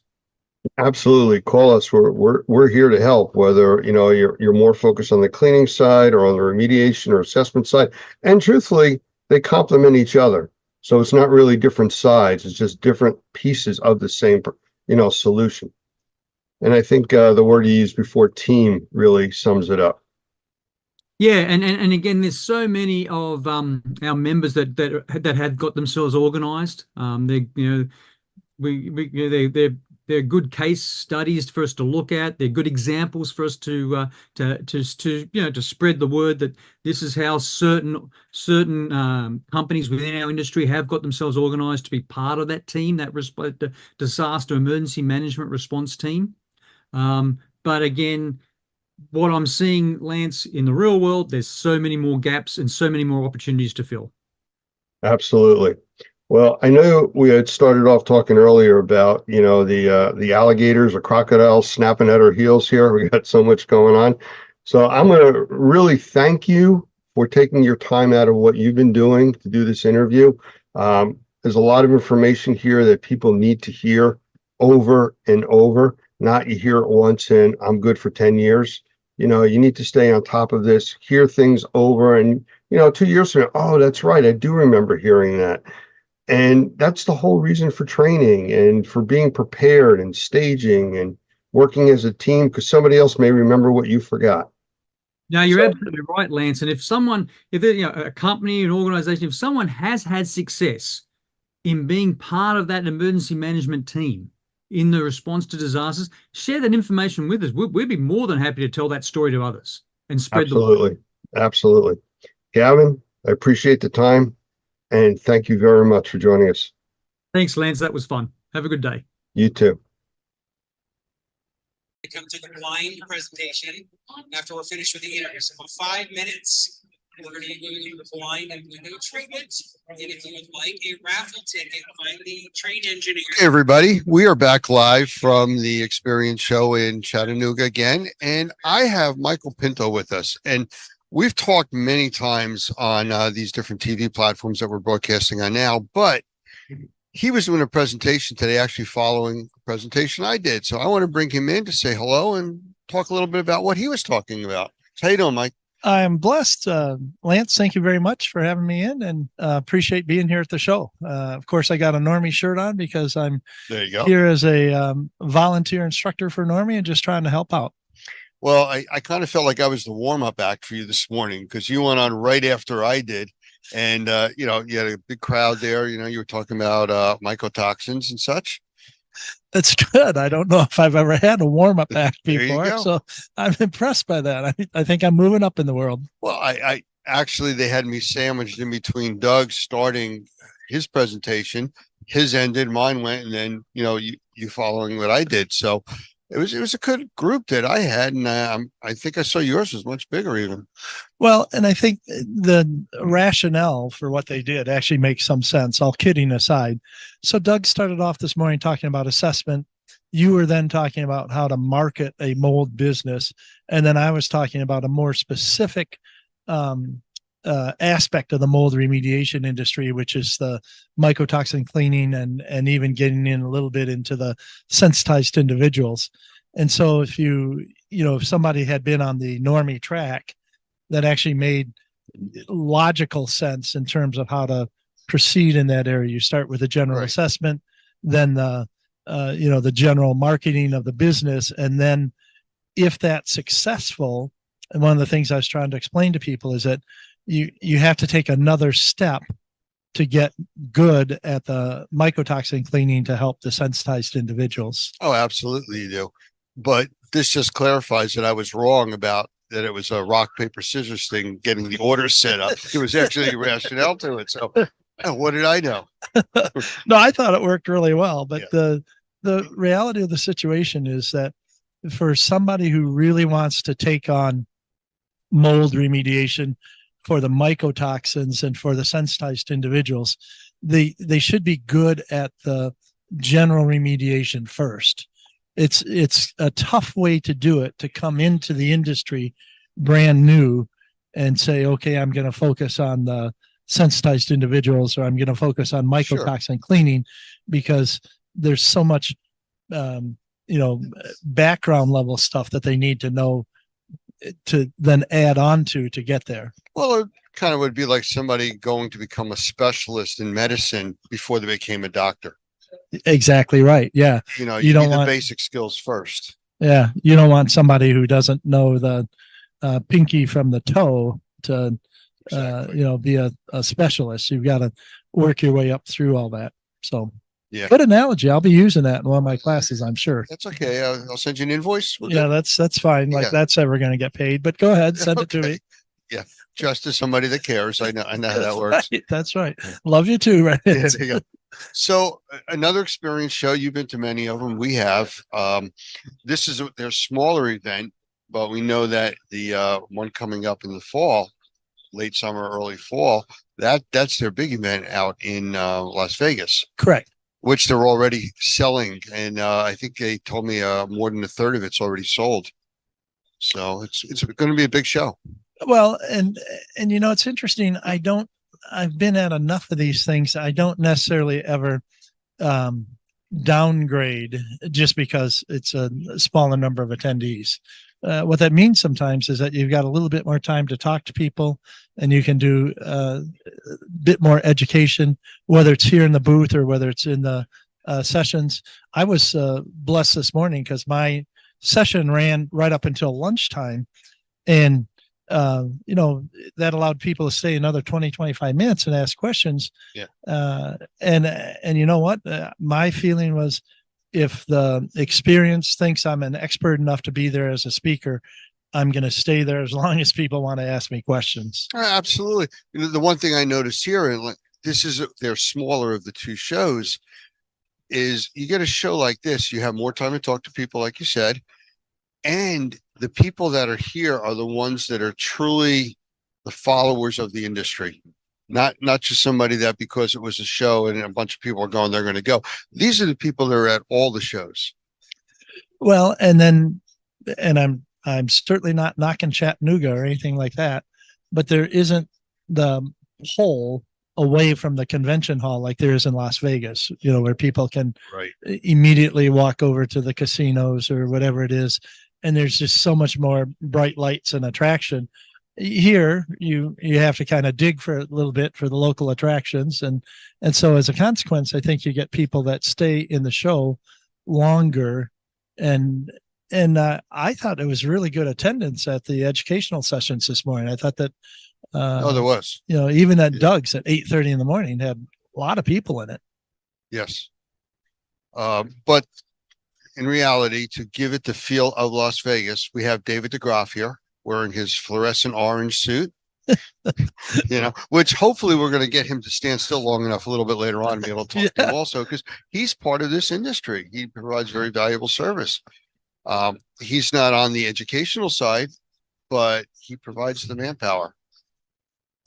A: Absolutely. Call us. We're here to help, whether, you're more focused on the cleaning side or on the remediation or assessment side. And truthfully, they complement each other. So it's not really different sides. It's just different pieces of the same, solution. And I think the word you used before, team, really sums it up.
Q: Yeah, and again, there's so many of our members that have got themselves organised. They're good case studies for us to look at. They're good examples for us to spread the word that this is how certain companies within our industry have got themselves organised to be part of that team, that disaster emergency management response team. But again, what I'm seeing, Lance, in the real world, there's so many more gaps and so many more opportunities to fill.
A: Absolutely. Well, I know we had started off talking earlier about, the alligators or crocodiles snapping at our heels here. We got so much going on. So I'm going to really thank you for taking your time out of what you've been doing to do this interview. there's a lot of information here that people need to hear over and over, not you hear it once and I'm good for 10 years. You know, you need to stay on top of this, hear things over, and, you know, 2 years from now, oh, that's right, I do remember hearing that. And that's the whole reason for training and for being prepared and staging and working as a team, because somebody else may remember what you forgot.
Q: Now, you're absolutely right, Lance. And if a company, an organization, if someone has had success in being part of that emergency management team in the response to disasters, share that information with us. We'd be more than happy to tell that story to others and spread the word.
A: Absolutely. Gavin, I appreciate the time, and thank you very much for joining us.
Q: Thanks, Lance. That was fun. Have a good day.
A: You too.
S: Come to the blind presentation after we're finished with the interview. So about 5 minutes, we're going to be doing the blind and window treatment. And if you would like a raffle ticket, find the train engineer.
A: Hey everybody, we are back live from the Experience Show in Chattanooga again, and I have Michael Pinto with us. And we've talked many times on these different TV platforms that we're broadcasting on now, but he was doing a presentation today, actually following a presentation I did. So I want to bring him in to say hello and talk a little bit about what he was talking about. How you doing, Mike?
T: I'm blessed. Lance, thank you very much for having me in, and appreciate being here at the show. Of course, I got a Normie shirt on because I'm here as a volunteer instructor for Normie and just trying to help out.
A: Well, I kind of felt like I was the warm-up act for you this morning because you went on right after I did. And, you know, you had a big crowd there. You know, you were talking about mycotoxins and such.
T: That's good. I don't know if I've ever had a warm-up act before, so I'm impressed by that. I think I'm moving up in the world.
A: Well, I actually, they had me sandwiched in between Doug starting his presentation. His ended, mine went, and then, you know, you following what I did. So it was a good group that I had, and I think I saw yours was much bigger even.
T: Well, and I think the rationale for what they did actually makes some sense, all kidding aside. So Doug started off this morning talking about assessment. You were then talking about how to market a mold business. And then I was talking about a more specific aspect of the mold remediation industry, which is the mycotoxin cleaning and even getting in a little bit into the sensitized individuals. And so if if somebody had been on the Normie track, that actually made logical sense in terms of how to proceed in that area. You start with a general assessment, then the general marketing of the business. And then if that's successful, and one of the things I was trying to explain to people is that you have to take another step to get good at the mycotoxin cleaning to help the sensitized individuals.
A: Oh, absolutely you do. But this just clarifies that I was wrong about that it was a rock, paper, scissors thing, getting the order set up. It was actually a rationale to it. So what did I know?
T: No, I thought it worked really well. But the reality of the situation is that for somebody who really wants to take on mold remediation for the mycotoxins and for the sensitized individuals, they should be good at the general remediation first. It's a tough way to do it, to come into the industry brand new and say, okay, I'm going to focus on the sensitized individuals, or I'm going to focus on mycotoxin cleaning, because there's so much, background level stuff that they need to know to then add on to get there.
A: Well, it kind of would be like somebody going to become a specialist in medicine before they became a doctor.
T: Exactly right. Yeah.
A: You know,
T: you
A: you
T: don't
A: need
T: want
A: the basic skills first.
T: Yeah. You don't want somebody who doesn't know the pinky from the toe to, be a specialist. You've got to work your way up through all that. So
A: yeah,
T: good analogy. I'll be using that in one of my classes, I'm sure.
A: That's okay. I'll send you an invoice.
T: Yeah, that's fine. Like that's ever going to get paid, but go ahead, send it to me.
A: Yeah. Just as somebody that cares. I know how that works.
T: Right. That's right. Love you too. Right.
A: Yeah, there you go. So another Experience Show, you've been to many of them. We have, this is their smaller event, but we know that the one coming up in the fall, late summer, early fall, that's their big event out in Las Vegas.
T: Correct.
A: Which they're already selling. And I think they told me more than a third of it's already sold. So it's going to be a big show.
T: Well, and it's interesting. I don't I've been at enough of these things. I don't necessarily ever downgrade just because it's a smaller number of attendees. What that means sometimes is that you've got a little bit more time to talk to people, and you can do a bit more education, whether it's here in the booth or whether it's in the sessions. I was blessed this morning because my session ran right up until lunchtime, and that allowed people to stay another 20, 25 minutes and ask questions.
A: Yeah.
T: And you know what? My feeling was, if the experience thinks I'm an expert enough to be there as a speaker, I'm going to stay there as long as people want to ask me questions.
A: Absolutely. The one thing I noticed here, and they're smaller of the two shows, is you get a show like this, you have more time to talk to people, like you said, and the people that are here are the ones that are truly the followers of the industry. Not just somebody that because it was a show and a bunch of people are going, they're going to go. These are the people that are at all the shows.
T: Well, and I'm certainly not knocking Chattanooga or anything like that, but there isn't the hole away from the convention hall like there is in Las Vegas, where people can immediately walk over to the casinos or whatever it is. And there's just so much more bright lights and attraction. Here, you have to kind of dig for a little bit for the local attractions. And so as a consequence, I think you get people that stay in the show longer. And I thought it was really good attendance at the educational sessions this morning. I thought that,
A: there was,
T: even at Doug's at 8:30 in the morning had a lot of people in it.
A: Yes. But in reality, to give it the feel of Las Vegas, we have David DeGraff here wearing his fluorescent orange suit, which hopefully we're going to get him to stand still long enough a little bit later on to be able to talk to him also, because he's part of this industry. He provides very valuable service. He's not on the educational side, but he provides the manpower.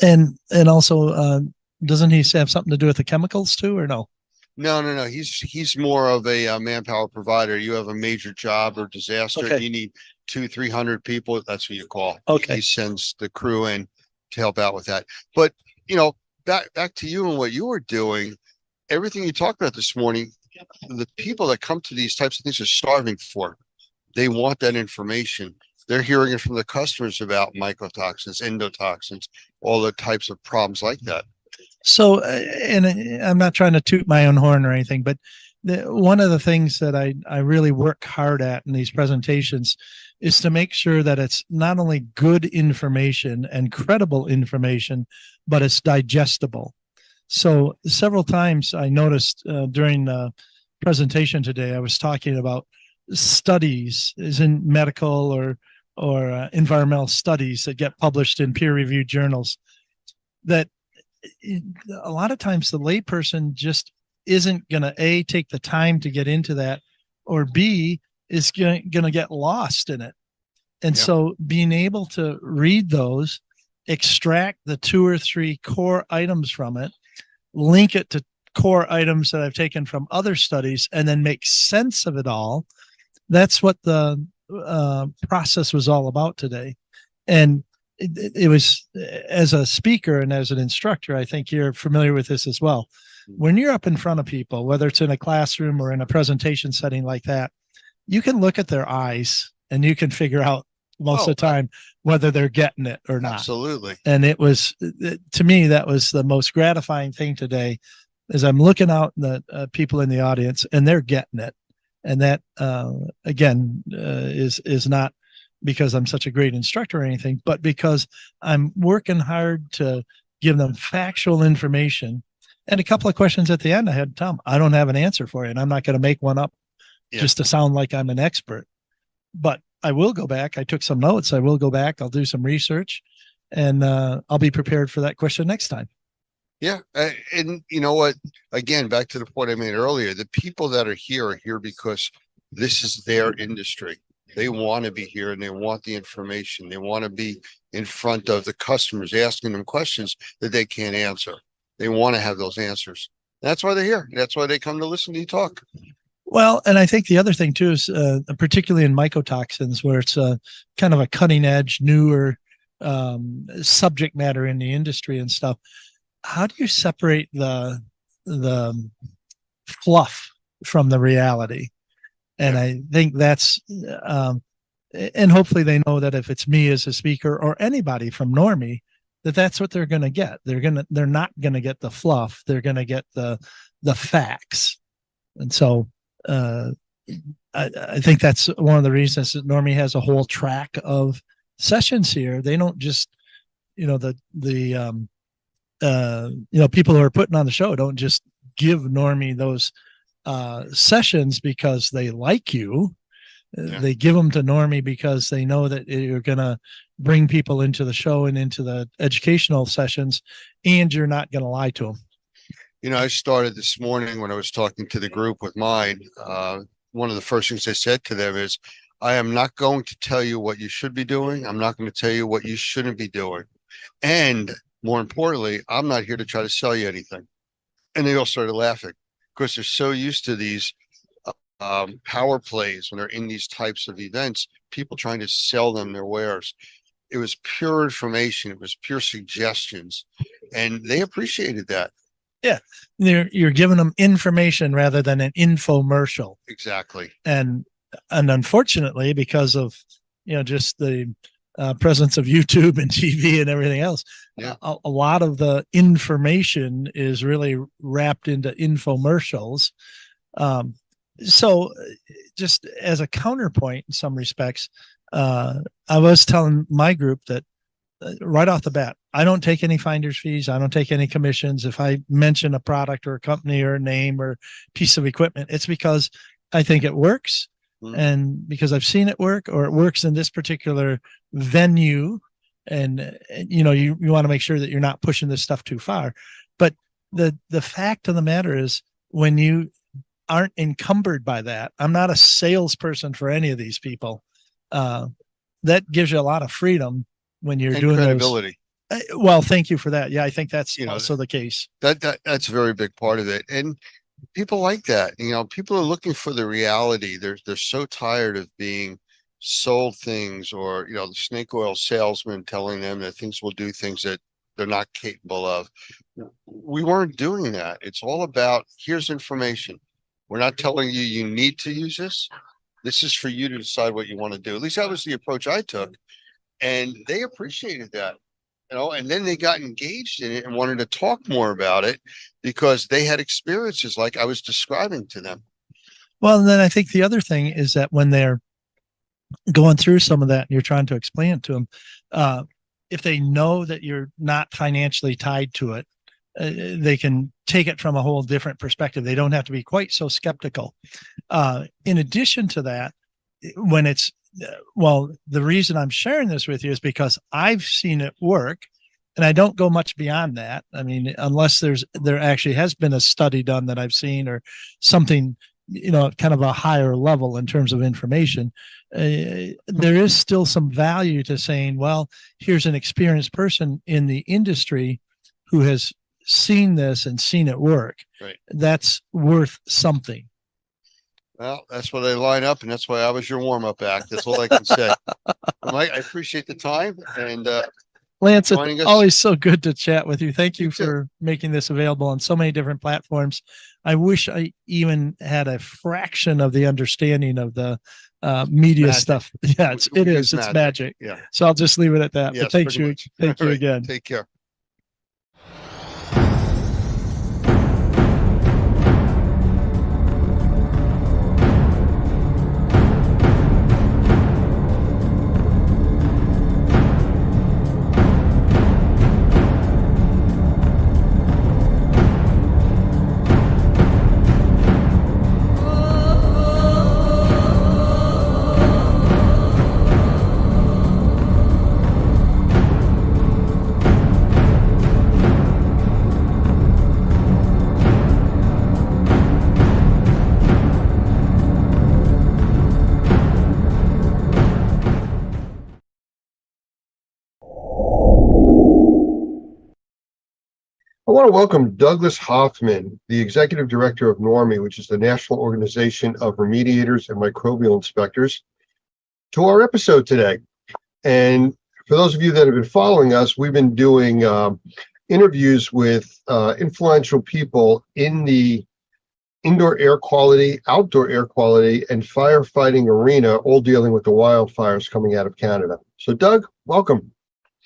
T: And also, doesn't he have something to do with the chemicals too, or no?
A: No. He's more of a manpower provider. You have a major job or disaster, and you need 200-300 people. That's what you call.
T: Okay.
A: He sends the crew in to help out with that. But back to you and what you were doing. Everything you talked about this morning, the people that come to these types of things are starving for. They want that information. They're hearing it from the customers about mycotoxins, endotoxins, all the types of problems like that.
T: So, and I'm not trying to toot my own horn or anything, but one of the things that I really work hard at in these presentations is to make sure that it's not only good information and credible information, but it's digestible. So several times I noticed during the presentation today, I was talking about studies, as in medical or environmental studies that get published in peer-reviewed journals, that a lot of times the layperson just isn't going to take the time to get into that, or B, is going to get lost in it. And so being able to read those, extract the 2 or 3 core items from it, link it to core items that I've taken from other studies, and then make sense of it all. That's what the process was all about today. And it was, as a speaker and as an instructor, I think you're familiar with this as well. When you're up in front of people, whether it's in a classroom or in a presentation setting like that, you can look at their eyes and you can figure out most of the time whether they're getting it or not.
A: Absolutely.
T: And it was, to me, that was the most gratifying thing today, is I'm looking out at the people in the audience and they're getting it. And that, again, is not because I'm such a great instructor or anything, but because I'm working hard to give them factual information. And a couple of questions at the end, I had to tell them, I don't have an answer for you, and I'm not going to make one up just to sound like I'm an expert. But I will go back. I took some notes. I will go back. I'll do some research, and I'll be prepared for that question next time.
A: Yeah. And you know what? Again, back to the point I made earlier, the people that are here because this is their industry. They want to be here and they want the information. They want to be in front of the customers, asking them questions that they can't answer. They want to have those answers. That's why they're here. That's why they come to listen to you talk.
T: Well, and I think the other thing too is, particularly in mycotoxins, where it's a kind of a cutting edge, newer subject matter in the industry and stuff. how do you separate the fluff from the reality? And I think that's, and hopefully they know that if it's me as a speaker or anybody from Normie, that's what they're going to get. They're not going to get the fluff. They're going to get the facts. And so, I think that's one of the reasons that Normie has a whole track of sessions here. They don't just, people who are putting on the show don't just give Normie those sessions because they like you. They give them to Normie because they know that you're going to bring people into the show and into the educational sessions, and you're not going to lie to them.
A: I started this morning when I was talking to the group with mine. One of the first things I said to them is, I am not going to tell you what you should be doing. I'm not going to tell you what you shouldn't be doing. And more importantly, I'm not here to try to sell you anything. And they all started laughing because they're so used to these power plays when they're in these types of events, people trying to sell them their wares. It was pure information. It was pure suggestions. And they appreciated that.
T: Yeah. You're giving them information rather than an infomercial.
A: Exactly.
T: And unfortunately, because of, just the presence of YouTube and TV and everything else, a lot of the information is really wrapped into infomercials. So just as a counterpoint in some respects, I was telling my group that right off the bat, I don't take any finder's fees. I don't take any commissions. If I mention a product or a company or a name or piece of equipment, it's because I think it works and because I've seen it work, or it works in this particular venue. And you want to make sure that you're not pushing this stuff too far. But the fact of the matter is, when you aren't encumbered by that, I'm not a salesperson for any of these people. That gives you a lot of freedom when you're doing
A: credibility.
T: Well, thank you for that. Yeah, I think that's also the case.
A: That's a very big part of it. And people like that. People are looking for the reality. They're so tired of being sold things, or the snake oil salesman telling them that things will do things that they're not capable of. We weren't doing that. It's all about, here's information. We're not telling you you need to use this. This is for you to decide what you want to do. At least that was the approach I took. And they appreciated that, and then they got engaged in it and wanted to talk more about it because they had experiences like I was describing to them.
T: Well, and then I think the other thing is that when they're going through some of that and you're trying to explain it to them, if they know that you're not financially tied to it, they can take it from a whole different perspective. They don't have to be quite so skeptical. In addition to that, when it's, the reason I'm sharing this with you is because I've seen it work, and I don't go much beyond that. I mean, unless there actually has been a study done that I've seen, or something, kind of a higher level in terms of information. There is still some value to saying, well, here's an experienced person in the industry who has seen this and seen it work.
A: Right.
T: That's worth something.
A: Well, that's why they line up, and that's why I was your warm-up act. That's all I can say. Mike, I appreciate the time, and
T: Lance, it's always so good to chat with you. Thank you for making this available on so many different platforms. I wish I even had a fraction of the understanding of the media stuff. Yeah, it is. It's magic.
A: Yeah.
T: So I'll just leave it at that.
A: Yes,
T: but thank you.
A: much.
T: Thank you
A: All right.
T: again.
A: Take care. I want to welcome Douglas Hoffman, the Executive Director of Normie, which is the National Organization of Remediators and Microbial Inspectors, to our episode today. And for those of you that have been following us, we've been doing interviews with influential people in the indoor air quality, outdoor air quality, and firefighting arena, all dealing with the wildfires coming out of Canada. So Doug, welcome.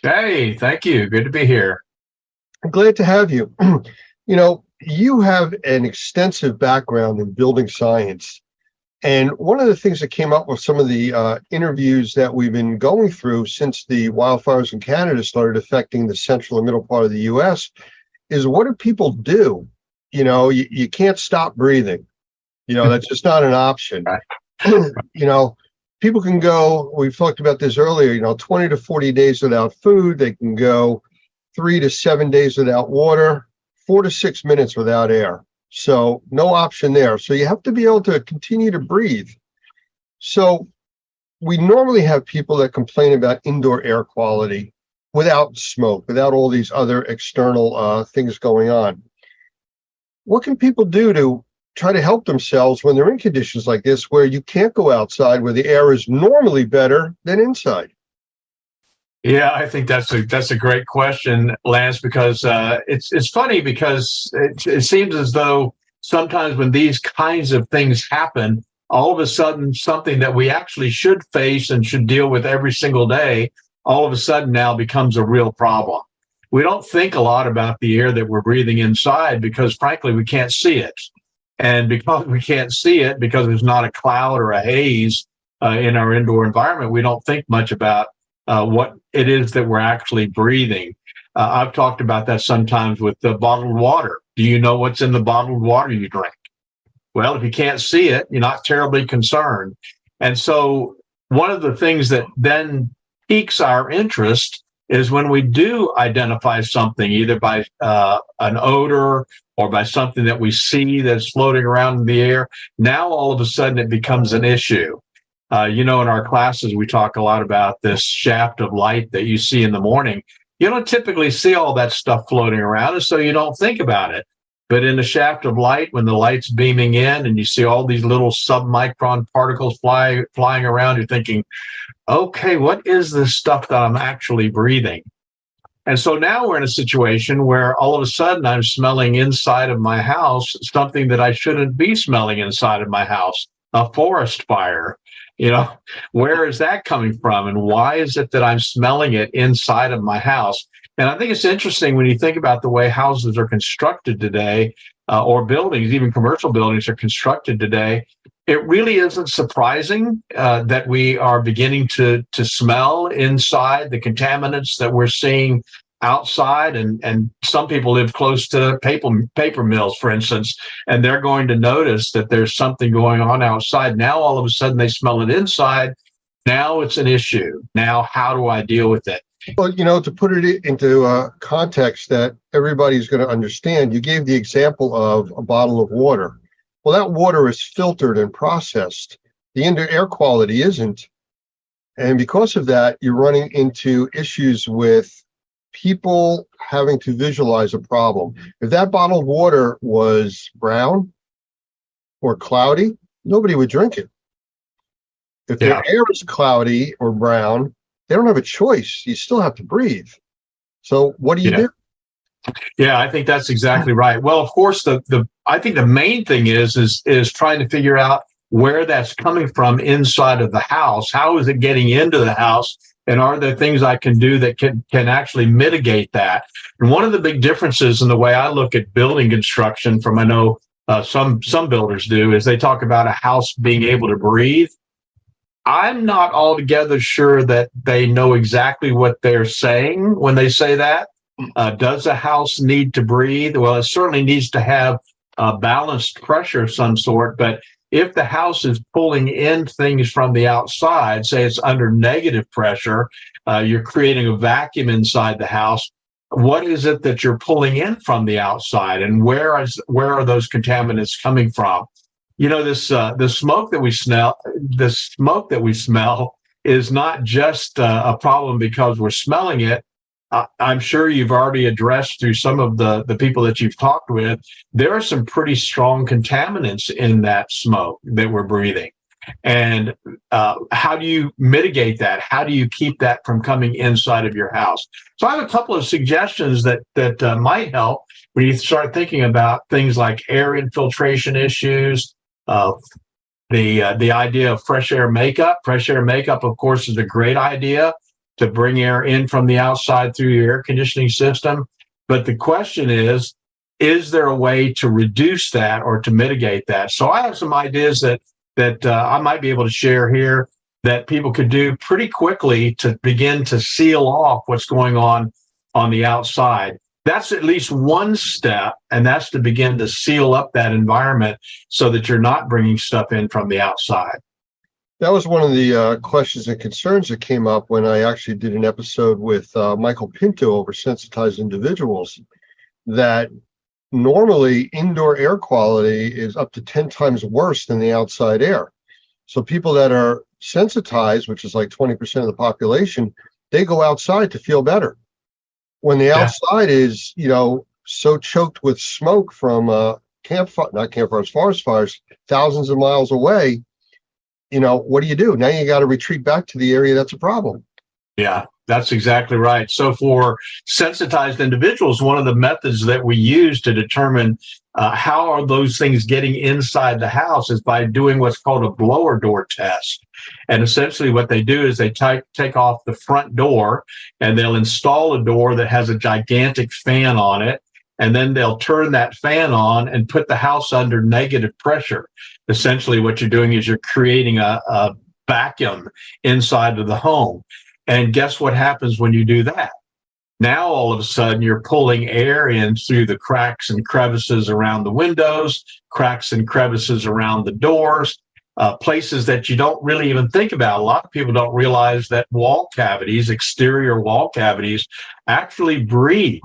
G: Hey, thank you. Good to be here.
A: I'm glad to have you. You know, you have an extensive background in building science. And one of the things that came up with some of the interviews that we've been going through since the wildfires in Canada started affecting the central and middle part of the US is, what do people do? You know, you can't stop breathing. You know, that's just not an option. You know, people can go, we've talked about this earlier, you know, 20 to 40 days without food. They can go 3 to 7 days without water, 4 to 6 minutes without air. So no option there. So you have to be able to continue to breathe. So we normally have people that complain about indoor air quality without smoke, without all these other external things going on. What can people do to try to help themselves when they're in conditions like this, where you can't go outside, where the air is normally better than inside?
G: Yeah, I think that's a great question, Lance, because it's funny because it seems as though sometimes when these kinds of things happen, all of a sudden something that we actually should face and should deal with every single day, all of a sudden now becomes a real problem. We don't think a lot about the air that we're breathing inside because, frankly, we can't see it. And because we can't see it, because there's not a cloud or a haze in our indoor environment, we don't think much about what it is that we're actually breathing. I've talked about that sometimes with the bottled water. Do you know what's in the bottled water you drink? Well, if you can't see it, you're not terribly concerned. And so one of the things that then piques our interest is when we do identify something, either by an odor or by something that we see that's floating around in the air. Now, all of a sudden, it becomes an issue. You know, in our classes, we talk a lot about this shaft of light that you see in the morning. You don't typically see all that stuff floating around, and so you don't think about it. But in a shaft of light, when the light's beaming in and you see all these little submicron particles flying around, you're thinking, okay, what is this stuff that I'm actually breathing? And so now we're in a situation where all of a sudden I'm smelling inside of my house something that I shouldn't be smelling inside of my house, a forest fire. You know, where is that coming from? And why is it that I'm smelling it inside of my house? And I think it's interesting when you think about the way houses are constructed today, or buildings, even commercial buildings are constructed today. It really isn't surprising that we are beginning to smell inside the contaminants that we're seeing outside. And some people live close to paper mills, for instance, and they're going to notice that there's something going on outside. Now, all of a sudden, they smell it inside. Now it's an issue. Now, how do I deal with it?
A: Well, you know, to put it into context that everybody's going to understand, you gave the example of a bottle of water. Well, that water is filtered and processed. The indoor air quality isn't. And because of that, you're running into issues with people having to visualize a problem. If that bottled water was brown or cloudy, nobody would drink it. If the air is cloudy or brown, they don't have a choice. You still have to breathe. So what do you do?
G: Yeah, I think that's exactly right. Well, of course, I think the main thing is trying to figure out where that's coming from inside of the house. How is it getting into the house? And are there things I can do that can actually mitigate that? And one of the big differences in the way I look at building construction from, I know some builders do, is they talk about a house being able to breathe. I'm not altogether sure that they know exactly what they're saying when they say that. Does a house need to breathe? Well, it certainly needs to have balanced pressure of some sort, but if the house is pulling in things from the outside, say it's under negative pressure, you're creating a vacuum inside the house. What is it that you're pulling in from the outside, and where are those contaminants coming from? You know, the smoke that we smell is not just a problem because we're smelling it. I'm sure you've already addressed through some of the people that you've talked with, there are some pretty strong contaminants in that smoke that we're breathing. And how do you mitigate that? How do you keep that from coming inside of your house? So I have a couple of suggestions that might help when you start thinking about things like air infiltration issues, the idea of fresh air makeup. Fresh air makeup, of course, is a great idea to bring air in from the outside through your air conditioning system. But the question is there a way to reduce that or to mitigate that? So I have some ideas that I might be able to share here that people could do pretty quickly to begin to seal off what's going on the outside. That's at least one step, and that's to begin to seal up that environment so that you're not bringing stuff in from the outside.
A: That was one of the questions and concerns that came up when I actually did an episode with Michael Pinto over sensitized individuals, that normally indoor air quality is up to 10 times worse than the outside air. So people that are sensitized, which is like 20% of the population, they go outside to feel better. When the outside is, so choked with smoke from forest fires, thousands of miles away, what do? Now you got to retreat back to the area that's a problem.
G: Yeah, that's exactly right. So for sensitized individuals, one of the methods that we use to determine how are those things getting inside the house is by doing what's called a blower door test. And essentially what they do is they take off the front door and they'll install a door that has a gigantic fan on it. And then they'll turn that fan on and put the house under negative pressure. Essentially what you're doing is you're creating a vacuum inside of the home. And guess what happens when you do that? Now, all of a sudden, you're pulling air in through the cracks and crevices around the windows, cracks and crevices around the doors, places that you don't really even think about. A lot of people don't realize that wall cavities, exterior wall cavities, actually breathe.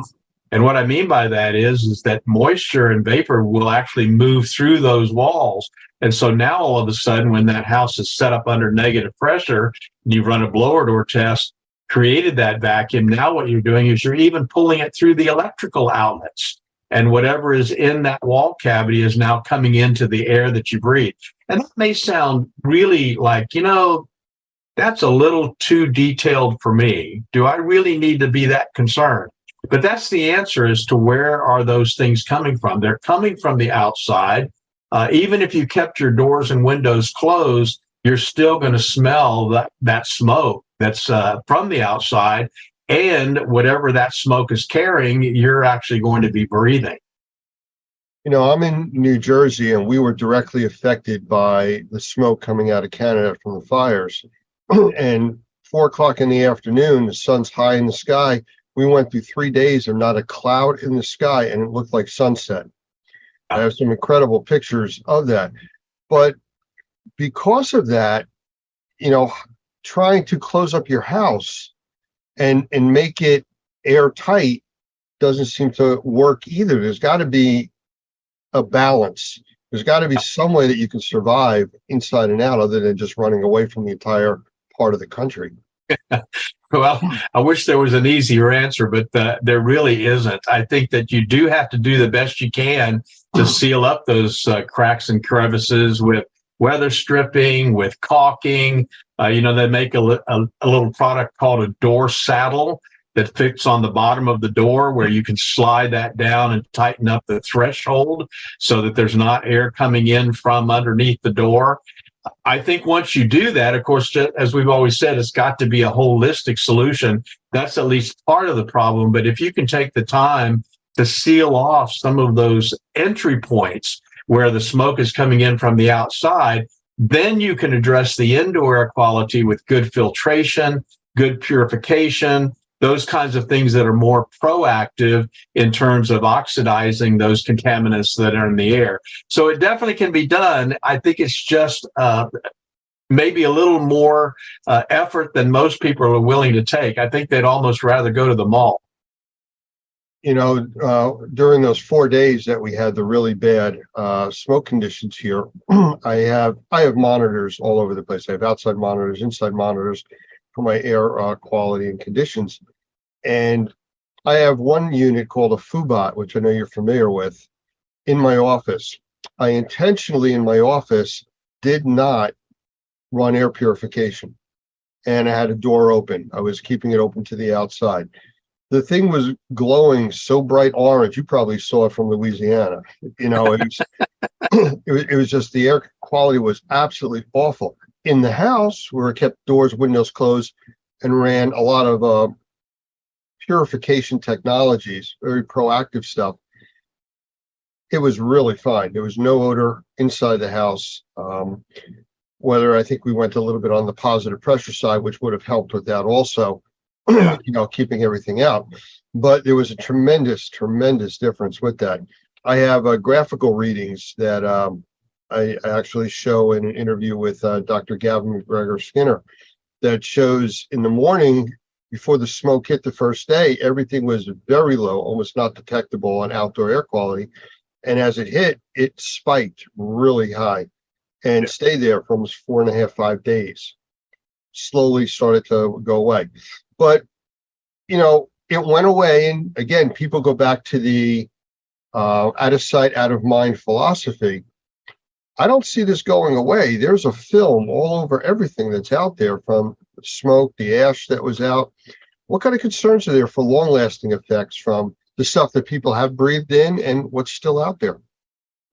G: And what I mean by that is that moisture and vapor will actually move through those walls. And so now all of a sudden, when that house is set up under negative pressure, and you run a blower door test, created that vacuum, now what you're doing is you're even pulling it through the electrical outlets. And whatever is in that wall cavity is now coming into the air that you breathe. And that may sound really like, that's a little too detailed for me. Do I really need to be that concerned? But that's the answer as to where are those things coming from. They're coming from the outside. Even if you kept your doors and windows closed, you're still going to smell that smoke that's from the outside. And whatever that smoke is carrying, you're actually going to be breathing.
A: I'm in New Jersey, and we were directly affected by the smoke coming out of Canada from the fires. And 4:00 in the afternoon, the sun's high in the sky. We went through 3 days of not a cloud in the sky, and it looked like sunset. I have some incredible pictures of that. But because of that, trying to close up your house and make it airtight doesn't seem to work either. There's got to be a balance. There's got to be some way that you can survive inside and out other than just running away from the entire part of the country.
G: Well, I wish there was an easier answer, but there really isn't. I think that you do have to do the best you can to seal up those cracks and crevices with weather stripping, with caulking. They make a little product called a door saddle that fits on the bottom of the door where you can slide that down and tighten up the threshold so that there's not air coming in from underneath the door. I think once you do that, of course, as we've always said, it's got to be a holistic solution. That's at least part of the problem. But if you can take the time to seal off some of those entry points where the smoke is coming in from the outside, then you can address the indoor air quality with good filtration, good purification, those kinds of things that are more proactive in terms of oxidizing those contaminants that are in the air. So it definitely can be done. I think it's just maybe a little more effort than most people are willing to take. I think they'd almost rather go to the mall.
A: During those 4 days that we had the really bad smoke conditions here, I have monitors all over the place. I have outside monitors, inside monitors for my air quality and conditions. And I have one unit called a Fubot, which I know you're familiar with, in my office. I intentionally in my office did not run air purification, and I had a door open. I was keeping it open to the outside. The thing was glowing so bright orange. You probably saw it from Louisiana. You know, it was, it was just, the air quality was absolutely awful. In the house, where I kept doors, windows closed, and ran a lot of purification technologies, very proactive stuff, it was really fine. There was no odor inside the house. Whether I think we went a little bit on the positive pressure side, which would have helped with that also, you know, keeping everything out. But there was a tremendous difference with that. I have graphical readings that I actually show in an interview with Dr. Gavin McGregor Skinner that shows in the morning before the smoke hit the first day, everything was very low, almost not detectable on outdoor air quality. And as it hit, it spiked really high and stayed there for almost 4.5, 5 days. Slowly started to go away. But, you know, it went away. And again, people go back to the out of sight, out of mind philosophy. I don't see this going away. There's a film all over everything that's out there, from the smoke, the ash that was out. What kind of concerns are there for long-lasting effects from the stuff that people have breathed in and what's still out there?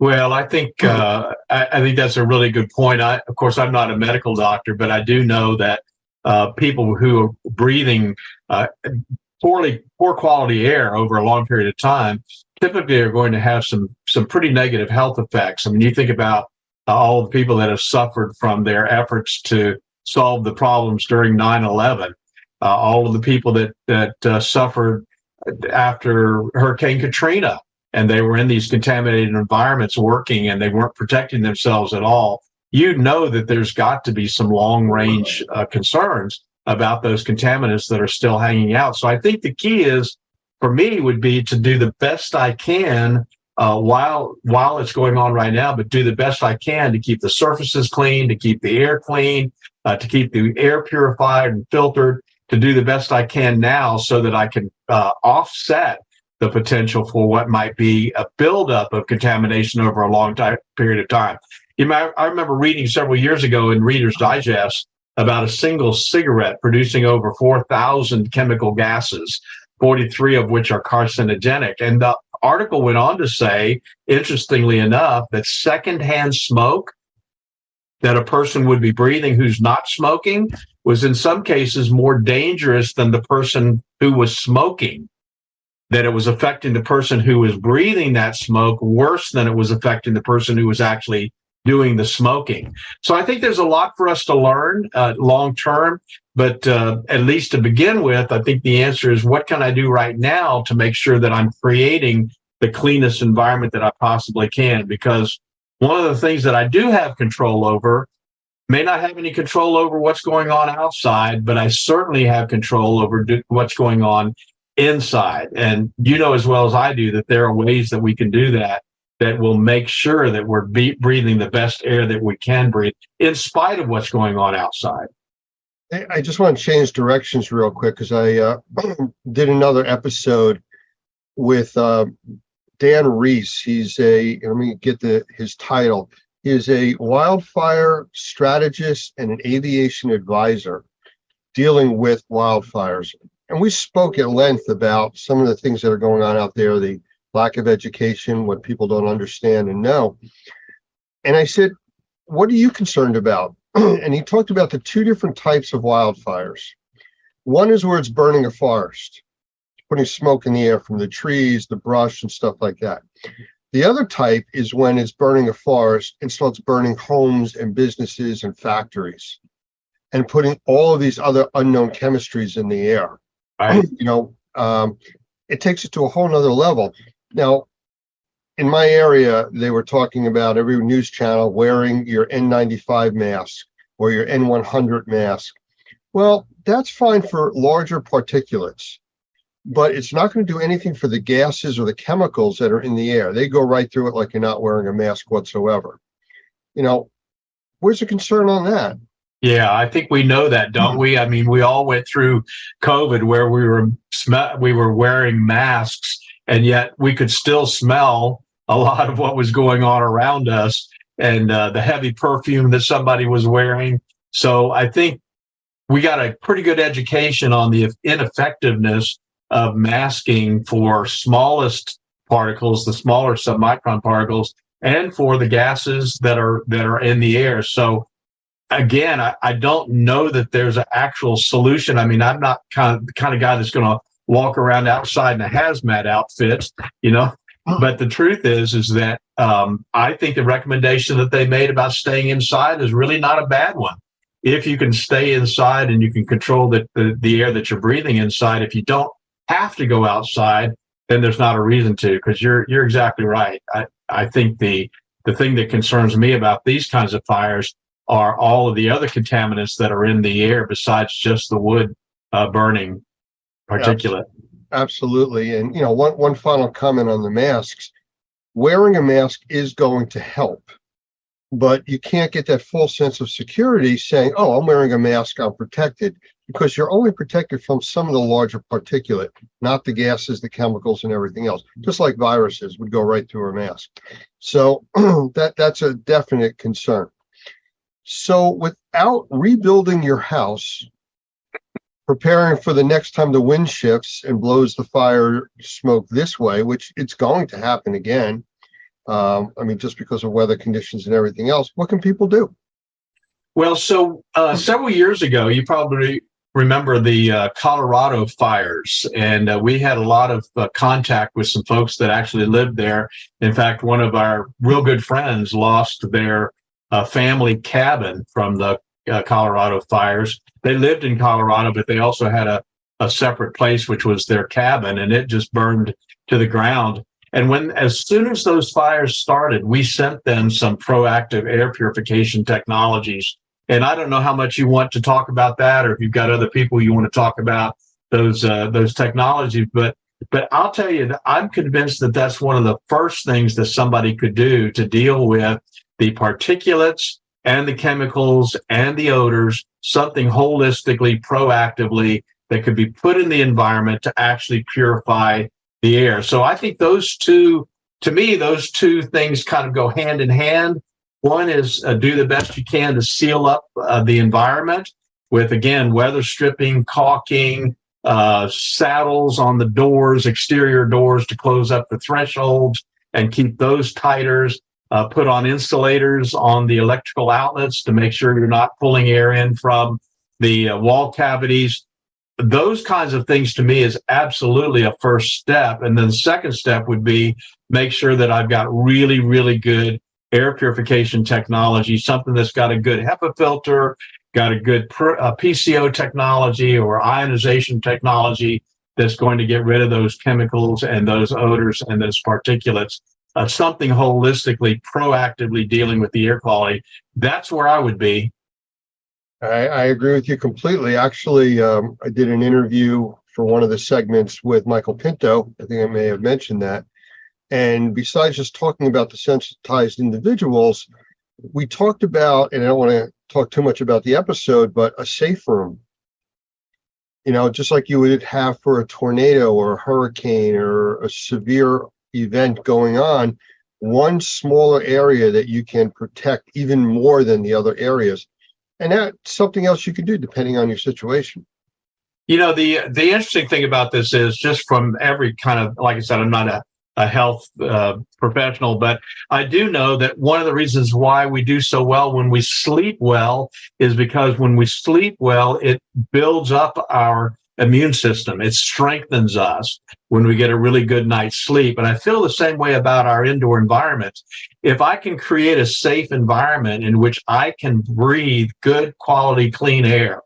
G: Well, I think I think that's a really good point. Of course, I'm not a medical doctor, but I do know that people who are breathing poor quality air over a long period of time typically are going to have some pretty negative health effects. I mean, you think about all the people that have suffered from their efforts to solve the problems during 9/11, all of the people that suffered after Hurricane Katrina, and they were in these contaminated environments working, and they weren't protecting themselves at all. You know that there's got to be some long-range concerns about those contaminants that are still hanging out. So I think the key is, for me, would be to do the best I can while it's going on right now, but do the best I can to keep the surfaces clean, to keep the air clean, to keep the air purified and filtered, to do the best I can now so that I can offset the potential for what might be a buildup of contamination over a long period of time. You know, I remember reading several years ago in Reader's Digest about a single cigarette producing over 4,000 chemical gases, 43 of which are carcinogenic. And the article went on to say, interestingly enough, that secondhand smoke that a person would be breathing who's not smoking was in some cases more dangerous than the person who was smoking, that it was affecting the person who was breathing that smoke worse than it was affecting the person who was actually doing the smoking. So I think there's a lot for us to learn long term, but at least to begin with, I think the answer is, what can I do right now to make sure that I'm creating the cleanest environment that I possibly can? Because one of the things that I do have control over, may not have any control over what's going on outside, but I certainly have control over what's going on inside. And you know as well as I do that there are ways that we can do that will make sure that we're breathing the best air that we can breathe in spite of what's going on outside.
A: I just want to change directions real quick, because I did another episode with Dan Reese. He's let me get his title. He is a wildfire strategist and an aviation advisor dealing with wildfires. And we spoke at length about some of the things that are going on out there, the lack of education, what people don't understand and know. And I said, what are you concerned about? And he talked about the two different types of wildfires. One is where it's burning a forest, putting smoke in the air from the trees, the brush, and stuff like that. The other type is when it's burning a forest and starts burning homes and businesses and factories, and putting all of these other unknown chemistries in the air. Right. You know, it takes it to a whole nother level. Now, in my area, they were talking about every news channel wearing your N95 mask or your N100 mask. Well, that's fine for larger particulates, but it's not going to do anything for the gases or the chemicals that are in the air. They go right through it like you're not wearing a mask whatsoever. You know, where's the concern on that?
G: Yeah, I think we know that, don't we? I mean, we all went through COVID where we were wearing masks, and yet we could still smell a lot of what was going on around us, and the heavy perfume that somebody was wearing, So I think we got a pretty good education on the ineffectiveness of masking for smallest particles, the smaller submicron particles, and for the gases that are in the air. So again, I don't know that there's an actual solution. I mean, I'm not the kind of guy that's going to walk around outside in a hazmat outfit, But the truth is that I think the recommendation that they made about staying inside is really not a bad one. If you can stay inside and you can control the air that you're breathing inside, if you don't have to go outside, then there's not a reason to, because you're exactly right. I think the thing that concerns me about these kinds of fires are all of the other contaminants that are in the air besides just the wood burning particulate.
A: Absolutely. And, one final comment on the masks. Wearing a mask is going to help, but you can't get that full sense of security saying, oh, I'm wearing a mask, I'm protected, because you're only protected from some of the larger particulate, not the gases, the chemicals, and everything else, just like viruses would go right through a mask. So that's a definite concern. So without rebuilding your house, preparing for the next time the wind shifts and blows the fire smoke this way, which it's going to happen again, just because of weather conditions and everything else, what can people do?
G: Well, so several years ago, you probably remember the Colorado fires, and we had a lot of contact with some folks that actually lived there. In fact, one of our real good friends lost their family cabin from the Colorado fires. They lived in Colorado, but they also had a separate place, which was their cabin, and it just burned to the ground. And as soon as those fires started, we sent them some proactive air purification technologies. And I don't know how much you want to talk about that, or if you've got other people you want to talk about those technologies, but I'll tell you that I'm convinced that that's one of the first things that somebody could do to deal with the particulates and the chemicals and the odors, something holistically, proactively that could be put in the environment to actually purify the air. So I think those two things kind of go hand in hand. One is do the best you can to seal up the environment with, again, weather stripping, caulking, saddles on the doors, exterior doors to close up the thresholds and keep those tighter. Put on insulators on the electrical outlets to make sure you're not pulling air in from the wall cavities. Those kinds of things to me is absolutely a first step. And then the second step would be make sure that I've got really, really good air purification technology, something that's got a good HEPA filter, got a good PCO technology or ionization technology that's going to get rid of those chemicals and those odors and those particulates. Something holistically, proactively dealing with the air quality. That's where I would be.
A: I agree with you completely. Actually, I did an interview for one of the segments with Michael Pinto. I think I may have mentioned that. And besides just talking about the sensitized individuals, we talked about, and I don't want to talk too much about the episode, but a safe room. Just like you would have for a tornado or a hurricane or a severe event going on, one smaller area that you can protect even more than the other areas. And that's something else you can do depending on your situation.
G: The interesting thing about this is just from every kind of, like I said, I'm not a health professional, but I do know that one of the reasons why we do so well when we sleep well is because when we sleep well, it builds up our immune system. It strengthens us when we get a really good night's sleep. And I feel the same way about our indoor environments. If I can create a safe environment in which I can breathe good quality, clean air,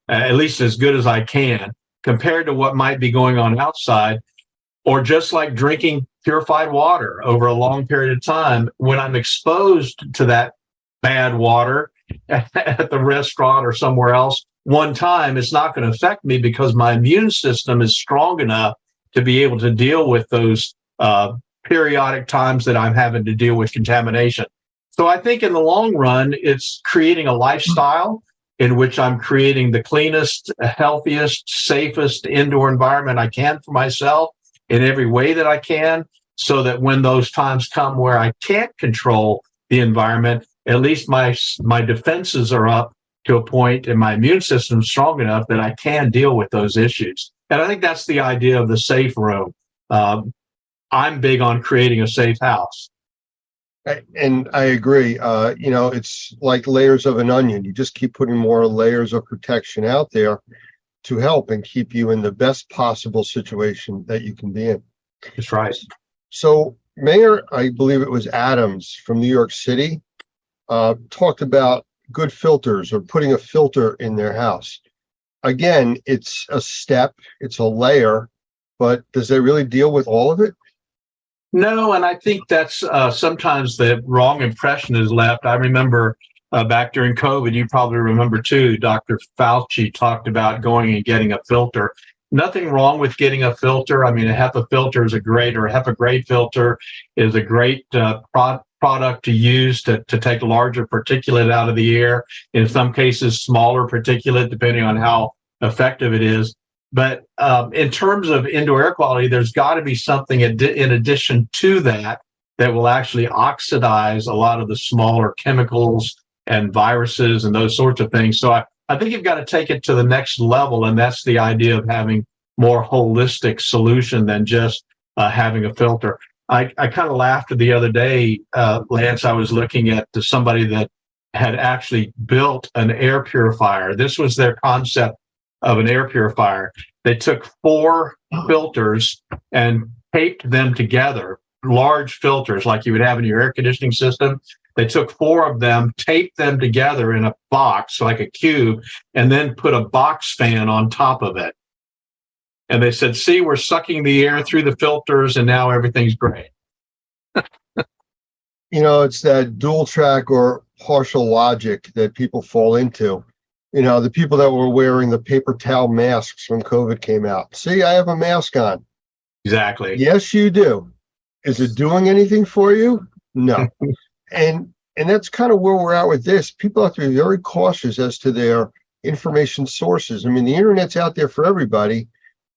G: at least as good as I can, compared to what might be going on outside, or just like drinking purified water over a long period of time, when I'm exposed to that bad water at the restaurant or somewhere else, one time, it's not going to affect me because my immune system is strong enough to be able to deal with those periodic times that I'm having to deal with contamination. So I think in the long run, it's creating a lifestyle in which I'm creating the cleanest, healthiest, safest indoor environment I can for myself in every way that I can, so that when those times come where I can't control the environment, at least my defenses are up to a point and my immune system is strong enough that I can deal with those issues. And I think that's the idea of the safe room. I'm big on creating a safe house.
A: And I agree. It's like layers of an onion. You just keep putting more layers of protection out there to help and keep you in the best possible situation that you can be in.
G: That's right.
A: So Mayor, I believe it was Adams from New York City, talked about good filters or putting a filter in their house. Again, it's a step, it's a layer, but does it really deal with all of it?
G: No, and I think that's sometimes the wrong impression is left. I remember back during COVID, you probably remember too, Dr. Fauci talked about going and getting a filter. Nothing wrong with getting a filter. I mean, a HEPA filter is a HEPA grade filter is a great product to use to take larger particulate out of the air. In some cases, smaller particulate, depending on how effective it is. But in terms of indoor air quality, there's got to be something in addition to that will actually oxidize a lot of the smaller chemicals and viruses and those sorts of things. So I think you've got to take it to the next level, and that's the idea of having more holistic solution than just having a filter. I kind of laughed the other day, Lance. I was looking at somebody that had actually built an air purifier. This was their concept of an air purifier. They took 4 filters and taped them together, large filters like you would have in your air conditioning system. They took 4 of them, taped them together in a box, like a cube, and then put a box fan on top of it. And they said, see, we're sucking the air through the filters and now everything's great.
A: It's that dual track or partial logic that people fall into. The people that were wearing the paper towel masks when COVID came out. See, I have a mask on.
G: Exactly.
A: Yes, you do. Is it doing anything for you? No. And that's kind of where we're at with this. People have to be very cautious as to their information sources. I mean, the internet's out there for everybody,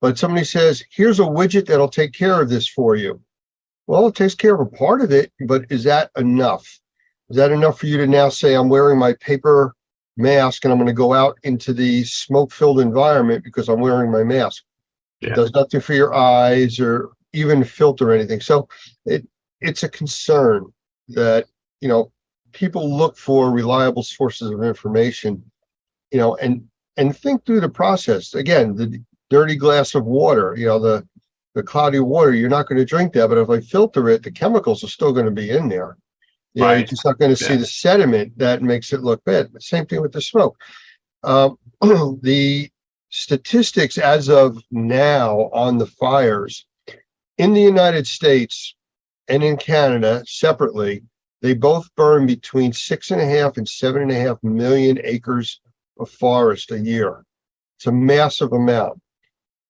A: but somebody says, here's a widget that'll take care of this for you. Well, it takes care of a part of it, but is that enough? Is that enough for you to now say, I'm wearing my paper mask and I'm going to go out into the smoke-filled environment because I'm wearing my mask? Yeah. It does nothing for your eyes or even filter anything. So it's a concern that, people look for reliable sources of information, and think through the process. Again, the dirty glass of water, the cloudy water, you're not going to drink that, but if I filter it, the chemicals are still going to be in there. Right. You're just not going to see the sediment that makes it look bad. Same thing with the smoke. The statistics as of now on the fires in the United States and in Canada separately, they both burn between 6.5 and 7.5 million acres of forest a year. It's a massive amount.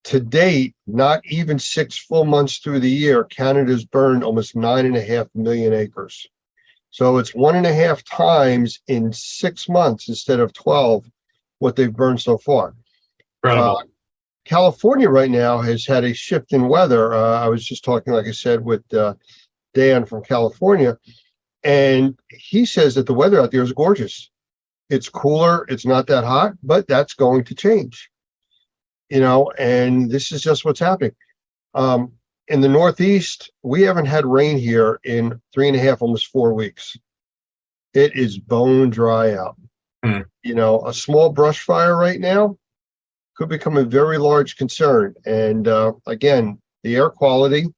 A: To date, not even 6 full months through the year, Canada's burned almost 9.5 million acres. So it's 1.5 times in 6 months instead of 12 what they've burned so far. California right now has had a shift in weather. I was just talking, like I said, with Dan from California, and he says that the weather out there is gorgeous. It's cooler, it's not that hot, but that's going to change. And this is just what's happening. In the Northeast, we haven't had rain here in 3.5, almost 4 weeks. It is bone dry out. A small brush fire right now could become a very large concern. And again, the air quality,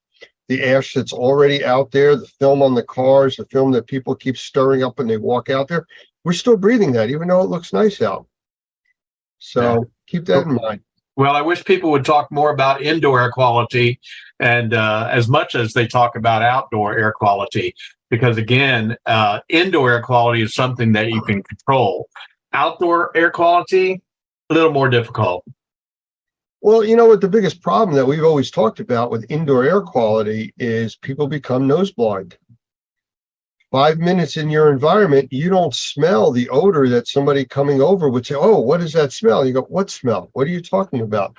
A: the ash that's already out there, the film on the cars, the film that people keep stirring up when they walk out there, we're still breathing that, even though it looks nice out. So keep that in mind.
G: Well, I wish people would talk more about indoor air quality and as much as they talk about outdoor air quality, because again, indoor air quality is something that you can control. Outdoor air quality, a little more difficult.
A: Well, what the biggest problem that we've always talked about with indoor air quality is people become nose blind. 5 minutes in your environment, you don't smell the odor that somebody coming over would say, oh, what is that smell? You go, what smell? What are you talking about?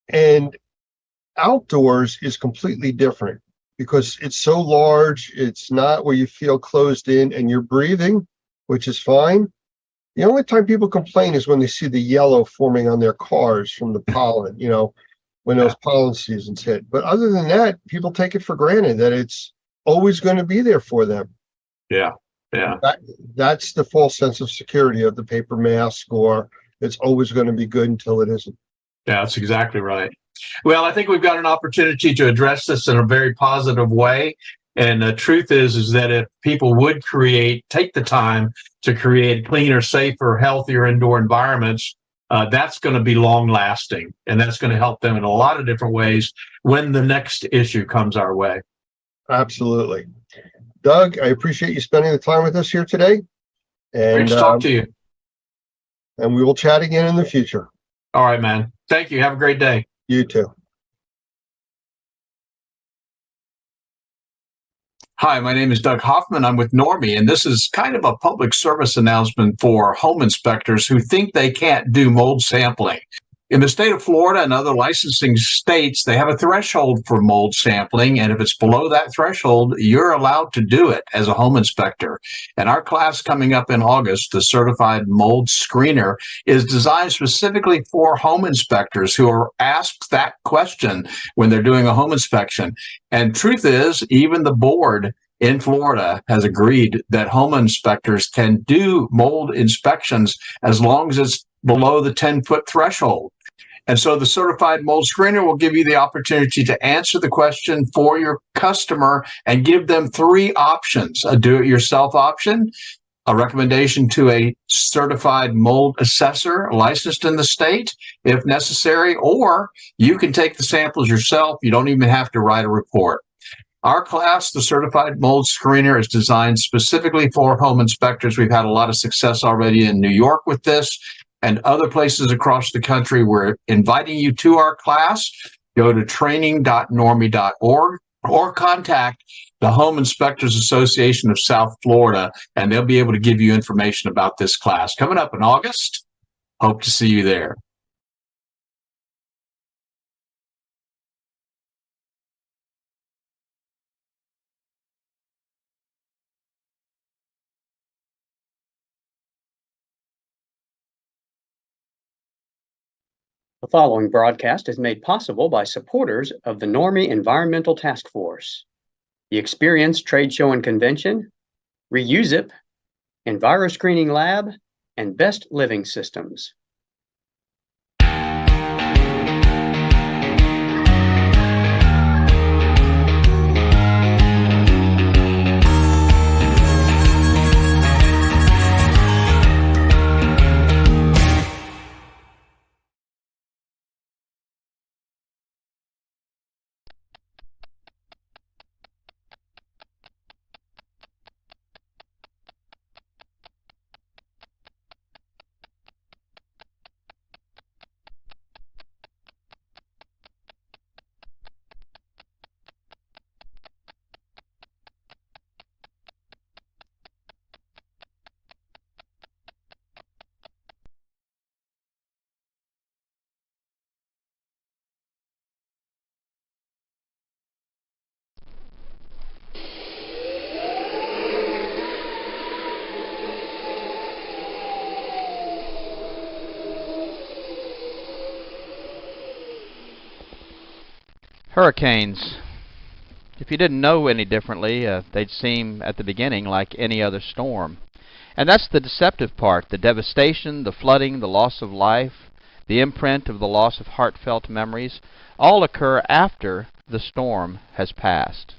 A: And outdoors is completely different because it's so large. It's not where you feel closed in and you're breathing, which is fine. The only time people complain is when they see the yellow forming on their cars from the pollen, when those pollen seasons hit. But other than that, people take it for granted that it's always going to be there for them.
G: Yeah. Yeah.
A: That's the false sense of security of the paper mask, or it's always going to be good until it isn't.
G: Yeah, that's exactly right. Well, I think we've got an opportunity to address this in a very positive way. And the truth is that if people would take the time to create cleaner, safer, healthier indoor environments, that's going to be long lasting. And that's going to help them in a lot of different ways when the next issue comes our way.
A: Absolutely. Doug, I appreciate you spending the time with us here today. And
G: great to talk to you.
A: And we will chat again in the future.
G: All right, man. Thank you. Have a great day.
A: You too.
G: Hi, my name is Doug Hoffman. I'm with Normie, and this is kind of a public service announcement for home inspectors who think they can't do mold sampling. In the state of Florida and other licensing states, they have a threshold for mold sampling, and if it's below that threshold, you're allowed to do it as a home inspector. And our class coming up in August, the Certified Mold Screener, is designed specifically for home inspectors who are asked that question when they're doing a home inspection. And truth is, even the board in Florida has agreed that home inspectors can do mold inspections as long as it's below the 10-foot threshold. And so the Certified Mold Screener will give you the opportunity to answer the question for your customer and give them 3 options: a do-it-yourself option, a recommendation to a certified mold assessor licensed in the state, if necessary, or you can take the samples yourself. You don't even have to write a report. Our class, the Certified Mold Screener, is designed specifically for home inspectors. We've had a lot of success already in New York with this and other places across the country. We're inviting you to our class. Go to training.normie.org or contact the Home Inspectors Association of South Florida, and they'll be able to give you information about this class. Coming up in August, hope to see you there.
U: The following broadcast is made possible by supporters of the Normie Environmental Task Force, the Experience Trade Show and Convention, Reusip, EnviroScreening Lab, and Best Living Systems.
C: Hurricanes. If you didn't know any differently, they'd seem at the beginning like any other storm. And that's the deceptive part: the devastation, the flooding, the loss of life, the imprint of the loss of heartfelt memories, all occur after the storm has passed.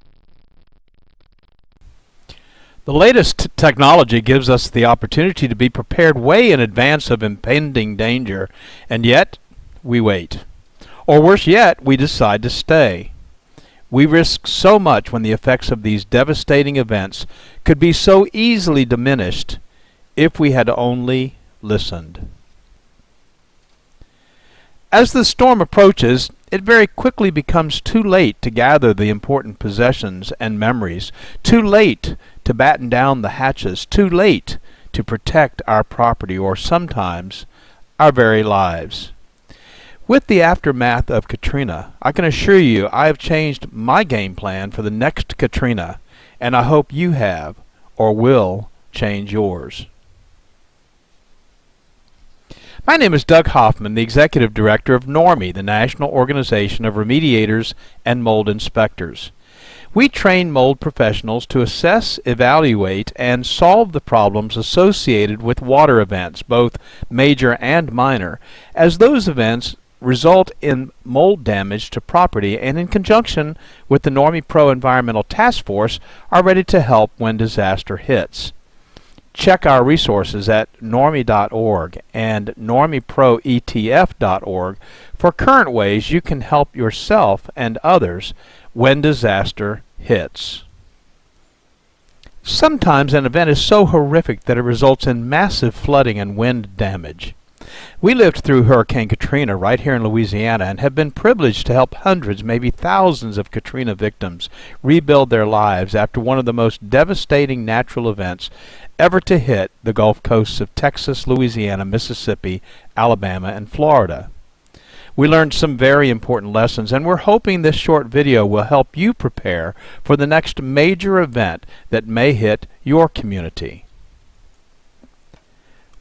I: The latest technology gives us the opportunity to be prepared way in advance of impending danger, and yet we wait. Or worse yet, we decide to stay. We risk so much when the effects of these devastating events could be so easily diminished if we had only listened. As the storm approaches, it very quickly becomes too late to gather the important possessions and memories, too late to batten down the hatches, too late to protect our property or sometimes our very lives. With the aftermath of Katrina, I can assure you I have changed my game plan for the next Katrina, and I hope you have or will change yours. My name is Doug Hoffman, the Executive Director of NORMI, the National Organization of Remediators and Mold Inspectors. We train mold professionals to assess, evaluate, and solve the problems associated with water events, both major and minor, as those events result in mold damage to property, and in conjunction with the NORMI Pro Environmental Task Force are ready to help when disaster hits. Check our resources at normi.org and normiproetf.org for current ways you can help yourself and others when disaster hits. Sometimes an event is so horrific that it results in massive flooding and wind damage. We lived through Hurricane Katrina right here in Louisiana and have been privileged to help hundreds, maybe thousands of Katrina victims rebuild their lives after one of the most devastating natural events ever to hit the Gulf coasts of Texas, Louisiana, Mississippi, Alabama, and Florida. We learned some very important lessons, and we're hoping this short video will help you prepare for the next major event that may hit your community.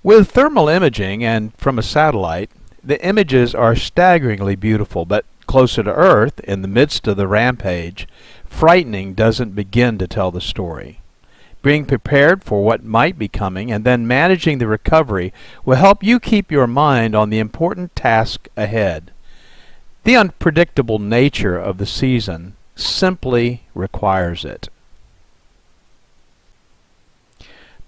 I: With thermal imaging and from a satellite, the images are staggeringly beautiful, but closer to Earth, in the midst of the rampage, frightening doesn't begin to tell the story. Being prepared for what might be coming and then managing the recovery will help you keep your mind on the important task ahead. The unpredictable nature of the season simply requires it.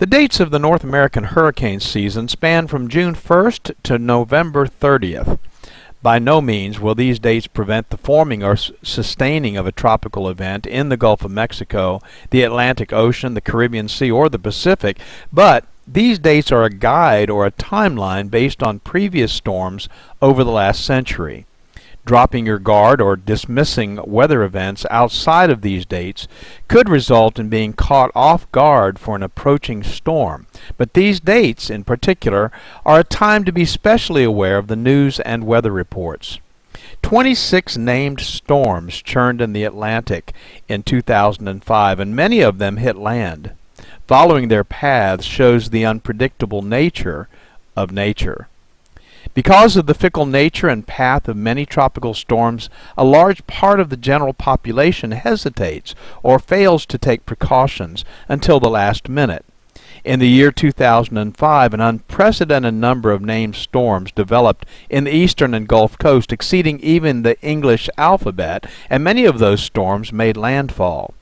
I: The dates of the North American hurricane season span from June 1st to November 30th. By no means will these dates prevent the forming or sustaining of a tropical event in the Gulf of Mexico, the Atlantic Ocean, the Caribbean Sea, or the Pacific, but these dates are a guide or a timeline based on previous storms over the last century. Dropping your guard or dismissing weather events outside of these dates could result in being caught off guard for an approaching storm. But these dates, in particular, are a time to be specially aware of the news and weather reports. 26 named storms churned in the Atlantic in 2005, and many of them hit land. Following their paths shows the unpredictable nature of nature. Because of the fickle nature and path of many tropical storms, a large part of the general population hesitates or fails to take precautions until the last minute. In the year 2005, an unprecedented number of named storms developed in the eastern and Gulf Coast, exceeding even the English alphabet, and many of those storms made landfall.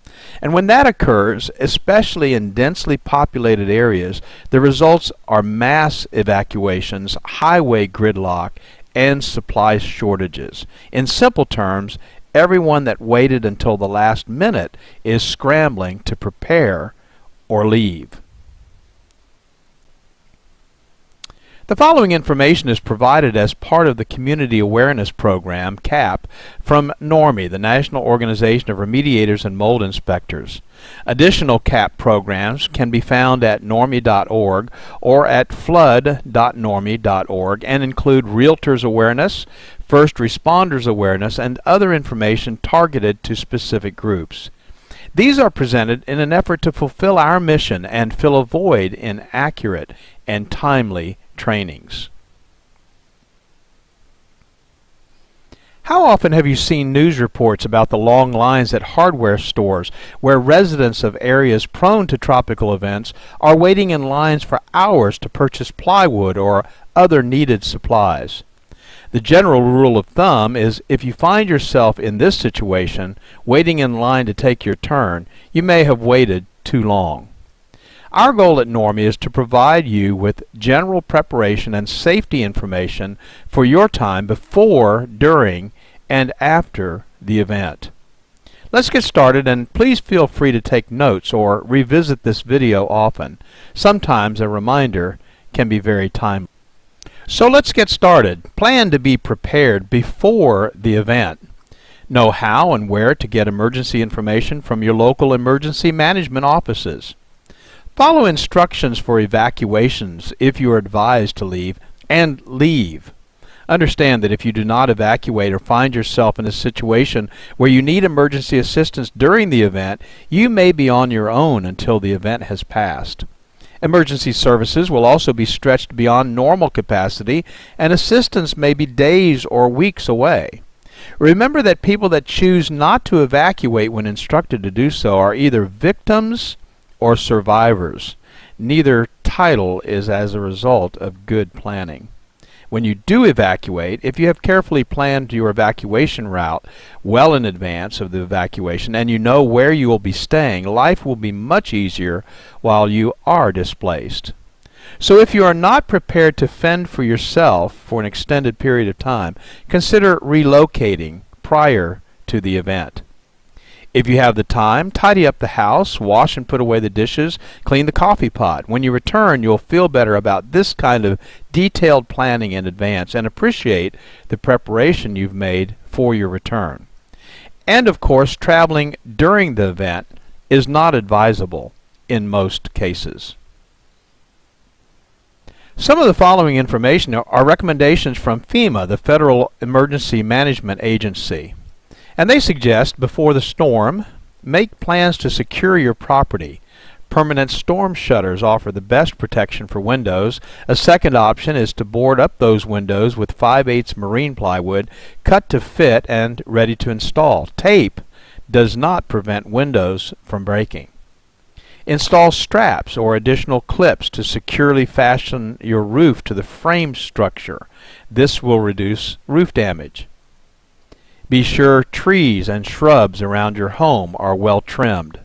I: And when that occurs, especially in densely populated areas, the results are mass evacuations, highway gridlock, and supply shortages. In simple terms, everyone that waited until the last minute is scrambling to prepare or leave. The following information is provided as part of the Community Awareness Program, CAP, from NORMI, the National Organization of Remediators and Mold Inspectors. Additional CAP programs can be found at normi.org or at flood.normi.org and include realtors awareness, first responders awareness, and other information targeted to specific groups. These are presented in an effort to fulfill our mission and fill a void in accurate and timely trainings. How often have you seen news reports about the long lines at hardware stores where residents of areas prone to tropical events are waiting in lines for hours to purchase plywood or other needed supplies? The general rule of thumb is if you find yourself in this situation, waiting in line to take your turn, you may have waited too long. Our goal at NORMI is to provide you with general preparation and safety information for your time before, during, and after the event. Let's get started, and please feel free to take notes or revisit this video often. Sometimes a reminder can be very timely. So let's get started. Plan to be prepared before the event. Know how and where to get emergency information from your local emergency management offices. Follow instructions for evacuations if you are advised to leave, and leave. Understand that if you do not evacuate or find yourself in a situation where you need emergency assistance during the event, you may be on your own until the event has passed. Emergency services will also be stretched beyond normal capacity, and assistance may be days or weeks away. Remember that people that choose not to evacuate when instructed to do so are either victims or survivors. Neither title is as a result of good planning. When you do evacuate, if you have carefully planned your evacuation route well in advance of the evacuation and you know where you will be staying, life will be much easier while you are displaced. So if you are not prepared to fend for yourself for an extended period of time, consider relocating prior to the event. If you have the time, tidy up the house, wash and put away the dishes, clean the coffee pot. When you return, you'll feel better about this kind of detailed planning in advance and appreciate the preparation you've made for your return. And of course, traveling during the event is not advisable in most cases. Some of the following information are recommendations from FEMA, the Federal Emergency Management Agency. And they suggest, before the storm, make plans to secure your property. Permanent storm shutters offer the best protection for windows. A second option is to board up those windows with 5/8 marine plywood, cut to fit and ready to install. Tape does not prevent windows from breaking. Install straps or additional clips to securely fasten your roof to the frame structure. This will reduce roof damage. Be sure trees and shrubs around your home are well trimmed.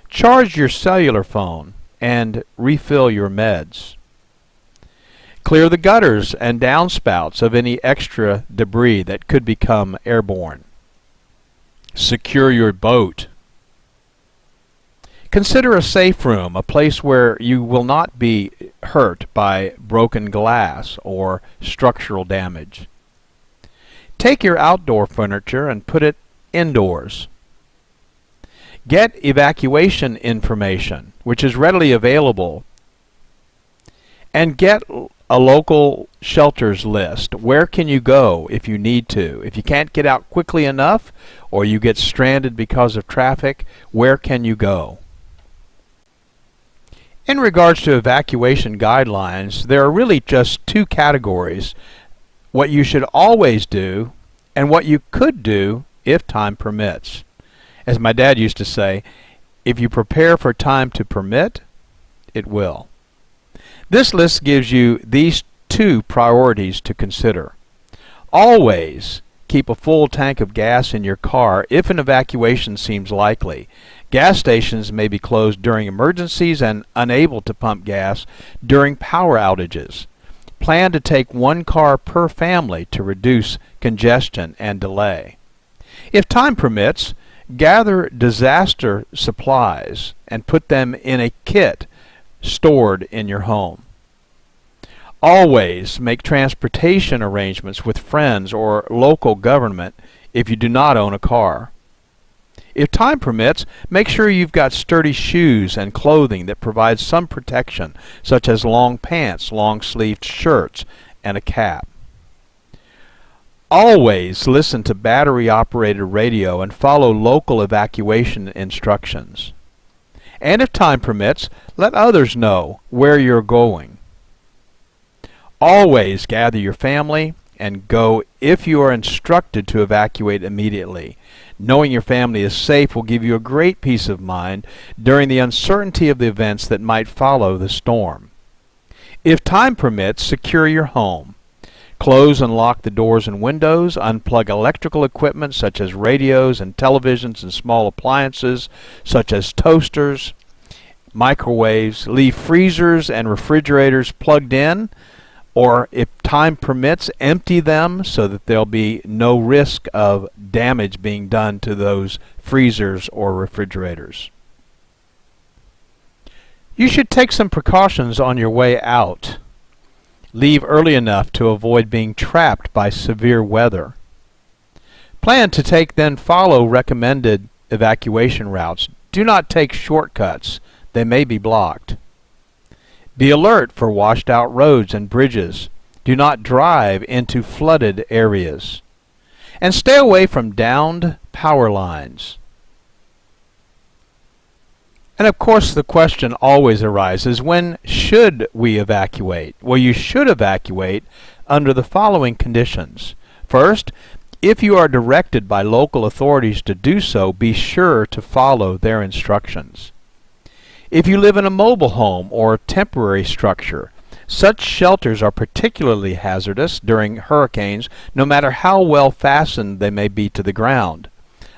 I: Charge your cellular phone and refill your meds. Clear the gutters and downspouts of any extra debris that could become airborne. Secure your boat. Consider a safe room, a place where you will not be hurt by broken glass or structural damage. Take your outdoor furniture and put it indoors. Get evacuation information, which is readily available, and get a local shelters list. Where can you go if you need to? If you can't get out quickly enough or you get stranded because of traffic, where can you go? In regards to evacuation guidelines, there are really just two categories: what you should always do and what you could do if time permits. As my dad used to say, if you prepare for time to permit, it will. This list gives you these two priorities to consider. Always keep a full tank of gas in your car if an evacuation seems likely. Gas stations may be closed during emergencies and unable to pump gas during power outages. Plan to take one car per family to reduce congestion and delay. If time permits, gather disaster supplies and put them in a kit stored in your home. Always make transportation arrangements with friends or local government if you do not own a car. If time permits, make sure you've got sturdy shoes and clothing that provide some protection, such as long pants, long-sleeved shirts, and a cap. Always listen to battery-operated radio and follow local evacuation instructions. And if time permits, let others know where you're going. Always gather your family and go if you are instructed to evacuate immediately. Knowing your family is safe will give you a great peace of mind during the uncertainty of the events that might follow the storm. If time permits, secure your home. Close and lock the doors and windows. Unplug electrical equipment such as radios and televisions and small appliances such as toasters, microwaves. Leave freezers and refrigerators plugged in, or if time permits, empty them so that there'll be no risk of damage being done to those freezers or refrigerators. You should take some precautions on your way out. Leave early enough to avoid being trapped by severe weather. Plan to then follow recommended evacuation routes. Do not take shortcuts. They may be blocked. Be alert for washed out roads and bridges. Do not drive into flooded areas. And stay away from downed power lines. And of course, the question always arises, when should we evacuate? Well, you should evacuate under the following conditions. First, if you are directed by local authorities to do so, be sure to follow their instructions. If you live in a mobile home or temporary structure, such shelters are particularly hazardous during hurricanes, no matter how well fastened they may be to the ground.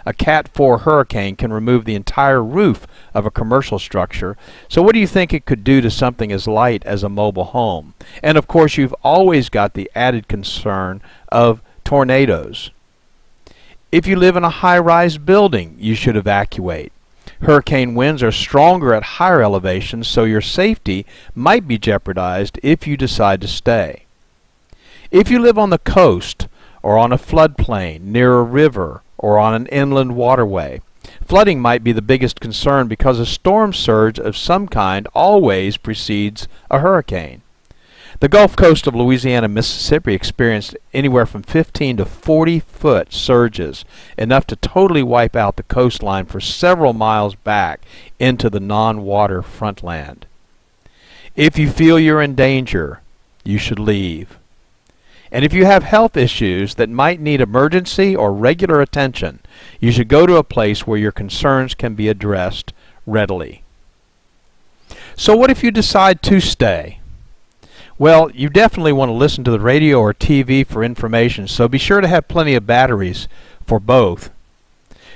I: A Cat 4 hurricane can remove the entire roof of a commercial structure, so what do you think it could do to something as light as a mobile home? And of course, you've always got the added concern of tornadoes. If you live in a high-rise building, you should evacuate. Hurricane winds are stronger at higher elevations, so your safety might be jeopardized if you decide to stay. If you live on the coast or on a floodplain near a river or on an inland waterway, flooding might be the biggest concern because a storm surge of some kind always precedes a hurricane. The Gulf Coast of Louisiana and Mississippi experienced anywhere from 15 to 40-foot surges, enough to totally wipe out the coastline for several miles back into the non-water frontland. If you feel you're in danger, you should leave. And if you have health issues that might need emergency or regular attention, you should go to a place where your concerns can be addressed readily. So what if you decide to stay? Well, you definitely want to listen to the radio or TV for information, so be sure to have plenty of batteries for both.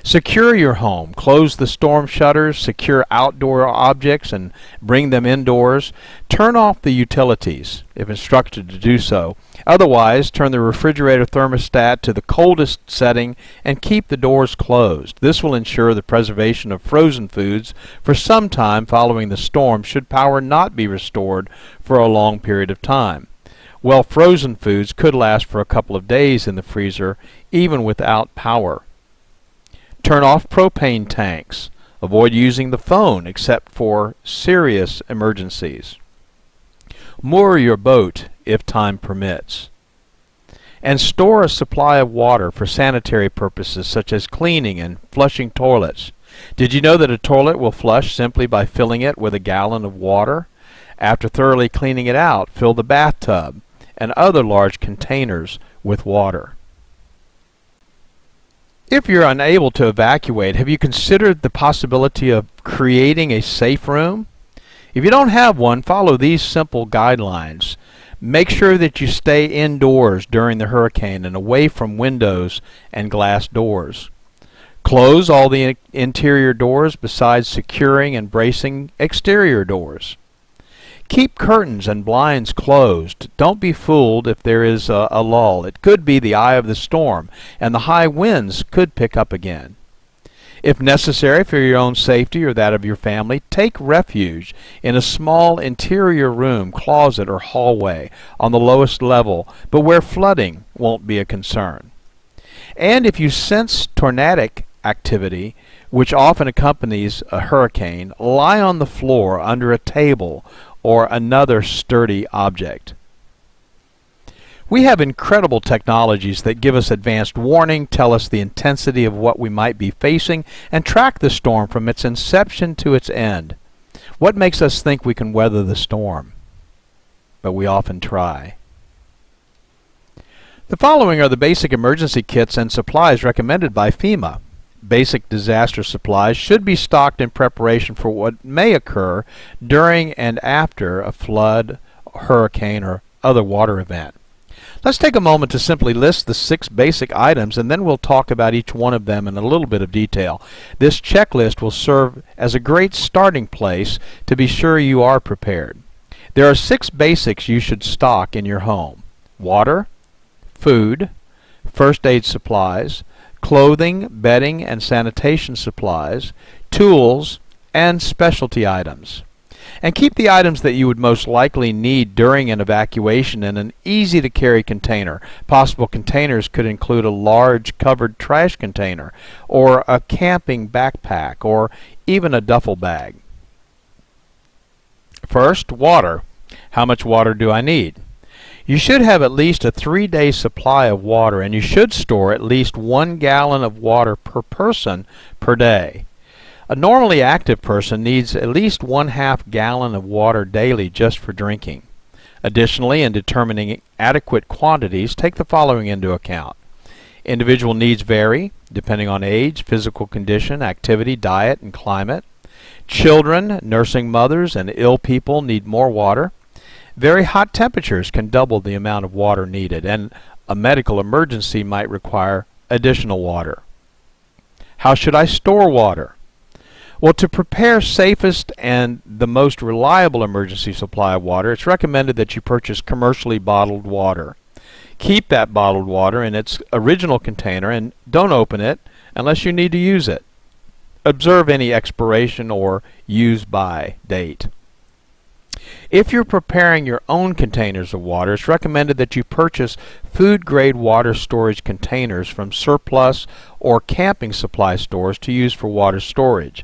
I: Secure your home. Close the storm shutters, secure outdoor objects, and bring them indoors. Turn off the utilities, if instructed to do so. Otherwise, turn the refrigerator thermostat to the coldest setting and keep the doors closed. This will ensure the preservation of frozen foods for some time following the storm, should power not be restored for a long period of time. Well, frozen foods could last for a couple of days in the freezer, even without power. Turn off propane tanks. Avoid using the phone except for serious emergencies. Moor your boat if time permits. And store a supply of water for sanitary purposes such as cleaning and flushing toilets. Did you know that a toilet will flush simply by filling it with a gallon of water? After thoroughly cleaning it out, fill the bathtub and other large containers with water. If you're unable to evacuate, have you considered the possibility of creating a safe room? If you don't have one, follow these simple guidelines. Make sure that you stay indoors during the hurricane and away from windows and glass doors. Close all the interior doors besides securing and bracing exterior doors. Keep curtains and blinds closed. Don't be fooled if there is a lull. It could be the eye of the storm, and the high winds could pick up again. If necessary for your own safety or that of your family, take refuge in a small interior room, closet, or hallway on the lowest level, but where flooding won't be a concern. And if you sense tornadic activity, which often accompanies a hurricane, lie on the floor under a table or another sturdy object. We have incredible technologies that give us advanced warning, tell us the intensity of what we might be facing, and track the storm from its inception to its end. What makes us think we can weather the storm? But we often try. The following are the basic emergency kits and supplies recommended by FEMA. Basic disaster supplies should be stocked in preparation for what may occur during and after a flood, hurricane, or other water event. Let's take a moment to simply list the 6 basic items, and then we'll talk about each one of them in a little bit of detail. This checklist will serve as a great starting place to be sure you are prepared. There are 6 basics you should stock in your home: water, food, first aid supplies, clothing, bedding, and sanitation supplies, tools, and specialty items. And keep the items that you would most likely need during an evacuation in an easy-to-carry container. Possible containers could include a large covered trash container, or a camping backpack, or even a duffel bag. First, water. How much water do I need? You should have at least a 3-day supply of water, and you should store at least 1 gallon of water per person per day. A normally active person needs at least 1/2 gallon of water daily just for drinking. Additionally, in determining adequate quantities, take the following into account. Individual needs vary depending on age, physical condition, activity, diet, and climate. Children, nursing mothers, and ill people need more water. Very hot temperatures can double the amount of water needed, and a medical emergency might require additional water. How should I store water? Well, to prepare safest and the most reliable emergency supply of water, it's recommended that you purchase commercially bottled water. Keep that bottled water in its original container and don't open it unless you need to use it. Observe any expiration or use by date. If you're preparing your own containers of water, it's recommended that you purchase food-grade water storage containers from surplus or camping supply stores to use for water storage.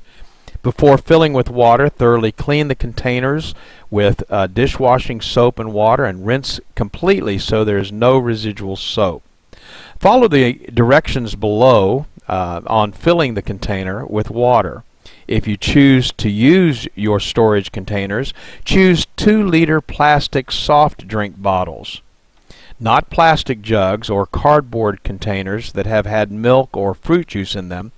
I: Before filling with water, thoroughly clean the containers with dishwashing soap and water and rinse completely so there is no residual soap. Follow the directions below on filling the container with water. If you choose to use your storage containers, choose 2-liter plastic soft drink bottles. Not plastic jugs or cardboard containers that have had milk or fruit juice in them.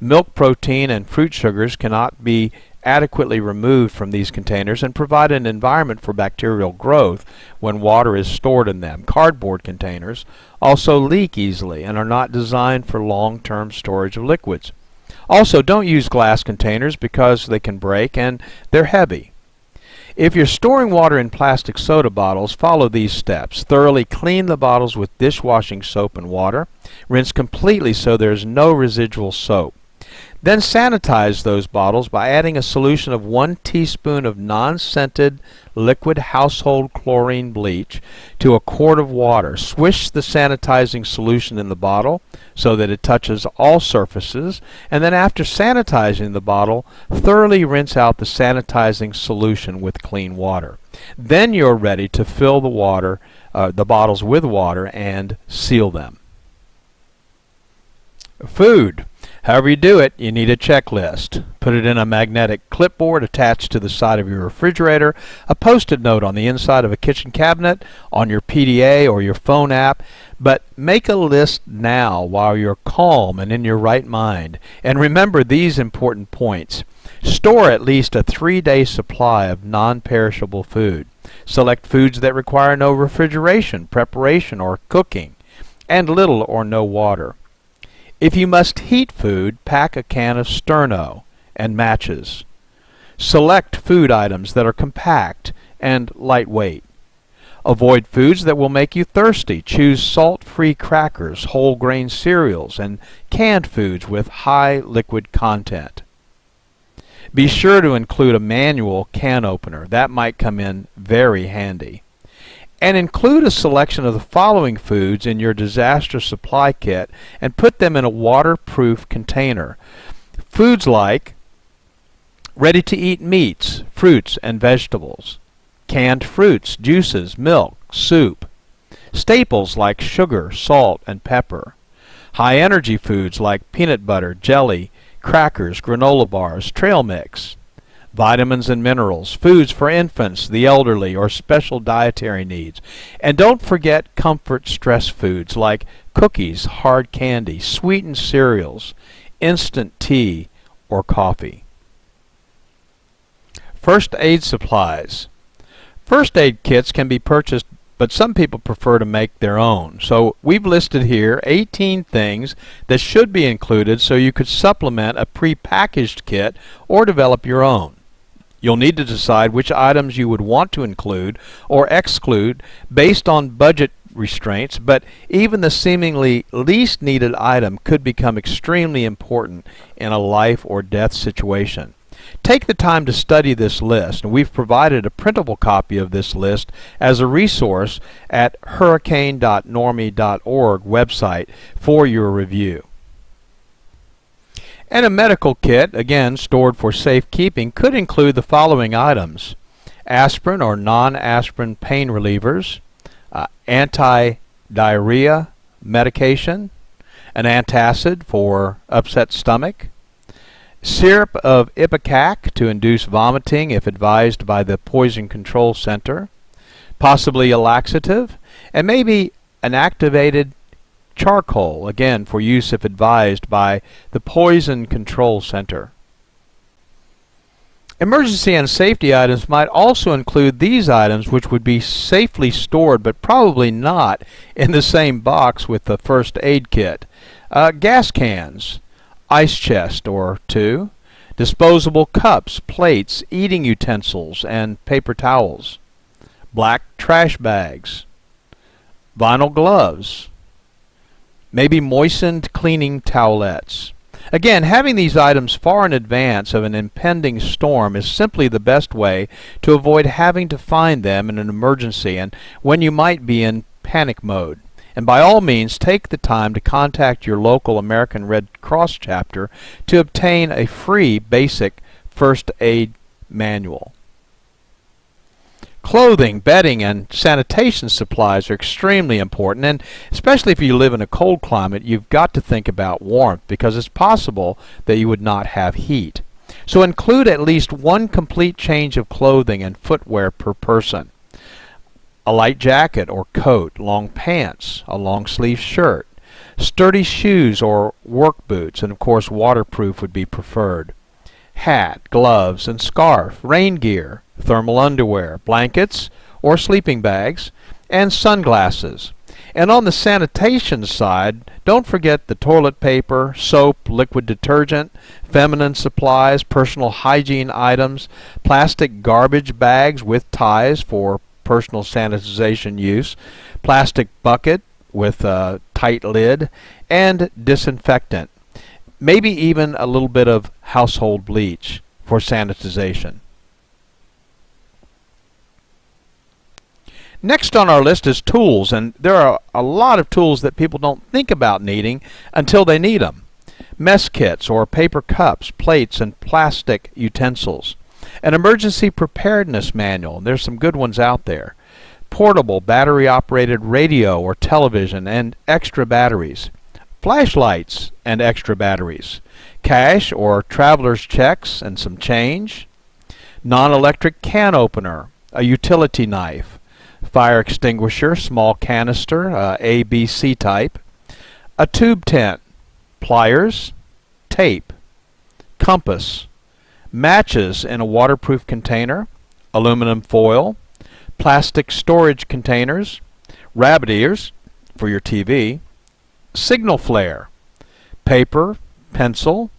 I: Milk protein and fruit sugars cannot be adequately removed from these containers and provide an environment for bacterial growth when water is stored in them. Cardboard containers also leak easily and are not designed for long-term storage of liquids. Also, don't use glass containers because they can break and they're heavy. If you're storing water in plastic soda bottles, follow these steps. Thoroughly clean the bottles with dishwashing soap and water. Rinse completely so there's no residual soap. Then sanitize those bottles by adding a solution of 1 teaspoon of non-scented liquid household chlorine bleach to a quart of water. Swish the sanitizing solution in the bottle so that it touches all surfaces, and then after sanitizing the bottle, thoroughly rinse out the sanitizing solution with clean water. Then you're ready to fill the bottles with water and seal them. Food. However you do it, you need a checklist. Put it in a magnetic clipboard attached to the side of your refrigerator, a post-it note on the inside of a kitchen cabinet, on your PDA or your phone app, but make a list now while you're calm and in your right mind. And remember these important points. Store at least a 3-day supply of non-perishable food. Select foods that require no refrigeration, preparation, or cooking, and little or no water. If you must heat food, pack a can of Sterno and matches. Select food items that are compact and lightweight. Avoid foods that will make you thirsty. Choose salt-free crackers, whole grain cereals, and canned foods with high liquid content. Be sure to include a manual can opener. That might come in very handy. And include a selection of the following foods in your disaster supply kit and put them in a waterproof container. Foods like ready-to-eat meats, fruits, and vegetables, canned fruits, juices, milk, soup, staples like sugar, salt, and pepper, high-energy foods like peanut butter, jelly, crackers, granola bars, trail mix, vitamins and minerals, foods for infants, the elderly, or special dietary needs. And don't forget comfort stress foods like cookies, hard candy, sweetened cereals, instant tea, or coffee. First aid supplies. First aid kits can be purchased, but some people prefer to make their own. So we've listed here 18 things that should be included so you could supplement a pre-packaged kit or develop your own. You'll need to decide which items you would want to include or exclude based on budget restraints, but even the seemingly least needed item could become extremely important in a life or death situation. Take the time to study this list, and we've provided a printable copy of this list as a resource at hurricane.normie.org website for your review. And a medical kit, again stored for safekeeping, could include the following items: aspirin or non-aspirin pain relievers, anti-diarrhea medication, an antacid for upset stomach, syrup of ipecac to induce vomiting if advised by the Poison Control Center, possibly a laxative, and maybe an activated charcoal, again for use if advised by the Poison Control Center. Emergency and safety items might also include these items, which would be safely stored but probably not in the same box with the first aid kit. Gas cans, ice chest or two, disposable cups, plates, eating utensils, and paper towels, black trash bags, vinyl gloves, maybe moistened cleaning towelettes. Again, having these items far in advance of an impending storm is simply the best way to avoid having to find them in an emergency and when you might be in panic mode. And by all means, take the time to contact your local American Red Cross chapter to obtain a free basic first aid manual. Clothing, bedding, and sanitation supplies are extremely important, and especially if you live in a cold climate, you've got to think about warmth because it's possible that you would not have heat. So include at least one complete change of clothing and footwear per person. A light jacket or coat, long pants, a long sleeve shirt, sturdy shoes or work boots, and of course waterproof would be preferred. Hat, gloves, and scarf, rain gear, thermal underwear, blankets or sleeping bags, and sunglasses. And on the sanitation side, don't forget the toilet paper, soap, liquid detergent, feminine supplies, personal hygiene items, plastic garbage bags with ties for personal sanitization use, plastic bucket with a tight lid, and disinfectant. Maybe even a little bit of household bleach for sanitization. Next on our list is tools, and there are a lot of tools that people don't think about needing until they need them. Mess kits or paper cups, plates, and plastic utensils. An emergency preparedness manual, and there's some good ones out there. Portable battery-operated radio or television and extra batteries. Flashlights and extra batteries. Cash or traveler's checks and some change. Non-electric can opener, a utility knife. Fire extinguisher, small canister, ABC type, a tube tent, pliers, tape, compass, matches in a waterproof container, aluminum foil, plastic storage containers, rabbit ears for your TV, signal flare, paper, pencil,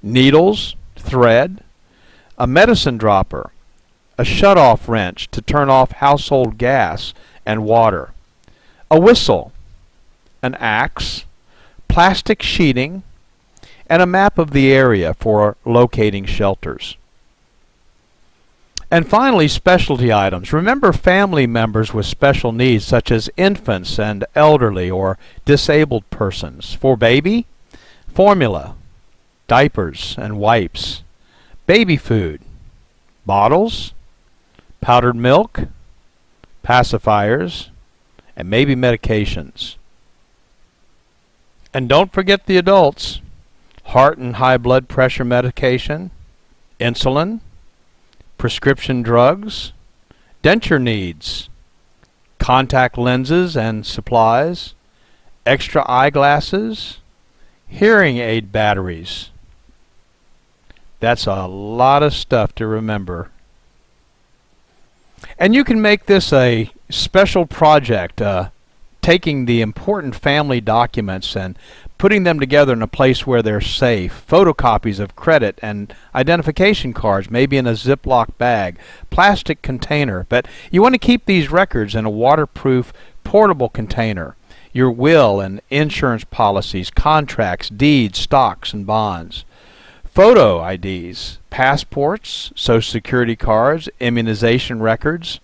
I: needles, thread, a medicine dropper, a shut-off wrench to turn off household gas and water, a whistle, an axe, plastic sheeting, and a map of the area for locating shelters. And finally, specialty items. Remember family members with special needs such as infants and elderly or disabled persons. For baby, formula, diapers and wipes, baby food, bottles, powdered milk, pacifiers, and maybe medications. And don't forget the adults. Heart and high blood pressure medication, insulin, prescription drugs, denture needs, contact lenses and supplies, extra eyeglasses, hearing aid batteries. That's a lot of stuff to remember. And you can make this a special project, taking the important family documents and putting them together in a place where they're safe. Photocopies of credit and identification cards, maybe in a Ziploc bag, plastic container. But you want to keep these records in a waterproof, portable container. Your will and insurance policies, contracts, deeds, stocks, and bonds. Photo IDs, passports, social security cards, immunization records,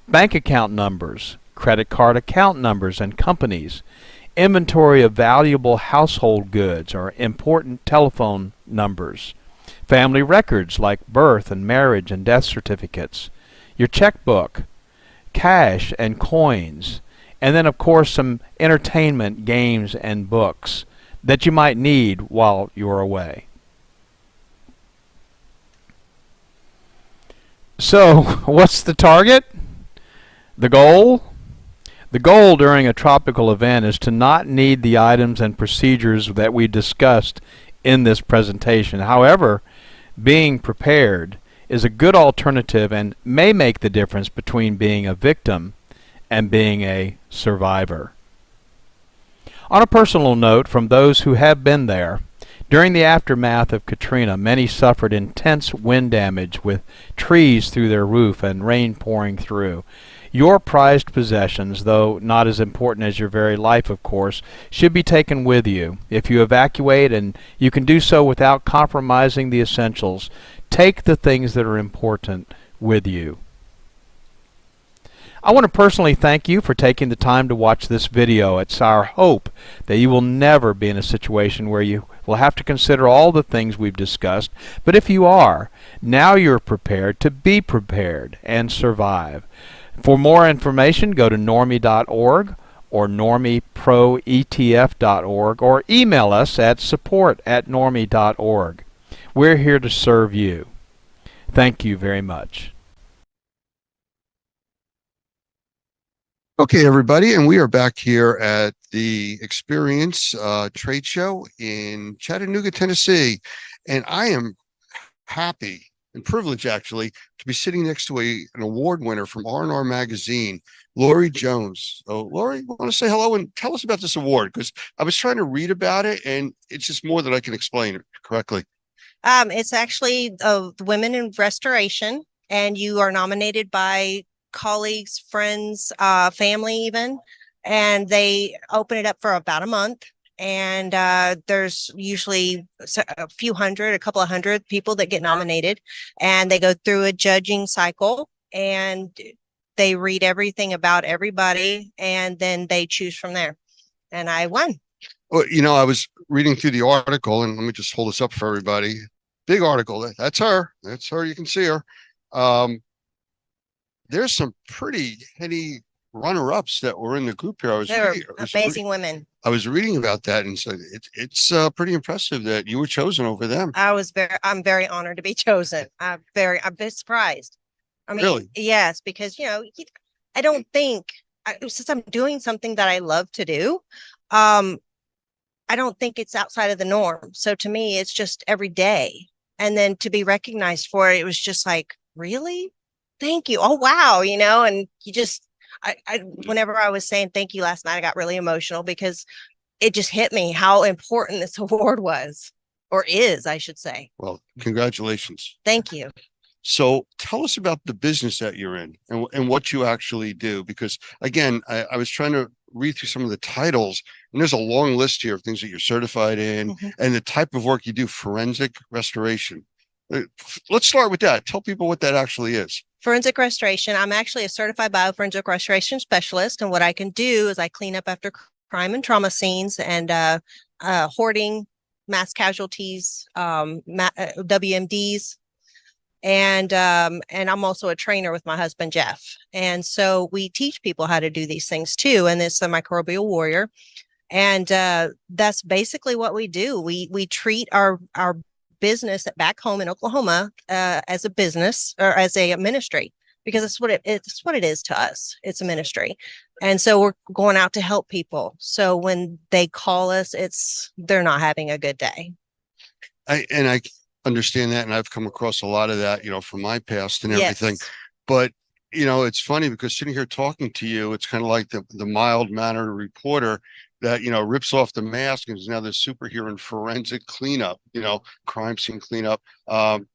I: bank account numbers, credit card account numbers and companies, inventory of valuable household goods or important telephone numbers, family records like birth and marriage and death certificates, your checkbook, cash and coins, and then of course some entertainment, games, and books that you might need while you're away. So, what's the target? The goal? The goal during a tropical event is to not need the items and procedures that we discussed in this presentation. However, being prepared is a good alternative and may make the difference between being a victim and being a survivor. On a personal note, from those who have been there, during the aftermath of Katrina, many suffered intense wind damage with trees through their roof and rain pouring through. Your prized possessions, though not as important as your very life, of course, should be taken with you. If you evacuate, and you can do so without compromising the essentials, take the things that are important with you. I want to personally thank you for taking the time to watch this video. It's our hope that you will never be in a situation where you will have to consider all the things we've discussed, but if you are, now you're prepared to be prepared and survive. For more information, go to normie.org or normieproetf.org or email us at support@normie.org. We're here to serve you. Thank you very much.
A: Okay, everybody, and we are back here at the Experience trade show in Chattanooga, Tennessee, and I am happy and privileged, actually, to be sitting next to an award winner from R&R Magazine, Lori Jones. So, Lori, I want to say hello and tell us about this award, because I was trying to read about it, and it's just more than I can explain it correctly.
D: It's actually Women in Restoration, and you are nominated by colleagues, friends, family even, and they open it up for about a month. And there's usually a couple of hundred people that get nominated, and they go through a judging cycle, and they read everything about everybody, and then they choose from there. And I won.
A: Well, I was reading through the article, and let me just hold this up for everybody. Big article. That's her. That's her. You can see her. There's some pretty heady runner-ups that were in the group here.
D: They're amazing women.
A: I was reading about that, and so it's pretty impressive that you were chosen over them.
D: I'm very honored to be chosen. I'm very surprised. I mean,
A: really?
D: Yes, because I don't think since I'm doing something that I love to do, I don't think it's outside of the norm. So to me, it's just every day, and then to be recognized for it, it was just like, really? Thank you. Oh wow, and you just. Whenever I was saying thank you last night, I got really emotional because it just hit me how important this award was, or is, I should say.
A: Well, congratulations.
D: Thank you.
A: So tell us about the business that you're in and what you actually do, because again, I was trying to read through some of the titles, and there's a long list here of things that you're certified in and the type of work you do, forensic restoration. Let's start with that. Tell people what that actually is.
D: Forensic restoration. I'm actually a certified bioforensic restoration specialist, and what I can do is I clean up after crime and trauma scenes and hoarding, mass casualties, WMDs, and I'm also a trainer with my husband Jeff, and so we teach people how to do these things too. And it's a microbial warrior, and that's basically what we do. We treat our business back home in Oklahoma as a business or as a ministry, because it's what it is to us. It's a ministry. And so we're going out to help people. So when they call us, they're not having a good day. I
A: understand that, and I've come across a lot of that, from my past and everything.
D: Yes.
A: But it's funny because sitting here talking to you, it's kind of like the mild-mannered reporter that rips off the mask and is now the superhero in forensic cleanup, crime scene cleanup,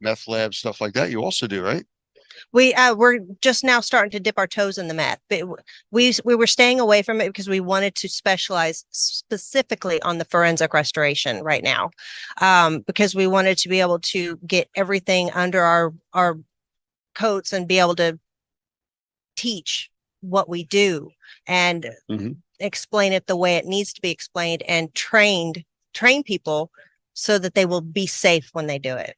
A: meth lab, stuff like that. You also do, right?
D: We're just now starting to dip our toes in the meth, but we were staying away from it because we wanted to specialize specifically on the forensic restoration right now, because we wanted to be able to get everything under our coats and be able to teach what we do and explain it the way it needs to be explained, and train people so that they will be safe when they do it.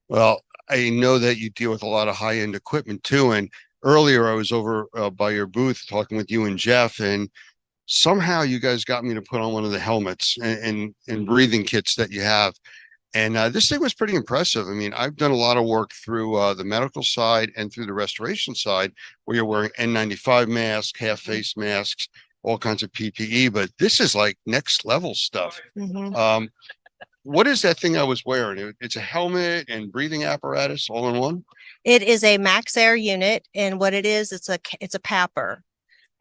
A: Well, I know that you deal with a lot of high-end equipment too. And earlier I was over by your booth talking with you and Jeff, and somehow you guys got me to put on one of the helmets and breathing kits that you have. And this thing was pretty impressive. I mean, I've done a lot of work through the medical side and through the restoration side, where you're wearing N95 masks, half face masks, all kinds of PPE, but this is like next level stuff. What is that thing I was wearing? It's a helmet and breathing apparatus all in one.
D: It is a Max Air unit, and what it is, it's a PAPR,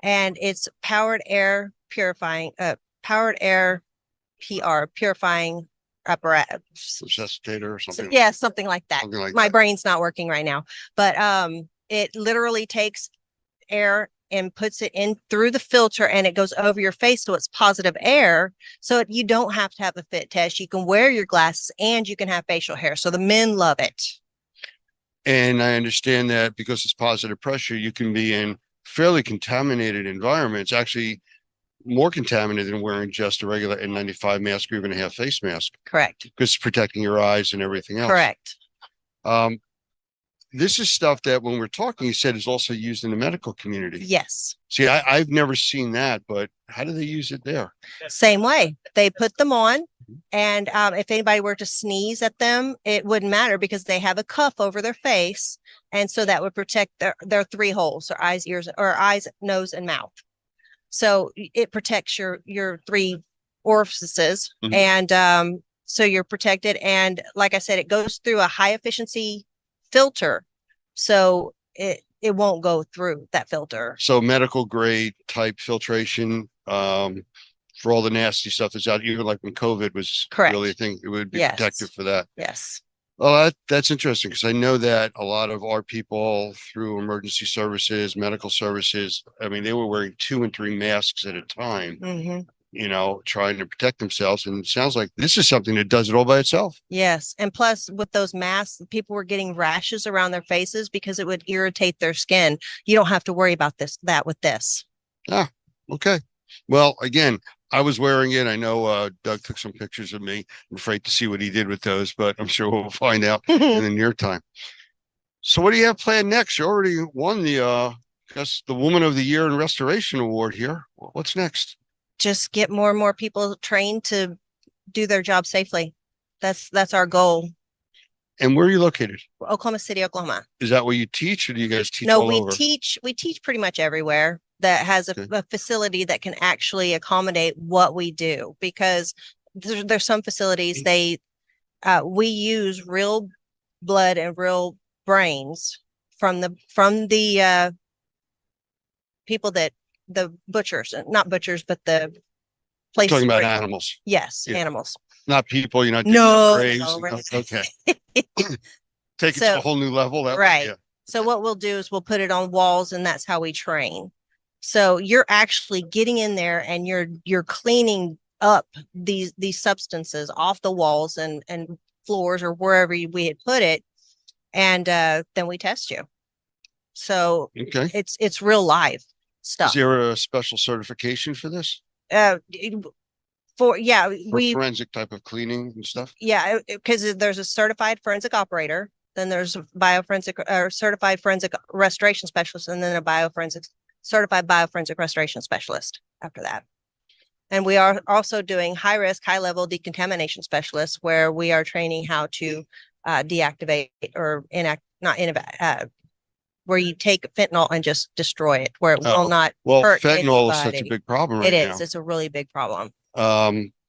D: and it's powered air purifying apparatus.
A: Resuscitator or something.
D: Yeah, something like that.
A: Something like
D: My
A: that.
D: brain's not working right now, but it literally takes air and puts it in through the filter, and it goes over your face, so it's positive air, so you don't have to have a fit test. You can wear your glasses and you can have facial hair, so the men love it.
A: And I understand that because it's positive pressure, you can be in fairly contaminated environments, actually more contaminated than wearing just a regular N95 mask or even a half face mask.
D: Correct.
A: Because it's protecting your eyes and everything else.
D: Correct.
A: This is stuff that when we're talking, you said is also used in the medical community.
D: Yes.
A: See, I've never seen that, but how do they use it there?
D: Same way. They put them on, and if anybody were to sneeze at them, it wouldn't matter because they have a cuff over their face, and so that would protect their three holes: their eyes, ears, or eyes, nose, and mouth. So it protects your three orifices, and so you're protected. And like I said, it goes through a high efficiency filter, so it won't go through that filter.
A: So medical grade type filtration for all the nasty stuff that's out, even like when COVID was really a thing, it would be protective for that.
D: Yes.
A: Well, that's interesting because I know that a lot of our people through emergency services, medical services, I mean, they were wearing 2 and 3 masks at a time, you know, trying to protect themselves. And it sounds like this is something that does it all by itself.
D: Yes. And plus with those masks, people were getting rashes around their faces because it would irritate their skin. You don't have to worry about that with this.
A: Ah, okay. Well, again, I was wearing it. I know Doug took some pictures of me. I'm afraid to see what he did with those, but I'm sure we'll find out in the near time. So what do you have planned next? You already won the Woman of the Year in Restoration Award here. What's next?
D: Just get more and more people trained to do their job safely. That's our goal.
A: And where are you located?
D: Oklahoma City, Oklahoma.
A: Is that where you teach, or do you guys teach
D: No,
A: all
D: we
A: over?
D: teach pretty much everywhere that has a facility that can actually accommodate what we do, because there's some facilities we use real blood and real brains from the people that the butchers, not butchers, but the places.
A: Talking about animals.
D: Yes,
A: Yeah.
D: animals.
A: Not people. You're not digging
D: No,
A: up graves.
D: no, right.
A: Okay. Take it to a whole new level. That
D: Right.
A: Yeah.
D: So what we'll do is we'll put it on walls, and that's how we train. So you're actually getting in there and you're cleaning up these substances off the walls and floors or wherever we had put it, and then we test you. So
A: Okay.
D: it's real live
A: Is
D: stuff.
A: there a special certification for this?
D: For
A: Forensic type of cleaning and stuff?
D: Yeah, because there's a certified forensic operator, then there's a certified forensic restoration specialist, and then a certified bioforensic restoration specialist after that. And we are also doing high risk, high level decontamination specialists, where we are training how to deactivate or where you take fentanyl and just destroy it, where it will not hurt
A: fentanyl is such
D: anybody.
A: a big problem right
D: It
A: now.
D: is. It's a really big problem.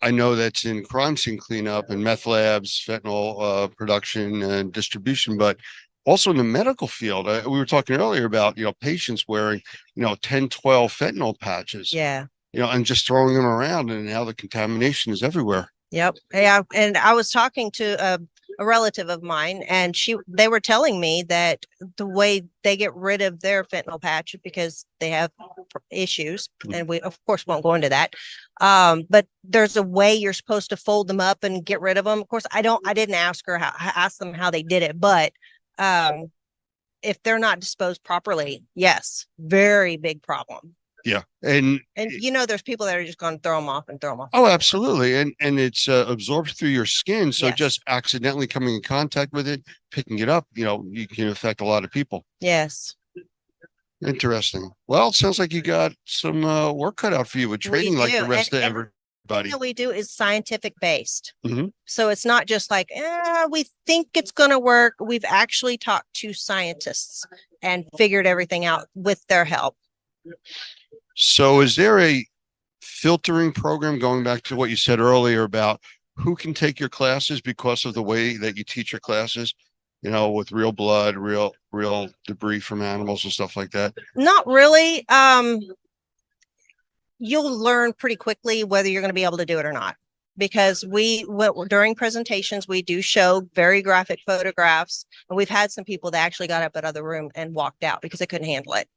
A: I know that's in crime scene cleanup and meth labs, fentanyl production and distribution, but also in the medical field. We were talking earlier about, patients wearing, 10, 12 fentanyl patches.
D: Yeah.
A: And just throwing them around, and now the contamination is everywhere.
D: Yep. Yeah. And I was talking to a relative of mine, and they were telling me that the way they get rid of their fentanyl patch, because they have issues, and we of course won't go into that. But there's a way you're supposed to fold them up and get rid of them. Of course, I didn't ask them how they did it, but if they're not disposed properly, yes, very big problem.
A: Yeah. And
D: there's people that are just going to throw them off.
A: Oh, absolutely. And it's absorbed through your skin. So just accidentally coming in contact with it, picking it up, you can affect a lot of people.
D: Yes.
A: Interesting. Well, it sounds like you got some work cut out for you with training like the rest of
D: That we do is scientific based.
A: Mm-hmm.
D: So it's not just like, we think it's going to work. We've actually talked to scientists and figured everything out with their help.
A: So is there a filtering program, going back to what you said earlier about who can take your classes because of the way that you teach your classes, you know, with real blood, real debris from animals and stuff like that?
D: Not really. You'll learn pretty quickly whether you're going to be able to do it or not, because during presentations, we do show very graphic photographs, and we've had some people that actually got up at other room and walked out because they couldn't handle it.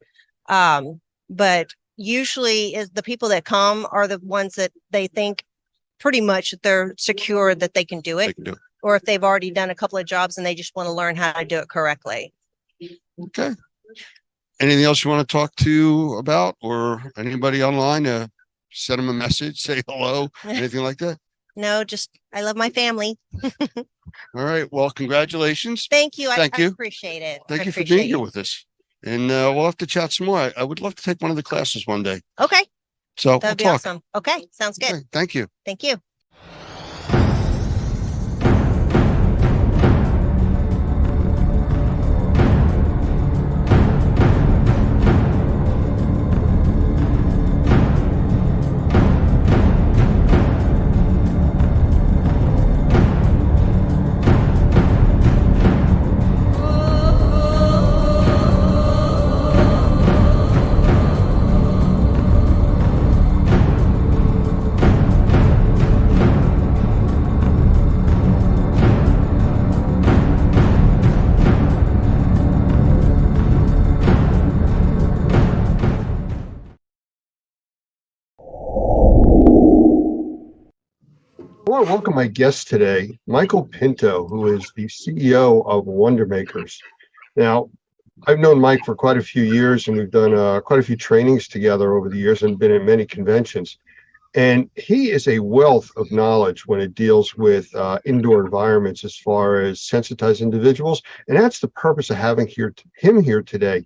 D: But usually the people that come are the ones that they think pretty much they're secure that they can do it, or if they've already done a couple of jobs and they just want to learn how to do it correctly.
A: Okay. Anything else you want to talk to about, or anybody online? Send them a message, say hello, anything like that?
D: No, just I love my family.
A: All right. Well, congratulations.
D: Thank you.
A: Thank you.
D: I appreciate it.
A: Thank you for being here with us. And we'll have to chat some more. I would love to take one of the classes one day.
D: Okay.
A: So
D: that'd be
A: we'll talk.
D: awesome. Okay. Sounds good.
A: Okay, thank you.
D: Thank you.
A: I want to welcome my guest today, Michael Pinto, who is the CEO of Wonder Makers. Now, I've known Mike for quite a few years, and we've done quite a few trainings together over the years and been in many conventions. And he is a wealth of knowledge when it deals with indoor environments as far as sensitized individuals. And that's the purpose of having him here today.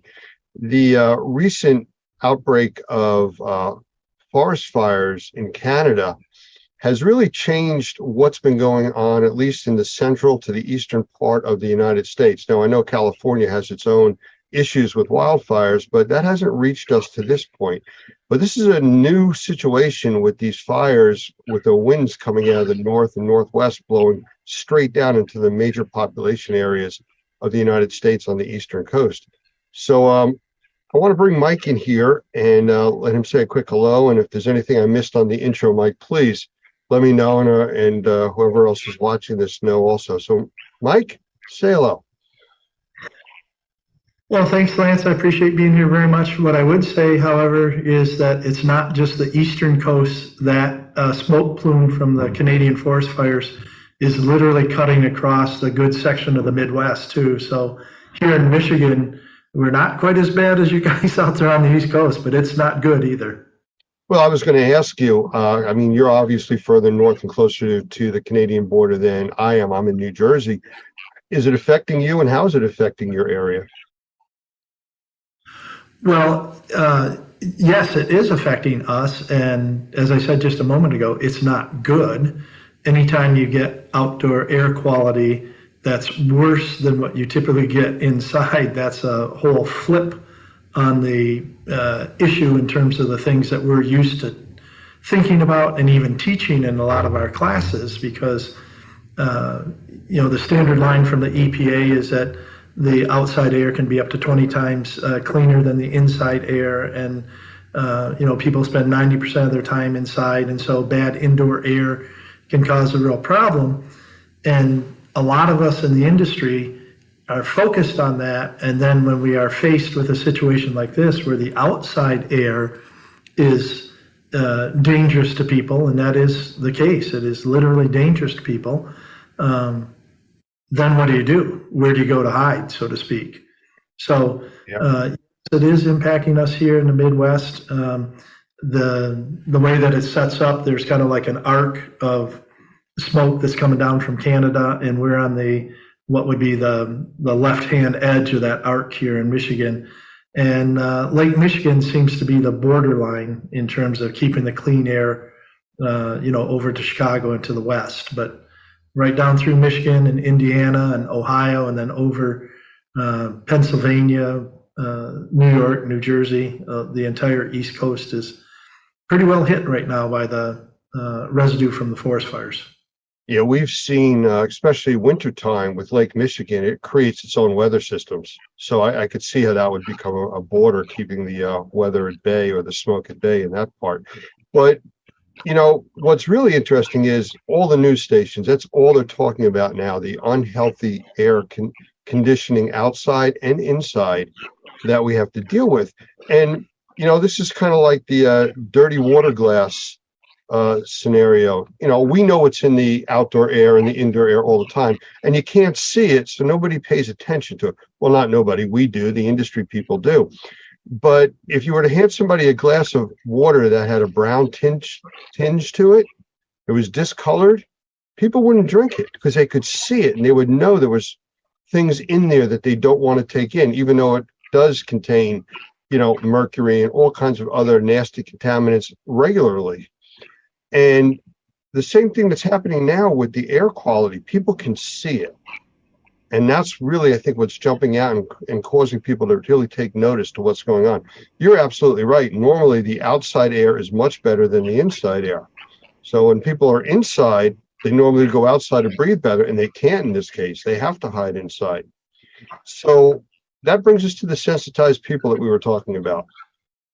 A: The recent outbreak of forest fires in Canada has really changed what's been going on, at least in the central to the eastern part of the United States. Now, I know California has its own issues with wildfires, but that hasn't reached us to this point. But this is a new situation with these fires, with the winds coming out of the north and northwest blowing straight down into the major population areas of the United States on the eastern coast. So I want to bring Mike in here and let him say a quick hello. And if there's anything I missed on the intro, Mike, please let me know, and whoever else is watching this know also. So, Mike, say hello.
J: Well, thanks, Lance. I appreciate being here very much. What I would say, however, is that it's not just the eastern coast. That smoke plume from the Canadian forest fires is literally cutting across a good section of the Midwest, too. So here in Michigan, we're not quite as bad as you guys out there on the East Coast, but it's not good either.
A: Well, I was going to ask you, I mean, you're obviously further north and closer to the Canadian border than I am. I'm in New Jersey. Is it affecting you, and how is it affecting your area?
J: Well, yes, it is affecting us. And as I said just a moment ago, it's not good. Anytime you get outdoor air quality that's worse than what you typically get inside, that's a whole flip on the issue in terms of the things that we're used to thinking about and even teaching in a lot of our classes, because the standard line from the EPA is that the outside air can be up to 20 times cleaner than the inside air, and people spend 90% of their time inside, and so bad indoor air can cause a real problem. And a lot of us in the industry are focused on that, and then when we are faced with a situation like this where the outside air is dangerous to people, and that is the case, it is literally dangerous to people, then what do? Where do you go to hide, so to speak? So it is impacting us here in the Midwest. The way that it sets up, there's kind of like an arc of smoke that's coming down from Canada, and we're on what would be the left-hand edge of that arc here in Michigan. And Lake Michigan seems to be the borderline in terms of keeping the clean air over to Chicago and to the west, but right down through Michigan and Indiana and Ohio, and then over Pennsylvania, New York, New Jersey. The entire East Coast is pretty well hit right now by the residue from the forest fires.
A: Yeah, we've seen, especially wintertime with Lake Michigan, it creates its own weather systems. So I could see how that would become a border, keeping the weather at bay or the smoke at bay in that part. But, what's really interesting is all the news stations, that's all they're talking about now, the unhealthy air conditioning outside and inside that we have to deal with. And, this is kind of like the dirty water glass scenario. We know what's in the outdoor air and the indoor air all the time, and you can't see it, so nobody pays attention to it. Well, not nobody, we do, the industry people do. But if you were to hand somebody a glass of water that had a brown tinge to it, it was discolored, people wouldn't drink it because they could see it and they would know there was things in there that they don't want to take in, even though it does contain, mercury and all kinds of other nasty contaminants regularly. And the same thing that's happening now with the air quality, people can see it. And that's really, I think, what's jumping out and causing people to really take notice to what's going on. You're absolutely right. Normally, the outside air is much better than the inside air. So when people are inside, they normally go outside to breathe better, and they can't in this case. They have to hide inside. So that brings us to the sensitized people that we were talking about.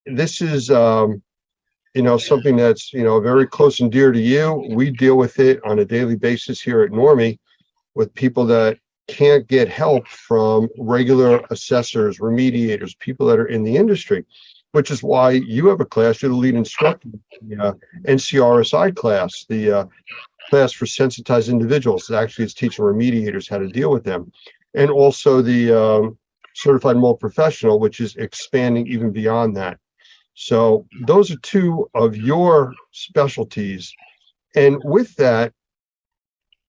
A: This is, something that's, very close and dear to you. We deal with it on a daily basis here at Normie with people that can't get help from regular assessors, remediators, people that are in the industry, which is why you have a class. You're the lead instructor, the NCRSI class, the class for sensitized individuals. That actually is teaching remediators how to deal with them. And also the certified mold professional, which is expanding even beyond that. So those are two of your specialties. And with that,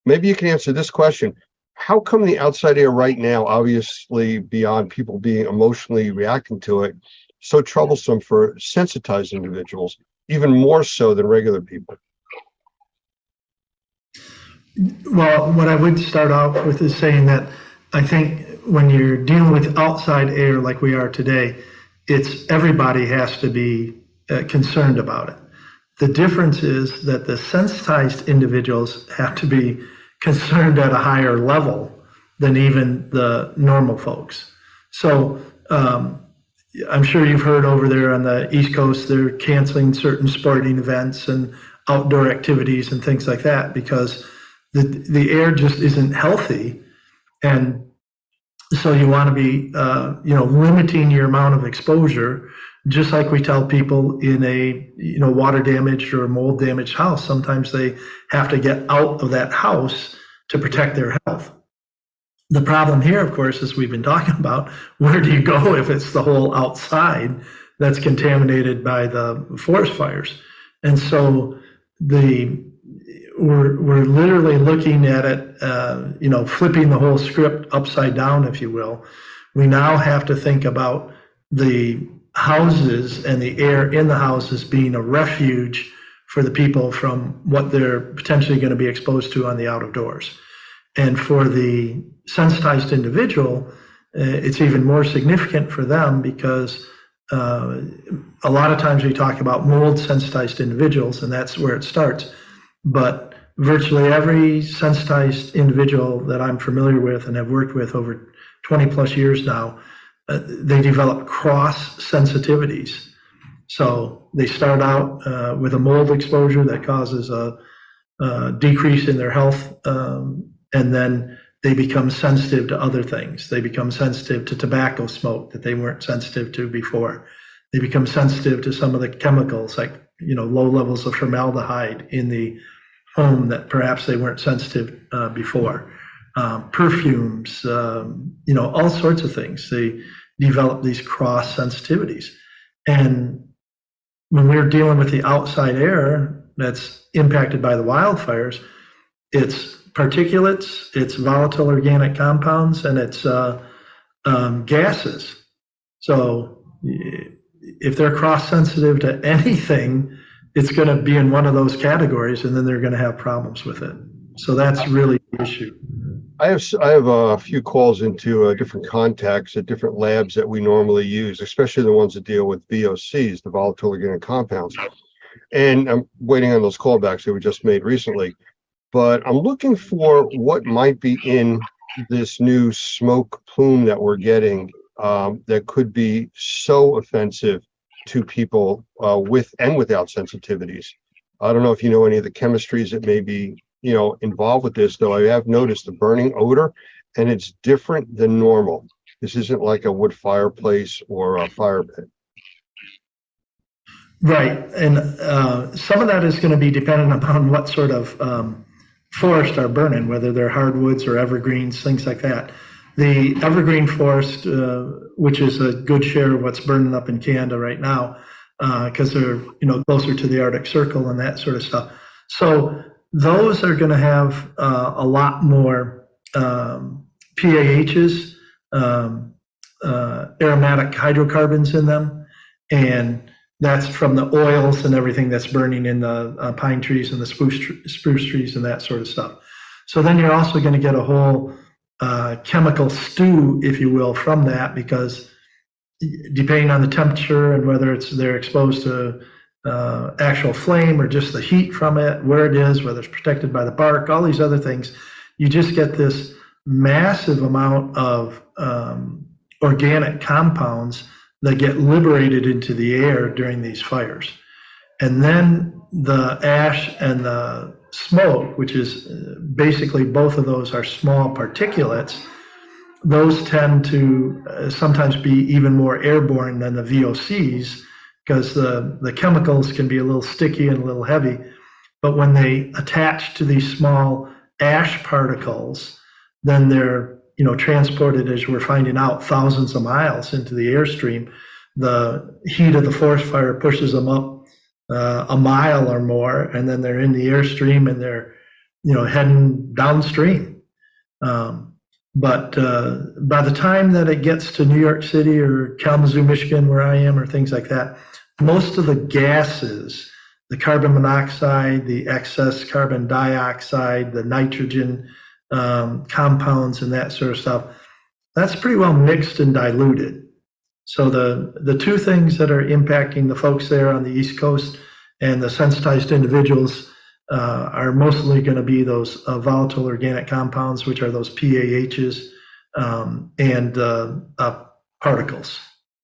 A: maybe you can answer this question. How come the outside air right now, obviously beyond people being emotionally reacting to it, so troublesome for sensitized individuals, even more so than regular people?
J: Well, what I would start off with is saying that I think when you're dealing with outside air like we are today, everybody has to be concerned about it. The difference is that the sensitized individuals have to be concerned at a higher level than even the normal folks. So I'm sure you've heard over there on the East Coast, they're canceling certain sporting events and outdoor activities and things like that because the air just isn't healthy. And so you want to be, limiting your amount of exposure, just like we tell people in a, water damaged or mold damaged house. Sometimes they have to get out of that house to protect their health. The problem here, of course, as we've been talking about, where do you go if it's the whole outside that's contaminated by the forest fires? And so we're literally looking at it, flipping the whole script upside down, if you will. We now have to think about the houses and the air in the houses being a refuge for the people from what they're potentially going to be exposed to on the out of doors. And for the sensitized individual, it's even more significant for them because a lot of times we talk about mold sensitized individuals, and that's where it starts. But virtually every sensitized individual that I'm familiar with and have worked with over 20 plus years now, they develop cross sensitivities. So they start out with a mold exposure that causes a decrease in their health, and then they become sensitive to other things. They become sensitive to tobacco smoke that they weren't sensitive to before. They become sensitive to some of the chemicals like, low levels of formaldehyde in the home that perhaps they weren't sensitive before. Perfumes, all sorts of things. They develop these cross sensitivities. And when we're dealing with the outside air that's impacted by the wildfires, it's particulates, it's volatile organic compounds, and it's gases. So if they're cross sensitive to anything, it's going to be in one of those categories, and then they're going to have problems with it. So that's really the issue.
A: I have a few calls into different contacts at different labs that we normally use, especially the ones that deal with VOCs, the volatile organic compounds. And I'm waiting on those callbacks that were just made recently. But I'm looking for what might be in this new smoke plume that we're getting that could be so offensive to people with and without sensitivities. I don't know if you know any of the chemistries that may be involved with this, though I have noticed the burning odor, and it's different than normal. This isn't like a wood fireplace or a fire pit.
J: Right, and some of that is going to be dependent upon what sort of forest are burning, whether they're hardwoods or evergreens, things like that. The evergreen forest, which is a good share of what's burning up in Canada right now, because they're closer to the Arctic Circle and that sort of stuff. So those are going to have a lot more PAHs, aromatic hydrocarbons in them, and that's from the oils and everything that's burning in the pine trees and the spruce trees and that sort of stuff. So then you're also going to get a whole chemical stew, if you will, from that, because depending on the temperature and whether they're exposed to actual flame or just the heat from it, where it is, whether it's protected by the bark, all these other things, you just get this massive amount of organic compounds that get liberated into the air during these fires. And then the ash and the smoke, which is basically both of those are small particulates, those tend to sometimes be even more airborne than the VOCs, because the chemicals can be a little sticky and a little heavy. But when they attach to these small ash particles, then they're transported, as we're finding out, thousands of miles into the airstream. The heat of the forest fire pushes them up a mile or more, and then they're in the airstream and they're heading downstream. But by the time that it gets to New York City or Kalamazoo, Michigan, where I am, or things like that, most of the gases, the carbon monoxide, the excess carbon dioxide, the nitrogen compounds and that sort of stuff, that's pretty well mixed and diluted. So the two things that are impacting the folks there on the East Coast and the sensitized individuals are mostly going to be those volatile organic compounds, which are those PAHs and particles.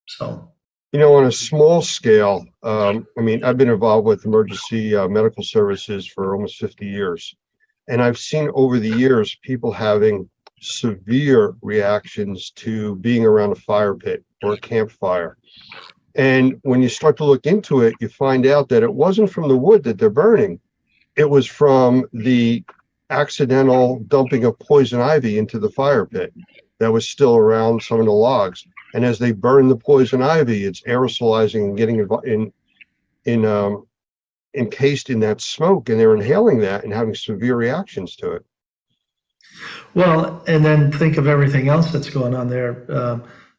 J: So,
A: on a small scale, I've been involved with emergency medical services for almost 50 years. And I've seen over the years people having severe reactions to being around a fire pit or a campfire. And when you start to look into it, you find out that it wasn't from the wood that they're burning. It was from the accidental dumping of poison ivy into the fire pit that was still around some of the logs. And as they burn the poison ivy, it's aerosolizing and getting encased in that smoke, and they're inhaling that and having severe reactions to it.
J: Well, and then think of everything else that's going on there.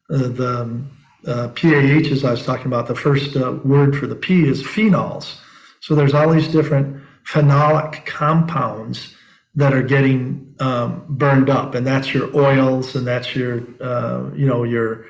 J: The PAHs I was talking about, the first word for the P is phenols. So there's all these different phenolic compounds that are getting burned up, and that's your oils, and that's your your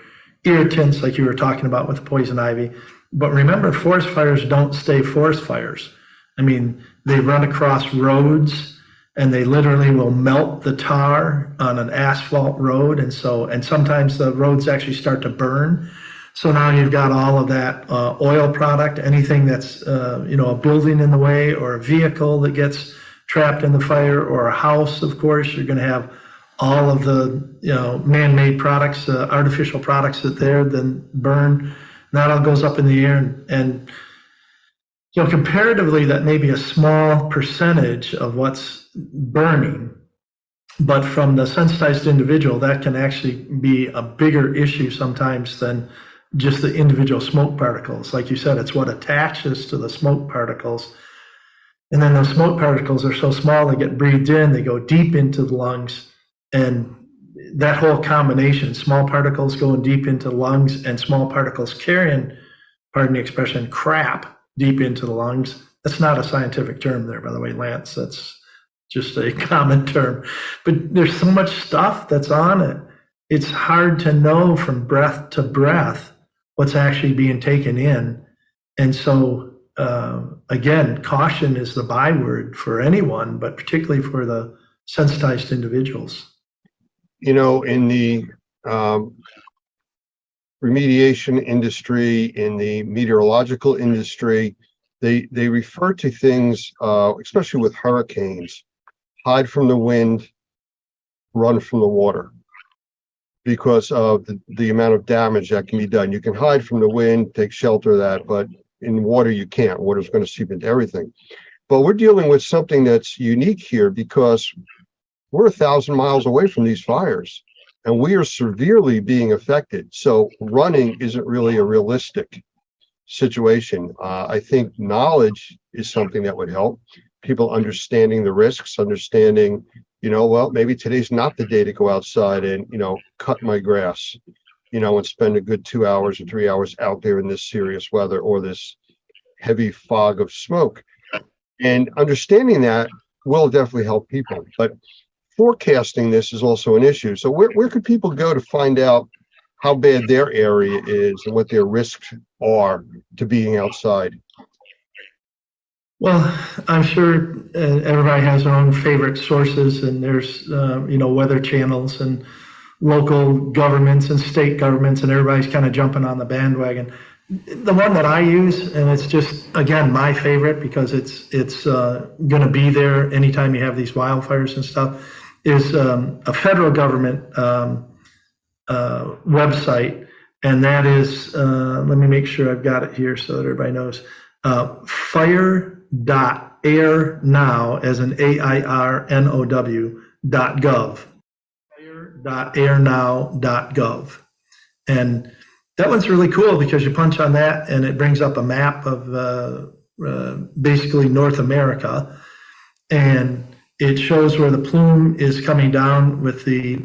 J: irritants, like you were talking about with poison ivy. But remember, forest fires don't stay forest fires. They run across roads, and they literally will melt the tar on an asphalt road, and sometimes the roads actually start to burn. So now you've got all of that oil product, anything that's a building in the way, or a vehicle that gets trapped in the fire, or a house. Of course, you're going to have all of the man-made products, artificial products that then burn. That all goes up in the air, and comparatively, that may be a small percentage of what's burning, but from the sensitized individual, that can actually be a bigger issue sometimes than just the individual smoke particles. Like you said, it's what attaches to the smoke particles, and then those smoke particles are so small they get breathed in, they go deep into the lungs, and that whole combination, small particles going deep into the lungs and small particles carrying, pardon the expression, crap deep into the lungs, That's not a scientific term there, by the way, Lance. That's just a common term. But there's so much stuff that's on it. It's hard to know from breath to breath what's actually being taken in. And so, again, caution is the byword for anyone, but particularly for the sensitized individuals.
A: You know, in the remediation industry, in the meteorological industry, they refer to things, especially with hurricanes, hide from the wind, run from the water, because of the amount of damage that can be done. You can hide from the wind, take shelter of that, but in water you can't. Water's going to seep into everything. But we're dealing with something that's unique here because we're 1,000 miles away from these fires and we are severely being affected. So running isn't really a realistic situation. I think knowledge is something that would help. People understanding the risks, understanding, you know, well, maybe today's not the day to go outside and, you know, cut my grass, you know, and spend a good 2 hours or 3 hours out there in this serious weather or this heavy fog of smoke. And understanding that will definitely help people. But forecasting this is also an issue. So where could people go to find out how bad their area is and what their risks are to being outside?
J: Well, I'm sure everybody has their own favorite sources, and there's, you know, weather channels and local governments and state governments, and everybody's kind of jumping on the bandwagon. The one that I use, and it's just, again, my favorite because it's going to be there anytime you have these wildfires and stuff, is a federal government website, and that is, let me make sure I've got it here so that everybody knows, fire.airnow, as in AIRNOW.gov, fire.airnow.gov. And that one's really cool because you punch on that and it brings up a map of basically North America, and it shows where the plume is coming down with the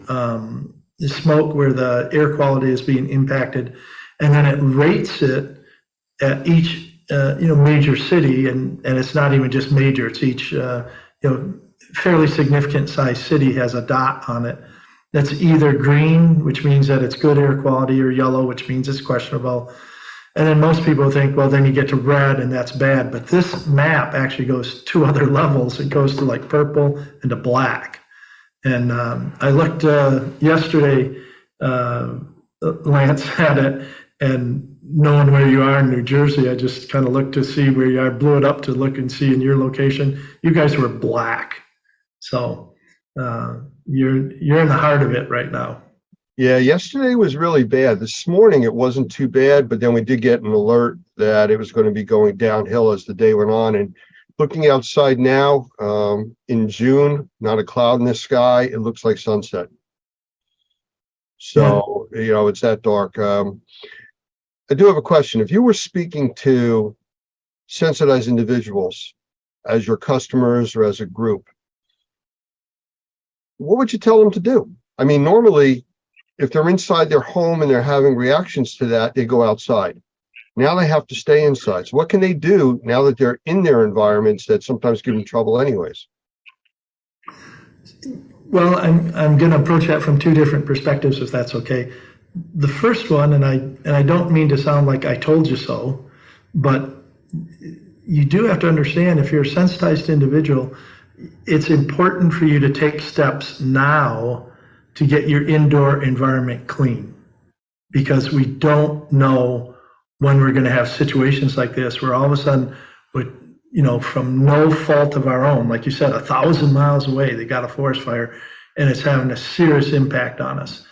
J: smoke, where the air quality is being impacted, and then it rates it at each you know, major city, and it's not even just major, it's each you know, fairly significant size city has a dot on it that's either green, which means that it's good air quality, or yellow, which means it's questionable. And then most people think, well, then you get to red and that's bad. But this map actually goes 2 other levels. It goes to like purple and to black. And I looked yesterday, Lance had it, and knowing where you are in New Jersey, I just kind of looked to see where you are, blew it up to look and see in your location. You guys were black. So you're in the heart of it right now.
A: Yeah, yesterday was really bad. This morning it wasn't too bad, but then we did get an alert that it was going to be going downhill as the day went on. And looking outside now, in June, not a cloud in the sky, it looks like sunset. So, you know, it's that dark. I do have a question. If you were speaking to sensitized individuals as your customers or as a group, what would you tell them to do? I mean, normally, if they're inside their home and they're having reactions to that, they go outside. Now they have to stay inside. So what can they do now that they're in their environments that sometimes give them trouble anyways?
J: Well, I'm going to approach that from 2 different perspectives, if that's okay. The first one, and I don't mean to sound like I told you so, but you do have to understand, if you're a sensitized individual, it's important for you to take steps now to get your indoor environment clean, because we don't know when we're going to have situations like this where all of a sudden, with, you know, from no fault of our own, like you said, 1,000 miles away, they got a forest fire and it's having a serious impact on us.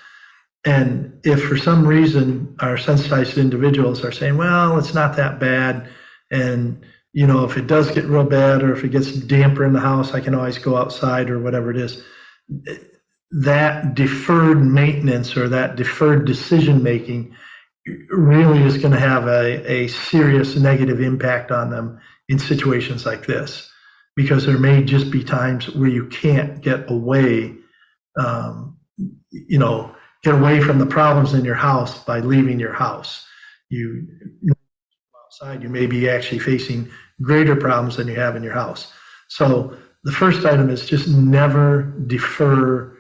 J: And if for some reason our sensitized individuals are saying, well, it's not that bad, and, you know, if it does get real bad or if it gets damper in the house, I can always go outside or whatever it is, that deferred maintenance or that deferred decision making really is going to have a serious negative impact on them in situations like this, because there may just be times where you can't get away, you know, get away from the problems in your house by leaving your house. You outside, you may be actually facing greater problems than you have in your house. So the first item is just never defer,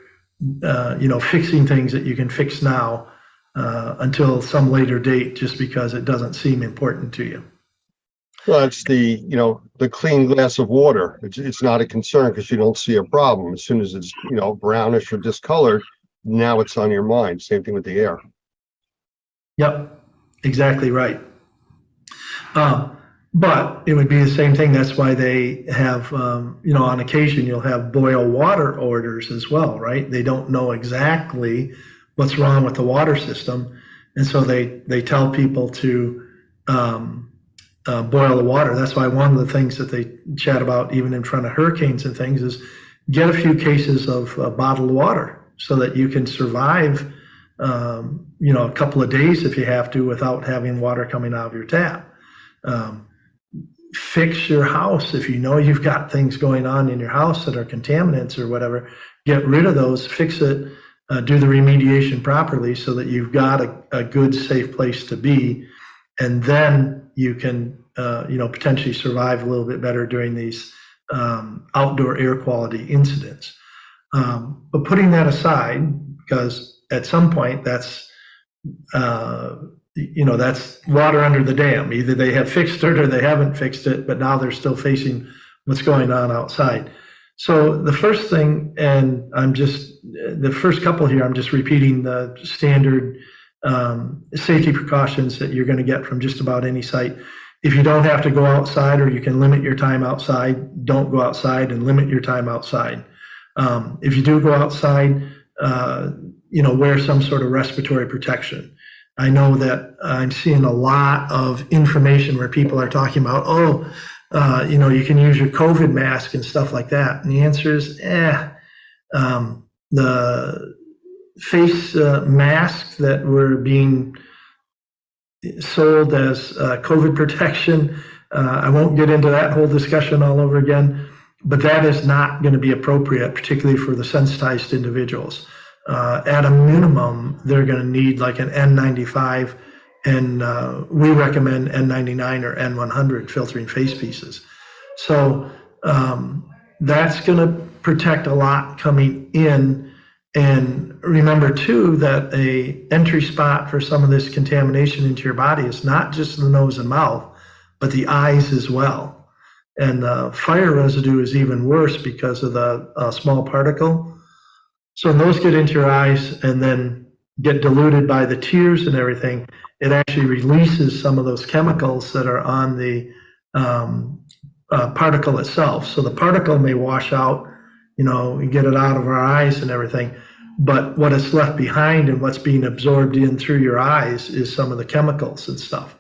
J: fixing things that you can fix now until some later date, just because it doesn't seem important to you.
A: Well, it's the clean glass of water. It's not a concern because you don't see a problem. As soon as it's, brownish or discolored, now it's on your mind. Same thing with the air.
J: Yep, exactly right. But it would be the same thing. That's why they have, on occasion you'll have boil water orders as well, right? They don't know exactly what's wrong with the water system. And so they tell people to boil the water. That's why one of the things that they chat about even in front of hurricanes and things is get a few cases of bottled water so that you can survive, a couple of days if you have to without having water coming out of your tap. Fix your house. If you know you've got things going on in your house that are contaminants or whatever, get rid of those, fix it, do the remediation properly so that you've got a good, safe place to be. And then you can, potentially survive a little bit better during these outdoor air quality incidents. But putting that aside, because at some point that's water under the dam. Either they have fixed it or they haven't fixed it, but now they're still facing what's going on outside. So the first thing, and the first couple here, I'm just repeating the standard safety precautions that you're going to get from just about any site. If you don't have to go outside or you can limit your time outside, don't go outside and limit your time outside. If you do go outside, wear some sort of respiratory protection. I know that I'm seeing a lot of information where people are talking about, you can use your COVID mask and stuff like that. And the answer is, the face masks that were being sold as COVID protection, I won't get into that whole discussion all over again, but that is not going to be appropriate, particularly for the sensitized individuals. At a minimum, they're going to need like an N95, and we recommend N99 or N100 filtering face pieces. So that's going to protect a lot coming in. And remember too that a entry spot for some of this contamination into your body is not just the nose and mouth, but the eyes as well. And fire residue is even worse because of the small particle. So when those get into your eyes and then get diluted by the tears and everything, it actually releases some of those chemicals that are on the particle itself. So the particle may wash out, and get it out of our eyes and everything. But what is left behind and what's being absorbed in through your eyes is some of the chemicals and stuff.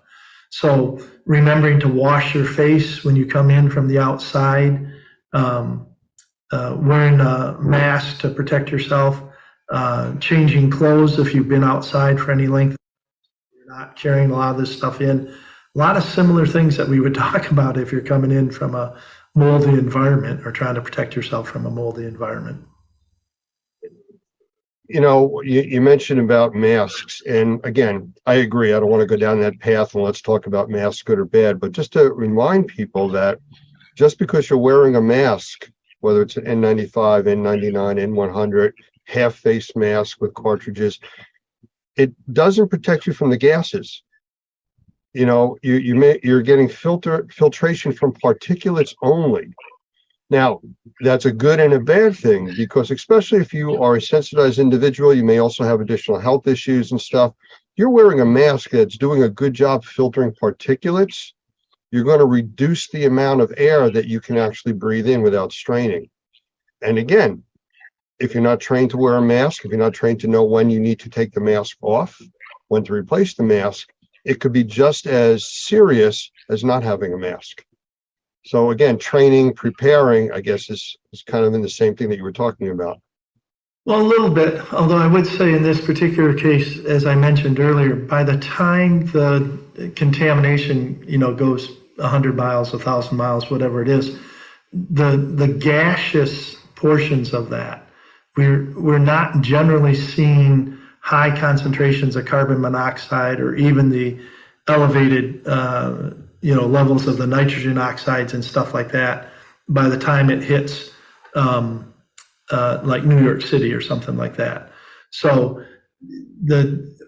J: So remembering to wash your face when you come in from the outside, wearing a mask to protect yourself, changing clothes if you've been outside for any length, you're not carrying a lot of this stuff in. A lot of similar things that we would talk about if you're coming in from a moldy environment or trying to protect yourself from a moldy environment.
A: You mentioned about masks, and again, I agree. I don't want to go down that path and let's talk about masks, good or bad, but just to remind people that just because you're wearing a mask, whether it's an N95, N99, N100, half-face mask with cartridges, it doesn't protect you from the gases. You're getting filtration from particulates only. Now, that's a good and a bad thing, because especially if you are a sensitized individual, you may also have additional health issues and stuff. You're wearing a mask that's doing a good job filtering particulates. You're going to reduce the amount of air that you can actually breathe in without straining. And again, if you're not trained to wear a mask, if you're not trained to know when you need to take the mask off, when to replace the mask, it could be just as serious as not having a mask. So again, training, preparing, I guess, is kind of in the same thing that you were talking about.
J: Well, a little bit, although I would say in this particular case, as I mentioned earlier, by the time the contamination, goes 100 miles, 1,000 miles, whatever it is, the gaseous portions of that, we're not generally seeing high concentrations of carbon monoxide or even the elevated levels of the nitrogen oxides and stuff like that by the time it hits like New York City or something like that. So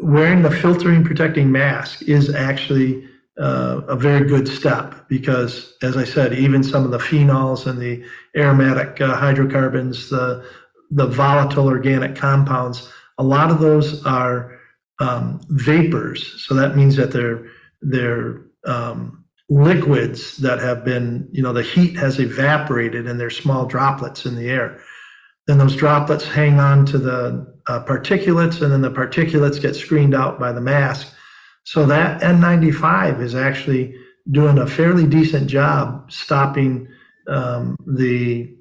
J: wearing the filtering protecting mask is actually a very good step, because, as I said, even some of the phenols and the aromatic hydrocarbons, the volatile organic compounds, a lot of those are vapors. So that means that they're liquids that have been, the heat has evaporated and they're small droplets in the air. Then those droplets hang on to the particulates, and then the particulates get screened out by the mask. So that N95 is actually doing a fairly decent job stopping the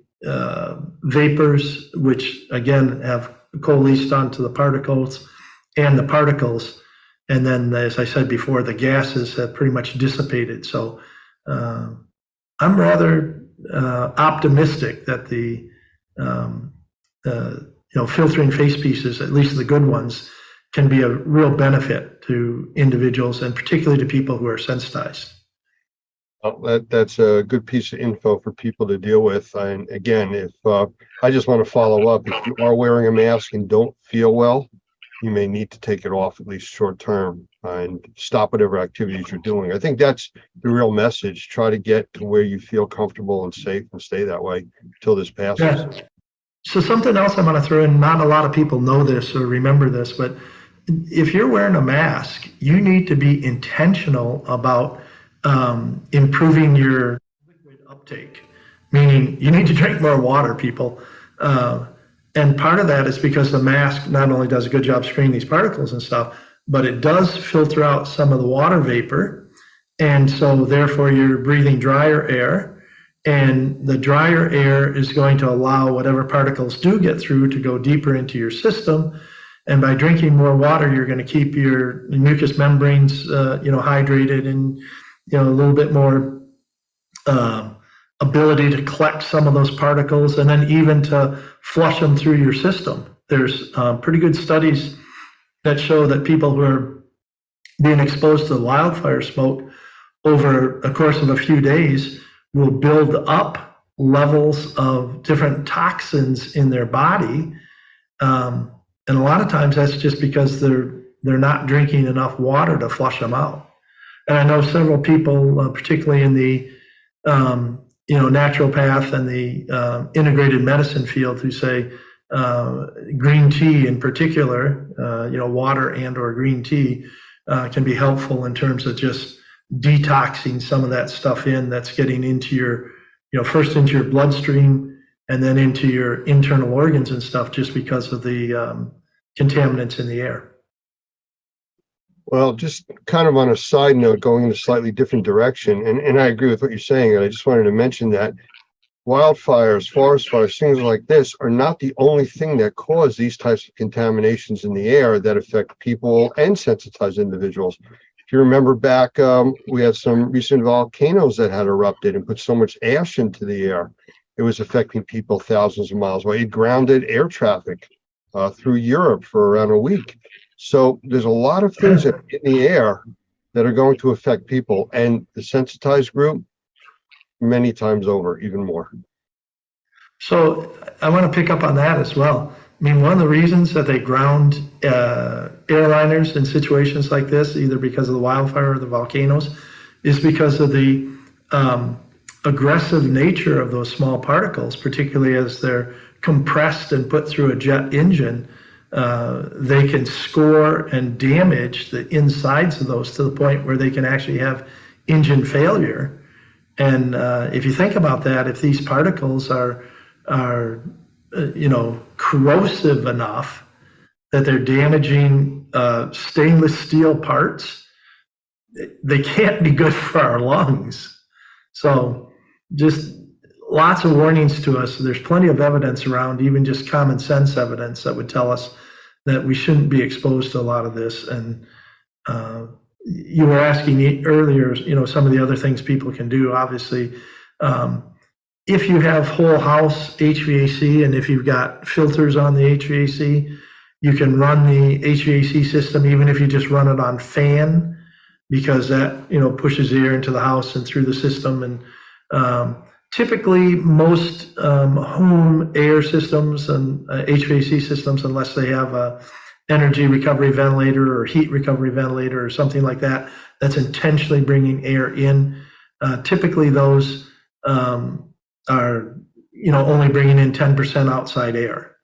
J: vapors, which again have coalesced onto the particles, and the particles. And then, as I said before, the gases have pretty much dissipated. So I'm rather optimistic that the filtering face pieces, at least the good ones, can be a real benefit to individuals, and particularly to people who are sensitized.
A: Well, that's a good piece of info for people to deal with. And again, if I just want to follow up, if you are wearing a mask and don't feel well, you may need to take it off, at least short term, and stop whatever activities you're doing. I think that's the real message. Try to get to where you feel comfortable and safe, and stay that way until this passes.
J: Yeah. So something else I'm going to throw in, not a lot of people know this or remember this, but if you're wearing a mask, you need to be intentional about improving your liquid uptake, meaning you need to drink more water, people. And part of that is because the mask not only does a good job screening these particles and stuff, but it does filter out some of the water vapor. And so therefore you're breathing drier air, and the drier air is going to allow whatever particles do get through to go deeper into your system. And by drinking more water, you're going to keep your mucous membranes, hydrated, and, a little bit more ability to collect some of those particles, and then even to flush them through your system. There's pretty good studies that show that people who are being exposed to the wildfire smoke over a course of a few days will build up levels of different toxins in their body. And a lot of times that's just because they're not drinking enough water to flush them out. And I know several people, particularly in the naturopath and the integrated medicine field, who say green tea in particular, water and or green tea can be helpful in terms of just detoxing some of that stuff that's getting into your, first into your bloodstream and then into your internal organs and stuff, just because of the contaminants in the air.
A: Well, just kind of on a side note, going in a slightly different direction, and I agree with what you're saying, and I just wanted to mention that wildfires, forest fires, things like this are not the only thing that cause these types of contaminations in the air that affect people and sensitized individuals. If you remember back, we had some recent volcanoes that had erupted and put so much ash into the air. It was affecting people thousands of miles away. It grounded air traffic through Europe for around a week. So there's a lot of things that are in the air that are going to affect people, and the sensitized group, many times over, even more.
J: So I want to pick up on that as well. I mean, one of the reasons that they ground airliners in situations like this, either because of the wildfire or the volcanoes, is because of the aggressive nature of those small particles, particularly as they're compressed and put through a jet engine. They can score and damage the insides of those to the point where they can actually have engine failure. And if you think about that, if these particles are corrosive enough that they're damaging stainless steel parts, they can't be good for our lungs. So just lots of warnings to us. There's plenty of evidence around, even just common sense evidence, that would tell us that we shouldn't be exposed to a lot of this. And you were asking earlier, some of the other things people can do. Obviously, if you have whole house HVAC and if you've got filters on the HVAC, you can run the HVAC system, even if you just run it on fan, because that, pushes the air into the house and through the system. And typically most home air systems and HVAC systems, unless they have a energy recovery ventilator or heat recovery ventilator or something like that, that's intentionally bringing air in. Typically those are, only bringing in 10% outside air.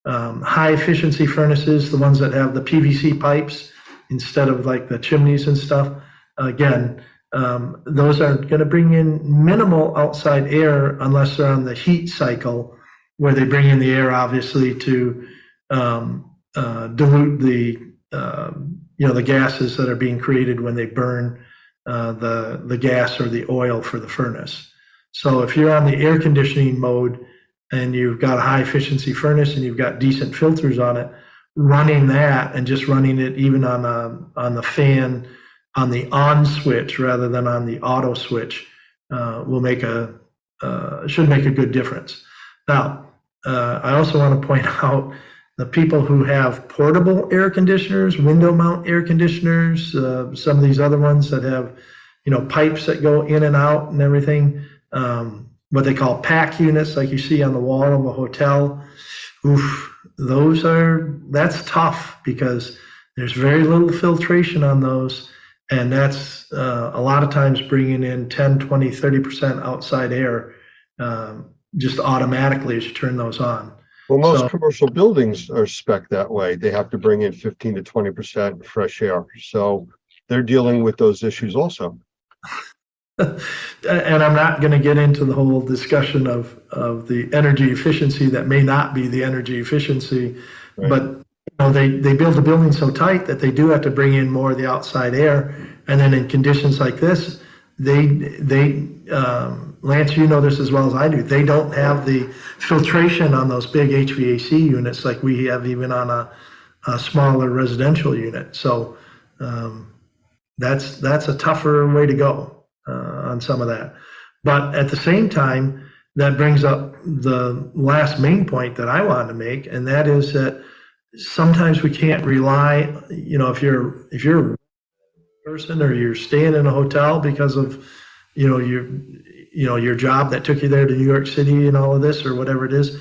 J: High efficiency furnaces, the ones that have the PVC pipes instead of like the chimneys and stuff, again, those are going to bring in minimal outside air unless they're on the heat cycle, where they bring in the air obviously to dilute the gases that are being created when they burn the gas or the oil for the furnace. So if you're on the air conditioning mode and you've got a high efficiency furnace and you've got decent filters on it, running that and just running it even on the fan on the on switch rather than on the auto switch should make a good difference. Now, I also want to point out the people who have portable air conditioners, window mount air conditioners, some of these other ones that have, pipes that go in and out and everything, what they call pack units, like you see on the wall of a hotel. Oof, that's tough because there's very little filtration on those. And that's a lot of times bringing in 10, 20, 30% outside air just automatically as you turn those on.
A: Well, most commercial buildings are spec'd that way. They have to bring in 15 to 20% fresh air. So they're dealing with those issues also.
J: And I'm not going to get into the whole discussion of the energy efficiency that may not be the energy efficiency, right. But they build the building so tight that they do have to bring in more of the outside air. And then in conditions like this, Lance, you know this as well as I do, they don't have the filtration on those big HVAC units like we have even on a smaller residential unit. So that's a tougher way to go on some of that. But at the same time, that brings up the last main point that I wanted to make, and that is that sometimes we can't rely, if you're a person or you're staying in a hotel because of, your job that took you there to New York City and all of this or whatever it is,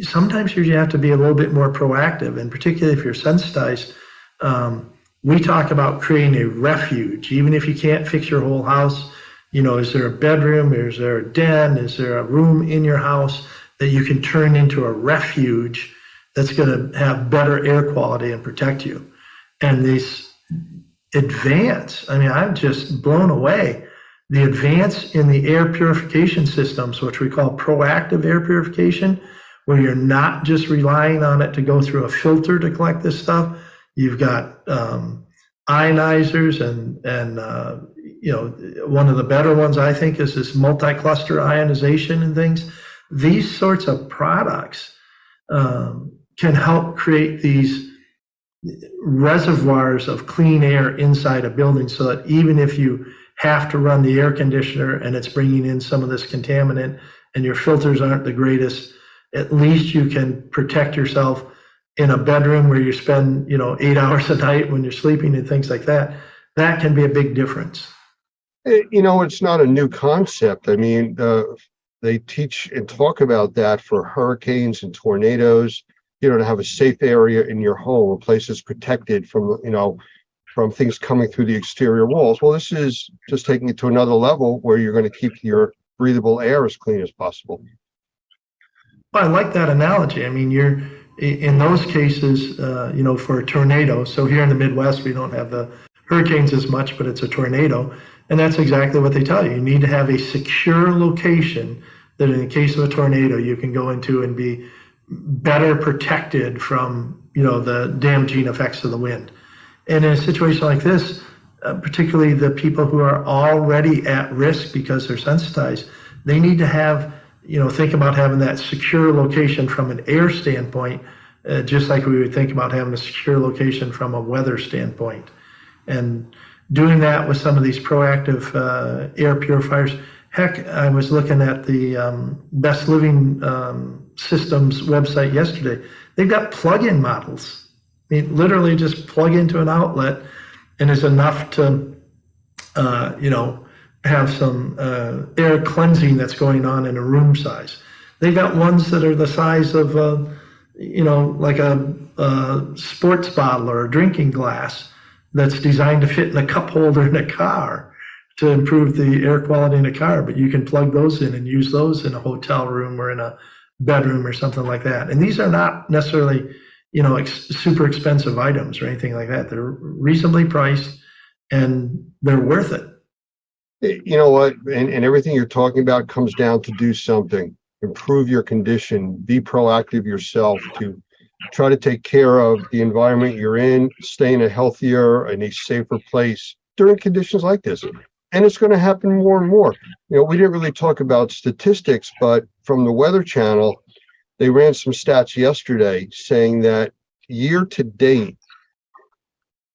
J: sometimes you have to be a little bit more proactive, and particularly if you're sensitized. We talk about creating a refuge, even if you can't fix your whole house. Is there a bedroom? Is there a den? Is there a room in your house that you can turn into a refuge that's going to have better air quality and protect you? And this advance, I'm just blown away. The advance in the air purification systems, which we call proactive air purification, where you're not just relying on it to go through a filter to collect this stuff. You've got ionizers and one of the better ones I think is this multi-cluster ionization and things. These sorts of products can help create these reservoirs of clean air inside a building, so that even if you have to run the air conditioner and it's bringing in some of this contaminant and your filters aren't the greatest, at least you can protect yourself in a bedroom where you spend 8 hours a night when you're sleeping and things like that. That can be a big difference.
A: It's not a new concept. They teach and talk about that for hurricanes and tornadoes, to have a safe area in your home, a place that's protected from things coming through the exterior walls. Well, this is just taking it to another level where you're going to keep your breathable air as clean as possible.
J: Well, I like that analogy. You're in those cases, for a tornado. So here in the Midwest, we don't have the hurricanes as much, but it's a tornado. And that's exactly what they tell you. You need to have a secure location that in the case of a tornado, you can go into and be better protected from, the damaging effects of the wind. And in a situation like this, particularly the people who are already at risk because they're sensitized, they need to have, think about having that secure location from an air standpoint, just like we would think about having a secure location from a weather standpoint. And doing that with some of these proactive air purifiers. Heck, I was looking at the Best Living Systems website yesterday. They've got plug-in models. Literally just plug into an outlet and is enough to, have some air cleansing that's going on in a room size. They got ones that are the size of, like a sports bottle or a drinking glass that's designed to fit in a cup holder in a car to improve the air quality in a car. But you can plug those in and use those in a hotel room or in a bedroom or something like that. And these are not necessarily, super expensive items or anything like that. They're reasonably priced and they're worth it.
A: You know what? And everything you're talking about comes down to do something, improve your condition, be proactive yourself to try to take care of the environment you're in, stay in a healthier and a safer place during conditions like this. And it's going to happen more and more. We didn't really talk about statistics, but from the Weather Channel, they ran some stats yesterday saying that year to date,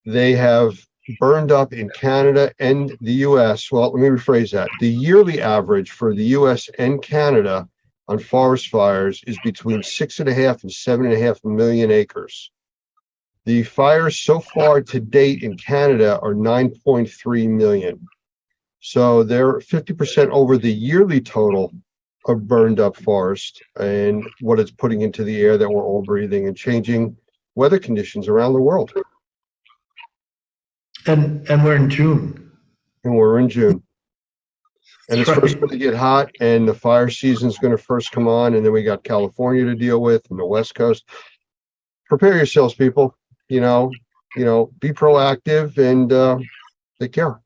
A: they have burned up in Canada and the US. Well, let me rephrase that. The yearly average for the US and Canada on forest fires is between 6.5 and 7.5 million acres. The fires so far to date in Canada are 9.3 million. So they're 50% over the yearly total of burned up forest and what it's putting into the air that we're all breathing and changing weather conditions around the world.
J: And we're in June.
A: And we're in June. And it's first going to get hot, and the fire season is going to first come on, and then we got California to deal with and the West Coast. Prepare yourselves, people. Be proactive and take care.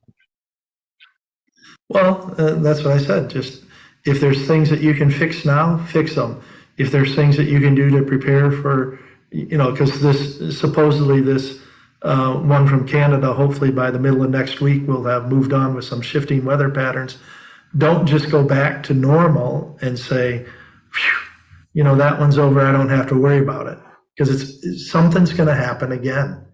J: Well, that's what I said. Just if there's things that you can fix now, fix them. If there's things that you can do to prepare for, because this one from Canada, hopefully by the middle of next week, we'll have moved on with some shifting weather patterns. Don't just go back to normal and say, that one's over, I don't have to worry about it. Because something's going to happen again.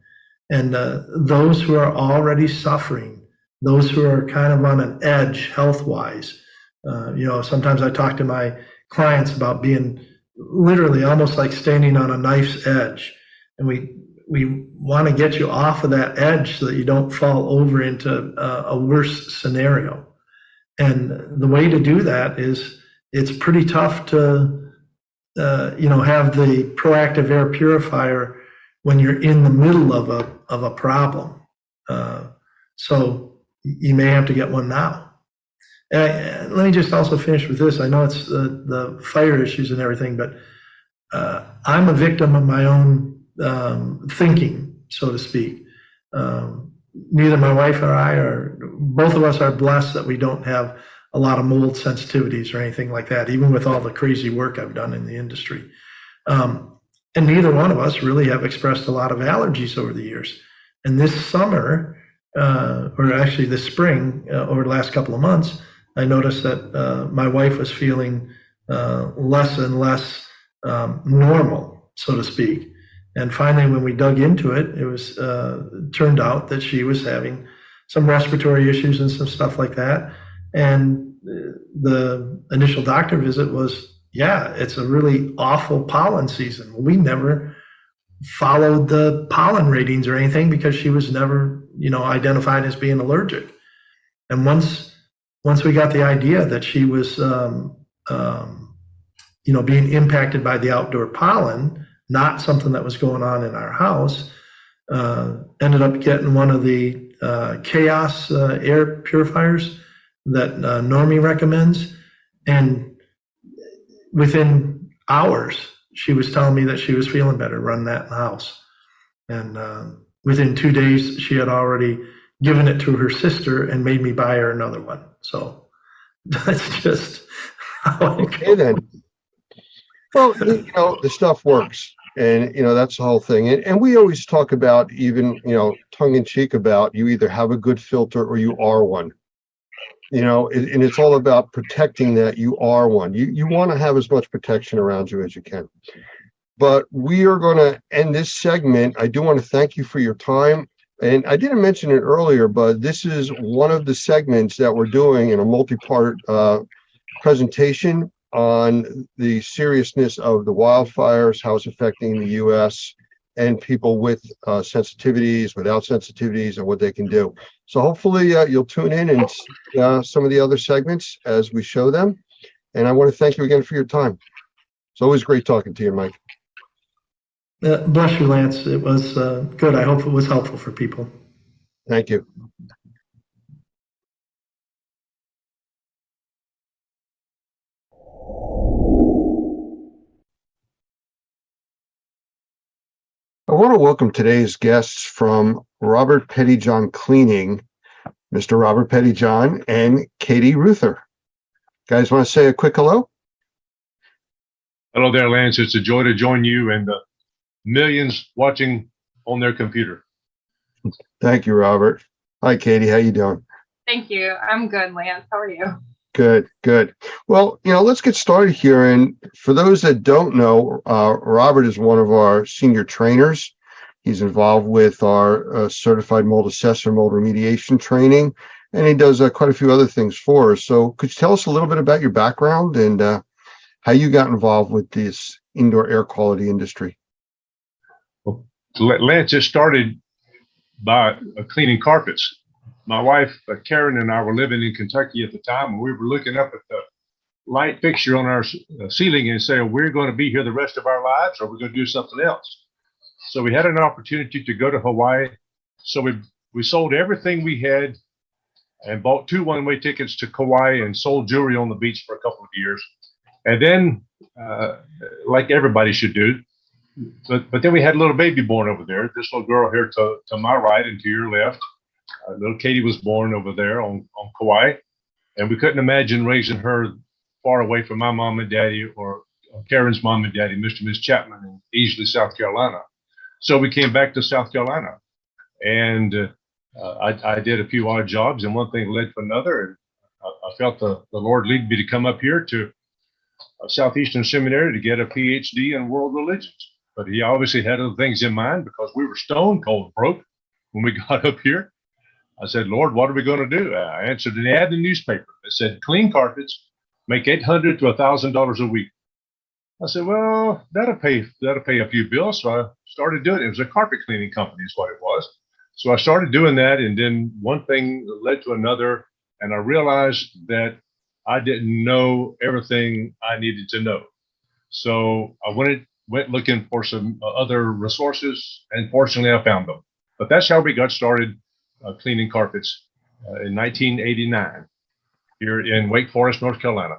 J: And those who are already suffering, those who are kind of on an edge health-wise, sometimes I talk to my clients about being literally almost like standing on a knife's edge. And we want to get you off of that edge so that you don't fall over into a worse scenario. And the way to do that is it's pretty tough to, have the proactive air purifier when you're in the middle of a problem. So you may have to get one now. Let me just also finish with this. I know it's the fire issues and everything, but I'm a victim of my own thinking, so to speak. Neither my wife or both of us are blessed that we don't have a lot of mold sensitivities or anything like that, even with all the crazy work I've done in the industry. And neither one of us really have expressed a lot of allergies over the years. And this summer, or actually this spring, over the last couple of months, I noticed that my wife was feeling less and less normal, so to speak. And finally, when we dug into it, it was turned out that she was having some respiratory issues and some stuff like that. And the initial doctor visit was, it's a really awful pollen season. We never followed the pollen ratings or anything because she was never, identified as being allergic. And once we got the idea that she was, being impacted by the outdoor pollen, not something that was going on in our house, ended up getting one of the Chaos air purifiers that Normie recommends. And within hours, she was telling me that she was feeling better running that in the house. And within 2 days, she had already given it to her sister and made me buy her another one. So that's just how it goes.
A: Then. Well, the stuff works. And, that's the whole thing. And we always talk about, even, tongue in cheek, about you either have a good filter or you are one. And it's all about protecting that you are one. You want to have as much protection around you as you can. But we are going to end this segment. I do want to thank you for your time. And I didn't mention it earlier, but this is one of the segments that we're doing in a multi-part presentation on the seriousness of the wildfires, how it's affecting the U.S. and people with sensitivities, without sensitivities, and what they can do. So hopefully you'll tune in and some of the other segments as we show them. And I want to thank you again for your time. It's always great talking to you, Mike.
J: Bless you, Lance. It was good. I hope it was helpful for people.
A: Thank you. I want to welcome today's guests from Robert Pettyjohn Cleaning, Mr. Robert Pettyjohn and Katie Ruther. Guys, want to say a quick hello?
B: Hello there, Lance. It's a joy to join you and the millions watching on their computer.
A: Thank you, Robert. Hi, Katie. How you doing?
E: Thank you. I'm good, Lance. How are you?
A: Good, good. Well, let's get started here. And for those that don't know, Robert is one of our senior trainers. He's involved with our certified mold assessor, mold remediation training, and he does quite a few other things for us. So could you tell us a little bit about your background and how you got involved with this indoor air quality industry?
B: Well, Lance, just started by cleaning carpets. My wife, Karen, and I were living in Kentucky at the time, and we were looking up at the light fixture on our ceiling and saying, we're going to be here the rest of our lives, or we're going to do something else. So we had an opportunity to go to Hawaii. So we sold everything we had and bought 2 one-way tickets to Kauai and sold jewelry on the beach for a couple of years. And then, like everybody should do, but then we had a little baby born over there. This little girl here to my right and to your left. Little Katie was born over there on Kauai, and we couldn't imagine raising her far away from my mom and daddy or Karen's mom and daddy, Mr. and Miss Chapman in Easley, South Carolina. So we came back to South Carolina, and I did a few odd jobs, and one thing led to another, and I felt the Lord lead me to come up here to Southeastern Seminary to get a PhD in world religions. But he obviously had other things in mind because we were stone cold broke when we got up here. I said, Lord, what are we going to do? I answered an ad in the newspaper that said, clean carpets, make $800 to $1,000 a week. I said, well, that'll pay a few bills. So I started doing it. It was a carpet cleaning company is what it was. So I started doing that. And then one thing led to another. And I realized that I didn't know everything I needed to know. So I went looking for some other resources. And fortunately, I found them. But that's how we got started cleaning carpets in 1989 here in Wake Forest, North Carolina.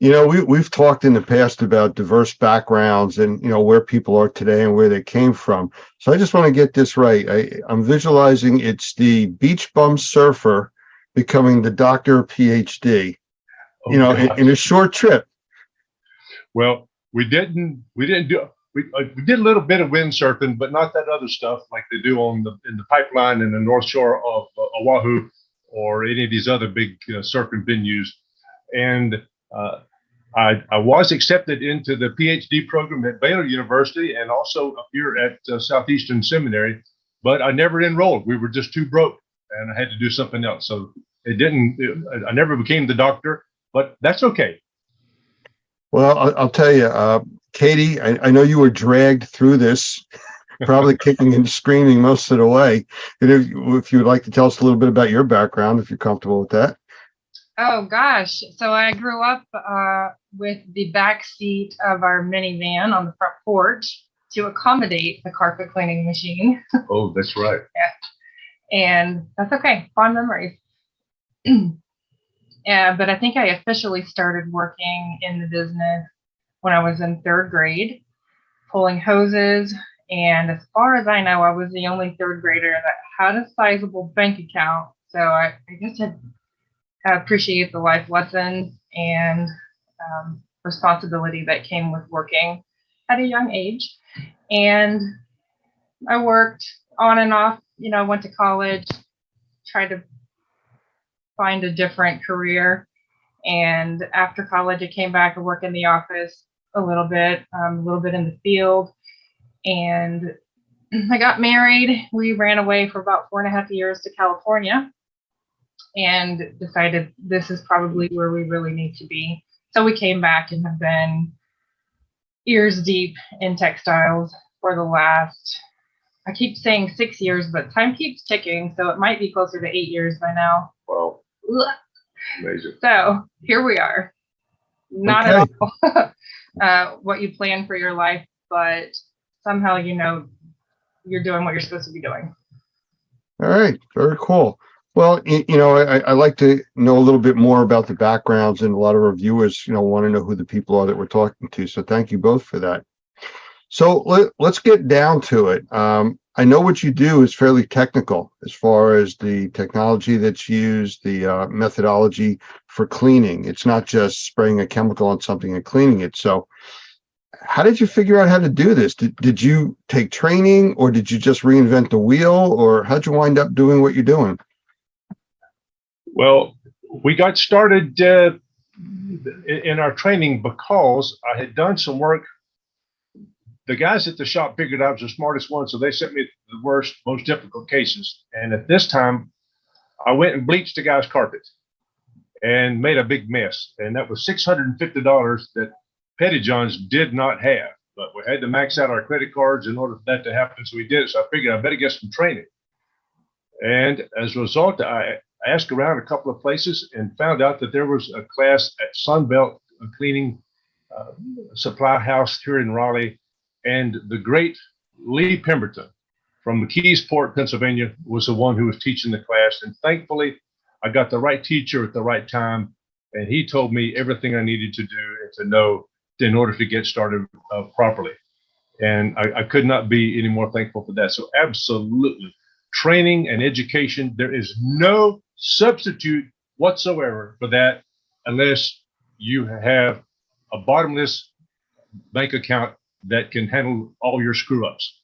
A: We've talked in the past about diverse backgrounds and, where people are today and where they came from. So I just want to get this right. I'm visualizing it's the beach bum surfer becoming the doctor PhD, in a short trip.
B: Well, we did a little bit of windsurfing, but not that other stuff like they do in the pipeline in the North Shore of Oahu or any of these other big surfing venues. And I was accepted into the PhD program at Baylor University and also up here at Southeastern Seminary, but I never enrolled. We were just too broke, and I had to do something else. So I never became the doctor, but that's okay.
A: Well, I'll tell you, Katie, I know you were dragged through this, probably kicking and screaming most of the way. And if you would like to tell us a little bit about your background, if you're comfortable with that.
E: Oh, gosh. So I grew up with the back seat of our minivan on the front porch to accommodate the carpet cleaning machine.
B: Oh, that's right.
E: Yeah. And that's okay. Fond memories. But I think I officially started working in the business when I was in 3rd grade, pulling hoses. And as far as I know, I was the only 3rd grader that had a sizable bank account. So I guess I appreciate the life lessons and responsibility that came with working at a young age. And I worked on and off, went to college, tried to find a different career. And after college, I came back and worked in the office a little bit in the field. And I got married. We ran away for about 4.5 years to California and decided this is probably where we really need to be. So we came back and have been ears deep in textiles for the last I keep saying 6 years, but time keeps ticking, so it might be closer to 8 years by now.
B: Wow.
E: Ugh.
B: Amazing.
E: So here we are. Not
A: Okay.
E: at all what you plan for your life, but somehow you know you're doing what you're supposed to be doing.
A: All right. Very cool. Well, I like to know a little bit more about the backgrounds, and a lot of our viewers, want to know who the people are that we're talking to. So thank you both for that. So let's get down to it. I know what you do is fairly technical as far as the technology that's used, the methodology for cleaning. It's not just spraying a chemical on something and cleaning it. So how did you figure out how to do this? Did you take training, or did you just reinvent the wheel, or how'd you wind up doing what you're doing?
B: Well, we got started in our training because I had done some work. The guys at the shop figured I was the smartest one, so they sent me the worst, most difficult cases. And at this time, I went and bleached the guy's carpet and made a big mess. And that was $650 that Pettyjohn's did not have. But we had to max out our credit cards in order for that to happen. So we did it. So I figured I better get some training. And as a result, I asked around a couple of places and found out that there was a class at Sunbelt Cleaning Supply House here in Raleigh. And the great Lee Pemberton from McKeesport, Pennsylvania, was the one who was teaching the class. And thankfully, I got the right teacher at the right time. And he told me everything I needed to do and to know in order to get started properly. And I could not be any more thankful for that. So absolutely, training and education, there is no substitute whatsoever for that unless you have a bottomless bank account that can handle all your screw ups.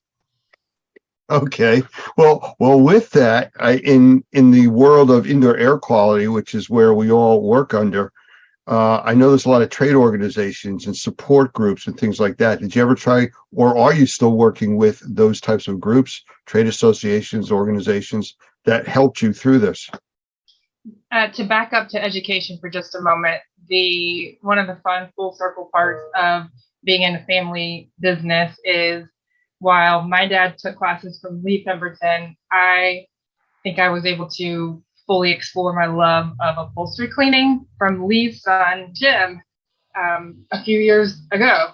A: Okay. Well, with that, in the world of indoor air quality, which is where we all work under, I know there's a lot of trade organizations and support groups and things like that. Did you ever try, or are you still working with those types of groups, trade associations, organizations that helped you through this?
E: To back up to education for just a moment, one of the fun full circle parts of being in a family business is, while my dad took classes from Lee Pemberton, I think I was able to fully explore my love of upholstery cleaning from Lee's son, Jim, a few years ago.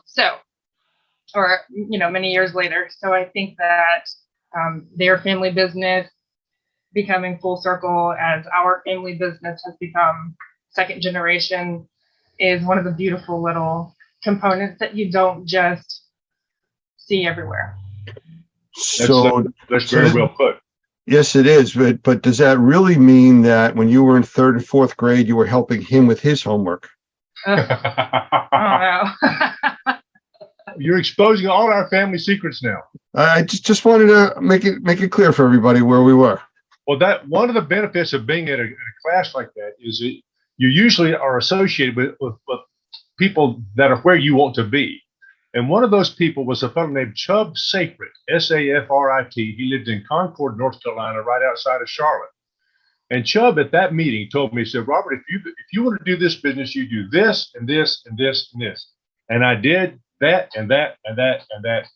E: Many years later. So I think that their family business becoming full circle as our family business has become second generation is one of the beautiful little components that you don't just see everywhere.
A: So
B: that's very well put.
A: Yes, it is. But does that really mean that when you were in 3rd and 4th grade, you were helping him with his homework?
E: I don't know.
B: You're exposing all our family secrets now.
A: I just wanted to make it clear for everybody where we were.
B: Well, that one of the benefits of being at a class like that is that you usually are associated with people that are where you want to be. And one of those people was a fellow named Chubb Safrit, Safrit. He lived in Concord, North Carolina, right outside of Charlotte. And Chubb at that meeting told me, he said, Robert, if you want to do this business, you do this and this and this and this. And I did that and that and that and that.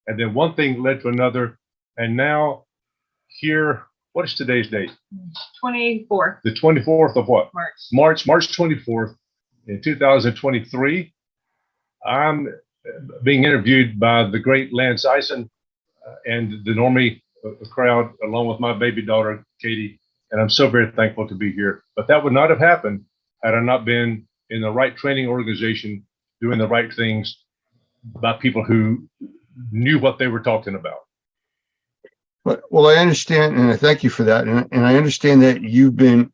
B: And then one thing led to another. And now here, what is today's date?
E: 24th.
B: The 24th of what?
E: March
B: 24th in 2023. I'm being interviewed by the great Lance Eisen and the Normie crowd, along with my baby daughter, Katie. And I'm so very thankful to be here. But that would not have happened had I not been in the right training organization, doing the right things by people who knew what they were talking about.
A: Well, I understand, and I thank you for that. And I understand that you've been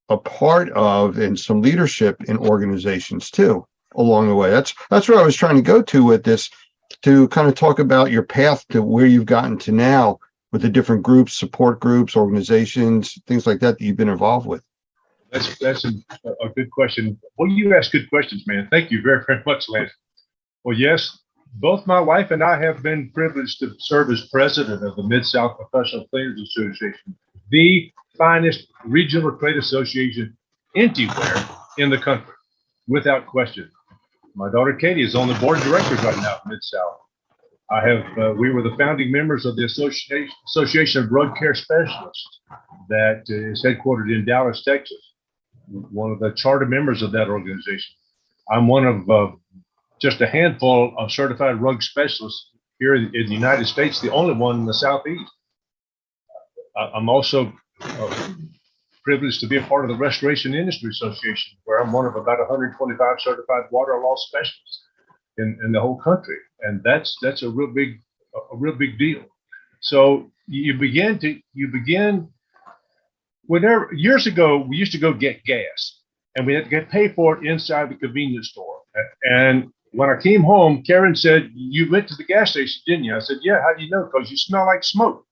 A: a part of and some leadership in organizations too along the way. That's where I was trying to go to with this, to kind of talk about your path to where you've gotten to now with the different groups, support groups, organizations, things like that you've been involved with.
B: That's a good question. Well, you ask good questions, man. Thank you very, very much, Lance. Well, yes, both my wife and I have been privileged to serve as president of the Mid-South Professional Cleaners Association, the finest regional trade association anywhere in the country, without question. My daughter Katie is on the board of directors right now at Mid-South. We were the founding members of the Association of Drug Care Specialists that is headquartered in Dallas, Texas. One of the charter members of that organization. I'm one of just a handful of certified drug specialists here in the United States, the only one in the Southeast. I'm also privileged to be a part of the Restoration Industry Association, where I'm one of about 125 certified water loss specialists in the whole country, and that's a real big deal. So you begin. Whenever years ago, we used to go get gas, and we had to get paid for it inside the convenience store. And when I came home, Karen said, "You went to the gas station, didn't you?" I said, "Yeah." "How do you know?" "Because you smell like smoke."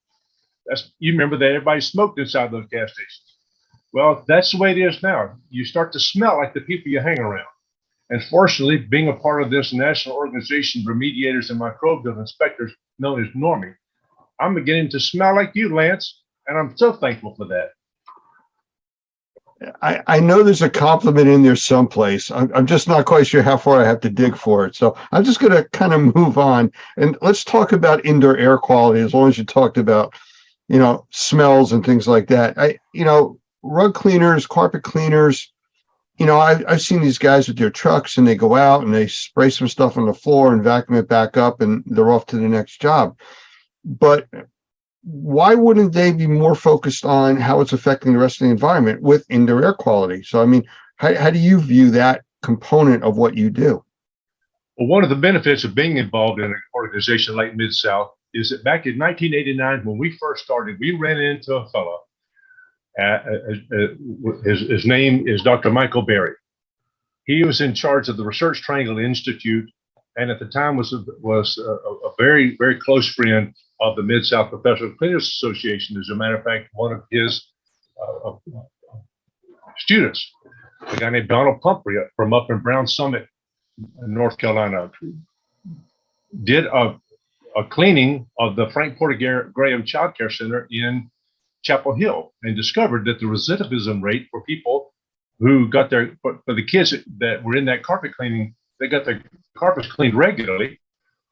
B: You remember that everybody smoked inside those gas stations. Well, that's the way it is now. You start to smell like the people you hang around. And fortunately, being a part of this national organization, Remediators and Microbial Inspectors, known as NORMI, I'm beginning to smell like you, Lance, and I'm so thankful for that.
A: I know there's a compliment in there someplace. I'm just not quite sure how far I have to dig for it. So I'm just going to kind of move on, and let's talk about indoor air quality. As long as you talked about, smells and things like that. Rug cleaners, carpet cleaners. I've seen these guys with their trucks, and they go out and they spray some stuff on the floor and vacuum it back up, and they're off to the next job. But why wouldn't they be more focused on how it's affecting the rest of the environment with indoor air quality? So, I mean, how do you view that component of what you do?
B: Well, one of the benefits of being involved in an organization like Mid-South is that back in 1989, when we first started, we ran into a fellow. His name is Dr. Michael Berry. He was in charge of the Research Triangle Institute, and at the time was a very, very close friend of the Mid-South Professional Cleaners Association. As a matter of fact, one of his students, a guy named Donald Pumphrey from up in Brown Summit, North Carolina, did a cleaning of the Frank Porter Graham Child Care Center in Chapel Hill, and discovered that the recidivism rate for people who got for the kids that were in that carpet cleaning, they got their carpets cleaned regularly,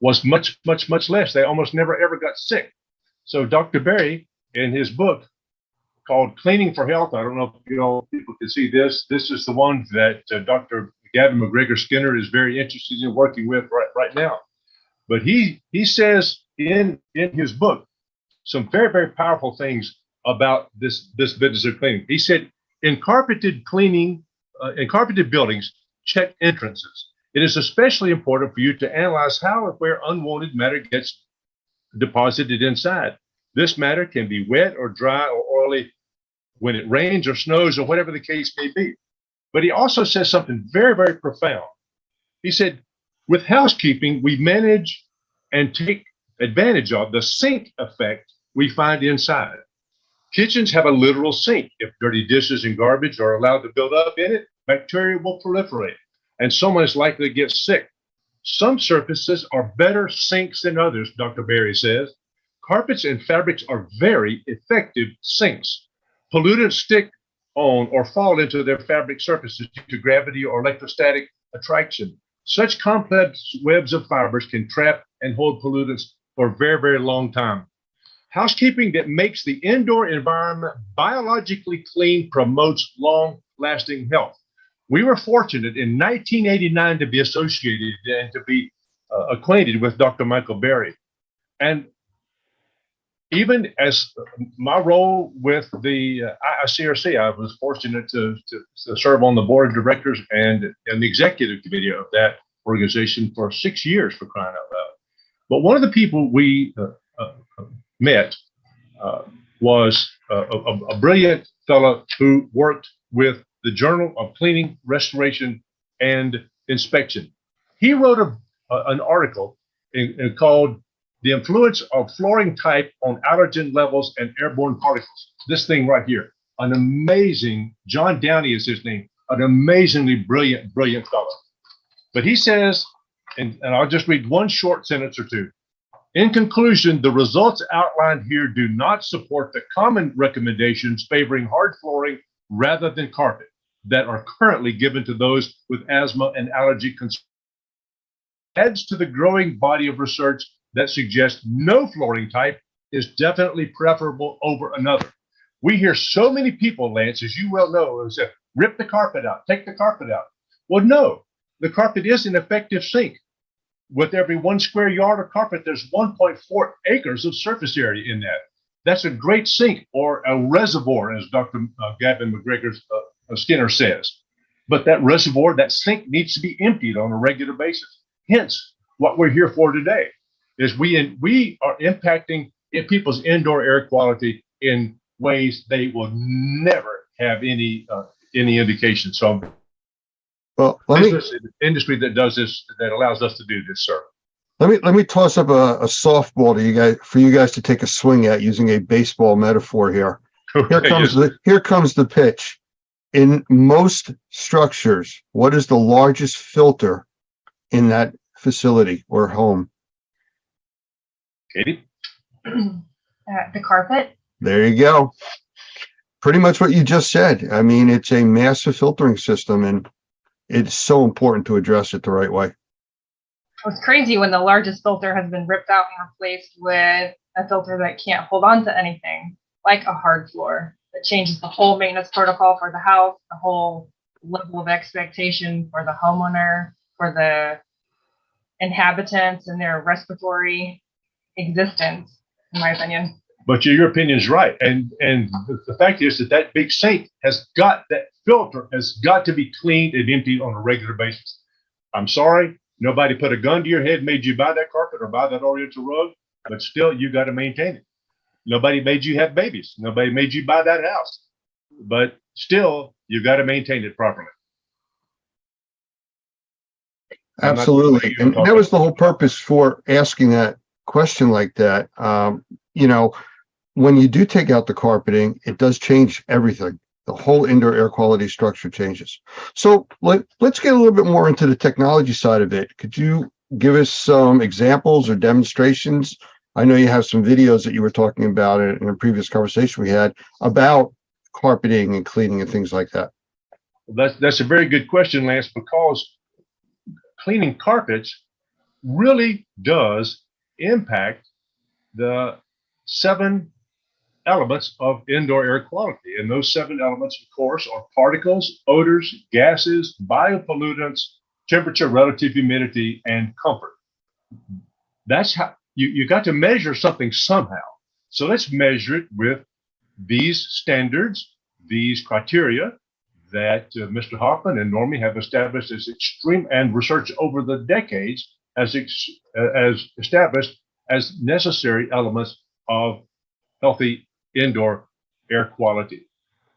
B: was much, much, much less. They almost never ever got sick. So Dr. Berry, in his book called Cleaning for Health, I don't know if people can see this. This is the one that Dr. Gavin McGregor Skinner is very interested in working with right now. But he says in his book some very, very powerful things about this business of cleaning. He said, in carpeted buildings, check entrances. It is especially important for you to analyze how and where unwanted matter gets deposited inside. This matter can be wet or dry or oily when it rains or snows or whatever the case may be. But he also says something very, very profound. He said, with housekeeping, we manage and take advantage of the sink effect we find inside. Kitchens have a literal sink. If dirty dishes and garbage are allowed to build up in it, bacteria will proliferate, and someone is likely to get sick. Some surfaces are better sinks than others, Dr. Berry says. Carpets and fabrics are very effective sinks. Pollutants stick on or fall into their fabric surfaces due to gravity or electrostatic attraction. Such complex webs of fibers can trap and hold pollutants for a very, very long time. Housekeeping that makes the indoor environment biologically clean promotes long-lasting health. We were fortunate in 1989 to be associated and to be acquainted with Dr. Michael Berry. And even as my role with the ICRC, I was fortunate to serve on the board of directors and the executive committee of that organization for 6 years, for crying out loud. But one of the people we met was a brilliant fellow who worked with the Journal of Cleaning, Restoration, and Inspection. He wrote an article called The Influence of Flooring Type on Allergen Levels and Airborne Particles. This thing right here, an amazing, John Downey is his name, an amazingly brilliant fellow. But he says, and I'll just read one short sentence or two. In conclusion, the results outlined here do not support the common recommendations favoring hard flooring rather than carpet that are currently given to those with asthma and allergy concerns. Adds to the growing body of research that suggest no flooring type is definitely preferable over another. We hear so many people, Lance, as you well know, say, rip the carpet out, take the carpet out. Well, no, the carpet is an effective sink. With every 1 square yard of carpet, there's 1.4 acres of surface area in that. That's a great sink, or a reservoir, as Dr. Gavin McGregor Skinner says. But that reservoir, that sink, needs to be emptied on a regular basis. Hence, what we're here for today is we are impacting people's indoor air quality in ways they will never have any indication. So,
A: well,
B: industry that does this, that allows us to do this, sir.
A: Let me toss up a softball to you guys, for you guys to take a swing at, using a baseball metaphor here. Here comes the pitch. In most structures, what is the largest filter in that facility or home?
B: Katie?
E: The carpet.
A: There you go. Pretty much what you just said. I mean, it's a massive filtering system, and it's so important to address it the right way.
E: It's crazy when the largest filter has been ripped out and replaced with a filter that can't hold on to anything, like a hard floor. It changes the whole maintenance protocol for the house, the whole level of expectation for the homeowner, for the inhabitants and their respiratory existence, in my opinion.
B: But your opinion is right. And the fact is that big sink that filter has got to be cleaned and emptied on a regular basis. I'm sorry, nobody put a gun to your head, made you buy that carpet or buy that Oriental rug, but still you got to maintain it. Nobody made you have babies. Nobody made you buy that house, but still you got to maintain it properly.
A: Absolutely. And that was the whole purpose for asking that question like that. You know, when you do take out the carpeting, it does change everything. The whole indoor air quality structure changes. So let's get a little bit more into the technology side of it. Could you give us some examples or demonstrations? I know you have some videos that you were talking about in a previous conversation we had about carpeting and cleaning and things like that.
B: That's a very good question, Lance, because cleaning carpets really does impact the 7 elements of indoor air quality. And those 7 elements, of course, are particles, odors, gases, biopollutants, temperature, relative humidity, and comfort. That's how you got to measure something somehow. So let's measure it with these standards, these criteria that Mr. Hoffman and Normie have established as extreme, and research over the decades as established as necessary elements of healthy indoor air quality.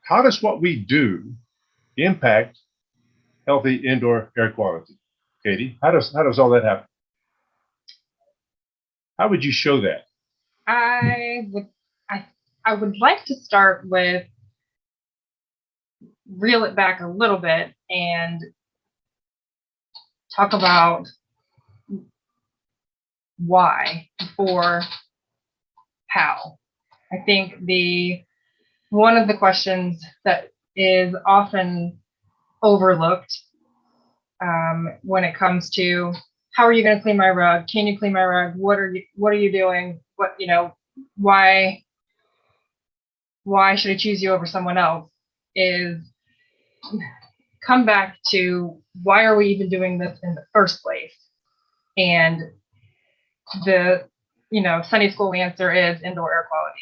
B: How does what we do impact healthy indoor air quality? Katie, how does all that happen? How would you show that?
E: I would like to start with reel it back a little bit and talk about why before how. I think one of the questions that is often overlooked when it comes to how are you going to clean my rug? Can you clean my rug? What are you doing? Why should I choose you over someone else? Is come back to why are we even doing this in the first place? And the Sunday school answer is indoor air quality.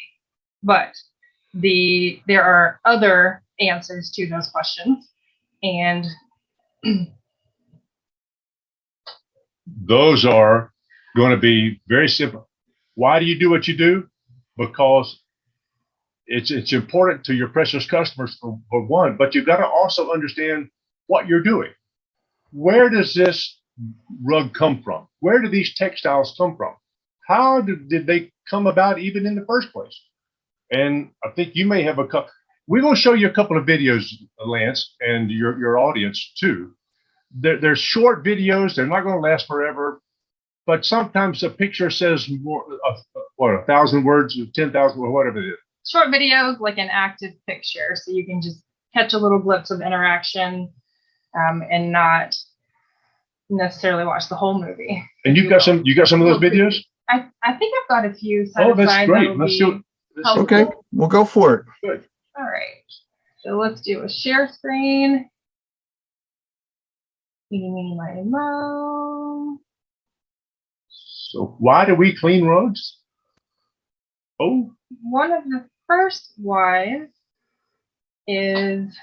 E: But there are other answers to those questions, and
B: those are going to be very simple. Why do you do what you do? Because it's important to your precious customers for one, but you've got to also understand what you're doing. Where does this rug come from? Where do these textiles come from? How did they come about even in the first place? And I think you may have a couple. We're going to show you a couple of videos, Lance, and your audience too. They're short videos. They're not going to last forever, but sometimes a picture says more, 1,000 words, 10,000, or whatever it is.
E: Short videos, like an active picture, so you can just catch a little glimpse of interaction and not necessarily watch the whole movie.
B: And you got some of those videos?
E: I think I've got a few set
B: Oh, that's
E: aside
B: great.
E: that'll
B: Let's
E: be
B: do it.
E: helpful.
A: Okay, we'll go for it.
B: Good.
E: All right. So let's do a share screen. Meeny, meeny, miny, moe.
B: So why do we clean rugs? Oh,
E: One of the first whys is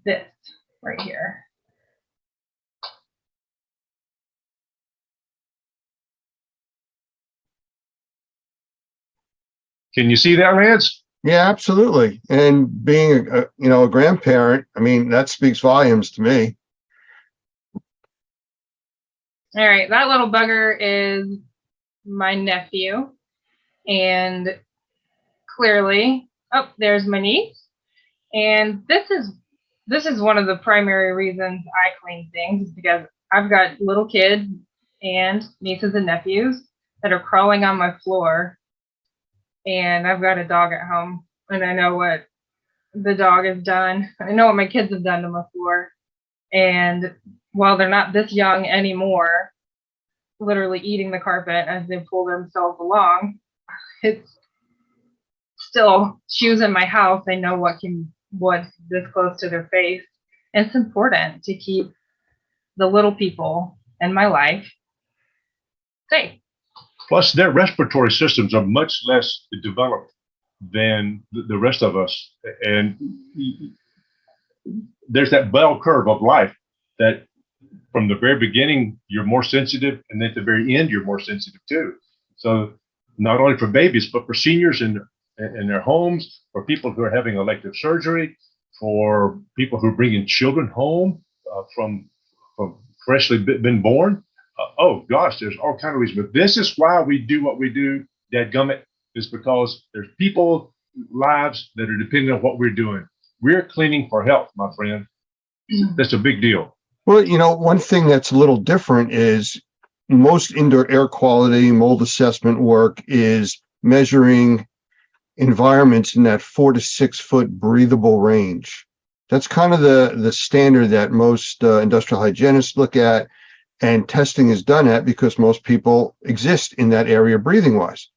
E: this right here.
B: can you see that, Lance?
A: Yeah, absolutely. And being a grandparent, I mean, that speaks volumes to me.
E: All right, that little bugger is my nephew. And clearly, oh, there's my niece. And this is one of the primary reasons I clean things, is because I've got little kids and nieces and nephews that are crawling on my floor. And I've got a dog at home, and I know what the dog has done. I know what my kids have done to my floor. And while they're not this young anymore, literally eating the carpet as they pull themselves along, it's still shoes in my house. I know what's this close to their face. And it's important to keep the little people in my life safe.
B: Plus, their respiratory systems are much less developed than the rest of us. And there's that bell curve of life that from the very beginning, you're more sensitive, and at the very end, you're more sensitive too. So not only for babies, but for seniors in their homes, for people who are having elective surgery, for people who are bringing children home from freshly been born. Oh gosh, there's all kinds of reasons. But this is why we do what we do, dadgummit, is because there's people lives that are dependent on what we're doing. We're cleaning for health, my friend. That's a big deal.
A: Well, one thing that's a little different is most indoor air quality mold assessment work is measuring environments in that 4 to 6 foot breathable range. That's kind of the standard that most industrial hygienists look at, and testing is done at, because most people exist in that area breathing wise.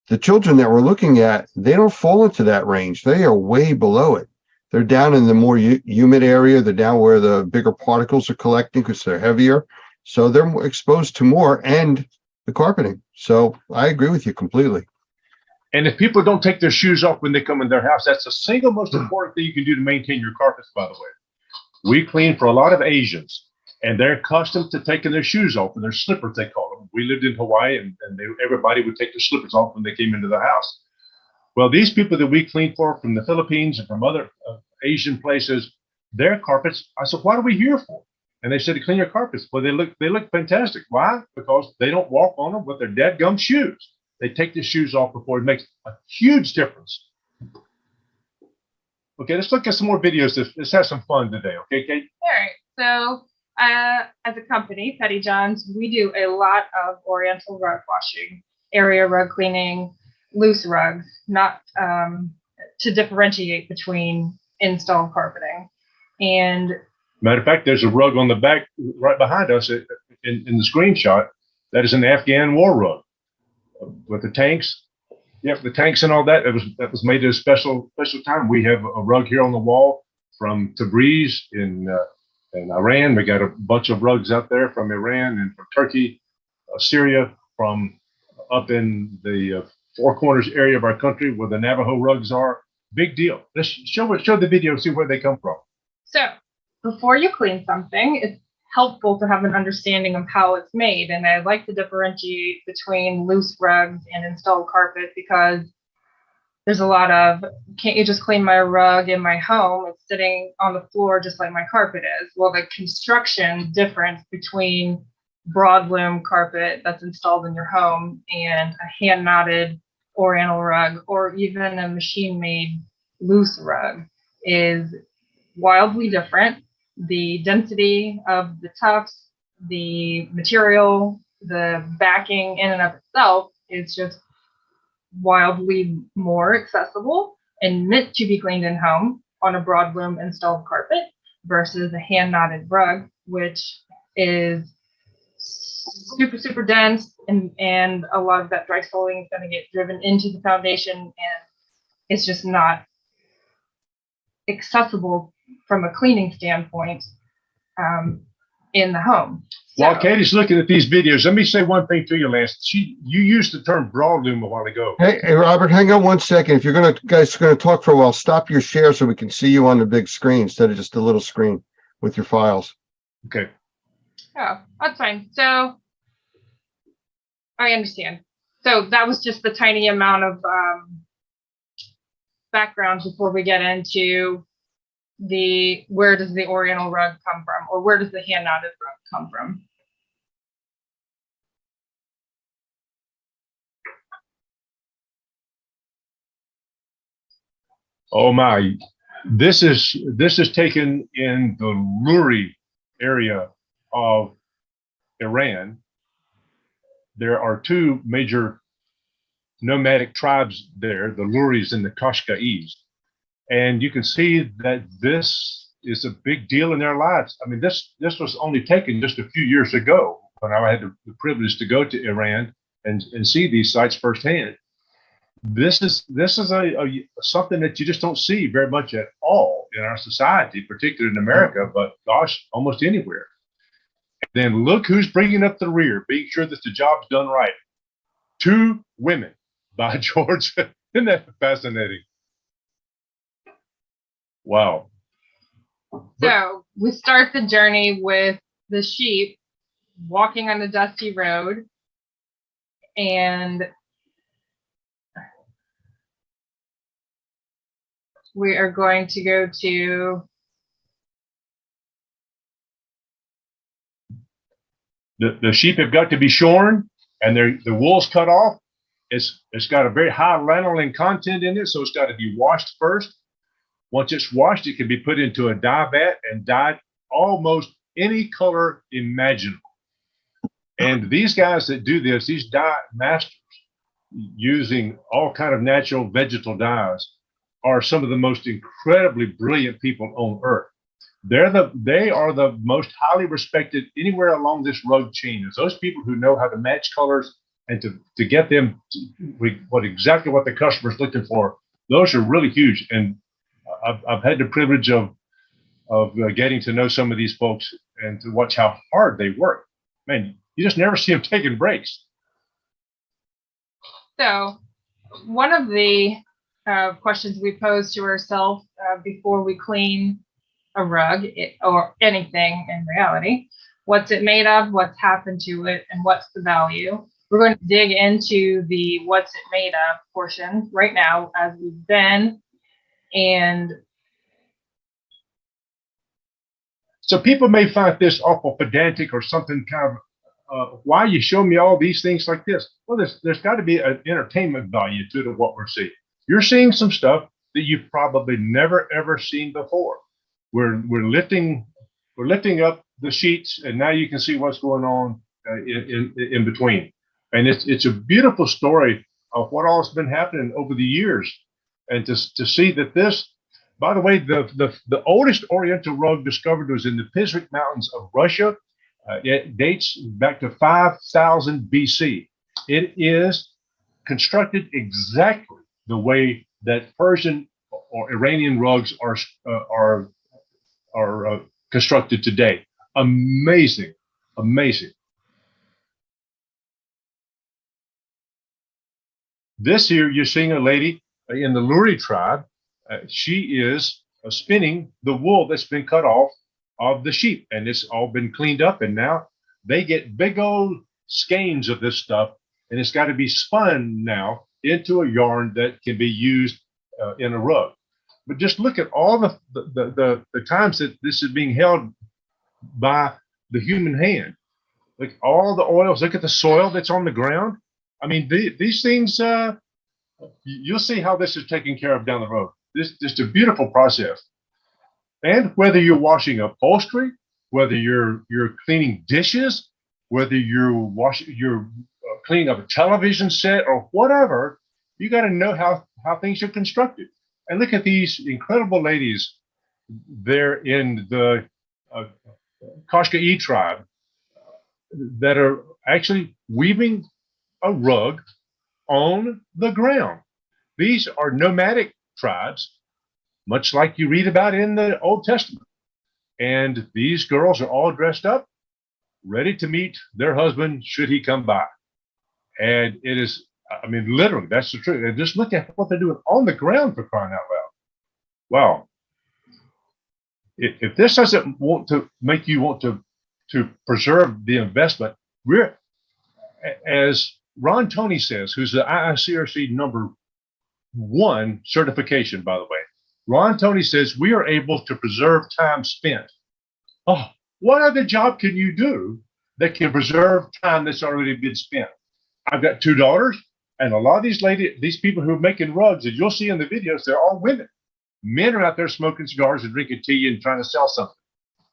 A: The children that we're looking at, they don't fall into that range. They are way below it. They're down in the more humid area. They're down where the bigger particles are collecting because they're heavier. So they're exposed to more, and the carpeting. So I agree with you completely.
B: And if people don't take their shoes off when they come in their house, that's the single most important thing you can do to maintain your carpets, by the way. We clean for a lot of Asians, and they're accustomed to taking their shoes off, and their slippers, they call them. We lived in Hawaii, and everybody would take their slippers off when they came into the house. Well, these people that we clean for from the Philippines and from other Asian places, their carpets, I said, what are we here for? And they said to clean your carpets. Well, they look fantastic. Why? Because they don't walk on them with their dadgum shoes. They take the shoes off before. It makes a huge difference. Okay, let's look at some more videos. Let's have some fun today. Okay, Kate?
E: All right. So as a company, Petty John's, we do a lot of oriental rug washing, area rug cleaning, loose rugs, not to differentiate between installed carpeting. And
B: matter of fact, there's a rug on the back right behind us in the screenshot. That is an Afghan war rug with the tanks. Yep, the tanks and all that. That was made at a special time. We have a rug here on the wall from Tabriz in Iran. We got a bunch of rugs out there from Iran and from Turkey, Syria, from up in the Four Corners area of our country where the Navajo rugs are. Big deal. Let's show the video, see where they come from.
E: so before you clean something, it's helpful to have an understanding of how it's made. And I like to differentiate between loose rugs and installed carpet, because there's a lot of, can't you just clean my rug in my home? It's sitting on the floor just like my carpet is. Well, the construction difference between broadloom carpet that's installed in your home and a hand knotted oriental rug, or even a machine made loose rug, is wildly different. The density of the tufts, the material, the backing in and of itself is just wildly more accessible and meant to be cleaned in home on a broadloom installed carpet versus a hand knotted rug, which is super, super dense, and a lot of that dry soiling is going to get driven into the foundation, and it's just not accessible from a cleaning standpoint in the home.
B: While Katie's looking at these videos, let me say one thing to you, Lance. You used the term broadloom a while ago.
A: Hey, Robert, hang on one second. If you're guys are gonna talk for a while, stop your share so we can see you on the big screen instead of just a little screen with your files.
B: Okay.
E: Oh, that's fine. So I understand. So that was just the tiny amount of background before we get into where does the Oriental rug come from, or where does the hand knotted rug come from?
B: Oh my, this is taken in the Luri area of Iran. There are two major nomadic tribes there, the Luris and the Qashqai's. And you can see that this is a big deal in their lives. I mean, this was only taken just a few years ago when I had the privilege to go to Iran and see these sites firsthand. This is something that you just don't see very much at all in our society, particularly in America, but gosh, almost anywhere. And then look who's bringing up the rear, being sure that the job's done right. Two women by George. Isn't that fascinating? Wow.
E: So we start the journey with the sheep walking on a dusty road, and we are going to go to
B: the sheep have got to be shorn, and the wool's cut off. It's got a very high lanolin content in it, so it's got to be washed first. Once it's washed, it can be put into a dye vat and dyed almost any color imaginable. And these guys that do this, these dye masters, using all kind of natural vegetal dyes, are some of the most incredibly brilliant people on earth. They are the most highly respected anywhere along this rug chain. It's those people who know how to match colors and to get them exactly what the customer's looking for. Those are really huge. And I've had the privilege of getting to know some of these folks and to watch how hard they work. Man, you just never see them taking breaks.
E: So one of the questions we pose to ourselves before we clean a rug or anything in reality: what's it made of, what's happened to it, and what's the value? We're going to dig into the what's it made of portion right now as we've been. And
B: so people may find this awful pedantic or something kind of, why you show me all these things like this? Well, there's got to be an entertainment value to what we're seeing. You're seeing some stuff that you've probably never, ever seen before. We're lifting up the sheets, and now you can see what's going on in between. And it's a beautiful story of what all has been happening over the years. And to see that this, by the way, the oldest Oriental rug discovered was in the Pizric Mountains of Russia. It dates back to 5000 BC. It is constructed exactly the way that Persian or Iranian rugs are constructed today. Amazing, amazing. This here, you're seeing a lady in the Luri tribe. She is spinning the wool that's been cut off of the sheep, and it's all been cleaned up, and now they get big old skeins of this stuff, and it's got to be spun now into a yarn that can be used in a rug. But just look at all the times that this is being held by the human hand. Look, all the oils, look at the soil that's on the ground. I mean, these things, you'll see how this is taken care of down the road. This is a beautiful process. And whether you're washing upholstery, whether you're cleaning dishes, whether you're cleaning up a television set or whatever, you got to know how things are constructed. And look at these incredible ladies there in the Qashqai tribe that are actually weaving a rug on the ground. These are nomadic tribes, much like you read about in the Old Testament. And these girls are all dressed up, ready to meet their husband should he come by. And it is, I mean, literally, that's the truth. And just look at what they're doing on the ground, for crying out loud. Wow. If this doesn't want to make you want to preserve the investment, we're, as Ron Toney says, who's the IICRC #1 certification, by the way, Ron Toney says we are able to preserve time spent. Oh, what other job can you do that can preserve time that's already been spent? I've got 2 daughters, and a lot of these people who are making rugs, as you'll see in the videos, they're all women. Men are out there smoking cigars and drinking tea and trying to sell something.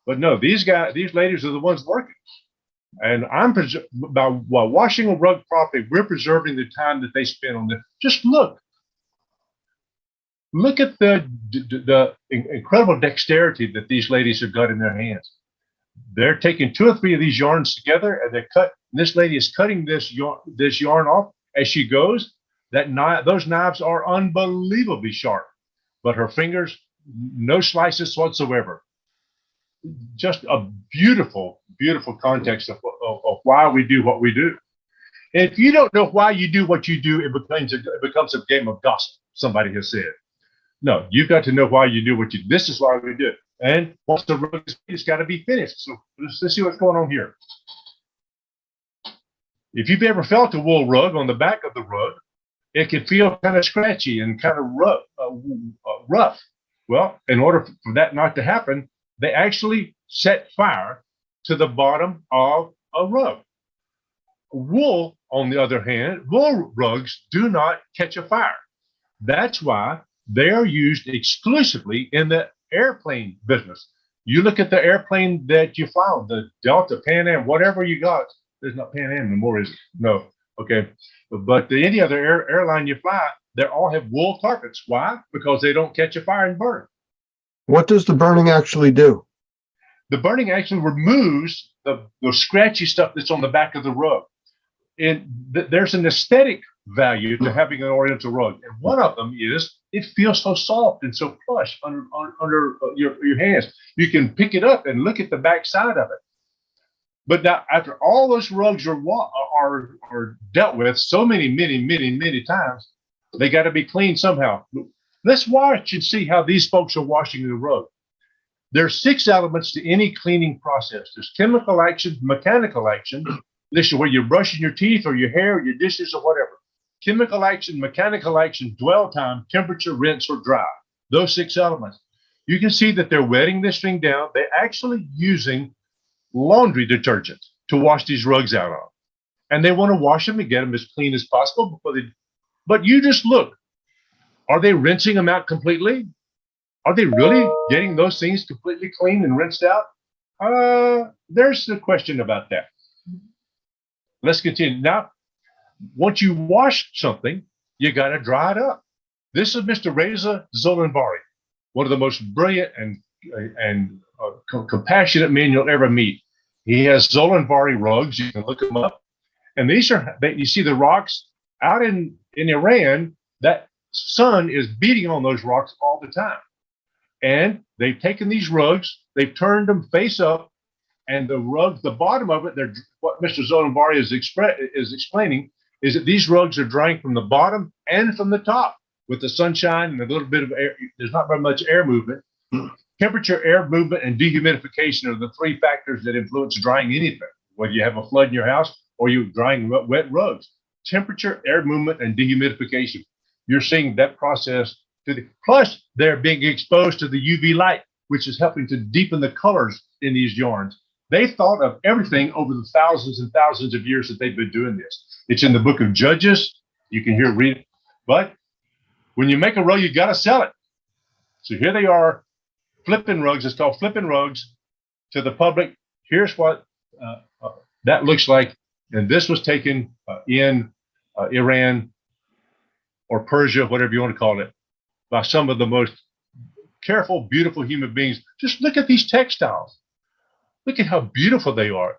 B: But no, these ladies are the ones working. And by washing a rug properly, we're preserving the time that they spend on it. Just look at the incredible dexterity that these ladies have got in their hands. They're taking 2 or 3 of these yarns together, and this lady is cutting this yarn off as she goes. Those knives are unbelievably sharp, but her fingers, no slices whatsoever. Just a beautiful, beautiful context of why we do what we do. And if you don't know why you do what you do, it becomes a game of gossip, somebody has said. No, you've got to know why you do what you do. This is why we do it. And once the rug is finished, it's got to be finished. So let's see what's going on here. If you've ever felt a wool rug on the back of the rug, it can feel kind of scratchy and kind of rough. Well, in order for that not to happen, they actually set fire to the bottom of a rug. Wool, on the other hand, wool rugs do not catch a fire. That's why they are used exclusively in the airplane business. You look at the airplane that you fly on, the Delta, Pan Am, whatever you got. There's not Pan Am anymore, is it? No. Okay. But any other airline you fly, they all have wool carpets. Why? Because they don't catch a fire and burn.
A: What does the burning actually do?
B: The burning actually removes the scratchy stuff that's on the back of the rug. And there's an aesthetic value to having an Oriental rug. And one of them is it feels so soft and so plush under your hands. You can pick it up and look at the back side of it. But now, after all those rugs are dealt with so many times, they got to be cleaned somehow. Let's watch and see how these folks are washing the rug. There's 6 elements to any cleaning process. There's chemical action, mechanical action. This is where you're brushing your teeth or your hair or your dishes or whatever. Chemical action, mechanical action, dwell time, temperature, rinse, or dry. Those 6 elements. You can see that they're wetting this thing down. They're actually using laundry detergent to wash these rugs out on. And they want to wash them and get them as clean as possible before they. But you just look. Are they rinsing them out completely? Are they really getting those things completely clean and rinsed out? There's the question about that. Let's continue. Now, once you wash something, you got to dry it up. This is Mr. Reza Zolanvari, one of the most brilliant and compassionate men you'll ever meet. He has Zolanvari rugs. You can look them up. And these are, you see the rocks out in Iran, that sun is beating on those rocks all the time. And they've taken these rugs, they've turned them face up, and the rugs, the bottom of it, what Mr. Zolanvari is explaining is that these rugs are drying from the bottom and from the top with the sunshine and a little bit of air. There's not very much air movement. Temperature, air movement, and dehumidification are the 3 factors that influence drying anything, whether you have a flood in your house or you're drying wet rugs. Temperature, air movement, and dehumidification. You're seeing that process. Plus, they're being exposed to the UV light, which is helping to deepen the colors in these yarns. They thought of everything over the thousands and thousands of years that they've been doing this. It's in the book of Judges. You can read it. But when you make a rug, you got to sell it. So here they are, flipping rugs. It's called flipping rugs to the public. Here's what that looks like. And this was taken in Iran or Persia, whatever you want to call it, by some of the most careful, beautiful human beings. Just look at these textiles. Look at how beautiful they are.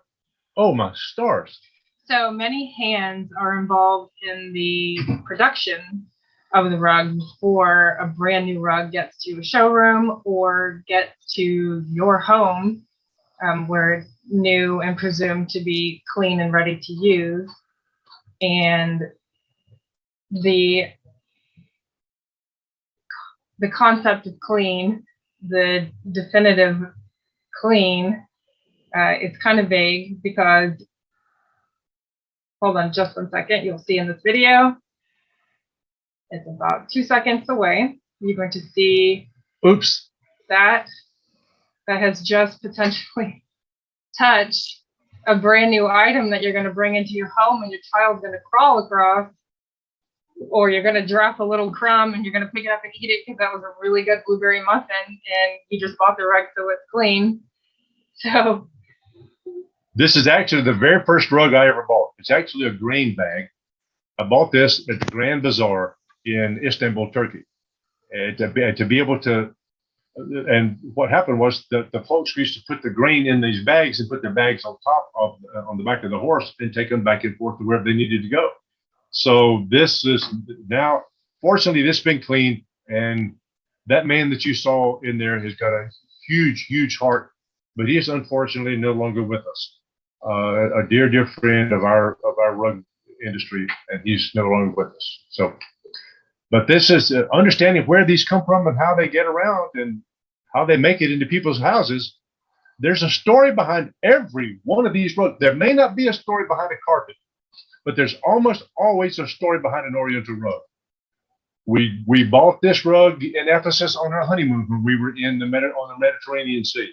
B: Oh, my stars.
E: So many hands are involved in the production of the rug before a brand new rug gets to a showroom or gets to your home, where it's new and presumed to be clean and ready to use. And the concept of clean, the definitive clean, it's kind of vague because, hold on just 1 second, you'll see in this video, it's about 2 seconds away. You're going to see,
B: oops,
E: that has just potentially touched a brand new item that you're going to bring into your home and your child's going to crawl across, or you're going to drop a little crumb and you're going to pick it up and eat it because that was a really good blueberry muffin and you just bought the rug so it's clean. So
B: this is actually the very first rug I ever bought. It's actually a grain bag. I bought this at the Grand Bazaar in Istanbul, Turkey. And to be able to, and what happened was that the folks used to put the grain in these bags and put the bags on top of, on the back of the horse and take them back and forth to wherever they needed to go. So this is now, fortunately, this has been cleaned, and that man that you saw in there has got a huge, huge heart, but he is unfortunately no longer with us. A dear, dear friend of our rug industry, and he's no longer with us. So, but this is understanding where these come from and how they get around and how they make it into people's houses. There's a story behind every one of these rugs. There may not be a story behind a carpet, but there's almost always a story behind an Oriental rug. We bought this rug in Ephesus on our honeymoon when we were on the Mediterranean Sea.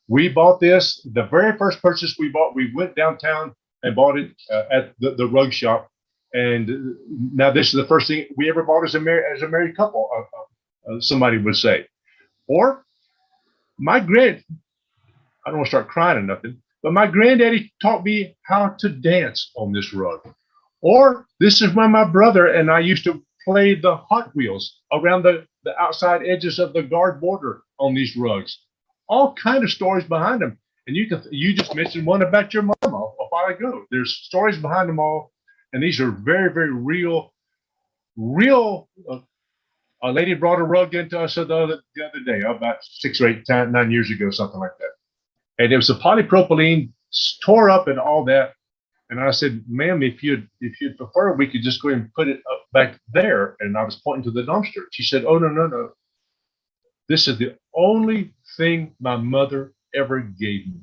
B: We bought this, the very first purchase we bought, we went downtown and bought it at the rug shop. And now this is the first thing we ever bought as a married couple, somebody would say. Or I don't want to start crying or nothing, but my granddaddy taught me how to dance on this rug. Or this is when my brother and I used to play the Hot Wheels around the outside edges of the guard border on these rugs. All kind of stories behind them. And you just mentioned one about your mama a while ago. There's stories behind them all. And these are very, very real. A lady brought a rug into us the other day, about 6 or 8, 9 years ago, something like that. And it was a polypropylene, tore up and all that. And I said, ma'am, if you'd prefer, we could just go ahead and put it up back there. And I was pointing to the dumpster. She said, oh, no. This is the only thing my mother ever gave me.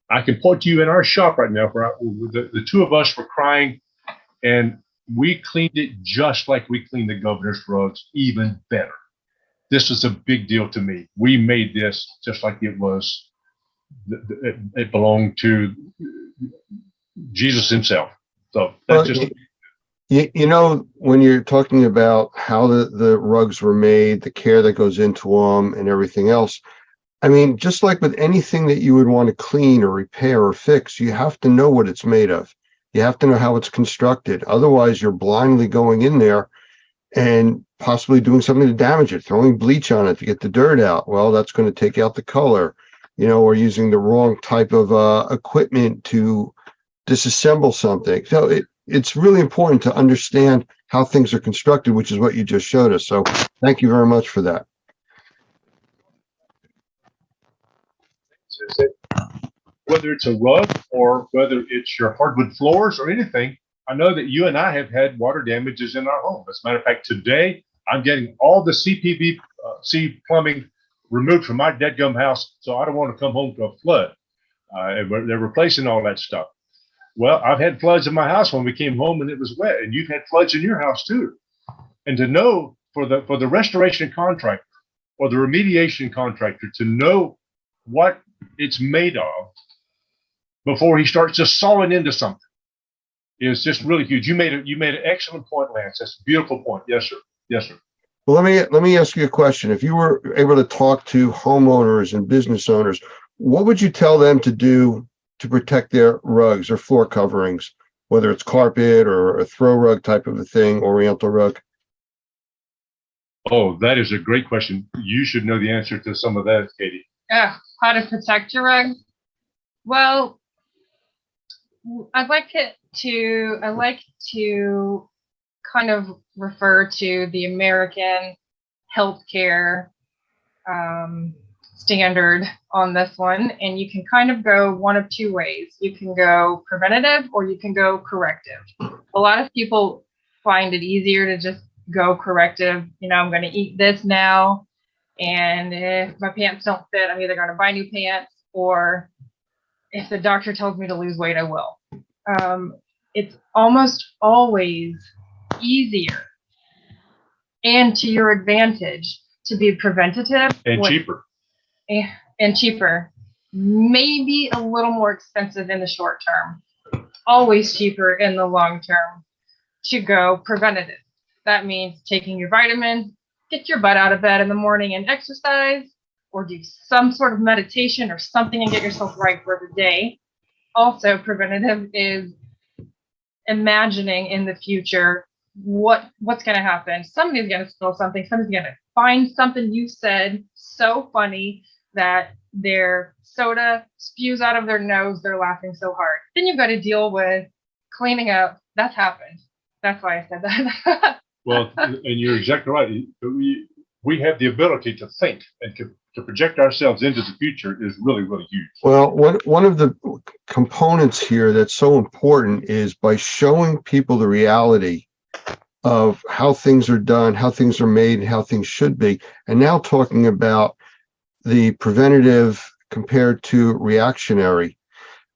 B: I can point to you in our shop right now where the two of us were crying, and we cleaned it just like we cleaned the governor's rugs, even better. This is a big deal to me. We made this just like it was. It belonged to Jesus himself. So that's just.
A: You know, when you're talking about how the rugs were made, the care that goes into them and everything else, I mean, just like with anything that you would want to clean or repair or fix, you have to know what it's made of. You have to know how it's constructed. Otherwise, you're blindly going in there and possibly doing something to damage it, throwing bleach on it to get the dirt out. Well, that's going to take out the color, or using the wrong type of equipment to disassemble something. So it's really important to understand how things are constructed, which is what you just showed us. So thank you very much for that.
B: Whether it's a rug or whether it's your hardwood floors or anything, I know that you and I have had water damages in our home. As a matter of fact, today I'm getting all the CPVC plumbing removed from my deadgum house, so I don't want to come home to a flood. They're replacing all that stuff. Well, I've had floods in my house when we came home and it was wet, and you've had floods in your house too. And to know for the restoration contractor or the remediation contractor to know what it's made of before he starts just sawing into something is just really huge. You made an excellent point, Lance. That's a beautiful point. Yes, sir. Yes, sir.
A: Well, let me ask you a question. If you were able to talk to homeowners and business owners, what would you tell them to do to protect their rugs or floor coverings, whether it's carpet or a throw rug type of a thing, Oriental rug?
B: Oh, that is a great question. You should know the answer to some of that, Katie.
E: How to protect your rugs? Well, I like to kind of refer to the American healthcare standard on this one, and you can kind of go one of two ways. You can go preventative or you can go corrective. A lot of people find it easier to just go corrective. You know, I'm going to eat this now, and if my pants don't fit, I'm either going to buy new pants, or if the doctor tells me to lose weight, I will. It's almost always easier and to your advantage to be preventative
B: and cheaper.
E: And cheaper, maybe a little more expensive in the short term, always cheaper in the long term to go preventative. That means taking your vitamins, get your butt out of bed in the morning and exercise, or do some sort of meditation or something and get yourself right for the day. Also, preventative is imagining in the future what's going to happen. Somebody's going to spill something. Somebody's going to find something you said so funny that their soda spews out of their nose. They're laughing so hard. Then you've got to deal with cleaning up. That's happened. That's why I said that.
B: Well, and you're exactly right. We have the ability to think and to project ourselves into the future is really, really huge.
A: Well, one of the components here that's so important is by showing people the reality of how things are done, how things are made, and how things should be. And now talking about the preventative compared to reactionary,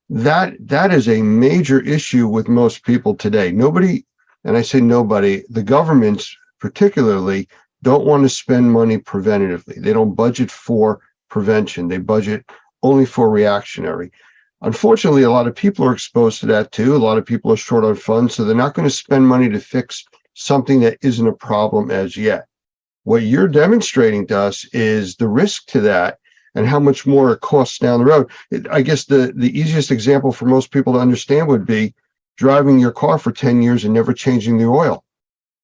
A: that is a major issue with most people today. Nobody, and I say nobody, the governments particularly don't want to spend money preventatively. They don't budget for prevention. They budget only for reactionary. Unfortunately, a lot of people are exposed to that too. A lot of people are short on funds, so they're not going to spend money to fix something that isn't a problem as yet. What you're demonstrating to us is the risk to that and how much more it costs down the road. I guess the easiest example for most people to understand would be driving your car for 10 years and never changing the oil.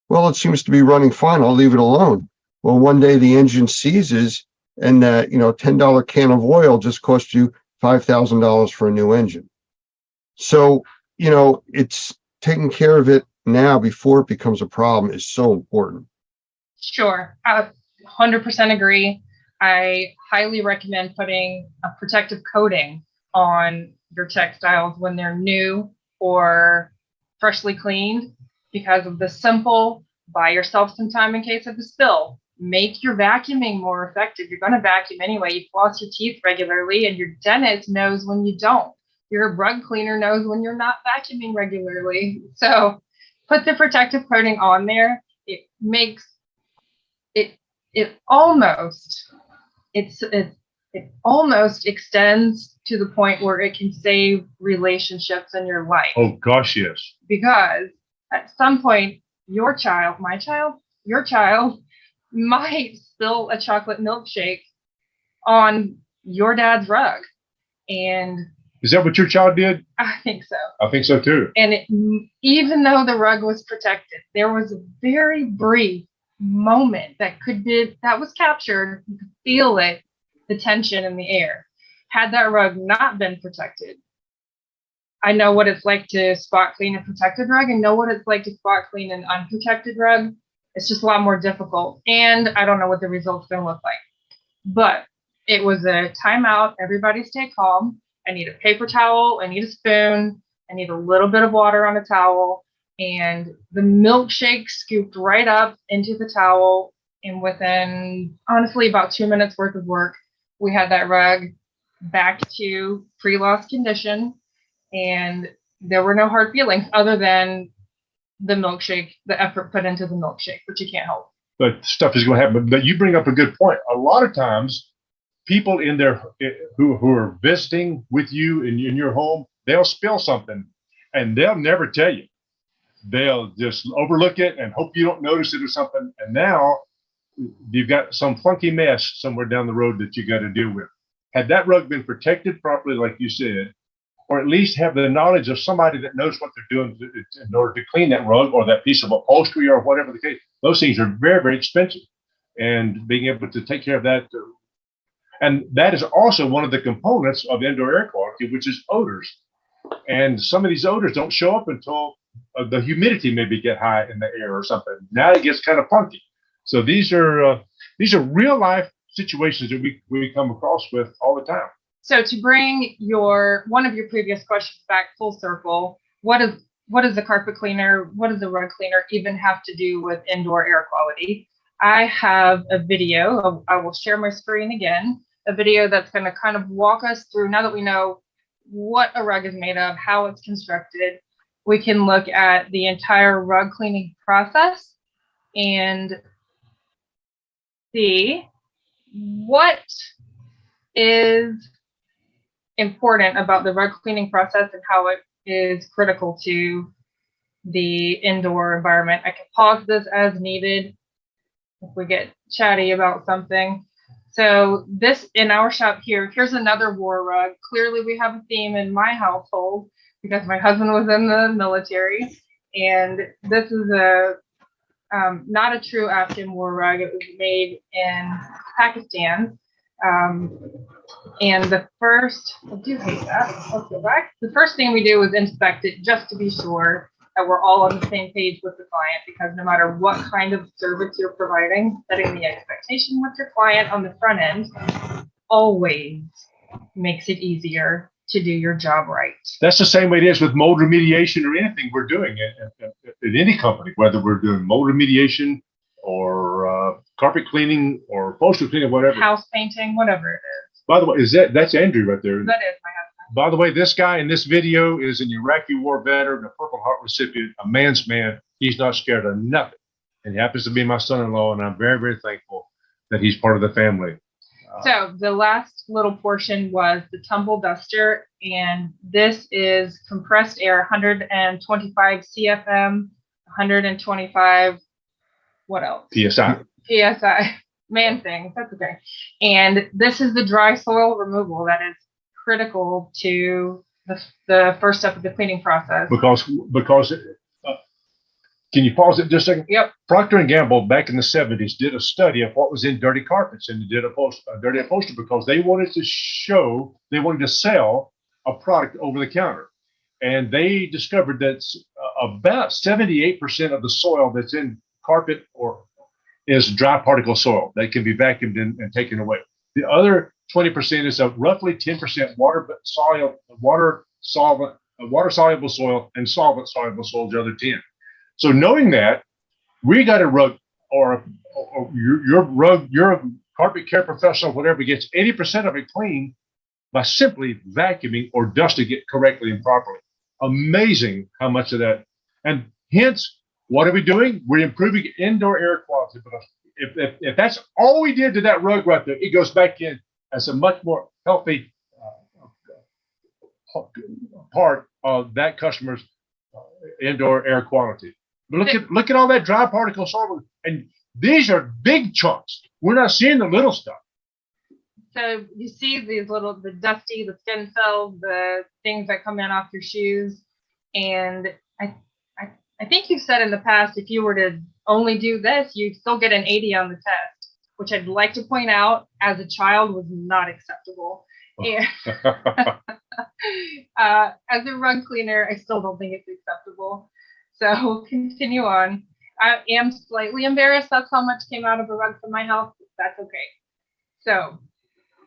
A: Well, it seems to be running fine. I'll leave it alone. Well, one day the engine seizes and that, $10 can of oil just cost you $5,000 for a new engine. So, it's taking care of it now before it becomes a problem is so important.
E: Sure. I 100% agree. I highly recommend putting a protective coating on your textiles when they're new or freshly cleaned, because of the simple, buy yourself some time in case of a spill. Make your vacuuming more effective. You're going to vacuum anyway. You floss your teeth regularly, and your dentist knows when you don't. Your rug cleaner knows when you're not vacuuming regularly. So put the protective coating on there. It makes it almost extends to the point where it can save relationships in your life.
B: Oh gosh, yes.
E: Because at some point, your child might spill a chocolate milkshake on your dad's rug. And
B: is that what your child did?
E: I think so.
B: I think so too.
E: And even though the rug was protected, there was a very brief moment that was captured. You could feel it, the tension in the air. Had that rug not been protected, I know what it's like to spot clean a protected rug and know what it's like to spot clean an unprotected rug. It's just a lot more difficult. And I don't know what the result's going to look like. But it was a timeout. Everybody stay calm. I need a paper towel. I need a spoon. I need a little bit of water on a towel. And the milkshake scooped right up into the towel. And within, honestly, about 2 minutes worth of work, we had that rug back to pre-loss condition. And there were no hard feelings other than the milkshake, the effort put into the milkshake, which you can't help.
B: But stuff is going to happen. But you bring up a good point. A lot of times, people who are visiting with you in your home, they'll spill something, and they'll never tell you. They'll just overlook it and hope you don't notice it or something. And now you've got some funky mess somewhere down the road that you got to deal with. Had that rug been protected properly, like you said, or at least have the knowledge of somebody that knows what they're doing in order to clean that rug or that piece of upholstery or whatever the case, those things are very, very expensive. And being able to take care of that. And that is also one of the components of indoor air quality, which is odors. And some of these odors don't show up until the humidity maybe get high in the air or something. Now it gets kind of funky. So these are real life situations that we come across with all the time.
E: So to bring one of your previous questions back full circle, what is the carpet cleaner? What does the rug cleaner even have to do with indoor air quality? I have a video. I will share my screen again. A video that's going to kind of walk us through, now that we know what a rug is made of, how it's constructed, we can look at the entire rug cleaning process and see what is important about the rug cleaning process and how it is critical to the indoor environment. I can pause this as needed if we get chatty about something. So this in our shop here's another war rug. Clearly we have a theme in my household because my husband was in the military, and this is not a true Afghan war rug. It was made in Pakistan. And the first, I do hate that. Let's go back. The first thing we do is inspect it just to be sure that we're all on the same page with the client, because no matter what kind of service you're providing, setting the expectation with your client on the front end always makes it easier to do your job right.
B: That's the same way it is with mold remediation or anything we're doing at any company, whether we're doing mold remediation or carpet cleaning or upholstery cleaning, whatever.
E: House painting, whatever it is.
B: By the way, that's Andrew right there?
E: That is my husband.
B: By the way, this guy in this video is an Iraqi war veteran, a Purple Heart recipient, a man's man. He's not scared of nothing. And he happens to be my son-in-law, and I'm very, very thankful that he's part of the family.
E: So the last little portion was the tumble duster, and this is compressed air, 125 CFM, 125, what else?
B: PSI.
E: PSI, man things, that's okay. And this is the dry soil removal that is critical to the first step of the cleaning process.
B: Because can you pause it just a second?
E: Yep.
B: Procter & Gamble back in the 70s did a study of what was in dirty carpets, and they did a dirty upholstery because they wanted to sell a product over the counter. And they discovered that about 78% of the soil that's in carpet is dry particle soil that can be vacuumed and taken away. The other 20% is roughly 10% water soluble soil, and solvent soluble soil, the other 10. So knowing that, we got a rug or your carpet care professional, whatever, gets 80% of it clean by simply vacuuming or dusting it correctly and properly. Amazing how much of that. And hence, what are we doing? We're improving indoor air quality. Because if that's all we did to that rug right there, it goes back in as a much more healthy part of that customer's indoor air quality. Look at all that dry particle soil, and these are big chunks. We're not seeing the little stuff.
E: So you see the dusty, the skin cells, the things that come in off your shoes. And I think you've said in the past, if you were to only do this, you'd still get an 80 on the test, which I'd like to point out as a child was not acceptable. And as a rug cleaner, I still don't think it's acceptable. So we'll continue on. I am slightly embarrassed that's how much came out of a rug from my house, but that's okay. So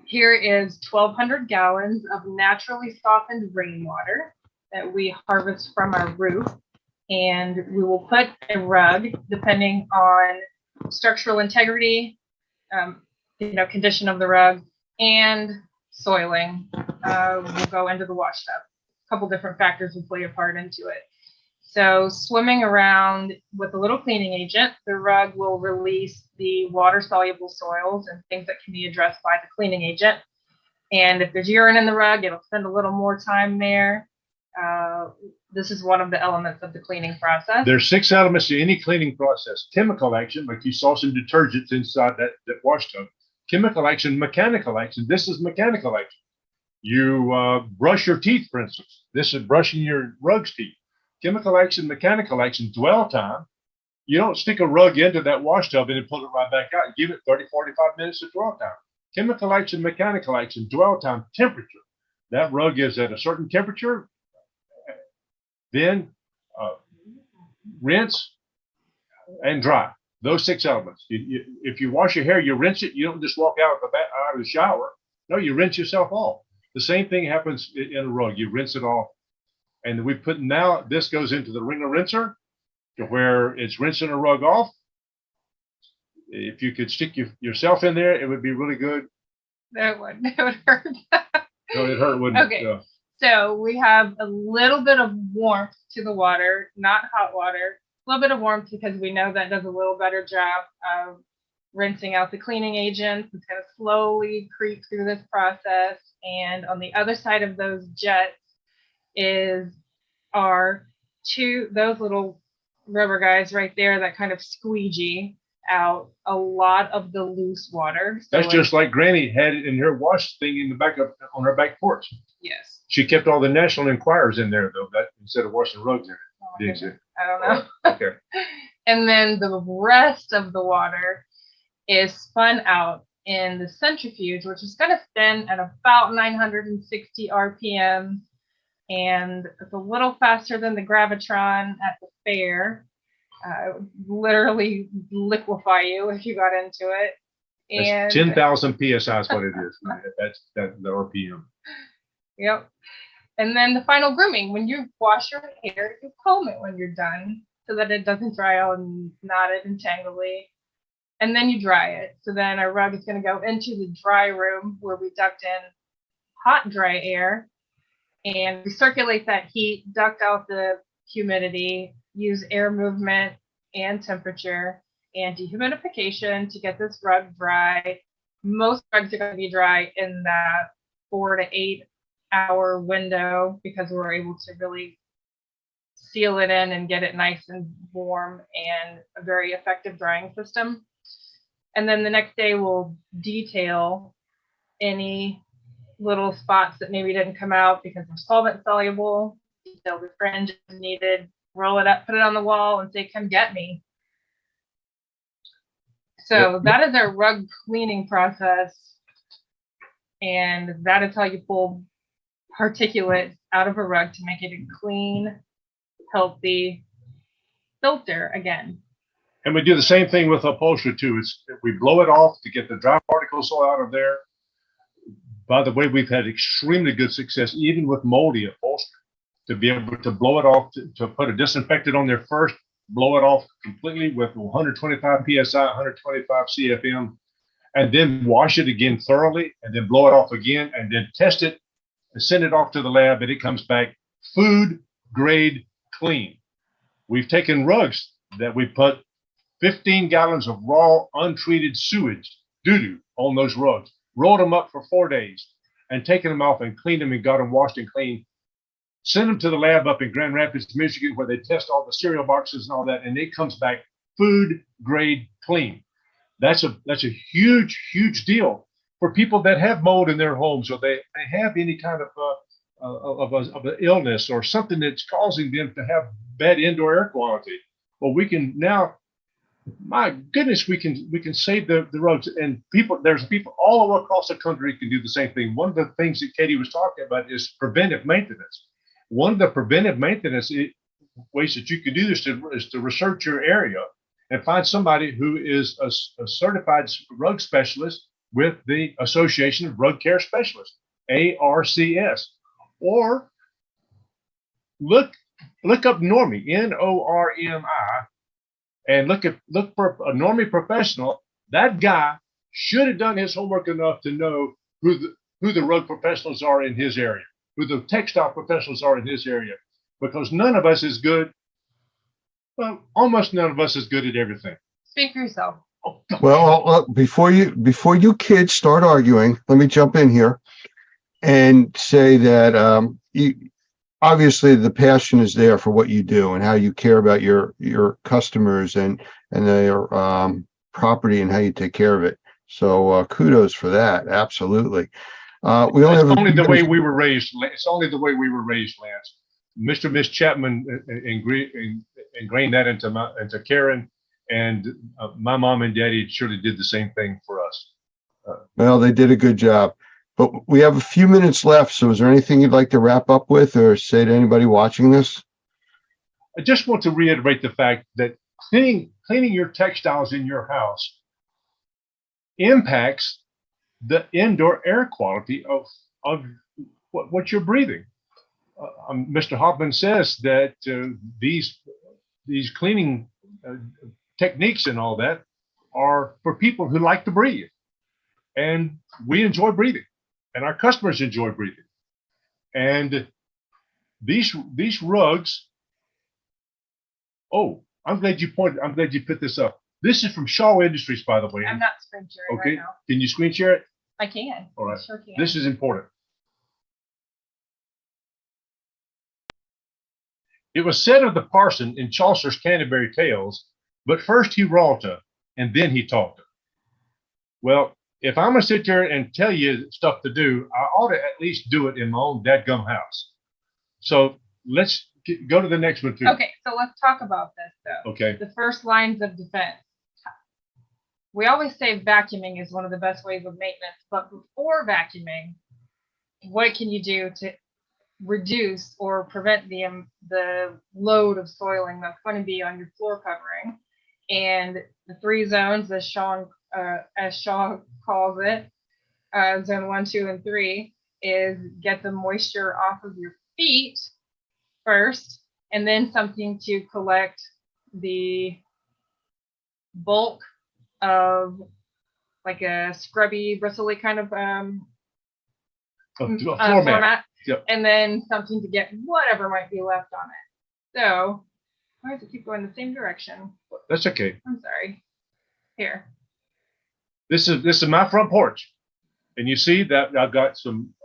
E: here is 1,200 gallons of naturally softened rainwater that we harvest from our roof. And we will put a rug, depending on structural integrity, condition of the rug, and soiling, will go into the wash tub. A couple different factors will play a part into it. So swimming around with a little cleaning agent, the rug will release the water-soluble soils and things that can be addressed by the cleaning agent. And if there's urine in the rug, it'll spend a little more time there. This is one of the elements of the cleaning process.
B: There's 6 elements to any cleaning process. Chemical action, like you saw some detergents inside that wash tub. Chemical action, mechanical action. This is mechanical action. You brush your teeth, for instance. This is brushing your rug's teeth. Chemical action, mechanical action, dwell time. You don't stick a rug into that wash tub and then pull it right back out. Give it 30, 45 minutes of dwell time. Chemical action, mechanical action, dwell time, temperature. That rug is at a certain temperature. then rinse and dry. Those 6 elements. If you wash your hair, you rinse it. You don't just walk out of the shower. No, you rinse yourself off. The same thing happens in a rug. You rinse it off. And we put, now this goes into the wringer rinser to where it's rinsing a rug off. If you could stick yourself in there, it would be really good.
E: That would hurt.
B: No, it hurt, wouldn't
E: Okay.
B: it?
E: So we have a little bit of warmth to the water, not hot water, a little bit of warmth because we know that does a little better job of rinsing out the cleaning agents. It's going to slowly creep through this process. And on the other side of those jets are those little rubber guys right there that kind of squeegee out a lot of the loose water. So
B: That's just like Granny had it in her wash thing in the back on her back porch.
E: Yes.
B: She kept all the National Enquirers in there though, that instead of washing rugs in it. Didn't she?
E: I don't know.
B: Okay.
E: And then the rest of the water is spun out in the centrifuge, which is going to spin at about 960 RPM. And it's a little faster than the Gravitron at the fair. It would literally liquefy you if you got into it. And
B: That's 10,000 PSI is what it is. That's the RPM.
E: Yep. And then the final grooming. When you wash your hair, you comb it when you're done so that it doesn't dry out and knotted and tangly. And then you dry it. So then our rug is going to go into the dry room where we duct in hot, dry air and recirculate that heat, duct out the humidity, use air movement and temperature and dehumidification to get this rug dry. Most rugs are going to be dry in that 4 to 8 hour window because we're able to really seal it in and get it nice and warm and a very effective drying system. And then the next day we'll detail any little spots that maybe didn't come out because they're solvent soluble, detail the fringe is needed, roll it up, put it on the wall and say, come get me. So that is our rug cleaning process. And that is how you pull particulate out of a rug to make it a clean, healthy filter again.
B: And we do the same thing with upholstery too. We blow it off to get the dry particles out of there. By the way, we've had extremely good success, even with moldy upholstery, to be able to blow it off, to put a disinfectant on there first, blow it off completely with 125 PSI, 125 CFM, and then wash it again thoroughly, and then blow it off again, and then test it and send it off to the lab, and it comes back food grade clean. We've taken rugs that we put 15 gallons of raw, untreated sewage, doo-doo, on those rugs, rolled them up for 4 days, and taken them off and cleaned them and got them washed and clean. Send them to the lab up in Grand Rapids, Michigan, where they test all the cereal boxes and all that, and it comes back food grade clean. That's a huge, huge deal for people that have mold in their homes, or they have any kind of an illness or something that's causing them to have bad indoor air quality. Well, we can now, my goodness, we can save the roads, and there's people all over across the country who can do the same thing. One of the things that Katie was talking about is preventive maintenance. One of the preventive maintenance ways that you can do this is to research your area and find somebody who is a certified rug specialist with the Association of Rug Care Specialists, ARCS, or look up Normie, NORMI, and look for a Normie professional. That guy should have done his homework enough to know who the rug professionals are in his area, who the textile professionals are in his area, because none of us is good. Well, almost none of us is good at everything.
E: Speak for yourself.
A: Well, before you kids start arguing, let me jump in here and say that obviously the passion is there for what you do and how you care about your customers and their property and how you take care of it. So kudos for that. Absolutely. We only have
B: only the way we were raised. It's only the way we were raised, Lance. Mr. and Miss Chapman ingrained that into Karen, and my mom and daddy surely did the same thing for us.
A: Well, they did a good job. But we have a few minutes left, so is there anything you'd like to wrap up with or say to anybody watching this?
B: I just want to reiterate the fact that cleaning your textiles in your house impacts the indoor air quality of what you're breathing. Mr. Hoffman says that these cleaning techniques and all that are for people who like to breathe, and we enjoy breathing, and our customers enjoy breathing. And these rugs. Oh, I'm glad you put this up. This is from Shaw Industries, by the way.
E: I'm not screen sharing
B: Okay,
E: right now.
B: can you screen share it?
E: I can.
B: All right.
E: I sure can.
B: This is important. It was said of the parson in Chaucer's Canterbury Tales, but first he wrought her, and then he taught her. Well, if I'm gonna sit there and tell you stuff to do, I ought to at least do it in my own dadgum house. So let's go to the next one too.
E: Okay, so let's talk about this though.
B: Okay.
E: The first lines of defense. We always say vacuuming is one of the best ways of maintenance, but before vacuuming, what can you do to reduce or prevent the load of soiling that's going to be on your floor covering? And the 3 zones, as Shaw calls it, zone 1, 2, and 3, is get the moisture off of your feet first, and then something to collect the bulk of like a scrubby, bristly kind of floor mat.
B: Yep.
E: And then something to get whatever might be left on it. So why does it keep going the same direction?
B: That's okay.
E: I'm sorry. Here.
B: This is my front porch, and you see that I've got some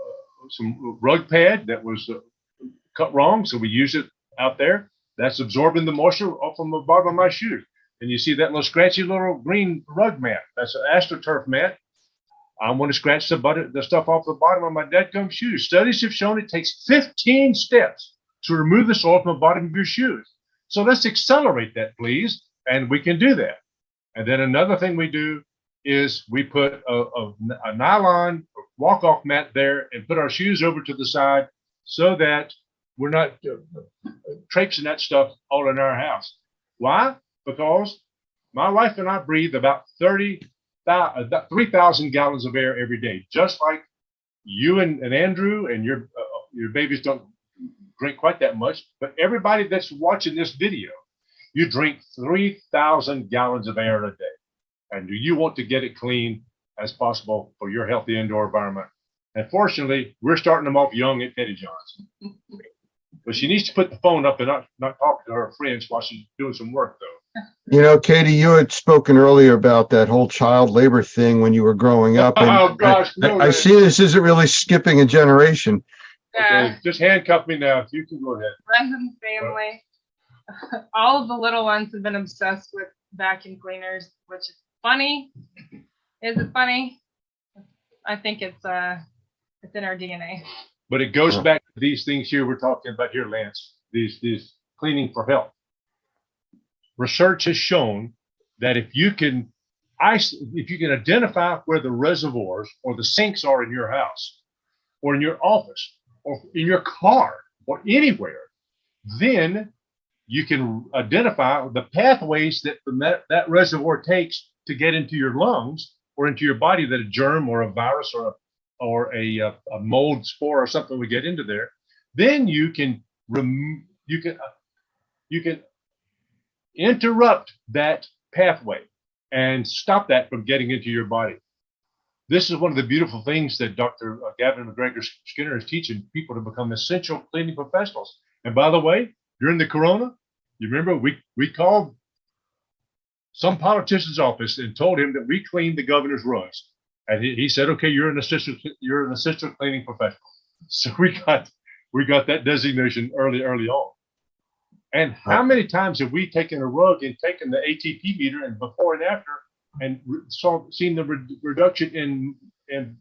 B: rug pad that was cut wrong, so we use it out there. That's absorbing the moisture off from the bottom of my shoes. And you see that little scratchy little green rug mat. That's an AstroTurf mat. I want to scratch the stuff off the bottom of my dadgum shoes. Studies have shown it takes 15 steps to remove the soil from the bottom of your shoes. So let's accelerate that, please, and we can do that. And then another thing we do is we put a nylon walk-off mat there and put our shoes over to the side so that we're not traipsing that stuff all in our house. Why? Because my wife and I breathe about 3,000 gallons of air every day, just like you and Andrew and your babies don't drink quite that much, but everybody that's watching this video, you drink 3,000 gallons of air a day. And do you want to get it clean as possible for your healthy indoor environment? And fortunately, we're starting them off young at Petty John's. But she needs to put the phone up and not talk to her friends while she's doing some work, though.
A: You know, Katie, you had spoken earlier about that whole child labor thing when you were growing up. And
B: Oh, gosh, no,
A: I see this isn't really skipping a generation.
B: Okay, just handcuff me now. You can go ahead.
E: Brendan's family, all of the little ones have been obsessed with vacuum cleaners, which is funny. Is it funny? I think it's in our DNA.
B: But it goes back to these things here we're talking about here, Lance. These cleaning for health. Research has shown that if you can identify where the reservoirs or the sinks are in your house, or in your office, or in your car, or anywhere, then you can identify the pathways that reservoir takes to get into your lungs or into your body, that a germ or a virus or a mold spore or something would get into there. Then you can interrupt that pathway and stop that from getting into your body. This is one of the beautiful things that Dr. Gavin McGregor Skinner is teaching people to become essential cleaning professionals. And by the way, during the corona, you remember we called some politician's office and told him that we cleaned the governor's rugs. And he said, okay, you're an assistant cleaning professional. So we got that designation early on. And how many times have we taken a rug and taken the ATP meter and before and after and seen the reduction in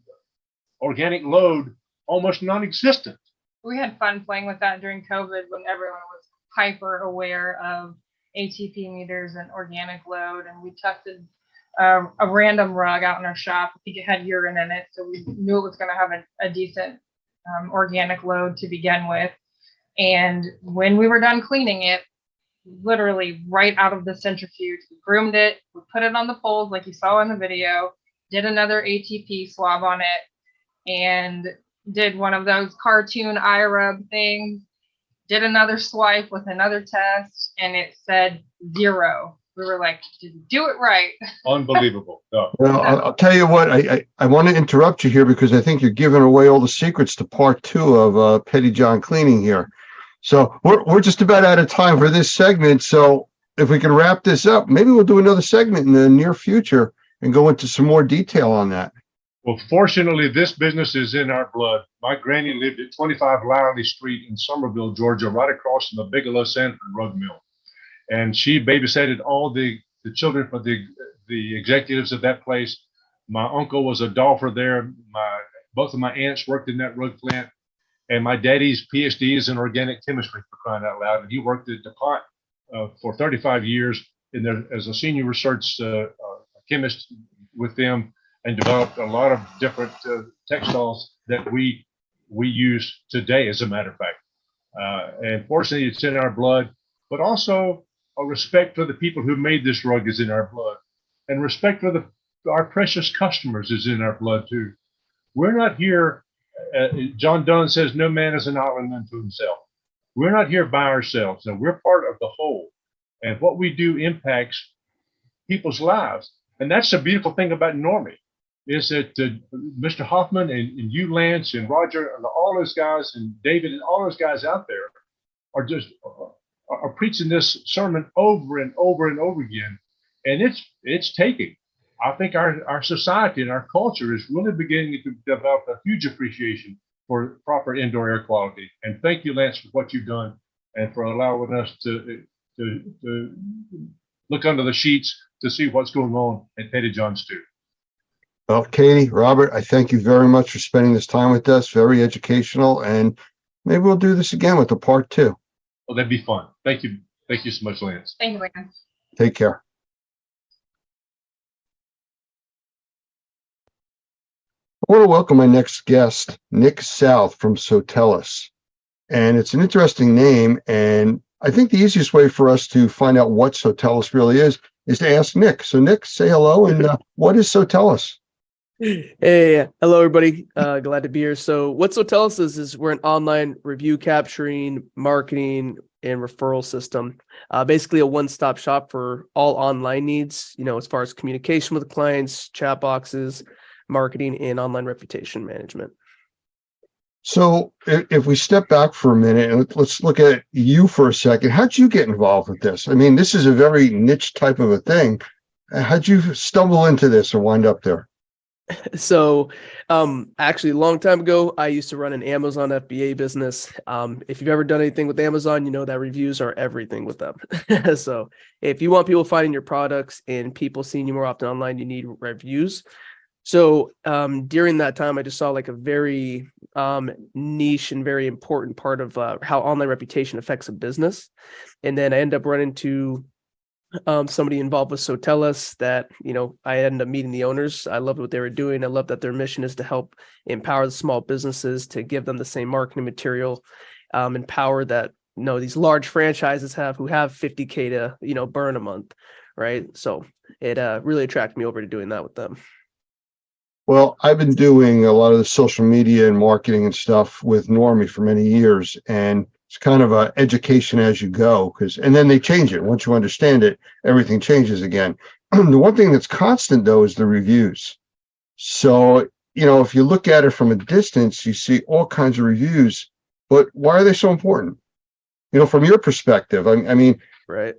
B: organic load almost non-existent?
E: We had fun playing with that during COVID when everyone was hyper aware of ATP meters and organic load. And we tested a random rug out in our shop. I think it had urine in it, so we knew it was going to have a decent organic load to begin with. And when we were done cleaning it, literally right out of the centrifuge. We groomed it, we put it on the poles like you saw in the video, did another ATP swab on it, and did one of those cartoon iRub things, did another swipe with another test, and it said 0. We were like, did you do it right?
B: Unbelievable. No.
A: Well, I'll tell you what, I want to interrupt you here because I think you're giving away all the secrets to part 2 of Pettyjohn Cleaning here. So we're just about out of time for this segment. So if we can wrap this up, maybe we'll do another segment in the near future and go into some more detail on that.
B: Well, fortunately, this business is in our blood. My granny lived at 25 Liley Street in Somerville, Georgia, right across from the Bigelow Sanford rug mill. And she babysitted all the children for the executives of that place. My uncle was a dolpher there. Both of my aunts worked in that rug plant. And my daddy's PhD is in organic chemistry, for crying out loud. And he worked at DuPont for 35 years as a senior research chemist with them, and developed a lot of different textiles that we use today, as a matter of fact. And fortunately, it's in our blood, but also a respect for the people who made this rug is in our blood, and respect for our precious customers is in our blood too. We're not here. John Donne says, "No man is an island unto himself." We're not here by ourselves, and we're part of the whole. And what we do impacts people's lives, and that's the beautiful thing about Normie, is that Mr. Hoffman and you, Lance, and Roger, and all those guys, and David, and all those guys out there are just are preaching this sermon over and over and over again, and it's taking. I think our society and our culture is really beginning to develop a huge appreciation for proper indoor air quality. And thank you, Lance, for what you've done and for allowing us to look under the sheets to see what's going on at Pettyjohn's too.
A: Well, Katie, Robert, I thank you very much for spending this time with us. Very educational, and maybe we'll do this again with the part 2.
B: Well, that'd be fun. Thank you. Thank you so much, Lance.
E: Thank you, Lance.
A: Take care. I want to welcome my next guest, Nick South from Sotellus. And it's an interesting name. And I think the easiest way for us to find out what Sotellus really is to ask Nick. So Nick, say hello. And what is Sotellus?
F: Hey, hello, everybody. Glad to be here. So what Sotellus is we're an online review capturing, marketing, and referral system. Basically a one-stop shop for all online needs, as far as communication with clients, chat boxes, marketing, and online reputation management.
A: So if we step back for a minute and let's look at you for a second, how'd you get involved with this? I mean, this is a very niche type of a thing. How'd you stumble into this or wind up there?
F: So actually a long time ago, I used to run an Amazon FBA business. If you've ever done anything with Amazon, you know that reviews are everything with them. So if you want people finding your products and people seeing you more often online, you need reviews. So during that time, I just saw like a very niche and very important part of how online reputation affects a business. And then I ended up running into somebody involved with Sotellus that, I ended up meeting the owners. I loved what they were doing. I love that their mission is to help empower the small businesses, to give them the same marketing material, and power that, these large franchises have who have 50K to, burn a month. Right. So it really attracted me over to doing that with them.
A: Well, I've been doing a lot of the social media and marketing and stuff with Normie for many years, and it's kind of a education as you go, and then they change it. Once you understand it, everything changes again. The one thing that's constant though is the reviews. So, if you look at it from a distance, you see all kinds of reviews, but why are they so important? From your perspective, I mean,
F: right.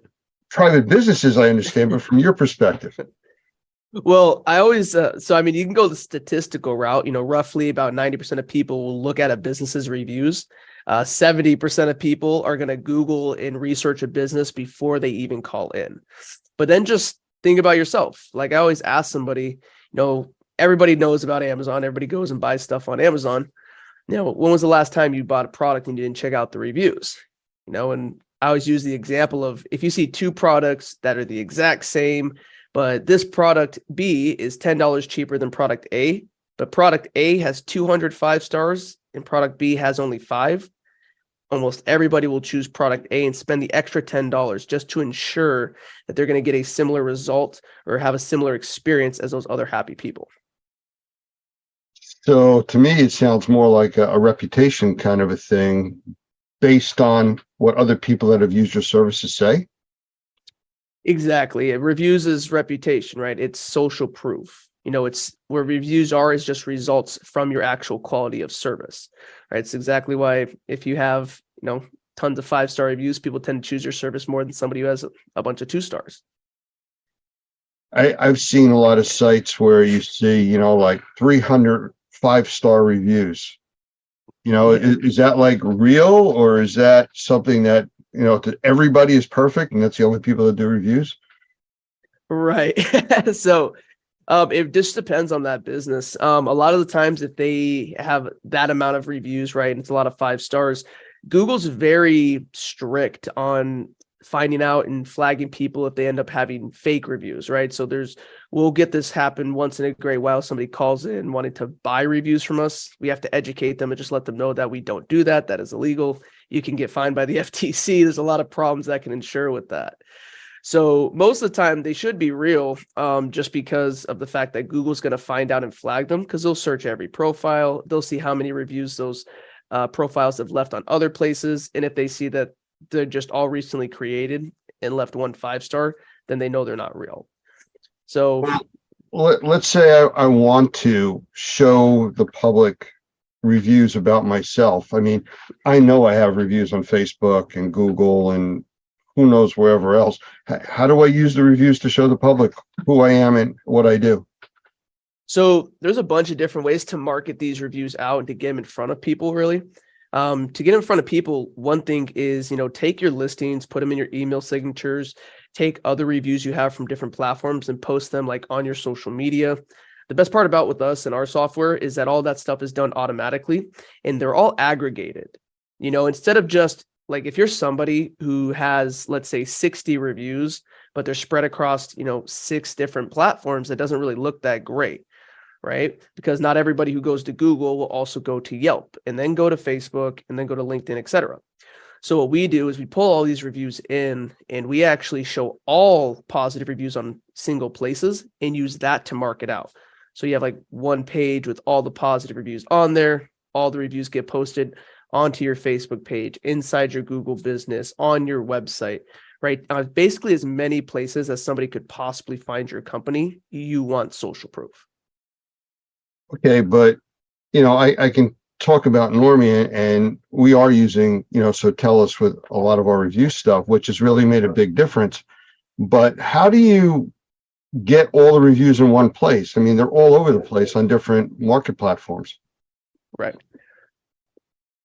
A: Private businesses, I understand, but from your perspective.
F: Well, I always, you can go the statistical route, roughly about 90% of people will look at a business's reviews. 70% of people are going to Google and research a business before they even call in. But then just think about yourself. Like I always ask somebody, everybody knows about Amazon. Everybody goes and buys stuff on Amazon. When was the last time you bought a product and you didn't check out the reviews? And I always use the example of if you see two products that are the exact same, but this product B is $10 cheaper than product A, but product A has 205 stars and product B has only 5. almost everybody will choose product A and spend the extra $10 just to ensure that they're going to get a similar result or have a similar experience as those other happy people.
A: So to me, it sounds more like a reputation kind of a thing based on what other people that have used your services say.
F: Exactly. It reviews is reputation, right? It's social proof. It's where reviews are is just results from your actual quality of service, right? It's exactly why if you have, tons of 5-star reviews, people tend to choose your service more than somebody who has a bunch of 2 stars.
A: I've seen a lot of sites where you see, like 300 5-star reviews. Is that like real, or is that something that, everybody is perfect and that's the only people that do reviews?
F: Right. So it just depends on that business. A lot of the times if they have that amount of reviews, right, and it's a lot of 5 stars, Google's very strict on finding out and flagging people if they end up having fake reviews, right? So we'll get this happen once in a great while. Somebody calls in wanting to buy reviews from us. We have to educate them and just let them know that we don't do that. That is illegal. You can get fined by the FTC. There's a lot of problems that can ensure with that. So most of the time they should be real, just because of the fact that Google's going to find out and flag them, because they'll search every profile. They'll see how many reviews those profiles have left on other places. And if they see that they're just all recently created and left 1 5-star, then they know they're not real. So
A: let's say I want to show the public reviews about myself. I mean, I know I have reviews on Facebook and Google and who knows wherever else. How do I use the reviews to show the public who I am and what I do?
F: So there's a bunch of different ways to market these reviews out and to get them in front of people, really. To get in front of people, one thing is, take your listings, put them in your email signatures, take other reviews you have from different platforms and post them like on your social media. The best part about with us and our software is that all that stuff is done automatically and they're all aggregated. Instead of just like, if you're somebody who has, let's say 60 reviews, but they're spread across, 6 different platforms, that doesn't really look that great. Right? Because not everybody who goes to Google will also go to Yelp and then go to Facebook and then go to LinkedIn, etc. So what we do is we pull all these reviews in and we actually show all positive reviews on single places and use that to market out. So you have like one page with all the positive reviews on there. All the reviews get posted onto your Facebook page, inside your Google business, on your website, right? Basically as many places as somebody could possibly find your company, you want social proof.
A: Okay, but I can talk about Normie, and we are using Sotellus with a lot of our review stuff, which has really made a big difference. But how do you get all the reviews in one place? I mean, they're all over the place on different market platforms.
F: Right.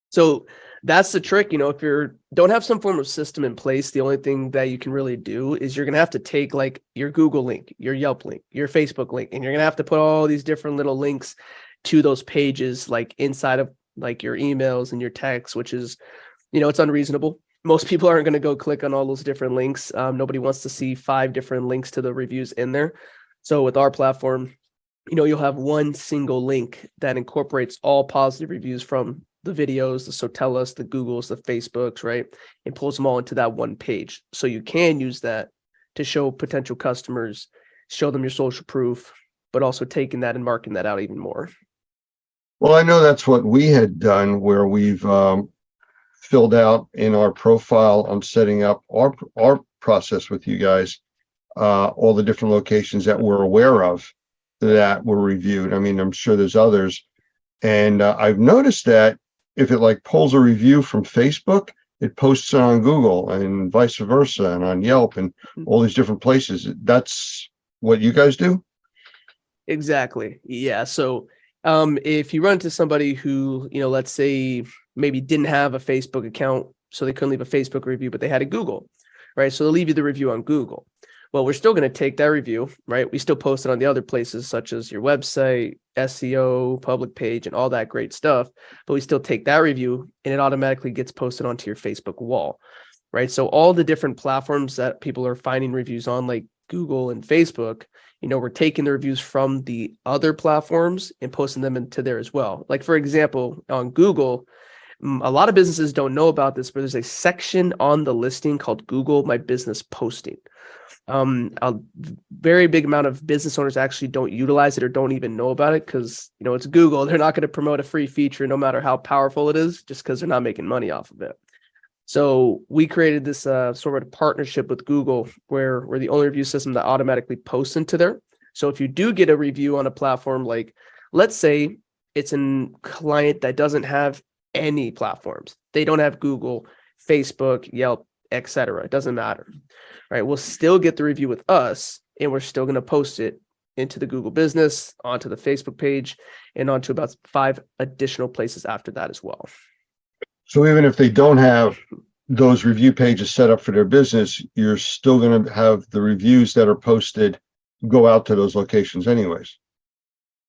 F: So that's the trick. If you don't have some form of system in place, the only thing that you can really do is you're going to have to take like your Google link, your Yelp link, your Facebook link, and you're going to have to put all these different little links to those pages, like inside of like your emails and your texts, which is, it's unreasonable. Most people aren't going to go click on all those different links. Nobody wants to see 5 different links to the reviews in there. So with our platform, you'll have one single link that incorporates all positive reviews from the videos, the Sotellus, the Googles, the Facebooks, right? And pulls them all into that one page. So you can use that to show potential customers, show them your social proof, but also taking that and marking that out even more.
A: Well, I know that's what we had done, where we've filled out in our profile. I'm setting up our process with you guys, all the different locations that we're aware of that were reviewed. I mean, I'm sure there's others. And I've noticed that if it like pulls a review from Facebook, it posts it on Google and vice versa, and on Yelp and all these different places. That's what you guys do?
F: Exactly. Yeah. So if you run into somebody who, let's say maybe didn't have a Facebook account, so they couldn't leave a Facebook review, but they had a Google, right? So they'll leave you the review on Google. Well, we're still going to take that review, right? We still post it on the other places, such as your website, SEO, public page, and all that great stuff. But we still take that review and it automatically gets posted onto your Facebook wall, right? So all the different platforms that people are finding reviews on, like Google and Facebook, we're taking the reviews from the other platforms and posting them into there as well. Like, for example, on Google, A lot of businesses don't know about this, but there's a section on the listing called Google My Business Posting. A very big amount of business owners actually don't utilize it or don't even know about it because, you know, it's Google. They're not going to promote a free feature no matter how powerful it is, just because they're not making money off of it. So we created this sort of partnership with Google where we're the only review system that automatically posts into there. So if you do get a review on a platform, like let's say it's a client that doesn't have any platforms, they don't have Google, Facebook, Yelp, etc. It doesn't matter. Right, we'll still get the review with us, and we're still going to post it into the Google Business, onto the Facebook page, and onto about 5 additional places after that as well.
A: So even if they don't have those review pages set up for their business, you're still going to have the reviews that are posted go out to those locations anyways.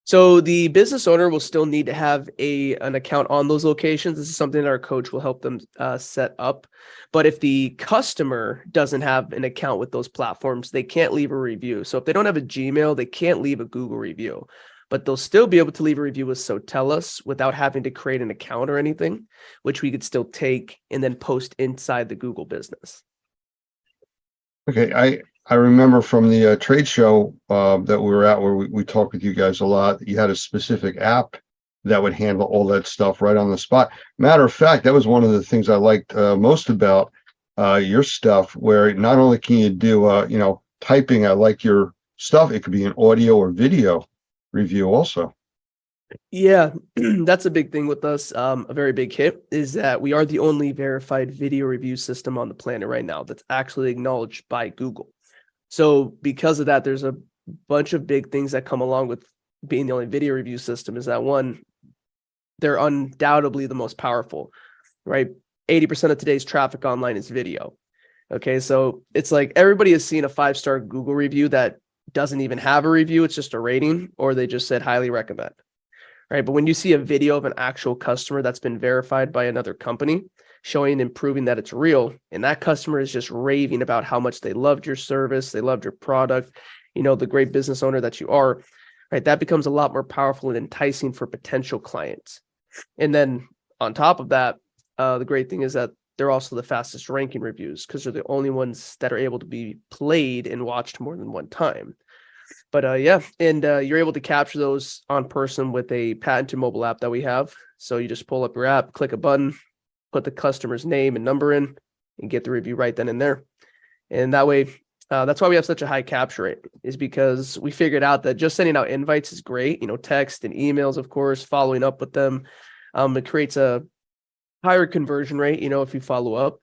F: So the business owner will still need to have an account on those locations. This is something that our coach will help them set up. But if the customer doesn't have an account with those platforms, they can't leave a review. So if they don't have a Gmail, they can't leave a Google review, but they'll still be able to leave a review with Sotellus without having to create an account or anything, which we could still take and then post inside the Google Business.
A: Okay, I remember from the trade show that we were at where we talked with you guys a lot, you had a specific app that would handle all that stuff right on the spot. Matter of fact, that was one of the things I liked most about your stuff, where not only can you do, typing, I like your stuff, it could be an audio or video review also.
F: Yeah, that's a big thing with us. A very big hit is that we are the only verified video review system on the planet right now that's actually acknowledged by Google. So because of that, there's a bunch of big things that come along with being the only video review system. Is that one, they're undoubtedly the most powerful, right? 80% of today's traffic online is video. Okay, so it's like everybody has seen a 5-star Google review that doesn't even have a review. It's just a rating, or they just said highly recommend. Right. But when you see a video of an actual customer that's been verified by another company showing and proving that it's real, and that customer is just raving about how much they loved your service, they loved your product, the great business owner that you are, right? That becomes a lot more powerful and enticing for potential clients. And then on top of that, the great thing is that they're also the fastest ranking reviews because they're the only ones that are able to be played and watched more than one time. But you're able to capture those on person with a patented mobile app that we have. So you just pull up your app, click a button, put the customer's name and number in, and get the review right then and there. And that way, that's why we have such a high capture rate, is because we figured out that just sending out invites is great, text and emails, of course, following up with them. It creates a higher conversion rate, if you follow up.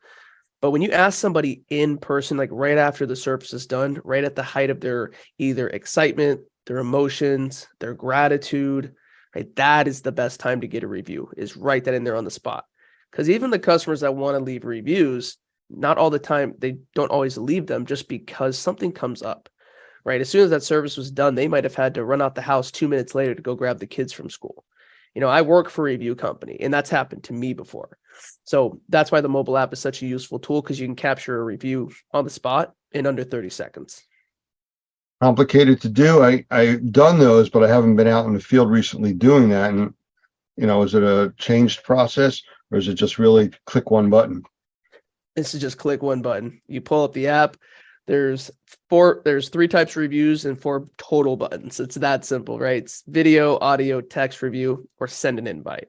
F: But when you ask somebody in person, like right after the service is done, right at the height of their either excitement, their emotions, their gratitude, right, that is the best time to get a review, is right then and there on the spot. Because even the customers that want to leave reviews, not all the time, they don't always leave them just because something comes up, right? As soon as that service was done, they might have had to run out the house 2 minutes later to go grab the kids from school. I work for a review company, and that's happened to me before. So that's why the mobile app is such a useful tool, because you can capture a review on the spot in under 30 seconds.
A: Complicated to do. I've done those, but I haven't been out in the field recently doing that. And, is it a changed process, or is it just really click one button?
F: This is just click one button. You pull up the app. There's 3 types of reviews and 4 total buttons. It's that simple, right? It's video, audio, text review, or send an invite.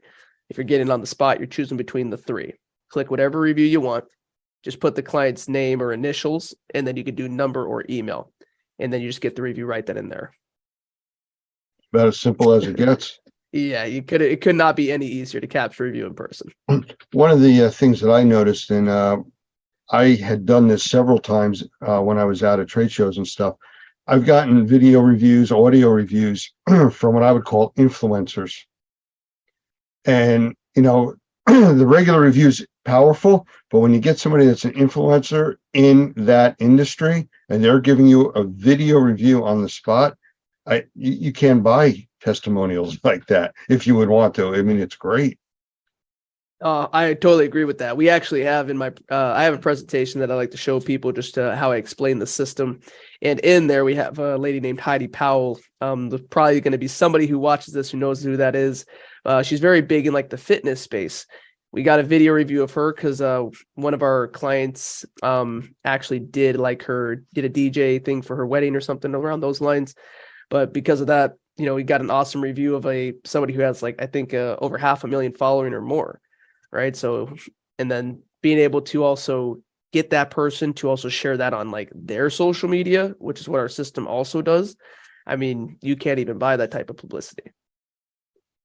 F: If you're getting on the spot, you're choosing between the 3. Click whatever review you want. Just put the client's name or initials, and then you could do number or email. And then you just get the review right then and there.
A: About as simple as it gets.
F: Yeah, it could not be any easier to capture a review in person.
A: One of the things that I noticed, and I had done this several times when I was out at trade shows and stuff, I've gotten video reviews, audio reviews from what I would call influencers. And, the regular reviews powerful, but when you get somebody that's an influencer in that industry and they're giving you a video review on the spot, you can buy testimonials like that if you would want to. I mean, it's great.
F: I totally agree with that. We actually have in my, I have a presentation that I like to show people just how I explain the system. And in there, we have a lady named Heidi Powell. There's probably going to be somebody who watches this who knows who that is. She's very big in like the fitness space. we got a video review of her because one of our clients actually did a DJ thing for her wedding or something around those lines. But because of that, we got an awesome review of somebody who has I think over 500,000 following or more, right? So, and then being able to also get that person to also share that on their social media, which is what our system also does. I mean, you can't even buy that type of publicity.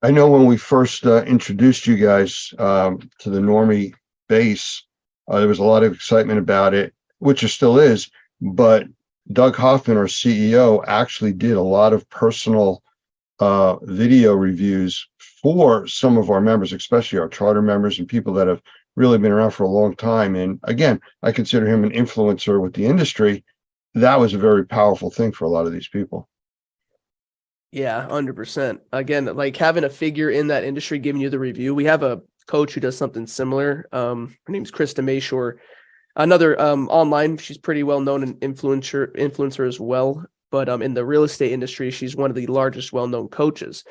A: I know when we first introduced you guys to the Normie base, there was a lot of excitement about it, which there still is, but Doug Hoffman, our CEO, actually did a lot of personal video reviews for some of our members, especially our charter members and people that have really been around for a long time. And again, I consider him an influencer with the industry. That was a very powerful thing for a lot of these people.
F: Yeah, 100%. Again, having a figure in that industry giving you the review. We have a coach who does something similar. Her name's Krista Mayshore. Another online, she's pretty well known and influencer as well. But in the real estate industry, she's one of the largest well-known coaches.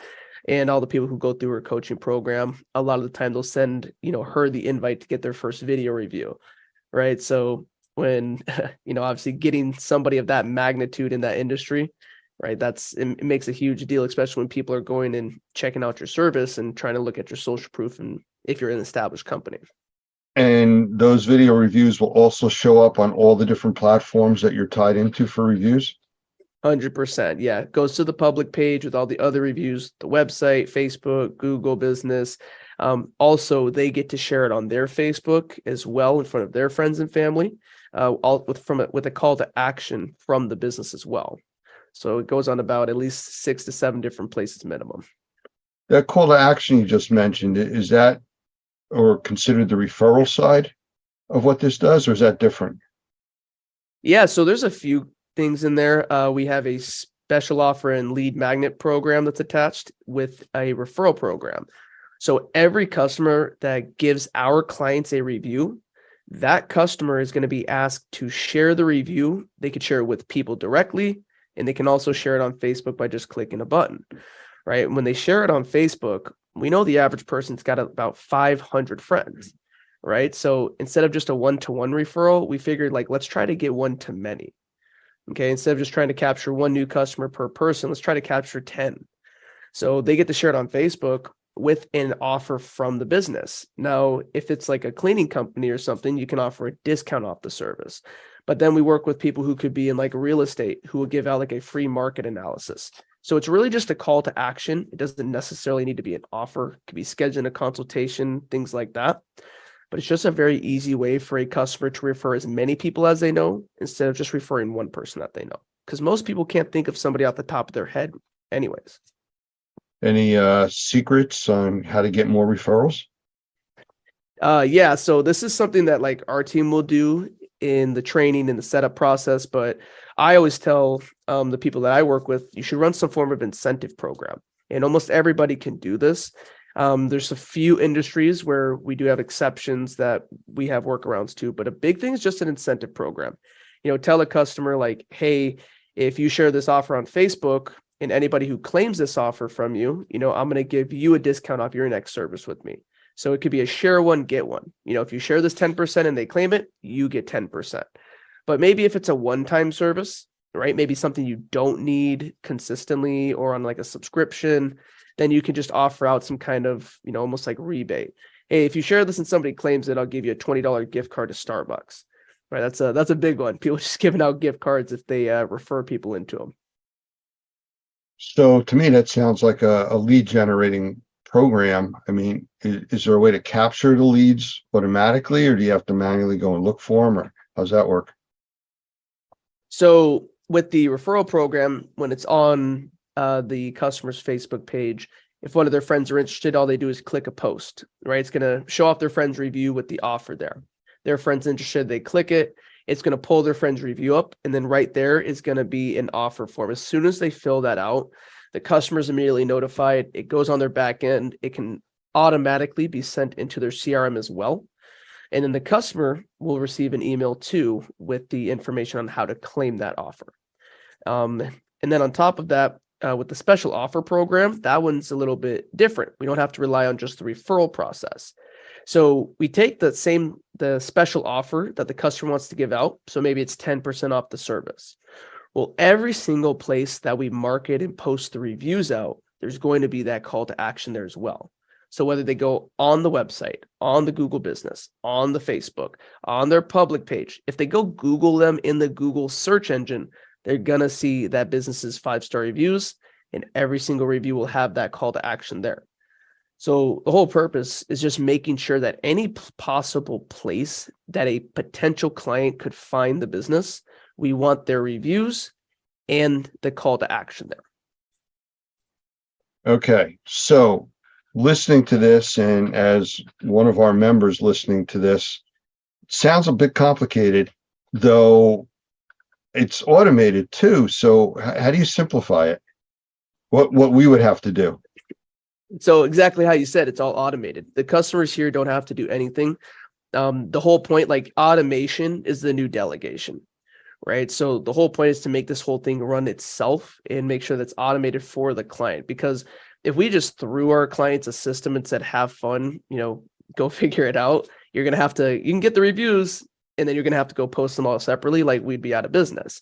F: And all the people who go through her coaching program, a lot of the time they'll send, her the invite to get their first video review, right? So when, obviously getting somebody of that magnitude in that industry, right, it makes a huge deal, especially when people are going and checking out your service and trying to look at your social proof and if you're an established company.
A: And those video reviews will also show up on all the different platforms that you're tied into for reviews?
F: 100%. Yeah. It goes to the public page with all the other reviews, the website, Facebook, Google Business. Also, they get to share it on their Facebook as well in front of their friends and family, all with a call to action from the business as well. So it goes on about at least 6 to 7 different places minimum.
A: That call to action you just mentioned, is that or considered the referral side of what this does, or is that different?
F: Yeah, so there's a few things in there. We have a special offer and lead magnet program that's attached with a referral program. So every customer that gives our clients a review, that customer is going to be asked to share the review. They could share it with people directly, and they can also share it on Facebook by just clicking a button, right? When they share it on Facebook, we know the average person's got about 500 friends, right? So instead of just a one-to-one referral, we figured let's try to get one to many. Okay, instead of just trying to capture one new customer per person, let's try to capture 10. So they get to share it on Facebook with an offer from the business. Now, if it's like a cleaning company or something, you can offer a discount off the service. But then we work with people who could be in real estate who will give out a free market analysis. So it's really just a call to action. It doesn't necessarily need to be an offer. It could be scheduling a consultation, things like that. But it's just a very easy way for a customer to refer as many people as they know instead of just referring one person that they know. Because most people can't think of somebody off the top of their head anyways.
A: Any secrets on how to get more referrals?
F: Yeah, so this is something that our team will do in the training and the setup process. But I always tell the people that I work with, you should run some form of incentive program. And almost everybody can do this. There's a few industries where we do have exceptions that we have workarounds to, but a big thing is just an incentive program. Tell a customer hey, if you share this offer on Facebook and anybody who claims this offer from you, I'm going to give you a discount off your next service with me. So it could be a share one, get one. If you share this 10% and they claim it, you get 10%. But maybe if it's a one-time service, right? Maybe something you don't need consistently or on a subscription, then you can just offer out some kind of, almost rebate. Hey, if you share this and somebody claims it, I'll give you a $20 gift card to Starbucks. Right? That's a big one. People just giving out gift cards if they refer people into them.
A: So to me, that sounds like a lead generating program. I mean, is there a way to capture the leads automatically, or do you have to manually go and look for them, or how's that work?
F: So with the referral program, when it's on the customer's Facebook page, if one of their friends are interested, all they do is click a post, right? It's going to show off their friend's review with the offer there. Their friend's interested, they click it. It's going to pull their friend's review up. And then right there is going to be an offer form. As soon as they fill that out, the customer's immediately notified. It goes on their back end. It can automatically be sent into their CRM as well. And then the customer will receive an email too with the information on how to claim that offer. And then on top of that, with the special offer program, that one's a little bit different. We don't have to rely on just the referral process. So we take the special offer that the customer wants to give out. So maybe it's 10% off the service. Well, every single place that we market and post the reviews out, there's going to be that call to action there as well. So whether they go on the website, on the Google Business, on the Facebook, on their public page, if they go Google them in the Google search engine, they're going to see that business's 5-star reviews, and every single review will have that call to action there. So the whole purpose is just making sure that any possible place that a potential client could find the business, we want their reviews and the call to action there.
A: Okay, so listening to this, and as one of our members listening to this, sounds a bit complicated, though it's automated too. So how do you simplify it? What we would have to do?
F: So exactly how you said, it's all automated. The customers here don't have to do anything. The whole point, like automation is the new delegation, right? So the whole point is to make this whole thing run itself and make sure that's automated for the client. Because if we just threw our clients a system and said, have fun, go figure it out, you can get the reviews and then you're going to have to go post them all separately. Like we'd be out of business.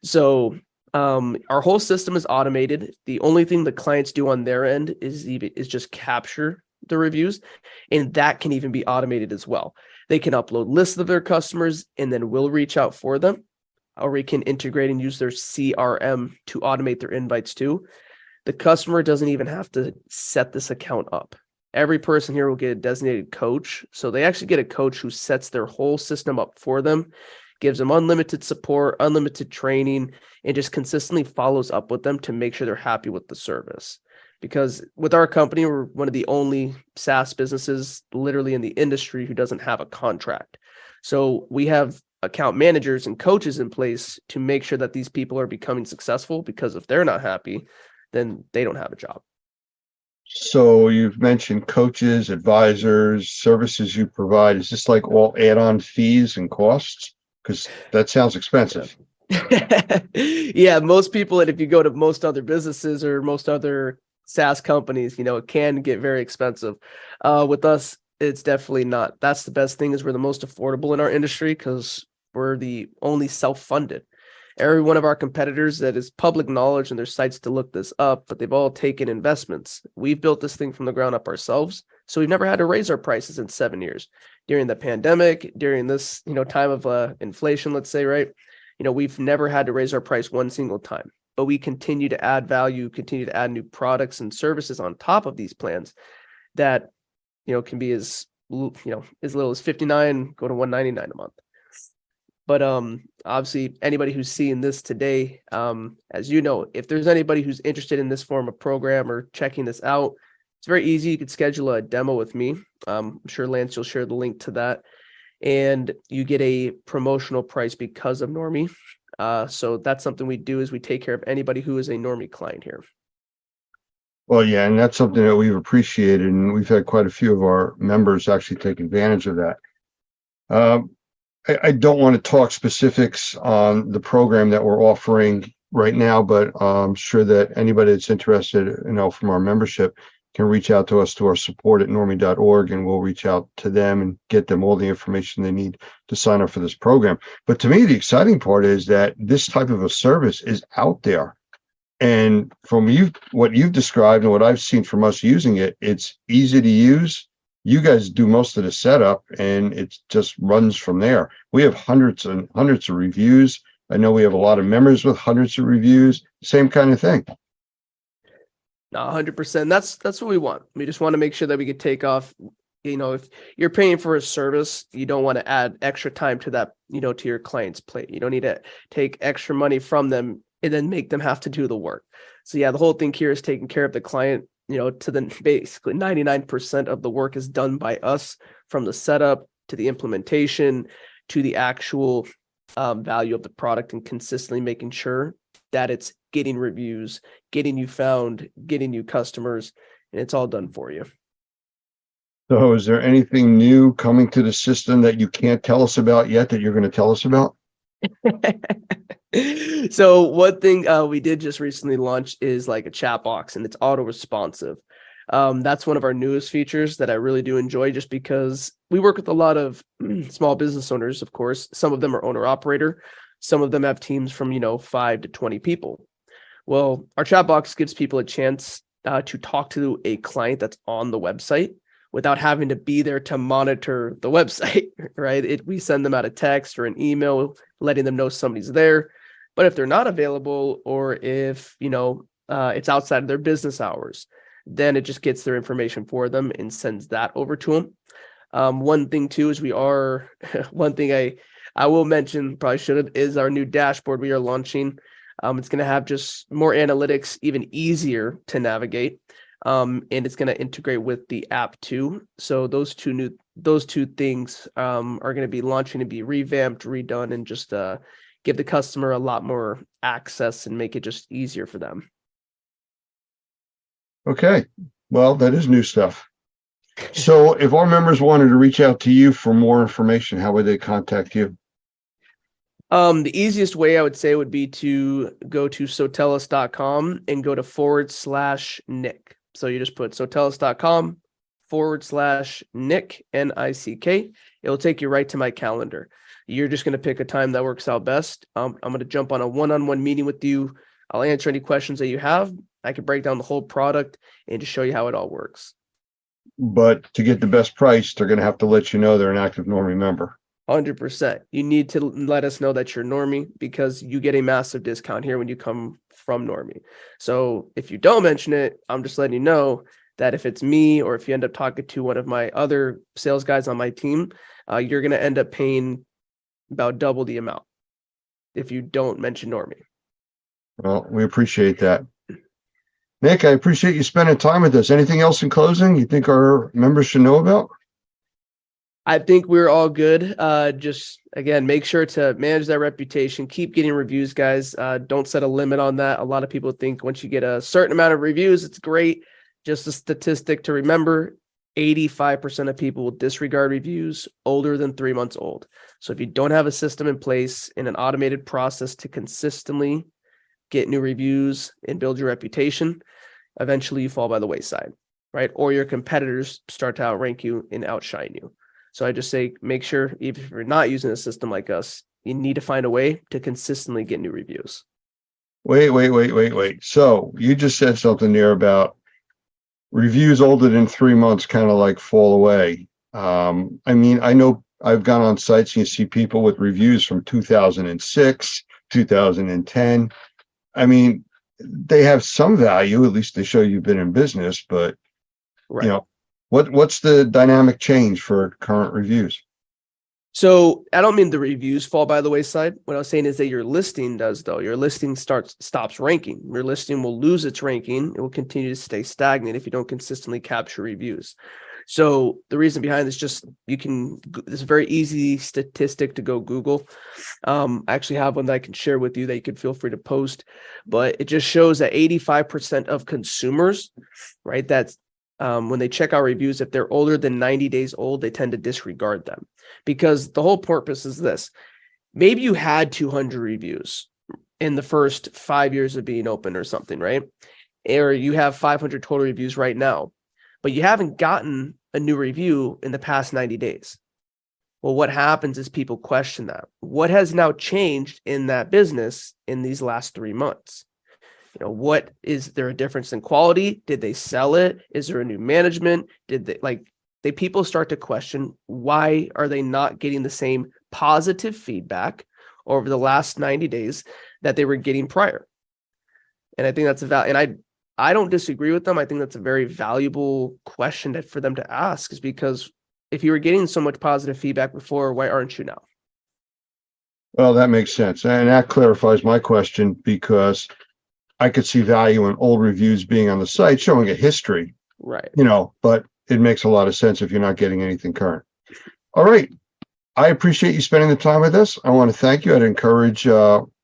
F: So our whole system is automated. The only thing the clients do on their end is just capture the reviews, and that can even be automated as well. They can upload lists of their customers, and then we'll reach out for them, or we can integrate and use their CRM to automate their invites too. The customer doesn't even have to set this account up. Every person here will get a designated coach, so they actually get a coach who sets their whole system up for them, gives them unlimited support, unlimited training, and just consistently follows up with them to make sure they're happy with the service. Because with our company, we're one of the only SaaS businesses literally in the industry who doesn't have a contract. So we have account managers and coaches in place to make sure that these people are becoming successful, because if they're not happy, then they don't have a job.
A: So you've mentioned coaches, advisors, services you provide. Is this like all add-on fees and costs? Because that sounds expensive.
F: Yeah, most people, and if you go to most other businesses or most other SaaS companies, it can get very expensive. With us, it's definitely not. That's the best thing, is we're the most affordable in our industry because we're the only self-funded. Every one of our competitors, that is public knowledge, and there's sites to look this up, but they've all taken investments. We've built this thing from the ground up ourselves, so we've never had to raise our prices in 7 years. During the pandemic, during this time of inflation, let's say, right? We've never had to raise our price one single time, but we continue to add value, continue to add new products and services on top of these plans that can be as little as $59, go to $199 a month. But obviously, anybody who's seeing this today, as you know, if there's anybody who's interested in this form of program or checking this out, it's very easy. You could schedule a demo with me. I'm sure Lance, you'll share the link to that. And you get a promotional price because of Normie. So that's something we do, is we take care of anybody who is a Normie client here.
A: Well, yeah, and that's something that we've appreciated, and we've had quite a few of our members actually take advantage of that. I don't want to talk specifics on the program that we're offering right now, but I'm sure that anybody that's interested, from our membership can reach out to us to our support at normie.org, and we'll reach out to them and get them all the information they need to sign up for this program. But to me, the exciting part is that this type of a service is out there. And from what you've described and what I've seen from us using it, it's easy to use. You guys do most of the setup, and it just runs from there. We have hundreds and hundreds of reviews. I know we have a lot of members with hundreds of reviews, same kind of thing.
F: 100%. That's what we want. We just want to make sure that we could take off. If you're paying for a service, you don't want to add extra time to that, to your client's plate. You don't need to take extra money from them and then make them have to do the work. So yeah, the whole thing here is taking care of the client. To the basically 99% of the work is done by us, from the setup to the implementation to the actual value of the product, and consistently making sure that it's getting reviews, getting you found, getting you customers, and it's all done for you.
A: So is there anything new coming to the system that you can't tell us about yet that you're going to tell us about?
F: So one thing we did just recently launch is like a chat box, and it's auto responsive. That's one of our newest features that I really do enjoy, just because we work with a lot of small business owners, of course. Some of them are owner operator. Some of them have teams from, 5 to 20 people. Well, our chat box gives people a chance to talk to a client that's on the website without having to be there to monitor the website, right? We send them out a text or an email letting them know somebody's there. But if they're not available, or if, it's outside of their business hours, then it just gets their information for them and sends that over to them. One thing too is one thing I will mention, probably should have, is our new dashboard we are launching. It's going to have just more analytics, even easier to navigate. And it's going to integrate with the app too. So those two things are going to be launching to be revamped, redone, and just give the customer a lot more access and make it just easier for them.
A: Okay. Well, that is new stuff. So if our members wanted to reach out to you for more information, how would they contact you?
F: The easiest way I would say would be to go to Sotellus.com and go to /Nick. So you just put Sotellus.com /Nick, Nick. It'll take you right to my calendar. You're just going to pick a time that works out best. I'm going to jump on a one-on-one meeting with you. I'll answer any questions that you have. I can break down the whole product and just show you how it all works.
A: But to get the best price, they're going to have to let you know they're an active Normie member.
F: 100%. You need to let us know that you're Normie, because you get a massive discount here when you come from Normie. So if you don't mention it, I'm just letting you know that if it's me, or if you end up talking to one of my other sales guys on my team, you're going to end up paying about double the amount if you don't mention Normie.
A: Well, we appreciate that. Nick, I appreciate you spending time with us. Anything else in closing you think our members should know about?
F: I think we're all good. Just, again, make sure to manage that reputation. Keep getting reviews, guys. Don't set a limit on that. A lot of people think once you get a certain amount of reviews, it's great. Just a statistic to remember, 85% of people will disregard reviews older than 3 months old. So if you don't have a system in place and an automated process to consistently get new reviews and build your reputation, eventually you fall by the wayside, right? Or your competitors start to outrank you and outshine you. So I just say, make sure, even if you're not using a system like us, you need to find a way to consistently get new reviews.
A: Wait. So you just said something there about reviews older than 3 months kind of like fall away. I mean, I know I've gone on sites and you see people with reviews from 2006, 2010. I mean, they have some value, at least they show you've been in business, but
F: right.
A: What's the dynamic change for current reviews?
F: So I don't mean the reviews fall by the wayside. What I was saying is that your listing does, though. Your listing stops ranking. Your listing will lose its ranking. It will continue to stay stagnant if you don't consistently capture reviews. So the reason behind this, just it's a very easy statistic to go Google. I actually have one that I can share with you that you could feel free to post, but it just shows that 85% of consumers, right, that's when they check out reviews, if they're older than 90 days old, they tend to disregard them, because the whole purpose is this. Maybe you had 200 reviews in the first 5 years of being open or something, right? Or you have 500 total reviews right now, but you haven't gotten a new review in the past 90 days. Well, what happens is people question that. What has now changed in that business in these last 3 months? What is there a difference in quality? Did they sell it? Is there a new management? People start to question, why are they not getting the same positive feedback over the last 90 days that they were getting prior? And I think that's and I don't disagree with them. I think that's a very valuable question for them to ask, is because if you were getting so much positive feedback before, why aren't you now?
A: Well, that makes sense. And that clarifies my question, because I could see value in old reviews being on the site, showing a history,
F: right?
A: But it makes a lot of sense if you're not getting anything current. All right. I appreciate you spending the time with us. I want to thank you. I'd encourage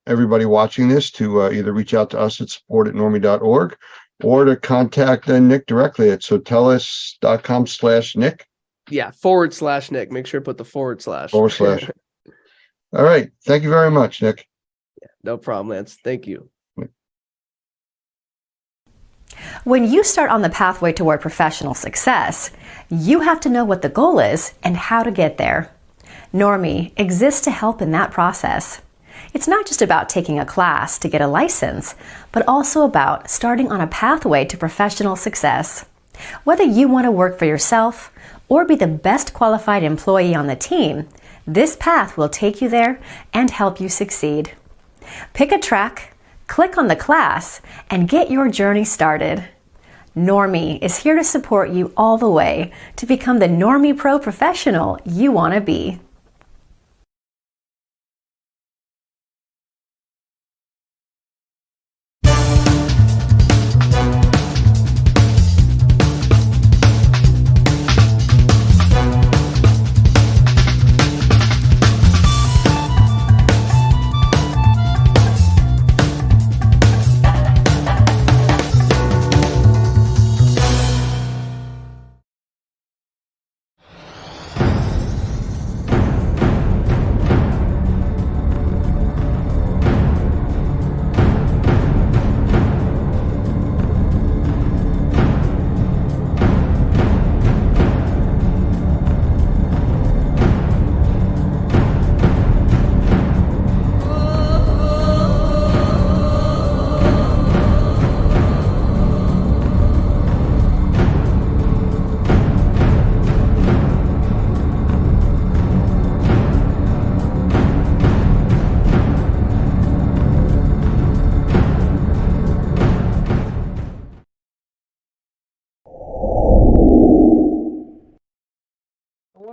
A: everybody watching this to either reach out to us at support@normie.org or to contact Nick directly at Sotellus.com/Nick.
F: Yeah, /Nick. Make sure to put the /.
A: All right. Thank you very much, Nick.
F: Yeah, no problem, Lance. Thank you.
H: When you start on the pathway toward professional success, you have to know what the goal is and how to get there. Normie exists to help in that process. It's not just about taking a class to get a license, but also about starting on a pathway to professional success. Whether you want to work for yourself or be the best qualified employee on the team, this path will take you there and help you succeed. Pick a track, click on the class, and get your journey started. Normie is here to support you all the way to become the Normie Pro professional you want to be.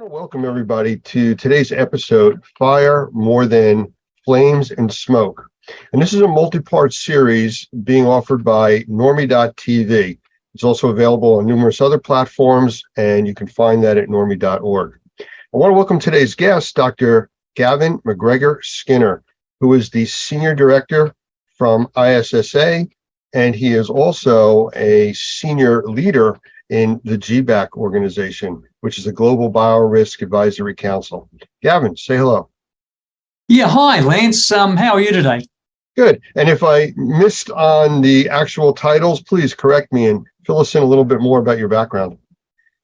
A: Welcome everybody to today's episode, Fire More Than Flames and Smoke. And this is a multi-part series being offered by Normie.tv. It's also available on numerous other platforms, and you can find that at normie.org. I want to welcome today's guest, Dr. Gavin McGregor Skinner, who is the Senior Director from ISSA, and he is also a Senior Leader in the GBAC organization, which is a Global Biorisk Advisory Council. Gavin, say hello.
V: Yeah, hi, Lance. How are you today?
A: Good. And if I missed on the actual titles, please correct me and fill us in a little bit more about your background.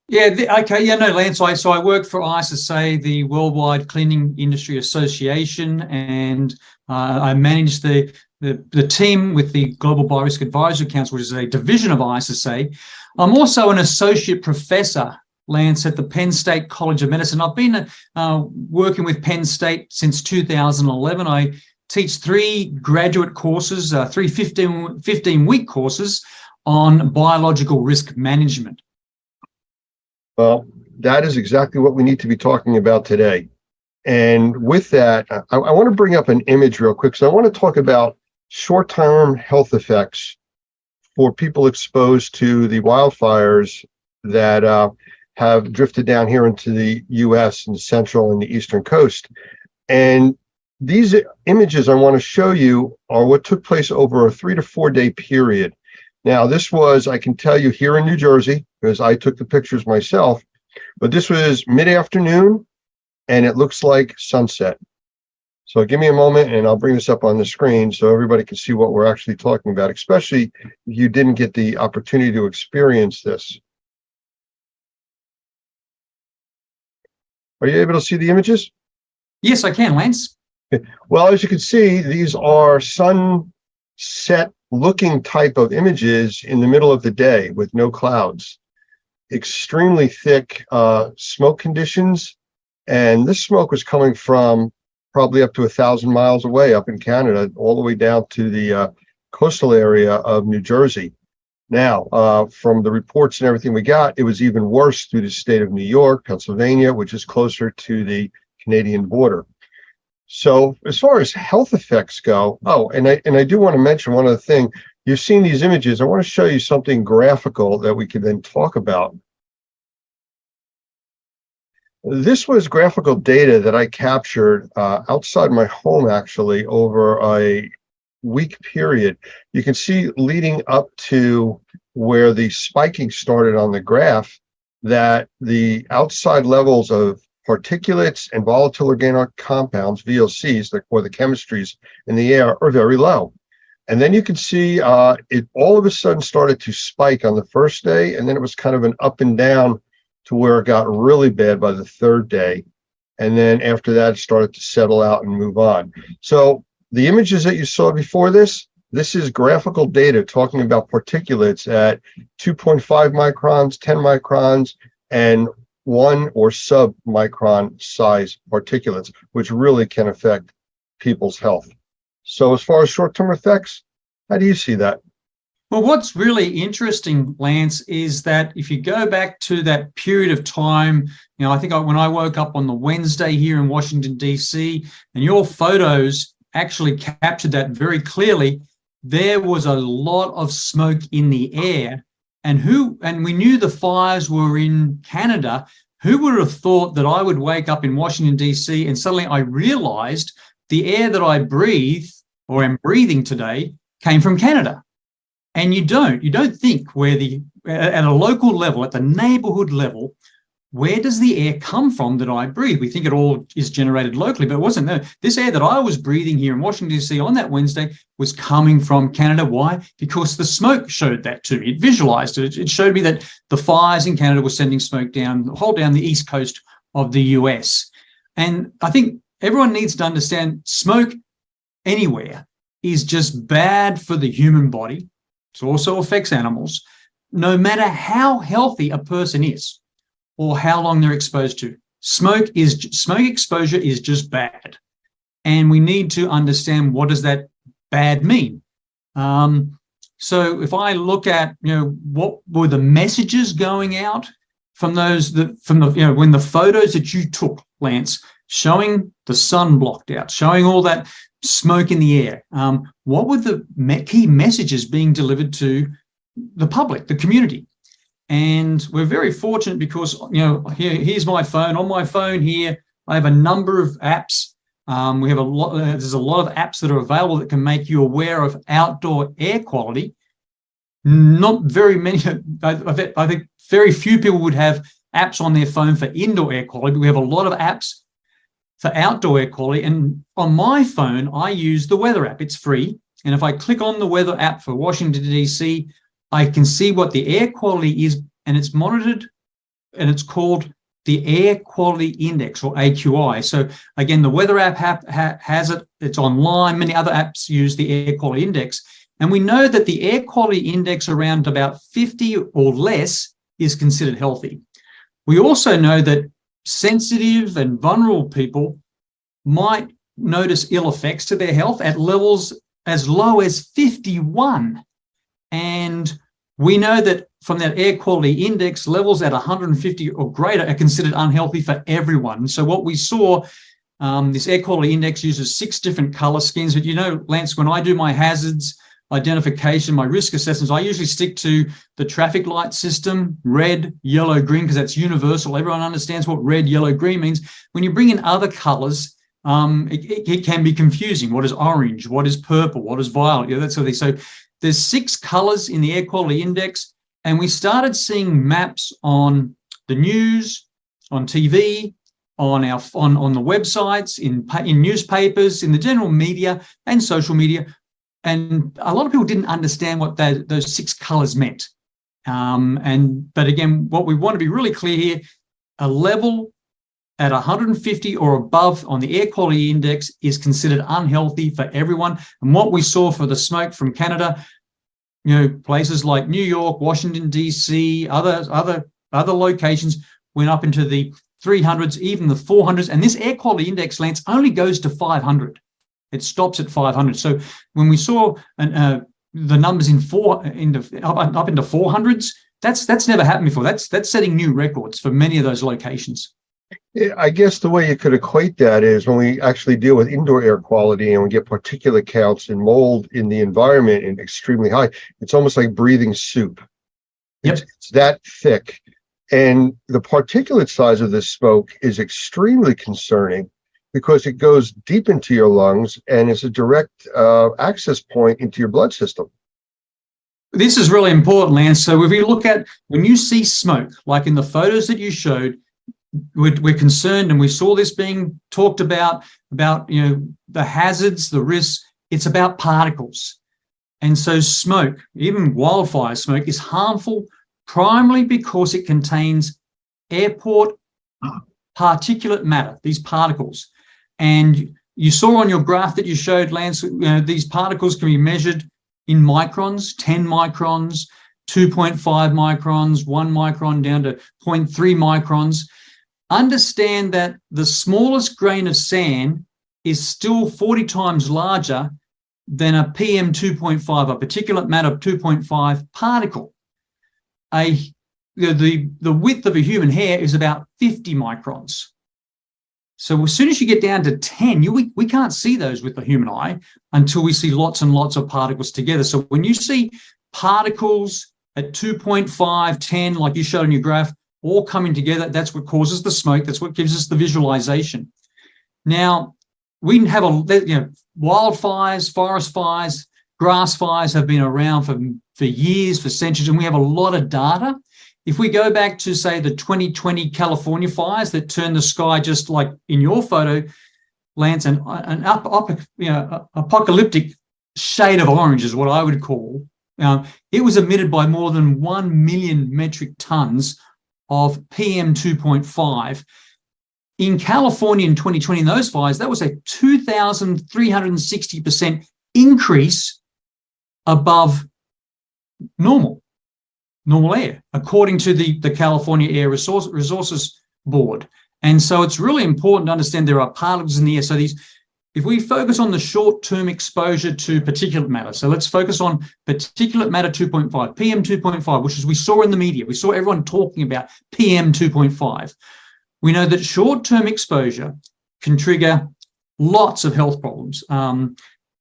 V: Yeah, okay. Yeah, no, Lance. So I work for ISSA, the Worldwide Cleaning Industry Association, and I manage the team with the Global Biorisk Advisory Council, which is a division of ISSA. I'm also an associate professor, Lance, at the Penn State College of Medicine. I've been working with Penn State since 2011. I teach 3 graduate courses, 3 15-week courses on biological risk management.
A: Well, that is exactly what we need to be talking about today. And with that, I want to bring up an image real quick. So I want to talk about short-term health effects for people exposed to the wildfires that have drifted down here into the U.S. and the central and the eastern coast. And these images I want to show you are what took place over a 3 to 4 day period. Now, this was, I can tell you, here in New Jersey, because I took the pictures myself, but this was mid-afternoon, and it looks like sunset. So give me a moment, and I'll bring this up on the screen so everybody can see what we're actually talking about, especially if you didn't get the opportunity to experience this. Are you able to see the images?
V: Yes, I can, Lance.
A: Well, as you can see, these are sunset looking type of images in the middle of the day with no clouds. Extremely thick smoke conditions. And this smoke was coming from probably up to 1,000 miles away up in Canada, all the way down to the coastal area of New Jersey. Now, from the reports and everything we got, it was even worse through the state of New York, Pennsylvania, which is closer to the Canadian border. So as far as health effects go, and I do want to mention one other thing. You've seen these images. I want to show you something graphical that we can then talk about. This was graphical data that I captured outside my home, actually, over a week period. You can see leading up to where the spiking started on the graph that the outside levels of particulates and volatile organic compounds, VOCs, or the chemistries in the air are very low. And then you could see it all of a sudden started to spike on the first day, and then it was kind of an up and down to where it got really bad by the third day. And then after that, it started to settle out and move on. So the images that you saw before this is graphical data talking about particulates at 2.5 microns, 10 microns, and 1 or sub-micron size particulates, which really can affect people's health. So as far as short-term effects, how do you see that?
V: Well, what's really interesting, Lance, is that if you go back to that period of time, I think when I woke up on the Wednesday here in Washington, D.C., and your photos actually captured that very clearly, there was a lot of smoke in the air. And we knew the fires were in Canada. Who would have thought that I would wake up in Washington, D.C., and suddenly I realized the air that I breathe or am breathing today came from Canada? And you don't think at a local level, at the neighborhood level, where does the air come from that I breathe? We think it all is generated locally, but it wasn't. No, this air that I was breathing here in Washington, D.C. on that Wednesday was coming from Canada. Why? Because the smoke showed that to me. It visualized it. It showed me that the fires in Canada were sending smoke down the east coast of the US. And I think everyone needs to understand smoke anywhere is just bad for the human body. It also affects animals, no matter how healthy a person is or how long they're exposed to. Smoke exposure is just bad. And we need to understand, what does that bad mean? So if I look at, what were the messages going out from when the photos that you took, Lance, showing the sun blocked out, showing all that smoke in the air, what were the key messages being delivered to the public, the community? And we're very fortunate because, here's my phone. On my phone here, I have a number of apps. We have there's a lot of apps that are available that can make you aware of outdoor air quality. Not very many, I think very few people would have apps on their phone for indoor air quality, but we have a lot of apps for outdoor air quality. And on my phone, I use the weather app. It's free. And if I click on the weather app for Washington, D.C., I can see what the air quality is, and it's monitored, and it's called the Air Quality Index, or AQI. So again, the weather app has it. It's online. Many other apps use the Air Quality Index. And we know that the air quality index around about 50 or less is considered healthy. We also know that sensitive and vulnerable people might notice ill effects to their health at levels as low as 51. And we know that from that air quality index, levels at 150 or greater are considered unhealthy for everyone. So what we saw, this air quality index uses 6 different color schemes. But Lance, when I do my hazards identification, my risk assessments, I usually stick to the traffic light system, red, yellow, green, because that's universal. Everyone understands what red, yellow, green means. When you bring in other colors, it can be confusing. What is orange? What is purple? What is violet? That sort of thing. So there's 6 colors in the air quality index, and we started seeing maps on the news, on TV, on the websites, in newspapers, in the general media and social media. And a lot of people didn't understand what those 6 colors meant. But again, what we want to be really clear here, a level at 150 or above on the air quality index is considered unhealthy for everyone. And what we saw for the smoke from Canada, places like New York, Washington, D.C., other locations went up into the 300s, even the 400s. And this air quality index, Lance, only goes to 500. It stops at 500. So when we saw the numbers up into 400s, that's never happened before. That's setting new records for many of those locations.
A: I guess the way you could equate that is when we actually deal with indoor air quality and we get particulate counts and mold in the environment and extremely high, it's almost like breathing soup.
V: Yep.
A: It's that thick. And the particulate size of this smoke is extremely concerning because it goes deep into your lungs and is a direct access point into your blood system.
V: This is really important, Lance. So if you look at, when you see smoke, like in the photos that you showed, we're concerned, and we saw this being talked about the hazards, the risks. It's about particles. And so smoke, even wildfire smoke, is harmful primarily because it contains airport particulate matter, these particles. And you saw on your graph that you showed, Lance, these particles can be measured in microns, 10 microns, 2.5 microns, 1 micron down to 0.3 microns. Understand that the smallest grain of sand is still 40 times larger than a PM 2.5, a particulate matter 2.5 particle. The width of a human hair is about 50 microns. So as soon as you get down to 10, we can't see those with the human eye until we see lots and lots of particles together. So when you see particles at 2.5, 10, like you showed in your graph, all coming together, that's what causes the smoke. That's what gives us the visualization. Now, we have wildfires, forest fires, grass fires have been around for years, for centuries, and we have a lot of data. If we go back to, say, the 2020 California fires that turned the sky just like in your photo, Lance, an apocalyptic shade of orange is what I would call. It was emitted by more than 1 million metric tons of PM 2.5. In California in 2020, in those fires, that was a 2,360% increase above normal air, according to the California Air Resources Board. And so it's really important to understand there are particles in the air. So if we focus on the short-term exposure to particulate matter, so let's focus on particulate matter 2.5, PM 2.5, which is we saw in the media. We saw everyone talking about PM 2.5. We know that short-term exposure can trigger lots of health problems,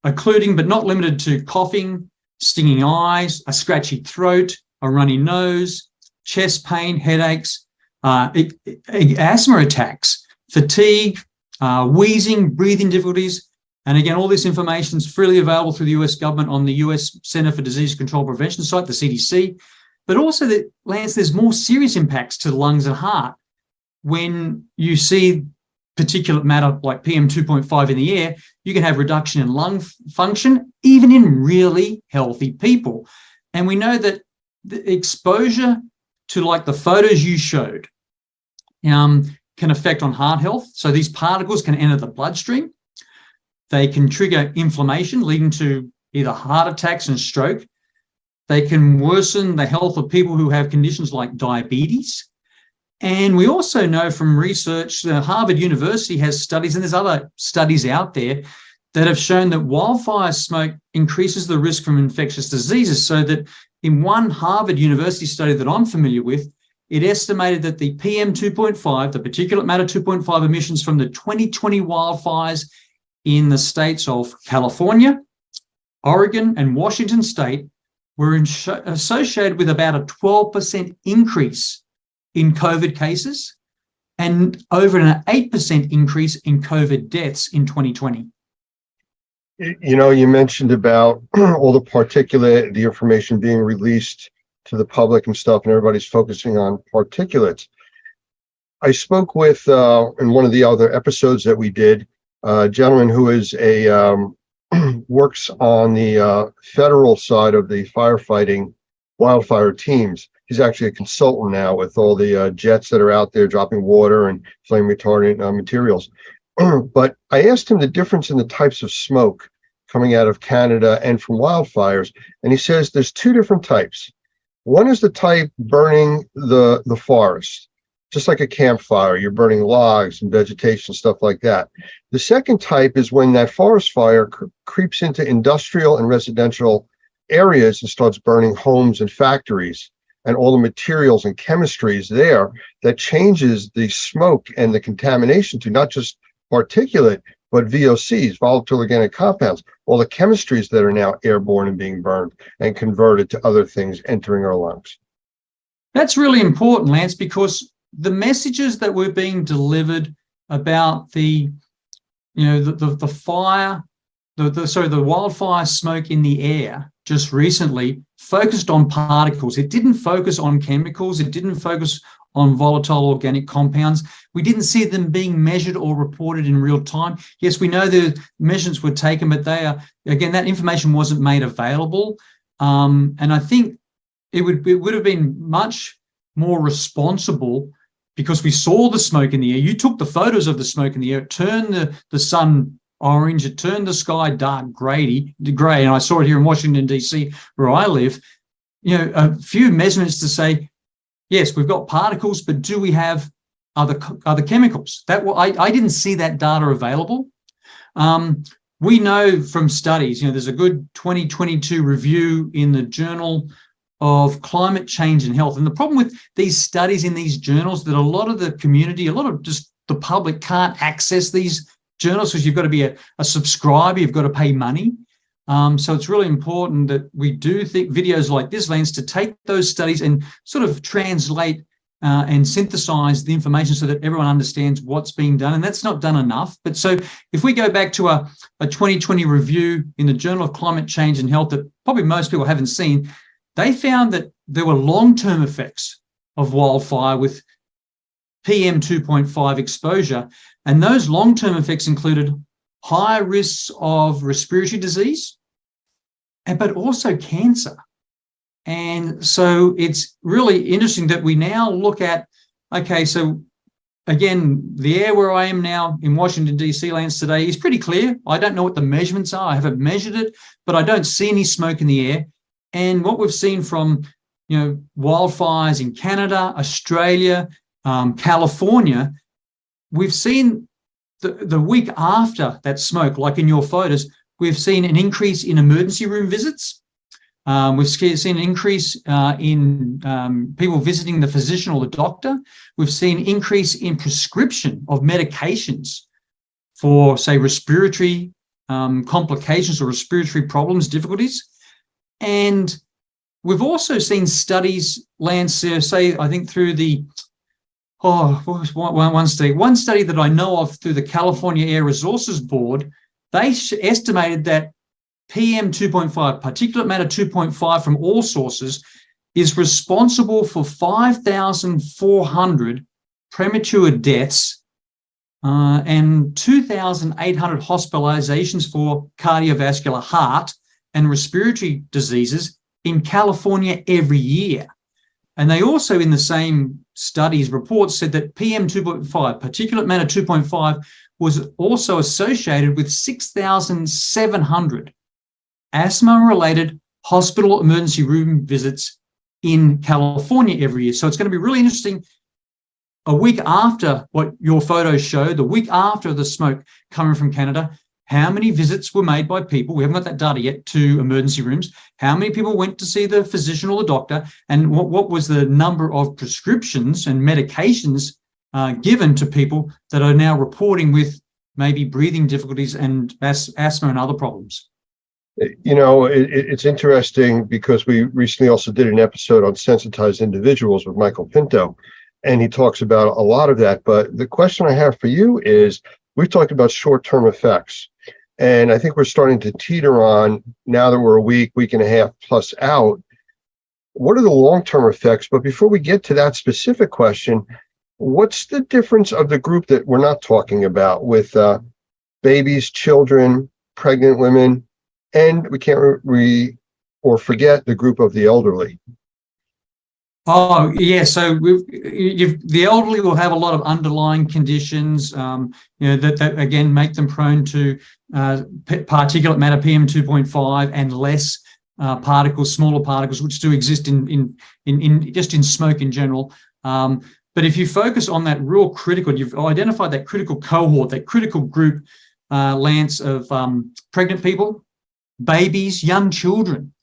V: including but not limited to coughing, stinging eyes, a scratchy throat, a runny nose, chest pain, headaches, asthma attacks, fatigue, wheezing, breathing difficulties. And again, all this information is freely available through the US government on the US Center for Disease Control and Prevention site, the CDC. But also, Lance, there's more serious impacts to the lungs and heart when you see particulate matter like PM 2.5 in the air. You can have reduction in lung function, even in really healthy people. And we know that the exposure to like the photos you showed can affect on heart health. So these particles can enter the bloodstream. They can trigger inflammation, leading to either heart attacks and stroke. They can worsen the health of people who have conditions like diabetes. And we also know from research that Harvard University has studies, and there's other studies out there that have shown that wildfire smoke increases the risk from infectious diseases. So that in one Harvard University study that I'm familiar with, it estimated that the PM 2.5, the particulate matter 2.5 emissions from the 2020 wildfires in the states of California, Oregon, and Washington state were associated with about a 12% increase in COVID cases and over an 8% increase in COVID deaths in 2020.
A: You know, you mentioned about all the particulate, the information being released to the public and stuff, and everybody's focusing on particulates. I spoke with, in one of the other episodes that we did, a gentleman who is works on the federal side of the firefighting wildfire teams. He's actually a consultant now with all the jets that are out there dropping water and flame retardant materials. But I asked him the difference in the types of smoke coming out of Canada and from wildfires. And he says there's two different types. One is the type burning the forest, just like a campfire. You're burning logs and vegetation, stuff like that. The second type is when that forest fire creeps into industrial and residential areas and starts burning homes and factories and all the materials and chemistries there, that changes the smoke and the contamination to not just particulate, but VOCs, volatile organic compounds, all the chemistries that are now airborne and being burned and converted to other things entering our lungs.
V: That's really important, Lance, because the messages that were being delivered about the fire, the wildfire smoke in the air just recently focused on particles. It didn't focus on chemicals. It didn't focus on volatile organic compounds. We didn't see them being measured or reported in real time. Yes, we know the measurements were taken, but they are, again, that information wasn't made available. And I think it would have been much more responsible, because we saw the smoke in the air. You took the photos of the smoke in the air, it turned the sun orange, it turned the sky dark grey, and I saw it here in Washington, D.C., where I live. You know, a few measurements to say, yes, we've got particles, but do we have other chemicals? I didn't see that data available. We know from studies, there's a good 2022 review in the Journal of Climate Change and Health. And the problem with these studies in these journals, that a lot of the community, a lot of just the public can't access these journals, because you've got to be a subscriber, you've got to pay money. So it's really important that we do think videos like this, Lance, to take those studies and sort of translate and synthesize the information so that everyone understands what's being done. And that's not done enough. But so if we go back to a 2020 review in the Journal of Climate Change and Health that probably most people haven't seen, they found that there were long-term effects of wildfire with PM 2.5 exposure. And those long-term effects included higher risks of respiratory disease, but also cancer. And so it's really interesting that we now look at, okay, so again, the air where I am now in Washington, D.C., Lance, today is pretty clear. I don't know what the measurements are. I haven't measured it, but I don't see any smoke in the air. And what we've seen from, wildfires in Canada, Australia, California, we've seen the week after that smoke, like in your photos, we've seen an increase in emergency room visits. We've seen an increase in people visiting the physician or the doctor. We've seen an increase in prescription of medications for, say, respiratory complications or respiratory problems, difficulties. And we've also seen studies, Lance, say, I think through the, one study that I know of through the California Air Resources Board, they estimated that PM 2.5, particulate matter 2.5 from all sources, is responsible for 5,400 premature deaths and 2,800 hospitalizations for cardiovascular, heart and respiratory diseases in California every year. And they also, in the same studies, reports said that PM 2.5, particulate matter 2.5, was also associated with 6,700 asthma-related hospital emergency room visits in California every year. So it's going to be really interesting. A week after what your photos show, the week after the smoke coming from Canada, how many visits were made by people, we haven't got that data yet, to emergency rooms, how many people went to see the physician or the doctor, and what was the number of prescriptions and medications given to people that are now reporting with maybe breathing difficulties and asthma and other problems.
A: It's interesting because we recently also did an episode on sensitized individuals with Michael Pinto, and he talks about a lot of that. But the question I have for you is, we've talked about short-term effects, and I think we're starting to teeter on, now that we're a week and a half plus out, what are the long-term effects? But before we get to that specific question, what's the difference of the group that we're not talking about with babies, children, pregnant women, and we can't forget the group of the elderly?
V: Oh, yeah. So the elderly will have a lot of underlying conditions, that again make them prone to particulate matter PM 2.5 and less particles, smaller particles, which do exist in smoke in general. But if you focus on that real critical, you've identified that critical cohort, that critical group, Lance, of pregnant people, babies, young children,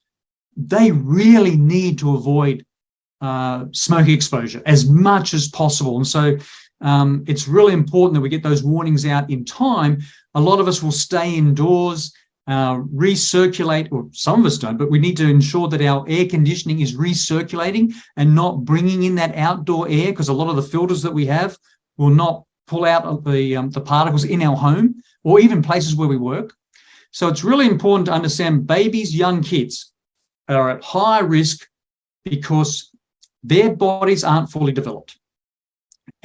V: they really need to avoid smoke exposure as much as possible. And so it's really important that we get those warnings out in time. A lot of us will stay indoors, recirculate, or some of us don't, but we need to ensure that our air conditioning is recirculating and not bringing in that outdoor air, because a lot of the filters that we have will not pull out the particles in our home or even places where we work. So it's really important to understand babies, young kids are at high risk because their bodies aren't fully developed.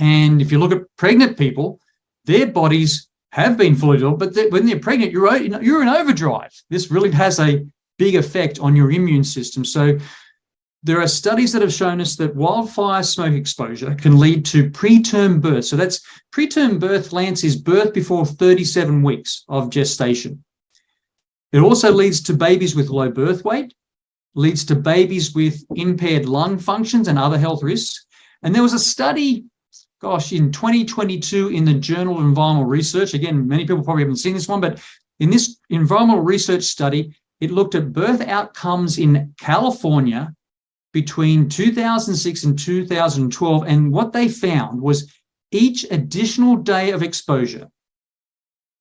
V: And if you look at pregnant people, their bodies have been fully developed, but when they're pregnant, you're in overdrive. This really has a big effect on your immune system. So there are studies that have shown us that wildfire smoke exposure can lead to preterm birth. So that's preterm birth, Lance, is birth before 37 weeks of gestation. It also leads to babies with low birth weight, leads to babies with impaired lung functions and other health risks. And there was a study, in 2022 in the Journal of Environmental Research. Again, many people probably haven't seen this one, but in this environmental research study, it looked at birth outcomes in California between 2006 and 2012. And what they found was each additional day of exposure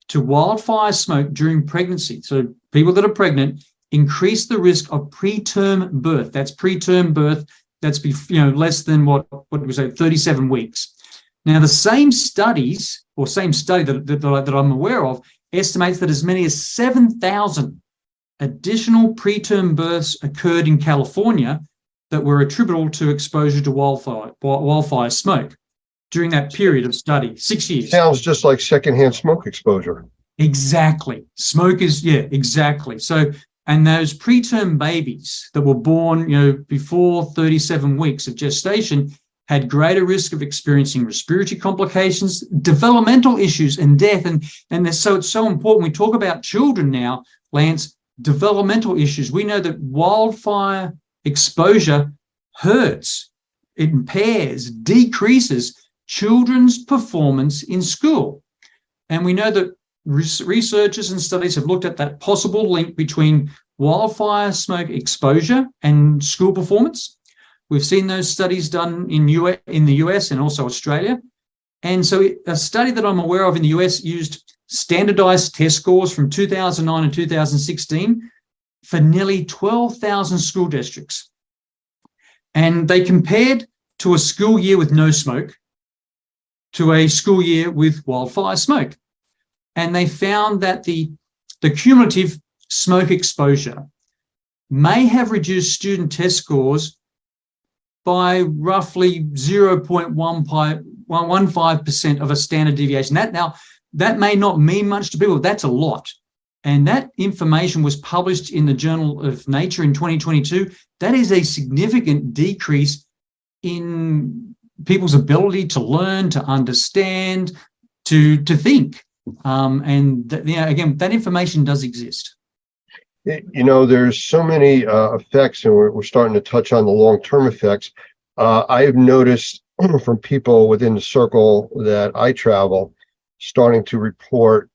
V: to wildfire smoke during pregnancy, so people that are pregnant, increase the risk of preterm birth. That's preterm birth. That's less than what we say, 37 weeks. Now, the same study that I'm aware of estimates that as many as 7,000 additional preterm births occurred in California that were attributable to exposure to wildfire smoke during that period of study, 6 years.
A: Sounds just like secondhand smoke exposure.
V: Exactly. Smoke is, exactly. So, and those preterm babies that were born, before 37 weeks of gestation had greater risk of experiencing respiratory complications, developmental issues, and death. And so it's so important. We talk about children now, Lance, developmental issues. We know that wildfire exposure hurts, impairs, decreases children's performance in school. And we know that researchers and studies have looked at that possible link between wildfire smoke exposure and school performance. We've seen those studies done in the US and also Australia. And so a study that I'm aware of in the US used standardized test scores from 2009 and 2016 for nearly 12,000 school districts. And they compared to a school year with no smoke to a school year with wildfire smoke. And they found that the cumulative smoke exposure may have reduced student test scores by roughly 0.15% of a standard deviation. That may not mean much to people. That's a lot. And that information was published in the Journal of Nature in 2022. That is a significant decrease in people's ability to learn, to understand, to think. Again, that information does exist.
A: There's so many effects, and we're starting to touch on the long-term effects. I have noticed from people within the circle that I travel starting to report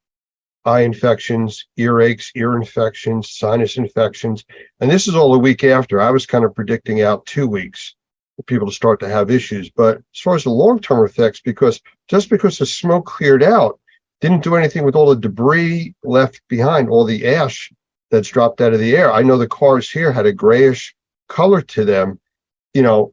A: eye infections, earaches, ear infections, sinus infections. And this is all a week after. I was kind of predicting out 2 weeks for people to start to have issues. But as far as the long-term effects, because the smoke cleared out, didn't do anything with all the debris left behind, all the ash that's dropped out of the air. I know the cars here had a grayish color to them,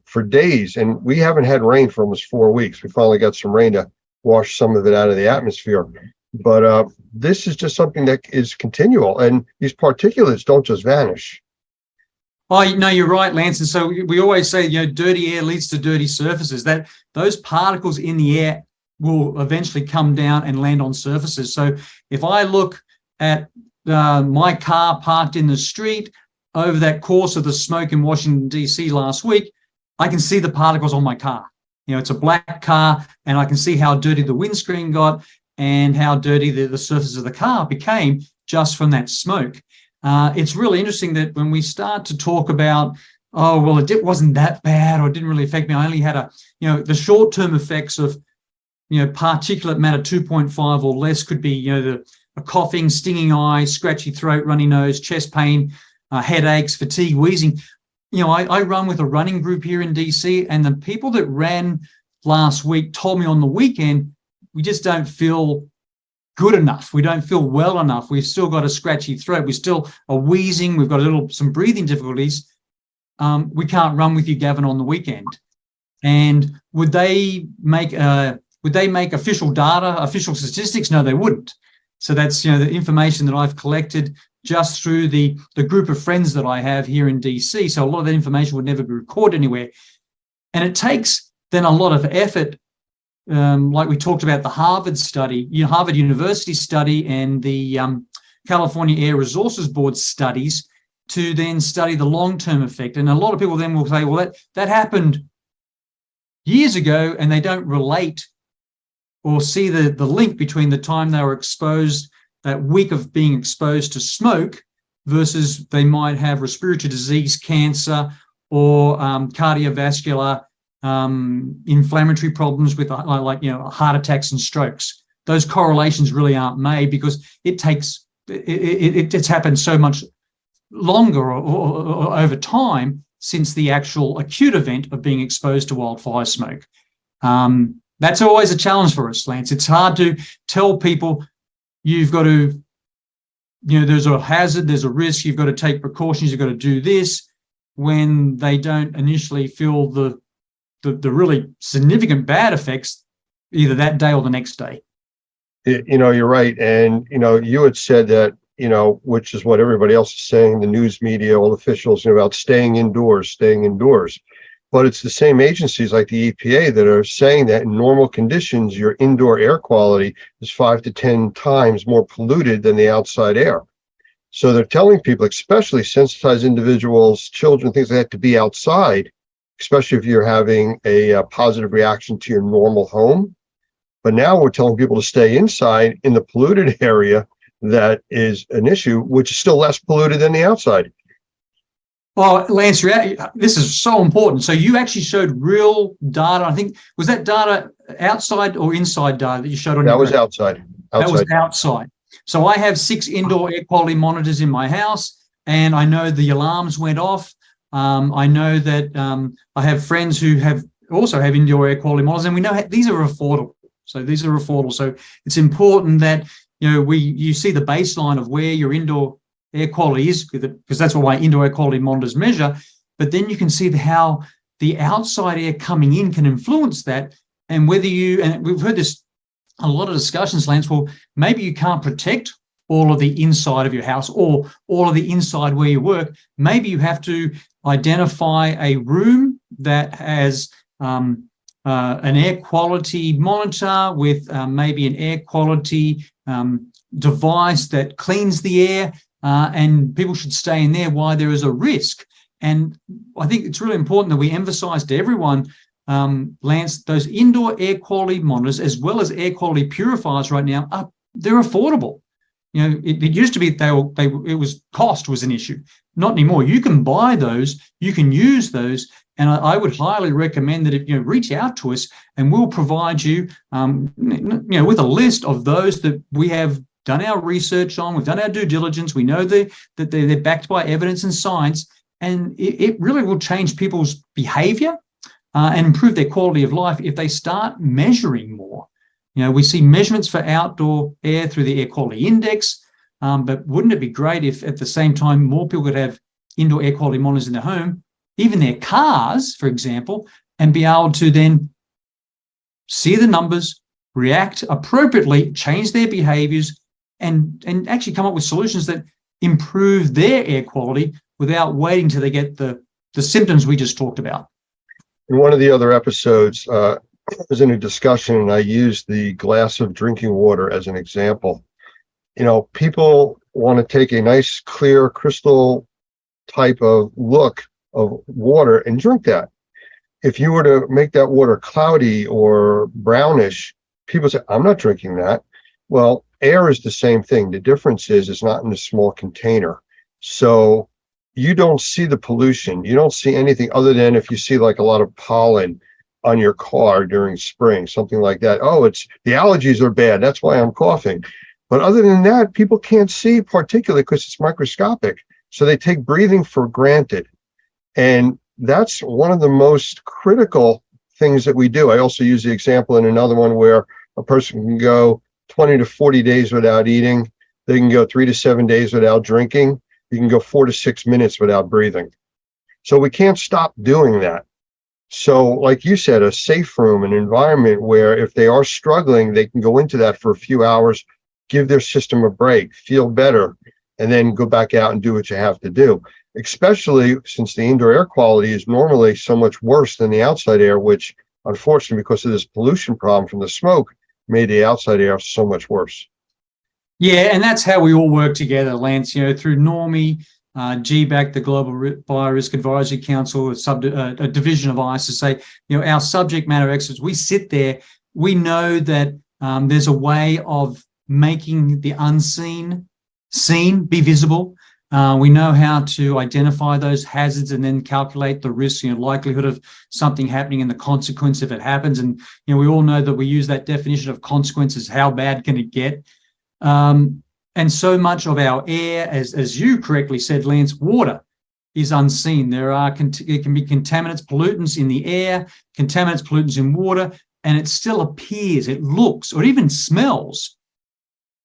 A: for days. And we haven't had rain for almost 4 weeks. We finally got some rain to wash some of it out of the atmosphere. But this is just something that is continual. And these particulates don't just vanish.
V: Oh, no, you're right, Lance. And so we always say, dirty air leads to dirty surfaces, that those particles in the air will eventually come down and land on surfaces. So if I look at my car parked in the street over that course of the smoke in Washington, D.C. last week, I can see the particles on my car. It's a black car, and I can see how dirty the windscreen got and how dirty the surface of the car became just from that smoke. It's really interesting that when we start to talk about, it wasn't that bad, or it didn't really affect me, I only had the short-term effects of, particulate matter 2.5 or less could be, a coughing, stinging eye, scratchy throat, runny nose, chest pain, headaches, fatigue, wheezing. I run with a running group here in DC, and the people that ran last week told me on the weekend, we just don't feel good enough. We don't feel well enough. We've still got a scratchy throat. We still are wheezing. We've got some breathing difficulties. We can't run with you, Gavin, on the weekend. And would they make official data, official statistics? No, they wouldn't. So that's, the information that I've collected just through the group of friends that I have here in DC. So a lot of that information would never be recorded anywhere. And it takes then a lot of effort like we talked about the Harvard study, Harvard University study, and the California Air Resources Board studies to then study the long-term effect. And a lot of people then will say, well, that happened years ago, and they don't relate or see the link between the time they were exposed, that week of being exposed to smoke, versus they might have respiratory disease, cancer, or cardiovascular inflammatory problems with heart attacks and strokes. Those correlations really aren't made because it's happened so much longer or over time since the actual acute event of being exposed to wildfire smoke. That's always a challenge for us, Lance. It's hard to tell people you've got to, there's a hazard, there's a risk, you've got to take precautions, you've got to do this, when they don't initially feel the really significant bad effects either that day or the next day.
A: You're right. And, you had said that, which is what everybody else is saying, the news media, all officials, about staying indoors. But it's the same agencies like the EPA that are saying that in normal conditions, your indoor air quality is 5 to 10 times more polluted than the outside air. So they're telling people, especially sensitized individuals, children, things like that, to be outside, especially if you're having a positive reaction to your normal home. But now we're telling people to stay inside in the polluted area that is an issue, which is still less polluted than the outside.
V: Well, Lance, this is so important. So you actually showed real data. I think, was that data outside or inside data that you showed on?
A: That was outside.
V: That was outside. So I have 6 indoor air quality monitors in my house, and I know the alarms went off. I know that I have friends who also have indoor air quality monitors, and we know these are affordable. So these are affordable. So it's important that you see the baseline of where your indoor air quality is, because that's what my indoor air quality monitors measure. But then you can see how the outside air coming in can influence that, and whether and we've heard this a lot of discussions, Lance. Well, maybe you can't protect all of the inside of your house or all of the inside where you work. Maybe you have to identify a room that has an air quality monitor with maybe an air quality device that cleans the air, and people should stay in there while there is a risk. And I think it's really important that we emphasize to everyone, Lance, those indoor air quality monitors, as well as air quality purifiers right now, they're affordable. It used to be cost was an issue. Not anymore. You can buy those, you can use those, and I would highly recommend that if reach out to us, and we'll provide you, with a list of those that we have done our research on, we've done our due diligence, we know that they're backed by evidence and science, and it really will change people's behavior and improve their quality of life if they start measuring more. We see measurements for outdoor air through the air quality index, but wouldn't it be great if at the same time more people could have indoor air quality monitors in their home, even their cars, for example, and be able to then see the numbers, react appropriately, change their behaviors, and actually come up with solutions that improve their air quality without waiting till they get the symptoms we just talked about.
A: In one of the other episodes, I was in a discussion and I used the glass of drinking water as an example. People want to take a nice, clear, crystal type of look of water and drink that. If you were to make that water cloudy or brownish, people say, I'm not drinking that. Well, air is the same thing. The difference is it's not in a small container. So you don't see the pollution. You don't see anything other than if you see like a lot of pollen on your car during spring, something like that. Oh, it's the allergies are bad. That's why I'm coughing. But other than that, people can't see particulate because it's microscopic. So they take breathing for granted. And that's one of the most critical things that we do. I also use the example in another one where a person can go 20 to 40 days without eating. They can go 3 to 7 days without drinking. You can go 4 to 6 minutes without breathing. So we can't stop doing that. So like you said, a safe room, an environment where if they are struggling, they can go into that for a few hours, give their system a break, feel better, and then go back out and do what you have to do. Especially since the indoor air quality is normally so much worse than the outside air, which unfortunately, because of this pollution problem from the smoke, made the outside air so much worse.
V: Yeah, and that's how we all work together, Lance, through NORMI, GBAC, the Global Biorisk Advisory Council, a division of ISSA, our subject matter experts, we sit there, we know that there's a way of making the unseen seen, be visible. We know how to identify those hazards and then calculate the risk, likelihood of something happening and the consequence if it happens. And, we all know that we use that definition of consequences, how bad can it get? And so much of our air, as you correctly said, Lance, water is unseen. It can be contaminants, pollutants in the air, contaminants, pollutants in water, and it still appears, it looks, or even smells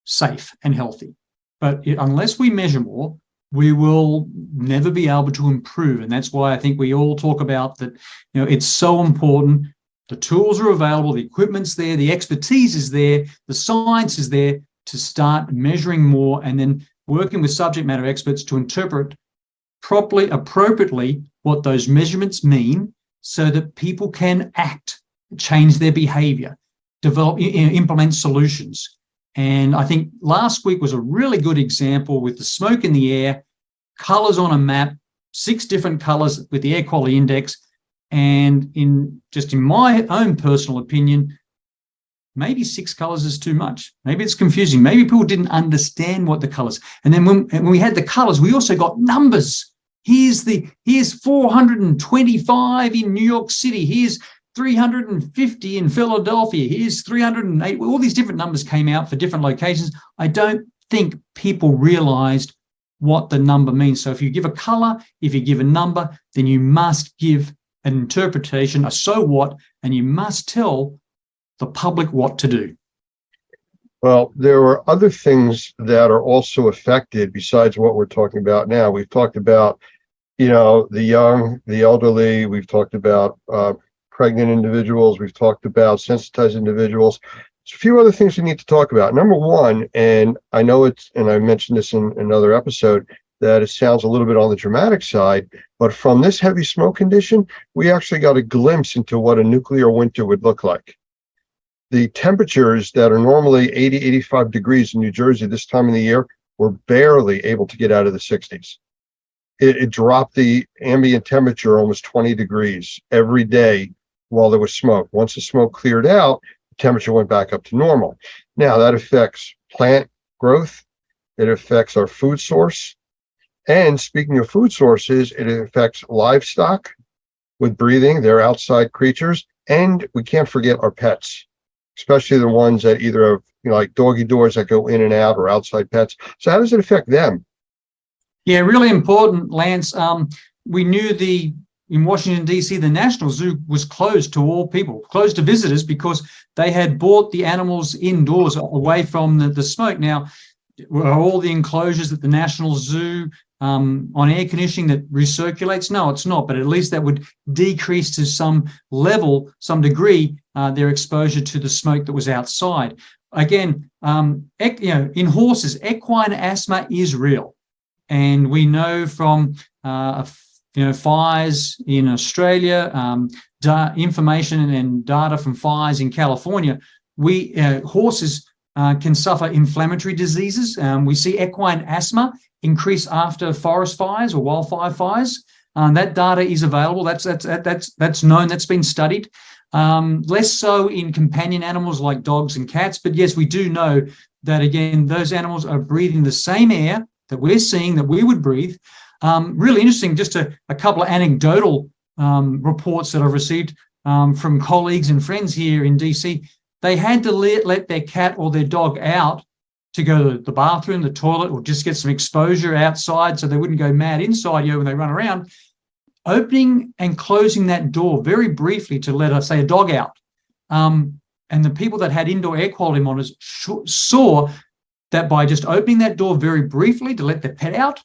V: safe and healthy. But unless we measure more, we will never be able to improve. And that's why I think we all talk about that, it's so important. The tools are available, the equipment's there, the expertise is there, the science is there to start measuring more and then working with subject matter experts to interpret properly, appropriately what those measurements mean so that people can act, change their behavior, develop, implement solutions. And I think last week was a really good example with the smoke in the air, colors on a map, 6 different colors with the air quality index. And in my own personal opinion, maybe 6 colors is too much. Maybe it's confusing. Maybe people didn't understand what the colors. And then when we had the colors, we also got numbers. Here's 425 in New York City. Here's 350 in Philadelphia. Here's 308. All these different numbers came out for different locations. I don't think people realized what the number means. So if you give a color, if you give a number, then you must give an interpretation, a so what, and you must tell the public what to do.
A: Well, there are other things that are also affected besides what we're talking about now. We've talked about, the young, the elderly. We've talked about pregnant individuals. We've talked about sensitized individuals. There's a few other things we need to talk about. Number one, and I know and I mentioned this in another episode, that it sounds a little bit on the dramatic side, but from this heavy smoke condition, we actually got a glimpse into what a nuclear winter would look like. The temperatures that are normally 80, 85 degrees in New Jersey this time of the year were barely able to get out of the 60s. It dropped the ambient temperature almost 20 degrees every day while there was smoke. Once the smoke cleared out, the temperature went back up to normal. Now that affects plant growth. It affects our food source. And speaking of food sources, it affects livestock with breathing. They're outside creatures. And we can't forget our pets, especially the ones that either have, like doggy doors that go in and out or outside pets. So how does it affect them?
V: Yeah, really important, Lance. We knew in Washington, D.C., the National Zoo was closed to all people, closed to visitors because they had brought the animals indoors away from the smoke. Now, are all the enclosures at the National Zoo on air conditioning that recirculates? No, it's not, but at least that would decrease to some level, some degree, their exposure to the smoke that was outside. Again, in horses, equine asthma is real. And we know from, fires in Australia, information and data from fires in California, horses can suffer inflammatory diseases. We see equine asthma increase after forest fires or wildfire fires. That data is available. That's known. That's been studied. Less so in companion animals like dogs and cats. But yes, we do know that, again, those animals are breathing the same air that we're seeing, that we would breathe. Really interesting, just a couple of anecdotal reports that I've received from colleagues and friends here in DC. They had to let their cat or their dog out to go to the bathroom, the toilet, or just get some exposure outside so they wouldn't go mad inside when they run around. Opening and closing that door very briefly to let, say, a dog out. And the people that had indoor air quality monitors saw that by just opening that door very briefly to let their pet out,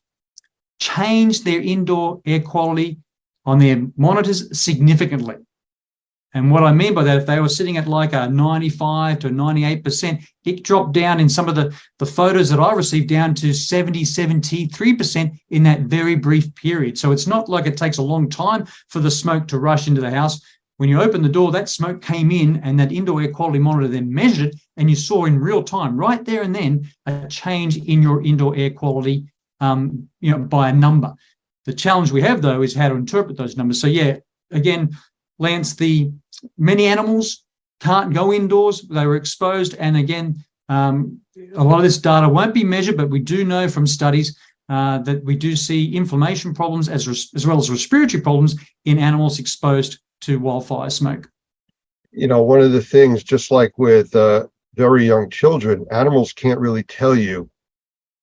V: changed their indoor air quality on their monitors significantly. And what I mean by that, if they were sitting at like a 95 to 98%, it dropped down in some of the photos that I received down to 70, 73% in that very brief period. So it's not like it takes a long time for the smoke to rush into the house. when you opened the door, that smoke came in and that indoor air quality monitor then measured it, and you saw in real time, right there and then, a change in your indoor air quality, by a number. The challenge we have, though, is how to interpret those numbers. So, yeah, again, Lance, many animals can't go indoors. They were exposed. And again, a lot of this data won't be measured, but we do know from studies that we do see inflammation problems as well as respiratory problems in animals exposed to wildfire smoke.
A: One of the things, just like with very young children, animals can't really tell you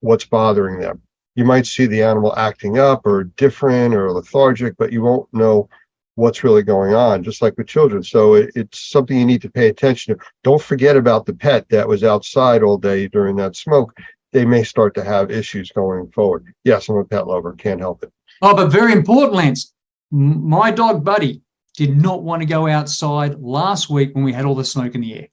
A: what's bothering them. You might see the animal acting up or different or lethargic, but you won't know what's really going on, just like with children. So it's something you need to pay attention to. Don't forget about the pet that was outside all day during that smoke. They may start to have issues going forward. Yes, I'm a pet lover, can't help it.
V: Oh, but very important, Lance. My dog Buddy did not want to go outside last week when we had all the smoke in the air.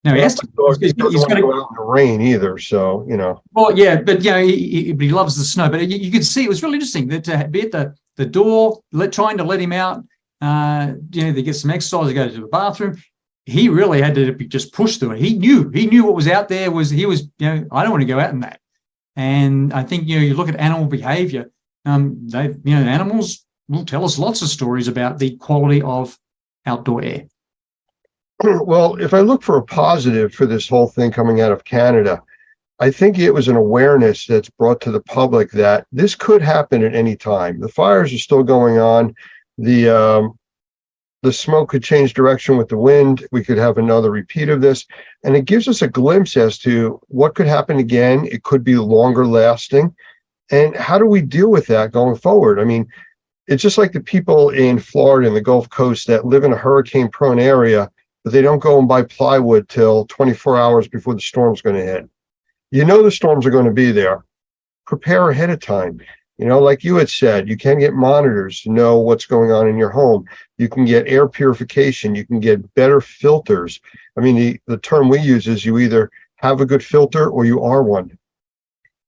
V: Now,
A: He doesn't want to go out in the rain either, so,
V: Well, yeah, but he loves the snow. But you could see it was really interesting that to be at the door, trying to let him out, to get some exercise, to go to the bathroom. He really had to be just pushed through it. He knew what was out there. I don't want to go out in that. And I think you look at animal behavior. Animals will tell us lots of stories about the quality of outdoor air.
A: Well, if I look for a positive for this whole thing coming out of Canada, I think it was an awareness that's brought to the public that this could happen at any time. The fires are still going on. The smoke could change direction with the wind. We could have another repeat of this. And it gives us a glimpse as to what could happen again. It could be longer lasting. And how do we deal with that going forward? I mean, it's just like the people in Florida and the Gulf Coast that live in a hurricane-prone area, but they don't go and buy plywood till 24 hours before the storm's going to hit. The storms are going to be there. Prepare ahead of time. Like you had said, you can get monitors to know what's going on in your home. You can get air purification. You can get better filters. I mean, the term we use is you either have a good filter or you are one.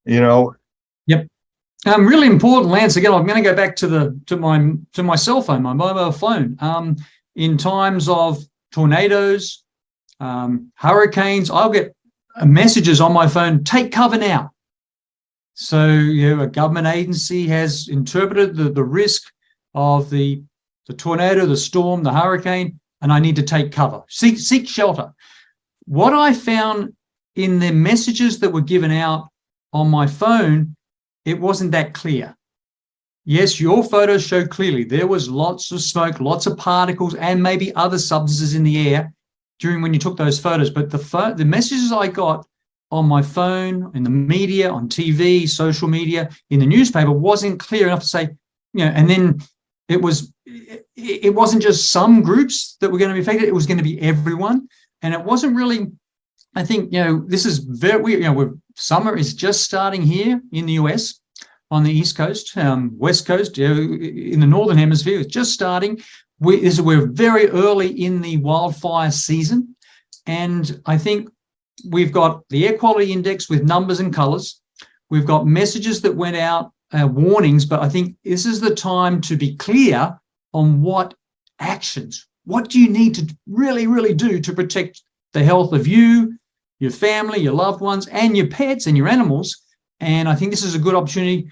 V: Yep. Really important, Lance. Again, I'm going to go back to my cell phone, my mobile phone. In times of tornadoes, hurricanes, I'll get messages on my phone, take cover now. So, a government agency has interpreted the risk of the tornado, the storm, the hurricane, and I need to take cover, seek shelter. What I found in the messages that were given out on my phone, it wasn't that clear. Yes, your photos show clearly there was lots of smoke, lots of particles, and maybe other substances in the air when you took those photos. But the messages I got on my phone, in the media, on TV, social media, in the newspaper wasn't clear enough to say, and then it wasn't just some groups that were going to be affected, it was going to be everyone. And it wasn't really, I think, this is very weird. Summer is just starting here in the US, on the East Coast, West Coast, in the Northern Hemisphere, it's just starting. We're very early in the wildfire season. And I think we've got the air quality index with numbers and colors. We've got messages that went out, warnings, but I think this is the time to be clear on what actions, what do you need to really, really do to protect the health of you, your family, your loved ones, and your pets and your animals. And I think this is a good opportunity.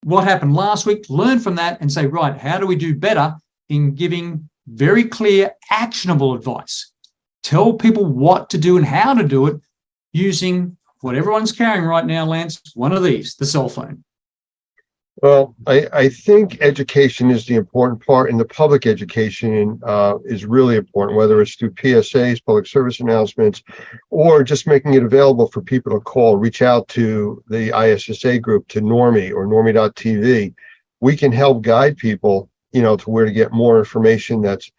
V: What happened last week, learn from that and say, right, how do we do better in giving very clear, actionable advice? Tell people what to do and how to do it using what everyone's carrying right now, Lance, one of these, the cell phone.
A: Well, I think education is the important part, and the public education is really important, whether it's through PSAs, public service announcements, or just making it available for people to call, reach out to the ISSA group, to Normie or Normie.tv. We can help guide people, to where to get more information that's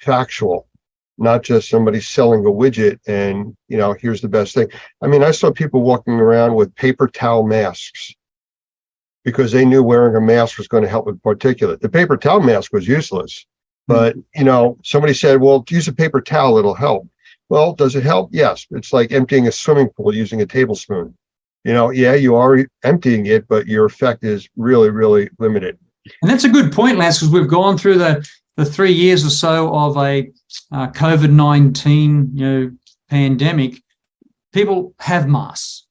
A: factual, not just somebody selling a widget and, here's the best thing. I mean, I saw people walking around with paper towel masks because they knew wearing a mask was going to help with particulate. The paper towel mask was useless, but, somebody said, well, use a paper towel, it'll help. Well, does it help? Yes. It's like emptying a swimming pool using a tablespoon. You are emptying it, but your effect is really, really limited.
V: And that's a good point, Lance, because we've gone through the the 3 years or so of a COVID-19 pandemic, people have masks,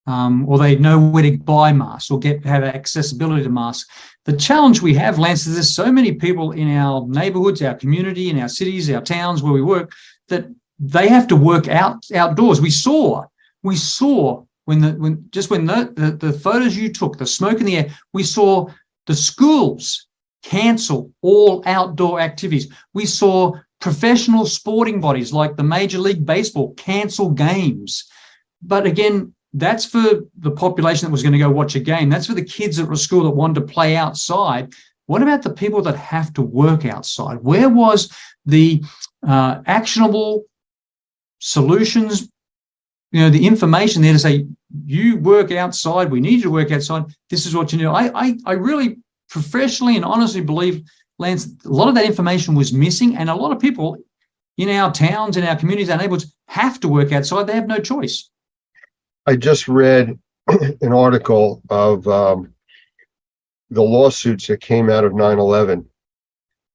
V: or they know where to buy masks or have accessibility to masks. The challenge we have, Lance, is there's so many people in our neighborhoods, our community, in our cities, our towns where we work, that they have to work outdoors. We saw when the photos you took, the smoke in the air, we saw the schools cancel all outdoor activities. We saw professional sporting bodies like the Major League Baseball cancel games. But again, that's for the population that was going to go watch a game. That's for the kids at a school that wanted to play outside. What about the people that have to work outside? Where was the actionable solutions, the information there to say, you work outside, we need you to work outside, this is what you do. I really professionally and honestly believe, Lance, a lot of that information was missing, and a lot of people in our towns, in our communities, our neighborhoods have to work outside. They have no choice.
A: I just read an article of the lawsuits that came out of 9/11.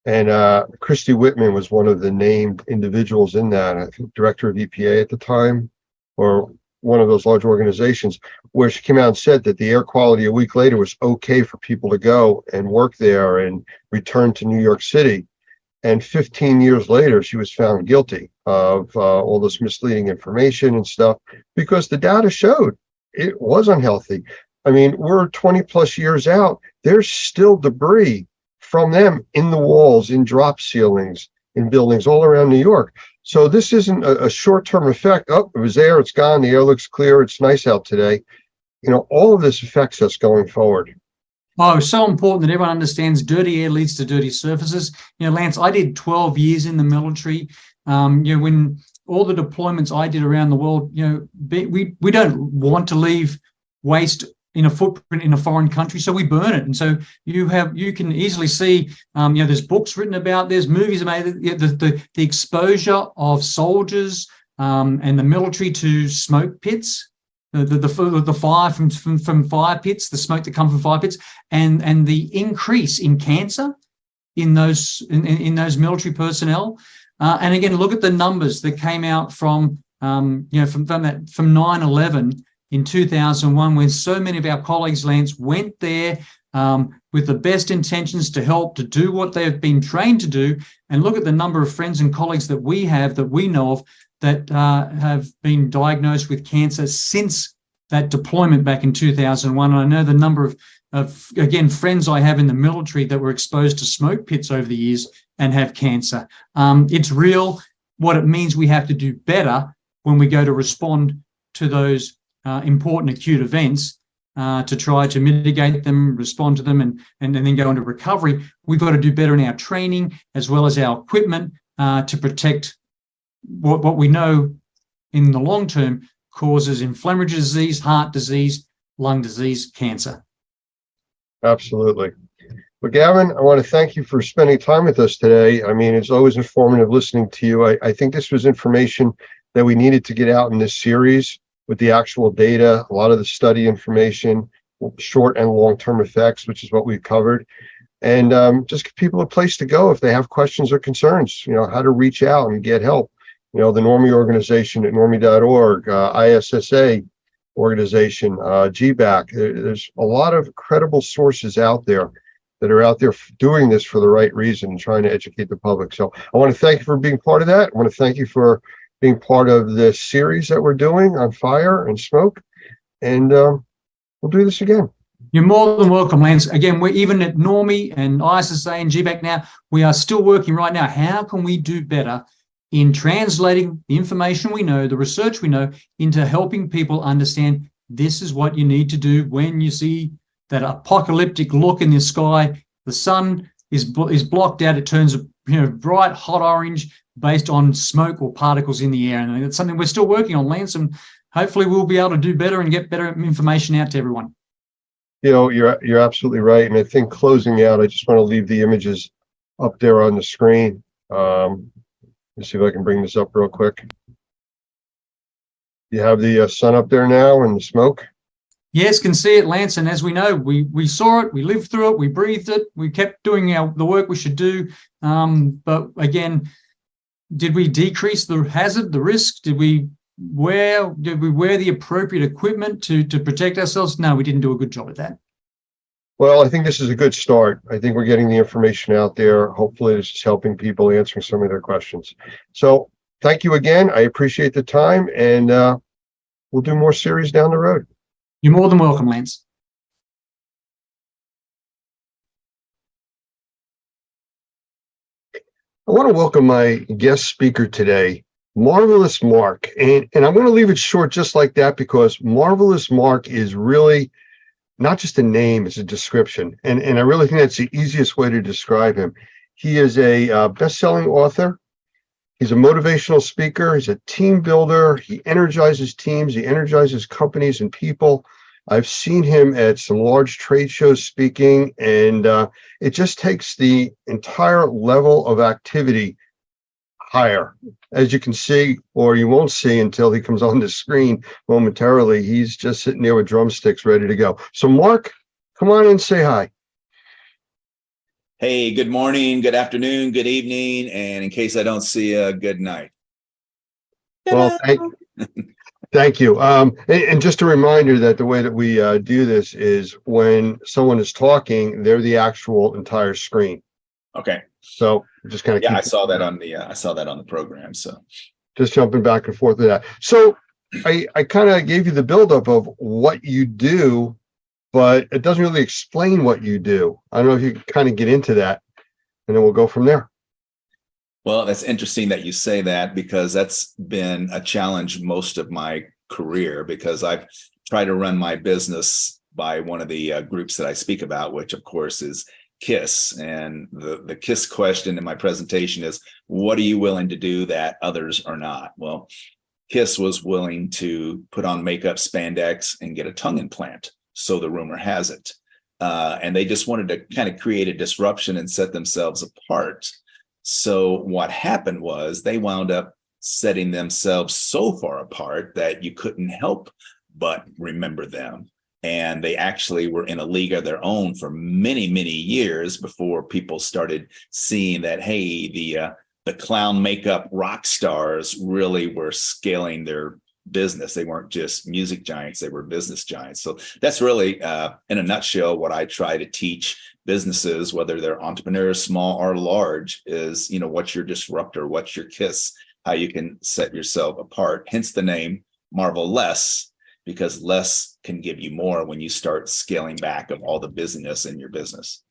A: And Christy Whitman was one of the named individuals in that, I think director of EPA at the time, or one of those large organizations, where she came out and said that the air quality a week later was okay for people to go and work there and return to New York City. And 15 years later, she was found guilty of all this misleading information and stuff, because the data showed it was unhealthy. I mean, we're 20 plus years out. There's still debris from them in the walls, in drop ceilings, in buildings all around New York. So this isn't a short-term effect. Oh, it was there, it's gone, the air looks clear, it's nice out today. All of this affects us going forward.
V: Oh, it's so important that everyone understands dirty air leads to dirty surfaces. Lance, I did 12 years in the military. When all the deployments I did around the world, we don't want to leave waste in a footprint in a foreign country, so we burn it. And so you can easily see, there's books written about, there's movies about the exposure of soldiers and the military to smoke pits, the fire from fire pits, the smoke that comes from fire pits, and the increase in cancer in those military personnel. And again, look at the numbers that came out from 9/11 in 2001, when so many of our colleagues, Lance, went there with the best intentions to help, to do what they've been trained to do. And look at the number of friends and colleagues that we know of that have been diagnosed with cancer since that deployment back in 2001. And I know the number of again, friends I have in the military that were exposed to smoke pits over the years and have cancer. It's real. What it means, we have to do better when we go to respond to those important acute events, to try to mitigate them, respond to them, and then go into recovery. We've got to do better in our training as well as our equipment to protect what we know in the long term causes inflammatory disease, heart disease, lung disease, cancer.
A: Absolutely. Well, Gavin, I want to thank you for spending time with us today. I mean, it's always informative listening to you. I think this was information that we needed to get out in this series, with the actual data, a lot of the study information, short and long-term effects, which is what we've covered. And just give people a place to go if they have questions or concerns, how to reach out and get help. The Normie organization at normie.org, ISSA organization, GBAC. There's a lot of credible sources out there that are out there doing this for the right reason and trying to educate the public. So I want to thank you for being part of that. I want to thank you for being part of this series that we're doing on fire and smoke. And we'll do this again.
V: You're more than welcome, Lance. Again, we're even at Normie and ISSA and GBAC now, we are still working right now. How can we do better in translating the information we know, the research we know, into helping people understand this is what you need to do when you see that apocalyptic look in the sky. The sun is blocked out. It turns bright, hot orange based on smoke or particles in the air. And it's something we're still working on, Lance, and hopefully we'll be able to do better and get better information out to everyone.
A: You're absolutely right. And I think closing out, I just want to leave the images up there on the screen. Let's see if I can bring this up real quick. You have the sun up there now and the smoke.
V: Yes, can see it, Lance. And as we know, we saw it, we lived through it, we breathed it, we kept doing the work we should do. But again, did we decrease the hazard, the risk? Did we wear the appropriate equipment to protect ourselves? No, we didn't do a good job at that.
A: Well, I think this is a good start. I think we're getting the information out there. Hopefully this is helping people, answering some of their questions. So thank you again. I appreciate the time, and we'll do more series down the road.
V: You're more than welcome, Lance.
A: I want to welcome my guest speaker today, Marvelous Mark. And I'm going to leave it short just like that, because Marvelous Mark is really not just a name, it's a description. And I really think that's the easiest way to describe him. He is a best-selling author. He's a motivational speaker. He's a team builder. He energizes teams. He energizes companies and people. I've seen him at some large trade shows speaking, and it just takes the entire level of activity higher. As you can see, or you won't see until he comes on the screen momentarily, he's just sitting there with drumsticks ready to go. So Mark, come on in, say hi.
K: Hey, good morning, good afternoon, good evening, and in case I don't see you, good night.
A: Well, thank you. And just a reminder that the way that we do this is when someone is talking, they're the actual entire screen.
K: Okay.
A: So just kind of
K: I saw that on the program. So
A: just jumping back and forth with that. So I kind of gave you the buildup of what you do, but it doesn't really explain what you do. I don't know if you can kind of get into that, and then we'll go from there.
K: Well, that's interesting that you say that, because that's been a challenge most of my career, because I've tried to run my business by one of the groups that I speak about, which of course is KISS. And the KISS question in my presentation is, what are you willing to do that others are not? Well, KISS was willing to put on makeup, spandex, and get a tongue implant. So the rumor has it. And they just wanted to kind of create a disruption and set themselves apart. So what happened was they wound up setting themselves so far apart that you couldn't help but remember them. And they actually were in a league of their own for many, many years before people started seeing that, hey, the clown makeup rock stars really were scaling their business. They weren't just music giants, they were business giants. So that's really, in a nutshell, what I try to teach businesses, whether they're entrepreneurs, small or large, is, what's your disruptor, what's your KISS, how you can set yourself apart. Hence the name Marvel Less, because less can give you more when you start scaling back of all the busyness in your business.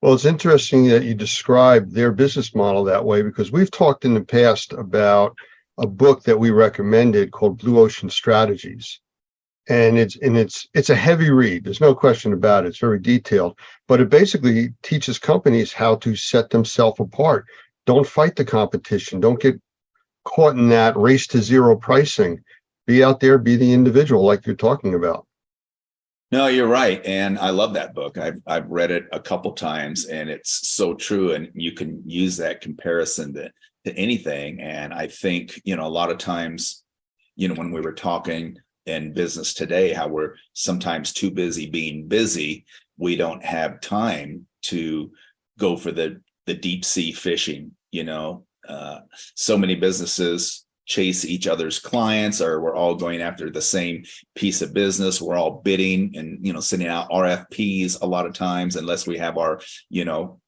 A: Well, it's interesting that you describe their business model that way, because we've talked in the past about a book that we recommended called Blue Ocean Strategies. And it's a heavy read. There's no question about it. It's very detailed, but it basically teaches companies how to set themselves apart. Don't fight the competition. Don't get caught in that race to zero pricing. Be out there, be the individual like you're talking about.
K: No, you're right. And I love that book. I've read it a couple times, and it's so true. And you can use that comparison to anything. And I think, a lot of times, when we were talking in business today, how we're sometimes too busy being busy, we don't have time to go for the deep sea fishing. So many businesses chase each other's clients, or we're all going after the same piece of business. We're all bidding and, sending out RFPs a lot of times, unless we have our,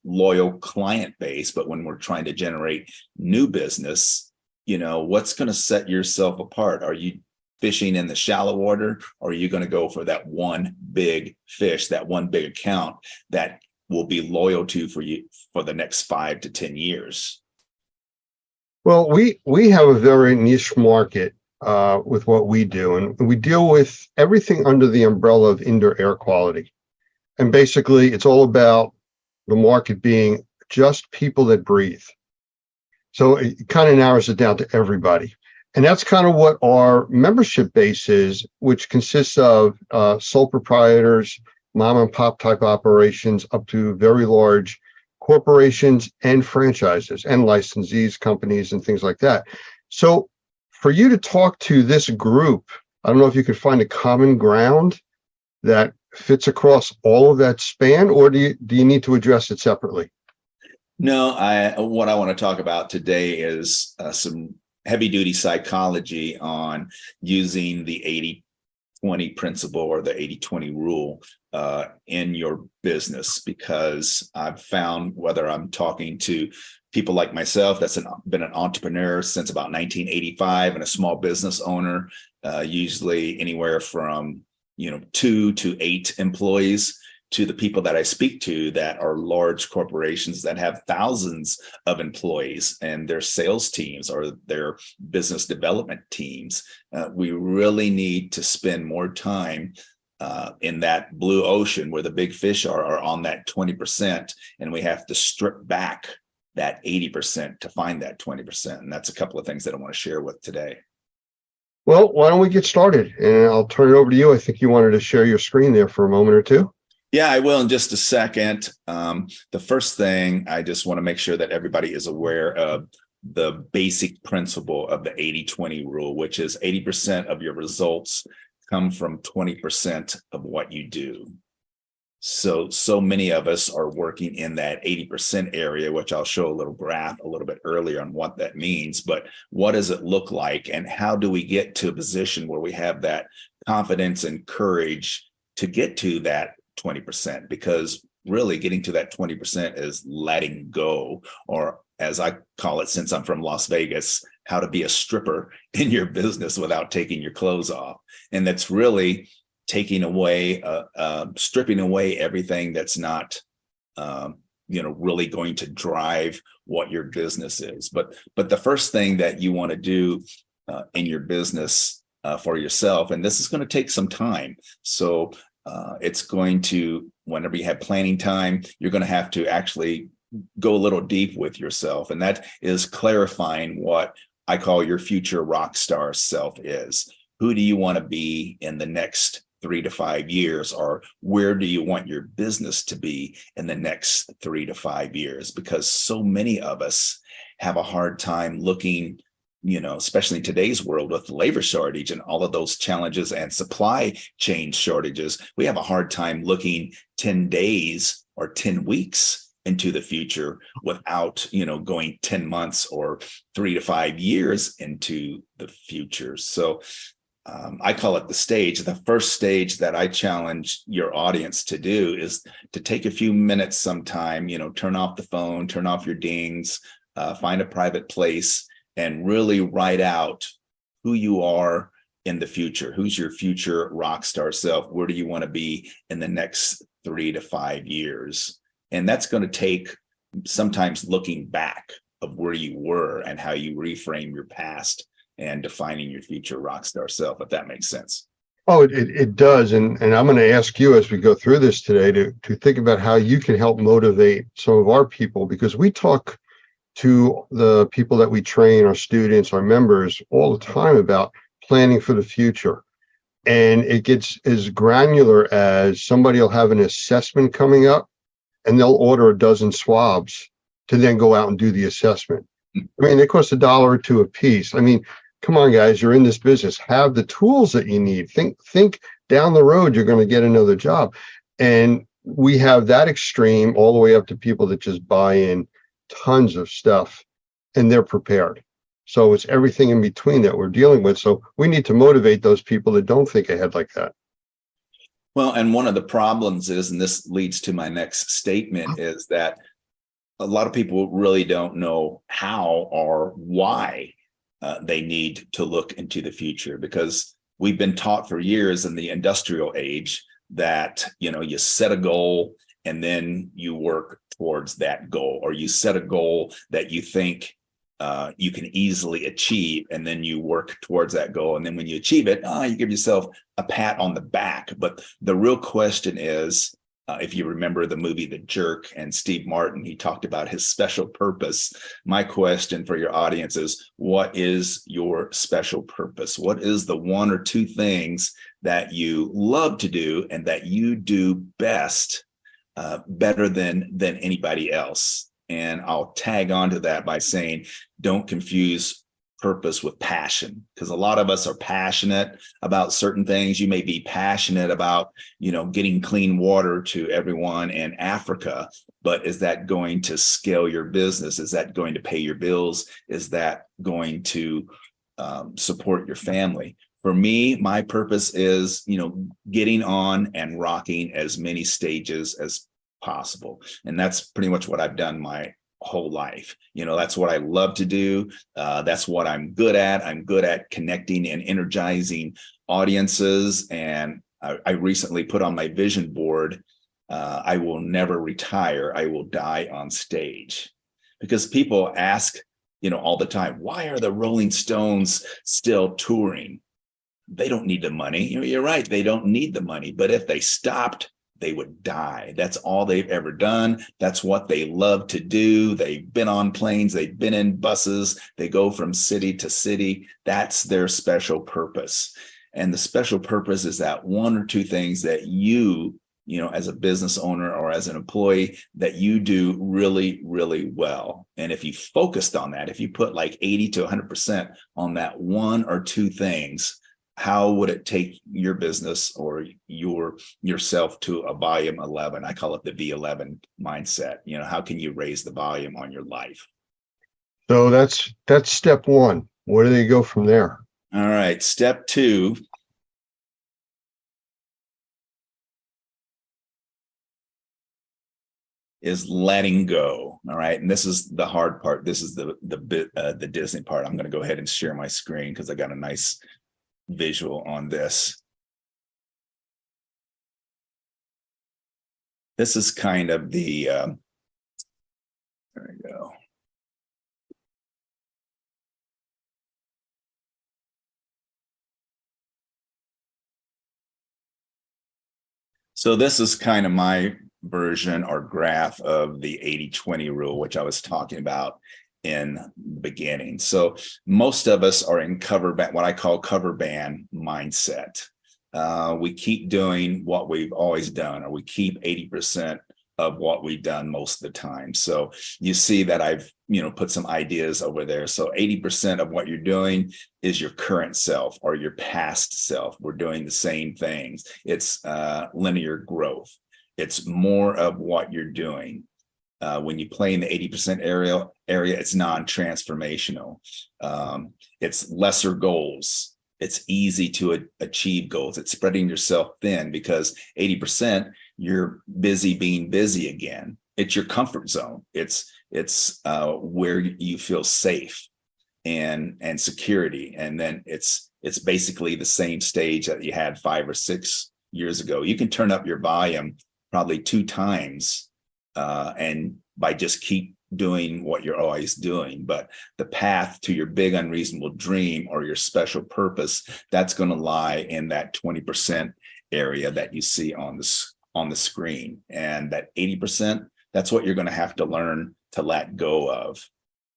K: loyal client base. But when we're trying to generate new business, what's going to set yourself apart? Are you fishing in the shallow water, or are you going to go for that one big fish, that one big account that will be loyal to for you for the next 5 to 10 years?
A: Well, we have a very niche market with what we do, and we deal with everything under the umbrella of indoor air quality. And basically, it's all about the market being just people that breathe. So it kind of narrows it down to everybody. And that's kind of what our membership base is, which consists of sole proprietors, mom and pop type operations, up to very large corporations and franchises and licensees, companies, and things like that. So for you to talk to this group, I don't know if you could find a common ground that fits across all of that span, or do you need to address it separately?
K: No, what I want to talk about today is some heavy duty psychology on using the 80-20 principle or the 80-20 rule in your business, because I've found, whether I'm talking to people like myself that's been an entrepreneur since about 1985 and a small business owner, usually anywhere from 2 to 8 employees, to the people that I speak to that are large corporations that have thousands of employees and their sales teams or their business development teams. We really need to spend more time in that blue ocean where the big fish are on that 20%, and we have to strip back that 80% to find that 20%. And that's a couple of things that I want to share with today.
A: Well, why don't we get started? And I'll turn it over to you. I think you wanted to share your screen there for a moment or two.
K: Yeah, I will in just a second. The first thing, I just want to make sure that everybody is aware of the basic principle of the 80-20 rule, which is 80% of your results come from 20% of what you do. So many of us are working in that 80% area, which I'll show a little graph a little bit earlier on what that means. But what does it look like, and how do we get to a position where we have that confidence and courage to get to that 20%? Because really getting to that 20% is letting go, or as I call it, since I'm from Las Vegas, how to be a stripper in your business without taking your clothes off. And that's really taking away, stripping away everything that's not, really going to drive what your business is. But the first thing that you want to do in your business for yourself, and this is going to take some time. So it's going to, whenever you have planning time, you're going to have to actually go a little deep with yourself. And that is clarifying what I call your future rock star self is. Who do you want to be in the next 3 to 5 years, or where do you want your business to be in the next 3 to 5 years? Because so many of us have a hard time looking, especially in today's world with the labor shortage and all of those challenges and supply chain shortages. We have a hard time looking 10 days or 10 weeks into the future without, going 10 months or 3 to 5 years into the future. So I call it the stage. The first stage that I challenge your audience to do is to take a few minutes sometime, turn off the phone, turn off your dings, find a private place, and really write out who you are in the future. Who's your future rock star self? Where do you want to be in the next 3 to 5 years? And that's going to take sometimes looking back of where you were and how you reframe your past and defining your future rock star self, if that makes sense.
A: Oh, it does. And I'm going to ask you as we go through this today to think about how you can help motivate some of our people, because we talk to the people that we train, our students, our members, all the time about planning for the future. And it gets as granular as somebody will have an assessment coming up and they'll order a dozen swabs to then go out and do the assessment. I mean, they cost $1 or $2 a piece. I mean, come on, guys, you're in this business. Have the tools that you need. Think down the road, you're going to get another job. And we have that extreme all the way up to people that just buy in tons of stuff and they're prepared. So it's everything in between that we're dealing with. So we need to motivate those people that don't think ahead like that.
K: Well, and one of the problems is, and this leads to my next statement, is that a lot of people really don't know how or why they need to look into the future, because we've been taught for years in the industrial age that, you set a goal and then you work towards that goal, or you set a goal that you think you can easily achieve, and then you work towards that goal. And then when you achieve it, you give yourself a pat on the back. But the real question is, if you remember the movie The Jerk and Steve Martin, he talked about his special purpose. My question for your audience is, what is your special purpose? What is the 1 or 2 things that you love to do and that you do best, better than anybody else? And I'll tag on to that by saying, don't confuse purpose with passion, because a lot of us are passionate about certain things. You may be passionate about, getting clean water to everyone in Africa, but is that going to scale your business? Is that going to pay your bills? Is that going to support your family? For me, my purpose is, getting on and rocking as many stages as possible. And that's pretty much what I've done my whole life. That's what I love to do. That's what I'm good at. I'm good at connecting and energizing audiences. And I recently put on my vision board, I will never retire. I will die on stage. Because people ask, all the time, why are the Rolling Stones still touring? They don't need the money. You're right. They don't need the money. But if they stopped, they would die. That's all they've ever done. That's what they love to do. They've been on planes. They've been in buses. They go from city to city. That's their special purpose. And the special purpose is that one or two things that you, as a business owner or as an employee, that you do really, really well. And if you focused on that, if you put like 80 to 100% on that one or two things, how would it take your business or yourself to a volume 11? I call it the V11 mindset. How can you raise the volume on your life?
A: So that's step one. Where do they go from there?
K: All right. Step two is letting go. All right. And this is the hard part. This is the Disney part. I'm going to go ahead and share my screen because I got a nice visual on this. This is kind of the there we go. So this is kind of my version or graph of the 80-20 rule, which I was talking about in the beginning. So most of us are in cover band, what I call cover band mindset. We keep doing what we've always done, or we keep 80% of what we've done most of the time. So you see that I've, put some ideas over there. So 80% of what you're doing is your current self or your past self. We're doing the same things. It's linear growth. It's more of what you're doing. When you play in the 80% area, it's non-transformational. It's lesser goals. It's easy to achieve goals. It's spreading yourself thin because 80%, you're busy being busy again. It's your comfort zone. It's where you feel safe and security. And then it's basically the same stage that you had 5 or 6 years ago. You can turn up your volume probably 2 times and by just keep doing what you're always doing. But the path to your big unreasonable dream or your special purpose, that's going to lie in that 20% area that you see on the screen. And that 80%, that's what you're going to have to learn to let go of,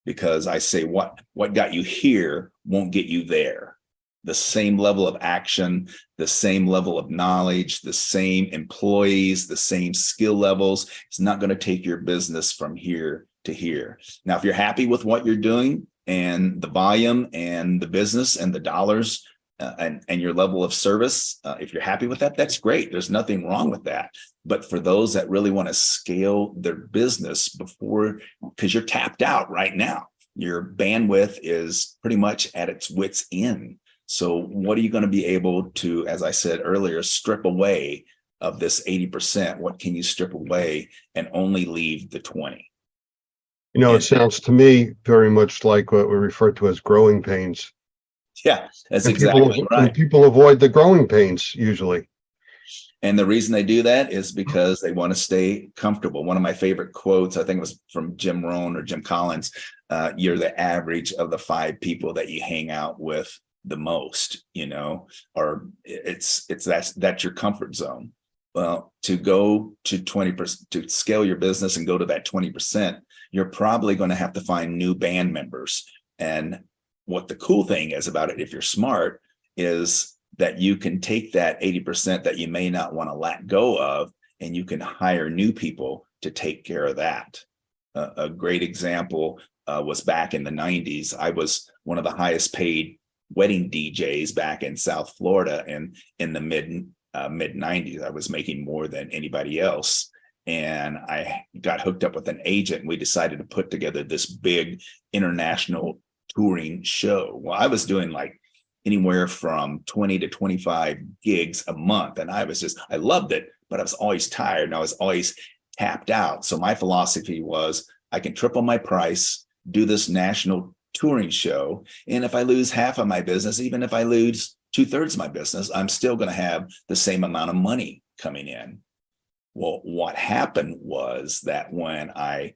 K: because I say what got you here won't get you there. The same level of action, the same level of knowledge, the same employees, the same skill levels. It's not going to take your business from here to here. Now, if you're happy with what you're doing and the volume and the business and the dollars and your level of service, if you're happy with that, that's great. There's nothing wrong with that. But for those that really want to scale their business because you're tapped out right now, your bandwidth is pretty much at its wit's end. So what are you going to be able to, as I said earlier, strip away of this 80%? What can you strip away and only leave the 20?
A: It sounds to me very much like what we refer to as growing pains.
K: Yeah, that's exactly right.
A: And people avoid the growing pains usually.
K: And the reason they do that is because they want to stay comfortable. One of my favorite quotes, I think it was from Jim Rohn or Jim Collins, you're the average of the 5 people that you hang out with the most, or that's your comfort zone. Well, to go to 20%, to scale your business and go to that 20%, you're probably going to have to find new band members. And what the cool thing is about it, if you're smart, is that you can take that 80% that you may not want to let go of, and you can hire new people to take care of that. A great example was back in the 90s. I was one of the highest paid wedding DJs back in South Florida, and in the mid 90s, I was making more than anybody else. And I got hooked up with an agent, and we decided to put together this big international touring show. Well, I was doing like anywhere from 20 to 25 gigs a month. And I loved it, but I was always tired and I was always tapped out. So my philosophy was, I can triple my price, do this national touring show. And if I lose half of my business, even if I lose 2/3 of my business, I'm still going to have the same amount of money coming in. Well, what happened was that when I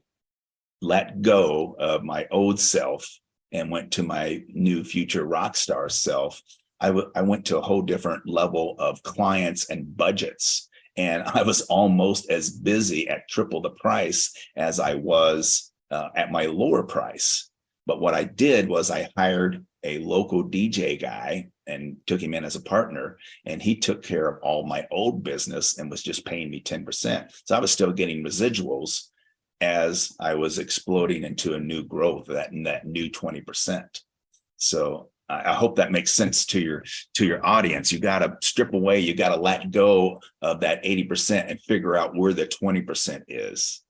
K: let go of my old self and went to my new future rock star self, I went to a whole different level of clients and budgets. And I was almost as busy at triple the price as I was at my lower price. But what I did was I hired a local DJ guy and took him in as a partner, and he took care of all my old business and was just paying me 10%. So I was still getting residuals as I was exploding into a new growth, that new 20%. So I hope that makes sense to your audience. You got to strip away, you got to let go of that 80% and figure out where the 20% is.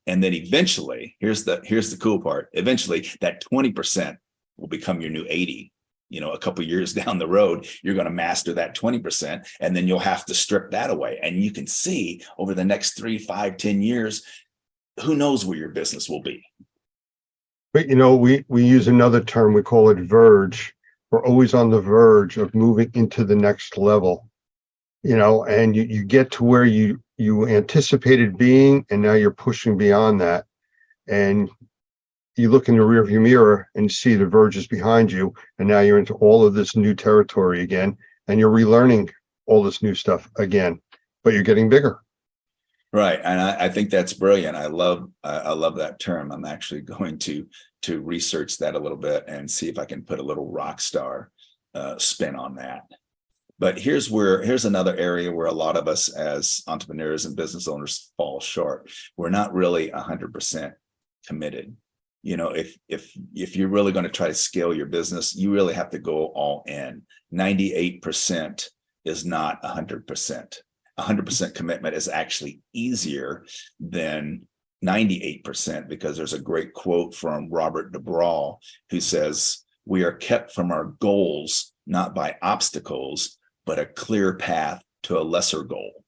K: And then eventually, here's the cool part. Eventually that 20% will become your new 80. You know, a couple of years down the road, you're going to master that 20%, and then you'll have to strip that away. And you can see over the next 3, 5, 10 years, who knows where your business will be.
A: But, you know, we use another term, we call it verge. We're always on the verge of moving into the next level, you know, and you get to where you anticipated being, and now you're pushing beyond that. And you look in the rearview mirror and you see the verges behind you, and now you're into all of this new territory again, and you're relearning all this new stuff again, but you're getting bigger.
K: Right. And I think that's brilliant. I love that term. I'm actually going to research that a little bit and see if I can put a little rock star spin on that. But here's another area where a lot of us as entrepreneurs and business owners fall short. We're not really 100% committed. You know, if you're really going to try to scale your business, you really have to go all in. 98% is not 100%. 100% commitment is actually easier than 98%, because there's a great quote from Robert DeBraw who says, "We are kept from our goals not by obstacles, but a clear path to a lesser goal."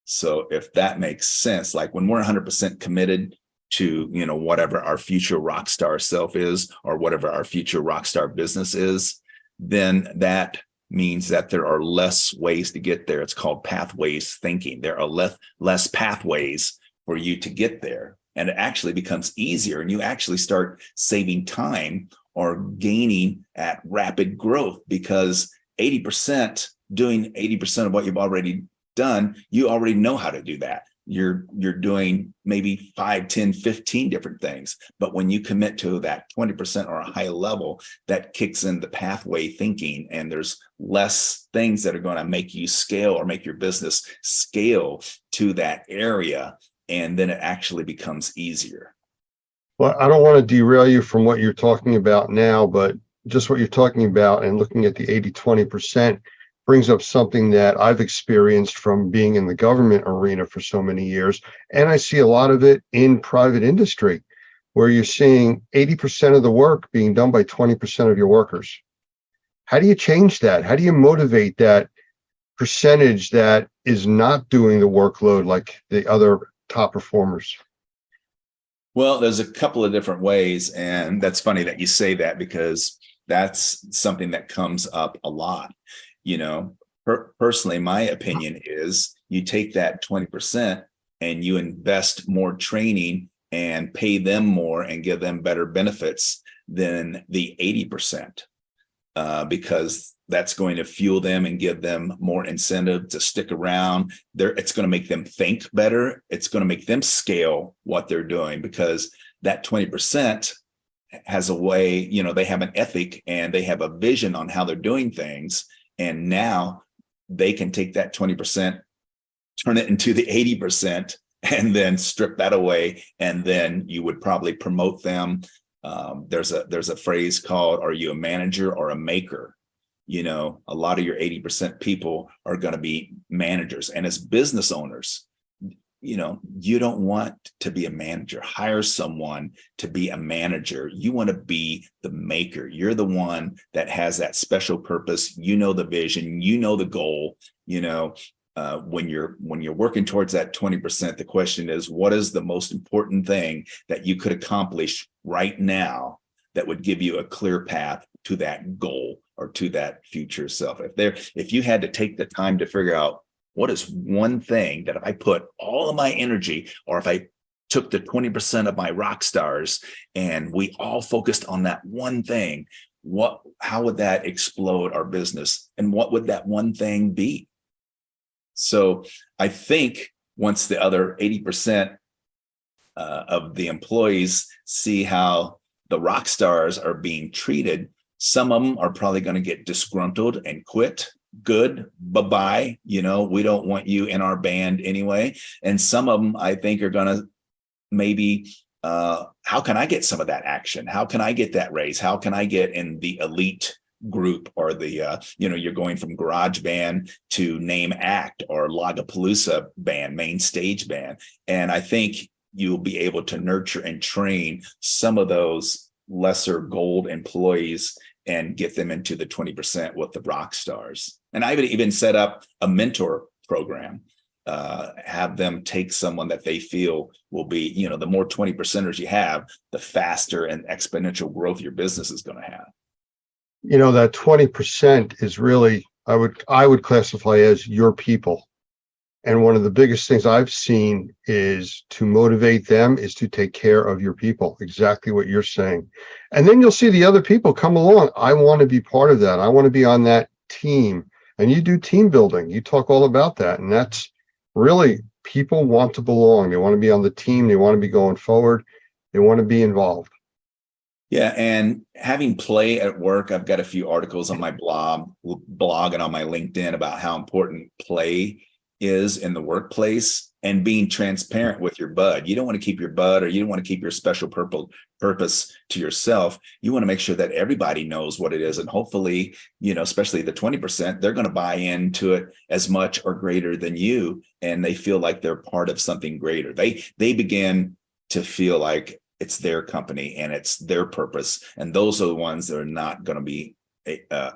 K: So if that makes sense, like when we're 100% committed to, you know, whatever our future rock star self is, or whatever our future rock star business is, then that means that there are less ways to get there. It's called pathways thinking. There are less pathways for you to get there. And it actually becomes easier, and you actually start saving time or gaining at rapid growth, because 80%, doing 80% of what you've already done, you already know how to do that. You're doing maybe 5, 10, 15 different things. But when you commit to that 20% or a high level, that kicks in the pathway thinking, and there's less things that are going to make you scale or make your business scale to that area. And then it actually becomes easier.
A: Well, I don't want to derail you from what you're talking about now, but just what you're talking about and looking at the 80-20% brings up something that I've experienced from being in the government arena for so many years. And I see a lot of it in private industry, where you're seeing 80% of the work being done by 20% of your workers. How do you change that? How do you motivate that percentage that is not doing the workload like the other top performers?
K: Well, there's a couple of different ways. And that's funny that you say that, because that's something that comes up a lot. You know, personally, my opinion is you take that 20% and you invest more training and pay them more and give them better benefits than the 80%, because that's going to fuel them and give them more incentive to stick around. It's going to make them think better. It's going to make them scale what they're doing, because that 20% has a way, you know, they have an ethic and they have a vision on how they're doing things. And now they can take that 20%, turn it into the 80%, and then strip that away, and then you would probably promote them. There's a phrase called, are you a manager or a maker? You know, a lot of your 80% people are going to be managers. And as business owners, you know, you don't want to be a manager. Hire someone to be a manager. You want to be the maker. You're the one that has that special purpose. You know the vision, you know the goal. You know, when you're working towards that 20%, the question is, what is the most important thing that you could accomplish right now that would give you a clear path to that goal or to that future self? If you had to take the time to figure out, what is one thing that if I put all of my energy, or if I took the 20% of my rock stars and we all focused on that one thing, how would that explode our business? And what would that one thing be? So I think once the other 80% of the employees see how the rock stars are being treated, some of them are probably going to get disgruntled and quit. Good, bye-bye. You know, we don't want you in our band anyway. And some of them, I think, are going to maybe, how can I get some of that action? How can I get that raise? How can I get in the elite group, or the, you know, you're going from garage band to name act or Lollapalooza band, main stage band. And I think you'll be able to nurture and train some of those lesser gold employees and get them into the 20% with the rock stars. And I would even set up a mentor program, have them take someone that they feel will be, you know, the more 20%ers you have, the faster and exponential growth your business is going to have.
A: You know, that 20% is really, I would classify as your people. And one of the biggest things I've seen is to motivate them is to take care of your people, exactly what you're saying. And then you'll see the other people come along. I want to be part of that. I want to be on that team. And you do team building. You talk all about that. And that's really, people want to belong. They want to be on the team. They want to be going forward. They want to be involved.
K: Yeah, and having play at work, I've got a few articles on my blog and on my LinkedIn about how important play is in the workplace, and being transparent with your bud. You don't want to keep your bud, or you don't want to keep your special purpose to yourself. You want to make sure that everybody knows what it is. And hopefully, you know, especially the 20%, they're going to buy into it as much or greater than you. And they feel like they're part of something greater. They begin to feel like it's their company and it's their purpose. And those are the ones that are not going to be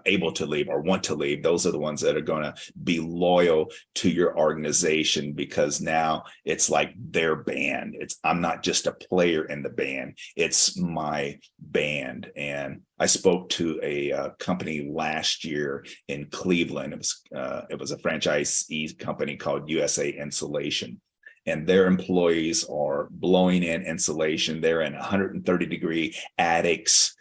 K: able to leave or want to leave. Those are the ones that are going to be loyal to your organization, because now it's like their band. I'm not just a player in the band, it's my band. And I spoke to a company last year in Cleveland. It was a franchisee company called USA Insulation. And their employees are blowing in insulation. They're in 130-degree attics,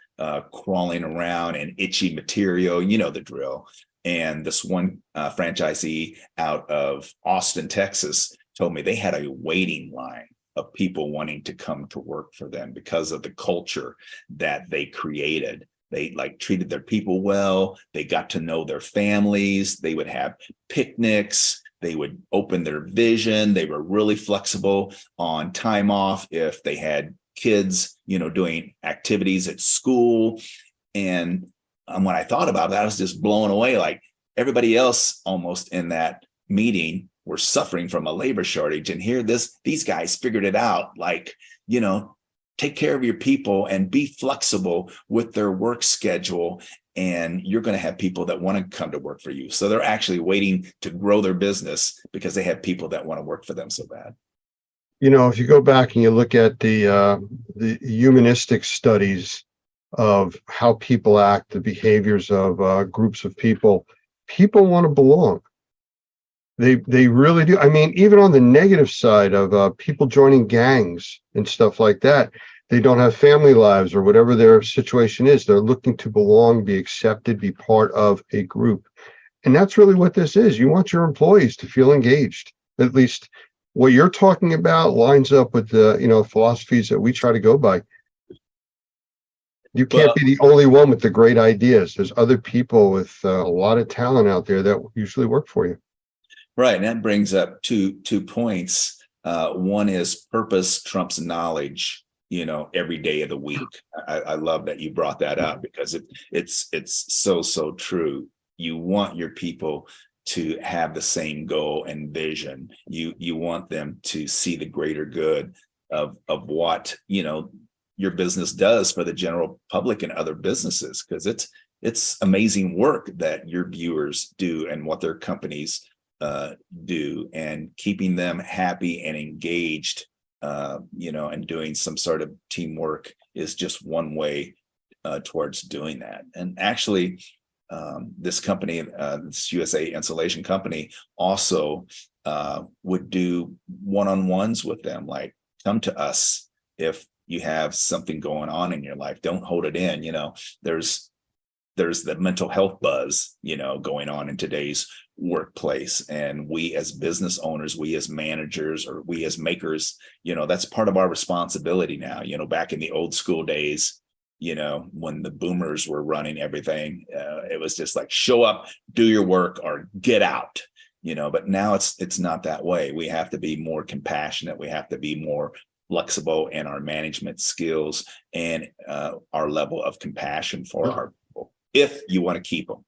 K: crawling around in itchy material, you know the drill. And this one franchisee out of Austin, Texas, told me they had a waiting line of people wanting to come to work for them because of the culture that they created. They treated their people well. They got to know their families. They would have picnics. They would open their vision. They were really flexible on time off if they had kids, you know, doing activities at school. And when I thought about that, I was just blown away. Like everybody else almost in that meeting were suffering from a labor shortage. And here these guys figured it out. Like, you know, take care of your people and be flexible with their work schedule. And you're going to have people that want to come to work for you. So they're actually waiting to grow their business because they have people that want to work for them so bad.
A: You know, if you go back and you look at the humanistic studies of how people act, the behaviors of groups of people want to belong. They really do. I mean, even on the negative side of people joining gangs and stuff like that, they don't have family lives or whatever their situation is. They're looking to belong, be accepted, be part of a group. And that's really what this is. You want your employees to feel engaged. At least what you're talking about lines up with the, you know, philosophies that we try to go by. You can't be the only one with the great ideas. There's other people with a lot of talent out there that usually work for you.
K: Right. And that brings up two points. One is purpose trumps knowledge, every day of the week. I love that you brought that up because it's so true. You want your people to have the same goal and vision. You want them to see the greater good of what, your business does for the general public and other businesses, because it's amazing work that your viewers do and what their companies do, and keeping them happy and engaged, and doing some sort of teamwork is just one way towards doing that. And actually, this company, this USA Insulation Company, also would do one-on-ones with them, like, come to us if you have something going on in your life. Don't hold it in. There's the mental health buzz, going on in today's workplace. And we as business owners, we as managers, or we as makers, that's part of our responsibility now. Back in the old school days, when the boomers were running everything, it was just like, show up, do your work, or get out, but now it's not that way. We have to be more compassionate. We have to be more flexible in our management skills and our level of compassion for our people, if you want to keep them.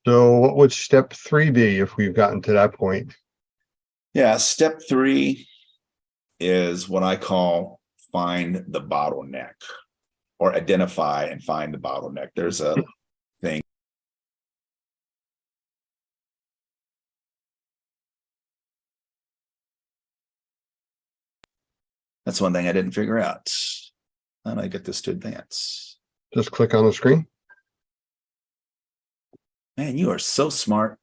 A: So what would step 3 be if we've gotten to that point?
K: Yeah, step 3 is what I call find the bottleneck, or identify and find the bottleneck. There's a thing. That's one thing I didn't figure out. How do I get this to advance?
A: Just click on the screen.
K: Man, you are so smart.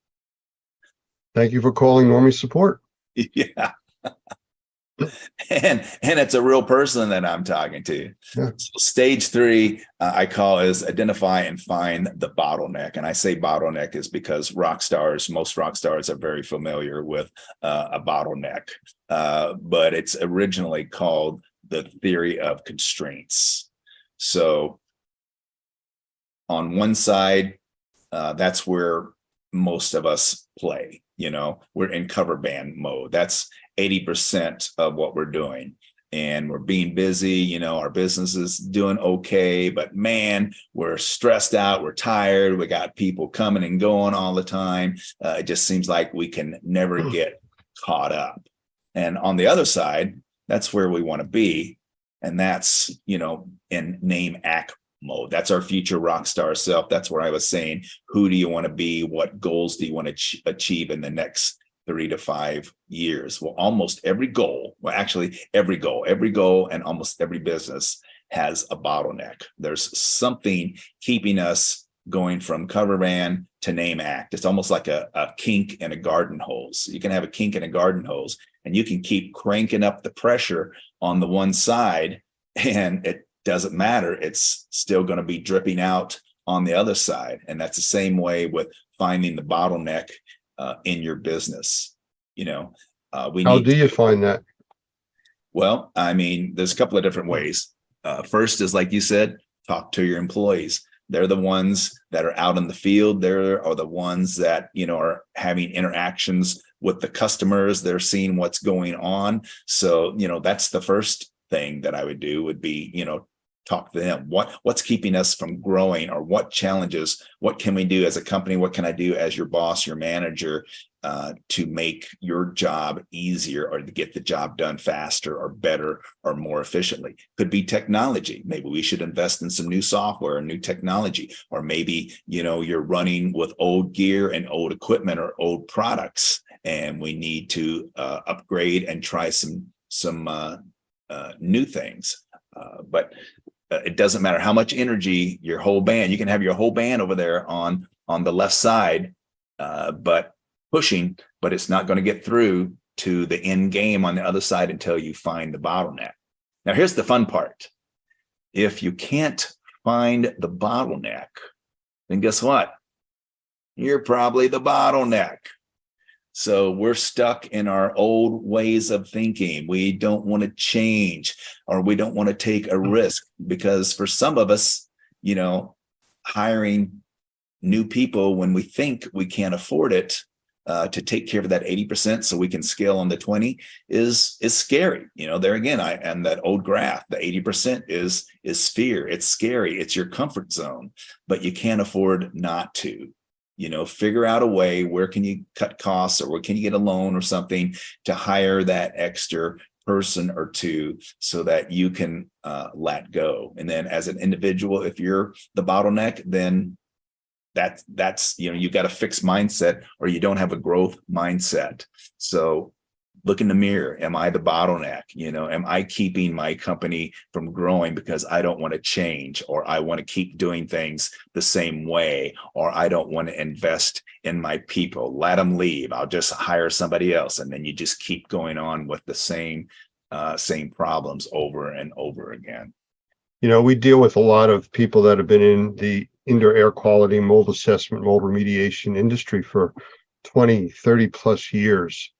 A: Thank you for calling Normie Support.
K: Yeah. and it's a real person that I'm talking to. Yeah. So stage 3, I call, is identify and find the bottleneck. And I say bottleneck is because most rock stars are very familiar with a bottleneck, but it's originally called the theory of constraints. So on one side, that's where most of us play. We're in cover band mode. That's 80% of what we're doing, and we're being busy. Our business is doing okay, but man, we're stressed out, we're tired, we got people coming and going all the time. It just seems like we can never get caught up. And on the other side, that's where we want to be, and that's in name act mode. That's our future rock star self. That's where I was saying, who do you want to be? What goals do you want to achieve in the next 3 to 5 years? Well, almost every goal, and almost every business has a bottleneck. There's something keeping us going from cover band to name act. It's almost like a kink in a garden hose. You can have a kink in a garden hose, and you can keep cranking up the pressure on the one side, and it doesn't matter. It's still going to be dripping out on the other side. And that's the same way with finding the bottleneck in your business. How
A: do you find that?
K: Well, there's a couple of different ways. First is, like you said, talk to your employees. They're the ones that are out in the field. They're the ones that, are having interactions with the customers. They're seeing what's going on. So, that's the first thing that I would do, would be, talk to them. What's keeping us from growing, or what challenges, what can we do as a company? What can I do as your boss, your manager, to make your job easier, or to get the job done faster or better or more efficiently? Could be technology. Maybe we should invest in some new software and new technology, or maybe, you're running with old gear and old equipment or old products, and we need to upgrade and try some new things. But it doesn't matter how much energy your whole band, you can have your whole band over there on the left side, but pushing, but it's not going to get through to the end game on the other side until you find the bottleneck. Now, here's the fun part. If you can't find the bottleneck, then guess what? You're probably the bottleneck. So we're stuck in our old ways of thinking. We don't want to change, or we don't want to take a risk, because for some of us, hiring new people when we think we can't afford it, to take care of that 80% so we can scale on the 20 is scary. There again, and that old graph, the 80% is fear. It's scary. It's your comfort zone, but you can't afford not to. Figure out a way, where can you cut costs, or where can you get a loan or something to hire that extra person or two so that you can let go. And then as an individual, if you're the bottleneck, then that's you got a fixed mindset, or you don't have a growth mindset. So look in the mirror. Am I the bottleneck? Am I keeping my company from growing because I don't want to change, or I want to keep doing things the same way, or I don't want to invest in my people? Let them leave. I'll just hire somebody else. And then you just keep going on with the same problems over and over again.
A: We deal with a lot of people that have been in the indoor air quality, mold assessment, mold remediation industry for 20, 30 plus years.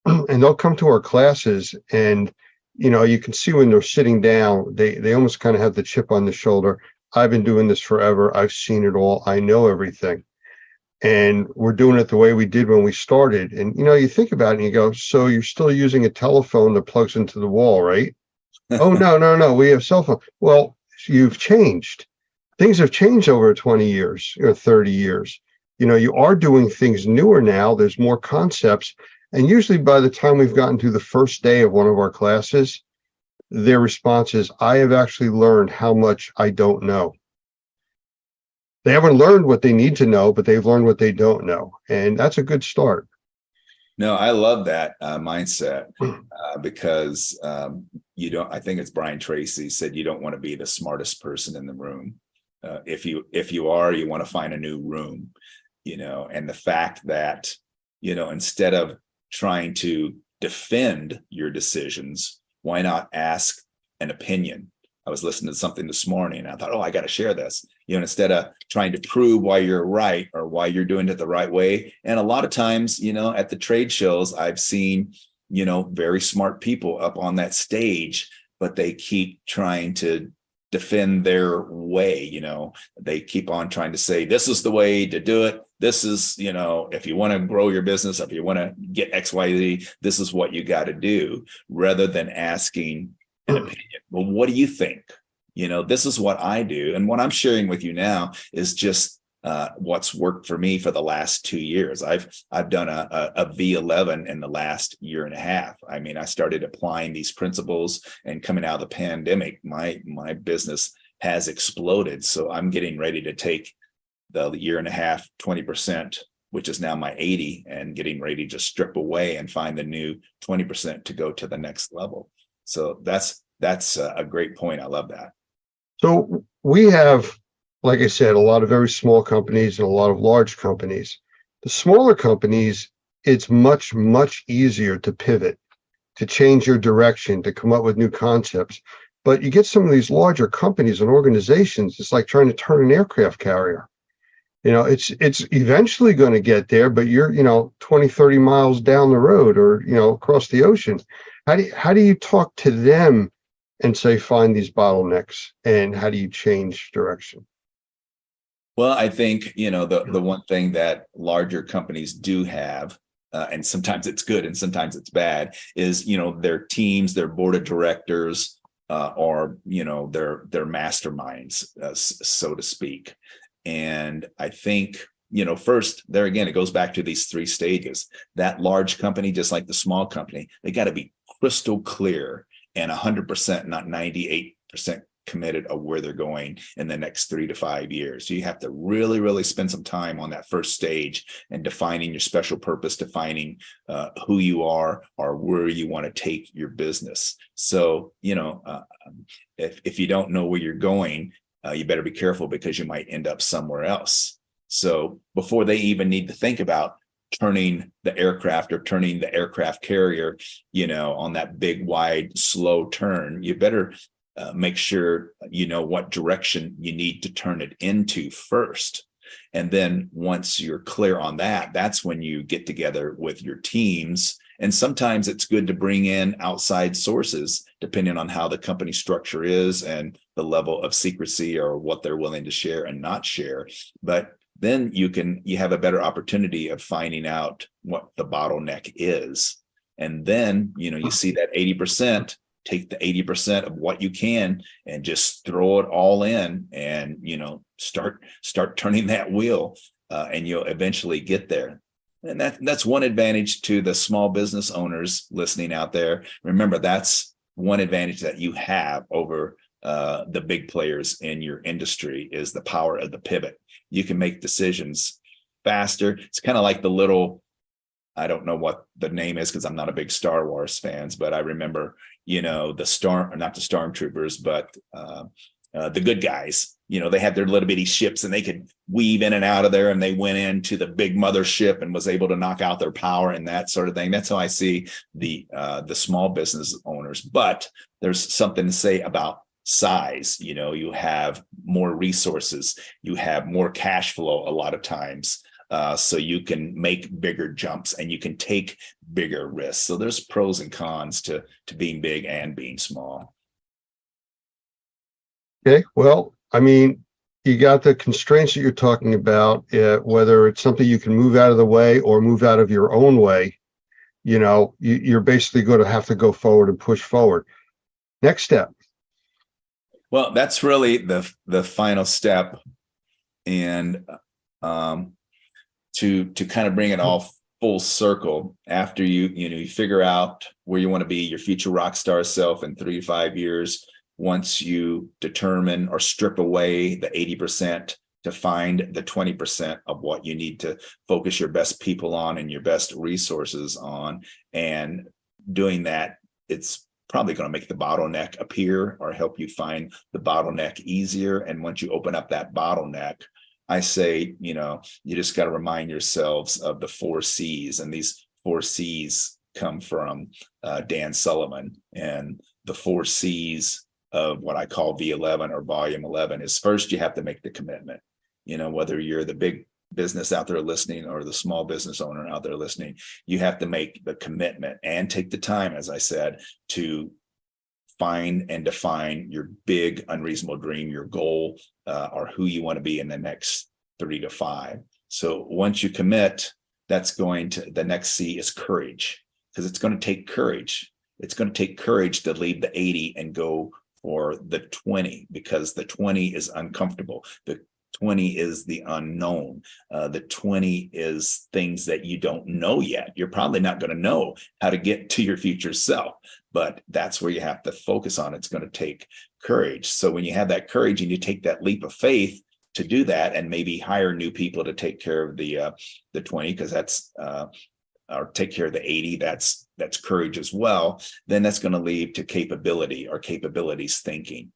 A: And they'll come to our classes, and, you can see when they're sitting down, they almost kind of have the chip on the shoulder. I've been doing this forever. I've seen it all. I know everything. And we're doing it the way we did when we started. And, you think about it and you go, so you're still using a telephone that plugs into the wall, right? Oh, no, we have cell phone. Well, you've changed. Things have changed over 20 years or 30 years. You are doing things newer now. There's more concepts. And usually by the time we've gotten to the first day of one of our classes, their response is, I have actually learned how much I don't know. They haven't learned what they need to know, but they've learned what they don't know. And that's a good start.
K: No, I love that mindset because I think it's Brian Tracy said, you don't want to be the smartest person in the room. If you are, you want to find a new room, and the fact that, instead of trying to defend your decisions, why not ask an opinion? I was listening to something this morning and I thought, I got to share this, instead of trying to prove why you're right or why you're doing it the right way. And a lot of times, at the trade shows, I've seen, very smart people up on that stage, but they keep trying to defend their way. They keep on trying to say, this is the way to do it. This is, if you want to grow your business, if you want to get X, Y, Z, this is what you got to do, rather than asking an opinion. Well, what do you think? This is what I do. And what I'm sharing with you now is just what's worked for me for the last 2 years. I've done a V11 in the last year and a half. I mean, I started applying these principles, and coming out of the pandemic, my business has exploded. So I'm getting ready to take the year and a half, 20%, which is now my 80, and getting ready to strip away and find the new 20% to go to the next level. So that's a great point. I love that.
A: So we have, like I said, a lot of very small companies and a lot of large companies. The smaller companies, it's much, much easier to pivot, to change your direction, to come up with new concepts. But you get some of these larger companies and organizations, it's like trying to turn an aircraft carrier. It's eventually going to get there, but you're, 20, 30 miles down the road, or, across the ocean. How do you talk to them and say, find these bottlenecks, and how do you change direction?
K: Well, I think, the one thing that larger companies do have, and sometimes it's good and sometimes it's bad, is, their teams, their board of directors, or, their masterminds, so to speak. And I think, first, there again, it goes back to these 3 stages. That large company, just like the small company, they got to be crystal clear and 100%, not 98% committed of where they're going in the next 3 to 5 years. So you have to really, really spend some time on that first stage and defining your special purpose, defining who you are or where you want to take your business. So, if you don't know where you're going, you better be careful, because you might end up somewhere else. So before they even need to think about turning the aircraft or turning the aircraft carrier, on that big, wide, slow turn, you better make sure you know what direction you need to turn it into first. And then once you're clear on that, that's when you get together with your teams. And sometimes it's good to bring in outside sources, depending on how the company structure is and the level of secrecy or what they're willing to share and not share. But then you have a better opportunity of finding out what the bottleneck is. And then, you see that 80%, take the 80% of what you can and just throw it all in and, start turning that wheel, and you'll eventually get there. And that's one advantage to the small business owners listening out there. Remember, that's one advantage that you have over the big players in your industry is the power of the pivot. You can make decisions faster. It's kind of like the little, I don't know what the name is because I'm not a big Star Wars fans, but I remember, not the stormtroopers, but the good guys. They had their little bitty ships and they could weave in and out of there, and they went into the big mothership and was able to knock out their power and that sort of thing. That's how I see the small business owners. But there's something to say about size. You have more resources, you have more cash flow a lot of times. So you can make bigger jumps and you can take bigger risks. So there's pros and cons to being big and being small.
A: Okay, well, you got the constraints that you're talking about, whether it's something you can move out of the way or move out of your own way, you're basically going to have to go forward and push forward. Next step.
K: Well, that's really the final step. And to kind of bring it all full circle, after you figure out where you want to be, your future rock star self in 3 to 5 years, once you determine or strip away the 80% to find the 20% of what you need to focus your best people on and your best resources on, and doing that, it's probably going to make the bottleneck appear or help you find the bottleneck easier. And once you open up that bottleneck, I say, you just got to remind yourselves of the 4 C's, and these 4 C's come from Dan Sullivan. And the 4 C's of what I call V11 or volume 11 is, first, you have to make the commitment. Whether you're the big business out there listening or the small business owner out there listening, you have to make the commitment and take the time, as I said, to find and define your big unreasonable dream, your goal, or who you want to be in the next 3 to 5. So once you commit, the next C is courage, because it's going to take courage. It's going to take courage to leave the 80 and go for the 20, because the 20 is uncomfortable. The 20 is the unknown. The 20 is things that you don't know yet. You're probably not going to know how to get to your future self, but that's where you have to focus on. It's going to take courage. So when you have that courage and you take that leap of faith to do that, and maybe hire new people to take care of the 20, because that's or take care of the 80, that's courage as well, then that's going to lead to capability or capabilities thinking.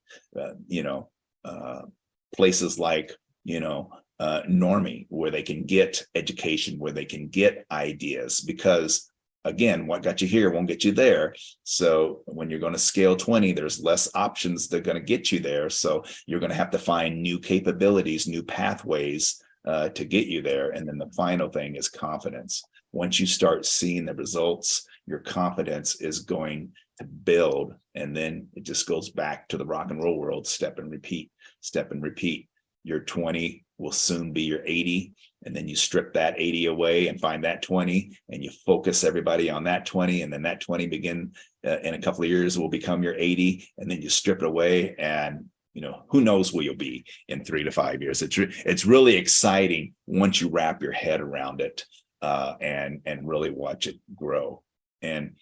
K: Places like Normie, where they can get education, where they can get ideas, because again, what got you here won't get you there. So when you're going to scale 20, there's less options that are going to get you there. So you're going to have to find new capabilities, new pathways to get you there. And then the final thing is confidence. Once you start seeing the results, your confidence is going to build. And then it just goes back to the rock and roll world, step and repeat, step and repeat. Your 20 will soon be your 80. And then you strip that 80 away and find that 20, and you focus everybody on that 20. And then that 20 in a couple of years will become your 80. And then you strip it away, and who knows where you'll be in 3 to 5 years. It's really exciting once you wrap your head around it, and really watch it grow. And,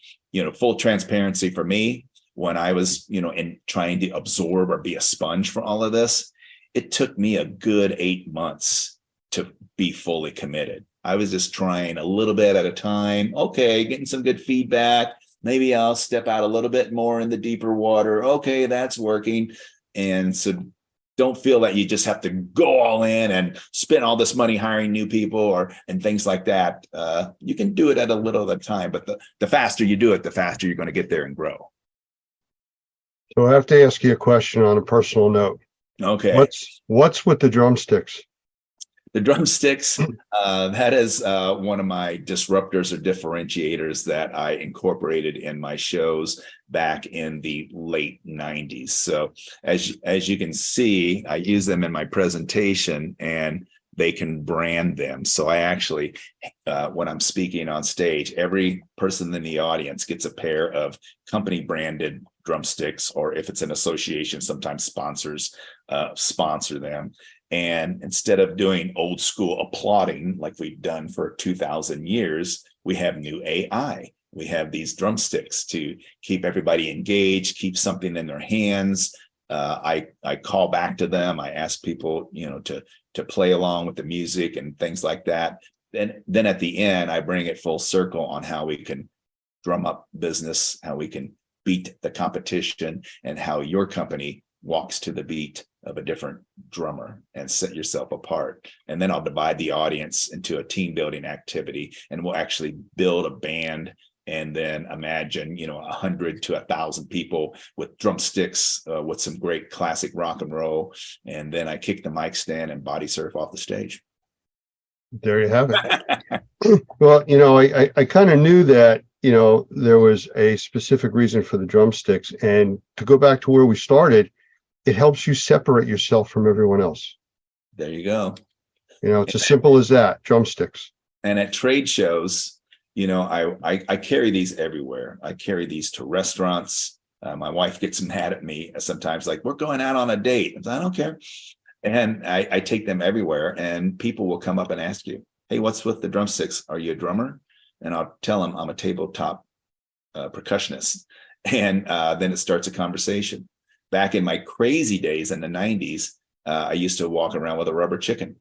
K: full transparency for me, when I was, in trying to absorb or be a sponge for all of this, it took me a good 8 months to be fully committed. I was just trying a little bit at a time. Okay, getting some good feedback. Maybe I'll step out a little bit more in the deeper water. Okay, that's working. And so don't feel that you just have to go all in and spend all this money hiring new people and things like that. You can do it at a little at a time, but the faster you do it, the faster you're going to get there and grow.
A: So I have to ask you a question on a personal note.
K: Okay.
A: What's with the drumsticks?
K: The drumsticks, that is one of my disruptors or differentiators that I incorporated in my shows back in the late 90s. So as you can see, I use them in my presentation, and they can brand them. So I actually, when I'm speaking on stage, every person in the audience gets a pair of company branded drumsticks, or if it's an association, sometimes sponsors sponsor them. And instead of doing old school applauding like we've done for 2,000 years, we have new AI. We have these drumsticks to keep everybody engaged, keep something in their hands. I call back to them. I ask people, to play along with the music and things like that. Then at the end, I bring it full circle on how we can drum up business, how we can beat the competition, and how your company walks to the beat of a different drummer and set yourself apart. And then I'll divide the audience into a team building activity, and we'll actually build a band. And then imagine, 100 to 1,000 people with drumsticks, with some great classic rock and roll. And then I kick the mic stand and body surf off the stage.
A: There you have it. Well, I kind of knew that, there was a specific reason for the drumsticks. And to go back to where we started, it helps you separate yourself from everyone else.
K: There you go.
A: It's as simple as that, drumsticks.
K: And at trade shows, I carry these everywhere. I carry these to restaurants. My wife gets mad at me sometimes, like, we're going out on a date. I don't care. And I take them everywhere, and people will come up and ask you, hey, what's with the drumsticks? Are you a drummer? And I'll tell them I'm a tabletop percussionist. And then it starts a conversation. Back in my crazy days in the 90s, I used to walk around with a rubber chicken.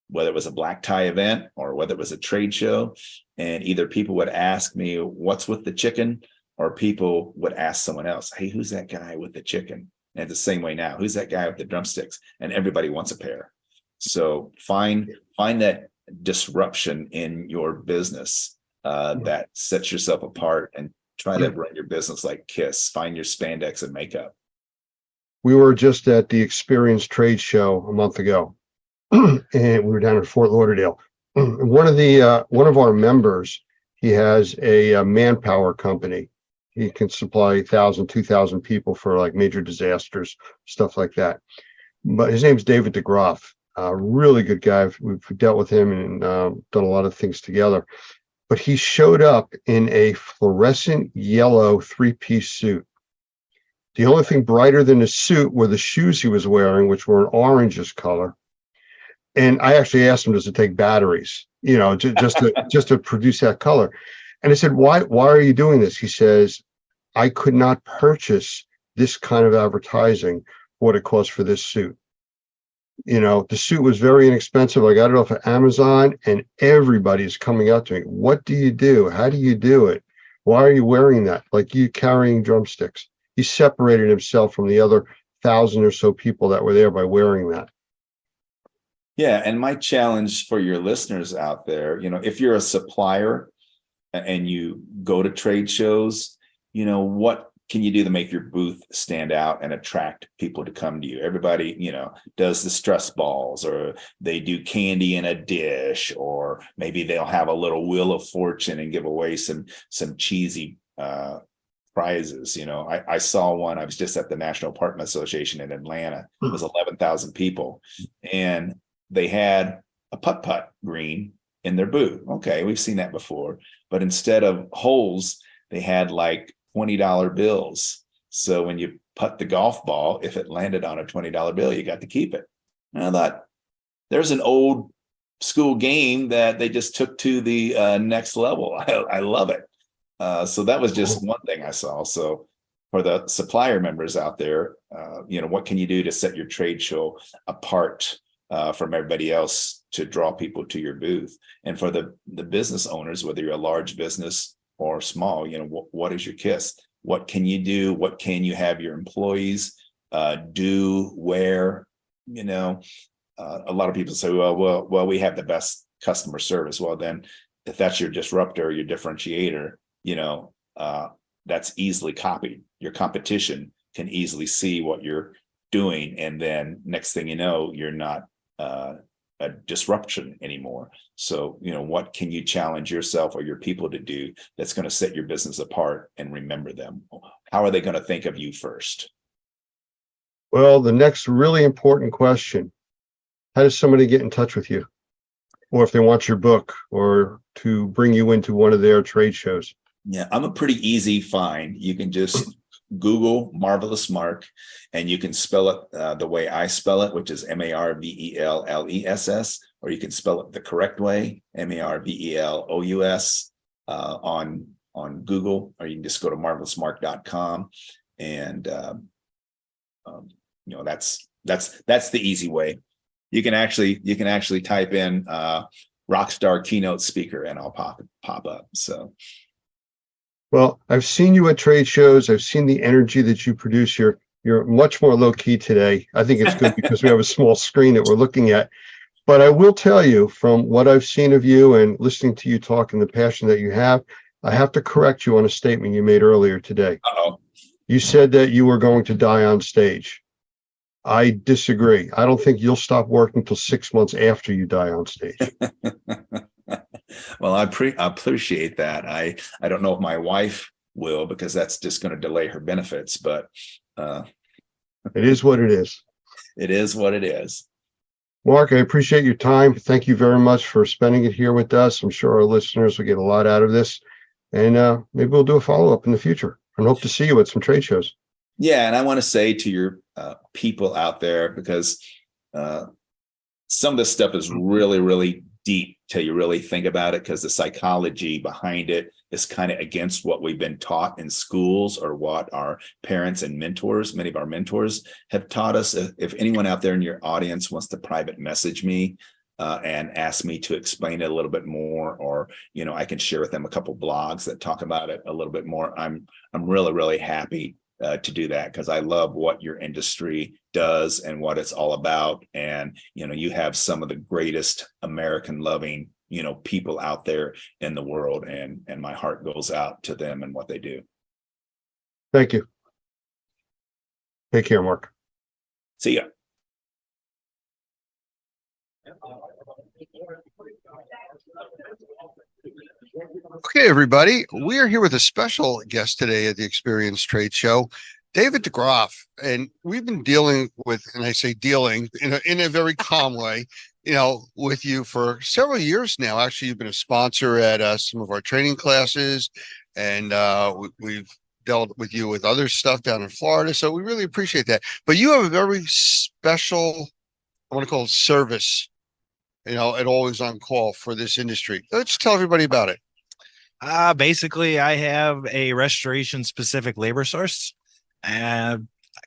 K: Whether it was a black tie event or whether it was a trade show, and either people would ask me what's with the chicken, or people would ask someone else, hey, who's that guy with the chicken? And the same way now, who's that guy with the drumsticks? And everybody wants a pair. So find that disruption in your business that sets yourself apart, and try to run your business like KISS. Find your spandex and makeup.
A: We were just at the Experience trade show a month ago. And we were down in Fort Lauderdale. One of our members, he has a manpower company. He can supply 1,000, 2,000 people for like major disasters, stuff like that. But his name's David DeGroff, a really good guy. We've dealt with him and done a lot of things together. But he showed up in a fluorescent yellow 3-piece suit. The only thing brighter than his suit were the shoes he was wearing, which were an orangish color. And I actually asked him, does it take batteries, just to produce that color? And I said, why are you doing this? He says, I could not purchase this kind of advertising for what it cost for this suit. The suit was very inexpensive. I got it off of Amazon, and everybody's coming up to me. What do you do? How do you do it? Why are you wearing that? Like you carrying drumsticks. He separated himself from the other 1,000 or so people that were there by wearing that.
K: Yeah. And my challenge for your listeners out there, if you're a supplier and you go to trade shows, what can you do to make your booth stand out and attract people to come to you? Everybody, does the stress balls, or they do candy in a dish, or maybe they'll have a little wheel of fortune and give away some cheesy prizes. I saw one. I was just at the National Apartment Association in Atlanta. It was 11,000 people, and they had a putt-putt green in their booth. Okay, we've seen that before. But instead of holes, they had like $20 bills. So when you putt the golf ball, if it landed on a $20 bill, you got to keep it. And I thought, there's an old school game that they just took to the next level. I love it. So that was just one thing I saw. So for the supplier members out there, what can you do to set your trade show apart from everybody else to draw people to your booth? And for the business owners, whether you're a large business or small, what is your KISS? What can you do? What can you have your employees do, where? A lot of people say, well, we have the best customer service. Well, then if that's your disruptor, your differentiator, that's easily copied. Your competition can easily see what you're doing. And then next thing you know, you're not a disruption anymore. So, what can you challenge yourself or your people to do that's going to set your business apart and remember them? How are they going to think of you first?
A: Well, the next really important question, how does somebody get in touch with you? Or if they want your book or to bring you into one of their trade shows?
K: Yeah, I'm a pretty easy find. You can just Google Marvelous Mark, and you can spell it the way I spell it, which is Marvelless, or you can spell it the correct way, Marvelous, on Google, or you can just go to marvelousmark.com, and that's the easy way. You can actually type in Rockstar Keynote Speaker, and I'll pop up. So.
A: Well, I've seen you at trade shows. I've seen the energy that you produce. You're much more low key today. I think it's good because we have a small screen that we're looking at. But I will tell you, from what I've seen of you and listening to you talk and the passion that you have, I have to correct you on a statement you made earlier today.
K: Uh-oh.
A: You said that you were going to die on stage. I disagree. I don't think you'll stop working until 6 months after you die on stage.
K: Well, I appreciate that. I don't know if my wife will, because that's just going to delay her benefits, but
A: it is what it is.
K: It is what it is.
A: Mark, I appreciate your time. Thank you very much for spending it here with us. I'm sure our listeners will get a lot out of this, and maybe we'll do a follow-up in the future and hope to see you at some trade shows.
K: Yeah, and I want to say to your people out there, because some of this stuff is really, really deep till you really think about it, because the psychology behind it is kind of against what we've been taught in schools or what our parents and mentors, many of our mentors, have taught us. If anyone out there in your audience wants to private message me and ask me to explain it a little bit more, or I can share with them a couple blogs that talk about it a little bit more, I'm really, really happy to do that, because I love what your industry does and what it's all about. And, you have some of the greatest American loving, people out there in the world, and my heart goes out to them and what they do.
A: Thank you. Take care, Mark.
K: See ya.
A: Okay, everybody, we are here with a special guest today at the Experience Trade Show, David DeGroff, and we've been dealing with, and I say dealing in a very calm way, with you for several years now. Actually, you've been a sponsor at some of our training classes, and we've dealt with you with other stuff down in Florida, so we really appreciate that. But you have a very special, I want to call it service, at Always On Call for this industry. Let's tell everybody about it.
L: Basically, I have a restoration specific labor source.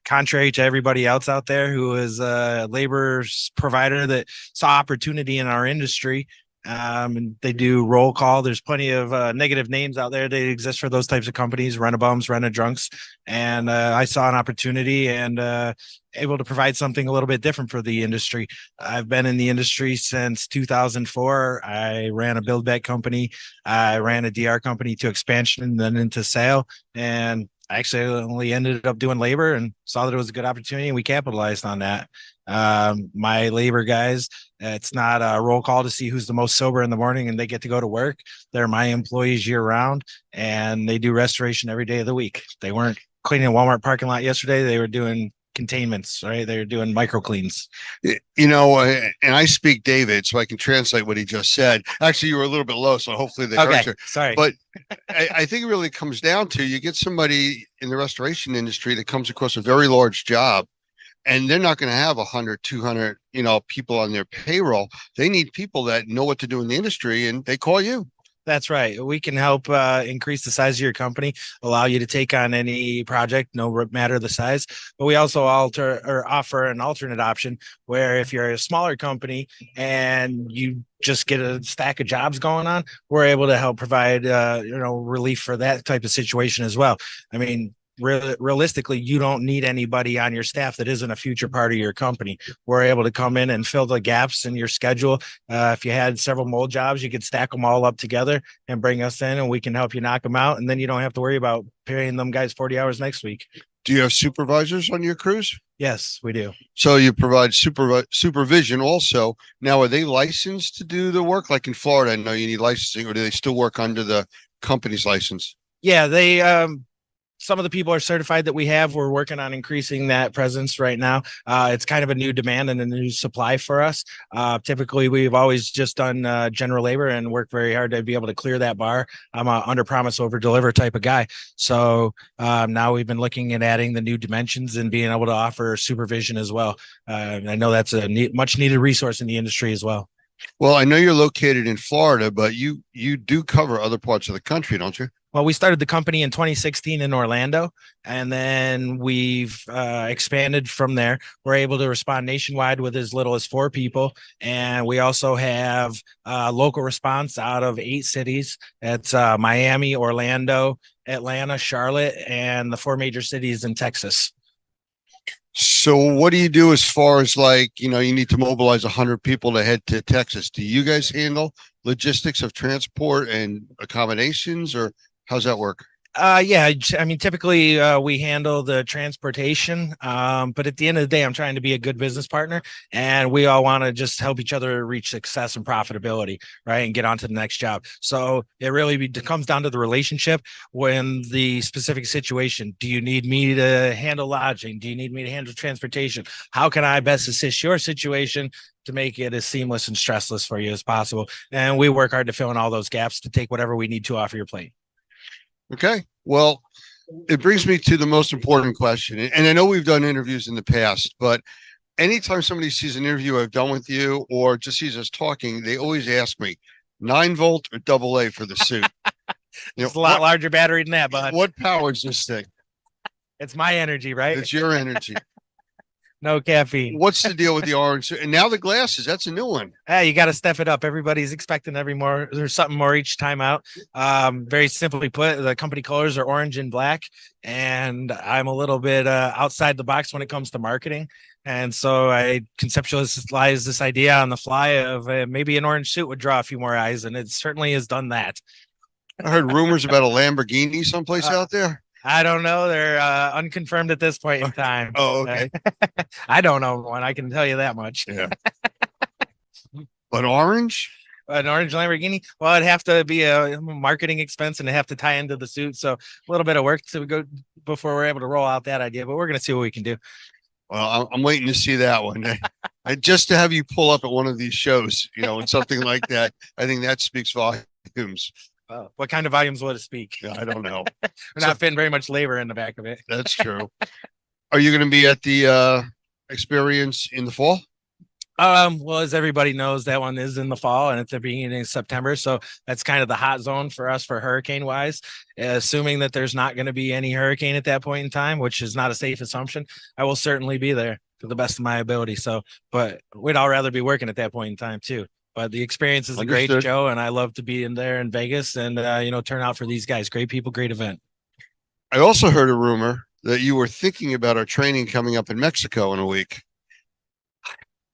L: Contrary to everybody else out there who is a labor provider that saw opportunity in our industry, and they do roll call. There's plenty of negative names out there that exist for those types of companies, rent-a-bums, rent-a-drunks. And I saw an opportunity and able to provide something a little bit different for the industry. I've been in the industry since 2004. I ran a build back company. I ran a DR company to expansion and then into sale. And I actually only ended up doing labor and saw that it was a good opportunity, and we capitalized on that. My labor guys, it's not a roll call to see who's the most sober in the morning and they get to go to work. They're my employees year round, and they do restoration every day of the week. They weren't cleaning a Walmart parking lot yesterday. They were doing containments, right? They're doing micro cleans.
A: And I speak David, so I can translate what he just said. Actually, you were a little bit low, so hopefully they heard you.
L: Sorry.
A: But I think it really comes down to, you get somebody in the restoration industry that comes across a very large job, and they're not going to have 100, 200, people on their payroll. They need people that know what to do in the industry, and they call you.
L: That's right. We can help increase the size of your company, allow you to take on any project, no matter the size. But we also offer an alternate option where if you're a smaller company and you just get a stack of jobs going on, we're able to help provide relief for that type of situation as well. I mean, realistically, you don't need anybody on your staff that isn't a future part of your company. We're able to come in and fill the gaps in your schedule. If you had several mold jobs, you could stack them all up together and bring us in, and we can help you knock them out. And then you don't have to worry about paying them guys 40 hours next week.
A: Do you have supervisors on your crews?
L: Yes, we do.
A: So you provide supervision also. Now, are they licensed to do the work? Like in Florida, I know you need licensing, or do they still work under the company's license?
L: Yeah, they some of the people are certified that we have. We're working on increasing that presence right now. It's kind of a new demand and a new supply for us. Typically, we've always just done general labor and worked very hard to be able to clear that bar. I'm a under promise, over deliver type of guy. So now we've been looking at adding the new dimensions and being able to offer supervision as well. I know that's a much needed resource in the industry as well.
A: Well, I know you're located in Florida, but you do cover other parts of the country, don't you?
L: Well, we started the company in 2016 in Orlando, and then we've expanded from there. We're able to respond nationwide with as little as 4 people. And we also have local response out of 8 cities. That's Miami, Orlando, Atlanta, Charlotte, and the 4 major cities in Texas.
A: So what do you do as far as you need to mobilize 100 people to head to Texas? Do you guys handle logistics of transport and accommodations, or how's that work?
L: Yeah, I mean, typically we handle the transportation, but at the end of the day, I'm trying to be a good business partner, and we all want to just help each other reach success and profitability, right, and get on to the next job. So it really comes down to the relationship. When the specific situation, do you need me to handle lodging? Do you need me to handle transportation? How can I best assist your situation to make it as seamless and stressless for you as possible? And we work hard to fill in all those gaps to take whatever we need to off your plate.
A: Okay. Well, it brings me to the most important question. And I know we've done interviews in the past, but anytime somebody sees an interview I've done with you or just sees us talking, they always ask me 9-volt or AA for the suit.
L: It's a lot larger battery than that, bud.
A: What powers this thing?
L: It's my energy, right?
A: It's your energy.
L: No caffeine.
A: What's the deal with the orange? And now the glasses, that's a new one.
L: Hey, you got to step it up. Everybody's expecting there's something more each time out. Very simply put, the company colors are orange and black, and I'm a little bit outside the box when it comes to marketing. And so I conceptualized this idea on the fly of maybe an orange suit would draw a few more eyes, and it certainly has done that.
A: I heard rumors about a Lamborghini someplace out there.
L: I don't know. They're unconfirmed at this point in time.
A: Oh, okay.
L: I don't know one. I can tell you that much.
A: Yeah. But orange?
L: An orange Lamborghini? Well, it'd have to be a marketing expense and it'd have to tie into the suit. So a little bit of work to go before we're able to roll out that idea. But we're going to see what we can do.
A: Well, I'm waiting to see that one. Just to have you pull up at one of these shows, and something like that, I think that speaks volumes.
L: What kind of volumes would it speak?
A: I don't know.
L: We're not fitting very much labor in the back of it.
A: That's true. Are you going to be at the experience in the fall?
L: Well, as everybody knows, that one is in the fall and at the beginning of September. So that's kind of the hot zone for us for hurricane wise, assuming that there's not going to be any hurricane at that point in time, which is not a safe assumption. I will certainly be there to the best of my ability. So, but we'd all rather be working at that point in time too. But the experience is a great show, and I love to be in there in Vegas and, turn out for these guys. Great people, great event.
A: I also heard a rumor that you were thinking about our training coming up in Mexico in a week.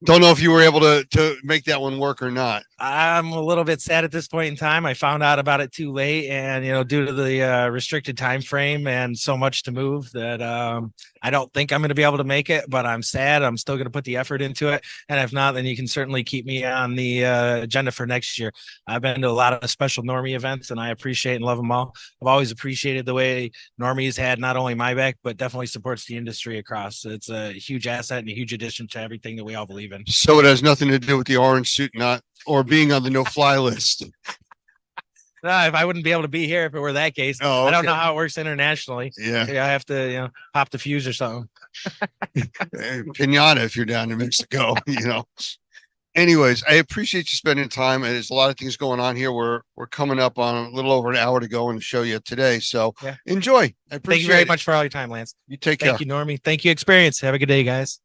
A: Don't know if you were able to make that one work or not.
L: I'm a little bit sad at this point in time. I found out about it too late, and due to the restricted time frame and so much to move, that I don't think I'm going to be able to make it. But I'm sad. I'm still going to put the effort into it, and if not, then you can certainly keep me on the agenda for next year. I've been to a lot of special Normie events, and I appreciate and love them all. I've always appreciated the way Normie's had not only my back, but definitely supports the industry across. It's a huge asset and a huge addition to everything that we all believe in.
A: So it has nothing to do with the orange suit, or being on the no-fly list.
L: No, if I wouldn't be able to be here if it were that case.
A: Oh, okay.
L: I don't know how it works internationally.
A: Yeah.
L: I have to, pop the fuse or something.
A: Pinata if you're down in Mexico, Anyways, I appreciate you spending time. And there's a lot of things going on here. We're coming up on a little over an hour to go in the show yet today. So enjoy. I appreciate
L: Thank you very much for all your time, Lance.
A: You take care.
L: Thank you, Normie. Thank you, Experience. Have a good day, guys.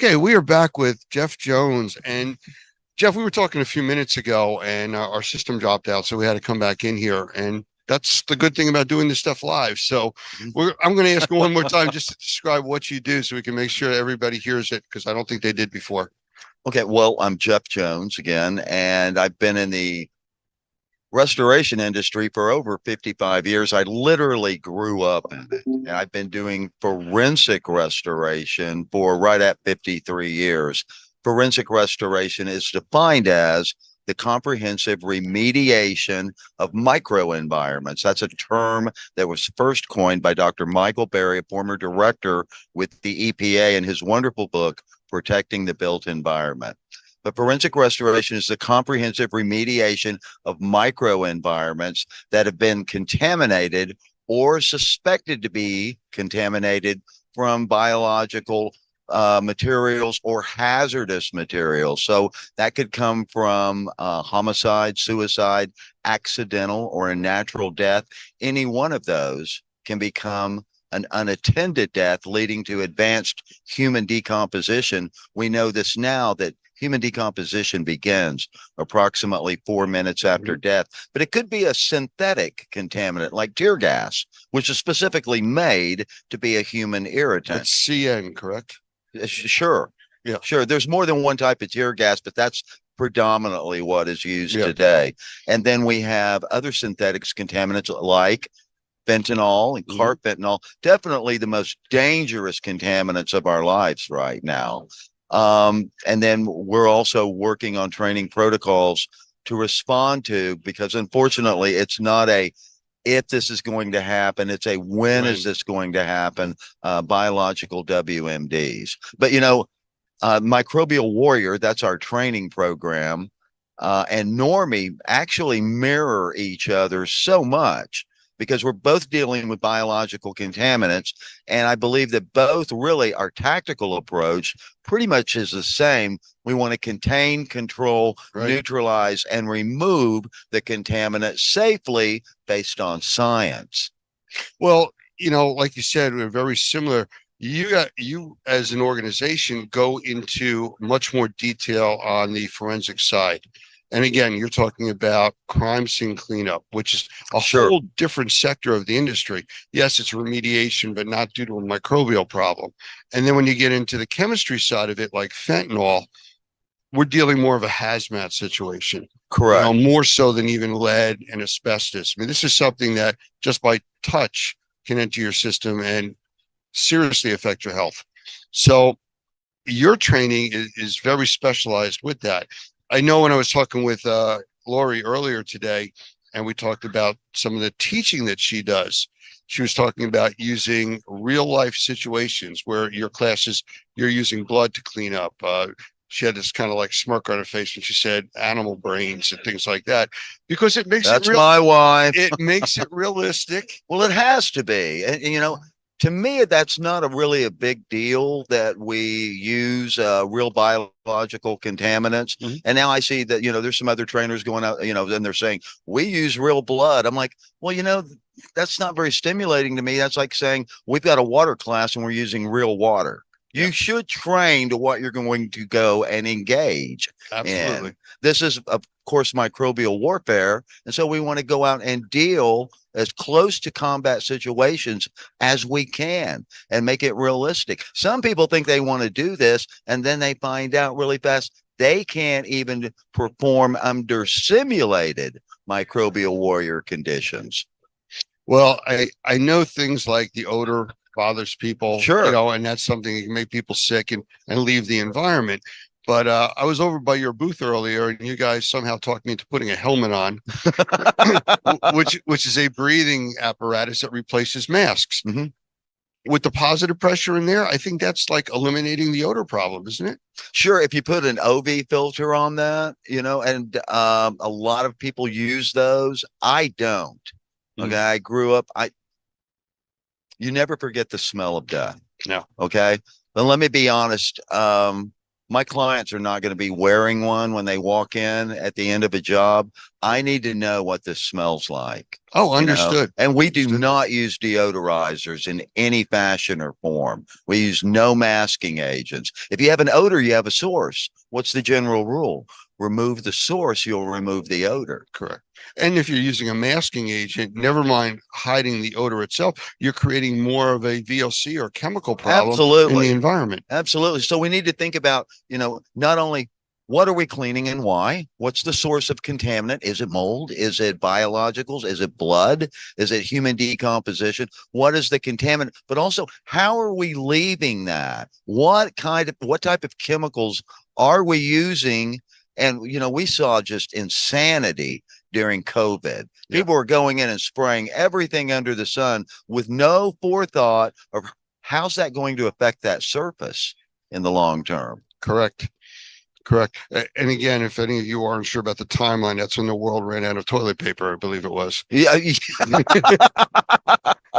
A: Okay, we are back with Jeff Jones. And Jeff, we were talking a few minutes ago and our system dropped out, so we had to come back in here. And that's the good thing about doing this stuff live. So I'm going to ask you one more time just to describe what you do so we can make sure everybody hears it, because I don't think they did before.
M: Okay, well, I'm Jeff Jones again, and I've been in the restoration industry for over 55 years. I literally grew up in it, and I've been doing forensic restoration for right at 53 years. Forensic restoration is defined as the comprehensive remediation of microenvironments. That's a term that was first coined by Dr. Michael Berry, a former director with the EPA, in his wonderful book, Protecting the Built Environment. But forensic restoration is the comprehensive remediation of microenvironments that have been contaminated or suspected to be contaminated from biological materials or hazardous materials. So that could come from homicide, suicide, accidental, or a natural death. Any one of those can become an unattended death, leading to advanced human decomposition. We know this now, that human decomposition begins approximately 4 minutes after death, but it could be a synthetic contaminant like tear gas, which is specifically made to be a human irritant.
A: That's CN, correct?
M: Sure.
A: Yeah.
M: Sure. There's more than one type of tear gas, but that's predominantly what is used today. And then we have other synthetics contaminants like fentanyl and carfentanil, definitely the most dangerous contaminants of our lives right now. And then we're also working on training protocols to respond to, because unfortunately it's not a if this is going to happen, it's a when is this going to happen, biological WMDs. But Microbial Warrior, that's our training program, and Normie actually mirror each other so much, because we're both dealing with biological contaminants. And I believe that both really, our tactical approach pretty much is the same. We want to contain, control, neutralize, and remove the contaminant safely based on science.
A: Well, like you said, we're very similar. You as an organization go into much more detail on the forensic side. And again, you're talking about crime scene cleanup, which is a whole different sector of the industry. Yes, it's remediation, but not due to a microbial problem. And then when you get into the chemistry side of it, like fentanyl, we're dealing more of a hazmat situation.
M: Correct.
A: More so than even lead and asbestos. I mean, this is something that just by touch can enter your system and seriously affect your health. So your training is very specialized with that. I know when I was talking with Lori earlier today, and we talked about some of the teaching that she does, she was talking about using real life situations where your classes, you're using blood to clean up. She had this kind of like smirk on her face when she said animal brains and things like that, because it makes
M: That's my wife.
A: It makes it realistic.
M: Well, it has to be. And, to me, that's not really a big deal that we use real biological contaminants. And now I see that, there's some other trainers going out, and they're saying, we use real blood. I'm like, well, that's not very stimulating to me. That's like saying we've got a water class and we're using real water. You should train to what you're going to go and engage.
A: Absolutely.
M: And this is, of course, microbial warfare. And so we want to go out and deal as close to combat situations as we can and make it realistic. Some people think they want to do this, and then they find out really fast they can't even perform under simulated microbial warrior conditions.
A: Well, I know things like the odor bothers people,
M: Sure.
A: And that's something that can make people sick and leave the environment. But I was over by your booth earlier, and you guys somehow talked me into putting a helmet on, which is a breathing apparatus that replaces masks. With the positive pressure in there, I think that's like eliminating the odor problem, isn't it?
M: Sure. If you put an OV filter on that, and a lot of people use those. I don't. Okay. I grew up, you never forget the smell of death.
A: No.
M: Okay. But let me be honest. My clients are not going to be wearing one when they walk in at the end of a job. I need to know what this smells like.
A: Oh,
M: you know?
A: understood.
M: And we do not use deodorizers in any fashion or form. We use no masking agents. If you have an odor, you have a source. What's the general rule? Remove the source, you'll remove the odor.
A: Correct. And if you're using a masking agent, never mind hiding the odor itself, you're creating more of a VOC or chemical problem
M: Absolutely.
A: in the environment.
M: Absolutely. So we need to think about, not only what are we cleaning and why? What's the source of contaminant? Is it mold? Is it biologicals? Is it blood? Is it human decomposition? What is the contaminant? But also, how are we leaving that? What type of chemicals are we using? And, we saw just insanity during COVID. People were going in and spraying everything under the sun with no forethought of how's that going to affect that surface in the long term.
A: Correct. And again, if any of you aren't sure about the timeline, that's when the world ran out of toilet paper, I believe it was.
M: Yeah.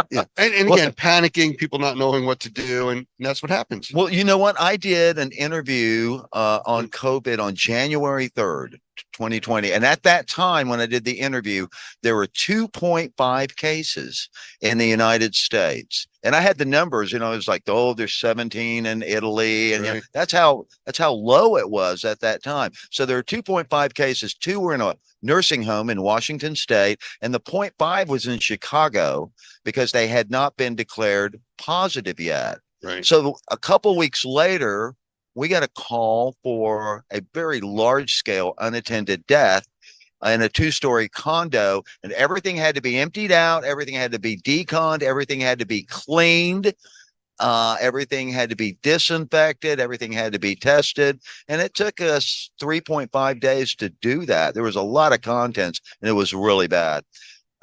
A: Yeah. And again, panicking, people not knowing what to do, and that's what happens.
M: Well, you know what? I did an interview on COVID on January 3rd, 2020. And at that time, when I did the interview, there were 2.5 cases in the United States. And I had the numbers, it was like, there's 17 in Italy. And that's how low it was at that time. So there are 2.5 cases. 2 were in a nursing home in Washington State, and the 0.5 was in Chicago because they had not been declared positive yet.
A: Right.
M: So a couple weeks later, we got a call for a very large scale unattended death in a 2-story condo, and everything had to be emptied out. Everything had to be deconned. Everything had to be cleaned. Everything had to be disinfected. Everything had to be tested. And it took us 3.5 days to do that. There was a lot of contents, and it was really bad.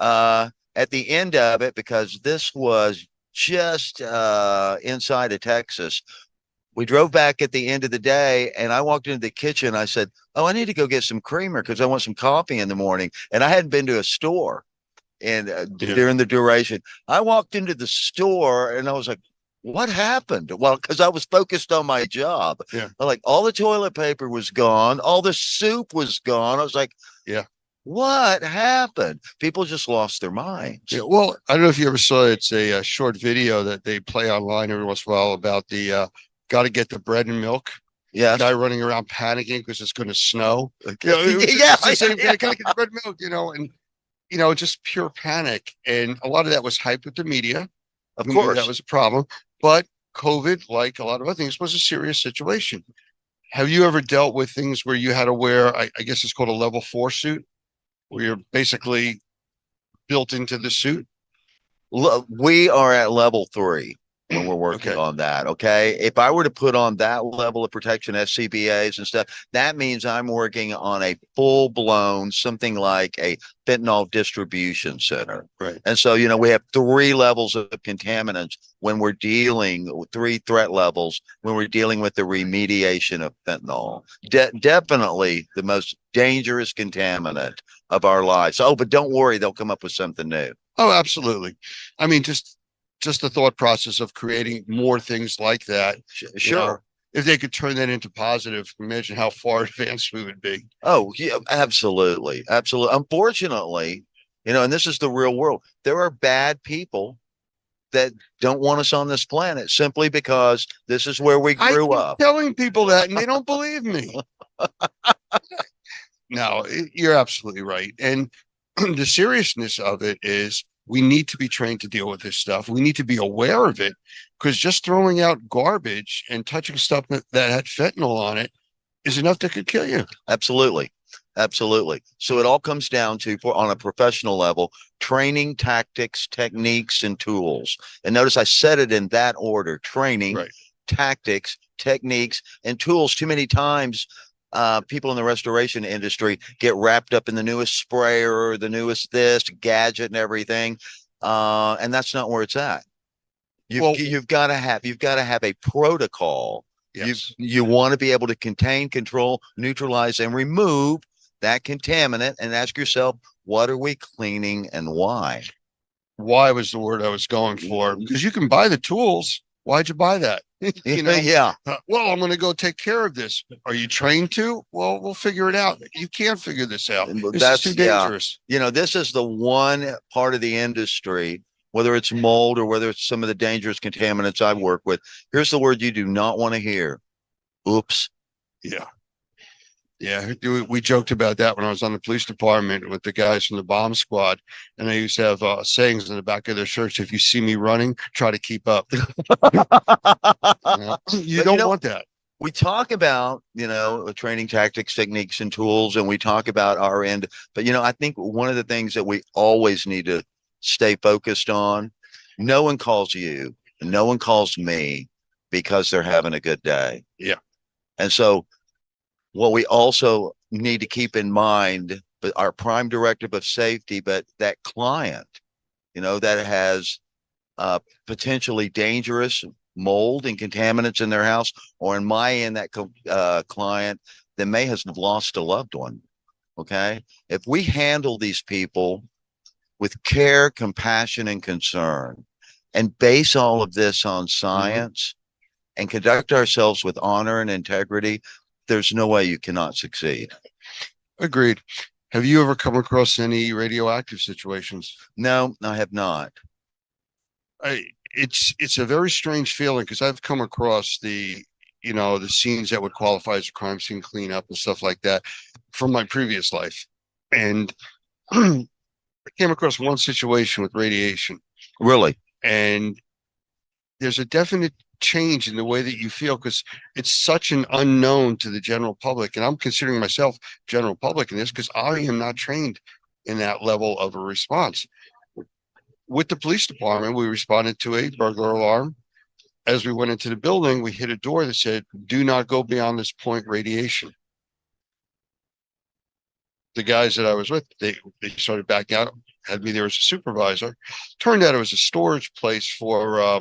M: At the end of it, because this was just inside of Texas, we drove back at the end of the day, and I walked into the kitchen. I said, I need to go get some creamer because I want some coffee in the morning. And I hadn't been to a store during the duration. I walked into the store, and I was like, what happened? Well, because I was focused on my job.
A: Yeah.
M: Like, all the toilet paper was gone. All the soup was gone. I was like,
A: yeah,
M: what happened? People just lost their minds.
A: Yeah. Well, I don't know if you ever saw it. It's a short video that they play online every once in a while about the got to get the bread and milk.
M: Yeah.
A: Guy running around panicking because it's going to snow.
M: Yeah.
A: Gotta get the bread and milk, and, just pure panic. And a lot of that was hyped with the media.
M: Of course.
A: That was a problem. But COVID, like a lot of other things, was a serious situation. Have you ever dealt with things where you had to wear, I guess it's called a level 4 suit, where you're basically built into the suit?
M: We are at level 3 when we're working on that. Okay. If I were to put on that level of protection, SCBAs and stuff, that means I'm working on a full blown, something like a fentanyl distribution center.
A: Right.
M: And so, we have 3 levels of contaminants when we're dealing with 3 threat levels, when we're dealing with the remediation of fentanyl. Definitely the most dangerous contaminant of our lives. Oh, but don't worry, they'll come up with something new.
A: Oh, absolutely. I mean, just the thought process of creating more things like that.
M: Sure.
A: If they could turn that into positive, imagine how far advanced we would be.
M: Oh, yeah, absolutely. Absolutely. Unfortunately, and this is the real world. There are bad people that don't want us on this planet simply because this is where we grew up.
A: Telling people that, and they don't believe me. No, you're absolutely right. And the seriousness of it is, we need to be trained to deal with this stuff. We need to be aware of it, because just throwing out garbage and touching stuff that had fentanyl on it is enough that could kill you.
M: Absolutely. Absolutely. So it all comes down to, on a professional level, training, tactics, techniques, and tools. And notice I said it in that order: training, tactics, techniques, and tools. Too many times, people in the restoration industry get wrapped up in the newest sprayer, the newest this gadget and everything. And that's not where it's at. You've got to have a protocol.
A: Yes.
M: You want to be able to contain, control, neutralize, and remove that contaminant, and ask yourself, what are we cleaning and why?
A: Why was the word I was going for, because you can buy the tools. Why'd you buy that? You know,
M: Yeah.
A: well, I'm going to go take care of this. Are you trained to? Well, we'll figure it out. You can't figure this out. This is too dangerous.
M: You know, this is the one part of the industry, whether it's mold or whether it's some of the dangerous contaminants I work with. Here's the word you do not want to hear. Oops.
A: Yeah. Yeah, we joked about that when I was on the police department with the guys from the bomb squad, and they used to have sayings in the back of their shirts: "If you see me running, try to keep up." You don't want that.
M: We talk about, you know, training tactics, techniques, and tools, and we talk about our end. But, you know, I think one of the things that we always need to stay focused on, no one calls you, no one calls me because they're having a good day.
A: Yeah.
M: And so what we also need to keep in mind, but our prime directive of safety, but that client, you know, that has potentially dangerous mold and contaminants in their house, or in my end, that client that may have lost a loved one. Okay. If we handle these people with care, compassion, and concern, and base all of this on science and conduct ourselves with honor and integrity, there's no way you cannot succeed.
A: Agreed. Have you ever come across any radioactive situations?
M: No, I have not.
A: It's a very strange feeling, because I've come across the scenes that would qualify as a crime scene cleanup and stuff like that from my previous life. And I came across one situation with radiation.
M: Really?
A: And there's a definite change in the way that you feel, because it's such an unknown to the general public. And I'm considering myself general public in this because I am not trained in that level of a response. With the police department, we responded to a burglar alarm. As we went into the building, we hit a door that said, "Do not go beyond this point, radiation." The guys that I was with, they started backing out, had me there as a supervisor. Turned out it was a storage place for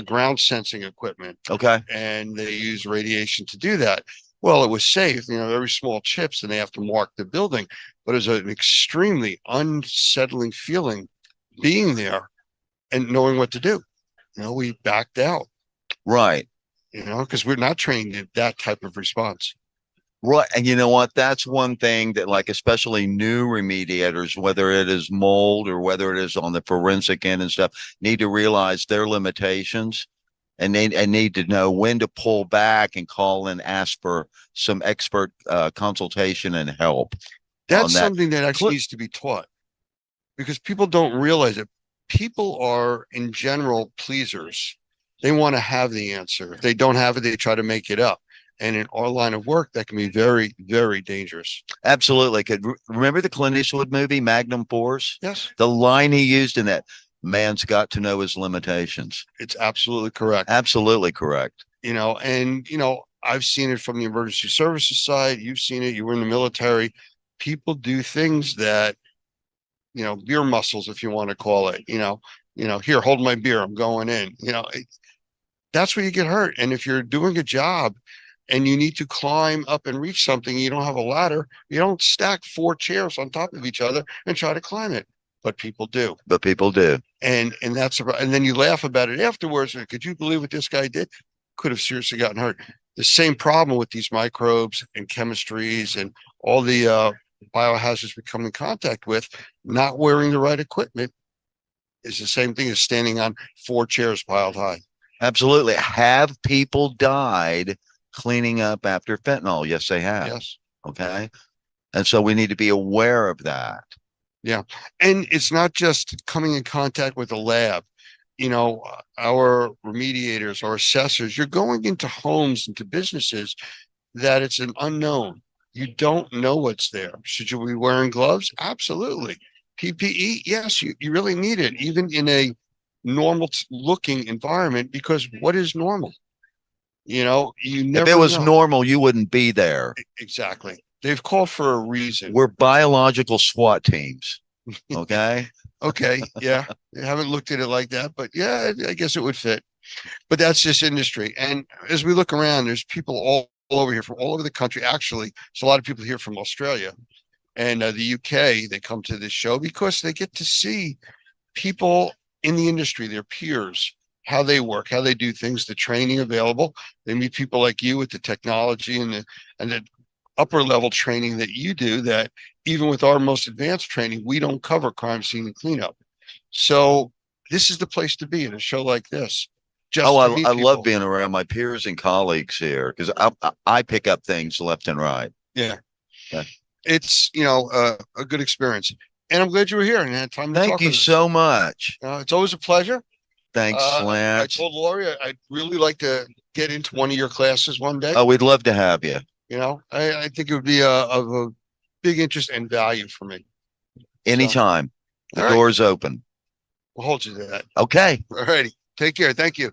A: ground sensing equipment.
M: Okay.
A: And they use radiation to do that. Well, it was safe, very small chips, and they have to mark the building. But it was an extremely unsettling feeling being there and knowing what to do. We backed out.
M: Right.
A: Because we're not trained in that type of response.
M: Right. And you know what? That's one thing that, like, especially new remediators, whether it is mold or whether it is on the forensic end and stuff, need to realize their limitations and need to know when to pull back and call and ask for some expert consultation and help.
A: That's something that actually needs to be taught, because people don't realize it. People are, in general, pleasers. They want to have the answer. If they don't have it, they try to make it up. And in our line of work, that can be very, very dangerous.
M: Absolutely. Remember the Clint Eastwood movie, Magnum Force?
A: Yes.
M: The line he used in that, man's got to know his limitations.
A: It's absolutely correct.
M: Absolutely correct.
A: I've seen it from the emergency services side. You've seen it. You were in the military. People do things that, beer muscles, if you want to call it, here, hold my beer, I'm going in, that's where you get hurt. And if you're doing a job and you need to climb up and reach something, you don't have a ladder, you don't stack 4 chairs on top of each other and try to climb it. But people do. And then you laugh about it afterwards. Could you believe what this guy did? Could have seriously gotten hurt. The same problem with these microbes and chemistries and all the biohazards we come in contact with, not wearing the right equipment is the same thing as standing on 4 chairs piled high.
M: Absolutely. Have people died cleaning up after fentanyl? Yes, they have.
A: Yes.
M: Okay. And so we need to be aware of that.
A: Yeah. And it's not just coming in contact with a lab. Our remediators, our assessors, you're going into homes, into businesses that it's an unknown. You don't know what's there. Should you be wearing gloves? Absolutely. PPE? Yes, you really need it, even in a normal looking environment, because what is normal? You never
M: If it was
A: know.
M: normal, you wouldn't be there.
A: Exactly. They've called for a reason.
M: We're biological SWAT teams. Okay.
A: Okay. Yeah. I haven't looked at it like that, but yeah, I guess it would fit. But that's this industry. And as we look around, there's people all over here from all over the country. Actually, there's a lot of people here from Australia and the UK. They come to this show because they get to see people in the industry, their peers, how they work, how they do things, the training available. They meet people like you with the technology and the upper level training that you do, that even with our most advanced training, we don't cover crime scene and cleanup. So this is the place to be in a show like this.
M: I love being around my peers and colleagues here because I pick up things left and right.
A: Yeah.
M: Okay.
A: It's, a good experience. And I'm glad you were here and had time to talk.
M: Thank you so much.
A: It's always a pleasure.
M: Thanks,
A: I
M: Lance.
A: told Lori I'd really like to get into one of your classes one day.
M: Oh, we'd love to have you.
A: I think it would be of a big interest and value for me.
M: Anytime.
A: All
M: The
A: right.
M: door's open.
A: We'll hold you to that.
M: Okay.
A: All righty. Take care. Thank you.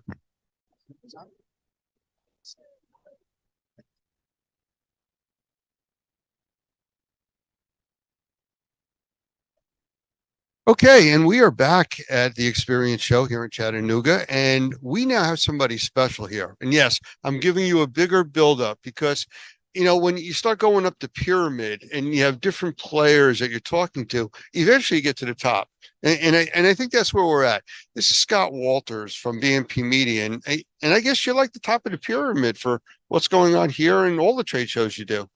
A: Okay, and we are back at the Experience Show here in Chattanooga, and we now have somebody special here. And yes, I'm giving you a bigger buildup because, when you start going up the pyramid and you have different players that you're talking to, eventually you get to the top. And I think that's where we're at. This is Scott Walters from BNP Media, and I guess you're like the top of the pyramid for what's going on here and all the trade shows you do.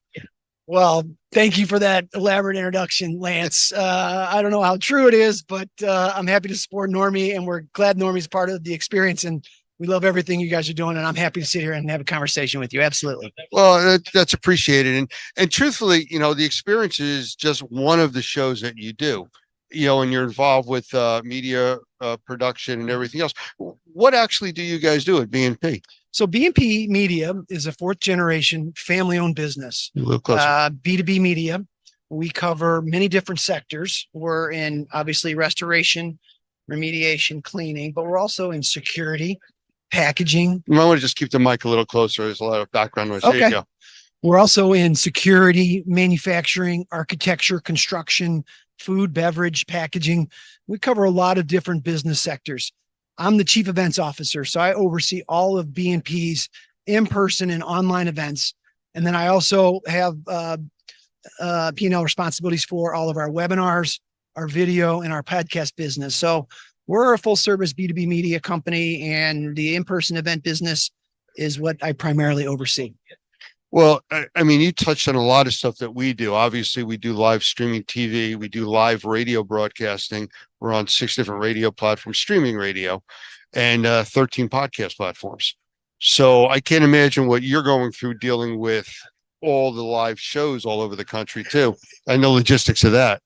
N: Well, thank you for that elaborate introduction, Lance. I don't know how true it is, but I'm happy to support Normie, and we're glad Normie's part of the experience, and we love everything you guys are doing, and I'm happy to sit here and have a conversation with you. Absolutely.
A: Well, that's appreciated. And truthfully, the experience is just one of the shows that you do, and you're involved with media production and everything else. What actually do you guys do at BNP?
N: So BNP Media is a fourth generation family owned business.
A: A little closer.
N: B2B media. We cover many different sectors. We're in obviously restoration, remediation, cleaning, but we're also in security, packaging.
A: You might want to just keep the mic a little closer. There's a lot of background noise. There you go.
N: We're also in security, manufacturing, architecture, construction, food, beverage, packaging. We cover a lot of different business sectors. I'm the chief events officer, so I oversee all of BNP's in-person and online events. And then I also have P&L responsibilities for all of our webinars, our video, and our podcast business. So we're a full-service B2B media company, and the in-person event business is what I primarily oversee.
A: Well, I mean, you touched on a lot of stuff that we do. Obviously, we do live streaming TV. We do live radio broadcasting. We're on 6 different radio platforms, streaming radio, and 13 podcast platforms. So I can't imagine what you're going through dealing with all the live shows all over the country, too. I know logistics of that.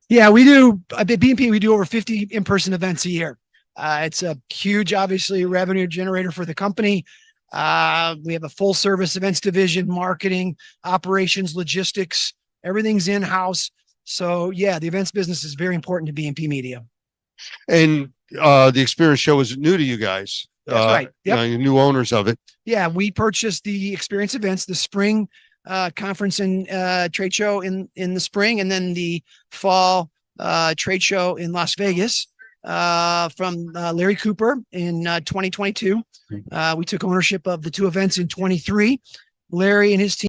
N: Yeah, we do. At BNP, we do over 50 in-person events a year. It's a huge, obviously, revenue generator for the company. We have a full service events division, marketing, operations, logistics, everything's in-house. So yeah, the events business is very important to BNP Media.
A: And the Experience Show is new to you guys.
N: That's right. Yep.
A: You're new owners of it.
N: Yeah, we purchased the Experience events, the spring conference and trade show in the spring, and then the fall trade show in Las Vegas from Larry Cooper in 2022. We took ownership of the two events in 23. Larry and his team